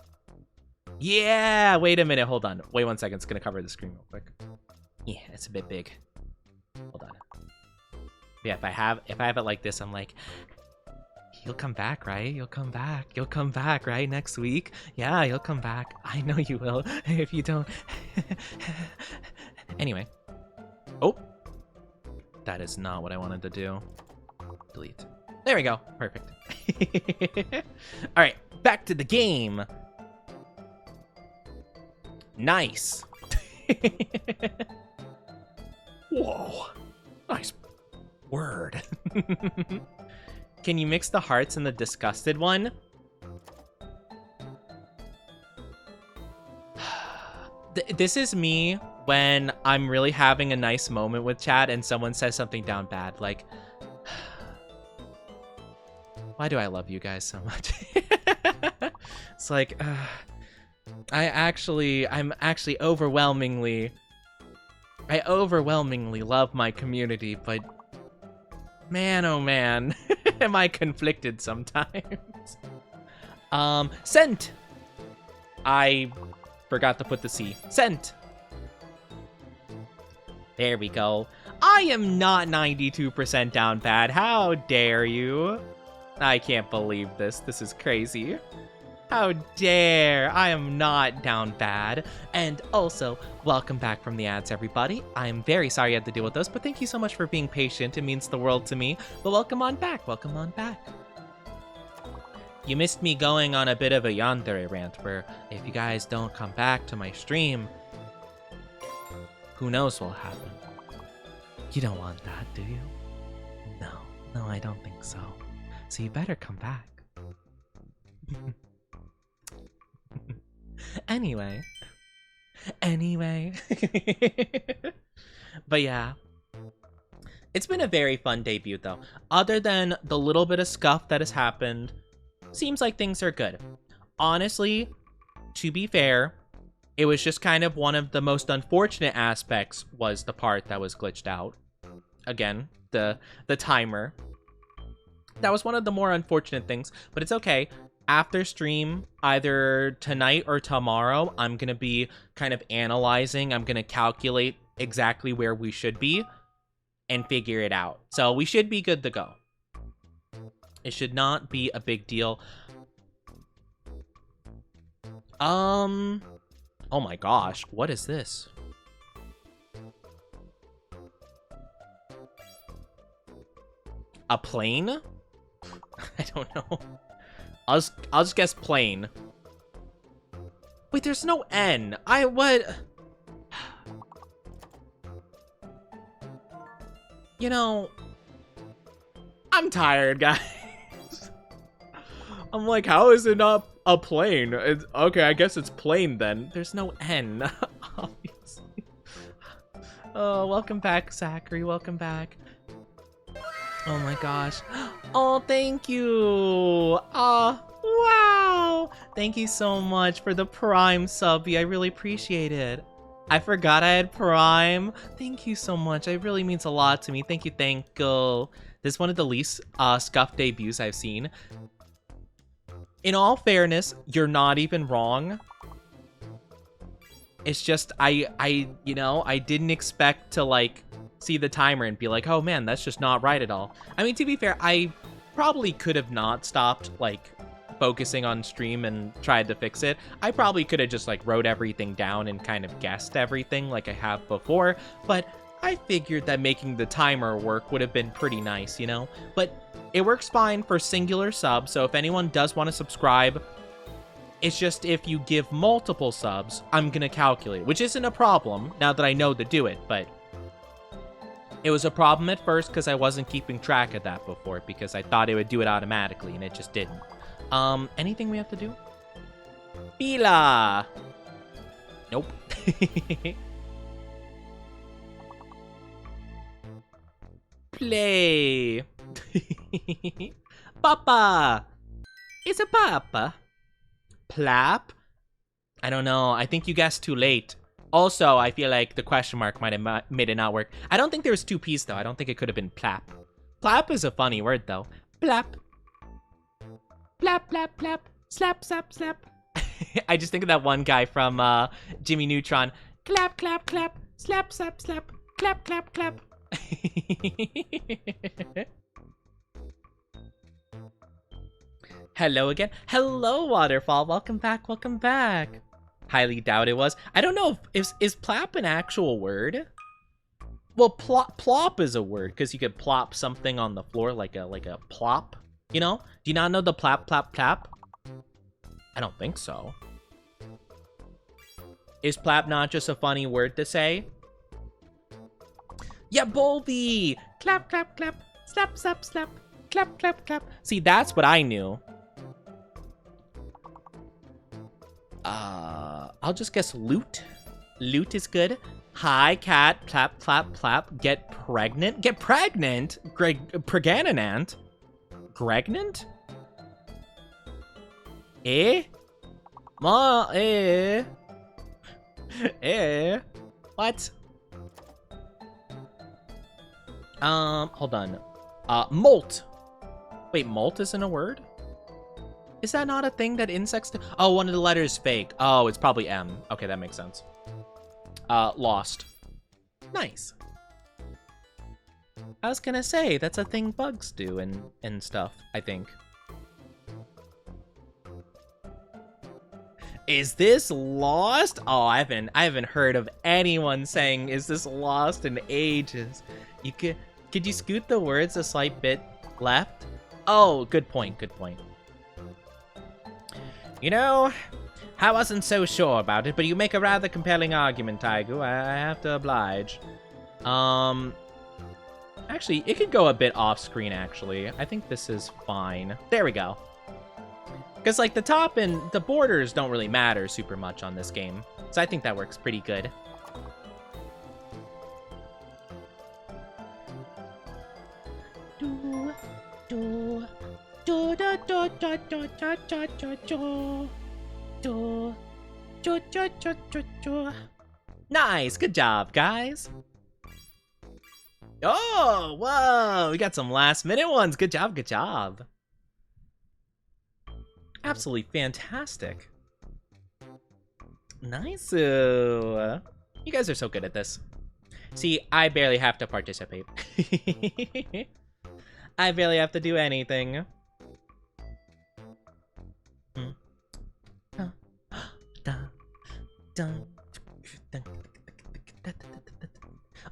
Yeah, wait a minute, hold on. Wait 1 second, it's gonna cover the screen real quick. Yeah, it's a bit big. Hold on. Yeah, if I have it like this, I'm like, you'll come back, right? You'll come back, right? Next week? Yeah, you'll come back. I know you will. If you don't. Anyway. Oh. That is not what I wanted to do. Delete. There we go. Perfect. Alright, back to the game. Nice. Whoa. Nice word. Can you mix the hearts and the disgusted one? This is me when I'm really having a nice moment with chat and someone says something down bad. Like, why do I love you guys so much? It's like, I'm actually overwhelmingly love my community, but man, oh man, am I conflicted sometimes. Sent! I forgot to put the C. Sent! There we go. I am not 92% down bad. How dare you? I can't believe this. This is crazy. How dare! I am not down bad. And also, welcome back from the ads, everybody. I'm very sorry you had to deal with those, but thank you so much for being patient. It means the world to me. But welcome on back. Welcome on back. You missed me going on a bit of a yandere rant where if you guys don't come back to my stream, who knows what'll happen. You don't want that, do you? No, I don't think so. So you better come back. Anyway. But yeah. It's been a very fun debut, though. Other than the little bit of scuff that has happened, seems like things are good. Honestly, to be fair, it was just kind of one of the most unfortunate aspects was the part that was glitched out. Again, the timer. That was one of the more unfortunate things, but it's okay. After stream, either tonight or tomorrow, I'm going to be kind of analyzing. I'm going to calculate exactly where we should be and figure it out. So we should be good to go. It should not be a big deal. Oh my gosh, what is this? A plane? I don't know. I'll just guess plane. Wait, there's no N. What? You know, I'm tired, guys. I'm like, how is it not a plane? Okay, I guess it's plane then. There's no N, obviously. Oh, welcome back, Zachary. Welcome back. Oh my gosh. Oh, thank you. Wow. Thank you so much for the Prime subby. I really appreciate it. I forgot I had Prime. Thank you so much. It really means a lot to me. Thank you, thank you. This is one of the least scuffed debuts I've seen. In all fairness, you're not even wrong. It's just, I didn't expect to, like, see the timer and be like, oh man, that's just not right at all. I mean, to be fair, I probably could have not stopped, like, focusing on stream and tried to fix it. I probably could have just, like, wrote everything down and kind of guessed everything like I have before, but I figured that making the timer work would have been pretty nice, you know? But it works fine for singular subs, so if anyone does want to subscribe, it's just if you give multiple subs, I'm gonna calculate, which isn't a problem now that I know to do it, but it was a problem at first because I wasn't keeping track of that before because I thought it would do it automatically and it just didn't. Anything we have to do? Pila! Nope. Play! Papa! It's a papa. Plap? I don't know. I think you guessed too late. Also, I feel like the question mark might have made it not work. I don't think there was two P's, though. I don't think it could have been plap. Plap is a funny word, though. Plap. Plap, plap, plap. Slap, slap, slap. I just think of that one guy from Jimmy Neutron. Clap, clap, clap. Slap, slap, slap. Clap, clap, clap. Hello again. Hello, Waterfall. Welcome back. Welcome back. Highly doubt it was. I don't know if is plap an actual word? Well, plop is a word because you could plop something on the floor like a plop. You know? Do you not know the plap plap plap? I don't think so. Is plap not just a funny word to say? Yeah, Bolby! Clap clap clap. Slap slap slap. Clap clap clap. See, that's what I knew. I'll just guess loot. Loot is good. Hi, cat. Plap, plap, plap. Get pregnant? Get pregnant? Pregnant? Pregnant? Eh? Ma, eh? Eh? What? Hold on. Molt. Wait, molt isn't a word? Is that not a thing that insects do? Oh, one of the letters is fake. Oh, it's probably M. Okay, that makes sense. Lost. Nice. I was gonna say, that's a thing bugs do and stuff, I think. Is this lost? Oh, I haven't heard of anyone saying, is this lost in ages. Could you scoot the words a slight bit left? Oh, good point, good point. You know, I wasn't so sure about it, but you make a rather compelling argument, Taigu. I have to oblige. Actually, it could go a bit off screen, actually. I think this is fine. There we go. Because, like, the top and the borders don't really matter super much on this game. So I think that works pretty good. Nice, good job, guys. Oh, whoa, we got some last minute ones. Good job, good job. Absolutely fantastic. Nice. You guys are so good at this. See, I barely have to participate. I barely have to do anything.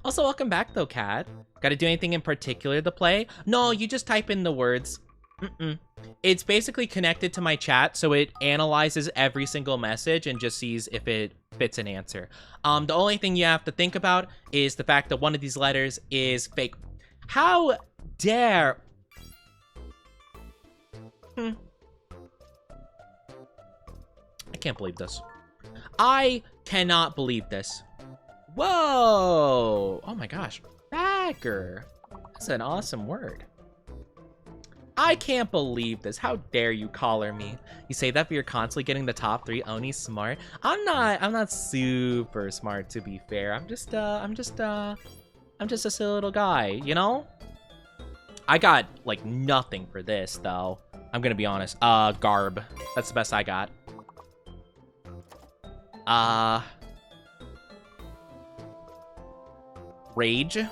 Also, welcome back though, Kat. Gotta do anything in particular to play? No, you just type in the words. It's basically connected to my chat, so it analyzes every single message and just sees if it fits an answer. The only thing you have to think about is the fact that one of these letters is fake. How dare... I can't believe this. I cannot believe this. Whoa! Oh my gosh. Bagger. That's an awesome word. I can't believe this. How dare you collar me? You say that, but you're constantly getting the top 3. Oni smart. I'm not super smart, to be fair. I'm just a silly little guy, you know? I got like nothing for this though. I'm gonna be honest. Garb. That's the best I got. Rage. You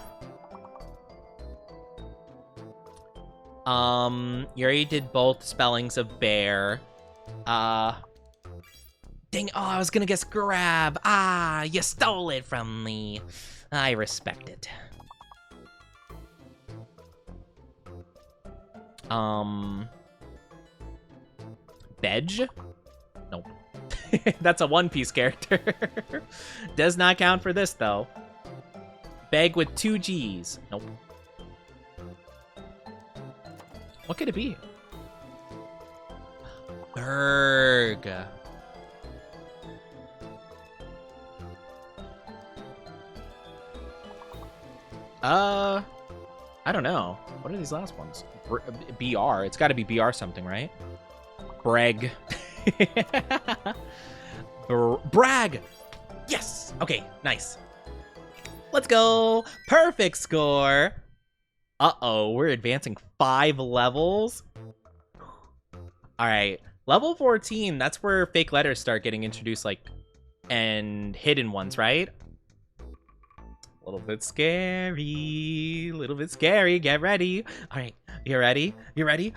already did both spellings of bear. Dang, oh, I was gonna guess grab. Ah, you stole it from me. I respect it. Bedge? Nope. That's a One Piece character. Does not count for this, though. Beg with 2 G's. Nope. What could it be? Berg. I don't know. What are these last ones? BR. It's got to be BR something, right? Breg. Brag. Yes. Okay, nice. Let's go. Perfect score. Uh-oh, we're advancing 5 levels. All right, level 14, that's where fake letters start getting introduced, like, and hidden ones, right? A little bit scary, a little bit scary. Get ready. All right, you ready? You ready?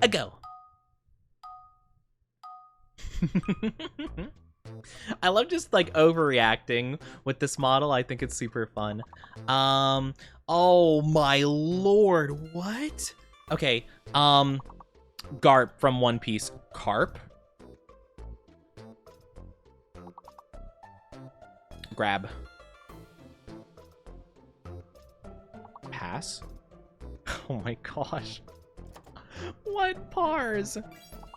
A go. I love just like overreacting with this model. I think it's super fun. Oh my lord, what? Okay, Garp from One Piece. Carp? Grab. Pass? Oh my gosh. What pars?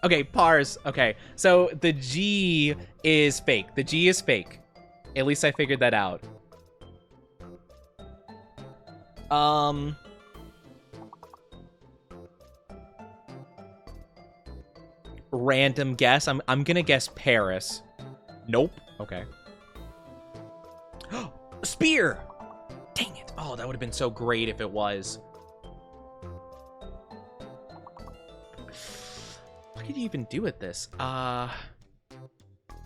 Okay, pars. Okay, so the G is fake. The G is fake. At least I figured that out. Random guess. I'm gonna guess Paris. Nope. Okay. Spear! Dang it. Oh, that would have been so great if it was. What could you even do with this? Well,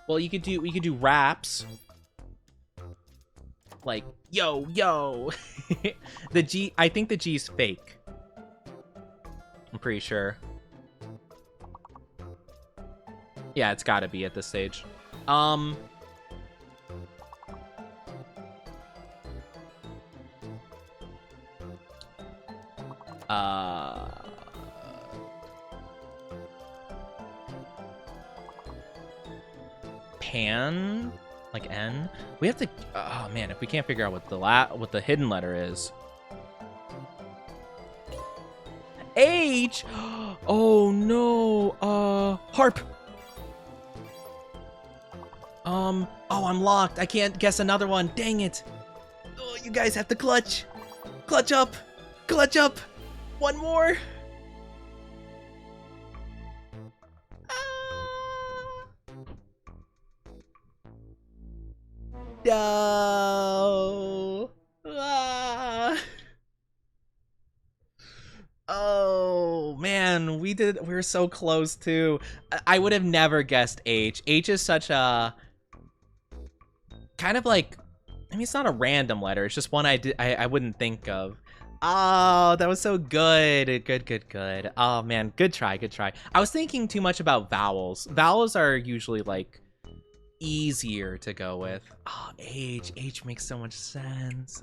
we could do raps. Like, yo, yo. The G, I think the G's fake. I'm pretty sure. Yeah, it's gotta be at this stage. Pan, like N. We have to. Oh man, if we can't figure out what the hidden letter is. H. Oh no. Harp. Oh, I'm locked. I can't guess another one. Dang it. Oh, you guys have to clutch. Clutch up. Clutch up. One more. No. Oh man, we were so close too. I would have never guessed H. H is such a kind of like, I mean, it's not a random letter. It's just one I wouldn't think of. Oh, that was so good. Good. Oh man, good try. I was thinking too much about vowels. Vowels are usually like easier to go with. Oh, H makes so much sense.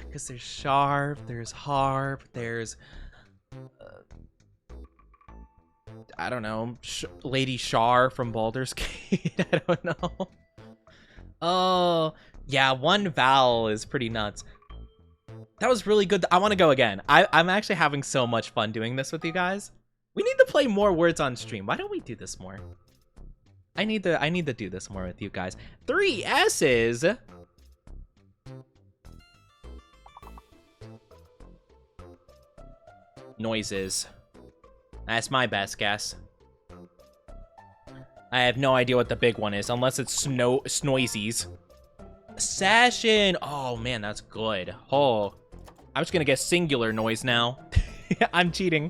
Because there's sharp, there's harp, there's I don't know, Lady Shar from Baldur's Gate. I don't know. Oh, yeah, one vowel is pretty nuts. That was really good. I want to go again. I'm actually having so much fun doing this with you guys. We need to play more words on stream. Why don't we do this more? I need to do this more with you guys. 3 S's. noises. That's my best guess. I have no idea what the big one is, unless it's snoisies. Session! Oh, man, that's good. Oh, I'm just gonna get singular noise now. I'm cheating.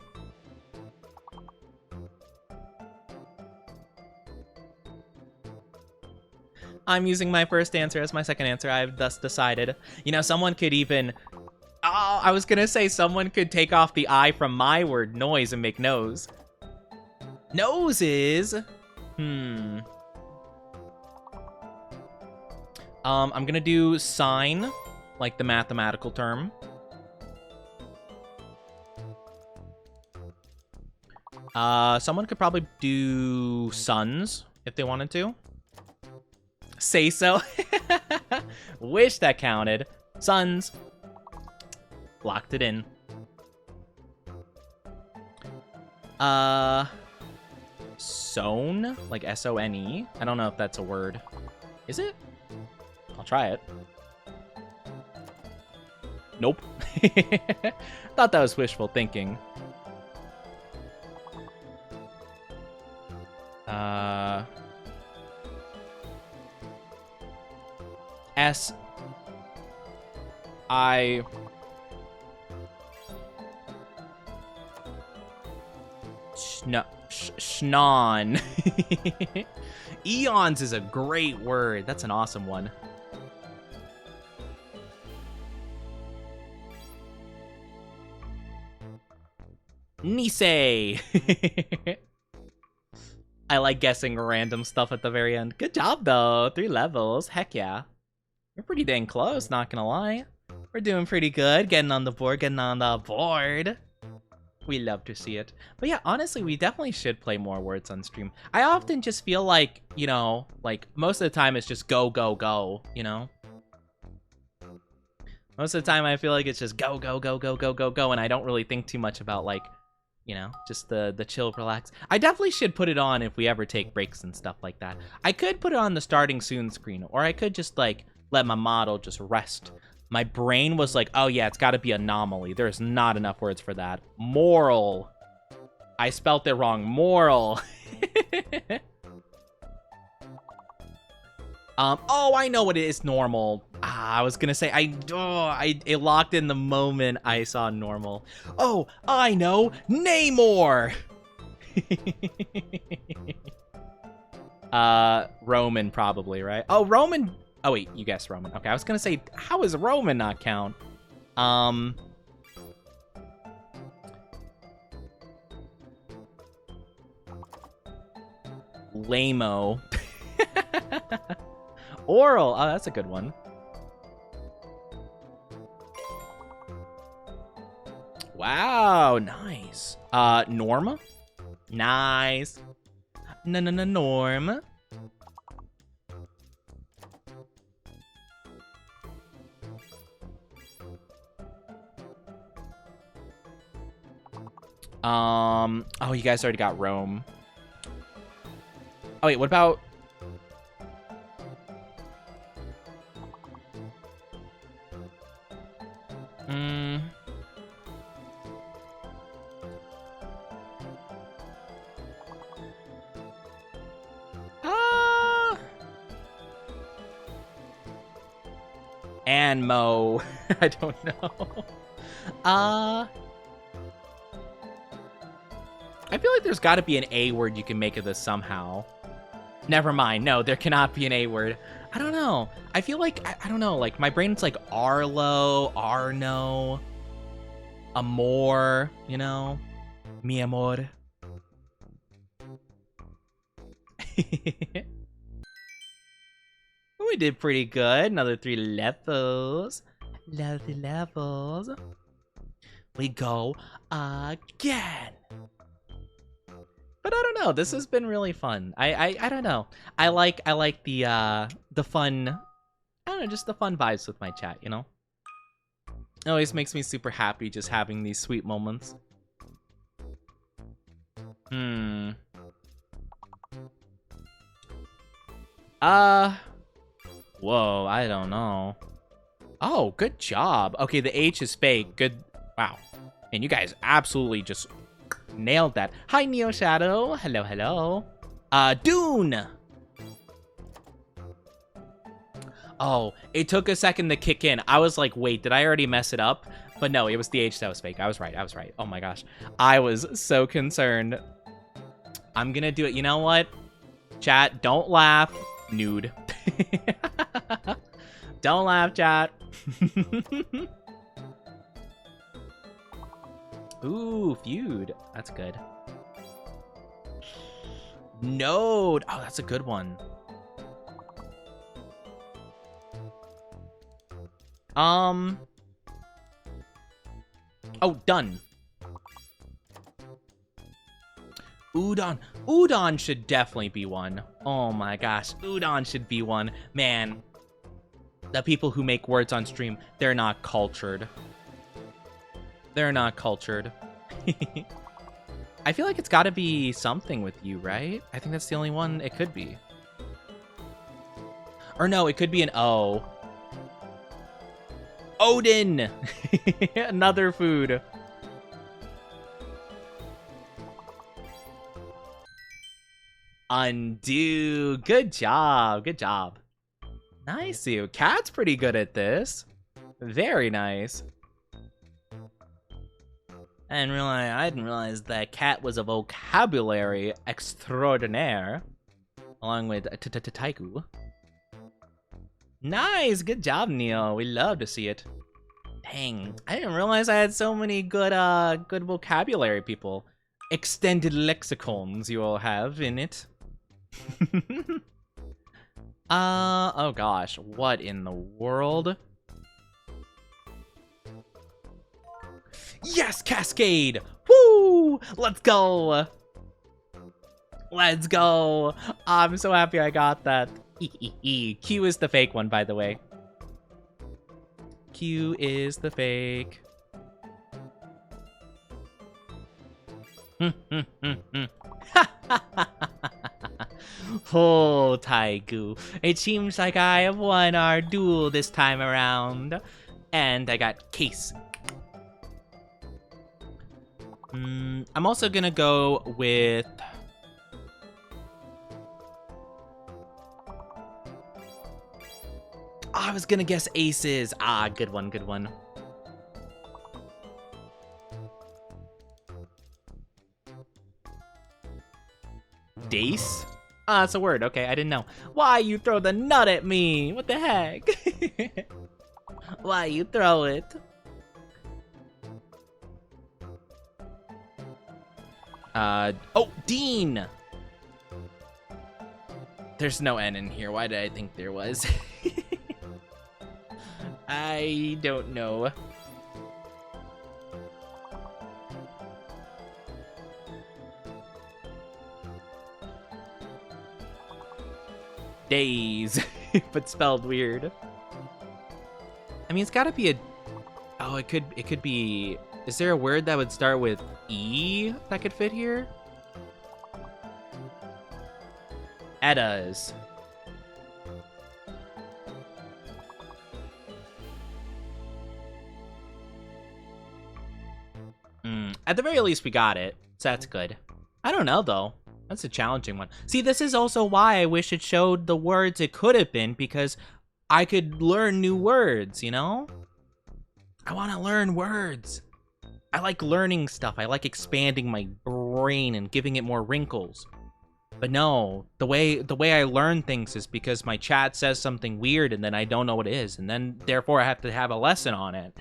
I'm using my first answer as my second answer. I've thus decided. You know, someone could even... Oh, I was gonna say someone could take off the I from my word, noise, and make nose. Noses? I'm gonna do sign, like the mathematical term. Someone could probably do sons, if they wanted to. Say so. Wish that counted. Sons. Locked it in. Sone? Like S-O-N-E? I don't know if that's a word. Is it? I'll try it. Nope. Thought that was wishful thinking. S-I... Schnon. Eons is a great word. That's an awesome one. Nisei. I like guessing random stuff at the very end. Good job, though. 3 levels. Heck yeah. We're pretty dang close, not gonna lie. We're doing pretty good. Getting on the board. We love to see it. But yeah, honestly, we definitely should play more words on stream. I often just feel like, you know, like, most of the time it's just go, go, go, you know? Most of the time I feel like it's just go, go, go, go, go, go, go, and I don't really think too much about, like, you know, just the chill, relax. I definitely should put it on if we ever take breaks and stuff like that. I could put it on the starting soon screen, or I could just, like, let my model just rest. My brain was like, oh yeah, it's got to be anomaly. There's not enough words for that. Moral. I spelt it wrong. Moral. Oh, I know what it is. Normal. I was gonna say, it locked in the moment I saw normal. Oh, I know. Namor. Roman probably, right? Oh, Roman. Oh, wait, you guessed Roman. Okay, I was gonna say, how does Roman not count? Lame-o. Oral. Oh, that's a good one. Wow, nice. Norma? Nice. Norma. Oh, you guys already got Rome. Oh, wait, what about... Anmo. I don't know. I feel like there's got to be an A word you can make of this somehow. Never mind. No, there cannot be an A word. I don't know. I feel like, I don't know, like my brain's like Arlo, Arno, Amor, you know? Mi amor. We did pretty good. Another 3 levels. Lovely levels. We go again. But I don't know. This has been really fun. I don't know. I like the fun. I don't know, just the fun vibes with my chat. You know. It always makes me super happy just having these sweet moments. Whoa, I don't know. Oh, good job. Okay, the H is fake. Good. Wow. And you guys absolutely just nailed that. Hi, Neo Shadow. Hello, hello. Dune. Oh, it took a second to kick in. I was like, wait, did I already mess it up? But no, it was the H that was fake. I was right. Oh my gosh. I was so concerned. I'm gonna do it. You know what? Chat, don't laugh. Nude. Don't laugh, chat. Ooh, feud. That's good. Node. Oh, that's a good one. Oh, done. Udon. Udon should definitely be one. Oh my gosh. Udon should be one. Man, the people who make words on stream, they're not cultured. They're not cultured. I feel like it's got to be something with you, right? I think that's the only one it could be. Or no, it could be an O. Odin! Another food. Undo. Good job. Good job. Nice, you. Cat's pretty good at this. Very nice. I didn't realize that cat was a vocabulary extraordinaire. Along with Taiku. Nice, good job, Neil. We love to see it. Dang, I didn't realize I had so many good good vocabulary people. Extended lexicons you all have in it. Oh gosh, what in the world? Yes, Cascade! Woo! Let's go! Let's go! I'm so happy I got that. Q is the fake one, by the way. Q is the fake. Oh, Taigu. It seems like I have won our duel this time around. And I got Case. I'm also gonna go with... I was gonna guess aces. Ah, good one, good one. Dace? Ah, that's a word. Okay, I didn't know. Why you throw the nut at me? What the heck? Why you throw it? Oh, Dean! There's no N in here. Why did I think there was? I don't know. Days, but spelled weird. I mean, it's gotta be a... Oh, it could be... Is there a word that would start with E that could fit here? Eddas. At the very least, we got it. So that's good. I don't know, though. That's a challenging one. See, this is also why I wish it showed the words it could have been, because I could learn new words, you know? I want to learn words. I like learning stuff. I like expanding my brain and giving it more wrinkles. But no, the way I learn things is because my chat says something weird and then I don't know what it is. And then, therefore, I have to have a lesson on it.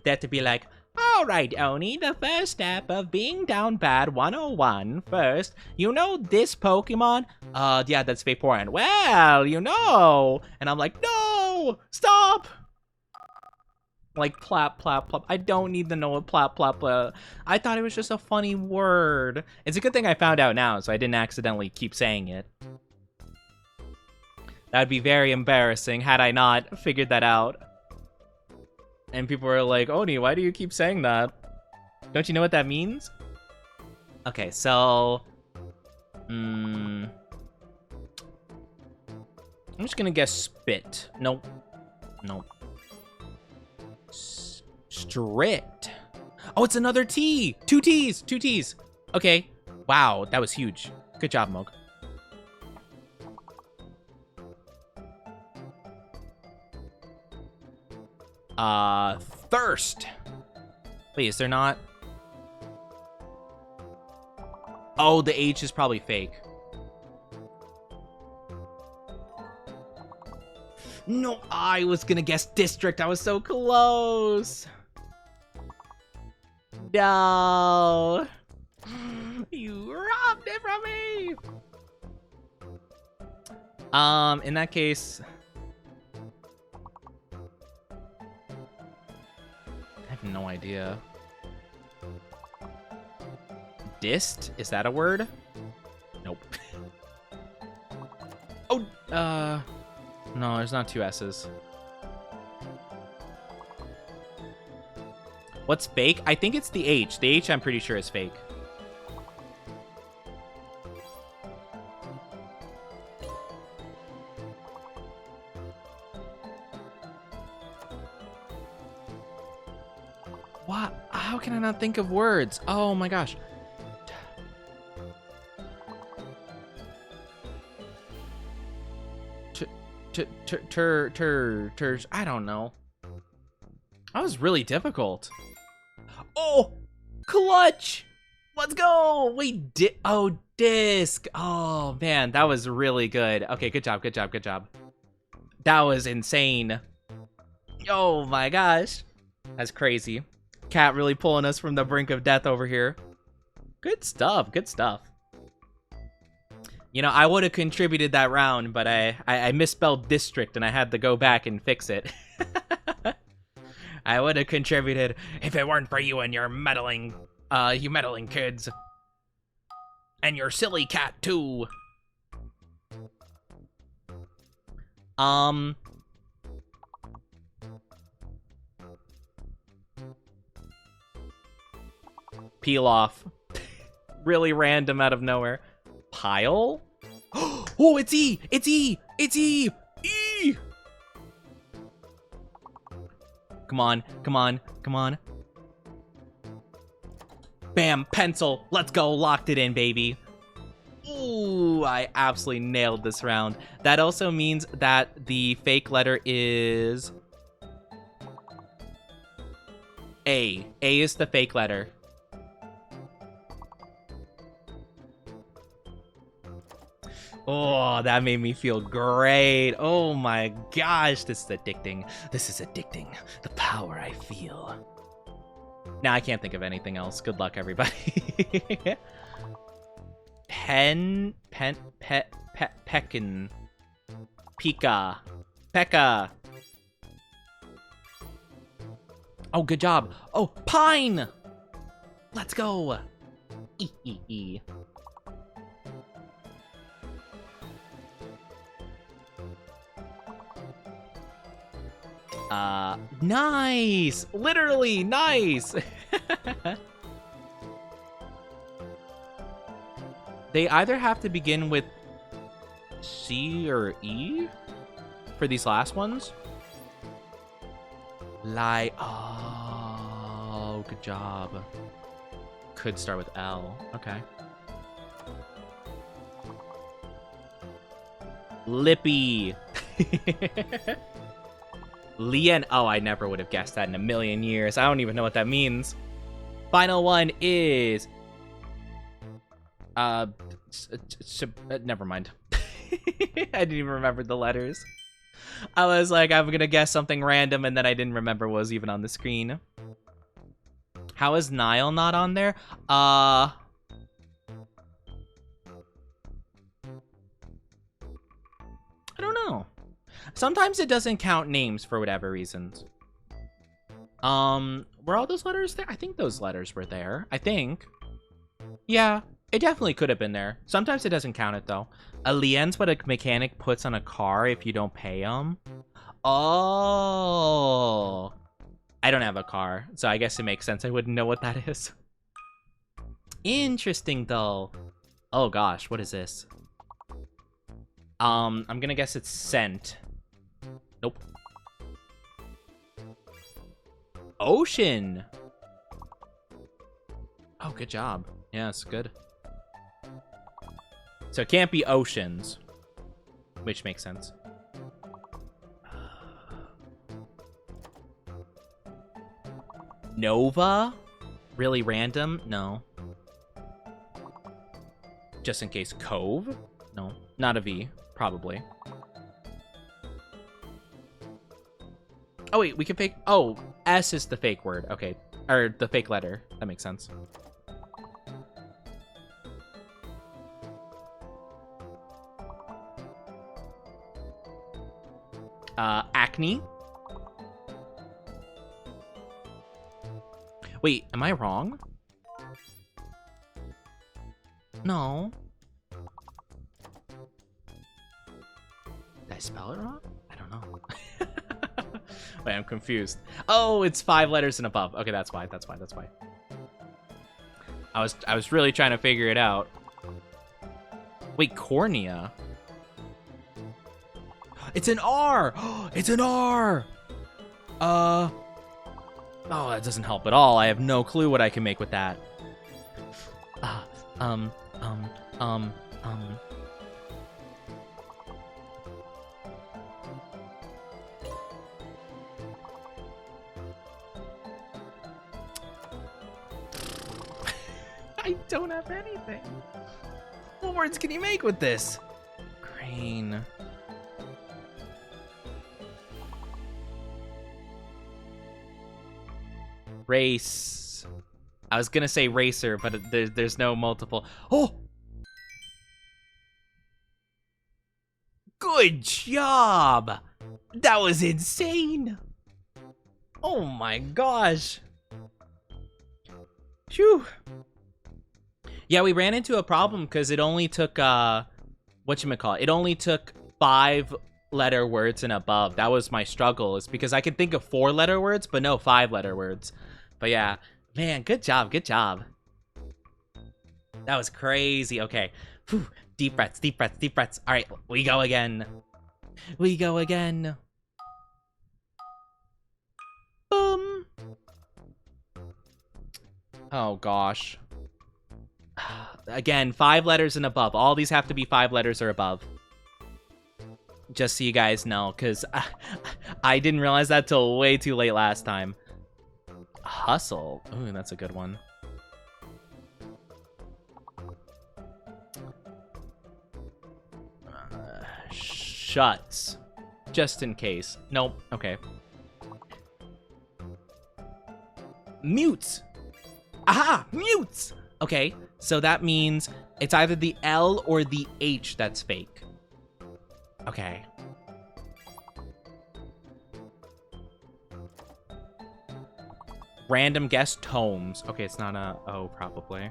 They have to be like, alright, Oni, the first step of being down bad 101. First, you know this Pokemon? Yeah, that's Vaporeon. Well, you know. And I'm like, no, stop. Like, plap, plap, plap. I don't need to know what plap, plap, I thought it was just a funny word. It's a good thing I found out now, so I didn't accidentally keep saying it. That'd be very embarrassing had I not figured that out. And people were like, Oni, why do you keep saying that? Don't you know what that means? Okay, so... I'm just gonna guess spit. Nope. Nope. Strict. Oh, it's another T. Two T's. Two T's. Okay. Wow, that was huge. Good job, Moog. Thirst. Wait, is there not? Oh, the H is probably fake. No, I was gonna guess district. I was so close. No. You robbed it from me. In that case, I have no idea. Dist? Is that a word? Nope. Oh, no, there's not two S's. What's fake? I think it's the H. The H I'm pretty sure is fake. What? How can I not think of words? Oh my gosh. I don't know. That was really difficult. Oh, clutch. Let's go. Wait, disc. Oh man, that was really good. Okay, good job, good job, good job. That was insane. Oh my gosh. That's crazy. Cat really pulling us from the brink of death over here. Good stuff, good stuff. You know, I would have contributed that round, but I misspelled district and I had to go back and fix it. I would have contributed if it weren't for you and your meddling kids. And your silly cat, too. Peel off. Really random out of nowhere. Pile? Oh, it's E! It's E! It's E! E! Come on, come on, come on. Bam, pencil. Let's go. Locked it in, baby. Ooh, I absolutely nailed this round. That also means that the fake letter is A. A is the fake letter. Oh, that made me feel great. Oh my gosh, this is addicting. This is addicting. The power I feel. Now I can't think of anything else. Good luck, everybody. Peckin. Pika. Pekka. Oh, good job. Oh, pine. Let's go. E. Nice! Literally, nice! They either have to begin with C or E for these last ones. Oh, good job. Could start with L. Okay. Lippy. Lien. Oh, I never would have guessed that in a million years. I don't even know what that means. Final one is never mind. I didn't even remember the letters. I was like, I'm gonna guess something random, and then I didn't remember what was even on the screen. How is Nile not on there? I don't know. Sometimes it doesn't count names for whatever reasons. Were all those letters there? I think those letters were there. I think. Yeah, it definitely could have been there. Sometimes it doesn't count it, though. A lien's what a mechanic puts on a car if you don't pay him. Oh. I don't have a car, so I guess it makes sense. I wouldn't know what that is. Interesting, though. Oh, gosh, what is this? I'm gonna guess it's scent. Nope. Ocean. good job. Yes, good. So it can't be oceans, which makes sense. Nova? Really random? No. Just in case. Cove? No. Not a V. Probably. Oh, wait. We can fake... Oh, S is the fake word. Okay. Or the fake letter. That makes sense. Acne? Wait, am I wrong? No. Did I spell it wrong? I don't know. Wait, I'm confused. Oh, it's 5 letters and above. Okay, that's why. That's why. That's why. I was really trying to figure it out. Wait, cornea. It's an R. It's an R. Oh, that doesn't help at all. I have no clue what I can make with that. I don't have anything. What words can you make with this? Crane. Race. I was gonna say racer, but there's no multiple. Oh! Good job! That was insane! Oh my gosh. Phew. Yeah, we ran into a problem because it only took, whatchamacallit? It only took 5-letter words and above. That was my struggle. It's because I could think of 4-letter words, but no 5-letter words. But yeah, man, good job, good job. That was crazy. Okay, whew. Deep breaths, deep breaths, deep breaths. All right, we go again. We go again. Boom. Oh gosh. Again, 5 letters and above. All these have to be 5 letters or above. Just so you guys know, because I didn't realize that till way too late last time. Hustle. Ooh, that's a good one. Shuts. Just in case. Nope. Okay. Mutes. Aha! Mutes! Okay, so that means it's either the L or the H that's fake. Okay. Random guess, tomes. Okay, it's not a O, probably.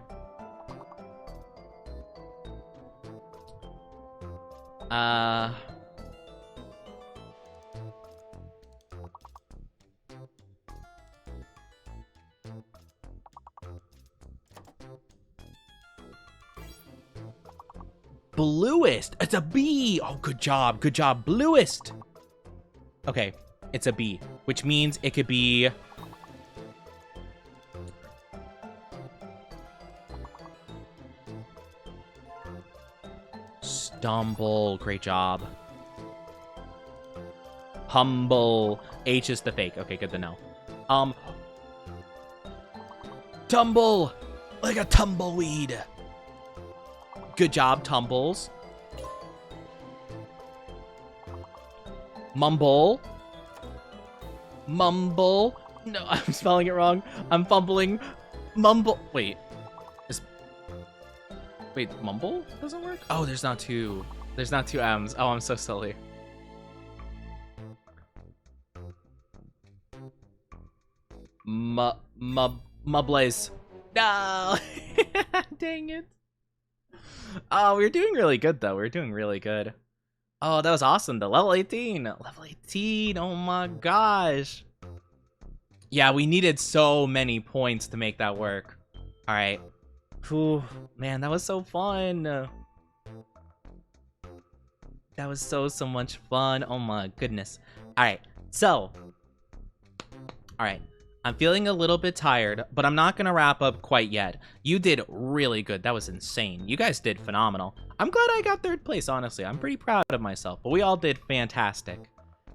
Bluest. It's a B. Oh, good job. Good job. Bluest. Okay, it's a B, which means it could be... Stumble. Great job. Humble. H is the fake. Okay, good to know. Tumble. Like a tumbleweed. Good job, tumbles. Mumble. Mumble. No, I'm spelling it wrong. I'm fumbling. Mumble. Wait. Wait, mumble doesn't work? Oh, there's not two. There's not 2 M's. Oh, I'm so silly. Mublaze. No. Dang it. Oh, we're doing really good, though. We're doing really good. Oh, that was awesome, though. Level 18. Level 18. Oh, my gosh. Yeah, we needed so many points to make that work. All right. Whew. Man, that was so fun. That was so much fun. Oh, my goodness. All right. So. All right. I'm feeling a little bit tired, but I'm not going to wrap up quite yet. You did really good. That was insane. You guys did phenomenal. I'm glad I got 3rd place, honestly. I'm pretty proud of myself, but we all did fantastic.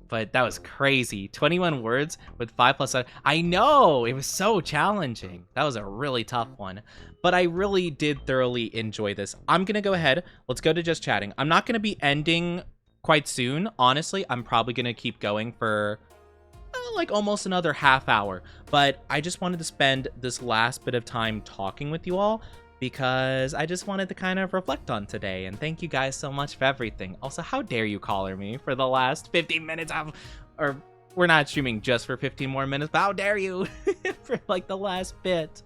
But that was crazy. 21 words with 5 plus. I know, it was so challenging. That was a really tough one, but I really did thoroughly enjoy this. I'm going to go ahead. Let's go to just chatting. I'm not going to be ending quite soon. Honestly, I'm probably going to keep going for like almost another half hour, but I just wanted to spend this last bit of time talking with you all because I just wanted to kind of reflect on today, and thank you guys so much for everything. Also, how dare you collar me for the last 15 minutes or we're not streaming just for 15 more minutes, but how dare you for like the last bit.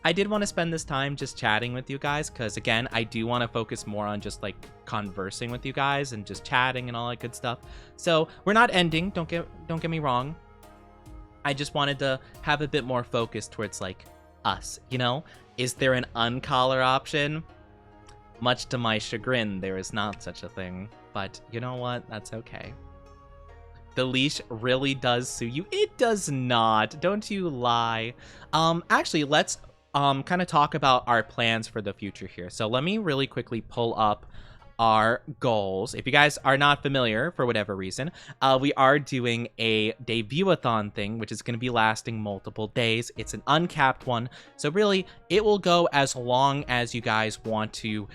I did want to spend this time just chatting with you guys because, again, I do want to focus more on just like conversing with you guys and just chatting and all that good stuff. So we're not ending. Don't get me wrong. I just wanted to have a bit more focus towards like us, you know? Is there an uncollar option? Much to my chagrin, there is not such a thing. But you know what? That's okay. The leash really does suit you. It does not. Don't you lie. Actually, let's kind of talk about our plans for the future here. So let me really quickly pull up our goals. If you guys are not familiar for whatever reason, we are doing a Debut-A-Thon thing, which is going to be lasting multiple days. It's an uncapped one, so really it will go as long as you guys want to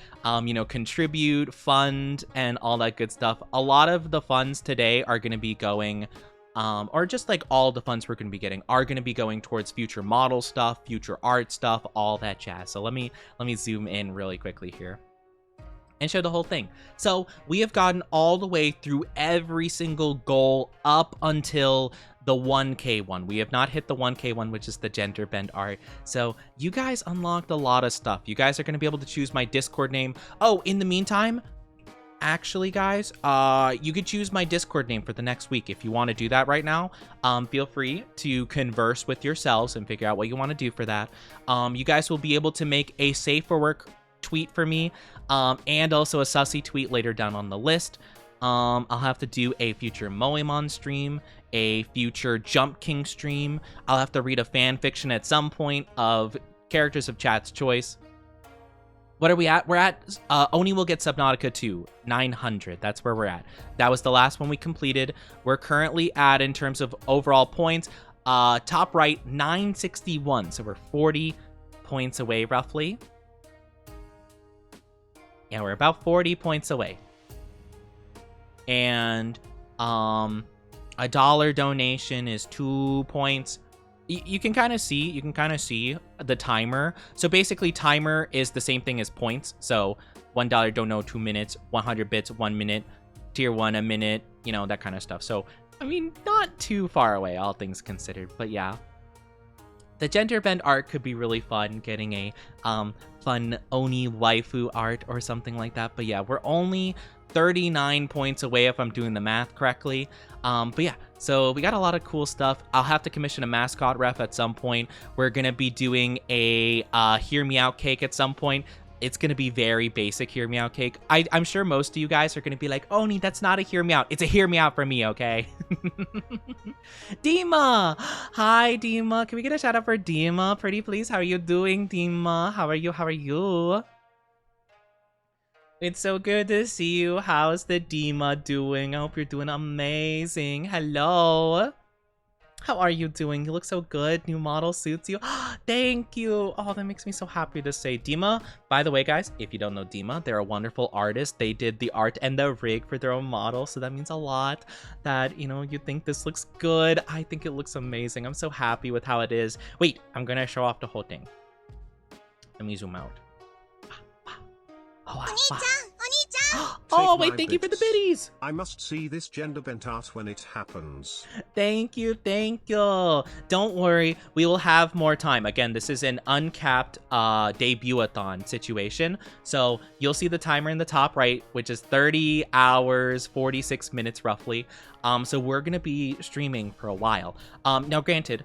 contribute, fund, and all that good stuff. A lot of the funds today are going to be going or just like all the funds we're going to be getting are going to be going towards future model stuff, future art stuff, all that jazz. So let me zoom in really quickly here and show the whole thing. So we have gotten all the way through every single goal up until the 1K one. We have not hit the 1K one, which is the gender bend art. So you guys unlocked a lot of stuff. You guys are going to be able to choose my Discord name. Oh, in the meantime, actually, guys, you could choose my Discord name for the next week if you want to do that right now. Feel free to converse with yourselves and figure out what you want to do for that. You guys will be able to make a safe for work tweet for me, and also a sussy tweet later down on the list. I'll have to do a future Moemon stream, a future Jump King stream. I'll have to read a fan fiction at some point of characters of chat's choice. What are we at? We're at Oni will get Subnautica 2, 900. That's where we're at. That was the last one we completed. We're currently at, in terms of overall points, top right, 961. So we're 40 points away roughly. Yeah, we're about 40 points away. And $1 donation is 2 points. You can kind of see, the timer. So basically timer is the same thing as points. So $1 dono 2 minutes, 100 bits 1 minute, tier 1 a minute, that kind of stuff. So I mean, not too far away, all things considered, but yeah. The gender bend art could be really fun, getting a fun Oni waifu art or something like that. But yeah, we're only 39 points away if I'm doing the math correctly. But yeah, so we got a lot of cool stuff. I'll have to commission a mascot ref at some point. We're going to be doing a Hear Me Out cake at some point. It's going to be very basic Hear Me Out cake. I'm sure most of you guys are going to be like, Oni, that's not a Hear Me Out. It's a Hear Me Out for me, okay? Dima! Hi, Dima. Can we get a shout out for Dima? Pretty please. How are you doing, Dima? How are you? It's so good to see you. How's the Dima doing? I hope you're doing amazing. Hello. How are you doing? You look so good. New model suits you. Thank you. Oh, that makes me so happy to say. Dima, by the way, guys, if you don't know Dima, they're a wonderful artist. They did the art and the rig for their own model, so that means a lot that, you think this looks good. I think it looks amazing. I'm so happy with how it is. Wait, I'm going to show off the whole thing. Let me zoom out. Oh, wow. Oh, wait, thank you for the biddies. I must see this gender bent art when it happens. Thank you. Don't worry, we will have more time. Again, this is an uncapped Debut-A-Thon situation. So you'll see the timer in the top right, which is 30 hours, 46 minutes roughly. So we're going to be streaming for a while. Now, granted,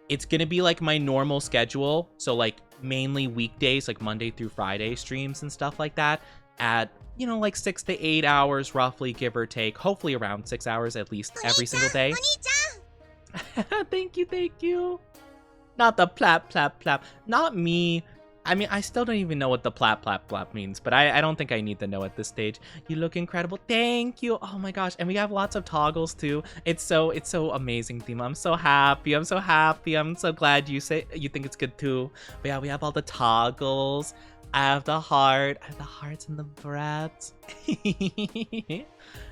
it's going to be like my normal schedule. So like mainly weekdays, like Monday through Friday streams and stuff like that at, like 6 to 8 hours roughly, give or take. Hopefully around 6 hours at least every single day. Thank you. Not the plap, plap, plap. Not me. I mean, I still don't even know what the plap, plap, plap means, but I don't think I need to know at this stage. You look incredible. Thank you. Oh my gosh. And we have lots of toggles too. It's so amazing, Thema. I'm so happy. I'm so happy. I'm so glad you think it's good too. But yeah, we have all the toggles. I have the heart. I have the hearts and the breaths.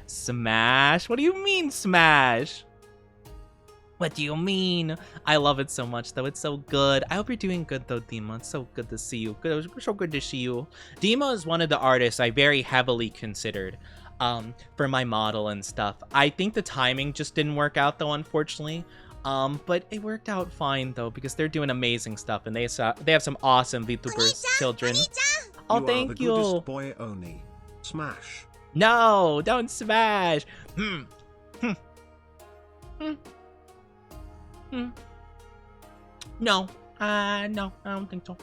Smash. What do you mean, smash? What do you mean? I love it so much, though. It's so good. I hope you're doing good, though, Dima. It's so good to see you. So good to see you. Dima is one of the artists I very heavily considered for my model and stuff. I think the timing just didn't work out, though, unfortunately. But it worked out fine, though, because they're doing amazing stuff, and they have some awesome VTubers children. Oh, thank you. You are the goodest boy, Oni. Smash. No, don't smash. No, I don't think so.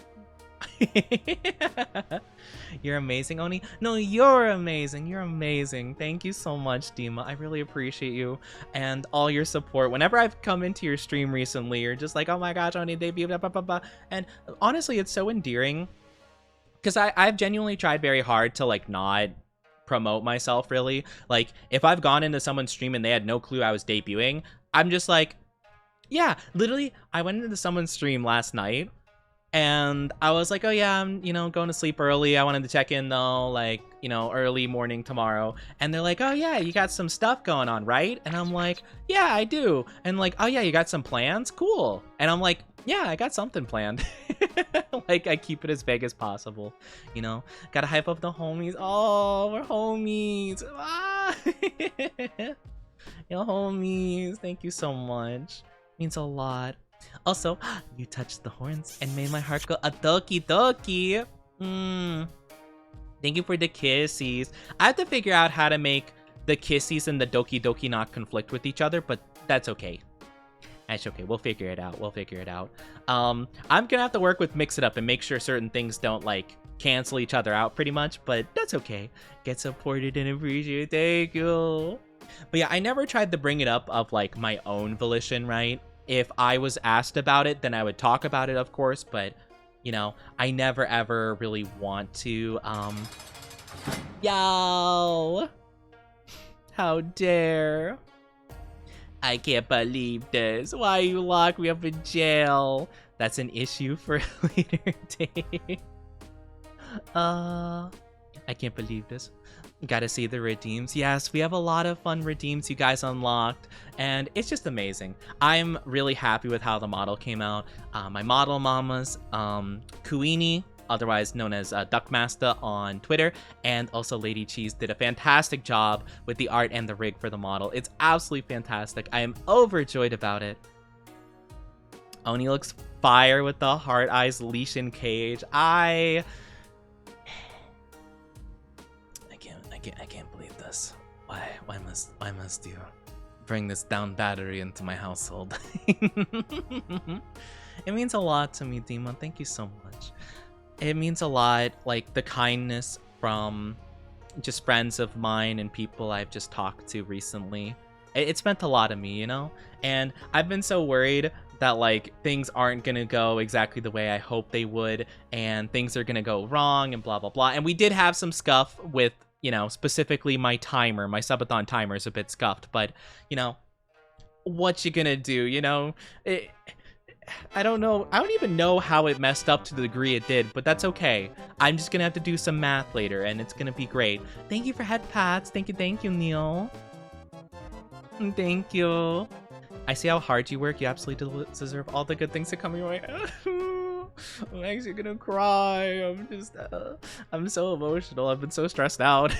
You're amazing, Oni. No, you're amazing. You're amazing. Thank you so much, Dima. I really appreciate you and all your support. Whenever I've come into your stream recently, you're just like, oh my gosh, Oni, debut, blah, blah, blah, blah. And honestly, it's so endearing because I've genuinely tried very hard to like not promote myself, really. Like, if I've gone into someone's stream and they had no clue I was debuting, I'm just like, yeah, literally, I went into someone's stream last night, and I was like, oh yeah, I'm, going to sleep early. I wanted to check in, though, like, early morning tomorrow. And they're like, oh yeah, you got some stuff going on, right? And I'm like, yeah, I do. And like, oh yeah, you got some plans? Cool. And I'm like, yeah, I got something planned. Like, I keep it as vague as possible, Gotta hype up the homies. Oh, we're homies. Ah! Yo, homies, thank you so much. Means a lot. Also, you touched the horns and made my heart go a doki doki. Thank you for the kissies. I have to figure out how to make the kissies and the doki doki not conflict with each other, but that's okay. That's okay. We'll figure it out. I'm gonna have to work with Mix It Up and make sure certain things don't like cancel each other out pretty much, but that's okay. Get supported and appreciated. Thank you. But yeah, I never tried to bring it up of like my own volition, right? If I was asked about it, then I would talk about it, of course, but I never ever really want to. Yo! How dare! I can't believe this. Why you lock me up in jail? That's an issue for a later date. I can't believe this. Gotta see the redeems. Yes, we have a lot of fun redeems you guys unlocked, and it's just amazing. I'm really happy with how the model came out. My model mamas, Kuini, otherwise known as Duckmaster on Twitter, and also Lady Cheese did a fantastic job with the art and the rig for the model. It's absolutely fantastic. I am overjoyed about it. Oni looks fire with the heart eyes leash and cage. I can't believe this. Why must you bring this down battery into my household? It means a lot to me, Dima. Thank you so much. It means a lot, like the kindness from just friends of mine and people I've just talked to recently. It's meant a lot to me, And I've been so worried that like things aren't gonna go exactly the way I hope they would, and things are gonna go wrong and blah blah blah. And we did have some scuff with specifically my timer. My subathon timer is a bit scuffed, but what you gonna do? I don't know. I don't even know how it messed up to the degree it did, but that's okay. I'm just gonna have to do some math later, and it's gonna be great. Thank you for head pats. Thank you, Neil. Thank you. I see how hard you work. You absolutely deserve all the good things that come your way. I'm actually gonna cry. I'm so emotional. I've been so stressed out.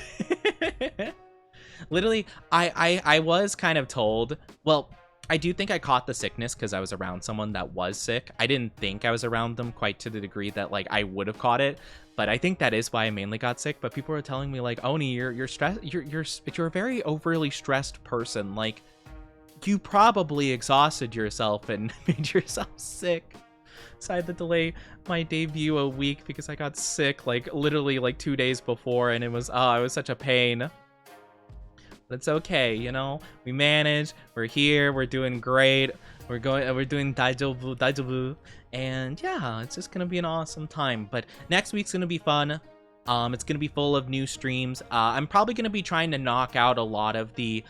Literally, I was kind of told, well, I do think I caught the sickness because I was around someone that was sick. I didn't think I was around them quite to the degree that like I would have caught it, but I think that is why I mainly got sick. But people were telling me like, Oni, you're stressed. You're a very overly stressed person. Like, you probably exhausted yourself and made yourself sick. So I had to delay my debut a week because I got sick like literally like 2 days before, and it was such a pain. But it's okay, you know? We managed. We're here. We're doing great. We're doing daijobu. And yeah, it's just gonna be an awesome time. But next week's gonna be fun. It's gonna be full of new streams. I'm probably gonna be trying to knock out a lot of the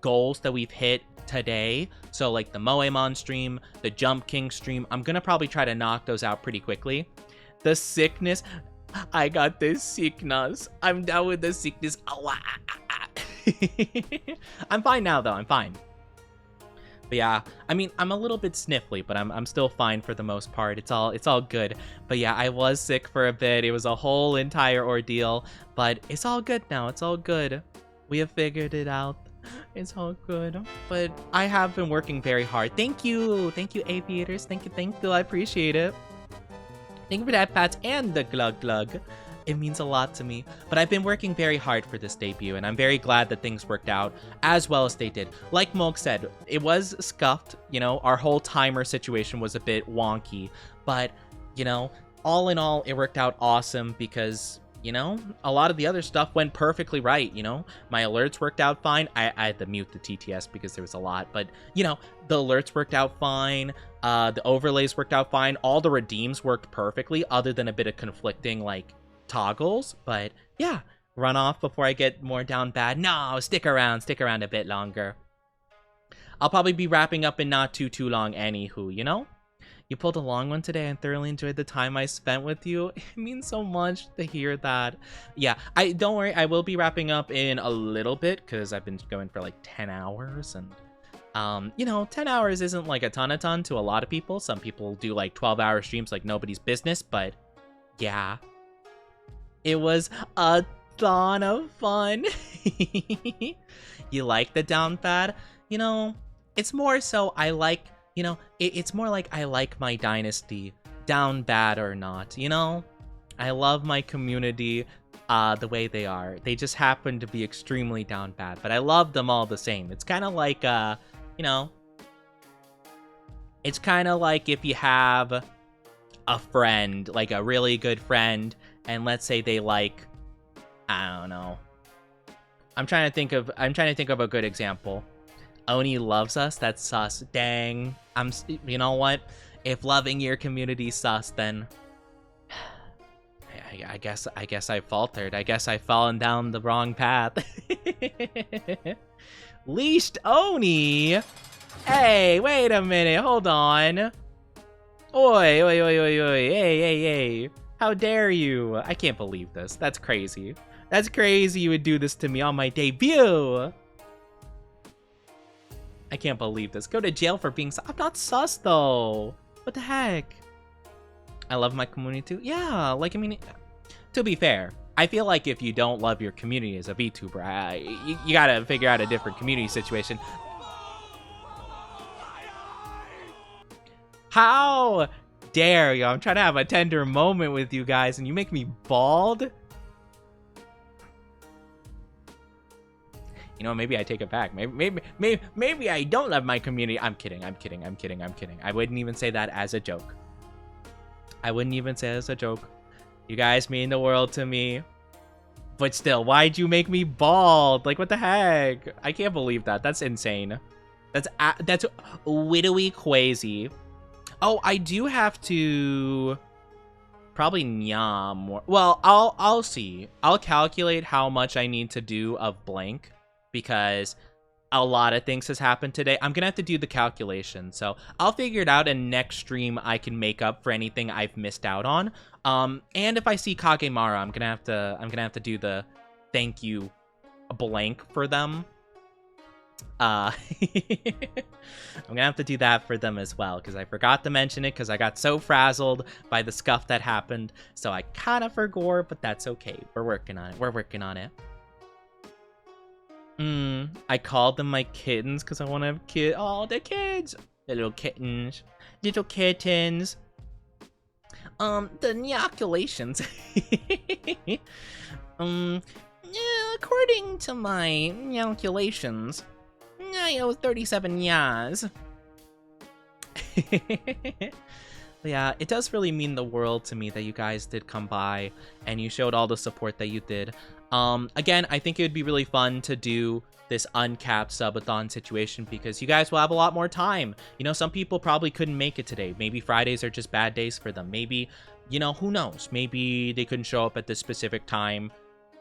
goals that we've hit today. So like the Moemon stream, the Jump King stream, I'm gonna probably try to knock those out pretty quickly. The sickness, I got this sickness. I'm down with the sickness. I'm fine now though, I'm fine. But yeah, I mean, I'm a little bit sniffly, but I'm still fine for the most part. It's all good. But yeah, I was sick for a bit. It was a whole entire ordeal, but it's all good now. It's all good. We have figured it out. It's all good. But I have been working very hard. Thank you, aviators. Thank you. I appreciate it. Thank you for that, Pat, and the glug glug. It means a lot to me. But I've been working very hard for this debut, and I'm very glad that things worked out as well as they did. Like Moog said, it was scuffed. You know, our whole timer situation was a bit wonky. But, you know, all in all, it worked out awesome because, you know, a lot of the other stuff went perfectly right, you know? My alerts worked out fine. I had to mute the TTS because there was a lot. But, you know, the alerts worked out fine. The overlays worked out fine. All the redeems worked perfectly other than a bit of conflicting, like, toggles. But yeah, run off before I get more down bad. No, stick around a bit longer. I'll probably be wrapping up in not too long anywho, you know? You pulled a long one today and thoroughly enjoyed the time I spent with you. It means so much to hear that. Yeah, don't worry, I will be wrapping up in a little bit because I've been going for like 10 hours and you know, 10 hours isn't like a ton to a lot of people. Some people do like 12-hour streams like nobody's business, but yeah. It was a ton of fun. You like the down bad? You know, it's more so I like, you know, it's more like I like my dynasty, down bad or not, you know? I love my community the way they are. They just happen to be extremely down bad, but I love them all the same. It's kind of like, you know, it's kind of like if you have a friend, like a really good friend, and let's say they like, I don't know. I'm trying to think of a good example. Oni loves us. That's sus. Dang. You know what? If loving your community sus, then I guess I faltered. I guess I've fallen down the wrong path. Leashed Oni. Hey, wait a minute. Hold on. Oi. Hey. How dare you? I can't believe this. That's crazy. That's crazy you would do this to me on my debut. I can't believe this. Go to jail for being I'm not sus, though. What the heck? I love my community, too. Yeah, like, I mean, to be fair, I feel like if you don't love your community as a VTuber, you gotta figure out a different community situation. How dare you? I'm trying to have a tender moment with you guys and you make me bald? You know, maybe I take it back. Maybe I don't love my community. I'm kidding. I wouldn't even say that as a joke. You guys mean the world to me. But still, why'd you make me bald? Like, what the heck? I can't believe that. That's insane. That's widowy crazy. Oh, I do have to probably nyam more. Well, I'll see. I'll calculate how much I need to do of blank because a lot of things has happened today. I'm gonna have to do the calculation, so I'll figure it out. And next stream, I can make up for anything I've missed out on. And if I see Kagemara, I'm gonna have to do the thank you blank for them. I'm gonna have to do that for them as well because I forgot to mention it because I got so frazzled by the scuff that happened, so I kind of forgot, but that's okay. We're working on it. I called them my kittens because I want to have kids. Oh, the kids, the little kittens. The inoculations. According to my calculations, I owe 37 yas. But yeah, it does really mean the world to me that you guys did come by and you showed all the support that you did. Again, I think it would be really fun to do this uncapped subathon situation because you guys will have a lot more time. You know, some people probably couldn't make it today. Maybe Fridays are just bad days for them. Maybe, you know, who knows? Maybe they couldn't show up at this specific time.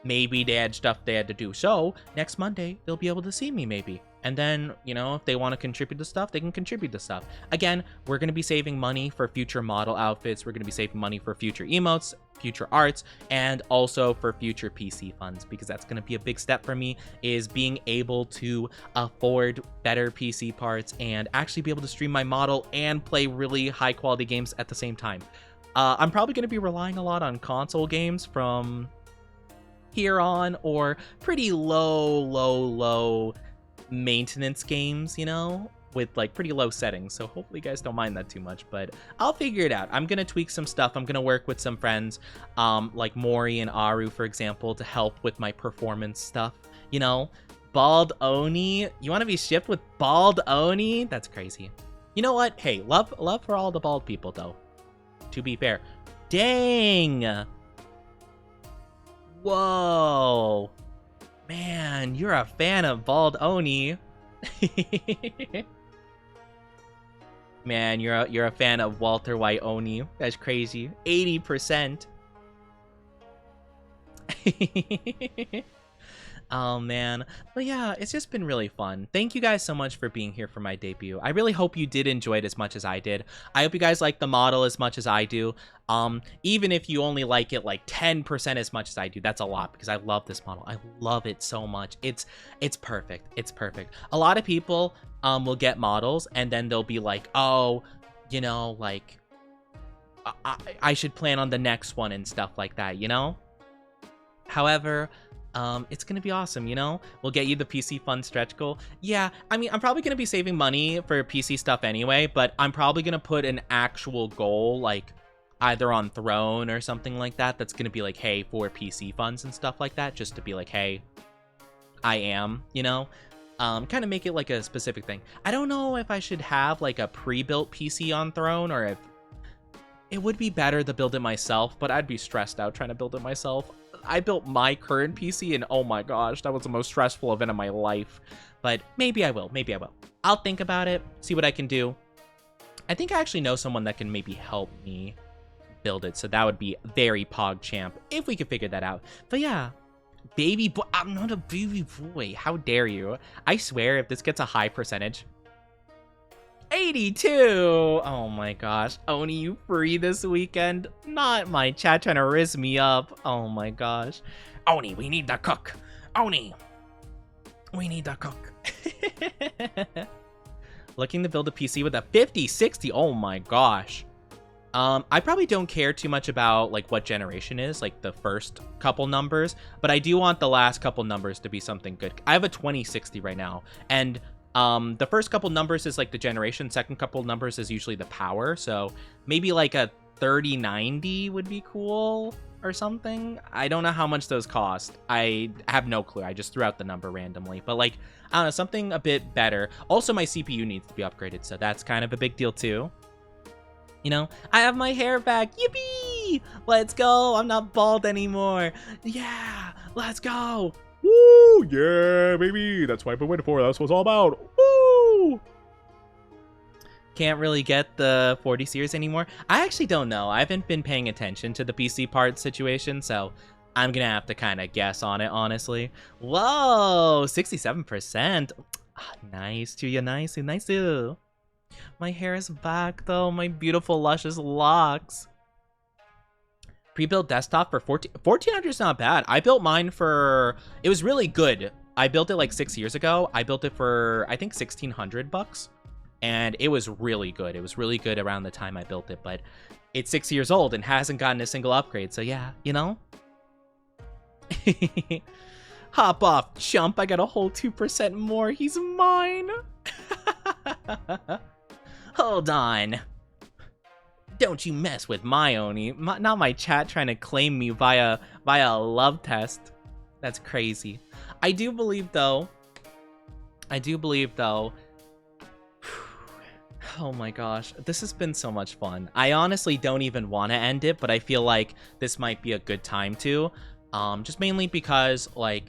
Maybe they had stuff they had to do. So next Monday, they'll be able to see me maybe. And then, you know, if they want to contribute to stuff, they can contribute to stuff. Again, we're going to be saving money for future model outfits. We're going to be saving money for future emotes, future arts, and also for future PC funds, because that's going to be a big step for me, is being able to afford better PC parts and actually be able to stream my model and play really high quality games at the same time. I'm probably going to be relying a lot on console games from here on, or pretty low maintenance games, you know, with like pretty low settings. So hopefully you guys don't mind that too much, but I'll figure it out. I'm gonna tweak some stuff. I'm gonna work with some friends, like Mori and Aru, for example, to help with my performance stuff. You know, Bald Oni. You want to be shipped with Bald Oni? That's crazy. You know what? Hey, love for all the bald people, though. To be fair. Dang. Whoa. Man, you're a fan of Bald Oni. Man, you're a fan of Walter White Oni. That's crazy. 80%. Oh man, but yeah, it's just been really fun. Thank you guys so much for being here for my debut. I really hope you did enjoy it as much as I did. I hope you guys like the model as much as I do. Even if you only like it like 10% as much as I do, that's a lot, because I love this model. I love it so much. It's perfect. It's perfect. A lot of people will get models and then they'll be like, oh, you know, like I should plan on the next one and stuff like that, you know? However, it's gonna be awesome, you know? We'll get you the PC fun stretch goal. Yeah, I mean, I'm probably gonna be saving money for PC stuff anyway, but I'm probably gonna put an actual goal, like, either on Throne or something like that, that's gonna be like, hey, for PC funds and stuff like that, just to be like, hey, I am, you know? Kind of make it like a specific thing. I don't know if I should have, like, a pre-built PC on Throne, or if... It would be better to build it myself, but I'd be stressed out trying to build it myself. I built my current PC and oh my gosh, that was the most stressful event of my life. But maybe I will, maybe I will. I'll think about it, see what I can do. I think I actually know someone that can maybe help me build it, so that would be very PogChamp if we could figure that out. But yeah, baby boy, I'm not a baby boy, how dare you? I swear if this gets a high percentage, 82! Oh my gosh. Oni, you free this weekend? Not my chat trying to riz me up. Oh my gosh. Oni, we need the cook. Oni, we need the cook. Looking to build a PC with a 5060. Oh my gosh. I probably don't care too much about like what generation is, like the first couple numbers, but I do want the last couple numbers to be something good. I have a 2060 right now, and the first couple numbers is like the generation, second couple numbers is usually the power, so maybe like a 3090 would be cool or something. I don't know how much those cost. I have no clue. I just threw out the number randomly, but like, I don't know, something a bit better. Also, my CPU needs to be upgraded, so that's kind of a big deal too. You know, I have my hair back. Yippee! Let's go. I'm not bald anymore. Yeah, let's go. Woo! Yeah, baby. That's what I've been waiting for. That's what it's all about. Woo! Can't really get the 40 series anymore. I actually don't know. I haven't been paying attention to the PC part situation, so I'm gonna have to kind of guess on it, honestly. Whoa, 67%. Nice to you, nice to. My hair is back, though. My beautiful, luscious locks. Pre-built desktop for 1400 is not bad. I built mine for... It was really good. I built it like 6 years ago. I built it for, I think, 1600 bucks. And it was really good. It was really good around the time I built it. But it's 6 years old and hasn't gotten a single upgrade. So yeah, you know? Hop off, chump. I got a whole 2% more. He's mine. Hold on. Don't you mess with my Oni. Not my chat trying to claim me via a love test. That's crazy. I do believe though. Oh my gosh, this has been so much fun. I honestly don't even want to end it, but I feel like this might be a good time to. Just mainly because, like,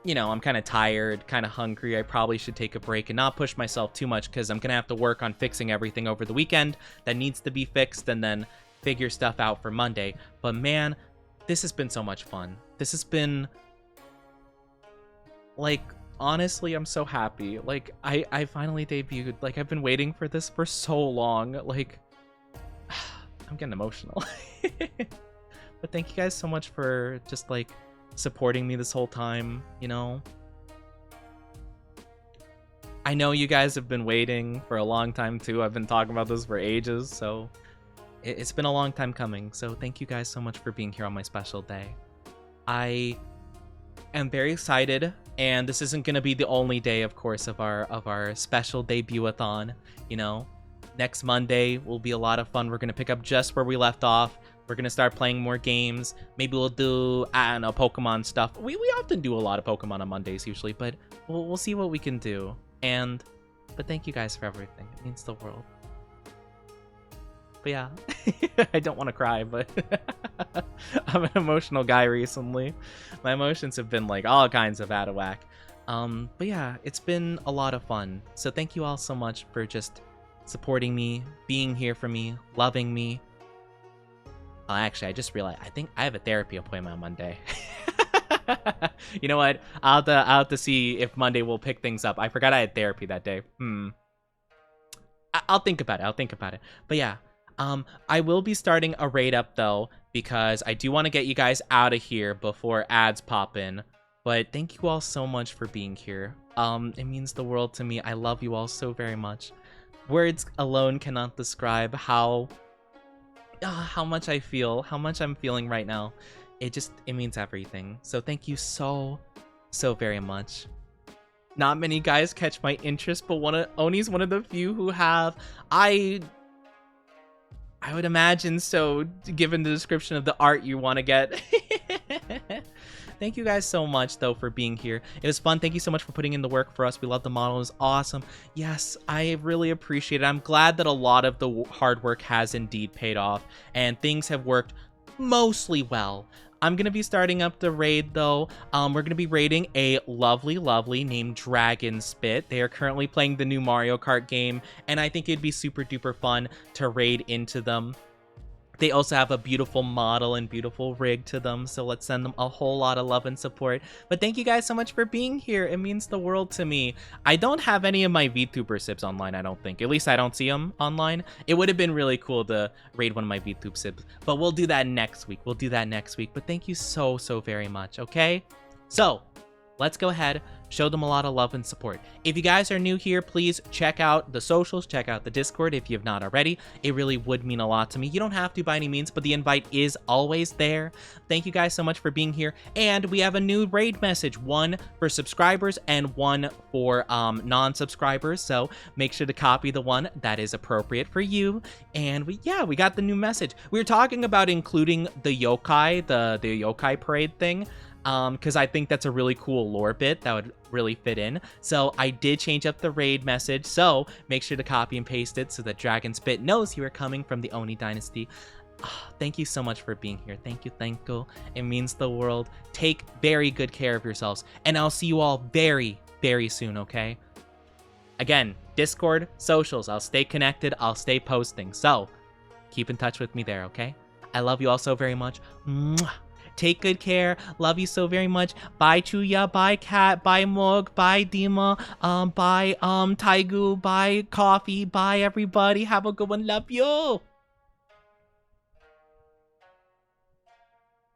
you know, I'm kind of tired, kind of hungry. I probably should take a break and not push myself too much because I'm going to have to work on fixing everything over the weekend that needs to be fixed and then figure stuff out for Monday. But man, this has been so much fun. This has been, like, honestly, I'm so happy. Like, I finally debuted. Like, I've been waiting for this for so long. Like, I'm getting emotional. But thank you guys so much for just, like, supporting me this whole time, you know? I know you guys have been waiting for a long time, too. I've been talking about this for ages, so it's been a long time coming. So thank you guys so much for being here on my special day. I am very excited, and this isn't going to be the only day, of course, of our special debut-a-thon. You know, next Monday will be a lot of fun. We're going to pick up just where we left off. We're going to start playing more games. Maybe we'll do, I don't know, Pokemon stuff. We often do a lot of Pokemon on Mondays usually, but we'll see what we can do. But thank you guys for everything. It means the world. But yeah, I don't want to cry, but I'm an emotional guy recently. My emotions have been like all kinds of out of whack. But yeah, it's been a lot of fun. So thank you all so much for just supporting me, being here for me, loving me. Actually, I just realized I think I have a therapy appointment on Monday. You know what? I'll have to see if Monday will pick things up. I forgot I had therapy that day. I'll think about it. But yeah, I will be starting a raid up though, because I do want to get you guys out of here before ads pop in. But thank you all so much for being here. It means the world to me. I love you all so very much. Words alone cannot describe how much I feel, how much I'm feeling right now. It means everything. So thank you so very much. Not many guys catch my interest, but Oni's one of the few who have. I would imagine so, given the description of the art you want to get. Thank you guys so much, though, for being here. It was fun. Thank you so much for putting in the work for us. We love the model. It was awesome. Yes, I really appreciate it. I'm glad that a lot of the hard work has indeed paid off, and things have worked mostly well. I'm going to be starting up the raid, though. We're going to be raiding a lovely named Dragon Spit. They are currently playing the new Mario Kart game, and I think it'd be super duper fun to raid into them. They also have a beautiful model and beautiful rig to them, so let's send them a whole lot of love and support. But thank you guys so much for being here. It means the world to me. I don't have any of my VTuber sibs online, I don't think. At least I don't see them online. It would have been really cool to raid one of my VTube sibs, but we'll do that next week. But thank you so very much, okay? So, let's go ahead, show them a lot of love and support. If you guys are new here, please check out the socials, check out the Discord if you have not already. It really would mean a lot to me. You don't have to by any means, but the invite is always there. Thank you guys so much for being here. And we have a new raid message, one for subscribers and one for non-subscribers. So make sure to copy the one that is appropriate for you. And we got the new message. We were talking about including the yokai, the yokai parade thing. Because I think that's a really cool lore bit that would really fit in. So I did change up the raid message, so make sure to copy and paste it so that Dragon Spit knows you are coming from the Oni Dynasty. Thank you so much for being here. Thank you. It means the world. Take very good care of yourselves, and I'll see you all very soon, okay? Again, Discord, socials, I'll stay connected, I'll stay posting, so keep in touch with me there, okay? I love you all so very much. Mwah. Take good care. Love you so very much. Bye Chuya, bye Cat, bye Mog, bye Dima, bye Taigu, bye Coffee, bye everybody. Have a good one. Love you.